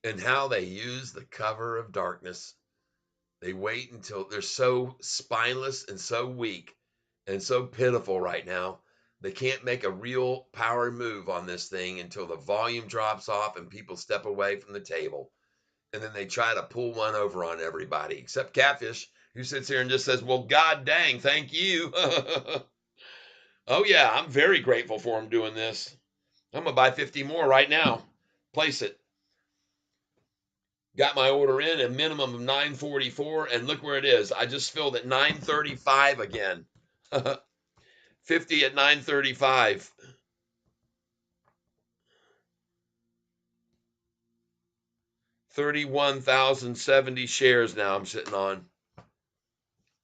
And how they use the cover of darkness. They wait until they're so spineless and so weak and so pitiful right now. They can't make a real power move on this thing until the volume drops off and people step away from the table. And then they try to pull one over on everybody, except Catfish, who sits here and just says, well, God dang, thank you. Oh, yeah, I'm very grateful for him doing this. I'm going to buy 50 more right now. Place it. Got my order in a minimum of 944, and look where it is. I just filled at 935 again. 50 at 935. 31,070 shares now I'm sitting on.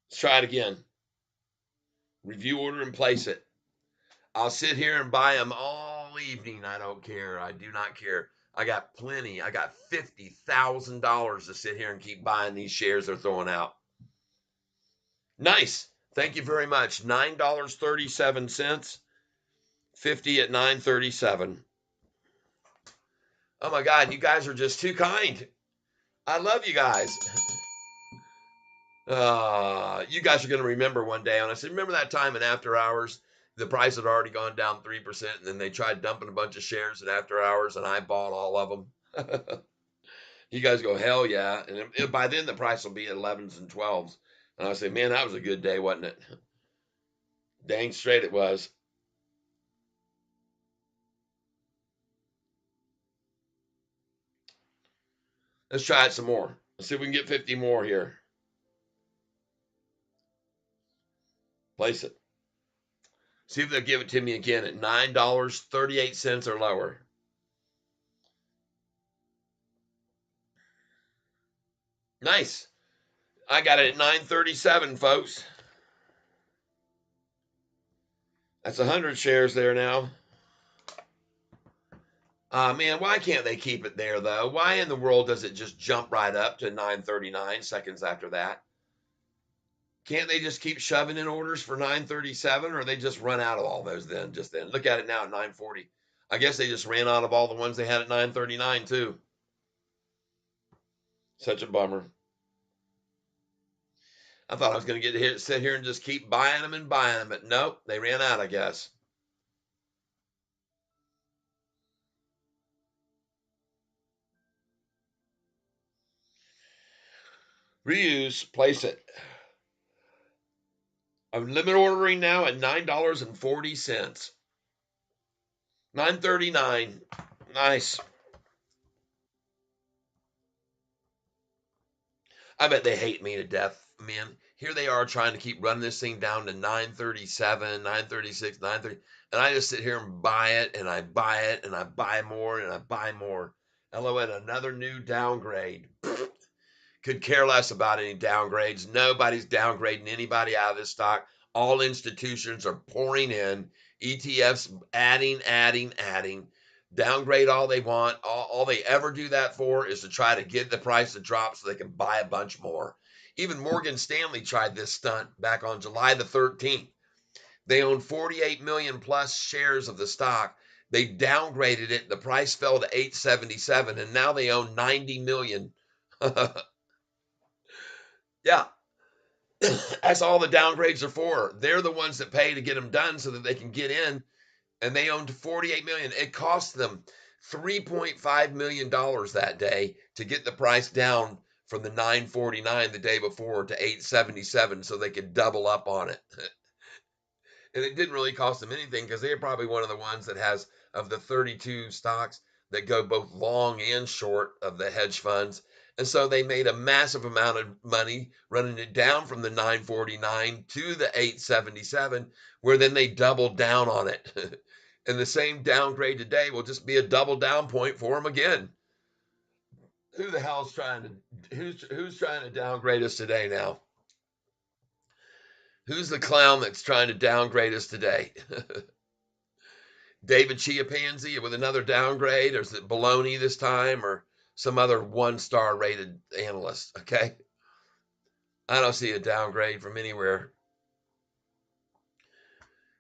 Let's try it again. Review order and place it. I'll sit here and buy them all evening. I don't care. I do not care. I got plenty. I got $50,000 to sit here and keep buying these shares they're throwing out. Nice. Thank you very much. $9.37. 50 at 9:37. Oh my God, you guys are just too kind. I love you guys. You guys are going to remember one day. And I said, remember that time in after hours, the price had already gone down 3%, and then they tried dumping a bunch of shares in after hours, and I bought all of them. You guys go, hell yeah. And by then the price will be at 11s and 12s. And I say, man, that was a good day, wasn't it? Dang straight it was. Let's try it some more. Let's see if we can get 50 more here. Place it. See if they'll give it to me again at $9.38 or lower. Nice. I got it at 9:37, folks. That's 100 shares there now. Man, why can't they keep it there, though? Why in the world does it just jump right up to 9:39 seconds after that? Can't they just keep shoving in orders for 9:37, or they just run out of all those then? Just then, look at it now at 9:40. I guess they just ran out of all the ones they had at 9:39 too. Such a bummer. I thought I was going to get here, sit here and just keep buying them and buying them, but nope, they ran out, I guess. Reuse, place it. I'm limit ordering now at $9.40. 9:39. Nice. I bet they hate me to death, man. Here they are trying to keep running this thing down to 9:37, 9:36, 9:30, and I just sit here and buy it, and I buy it, and I buy more, and I buy more. LOL, another new downgrade. Could care less about any downgrades. Nobody's downgrading anybody out of this stock. All institutions are pouring in. ETFs adding. Downgrade all they want. All they ever do that for is to try to get the price to drop so they can buy a bunch more. Even Morgan Stanley tried this stunt back on July the 13th. They own 48 million plus shares of the stock. They downgraded it. The price fell to 877, and now they own 90 million. Yeah, that's all the downgrades are for. They're the ones that pay to get them done so that they can get in, and they owned 48 million. It cost them $3.5 million that day to get the price down from the 949 the day before to 877 so they could double up on it. And it didn't really cost them anything because they're probably one of the ones that has, of the 32 stocks that go both long and short of the hedge funds. And so they made a massive amount of money running it down from the 949 to the 877, where then they doubled down on it. And the same downgrade today will just be a double down point for them again. Who the hell's trying to who's trying to downgrade us today now? Who's the clown that's trying to downgrade us today? David Chiapanzi with another downgrade, or is it baloney this time, or some other 1-star rated analyst? Okay, I don't see a downgrade from anywhere.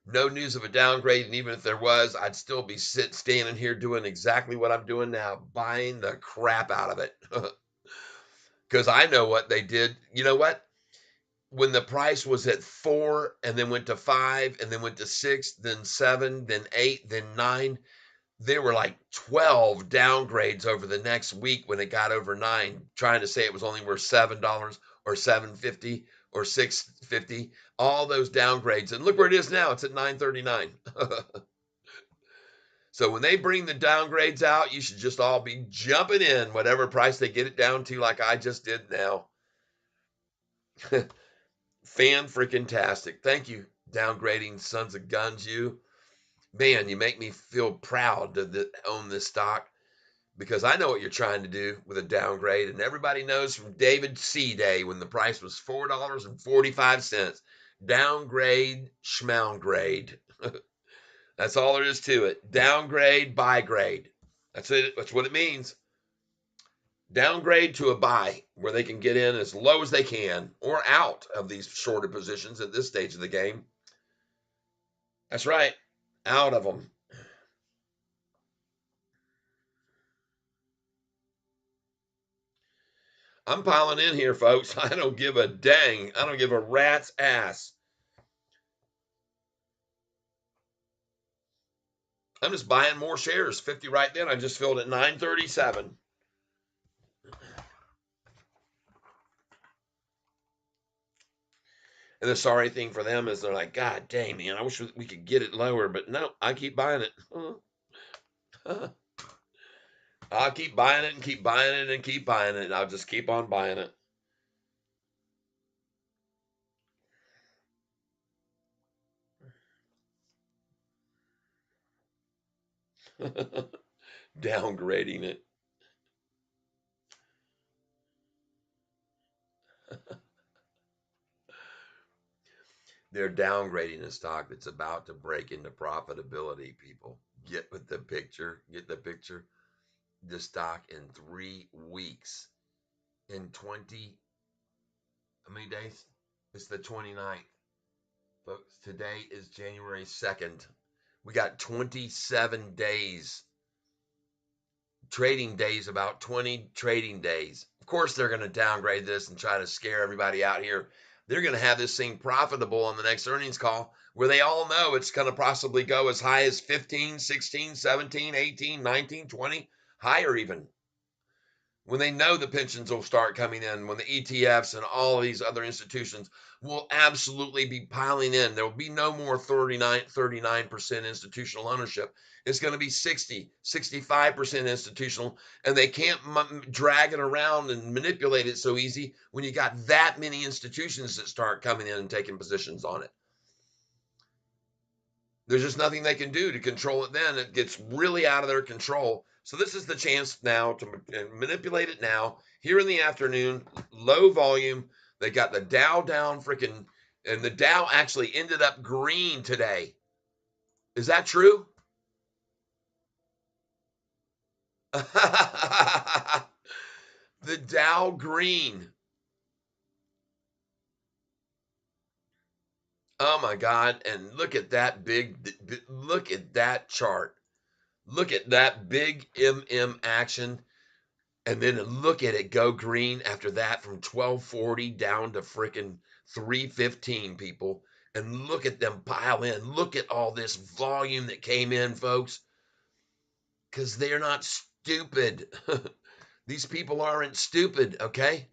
No news of a downgrade, and even if there was, I'd still be standing here doing exactly what I'm doing now, buying the crap out of it. Because I know what they did. You know what? When the price was at 4 and then went to 5 and then went to 6, then 7, then 8, then 9, there were like 12 downgrades over the next week when it got over 9, trying to say it was only worth $7 or $7.50 or $6.50. All those downgrades, and look where it is now. It's at $9.39. So when they bring the downgrades out, you should just all be jumping in whatever price they get it down to, like I just did now. Fan freaking tastic. Thank you, downgrading sons of guns. You, man, you make me feel proud to own this stock, because I know what you're trying to do with a downgrade. And everybody knows from David C. Day, when the price was $4.45, downgrade, schmowngrade. That's all there is to it. Downgrade, buy grade. That's it. That's what it means. Downgrade to a buy where they can get in as low as they can or out of these shorter positions at this stage of the game. That's right. Out of them. I'm piling in here, folks. I don't give a dang. I don't give a rat's ass. I'm just buying more shares. 50 right then. I just filled at 937. And the sorry thing for them is they're like, God dang, man, I wish we could get it lower. But no, I keep buying it. I'll keep buying it and keep buying it and keep buying it. And I'll just keep on buying it. Downgrading it. They're downgrading a stock that's about to break into profitability, people. Get with the picture. Get the picture. The stock in 3 weeks. In 20, how many days? It's the 29th. Folks, today is January 2nd. We got 27 days. Trading days, about 20 trading days. Of course, they're going to downgrade this and try to scare everybody out here. They're going to have this thing profitable on the next earnings call where they all know it's going to possibly go as high as 15, 16, 17, 18, 19, 20, higher even. When they know the pensions will start coming in, when the ETFs and all of these other institutions will absolutely be piling in. There will be no more 39% institutional ownership. It's going to be 60, 65% institutional, and they can't drag it around and manipulate it so easy when you got that many institutions that start coming in and taking positions on it. There's just nothing they can do to control it then. It gets really out of their control. So this is the chance now to manipulate it now, here in the afternoon, low volume. They got the Dow down freaking, and the Dow actually ended up green today. Is that true? The Dow green. Oh my God. And look at that look at that chart. Look at that big MM action. And then look at it go green after that from 1240 down to freaking 315, people. And look at them pile in. Look at all this volume that came in, folks. Because they're not stupid. These people aren't stupid, okay?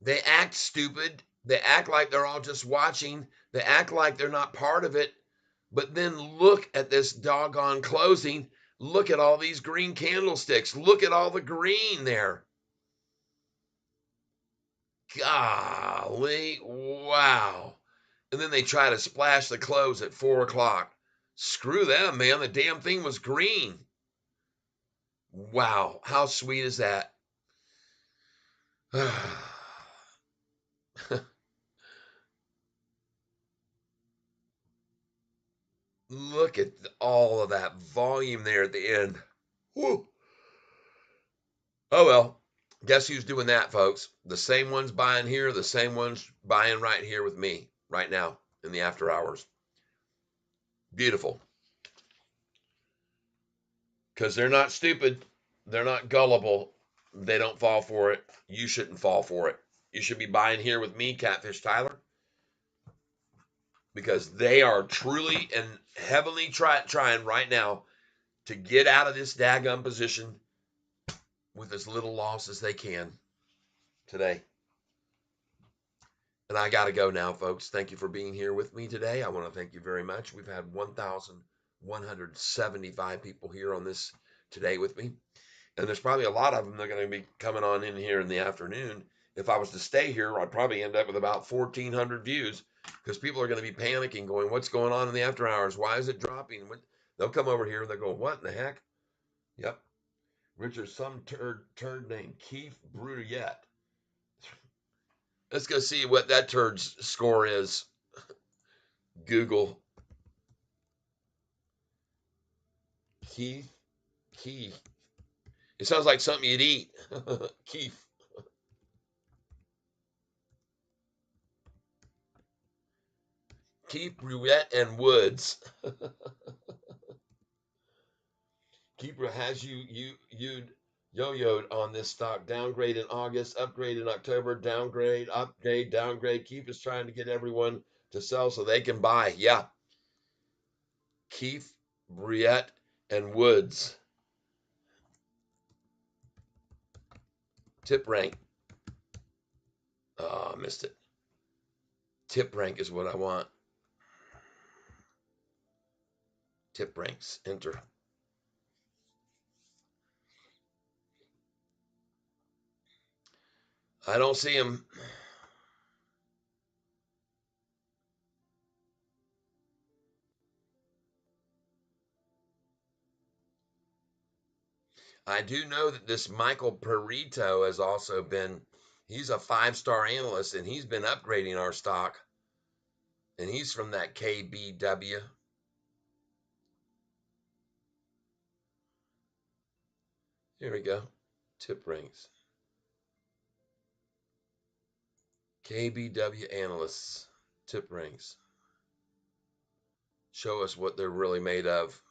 They act stupid. They act like they're all just watching. They act like they're not part of it. But then look at this doggone closing. Look at all these green candlesticks. Look at all the green there. Golly, wow. And then they try to splash the close at 4 o'clock. Screw them, man. The damn thing was green. Wow. How sweet is that? Look at all of that volume there at the end. Whew. Oh, well. Guess who's doing that, folks? The same ones buying here, the same ones buying right here with me right now in the after hours. Beautiful. Because they're not stupid. They're not gullible. They don't fall for it. You shouldn't fall for it. You should be buying here with me, Catfish Tyler, because they are truly and heavily trying right now to get out of this daggum position with as little loss as they can today. And I got to go now, folks. Thank you for being here with me today. I want to thank you very much. We've had 1,175 people here on this today with me. And there's probably a lot of them that are going to be coming on in here in the afternoon. If I was to stay here, I'd probably end up with about 1,400 views because people are going to be panicking, going, what's going on in the after hours? Why is it dropping? They'll come over here and they'll go, what in the heck? Yep. Richard, some turd named Keith Bruyette. Let's go see what that turd's score is. Google. Keith. Keith. It sounds like something you'd eat. Keith. Keith Brulette and Woods. Keith has you'd yo-yoed on this stock. Downgrade in August, upgrade in October, downgrade, upgrade, downgrade. Keith is trying to get everyone to sell so they can buy. Yeah. Keith, Briette, and Woods. Tip rank. Oh, I missed it. Tip rank is what I want. Tip ranks. Enter. I don't see him. I do know that this Michael Perito has also been, he's a 5-star analyst, and he's been upgrading our stock. And he's from that KBW. Here we go. Tip ranks. KBW analysts. Tip ranks. Show us what they're really made of.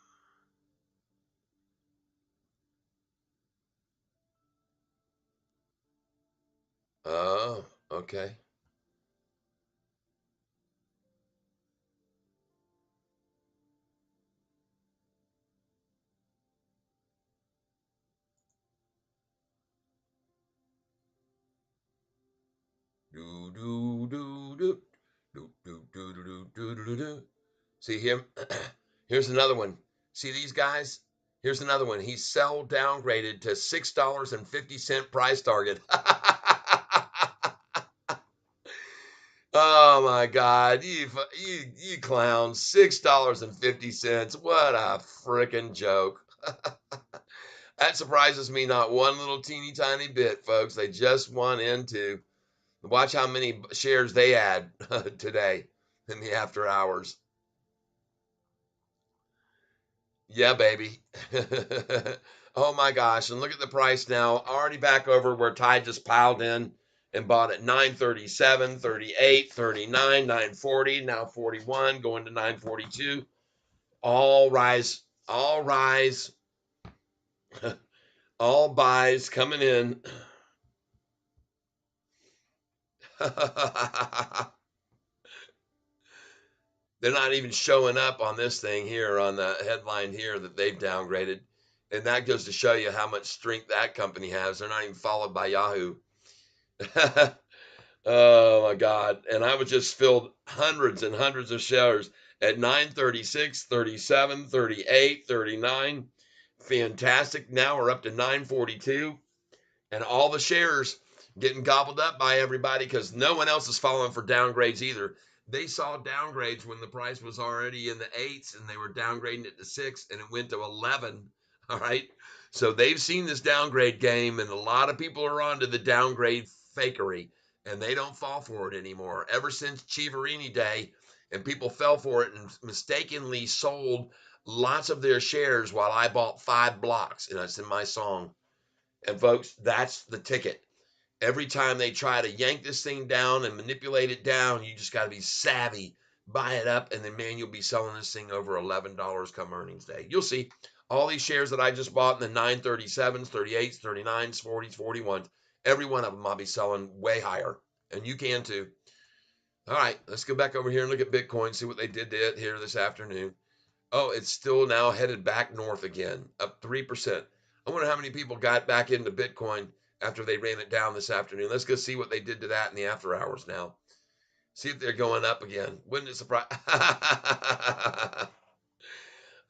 Oh, okay. Do do do do do do do do do do do. See him? Here's another one. See these guys? Here's another one. He's sell downgraded to $6.50 price target. Oh my God, you clowns! $6.50. What a freaking joke! That surprises me not one little teeny tiny bit, folks. They just want into. Watch how many shares they add today in the after hours. Yeah, baby. Oh my gosh. And look at the price now. Already back over where Ty just piled in and bought at 937, 38, 39, 940, now 41, going to 942. All rise, all rise, all buys coming in. They're not even showing up on this thing here on the headline here that they've downgraded. And that goes to show you how much strength that company has. They're not even followed by Yahoo. Oh my God. And I was just filled hundreds and hundreds of shares at 936, 37, 38, 39. Fantastic. Now we're up to 942. And all the shares getting gobbled up by everybody because no one else is following for downgrades either. They saw downgrades when the price was already in the 8s and they were downgrading it to 6 and it went to 11. All right. So they've seen this downgrade game and a lot of people are on to the downgrade fakery and they don't fall for it anymore. Ever since Chiaverini Day, and people fell for it and mistakenly sold lots of their shares while I bought 5 blocks. And that's in my song. And folks, that's the ticket. Every time they try to yank this thing down and manipulate it down, you just got to be savvy, buy it up, and then, man, you'll be selling this thing over $11 come earnings day. You'll see all these shares that I just bought in the 937s, 38s, 39s, 40s, 41s, every one of them I'll be selling way higher, and you can too. All right, let's go back over here and look at Bitcoin, see what they did to it here this afternoon. Oh, it's still now headed back north again, up 3%. I wonder how many people got back into Bitcoin after they ran it down this afternoon. Let's go see what they did to that in the after hours now. See if they're going up again. Wouldn't it surprise?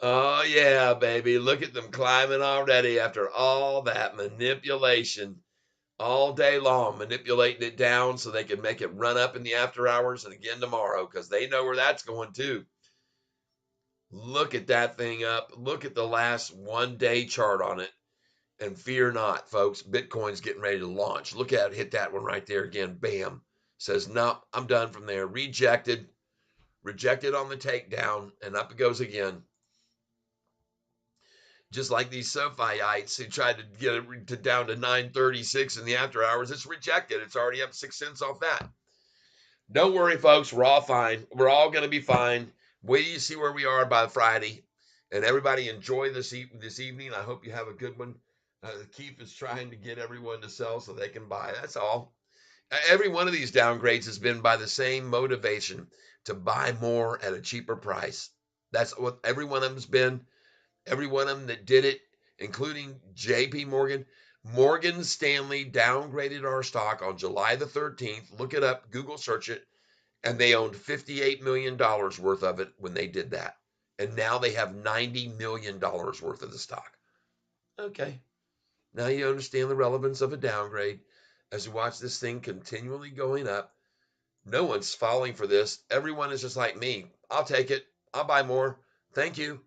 Oh, yeah, baby. Look at them climbing already after all that manipulation all day long, manipulating it down so they can make it run up in the after hours and again tomorrow because they know where that's going too. Look at that thing up. Look at the last 1 day chart on it. And fear not, folks. Bitcoin's getting ready to launch. Look at it. Hit that one right there again. Bam. Says, no, I'm done from there. Rejected. Rejected on the takedown. And up it goes again. Just like these SoFiites who tried to get it down to 936 in the after hours. It's rejected. It's already up 6 cents off that. Don't worry, folks. We're all fine. We're all going to be fine. Wait till you see where we are by Friday. And everybody enjoy this evening. I hope you have a good one. Keith is trying to get everyone to sell so they can buy. That's all. Every one of these downgrades has been by the same motivation, to buy more at a cheaper price. That's what every one of them's been. Every one of them that did it, including JP Morgan. Morgan Stanley downgraded our stock on July the 13th. Look it up, Google search it. And they owned $58 million worth of it when they did that. And now they have $90 million worth of the stock. Okay. Now you understand the relevance of a downgrade as you watch this thing continually going up. No one's falling for this. Everyone is just like me. I'll take it. I'll buy more. Thank you.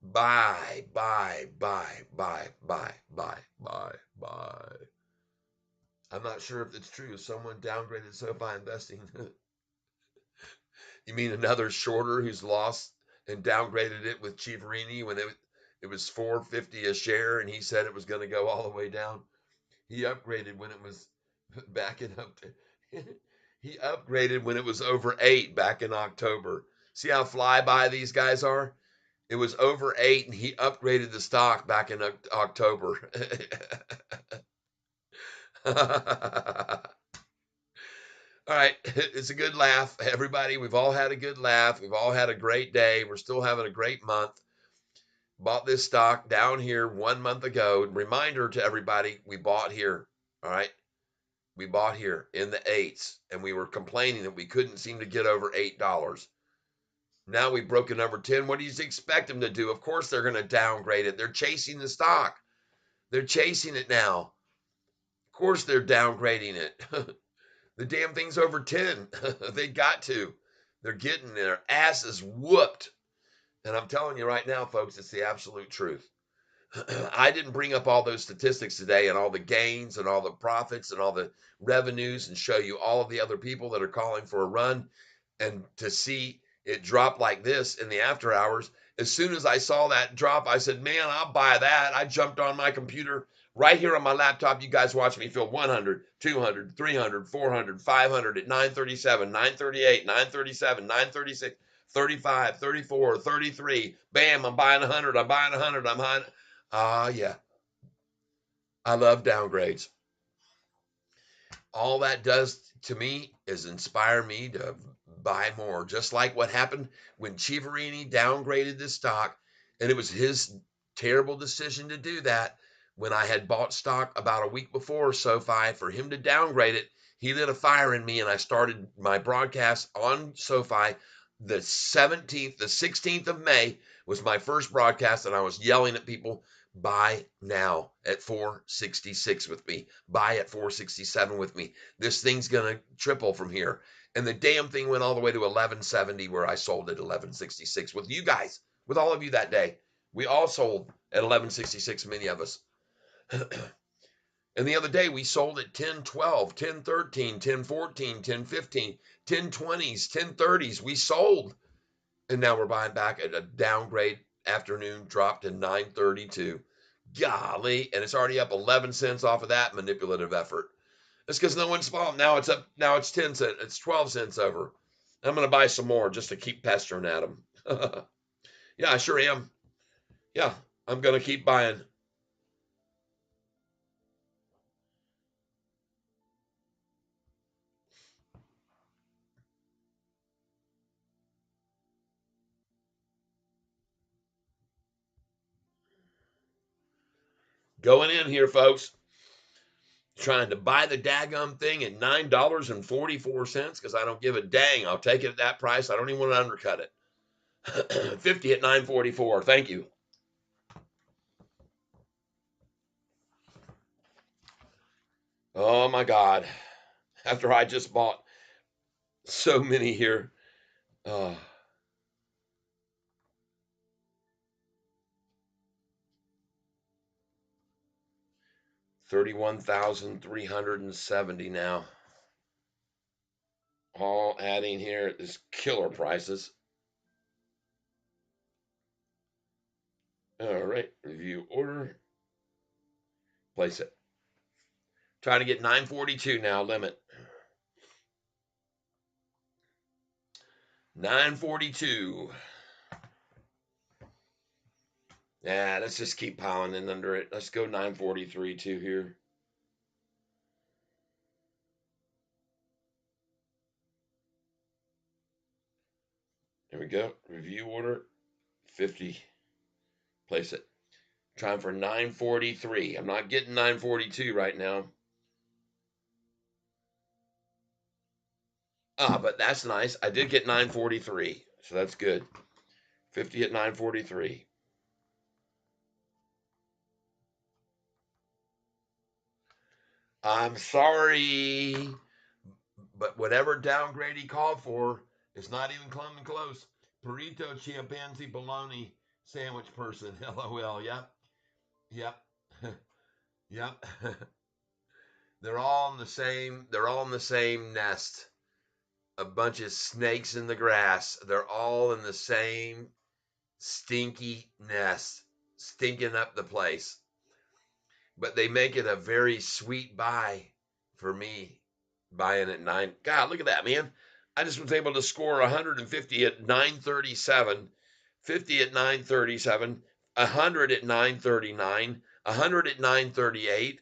Buy, buy, buy, buy, buy, buy, buy, buy. I'm not sure if it's true. Someone downgraded SoFi investing. You mean another shorter who's lost and downgraded it with Chiaverini when it was $4.50 a share and he said it was going to go all the way down? He upgraded when it was backing up to, he upgraded when it was over 8 back in October. See how flyby these guys are? It was over 8 and he upgraded the stock back in October. All right, it's a good laugh, everybody. We've all had a good laugh. We've all had a great day. We're still having a great month. Bought this stock down here 1 month ago. Reminder to everybody, we bought here. All right, we bought here in the 8s, and we were complaining that we couldn't seem to get over $8. Now we've broken number 10. What do you expect them to do? Of course they're going to downgrade it. They're chasing the stock. They're chasing it now. Of course they're downgrading it. The damn thing's over 10. They got to. They're getting their asses whooped. And I'm telling you right now, folks, it's the absolute truth. I didn't bring up all those statistics today and all the gains and all the profits and all the revenues and show you all of the other people that are calling for a run. And to see it drop like this in the after hours, as soon as I saw that drop, I said, man, I'll buy that. I jumped on my computer right here on my laptop. You guys watch me fill 100, 200, 300, 400, 500 at 937, 938, 937, 936, 35, 34, 33. Bam, I'm buying 100. I'm buying 100. I'm buying. Yeah. I love downgrades. All that does to me is inspire me to buy more. Just like what happened when Chiaverini downgraded this stock, and it was his terrible decision to do that. When I had bought stock about a week before SoFi, for him to downgrade it, he lit a fire in me, and I started my broadcast on SoFi the 17th, the 16th of May was my first broadcast, and I was yelling at people, buy now at 466 with me. Buy at 467 with me. This thing's going to triple from here. And the damn thing went all the way to 1170 where I sold at 1166 with you guys, with all of you that day. We all sold at 1166, many of us. And the other day we sold at 1012, 1013, 1014, 1015, 1020s, 1030s. We sold. And now we're buying back at a downgrade afternoon drop to 932. Golly, and it's already up 11 cents off of that manipulative effort. That's because no one's fault. Now it's up. Now it's 10 cents. It's 12 cents over. I'm going to buy some more just to keep pestering at them. Yeah, I sure am. Yeah, I'm going to keep buying. Going in here, folks. Trying to buy the daggum thing at $9.44 because I don't give a dang. I'll take it at that price. I don't even want to undercut it. 50 at 944. Thank you. Oh my God. After I just bought so many here. 31,370 now. All adding here is killer prices. All right, review order, place it. Trying to get 942 now, limit. 942. Yeah, let's just keep piling in under it. Let's go 943 too here. There we go. Review order, 50. Place it. Trying for 943. I'm not getting 942 right now. But that's nice. I did get 943, so that's good. 50 at 943. I'm sorry, but whatever downgrade he called for is not even coming close. Burrito chimpanzee bologna sandwich person. LOL. Yep. Yep. Yep. They're all in the same nest. A bunch of snakes in the grass. They're all in the same stinky nest, stinking up the place. But they make it a very sweet buy for me, buying at 9. God, look at that, man. I just was able to score 150 at 937, 50 at 937, 100 at 939, 100 at 938,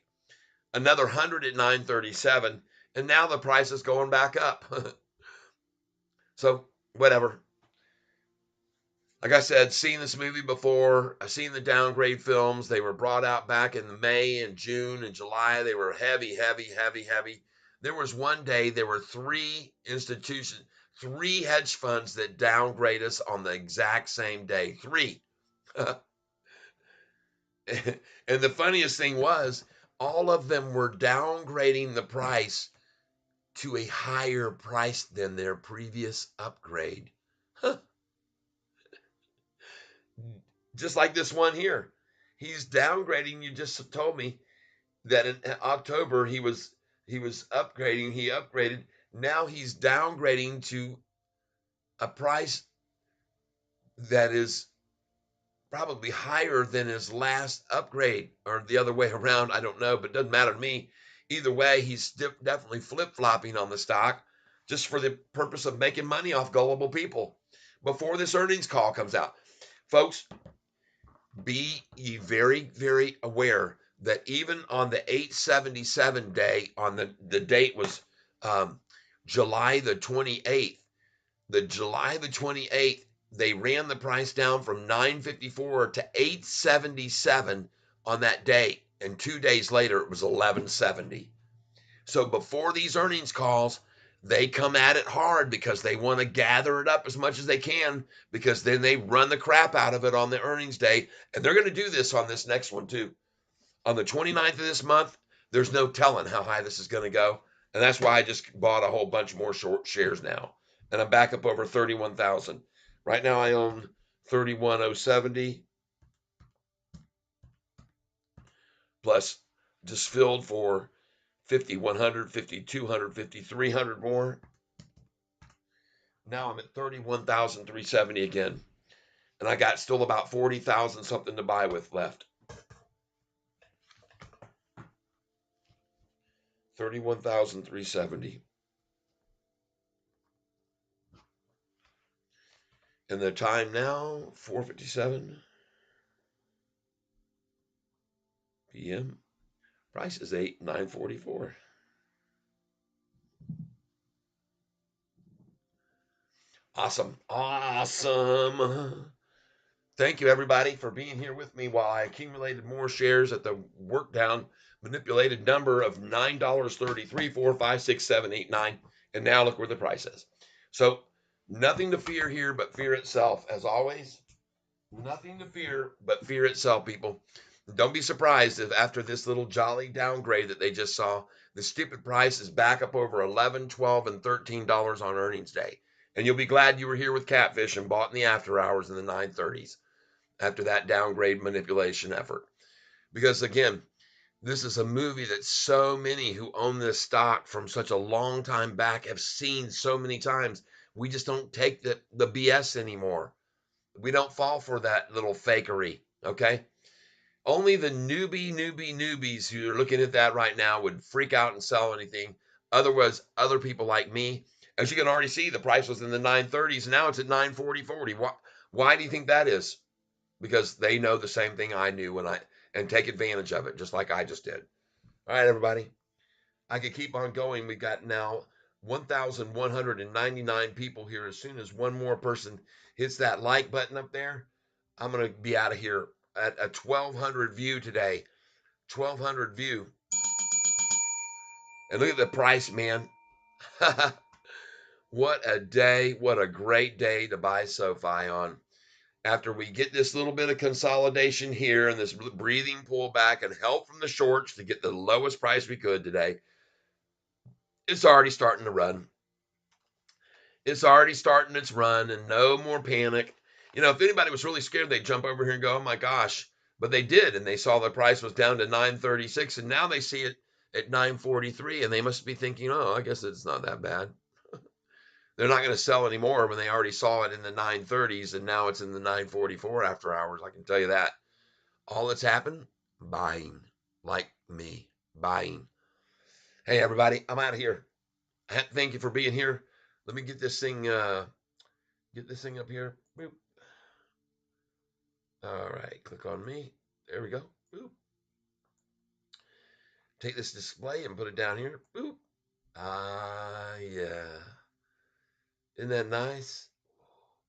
another 100 at 937, and now the price is going back up. So, whatever. Like I said, seen this movie before. I've seen the downgrade films. They were brought out back in May and June and July. They were heavy, heavy, heavy, heavy. There was one day, there were 3 institutions, 3 hedge funds that downgrade us on the exact same day. 3. And the funniest thing was, all of them were downgrading the price to a higher price than their previous upgrade. Just like this one here. He's downgrading. You just told me that in October he was upgrading. He upgraded. Now he's downgrading to a price that is probably higher than his last upgrade, or the other way around. I don't know, but it doesn't matter to me. Either way, he's definitely flip-flopping on the stock just for the purpose of making money off gullible people before this earnings call comes out. Folks, be ye very, very aware that even on the 877 day, on the date was July the 28th. The July the 28th, they ran the price down from 954 to 877 on that day. And 2 days later, it was 1170. So before these earnings calls, they come at it hard because they want to gather it up as much as they can, because then they run the crap out of it on the earnings day. And they're going to do this on this next one too. On the 29th of this month, there's no telling how high this is going to go. And that's why I just bought a whole bunch more short shares now. And I'm back up over 31,000. Right now I own 31,070 plus just filled for 50, 100, 50, 200, 50, 300 more. Now I'm at 31,370 again. And I got still about 40,000 something to buy with left. 31,370. And the time now, 4:57 p.m. Price is 944. Awesome. Awesome. Thank you, everybody, for being here with me while I accumulated more shares at the work down manipulated number of $9.33, 4, 5, 6, 7, 8, 9. And now look where the price is. So nothing to fear here but fear itself. As always, nothing to fear but fear itself, people. Don't be surprised if after this little jolly downgrade that they just saw, the stupid price is back up over $11, $12, and $13 on earnings day. And you'll be glad you were here with Catfish and bought in the after hours in the 930s after that downgrade manipulation effort. Because again, this is a movie that so many who own this stock from such a long time back have seen so many times. We just don't take the BS anymore. We don't fall for that little fakery. Okay. Only the newbies who are looking at that right now would freak out and sell anything. Otherwise, other people like me, as you can already see, the price was in the 930s. Now it's at 940.40. Why do you think that is? Because they know the same thing I knew and take advantage of it, just like I just did. All right, everybody. I could keep on going. We got now 1,199 people here. As soon as one more person hits that like button up there, I'm going to be out of here at a 1,200 view today. 1,200 view. And look at the price, man. What a day. What a great day to buy Sofi on. After we get this little bit of consolidation here and this breathing pullback and help from the shorts to get the lowest price we could today, it's already starting to run. It's already starting its run and no more panic. You know, if anybody was really scared, they'd jump over here and go, oh my gosh. But they did, and they saw the price was down to 936, and now they see it at 943, and they must be thinking, oh, I guess it's not that bad. They're not going to sell anymore when they already saw it in the 930s, and now it's in the 944 after hours. I can tell you that. All that's happened, buying, like me, buying. Hey, everybody, I'm out of here. Thank you for being here. Let me get this thing up here. Boop. All right, click on me. There we go. Boop. Take this display and put it down here. Boop. Ah, yeah. Isn't that nice?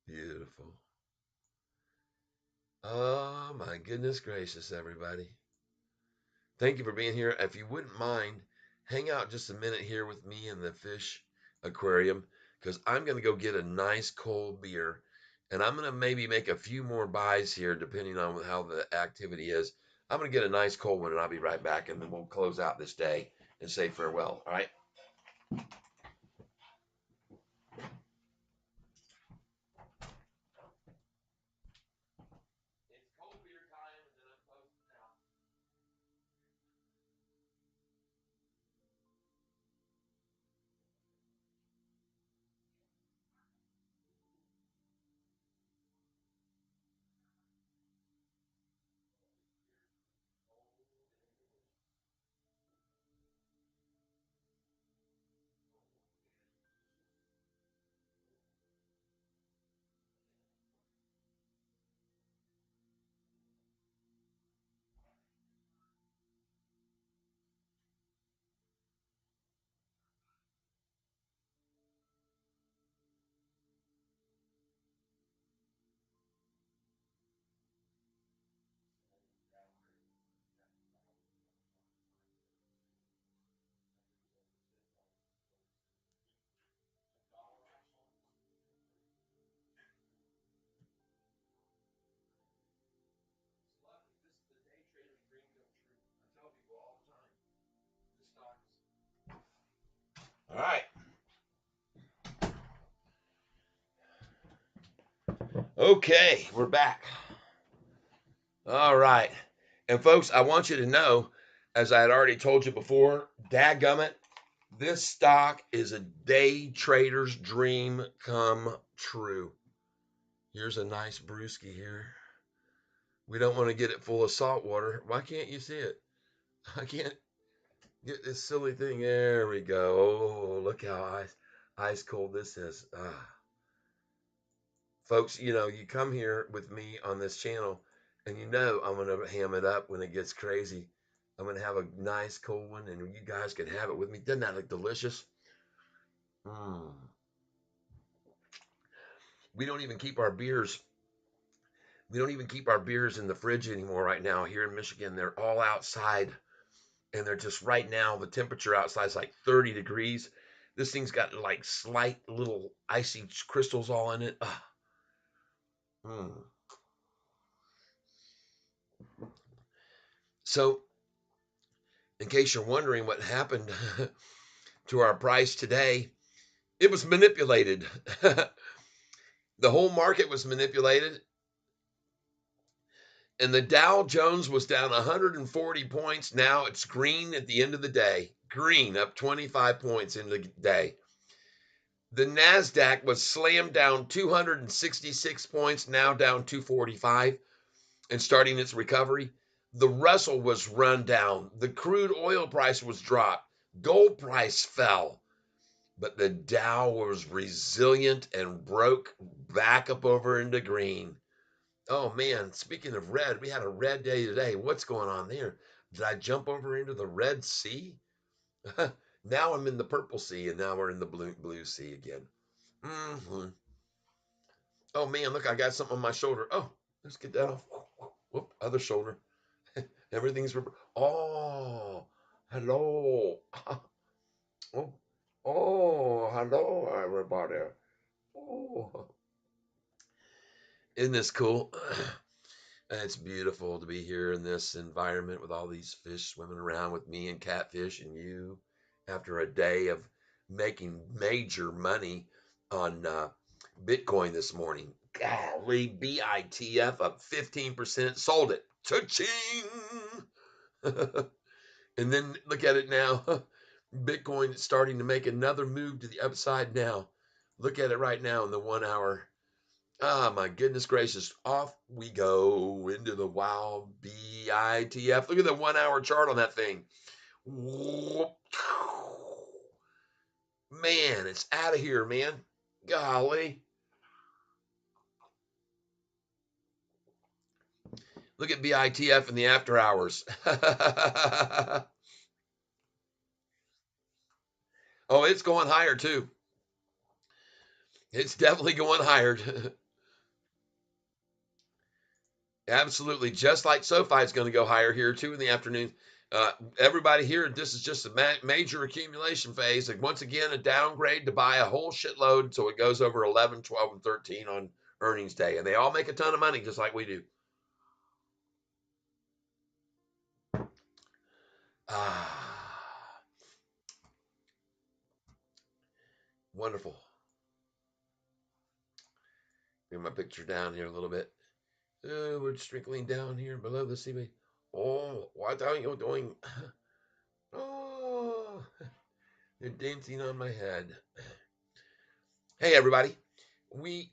Beautiful. Oh, my goodness gracious, everybody. Thank you for being here. If you wouldn't mind, hang out just a minute here with me in the fish aquarium because I'm going to go get a nice cold beer. And I'm going to maybe make a few more buys here depending on how the activity is. I'm going to get a nice cold one and I'll be right back. And then we'll close out this day and say farewell. All right. It's cold beer time and then I'm closing out. This is the day trader's dream come true. I tell people all the time. This stock is all right. Okay, we're back. All right. And folks, I want you to know, as I had already told you before, dadgummit, this stock is a day trader's dream come true. Here's a nice brewski here. We don't want to get it full of salt water. Why can't you see it? I can't get this silly thing. There we go. Oh, look how ice cold this is. Folks, you know, you come here with me on this channel and you know I'm going to ham it up when it gets crazy. I'm going to have a nice cold one and you guys can have it with me. Doesn't that look delicious? We don't even keep our beers. We don't even keep our beers in the fridge anymore right now here in Michigan. They're all outside and they're just right now. The temperature outside is like 30 degrees. This thing's got like slight little icy crystals all in it. So, in case you're wondering what happened to our price today, it was manipulated. The whole market was manipulated. And the Dow Jones was down 140 points. Now it's green at the end of the day. Green up 25 points in the day. The NASDAQ was slammed down 266 points, now down 245. and starting its recovery. The Russell was run down. The crude oil price was dropped. Gold price fell. But the Dow was resilient and broke back up over into green. Oh man, speaking of red, we had a red day today. What's going on there? Did I jump over into the Red Sea? Now I'm in the Purple Sea, and now we're in the blue sea again. Mm-hmm. Oh man, look, I got something on my shoulder. Oh, let's get that off. Whoop, other shoulder. Everything's oh, hello. Oh, oh, hello, everybody. Oh, isn't this cool? It's beautiful to be here in this environment with all these fish swimming around with me and Catfish and you after a day of making major money on Bitcoin this morning. Golly, BITF up 15%, sold it. Cha-ching! And then look at it now. Bitcoin is starting to make another move to the upside now. Look at it right now in the 1 hour. Ah, my goodness gracious. Off we go into the wild BITF. Look at the 1 hour chart on that thing. Man, it's out of here, man. Golly. Look at BITF in the after hours. Oh, it's going higher too. It's definitely going higher. Absolutely. Just like Sofi is going to go higher here too in the afternoon. Everybody here, this is just a major accumulation phase. Like once again, a downgrade to buy a whole shitload so it goes over 11, 12, and 13 on earnings day. And they all make a ton of money just like we do. Ah, wonderful. Bring my picture down here a little bit. We're trickling down here below the sea. Oh, what are you doing? Oh, you're dancing on my head. Hey, everybody. We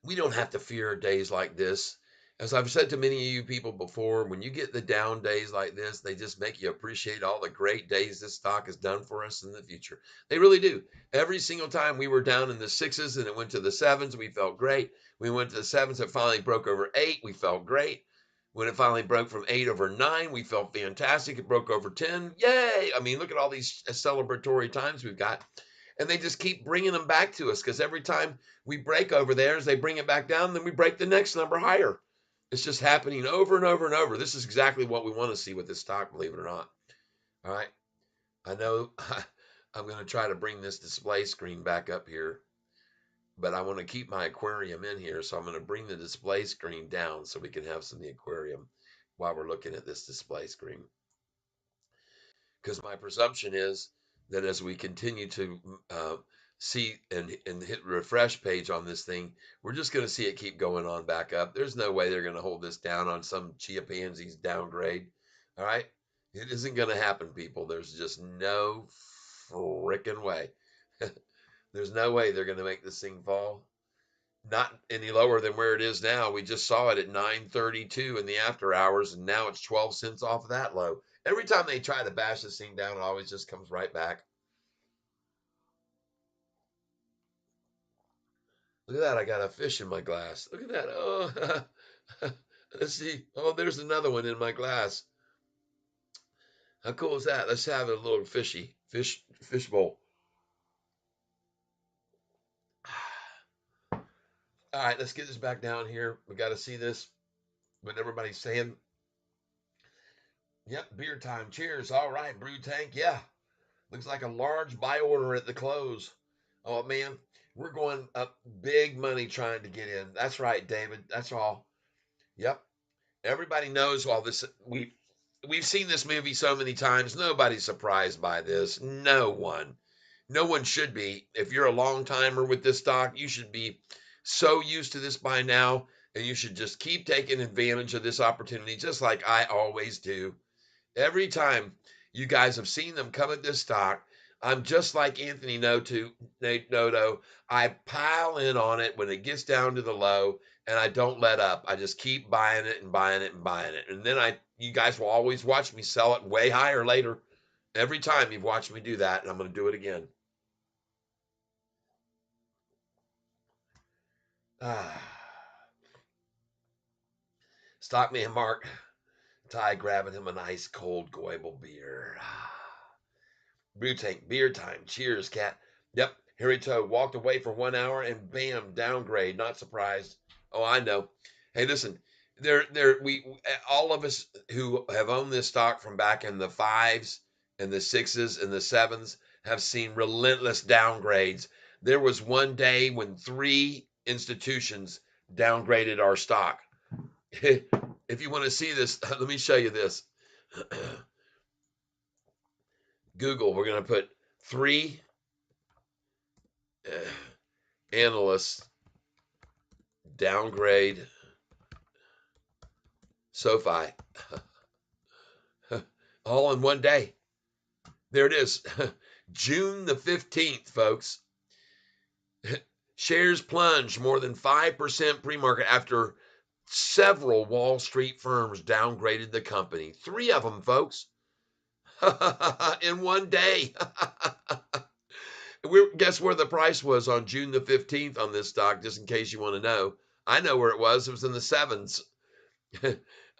we don't have to fear days like this. As I've said to many of you people before, when you get the down days like this, they just make you appreciate all the great days this stock has done for us in the future. They really do. Every single time we were down in the sixes and it went to the sevens, we felt great. We went to the sevens, it finally broke over 8, we felt great. When it finally broke from 8 over 9, we felt fantastic. It broke over 10. Yay! I mean, look at all these celebratory times we've got. And they just keep bringing them back to us because every time we break over theirs, they bring it back down, then we break the next number higher. It's just happening over and over and over. This is exactly what we want to see with this stock, believe it or not. All right. I know I'm going to try to bring this display screen back up here, but I want to keep my aquarium in here. So I'm going to bring the display screen down so we can have some of the aquarium while we're looking at this display screen. Because my presumption is that as we continue to see and hit refresh page on this thing, we're just going to see it keep going on back up. There's no way they're going to hold this down on some Chia Pansies downgrade. All right. It isn't going to happen, people. There's just no freaking way. There's no way they're going to make this thing fall. Not any lower than where it is now. We just saw it at 932 in the after hours, and now it's 12 cents off of that low. Every time they try to bash this thing down, it always just comes right back. Look at that. I got a fish in my glass. Look at that. Oh, let's see. Oh, there's another one in my glass. How cool is that? Let's have a little fish bowl. All right, let's get this back down here. We got to see this. What everybody's saying. Yep, beer time. Cheers. All right, brew tank. Yeah. Looks like a large buy order at the close. Oh, man. We're going up big money trying to get in. That's right, David. That's all. Yep. Everybody knows all this. We've seen this movie so many times. Nobody's surprised by this. No one. No one should be. If you're a long timer with this stock, you should be so used to this by now, and you should just keep taking advantage of this opportunity, just like I always do. Every time you guys have seen them come at this stock, I'm just like Anthony Noto. I pile in on it when it gets down to the low, and I don't let up. I just keep buying it and buying it and buying it. And then you guys will always watch me sell it way higher later. Every time you've watched me do that, and I'm going to do it again. Stockman Mark Ty grabbing him an ice cold Goebel beer. Brew tank, beer time. Cheers, cat. Yep, Harry Toad walked away for 1 hour and bam, downgrade. Not surprised. Oh, I know. Hey, listen, we all of us who have owned this stock from back in the 5s and the 6s and the 7s have seen relentless downgrades. There was one day when 3 institutions downgraded our stock. If you want to see this, let me show you this. Google, we're going to put 3 analysts downgrade Sofi all in one day. There it is. June the 15th, folks. Shares plunged more than 5% pre-market after several Wall Street firms downgraded the company. 3 of them, folks, in one day. Guess where the price was on June the 15th on this stock, just in case you want to know. I know where it was. It was in the 7s.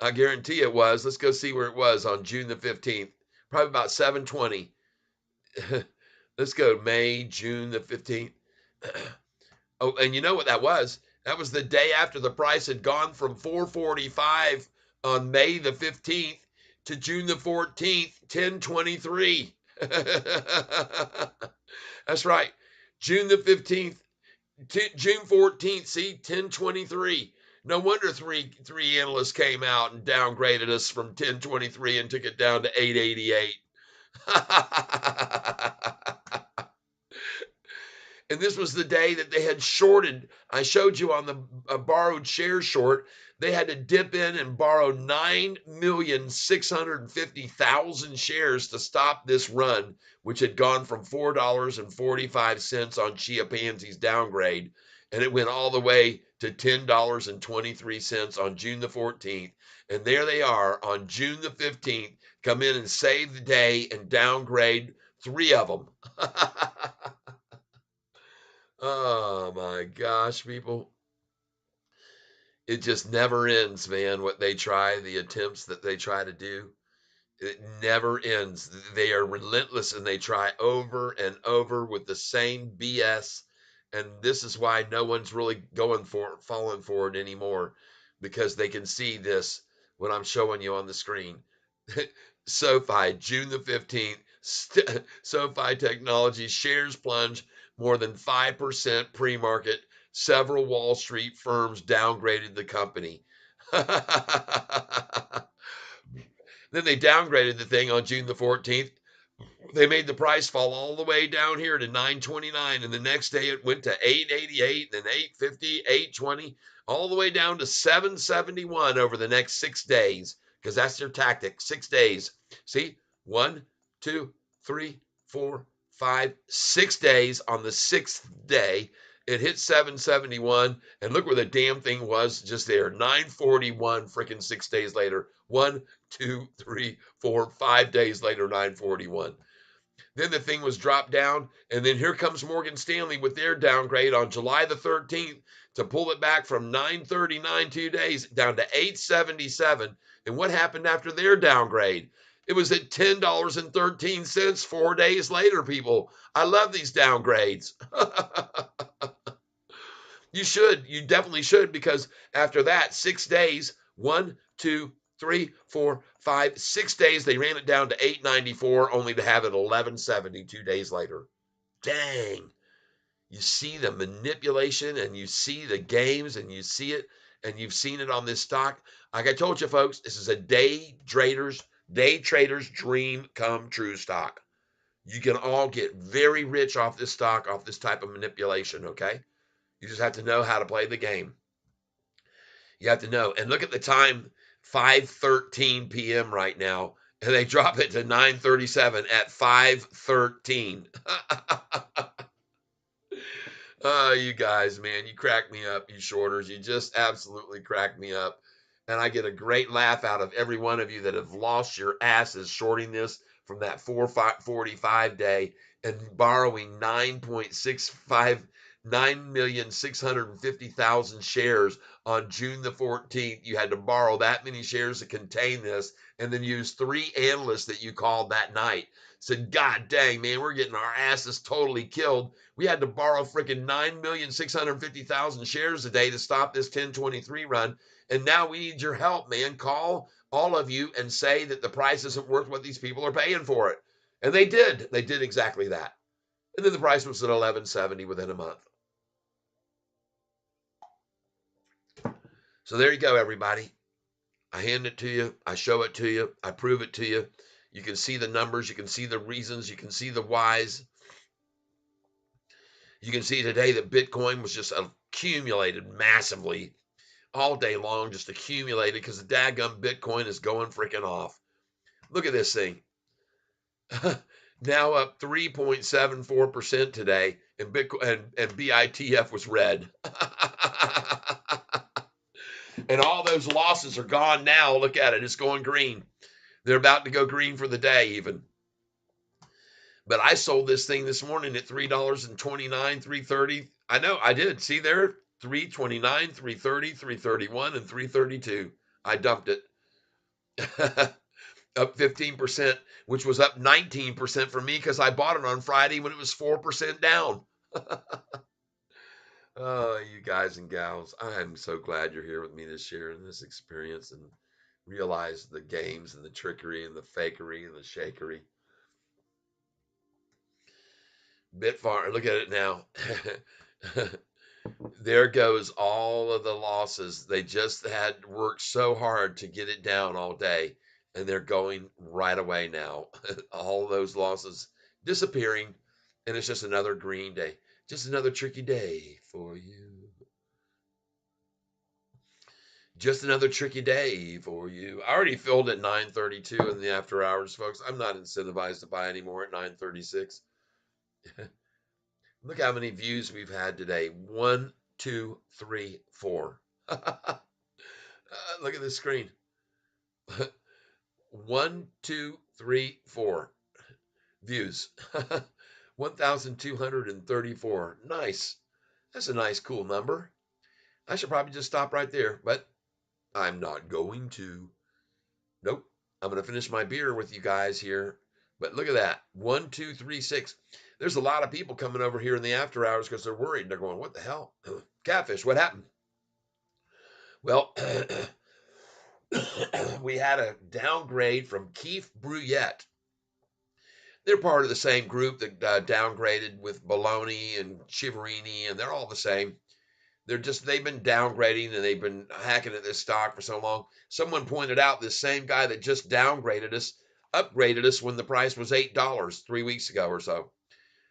I guarantee it was. Let's go see where it was on June the 15th. Probably about 720. Let's go May, June the 15th. Oh, and you know what that was? That was the day after the price had gone from 445 on May the 15th to June the 14th, 1023. That's right. June the 15th, June 14th, see, 1023. No wonder three analysts came out and downgraded us from 1023 and took it down to 888. And this was the day that they had shorted. I showed you on the borrowed share short. They had to dip in and borrow 9,650,000 shares to stop this run, which had gone from $4.45 on Chia Pansy's downgrade, and it went all the way to $10.23 on June the 14th. And there they are on June the 15th, come in and save the day and downgrade 3 of them. Oh my gosh, people. It just never ends, man, what they try, the attempts that they try to do. It never ends. They are relentless and they try over and over with the same BS. And this is why no one's really falling for it anymore, because they can see this, what I'm showing you on the screen. SoFi, June the 15th, SoFi Technologies shares plunge more than 5% pre-market. Several Wall Street firms downgraded the company. Then they downgraded the thing on June the 14th. They made the price fall all the way down here to 929, and the next day it went to 888, then 850, 820, all the way down to 771 over the next 6 days, because that's their tactic. 6 days. See, 1, 2, 3, 4, 5, 6 days. On the 6th day, it hit 771, and look where the damn thing was just there. 941 freaking 6 days later. 1, 2, 3, 4, 5 days later, 941. Then the thing was dropped down, and then here comes Morgan Stanley with their downgrade on July the 13th to pull it back from 939 2 days down to 877. And what happened after their downgrade? It was at $10.13 4 days later, people. I love these downgrades. You definitely should, because after that, 6 days, 1, 2, 3, 4, 5, 6 days, they ran it down to 894, only to have it 1170 2 days later. Dang. You see the manipulation, and you see the games, and you see it, and you've seen it on this stock. Like I told you, folks, this is a day trader's dream come true stock. You can all get very rich off this stock, off this type of manipulation, okay? You just have to know how to play the game. You have to know. And look at the time, 5:13 p.m. right now, and they drop it to 9:37 at 5:13. Oh, you guys, man, you crack me up, you shorters. You just absolutely crack me up. And I get a great laugh out of every one of you that have lost your asses shorting this from that 445 day and borrowing 9,650,000 shares on June the 14th. You had to borrow that many shares to contain this and then use 3 analysts that you called that night. Said, God dang, man, we're getting our asses totally killed. We had to borrow freaking 9,650,000 shares a day to stop this 1023 run. And now we need your help, man. Call all of you and say that the price isn't worth what these people are paying for it. And they did. They did exactly that. And then the price was at 1170 within a month. So there you go, everybody. I hand it to you. I show it to you. I prove it to you. You can see the numbers. You can see the reasons. You can see the whys. You can see today that Bitcoin was just accumulated massively all day long, just accumulated because the daggum Bitcoin is going freaking off. Look at this thing. Now up 3.74% today, and Bitcoin and BITF was red. And all those losses are gone now. Look at it. It's going green. They're about to go green for the day even. But I sold this thing this morning at $3.29, $3.30. I know I did. See there? $3.29, $3.30, $3.31, and $3.32. I dumped it. Up 15%, which was up 19% for me because I bought it on Friday when it was 4% down. Oh, you guys and gals, I'm so glad you're here with me this year in this experience and realize the games and the trickery and the fakery and the shakery. Bitfarm, look at it now. There goes all of the losses. They just had worked so hard to get it down all day, and they're going right away now. All those losses disappearing, and it's just another green day. Just another tricky day for you. Just another tricky day for you. I already filled at 9:32 in the after hours, folks. I'm not incentivized to buy anymore at 9:36. Look how many views we've had today. 1, 2, 3, 4. Look at this screen. 1, 2, 3, 4 views. 1,234. Nice. That's a nice, cool number. I should probably just stop right there, but I'm not going to. Nope. I'm going to finish my beer with you guys here. But look at that. 1, 2, 3, 6. There's a lot of people coming over here in the after hours because they're worried. They're going, what the hell? Catfish, what happened? Well, we had a downgrade from Keith Bruyette. They're part of the same group that downgraded with Baloney and Chiaverini, and they're all the same. They've been downgrading and they've been hacking at this stock for so long. Someone pointed out this same guy that just downgraded us, upgraded us when the price was $8 3 weeks ago or so.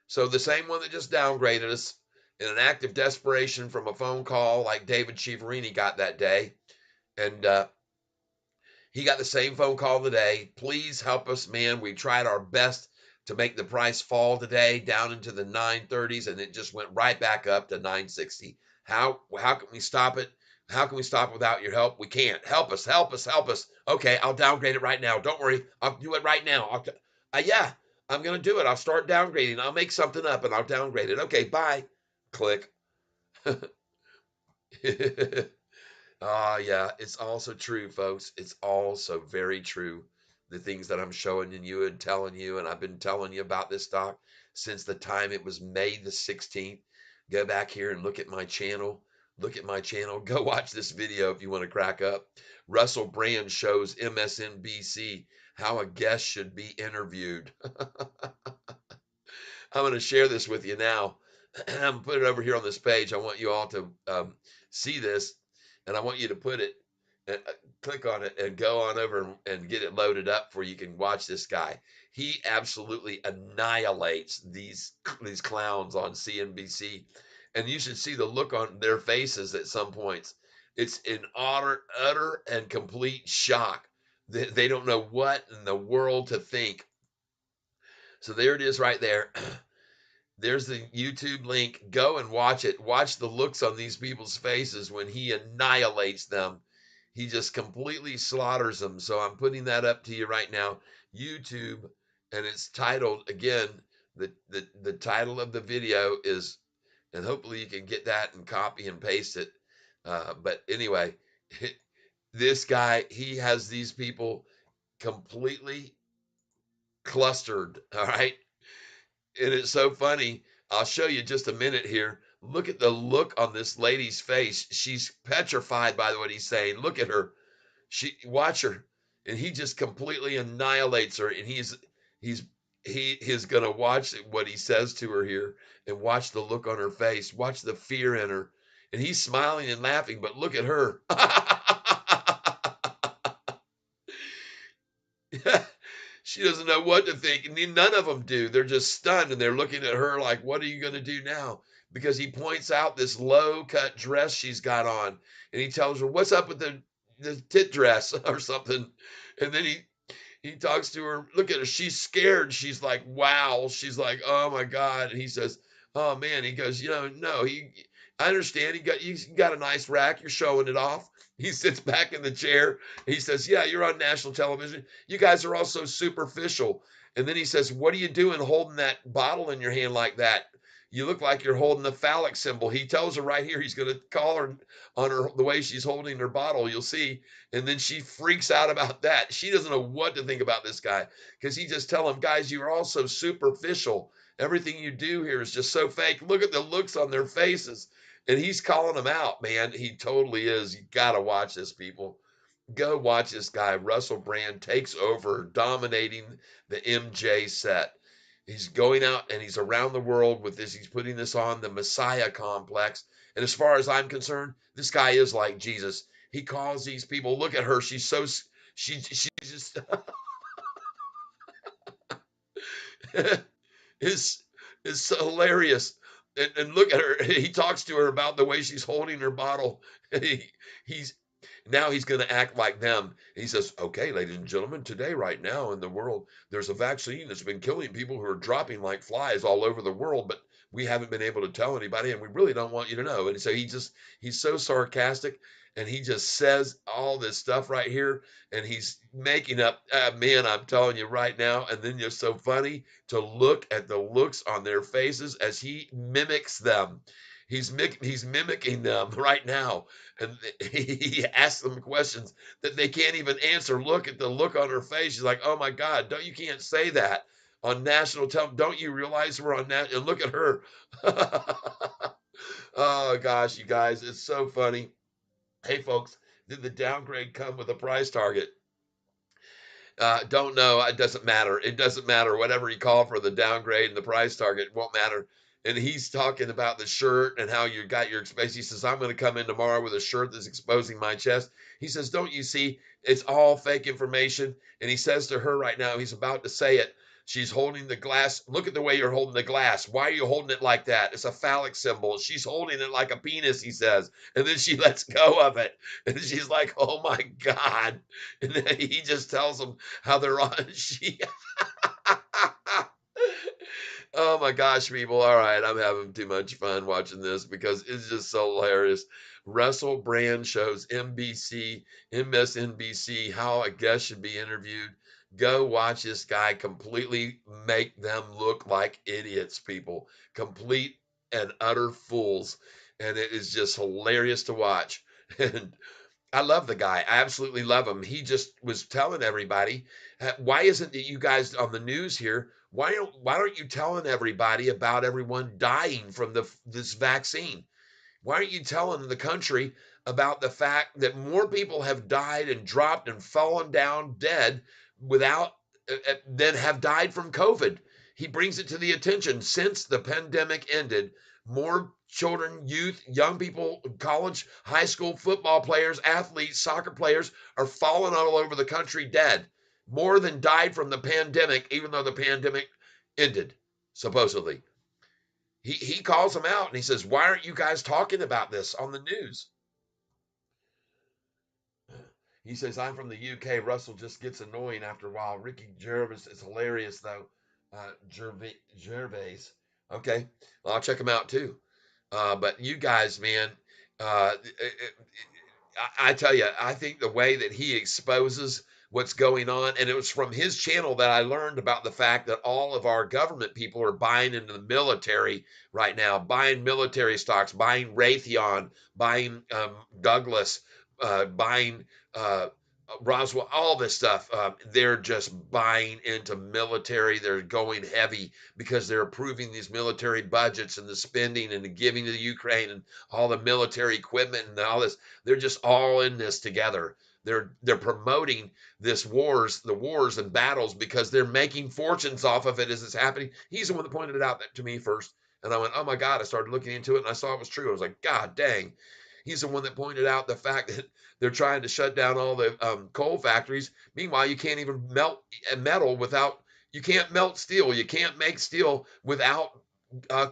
So the same one that just downgraded us in an act of desperation from a phone call like David Chiaverini got that day. And he got the same phone call today. Please help us, man. We tried our best to make the price fall today down into the 930s, and it just went right back up to 960. How can we stop it? How can we stop it without your help? We can't. Help us, help us, help us. Okay, I'll downgrade it right now. Don't worry. I'll do it right now. Yeah, I'm going to do it. I'll start downgrading. I'll make something up and I'll downgrade it. Okay, bye. Click. Yeah, it's also true, folks. It's also very true. The things that I'm showing you and telling you, and I've been telling you about this stock since the time it was May the 16th. Go back here and look at my channel. Look at my channel. Go watch this video if you want to crack up. Russell Brand shows MSNBC how a guest should be interviewed. I'm going to share this with you now. I'm going to put it over here on this page. I want you all to see this, and I want you to put it, click on it, and go on over and get it loaded up where you can watch this guy. He absolutely annihilates these clowns on CNBC, and you should see the look on their faces at some points. It's in utter and complete shock. They don't know what in the world to think. So there it is right there. There's the YouTube link. Go and watch it. Watch the looks on these people's faces when he annihilates them. He just completely slaughters them. So I'm putting that up to you right now. YouTube, and it's titled again. The title of the video is, and hopefully you can get that and copy and paste it. But anyway, this guy, he has these people completely clustered. All right. And it's so funny. I'll show you just a minute here. Look at the look on this lady's face. She's petrified by what he's saying. Look at her. Watch her. And he just completely annihilates her. And he's he is gonna watch what he says to her here and watch the look on her face. Watch the fear in her. And he's smiling and laughing, but look at her. She doesn't know what to think, and none of them do. They're just stunned, and they're looking at her like, what are you going to do now? Because he points out this low-cut dress she's got on, and he tells her, what's up with the tit dress or something? And then he talks to her. Look at her. She's scared. She's like, wow. She's like, oh my God. And he says, oh man. He goes, no, I understand. You got a nice rack. You're showing it off. He sits back in the chair. He says, yeah, you're on national television. You guys are all so superficial. And then he says, what are you doing holding that bottle in your hand like that? You look like you're holding the phallic symbol. He tells her right here, he's going to call her on her the way she's holding her bottle. You'll see. And then she freaks out about that. She doesn't know what to think about this guy because he just tell him, guys, you are all so superficial. Everything you do here is just so fake. Look at the looks on their faces. And he's calling them out, man. He totally is. You got to watch this, people. Go watch this guy. Russell Brand takes over, dominating the MJ set. He's going out and he's around the world with this. He's putting this on the Messiah complex. And as far as I'm concerned, this guy is like Jesus. He calls these people, look at her. She's so, she just is so hilarious. And look at her. He talks to her about the way she's holding her bottle. He, he's Now he's going to act like them. He says, okay, ladies and gentlemen, today, right now in the world, there's a vaccine that's been killing people who are dropping like flies all over the world, but we haven't been able to tell anybody, and we really don't want you to know. And so he's so sarcastic, and he just says all this stuff right here, and he's making up, man, I'm telling you right now. And then just so funny to look at the looks on their faces as he mimics them. He's mimicking them right now, and he asks them questions that they can't even answer. Look at the look on her face. She's like, "Oh my God, you can't say that on national television. Don't you realize we're on that?" And look at her. Oh gosh, you guys, it's so funny. Hey folks, did the downgrade come with a price target? Don't know. It doesn't matter. It doesn't matter. Whatever you call for the downgrade and the price target won't matter. And he's talking about the shirt and how you got your expense. He says, I'm going to come in tomorrow with a shirt that's exposing my chest. He says, don't you see? It's all fake information. And he says to her right now, he's about to say it. She's holding the glass. Look at the way you're holding the glass. Why are you holding it like that? It's a phallic symbol. She's holding it like a penis, he says. And then she lets go of it. And she's like, oh my God. And then he just tells them how they're on. Oh my gosh, people. All right. I'm having too much fun watching this because it's just so hilarious. Russell Brand shows NBC, MSNBC how a guest should be interviewed. Go watch this guy completely make them look like idiots, people. Complete and utter fools. And it is just hilarious to watch. And I love the guy. I absolutely love him. He just was telling everybody, why isn't it you guys on the news here? Why aren't you telling everybody about everyone dying from this vaccine? Why aren't you telling the country about the fact that more people have died and dropped and fallen down dead without than have died from COVID? He brings it to the attention since the pandemic ended. More children, youth, young people, college, high school football players, athletes, soccer players are falling all over the country dead. More than died from the pandemic, even though the pandemic ended, supposedly. He calls them out and he says, why aren't you guys talking about this on the news? He says, I'm from the UK. Russell just gets annoying after a while. Ricky Gervais is hilarious, though. Gervais. Okay, well, I'll check them out too. But you guys, man, I tell you, I think the way that he exposes what's going on, and it was from his channel that I learned about the fact that all of our government people are buying into the military right now, buying military stocks, buying Raytheon, buying Douglas, buying Roswell, all this stuff. They're just buying into military. They're going heavy because they're approving these military budgets and the spending and the giving to the Ukraine and all the military equipment and all this. They're just all in this together. They're promoting the wars and battles because they're making fortunes off of it as it's happening. He's the one that pointed it out to me first, and I went, "Oh my God!" I started looking into it, and I saw it was true. I was like, "God dang!" He's the one that pointed out the fact that they're trying to shut down all the coal factories. Meanwhile, you can't even melt metal without. You can't melt steel. You can't make steel without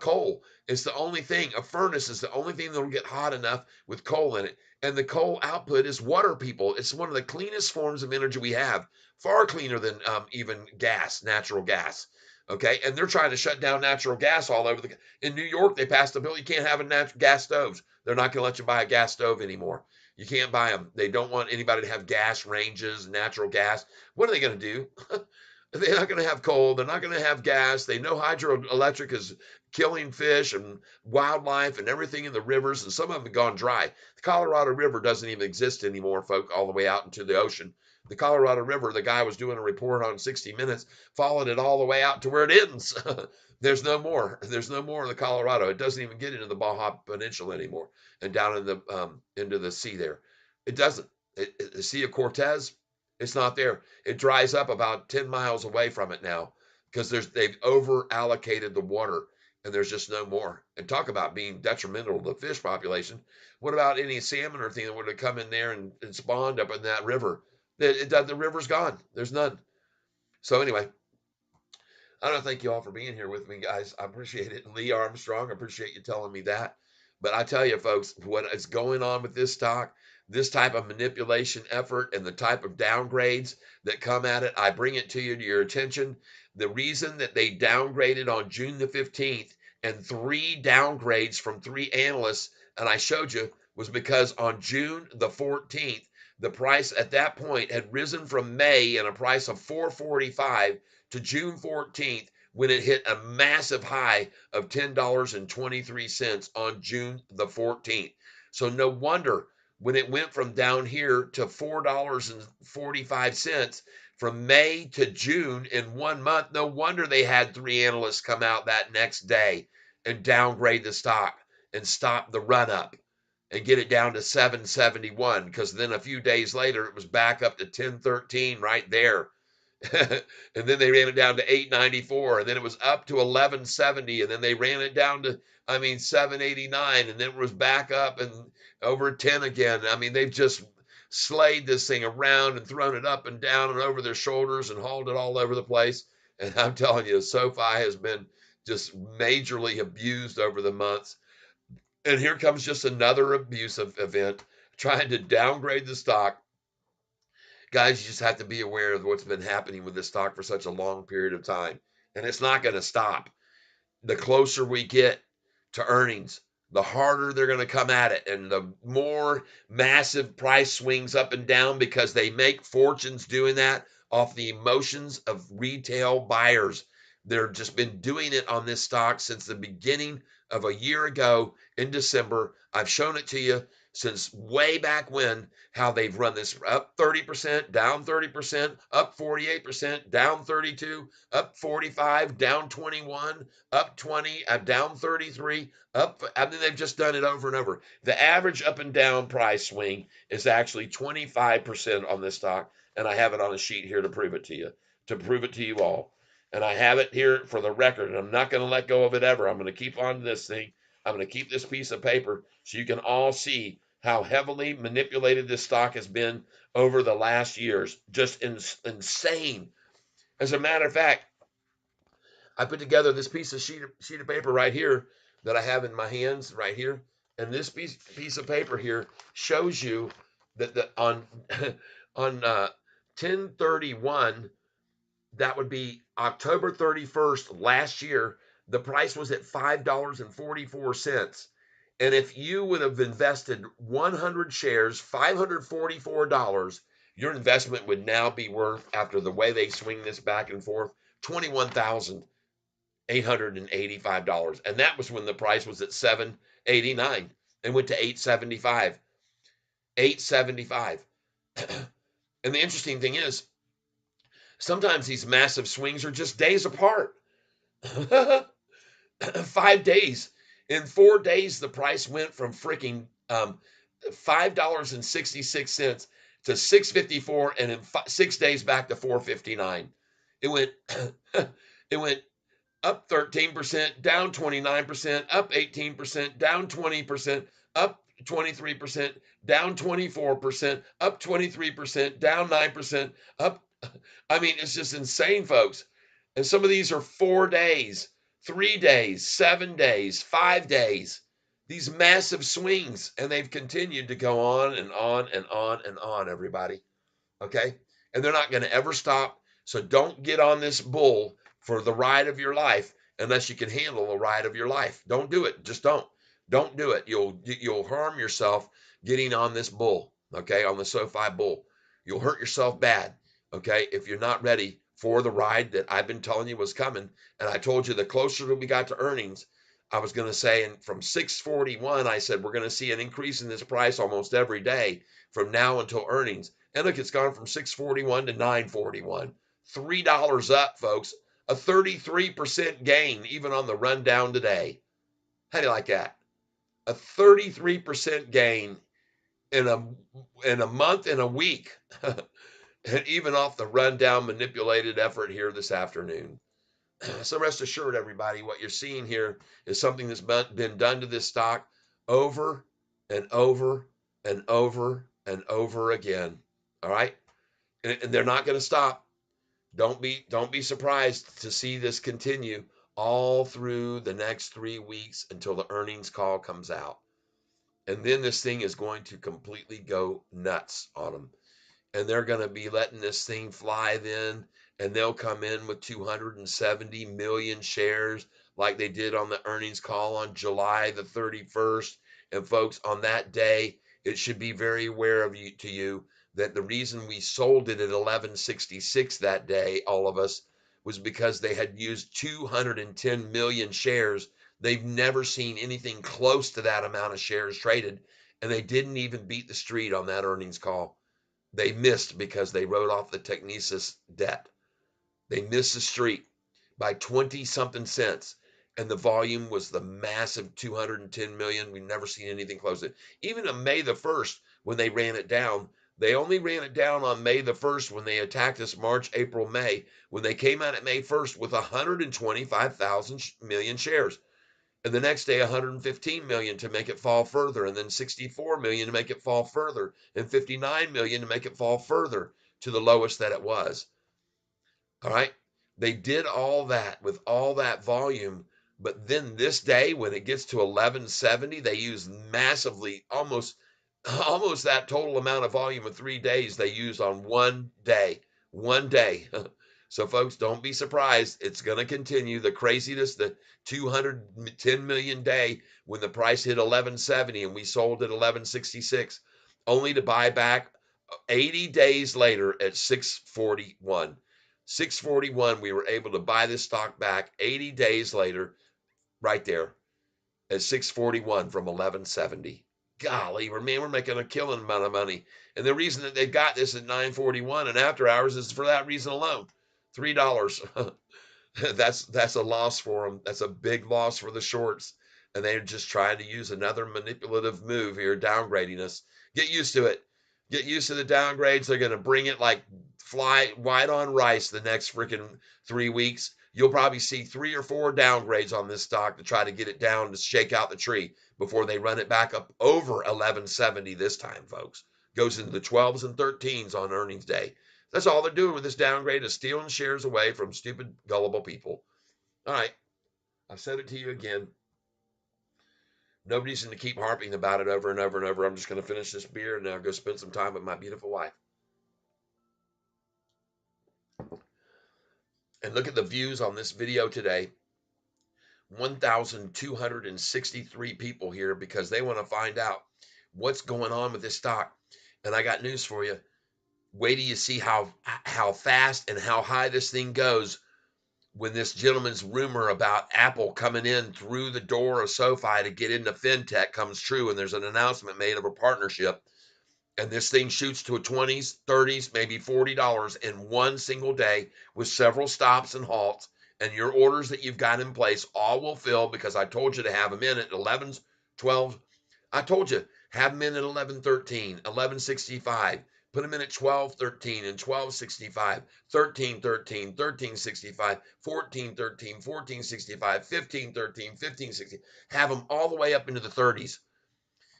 coal. It's the only thing. A furnace is the only thing that'll get hot enough with coal in it. And the coal output is water, people. It's one of the cleanest forms of energy we have, far cleaner than even gas, natural gas. Okay, and they're trying to shut down natural gas all over the. In New York, they passed a bill you can't have a natural gas stoves. They're not going to let you buy a gas stove anymore. You can't buy them. They don't want anybody to have gas ranges, natural gas. What are they going to do? They're not going to have coal. They're not going to have gas. They know hydroelectric is killing fish and wildlife and everything in the rivers, and some of them have gone dry. The Colorado River doesn't even exist anymore, folk, all the way out into the ocean. The Colorado River, the guy was doing a report on 60 Minutes, followed it all the way out to where it ends. There's no more. There's no more of the Colorado. It doesn't even get into the Baja Peninsula anymore and down in the into the sea there. It doesn't. The Sea of Cortez, it's not there. It dries up about 10 miles away from it now because they've over allocated the water and there's just no more. And talk about being detrimental to the fish population. What about any salmon or thing that would have come in there and spawned up in that river? The river's gone. There's none. So anyway, I don't thank you all for being here with me, guys. I appreciate it. And Lee Armstrong, I appreciate you telling me that. But I tell you, folks, what is going on with this stock, this type of manipulation effort, and the type of downgrades that come at it, I bring it to your attention. The reason that they downgraded on June the 15th and three downgrades from three analysts, and I showed you, was because on June the 14th, the price at that point had risen from May in a price of 445 to June 14th when it hit a massive high of $10.23 on June the 14th. So no wonder when it went from down here to $4.45 from May to June in 1 month, no wonder they had three analysts come out that next day and downgrade the stock and stop the run up and get it down to 771 because then a few days later it was back up to 1013 right there. And then they ran it down to 894 and then it was up to 1170 and then they ran it down to 789 and then it was back up and over 10 again. I mean, they've just slayed this thing around and thrown it up and down and over their shoulders and hauled it all over the place. And I'm telling you, SoFi has been just majorly abused over the months. And here comes just another abusive event trying to downgrade the stock. Guys, you just have to be aware of what's been happening with this stock for such a long period of time. And it's not going to stop. The closer we get to earnings, the harder they're going to come at it. And the more massive price swings up and down because they make fortunes doing that off the emotions of retail buyers. They've just been doing it on this stock since the beginning of a year ago in December. I've shown it to you since way back when how they've run this up 30%, down 30%, up 48%, down 32, up 45, down 21, up 20, down 33, up. I mean, they've just done it over and over. The average up and down price swing is actually 25% on this stock, and I have it on a sheet here to prove it to you all. And I have it here for the record, and I'm not going to let go of it ever. I'm going to keep on this thing. I'm going to keep this piece of paper so you can all see how heavily manipulated this stock has been over the last years. Just insane. As a matter of fact, I put together this piece of sheet of paper right here that I have in my hands right here, and this piece of paper here shows you that on on 1031, that would be October 31st last year. the price was at $5.44. And if you would have invested 100 shares, $544, your investment would now be worth, after the way they swing this back and forth, $21,885. And that was when the price was at $7.89 and went to $8.75. $8.75. And the interesting thing is, sometimes these massive swings are just days apart. 5 days. In 4 days, the price went from freaking $5.66 to $6.54, and in 6 days back to $4.59. It went it went up 13%, down 29%, up 18%, down 20%, up 23%, down 24%, up 23%, down 9%, up. I mean, it's just insane, folks. And some of these are 4 days, 3 days, 7 days, 5 days. These massive swings, and they've continued to go on and on and on and on, everybody. Okay? And they're not going to ever stop. So don't get on this bull for the ride of your life unless you can handle the ride of your life. Don't do it. Just don't. Don't do it. You'll harm yourself getting on this bull, okay, on the SoFi bull. You'll hurt yourself bad, okay, if you're not ready for the ride that I've been telling you was coming. And I told you the closer that we got to earnings, I was going to say, and from 641, I said we're going to see an increase in this price almost every day from now until earnings. And look, it's gone from 641 to 941. $3 up, folks. A 33% gain, even on the rundown today. How do you like that? A 33% gain in a month and a week. And even off the rundown manipulated effort here this afternoon. So rest assured, everybody, what you're seeing here is something that's been done to this stock over and over and over and over again. All right? And they're not going to stop. Don't be surprised to see this continue all through the next 3 weeks until the earnings call comes out. And then this thing is going to completely go nuts on them. And they're going to be letting this thing fly then, and they'll come in with 270 million shares like they did on the earnings call on July the 31st. And folks, on that day, it should be very aware of you that the reason we sold it at 1166 that day, all of us, was because they had used 210 million shares. They've never seen anything close to that amount of shares traded, and they didn't even beat the street on that earnings call. They missed because they wrote off the Technesis debt. They missed the street by 20 something cents. And the volume was the massive 210 million. We've never seen anything close to it. Even on May the 1st, when they ran it down, they only ran it down on May the 1st when they attacked us March, April, May, when they came out at May 1st with 125,000 million shares. And the next day 115 million to make it fall further, and then 64 million to make it fall further, and 59 million to make it fall further to the lowest that it was. All right, they did all that with all that volume, but then this day when it gets to 1170, they use massively, almost that total amount of volume in 3 days they use on one day. So folks, don't be surprised. It's going to continue the craziness, the 210 million day when the price hit 1170 and we sold at 1166, only to buy back 80 days later at 641. 641, we were able to buy this stock back 80 days later, right there at 641 from 1170. Golly, we're making a killing amount of money. And the reason that they got this at 941 and after hours is for that reason alone. $3. That's a loss for them. That's a big loss for the shorts. And they're just trying to use another manipulative move here, downgrading us. Get used to it. Get used to the downgrades. They're going to bring it like fly white on rice the next freaking 3 weeks. You'll probably see 3 or 4 downgrades on this stock to try to get it down to shake out the tree before they run it back up over 1170 this time, folks. Goes into the 12s and 13s on earnings day. That's all they're doing with this downgrade is stealing shares away from stupid, gullible people. All right. I've said it to you again. No reason to keep harping about it over and over and over. I'm just going to finish this beer and now go spend some time with my beautiful wife. And look at the views on this video today. 1,263 people here because they want to find out what's going on with this stock. And I got news for you. Wait till you see how fast and how high this thing goes when this gentleman's rumor about Apple coming in through the door of Sofi to get into fintech comes true, and there's an announcement made of a partnership, and this thing shoots to a 20s, 30s, maybe $40 in one single day with several stops and halts, and your orders that you've got in place all will fill because I told you to have them in at 11, 12. I told you, have them in at 11:13, 11:65. Put them in at 12:13 and 12:65, 13:13, 13:65, 14:13, 14:65, 15:13, 15:60. Have them all the way up into the 30s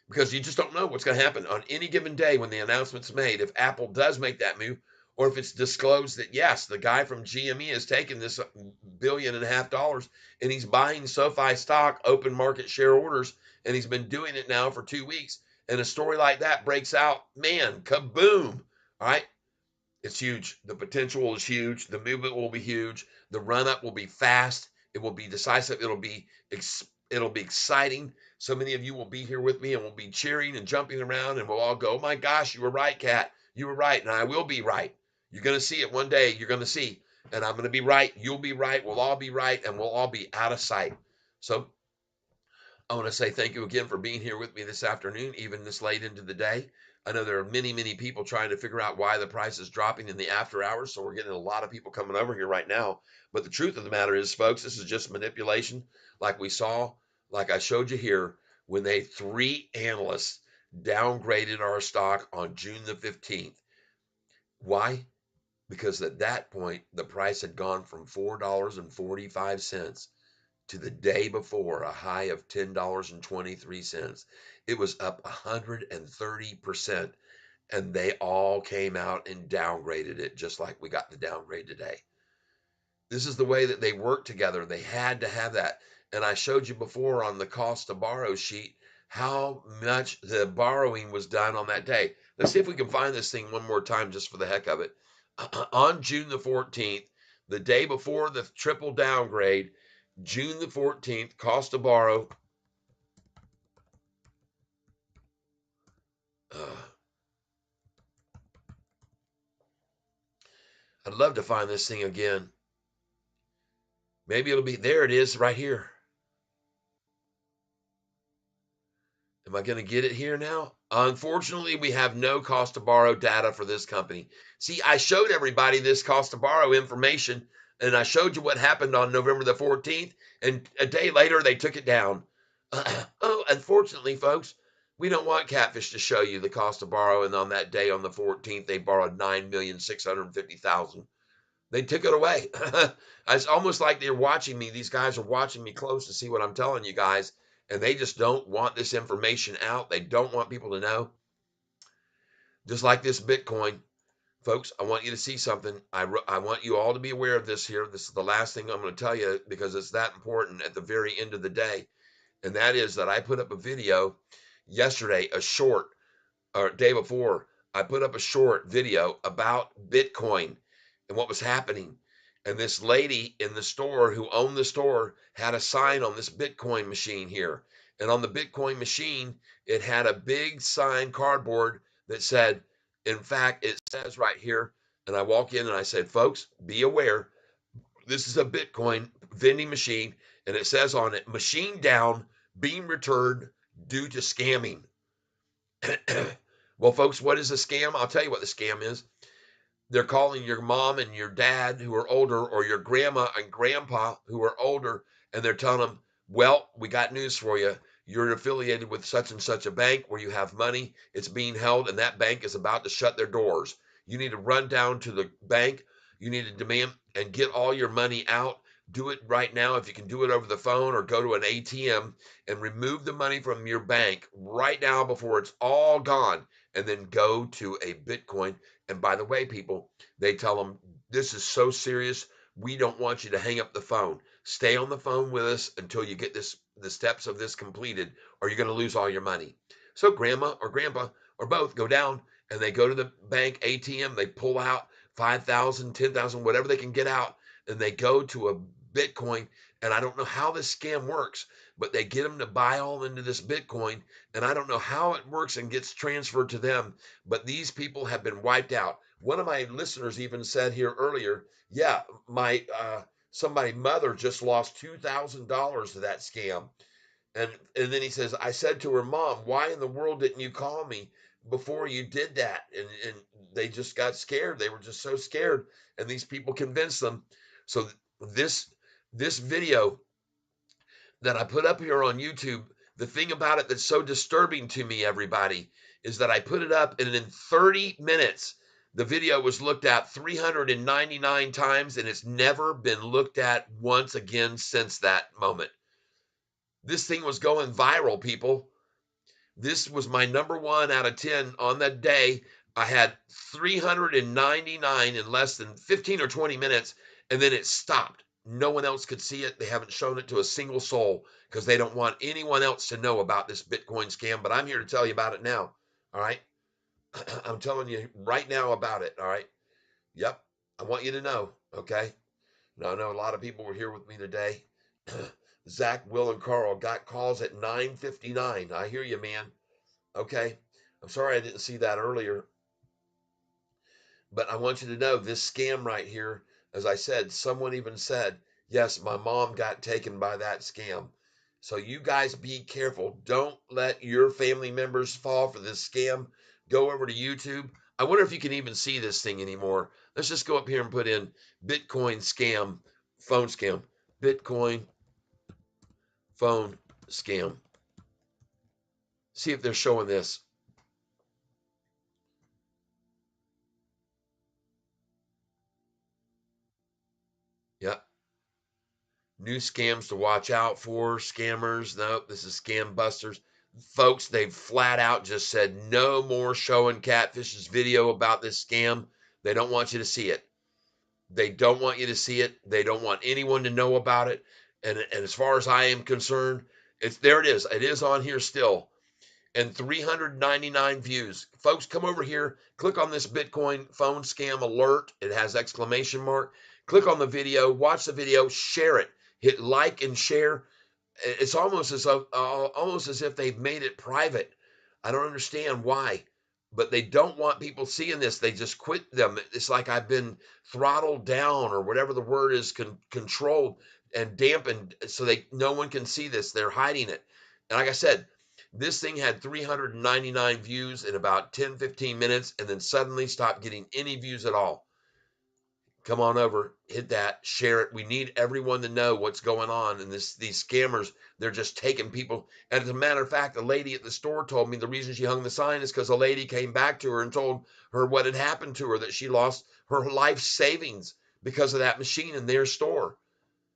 because you just don't know what's going to happen on any given day when the announcement's made. If Apple does make that move, or if it's disclosed that, yes, the guy from GME has taken this $1.5 billion and he's buying SoFi stock, open market share orders, and he's been doing it now for 2 weeks, and a story like that breaks out, man, kaboom, all right? It's huge. The potential is huge. The movement will be huge. The run up will be fast. It will be decisive. It'll be exciting. So many of you will be here with me and we'll be cheering and jumping around and we'll all go, "Oh my gosh, you were right, Kat. You were right." And I will be right. You're going to see it one day. You're going to see. And I'm going to be right. You'll be right. We'll all be right. And we'll all be out of sight. So I want to say thank you again for being here with me this afternoon, even this late into the day. I know there are many, many people trying to figure out why the price is dropping in the after hours. So we're getting a lot of people coming over here right now. But the truth of the matter is, folks, this is just manipulation like we saw, like I showed you here, when 3 analysts downgraded our stock on June the 15th. Why? Because at that point, the price had gone from $4.45 to the day before a high of $10.23. It was up 130%, and they all came out and downgraded it just like we got the downgrade today. This is the way that they work together. They had to have that. And I showed you before on the cost to borrow sheet how much the borrowing was done on that day. Let's see if we can find this thing one more time just for the heck of it. On June the 14th, the day before the triple downgrade, June the 14th, cost to borrow. I'd love to find this thing again. Maybe it'll be, there it is right here. Am I going to get it here now? Unfortunately, we have no cost to borrow data for this company. See, I showed everybody this cost to borrow information, and I showed you what happened on November the 14th, and a day later, they took it down. Oh, unfortunately, folks, we don't want Catfish to show you the cost to borrow, and on that day, on the 14th, they borrowed $9,650,000. They took it away. It's almost like they're watching me. These guys are watching me close to see what I'm telling you guys, and they just don't want this information out. They don't want people to know. Just like this Bitcoin, folks, I want you to see something. I want you all to be aware of this here. This is the last thing I'm going to tell you because it's that important at the very end of the day, and that is that I put up a video yesterday, a short, or day before, I put up a short video about Bitcoin and what was happening. And this lady in the store who owned the store had a sign on this Bitcoin machine here. And on the Bitcoin machine, it had a big sign, cardboard, that said, in fact, it says right here, and I walk in and I said, folks, be aware, this is a Bitcoin vending machine, and it says on it, machine down, being returned due to scamming. Well, folks, what is a scam? I'll tell you what the scam is. They're calling your mom and your dad who are older, or your grandma and grandpa who are older, and they're telling them, well, we got news for you. You're affiliated with such and such a bank where you have money. It's being held, and that bank is about to shut their doors. You need to run down to the bank. You need to demand and get all your money out. Do it right now if you can do it over the phone, or go to an ATM and remove the money from your bank right now before it's all gone, and then go to a Bitcoin. And by the way, people, they tell them, this is so serious, we don't want you to hang up the phone. Stay on the phone with us until you get the steps of this completed, or you're going to lose all your money. So grandma or grandpa or both go down and they go to the bank ATM. They pull out 5,000, 10,000, whatever they can get out, and they go to a Bitcoin, And I don't know how this scam works, but they get them to buy all into this Bitcoin. And I don't know how it works and gets transferred to them, but these people have been wiped out. One of my listeners even said here earlier, yeah, my somebody mother just lost $2,000 to that scam. And then he says, I said to her mom, why in the world didn't you call me before you did that? And they just got scared. They were just so scared. And these people convinced them. So this this video that I put up here on YouTube, the thing about it that's so disturbing to me, everybody, is that I put it up and in 30 minutes, the video was looked at 399 times and it's never been looked at once again since that moment. This thing was going viral, people. This was my number 1 out of 10 on that day. I had 399 in less than 15 or 20 minutes, and then it stopped. No one else could see it. They haven't shown it to a single soul because they don't want anyone else to know about this Bitcoin scam. But I'm here to tell you about it now. All right. I'm telling you right now about it. All right. Yep. I want you to know. Okay. Now, I know a lot of people were here with me today. Zach, Will, and Carl got calls at 9:59. I hear you, man. Okay. I'm sorry I didn't see that earlier. But I want you to know this scam right here, as I said, someone even said, yes, my mom got taken by that scam. So you guys be careful. Don't let your family members fall for this scam. Go over to YouTube. I wonder if you can even see this thing anymore. Let's just go up here and put in Bitcoin scam, phone scam, Bitcoin phone scam. See if they're showing this. Yep. New scams to watch out for. Scammers. Nope, this is scam busters. Folks, they've flat out just said no more showing Catfish's video about this scam. They don't want you to see it. They don't want you to see it. They don't want anyone to know about it. And as far as I am concerned, it's there it is. It is on here still. And 399 views. Folks, come over here, click on this Bitcoin phone scam alert. It has exclamation mark. Click on the video, watch the video, share it. Hit like and share. It's almost as if they've made it private. I don't understand why, but they don't want people seeing this. They just quit them. It's like I've been throttled down or whatever the word is, controlled and dampened, so no one can see this. They're hiding it. And like I said, this thing had 399 views in about 10-15 minutes, and then suddenly stopped getting any views at all. Come on over, hit that, share it. We need everyone to know what's going on. And these scammers, they're just taking people. And as a matter of fact, a lady at the store told me the reason she hung the sign is because a lady came back to her and told her what had happened to her, that she lost her life savings because of that machine in their store.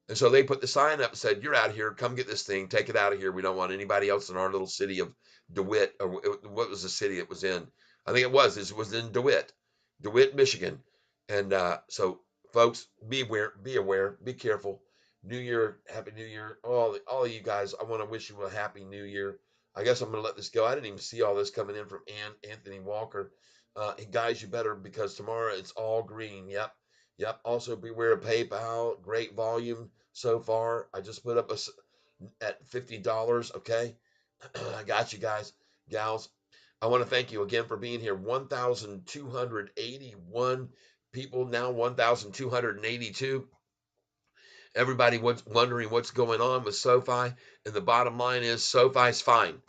And so they put the sign up and said, you're out of here. Come get this thing. Take it out of here. We don't want anybody else in our little city of DeWitt. Or what was the city it was in? I think it was in DeWitt, Michigan. And so, folks, be aware, be careful. New Year, Happy New Year. All of you guys, I want to wish you a Happy New Year. I guess I'm going to let this go. I didn't even see all this coming in from Anthony Walker. Guys, you better, because tomorrow it's all green. Yep. Yep. Also, beware of PayPal. Great volume so far. I just put up at $50. Okay. I got you guys, gals. I want to thank you again for being here. 1,281 people now, 1,282. Everybody wondering what's going on with SoFi. And the bottom line is SoFi's fine.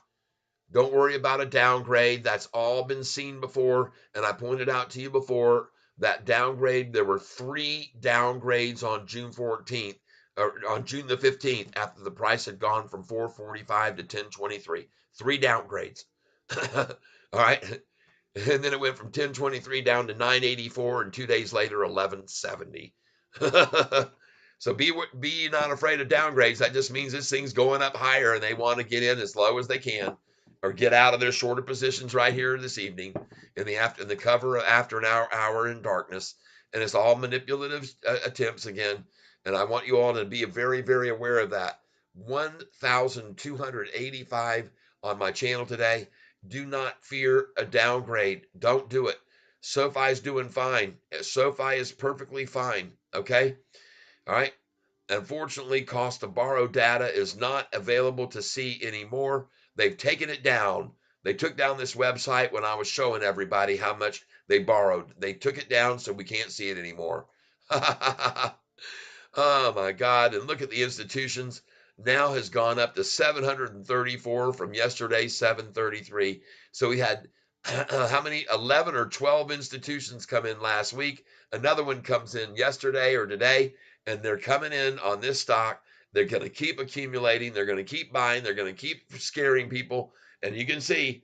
Don't worry about a downgrade. That's all been seen before. And I pointed out to you before that downgrade. There were 3 downgrades on June 14th, or on June the 15th, after the price had gone from 445 to 1023. 3 downgrades. All right. And then it went from 1023 down to 984, and 2 days later, 1170. So be not afraid of downgrades. That just means this thing's going up higher, and they want to get in as low as they can, or get out of their shorter positions right here this evening in the cover after an hour in darkness. And it's all manipulative attempts again. And I want you all to be very, very aware of that. 1,285 on my channel today. Do not fear a downgrade. Don't do it. SoFi is doing fine. SoFi is perfectly fine. Okay. All right. Unfortunately, cost to borrow data is not available to see anymore. They've taken it down. They took down this website when I was showing everybody how much they borrowed. They took it down so we can't see it anymore. Oh my God. And look at the institutions now has gone up to 734 from yesterday, 733. So we had how many? 11 or 12 institutions come in last week. Another one comes in yesterday or today, and they're coming in on this stock. They're going to keep accumulating. They're going to keep buying. They're going to keep scaring people. And you can see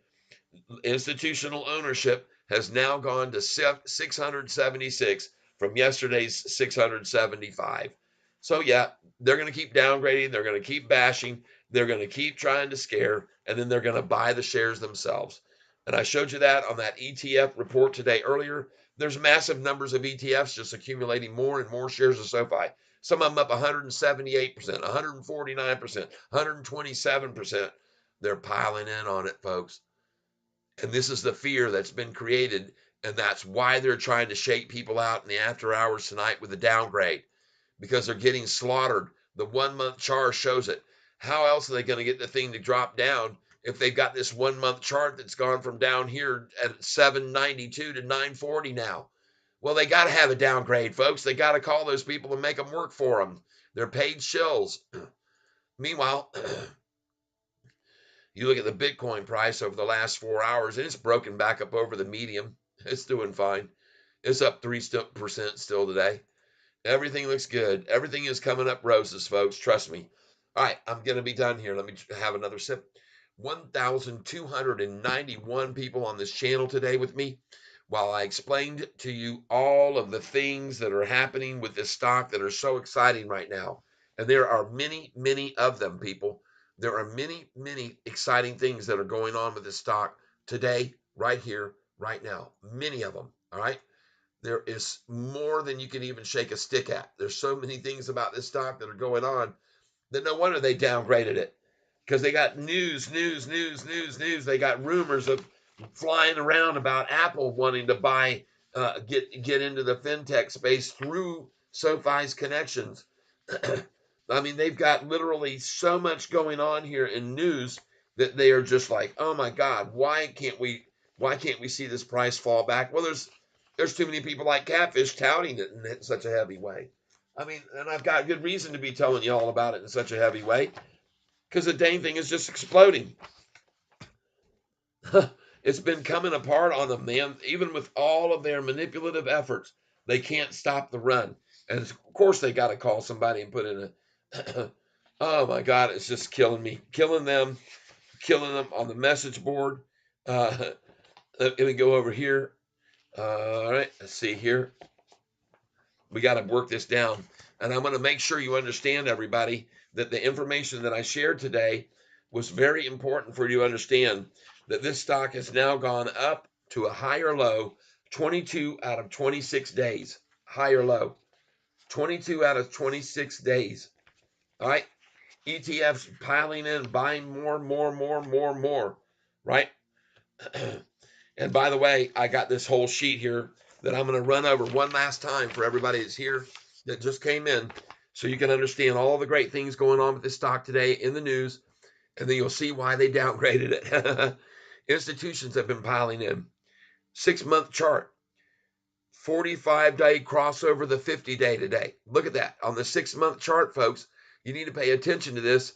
institutional ownership has now gone to 676 from yesterday's 675. So yeah, they're going to keep downgrading, they're going to keep bashing, they're going to keep trying to scare, and then they're going to buy the shares themselves. And I showed you that on that ETF report today earlier. There's massive numbers of ETFs just accumulating more and more shares of SoFi. Some of them up 178%, 149%, 127%. They're piling in on it, folks. And this is the fear that's been created. And that's why they're trying to shake people out in the after hours tonight with the downgrade, because they're getting slaughtered. The 1 month chart shows it. How else are they going to get the thing to drop down if they've got this 1 month chart that's gone from down here at 792 to 940 now? Well, they got to have a downgrade, folks. They got to call those people and make them work for them. They're paid shills. Meanwhile, you look at the Bitcoin price over the last 4 hours, and it's broken back up over the medium. It's doing fine. It's up 3% still today. Everything looks good. Everything is coming up roses, folks. Trust me. All right, I'm going to be done here. Let me have another sip. 1,291 people on this channel today with me while I explained to you all of the things that are happening with this stock that are so exciting right now. And there are many, many of them, people. There are many, many exciting things that are going on with this stock today, right here, right now. Many of them, all right? There is more than you can even shake a stick at. There's so many things about this stock that are going on that no wonder they downgraded it, because they got news. They got rumors of flying around about Apple wanting to buy, get into the fintech space through SoFi's connections. I mean, they've got literally so much going on here in news that they are just like, oh my God, why can't we see this price fall back? Well, there's too many people like Catfish touting it in such a heavy way. I mean, and I've got good reason to be telling you all about it in such a heavy way, because the dang thing is just exploding. It's been coming apart on them, man. Even with all of their manipulative efforts, they can't stop the run. And of course, they got to call somebody and put in a. Oh my God, it's just killing me, killing them on the message board. Let me go over here. All right, let's see here. We got to work this down. And I'm going to make sure you understand, everybody, that the information that I shared today was very important for you to understand that this stock has now gone up to a higher low 22 out of 26 days. Higher low. 22 out of 26 days. All right. ETFs piling in, buying more. Right. And by the way, I got this whole sheet here that I'm going to run over one last time for everybody that's here that just came in, so you can understand all the great things going on with this stock today in the news, and then you'll see why they downgraded it. Institutions have been piling in. 6 month chart, 45-day crossover the 50-day today. Look at that. On the 6 month chart, folks, you need to pay attention to this.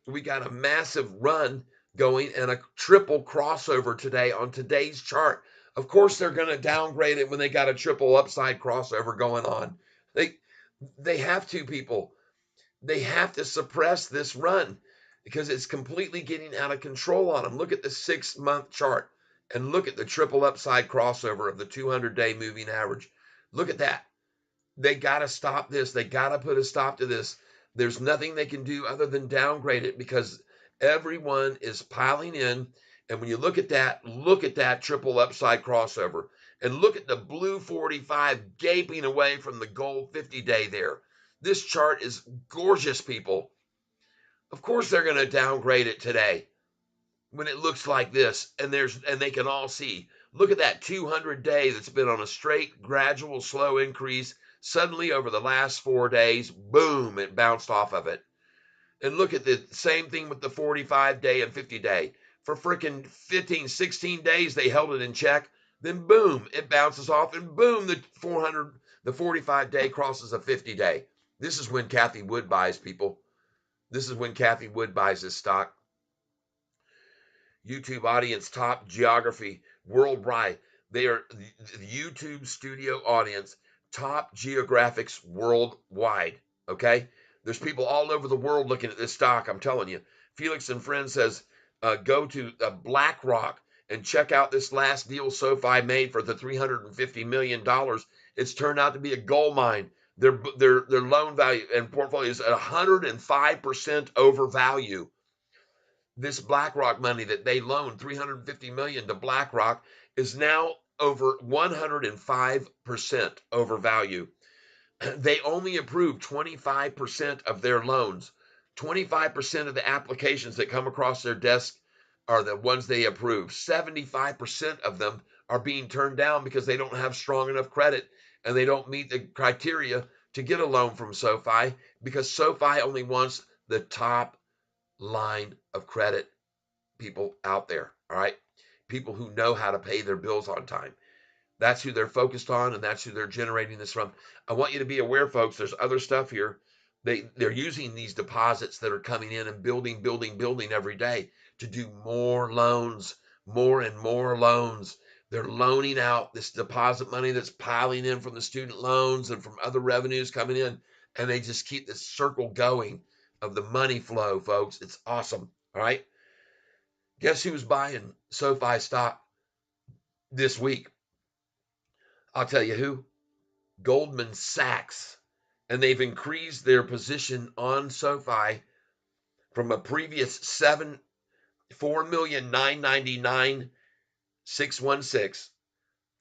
We got a massive run going and a triple crossover today on today's chart. Of course, they're going to downgrade it when they got a triple upside crossover going on. They have to, people. They have to suppress this run because it's completely getting out of control on them. Look at the 6 month chart and look at the triple upside crossover of the 200-day moving average. Look at that. They got to stop this. They got to put a stop to this. There's nothing they can do other than downgrade it because everyone is piling in. And when you look at that triple upside crossover and look at the blue 45 gaping away from the gold 50-day there. This chart is gorgeous, people. Of course they're going to downgrade it today when it looks like this, and they can all see. Look at that 200-day that's been on a straight, gradual, slow increase Suddenly, over the last 4 days, boom, it bounced off of it. And look at the same thing with the 45-day and 50-day. For freaking 15, 16 days, they held it in check. Then boom, it bounces off, and boom, the 45-day crosses a 50-day. This is when Kathy Wood buys, people. This is when Kathy Wood buys this stock. YouTube audience top geography worldwide. They are the YouTube studio audience top geographics worldwide. Okay, there's people all over the world looking at this stock. I'm telling you. Felix and Friends says go to BlackRock and check out this last deal SoFi made for the $350 million. It's turned out to be a gold mine. Their loan value and portfolio is at 105% over value. This BlackRock money that they loaned, $350 million to BlackRock, is now over 105% over value. They only approved 25% of their loans. 25% of the applications that come across their desk are the ones they approve. 75% of them are being turned down because they don't have strong enough credit and they don't meet the criteria to get a loan from SoFi, because SoFi only wants the top line of credit people out there. All right. People who know how to pay their bills on time. That's who they're focused on, and that's who they're generating this from. I want you to be aware, folks, there's other stuff here. They're using these deposits that are coming in and building every day to do more loans, more and more loans. They're loaning out this deposit money that's piling in from the student loans and from other revenues coming in, and they just keep this circle going of the money flow, folks. It's awesome. All right. Guess who's buying SoFi stock this week? I'll tell you who. Goldman Sachs. And they've increased their position on SoFi from a previous 4,999,616,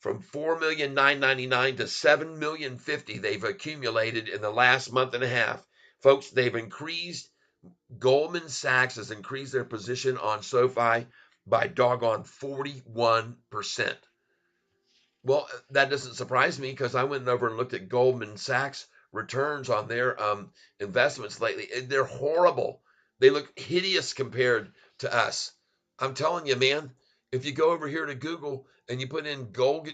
from 4,999,000 to 7,050,000 they've accumulated in the last month and a half. Folks, they've increased. Goldman Sachs has increased their position on SoFi by doggone 41%. Well, that doesn't surprise me, because I went over and looked at Goldman Sachs returns on their investments lately. They're horrible. They look hideous compared to us. I'm telling you, man, if you go over here to Google and you put in Google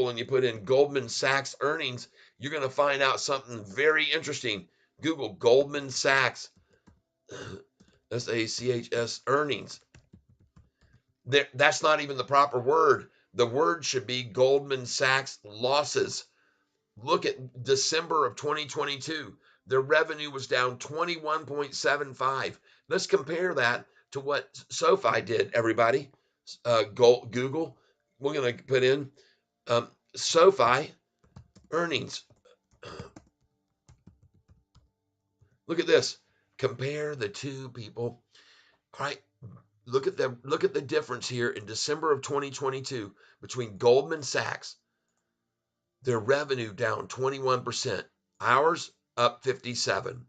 and you put in Goldman Sachs earnings, you're going to find out something very interesting. Google Goldman Sachs, SACHS earnings. That's not even the proper word. The word should be Goldman Sachs losses. Look at December of 2022. Their revenue was down 21.75. Let's compare that to what SoFi did, everybody. Google. We're going to put in SoFi earnings. Look at this. Compare the two, people. All right. Look at the difference here in December of 2022 between Goldman Sachs. Their revenue down 21%. Ours up 57%.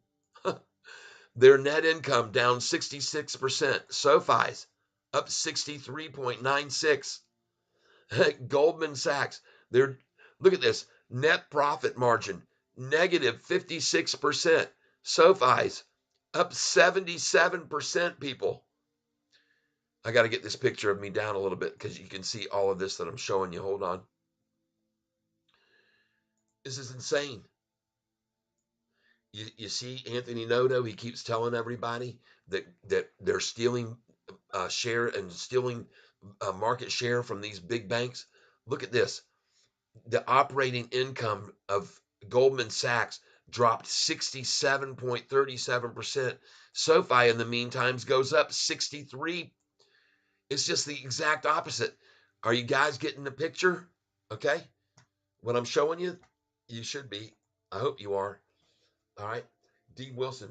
Their net income down 66%. SoFi's up 63.96%. Goldman Sachs, look at this, net profit margin negative 56%. SoFi's up 77%, people. I got to get this picture of me down a little bit because you can see all of this that I'm showing you. Hold on. This is insane. You see Anthony Noto, he keeps telling everybody that they're stealing share and stealing market share from these big banks. Look at this. The operating income of Goldman Sachs dropped 67.37%. SoFi, in the meantime, goes up 63%. It's just the exact opposite. Are you guys getting the picture? Okay. What I'm showing you, you should be. I hope you are. All right. D. Wilson,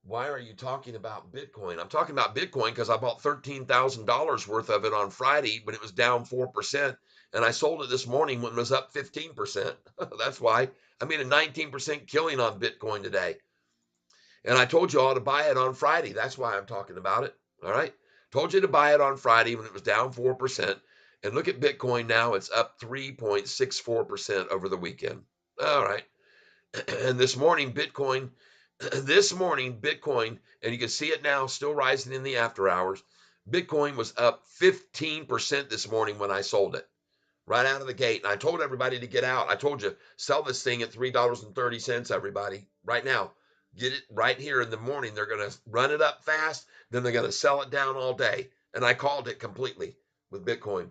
why are you talking about Bitcoin? I'm talking about Bitcoin because I bought $13,000 worth of it on Friday when it was down 4%. And I sold it this morning when it was up 15%. That's why I made a 19% killing on Bitcoin today. And I told you all to buy it on Friday. That's why I'm talking about it. All right. Told you to buy it on Friday when it was down 4%. And look at Bitcoin now. It's up 3.64% over the weekend. All right. And this morning, Bitcoin, and you can see it now still rising in the after hours. Bitcoin was up 15% this morning when I sold it right out of the gate. And I told everybody to get out. I told you, sell this thing at $3.30, everybody, right now. Get it right here in the morning. They're going to run it up fast. Then they're going to sell it down all day. And I called it completely with Bitcoin.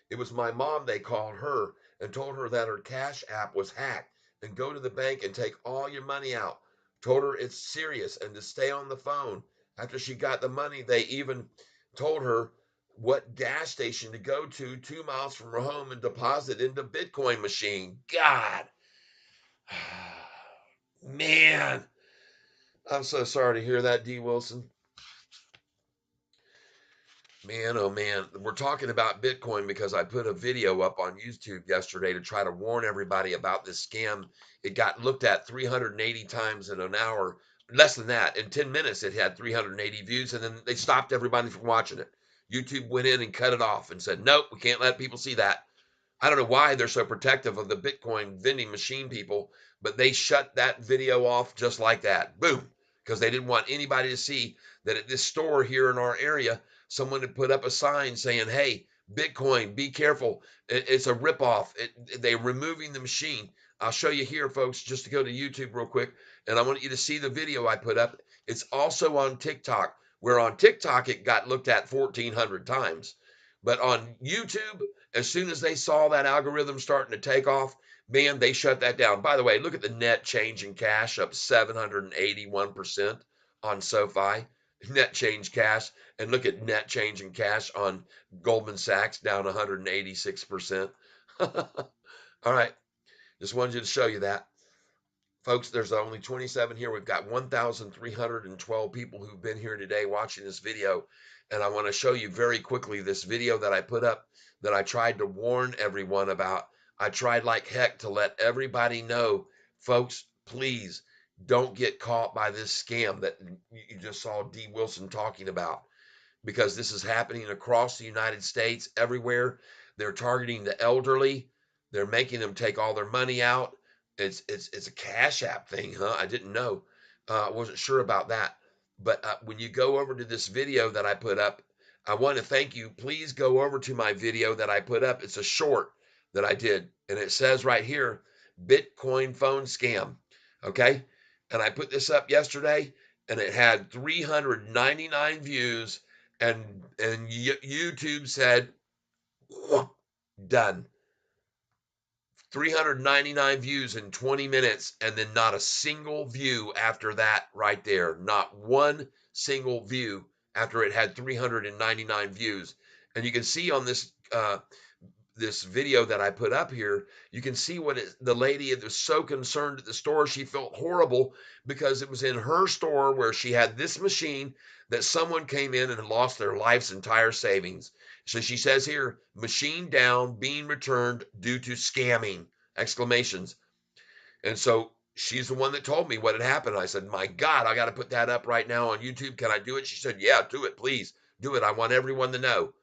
It was my mom. They called her and told her that her Cash App was hacked and go to the bank and take all your money out. Told her it's serious and to stay on the phone. After she got the money, they even told her what gas station to go to 2 miles from her home and deposit into Bitcoin machine. God, man, I'm so sorry to hear that, D. Wilson. Man, oh man, we're talking about Bitcoin because I put a video up on YouTube yesterday to try to warn everybody about this scam. It got looked at 380 times in an hour, less than that. In 10 minutes, it had 380 views, and then they stopped everybody from watching it. YouTube went in and cut it off and said, nope, we can't let people see that. I don't know why they're so protective of the Bitcoin vending machine people, but they shut that video off just like that. Boom. Because they didn't want anybody to see that at this store here in our area, someone had put up a sign saying, hey, Bitcoin, be careful. It's a ripoff. They're removing the machine. I'll show you here, folks, just to go to YouTube real quick. And I want you to see the video I put up. It's also on TikTok, where on TikTok it got looked at 1,400 times. But on YouTube, as soon as they saw that algorithm starting to take off, man, they shut that down. By the way, look at the net change in cash up 781% on Sofi, net change cash. And look at net change in cash on Goldman Sachs, down 186%. All right, just wanted you to show you that. Folks, there's only 27 here. We've got 1,312 people who've been here today watching this video. And I want to show you very quickly this video that I put up that I tried to warn everyone about. I tried like heck to let everybody know, folks, please don't get caught by this scam that you just saw D. Wilson talking about, because this is happening across the United States everywhere. They're targeting the elderly. They're making them take all their money out. It's a Cash App thing, huh? I didn't know. I wasn't sure about that. But when you go over to this video that I put up, I want to thank you. Please go over to my video that I put up. It's a short that I did, and it says right here, Bitcoin phone scam. Okay, and I put this up yesterday, and it had 399 views, and YouTube said done. 399 views in 20 minutes, and then not a single view after that right there. Not one single view after it had 399 views. And you can see on this video that I put up here, you can see what the lady was so concerned at the store. She felt horrible because it was in her store where she had this machine that someone came in and lost their life's entire savings. So she says here, machine down, being returned due to scamming, exclamations. And so she's the one that told me what had happened. I said, my God, I got to put that up right now on YouTube. Can I do it? She said, yeah, do it, please. Do it. I want everyone to know.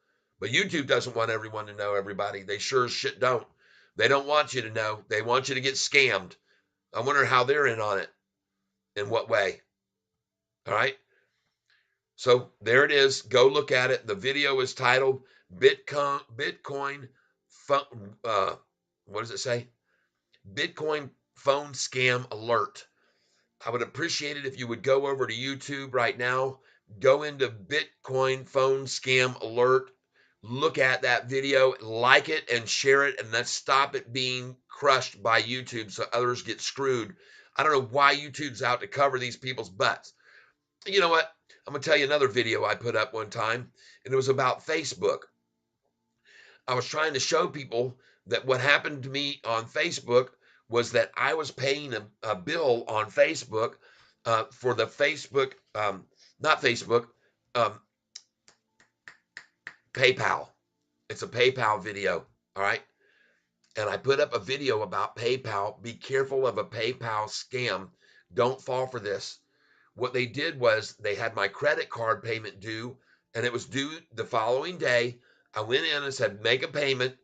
But YouTube doesn't want everyone to know, everybody. They sure as shit don't. They don't want you to know. They want you to get scammed. I wonder how they're in on it. In what way? All right. So there it is. Go look at it. The video is titled Bitcoin what does it say? Bitcoin phone scam alert. I would appreciate it if you would go over to YouTube right now, go into Bitcoin phone scam alert, look at that video, like it and share it, and let's stop it being crushed by YouTube so others get screwed. I don't know why YouTube's out to cover these people's butts. You know what? I'm going to tell you another video I put up one time, and it was about Facebook. I was trying to show people that what happened to me on Facebook was that I was paying a bill on Facebook for the Facebook, not Facebook, um, PayPal. It's a PayPal video. All right. And I put up a video about PayPal. Be careful of a PayPal scam. Don't fall for this. What they did was they had my credit card payment due, and it was due the following day. I went in and said, make a payment.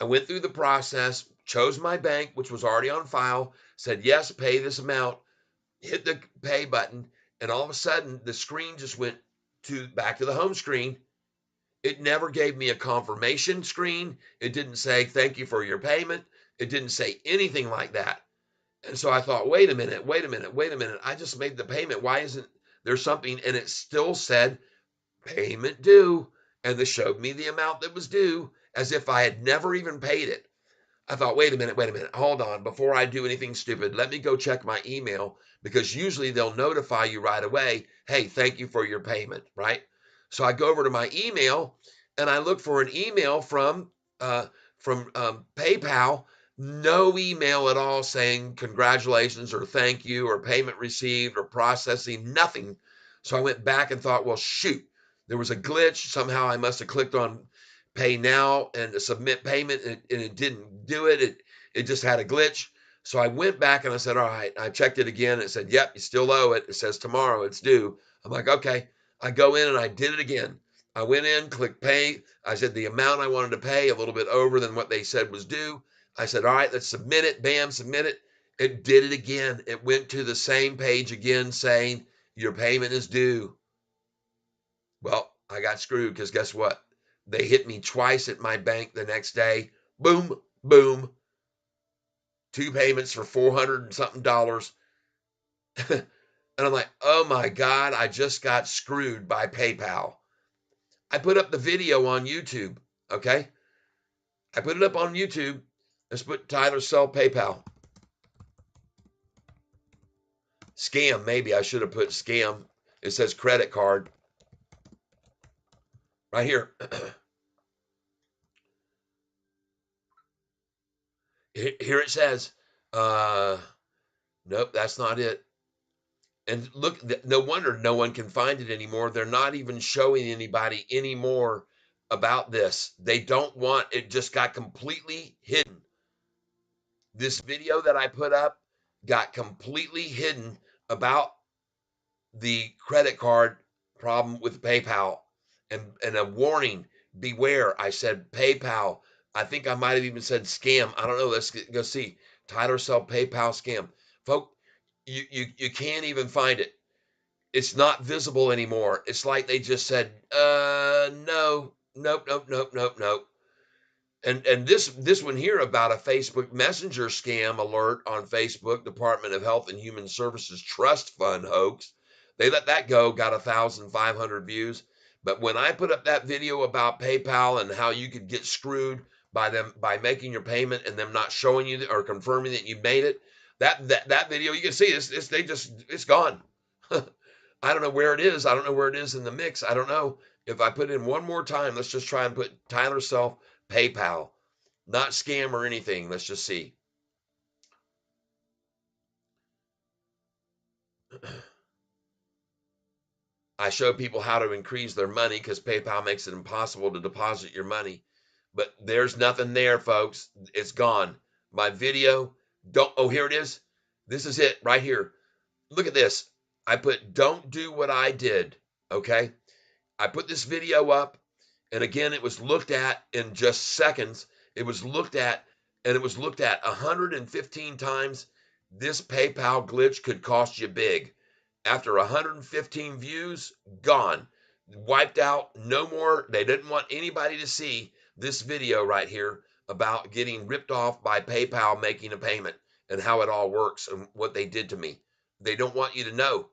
I went through the process, chose my bank, which was already on file, said, yes, pay this amount, hit the pay button. And all of a sudden the screen just went back to the home screen. It never gave me a confirmation screen. It didn't say, thank you for your payment. It didn't say anything like that. And so I thought, wait a minute. I just made the payment. Why isn't there something? And it still said payment due. And they showed me the amount that was due as if I had never even paid it. I thought, wait a minute, hold on. Before I do anything stupid, let me go check my email, because usually they'll notify you right away. Hey, thank you for your payment, right? So I go over to my email and I look for an email from PayPal. No email at all saying congratulations or thank you or payment received or processing, nothing. So I went back and thought, well, shoot, there was a glitch. Somehow I must have clicked on pay now and submit payment, and it didn't do it. It just had a glitch. So I went back and I said, all right, I checked it again. It said, yep, you still owe it. It says tomorrow it's due. I'm like, okay. I go in and I did it again. I went in, clicked pay. I said the amount I wanted to pay, a little bit over than what they said was due. I said, all right, let's submit it. Bam, submit it. It did it again. It went to the same page again saying your payment is due. Well, I got screwed, because guess what? They hit me twice at my bank the next day. Boom, boom. 2 payments for $400 and something. And I'm like, oh my God, I just got screwed by PayPal. I put up the video on YouTube, okay? I put it up on YouTube. Let's put Tyler Sell PayPal. Scam, maybe I should have put scam. It says credit card. Right here. Here it says, nope, that's not it. And look, no wonder no one can find it anymore. They're not even showing anybody anymore about this. They don't want it, just got completely hidden. This video that I put up got completely hidden about the credit card problem with PayPal, and a warning, beware. I said PayPal. I think I might have even said scam. I don't know. Let's go see. Tyler Sell PayPal scam. Folks, you can't even find it. It's not visible anymore. It's like they just said, no, nope. And this one here about a Facebook Messenger scam alert on Facebook, Department of Health and Human Services Trust Fund hoax. They let that go, got 1,500 views. But when I put up that video about PayPal and how you could get screwed by making your payment and them not showing you or confirming that you made it, that video, you can see it's gone. I don't know where it is. I don't know where it is in the mix. I don't know. If I put in one more time, let's just try and put Tyler Self PayPal, not scam or anything. Let's just see. I show people how to increase their money because PayPal makes it impossible to deposit your money. But there's nothing there, folks. It's gone. My video, here it is. This is it right here. Look at this. I put, don't do what I did. Okay. I put this video up, and again, it was looked at in just seconds. It was looked at, and it was looked at 115 times. This PayPal glitch could cost you big. After 115 views, gone, wiped out, no more. They didn't want anybody to see this video right here about getting ripped off by PayPal making a payment and how it all works and what they did to me. They don't want you to know.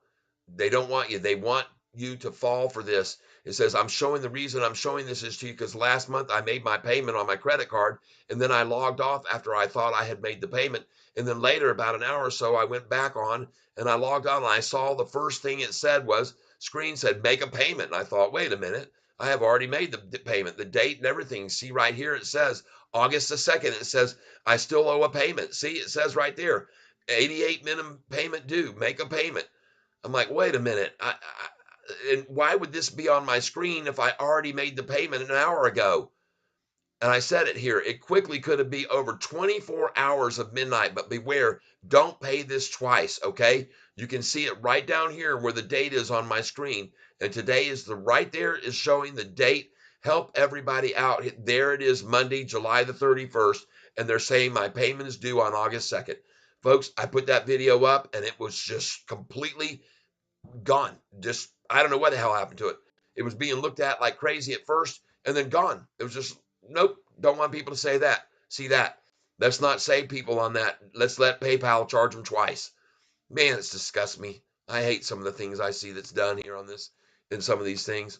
They don't want you. They want you to fall for this. It says, I'm showing the reason I'm showing this is to you because last month I made my payment on my credit card, and then I logged off after I thought I had made the payment. And then later, about an hour or so, I went back on and I logged on and I saw the first thing it said was, screen said, make a payment. And I thought, wait a minute, I have already made the payment, the date and everything. See right here, it says August the 2nd. It says, I still owe a payment. See, it says right there, 88 minimum payment due, make a payment. I'm like, wait a minute. And why would this be on my screen if I already made the payment an hour ago? And I said it here. It quickly could have been over 24 hours of midnight, but beware, don't pay this twice, okay? You can see it right down here where the date is on my screen. And today is right there is showing the date Help everybody out. There it is, Monday, July the 31st, and they're saying my payment is due on August 2nd. Folks, I put that video up, and it was just completely gone. Just, I don't know what the hell happened to it. It was being looked at like crazy at first, and then gone. It was just, nope, don't want people to say that. See that. Let's not save people on that. Let's let PayPal charge them twice. Man, it's disgusts me. I hate some of the things I see that's done here on this, in some of these things.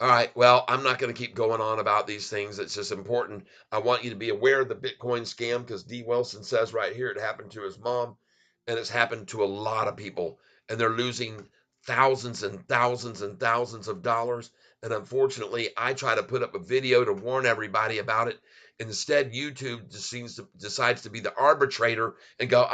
All right. Well, I'm not going to keep going on about these things. It's just important. I want you to be aware of the Bitcoin scam because D. Wilson says right here it happened to his mom, and it's happened to a lot of people, and they're losing thousands and thousands and thousands of dollars. And unfortunately, I try to put up a video to warn everybody about it. Instead, YouTube decides to be the arbitrator and go,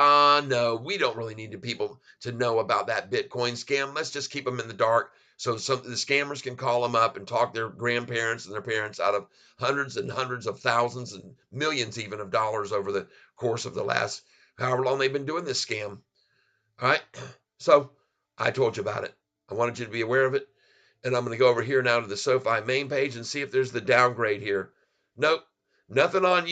no, we don't really need the people to know about that Bitcoin scam. Let's just keep them in the dark so the scammers can call them up and talk their grandparents and their parents out of hundreds and hundreds of thousands and millions even of dollars over the course of the last however long they've been doing this scam. All right. So I told you about it. I wanted you to be aware of it. And I'm going to go over here now to the Sofi main page and see if there's the downgrade here. Nope. Nothing on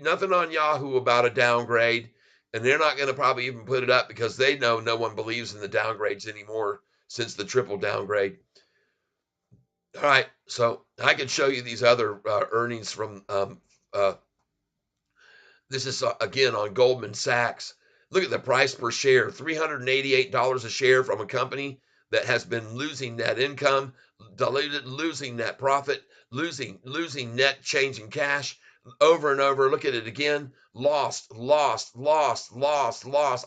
nothing on Yahoo about a downgrade. And they're not going to probably even put it up because they know no one believes in the downgrades anymore since the triple downgrade. All right, so I can show you these other earnings from this is again on Goldman Sachs. Look at the price per share, $388 a share from a company that has been losing net income, diluted, losing net profit, losing net change in cash over and over. Look at it again. Lost. I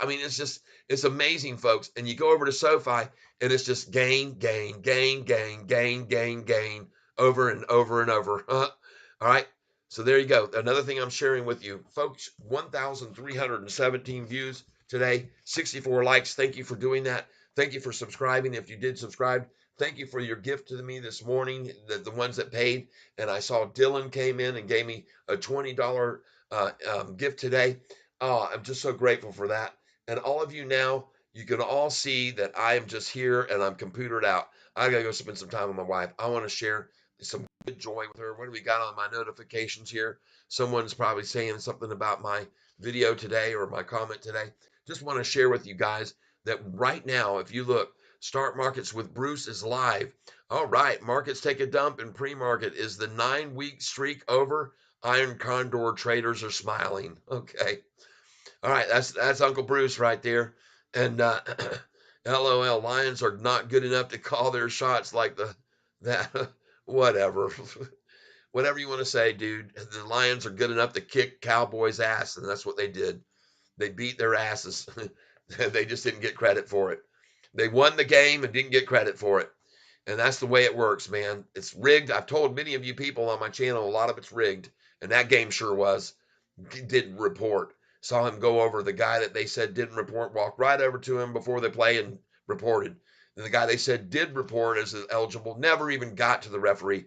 mean, it's amazing, folks. And you go over to SoFi and it's just gain over and over and over. All right. So there you go. Another thing I'm sharing with you, folks, 1,317 views today, 64 likes. Thank you for doing that. Thank you for subscribing. If you did subscribe, thank you for your gift to me this morning, the ones that paid. And I saw Dylan came in and gave me a $20 gift today. Oh, I'm just so grateful for that. And all of you now, you can all see that I am just here and I'm computered out. I got to go spend some time with my wife. I want to share some good joy with her. What do we got on my notifications here? Someone's probably saying something about my video today or my comment today. Just want to share with you guys that right now, if you look, Start Markets with Bruce is live. All right, markets take a dump in pre-market. Is the 9-week streak over? Iron Condor traders are smiling. Okay. All right, that's Uncle Bruce right there. And LOL, Lions are not good enough to call their shots like that. Whatever. Whatever you want to say, dude. The Lions are good enough to kick Cowboys' ass, and that's what they did. They beat their asses. They just didn't get credit for it. They won the game and didn't get credit for it. And that's the way it works, man. It's rigged. I've told many of you people on my channel, a lot of it's rigged. And that game sure was. Didn't report. Saw him go over the guy that they said didn't report, walked right over to him before they play and reported. And the guy they said did report as eligible never even got to the referee.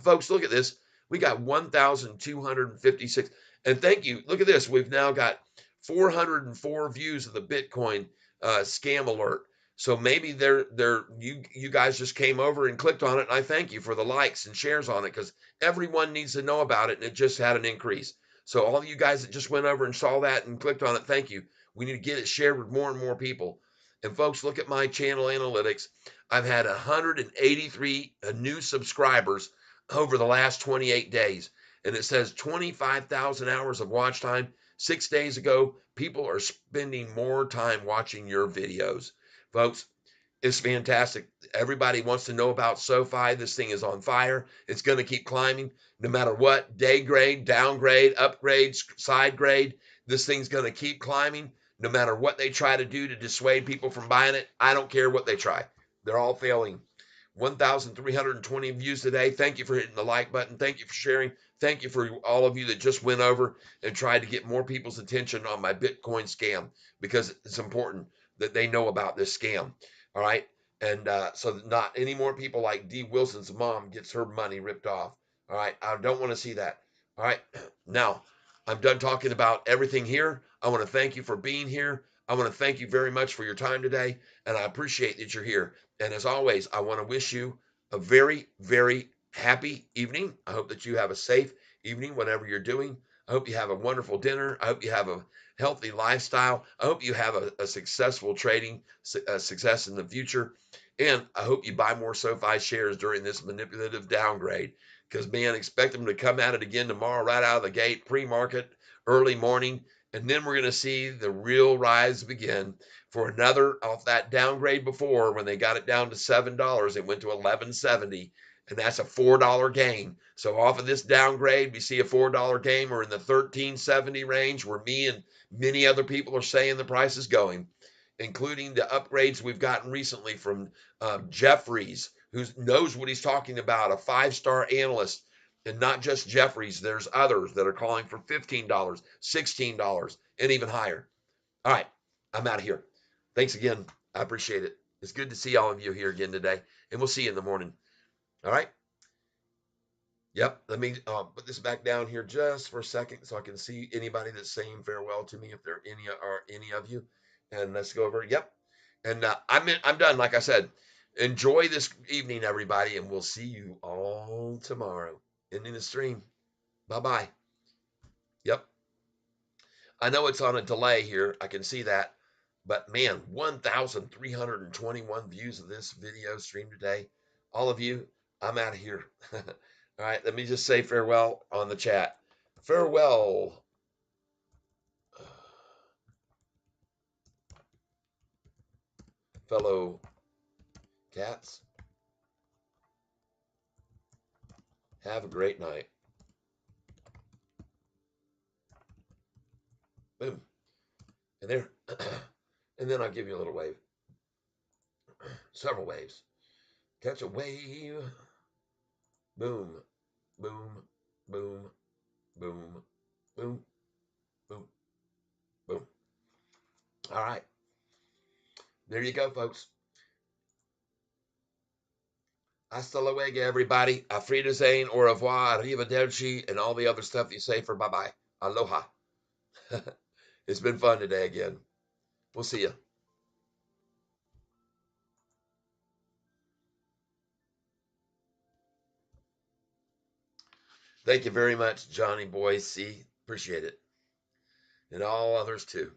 Folks, look at this. We got 1,256. And thank you. Look at this. We've now got 404 views of the Bitcoin scam alert. So maybe you guys just came over and clicked on it, and I thank you for the likes and shares on it because everyone needs to know about it, and it just had an increase. So all of you guys that just went over and saw that and clicked on it, thank you. We need to get it shared with more and more people. And folks, look at my channel analytics. I've had 183 new subscribers over the last 28 days, and it says 25,000 hours of watch time. 6 days ago, people are spending more time watching your videos. Folks, it's fantastic. Everybody wants to know about SoFi. This thing is on fire. It's going to keep climbing no matter what. Day grade, downgrade, upgrade, side grade. This thing's going to keep climbing no matter what they try to do to dissuade people from buying it. I don't care what they try. They're all failing. 1,320 views today. Thank you for hitting the like button. Thank you for sharing. Thank you for all of you that just went over and tried to get more people's attention on my Bitcoin scam because it's important that they know about this scam. All right. And so that not any more people like D. Wilson's mom gets her money ripped off. All right. I don't want to see that. All right. Now, I'm done talking about everything here. I want to thank you for being here. I want to thank you very much for your time today. And I appreciate that you're here. And as always, I want to wish you a very, very happy evening. I hope that you have a safe evening, whatever you're doing. I hope you have a wonderful dinner. I hope you have a healthy lifestyle. I hope you have a successful trading success in the future. And I hope you buy more SoFi shares during this manipulative downgrade because, man, expect them to come at it again tomorrow, right out of the gate, pre market, early morning. And then we're going to see the real rise begin for another off that downgrade before when they got it down to $7. It went to 11.70, and that's a $4 gain. So off of this downgrade, we see a $4 gain. We're in the 13.70 range where me and many other people are saying the price is going, including the upgrades we've gotten recently from Jeffries, who knows what he's talking about, a 5-star analyst. And not just Jeffries, there's others that are calling for $15, $16, and even higher. All right, I'm out of here. Thanks again. I appreciate it. It's good to see all of you here again today, and we'll see you in the morning. All right. Yep. Let me put this back down here just for a second so I can see anybody that's saying farewell to me if there are any of you. And let's go over. Yep. And I'm done. Like I said, enjoy this evening, everybody, and we'll see you all tomorrow. Ending the stream. Bye bye. Yep. I know it's on a delay here. I can see that. But man, 1,321 views of this video stream today. All of you, I'm out of here. All right, let me just say farewell on the chat. Farewell. Fellow cats. Have a great night. Boom. And there. And then I'll give you a little wave. Several waves. Catch a wave. Boom. Boom. Boom. Boom. Boom. Boom. Boom. All right. There you go, folks. Hasta luego, everybody. Auf Wiedersehen, au revoir, arrivederci, and all the other stuff you say for bye-bye. Aloha. It's been fun today again. We'll see you. Thank you very much, Johnny Boy C. Appreciate it. And all others too.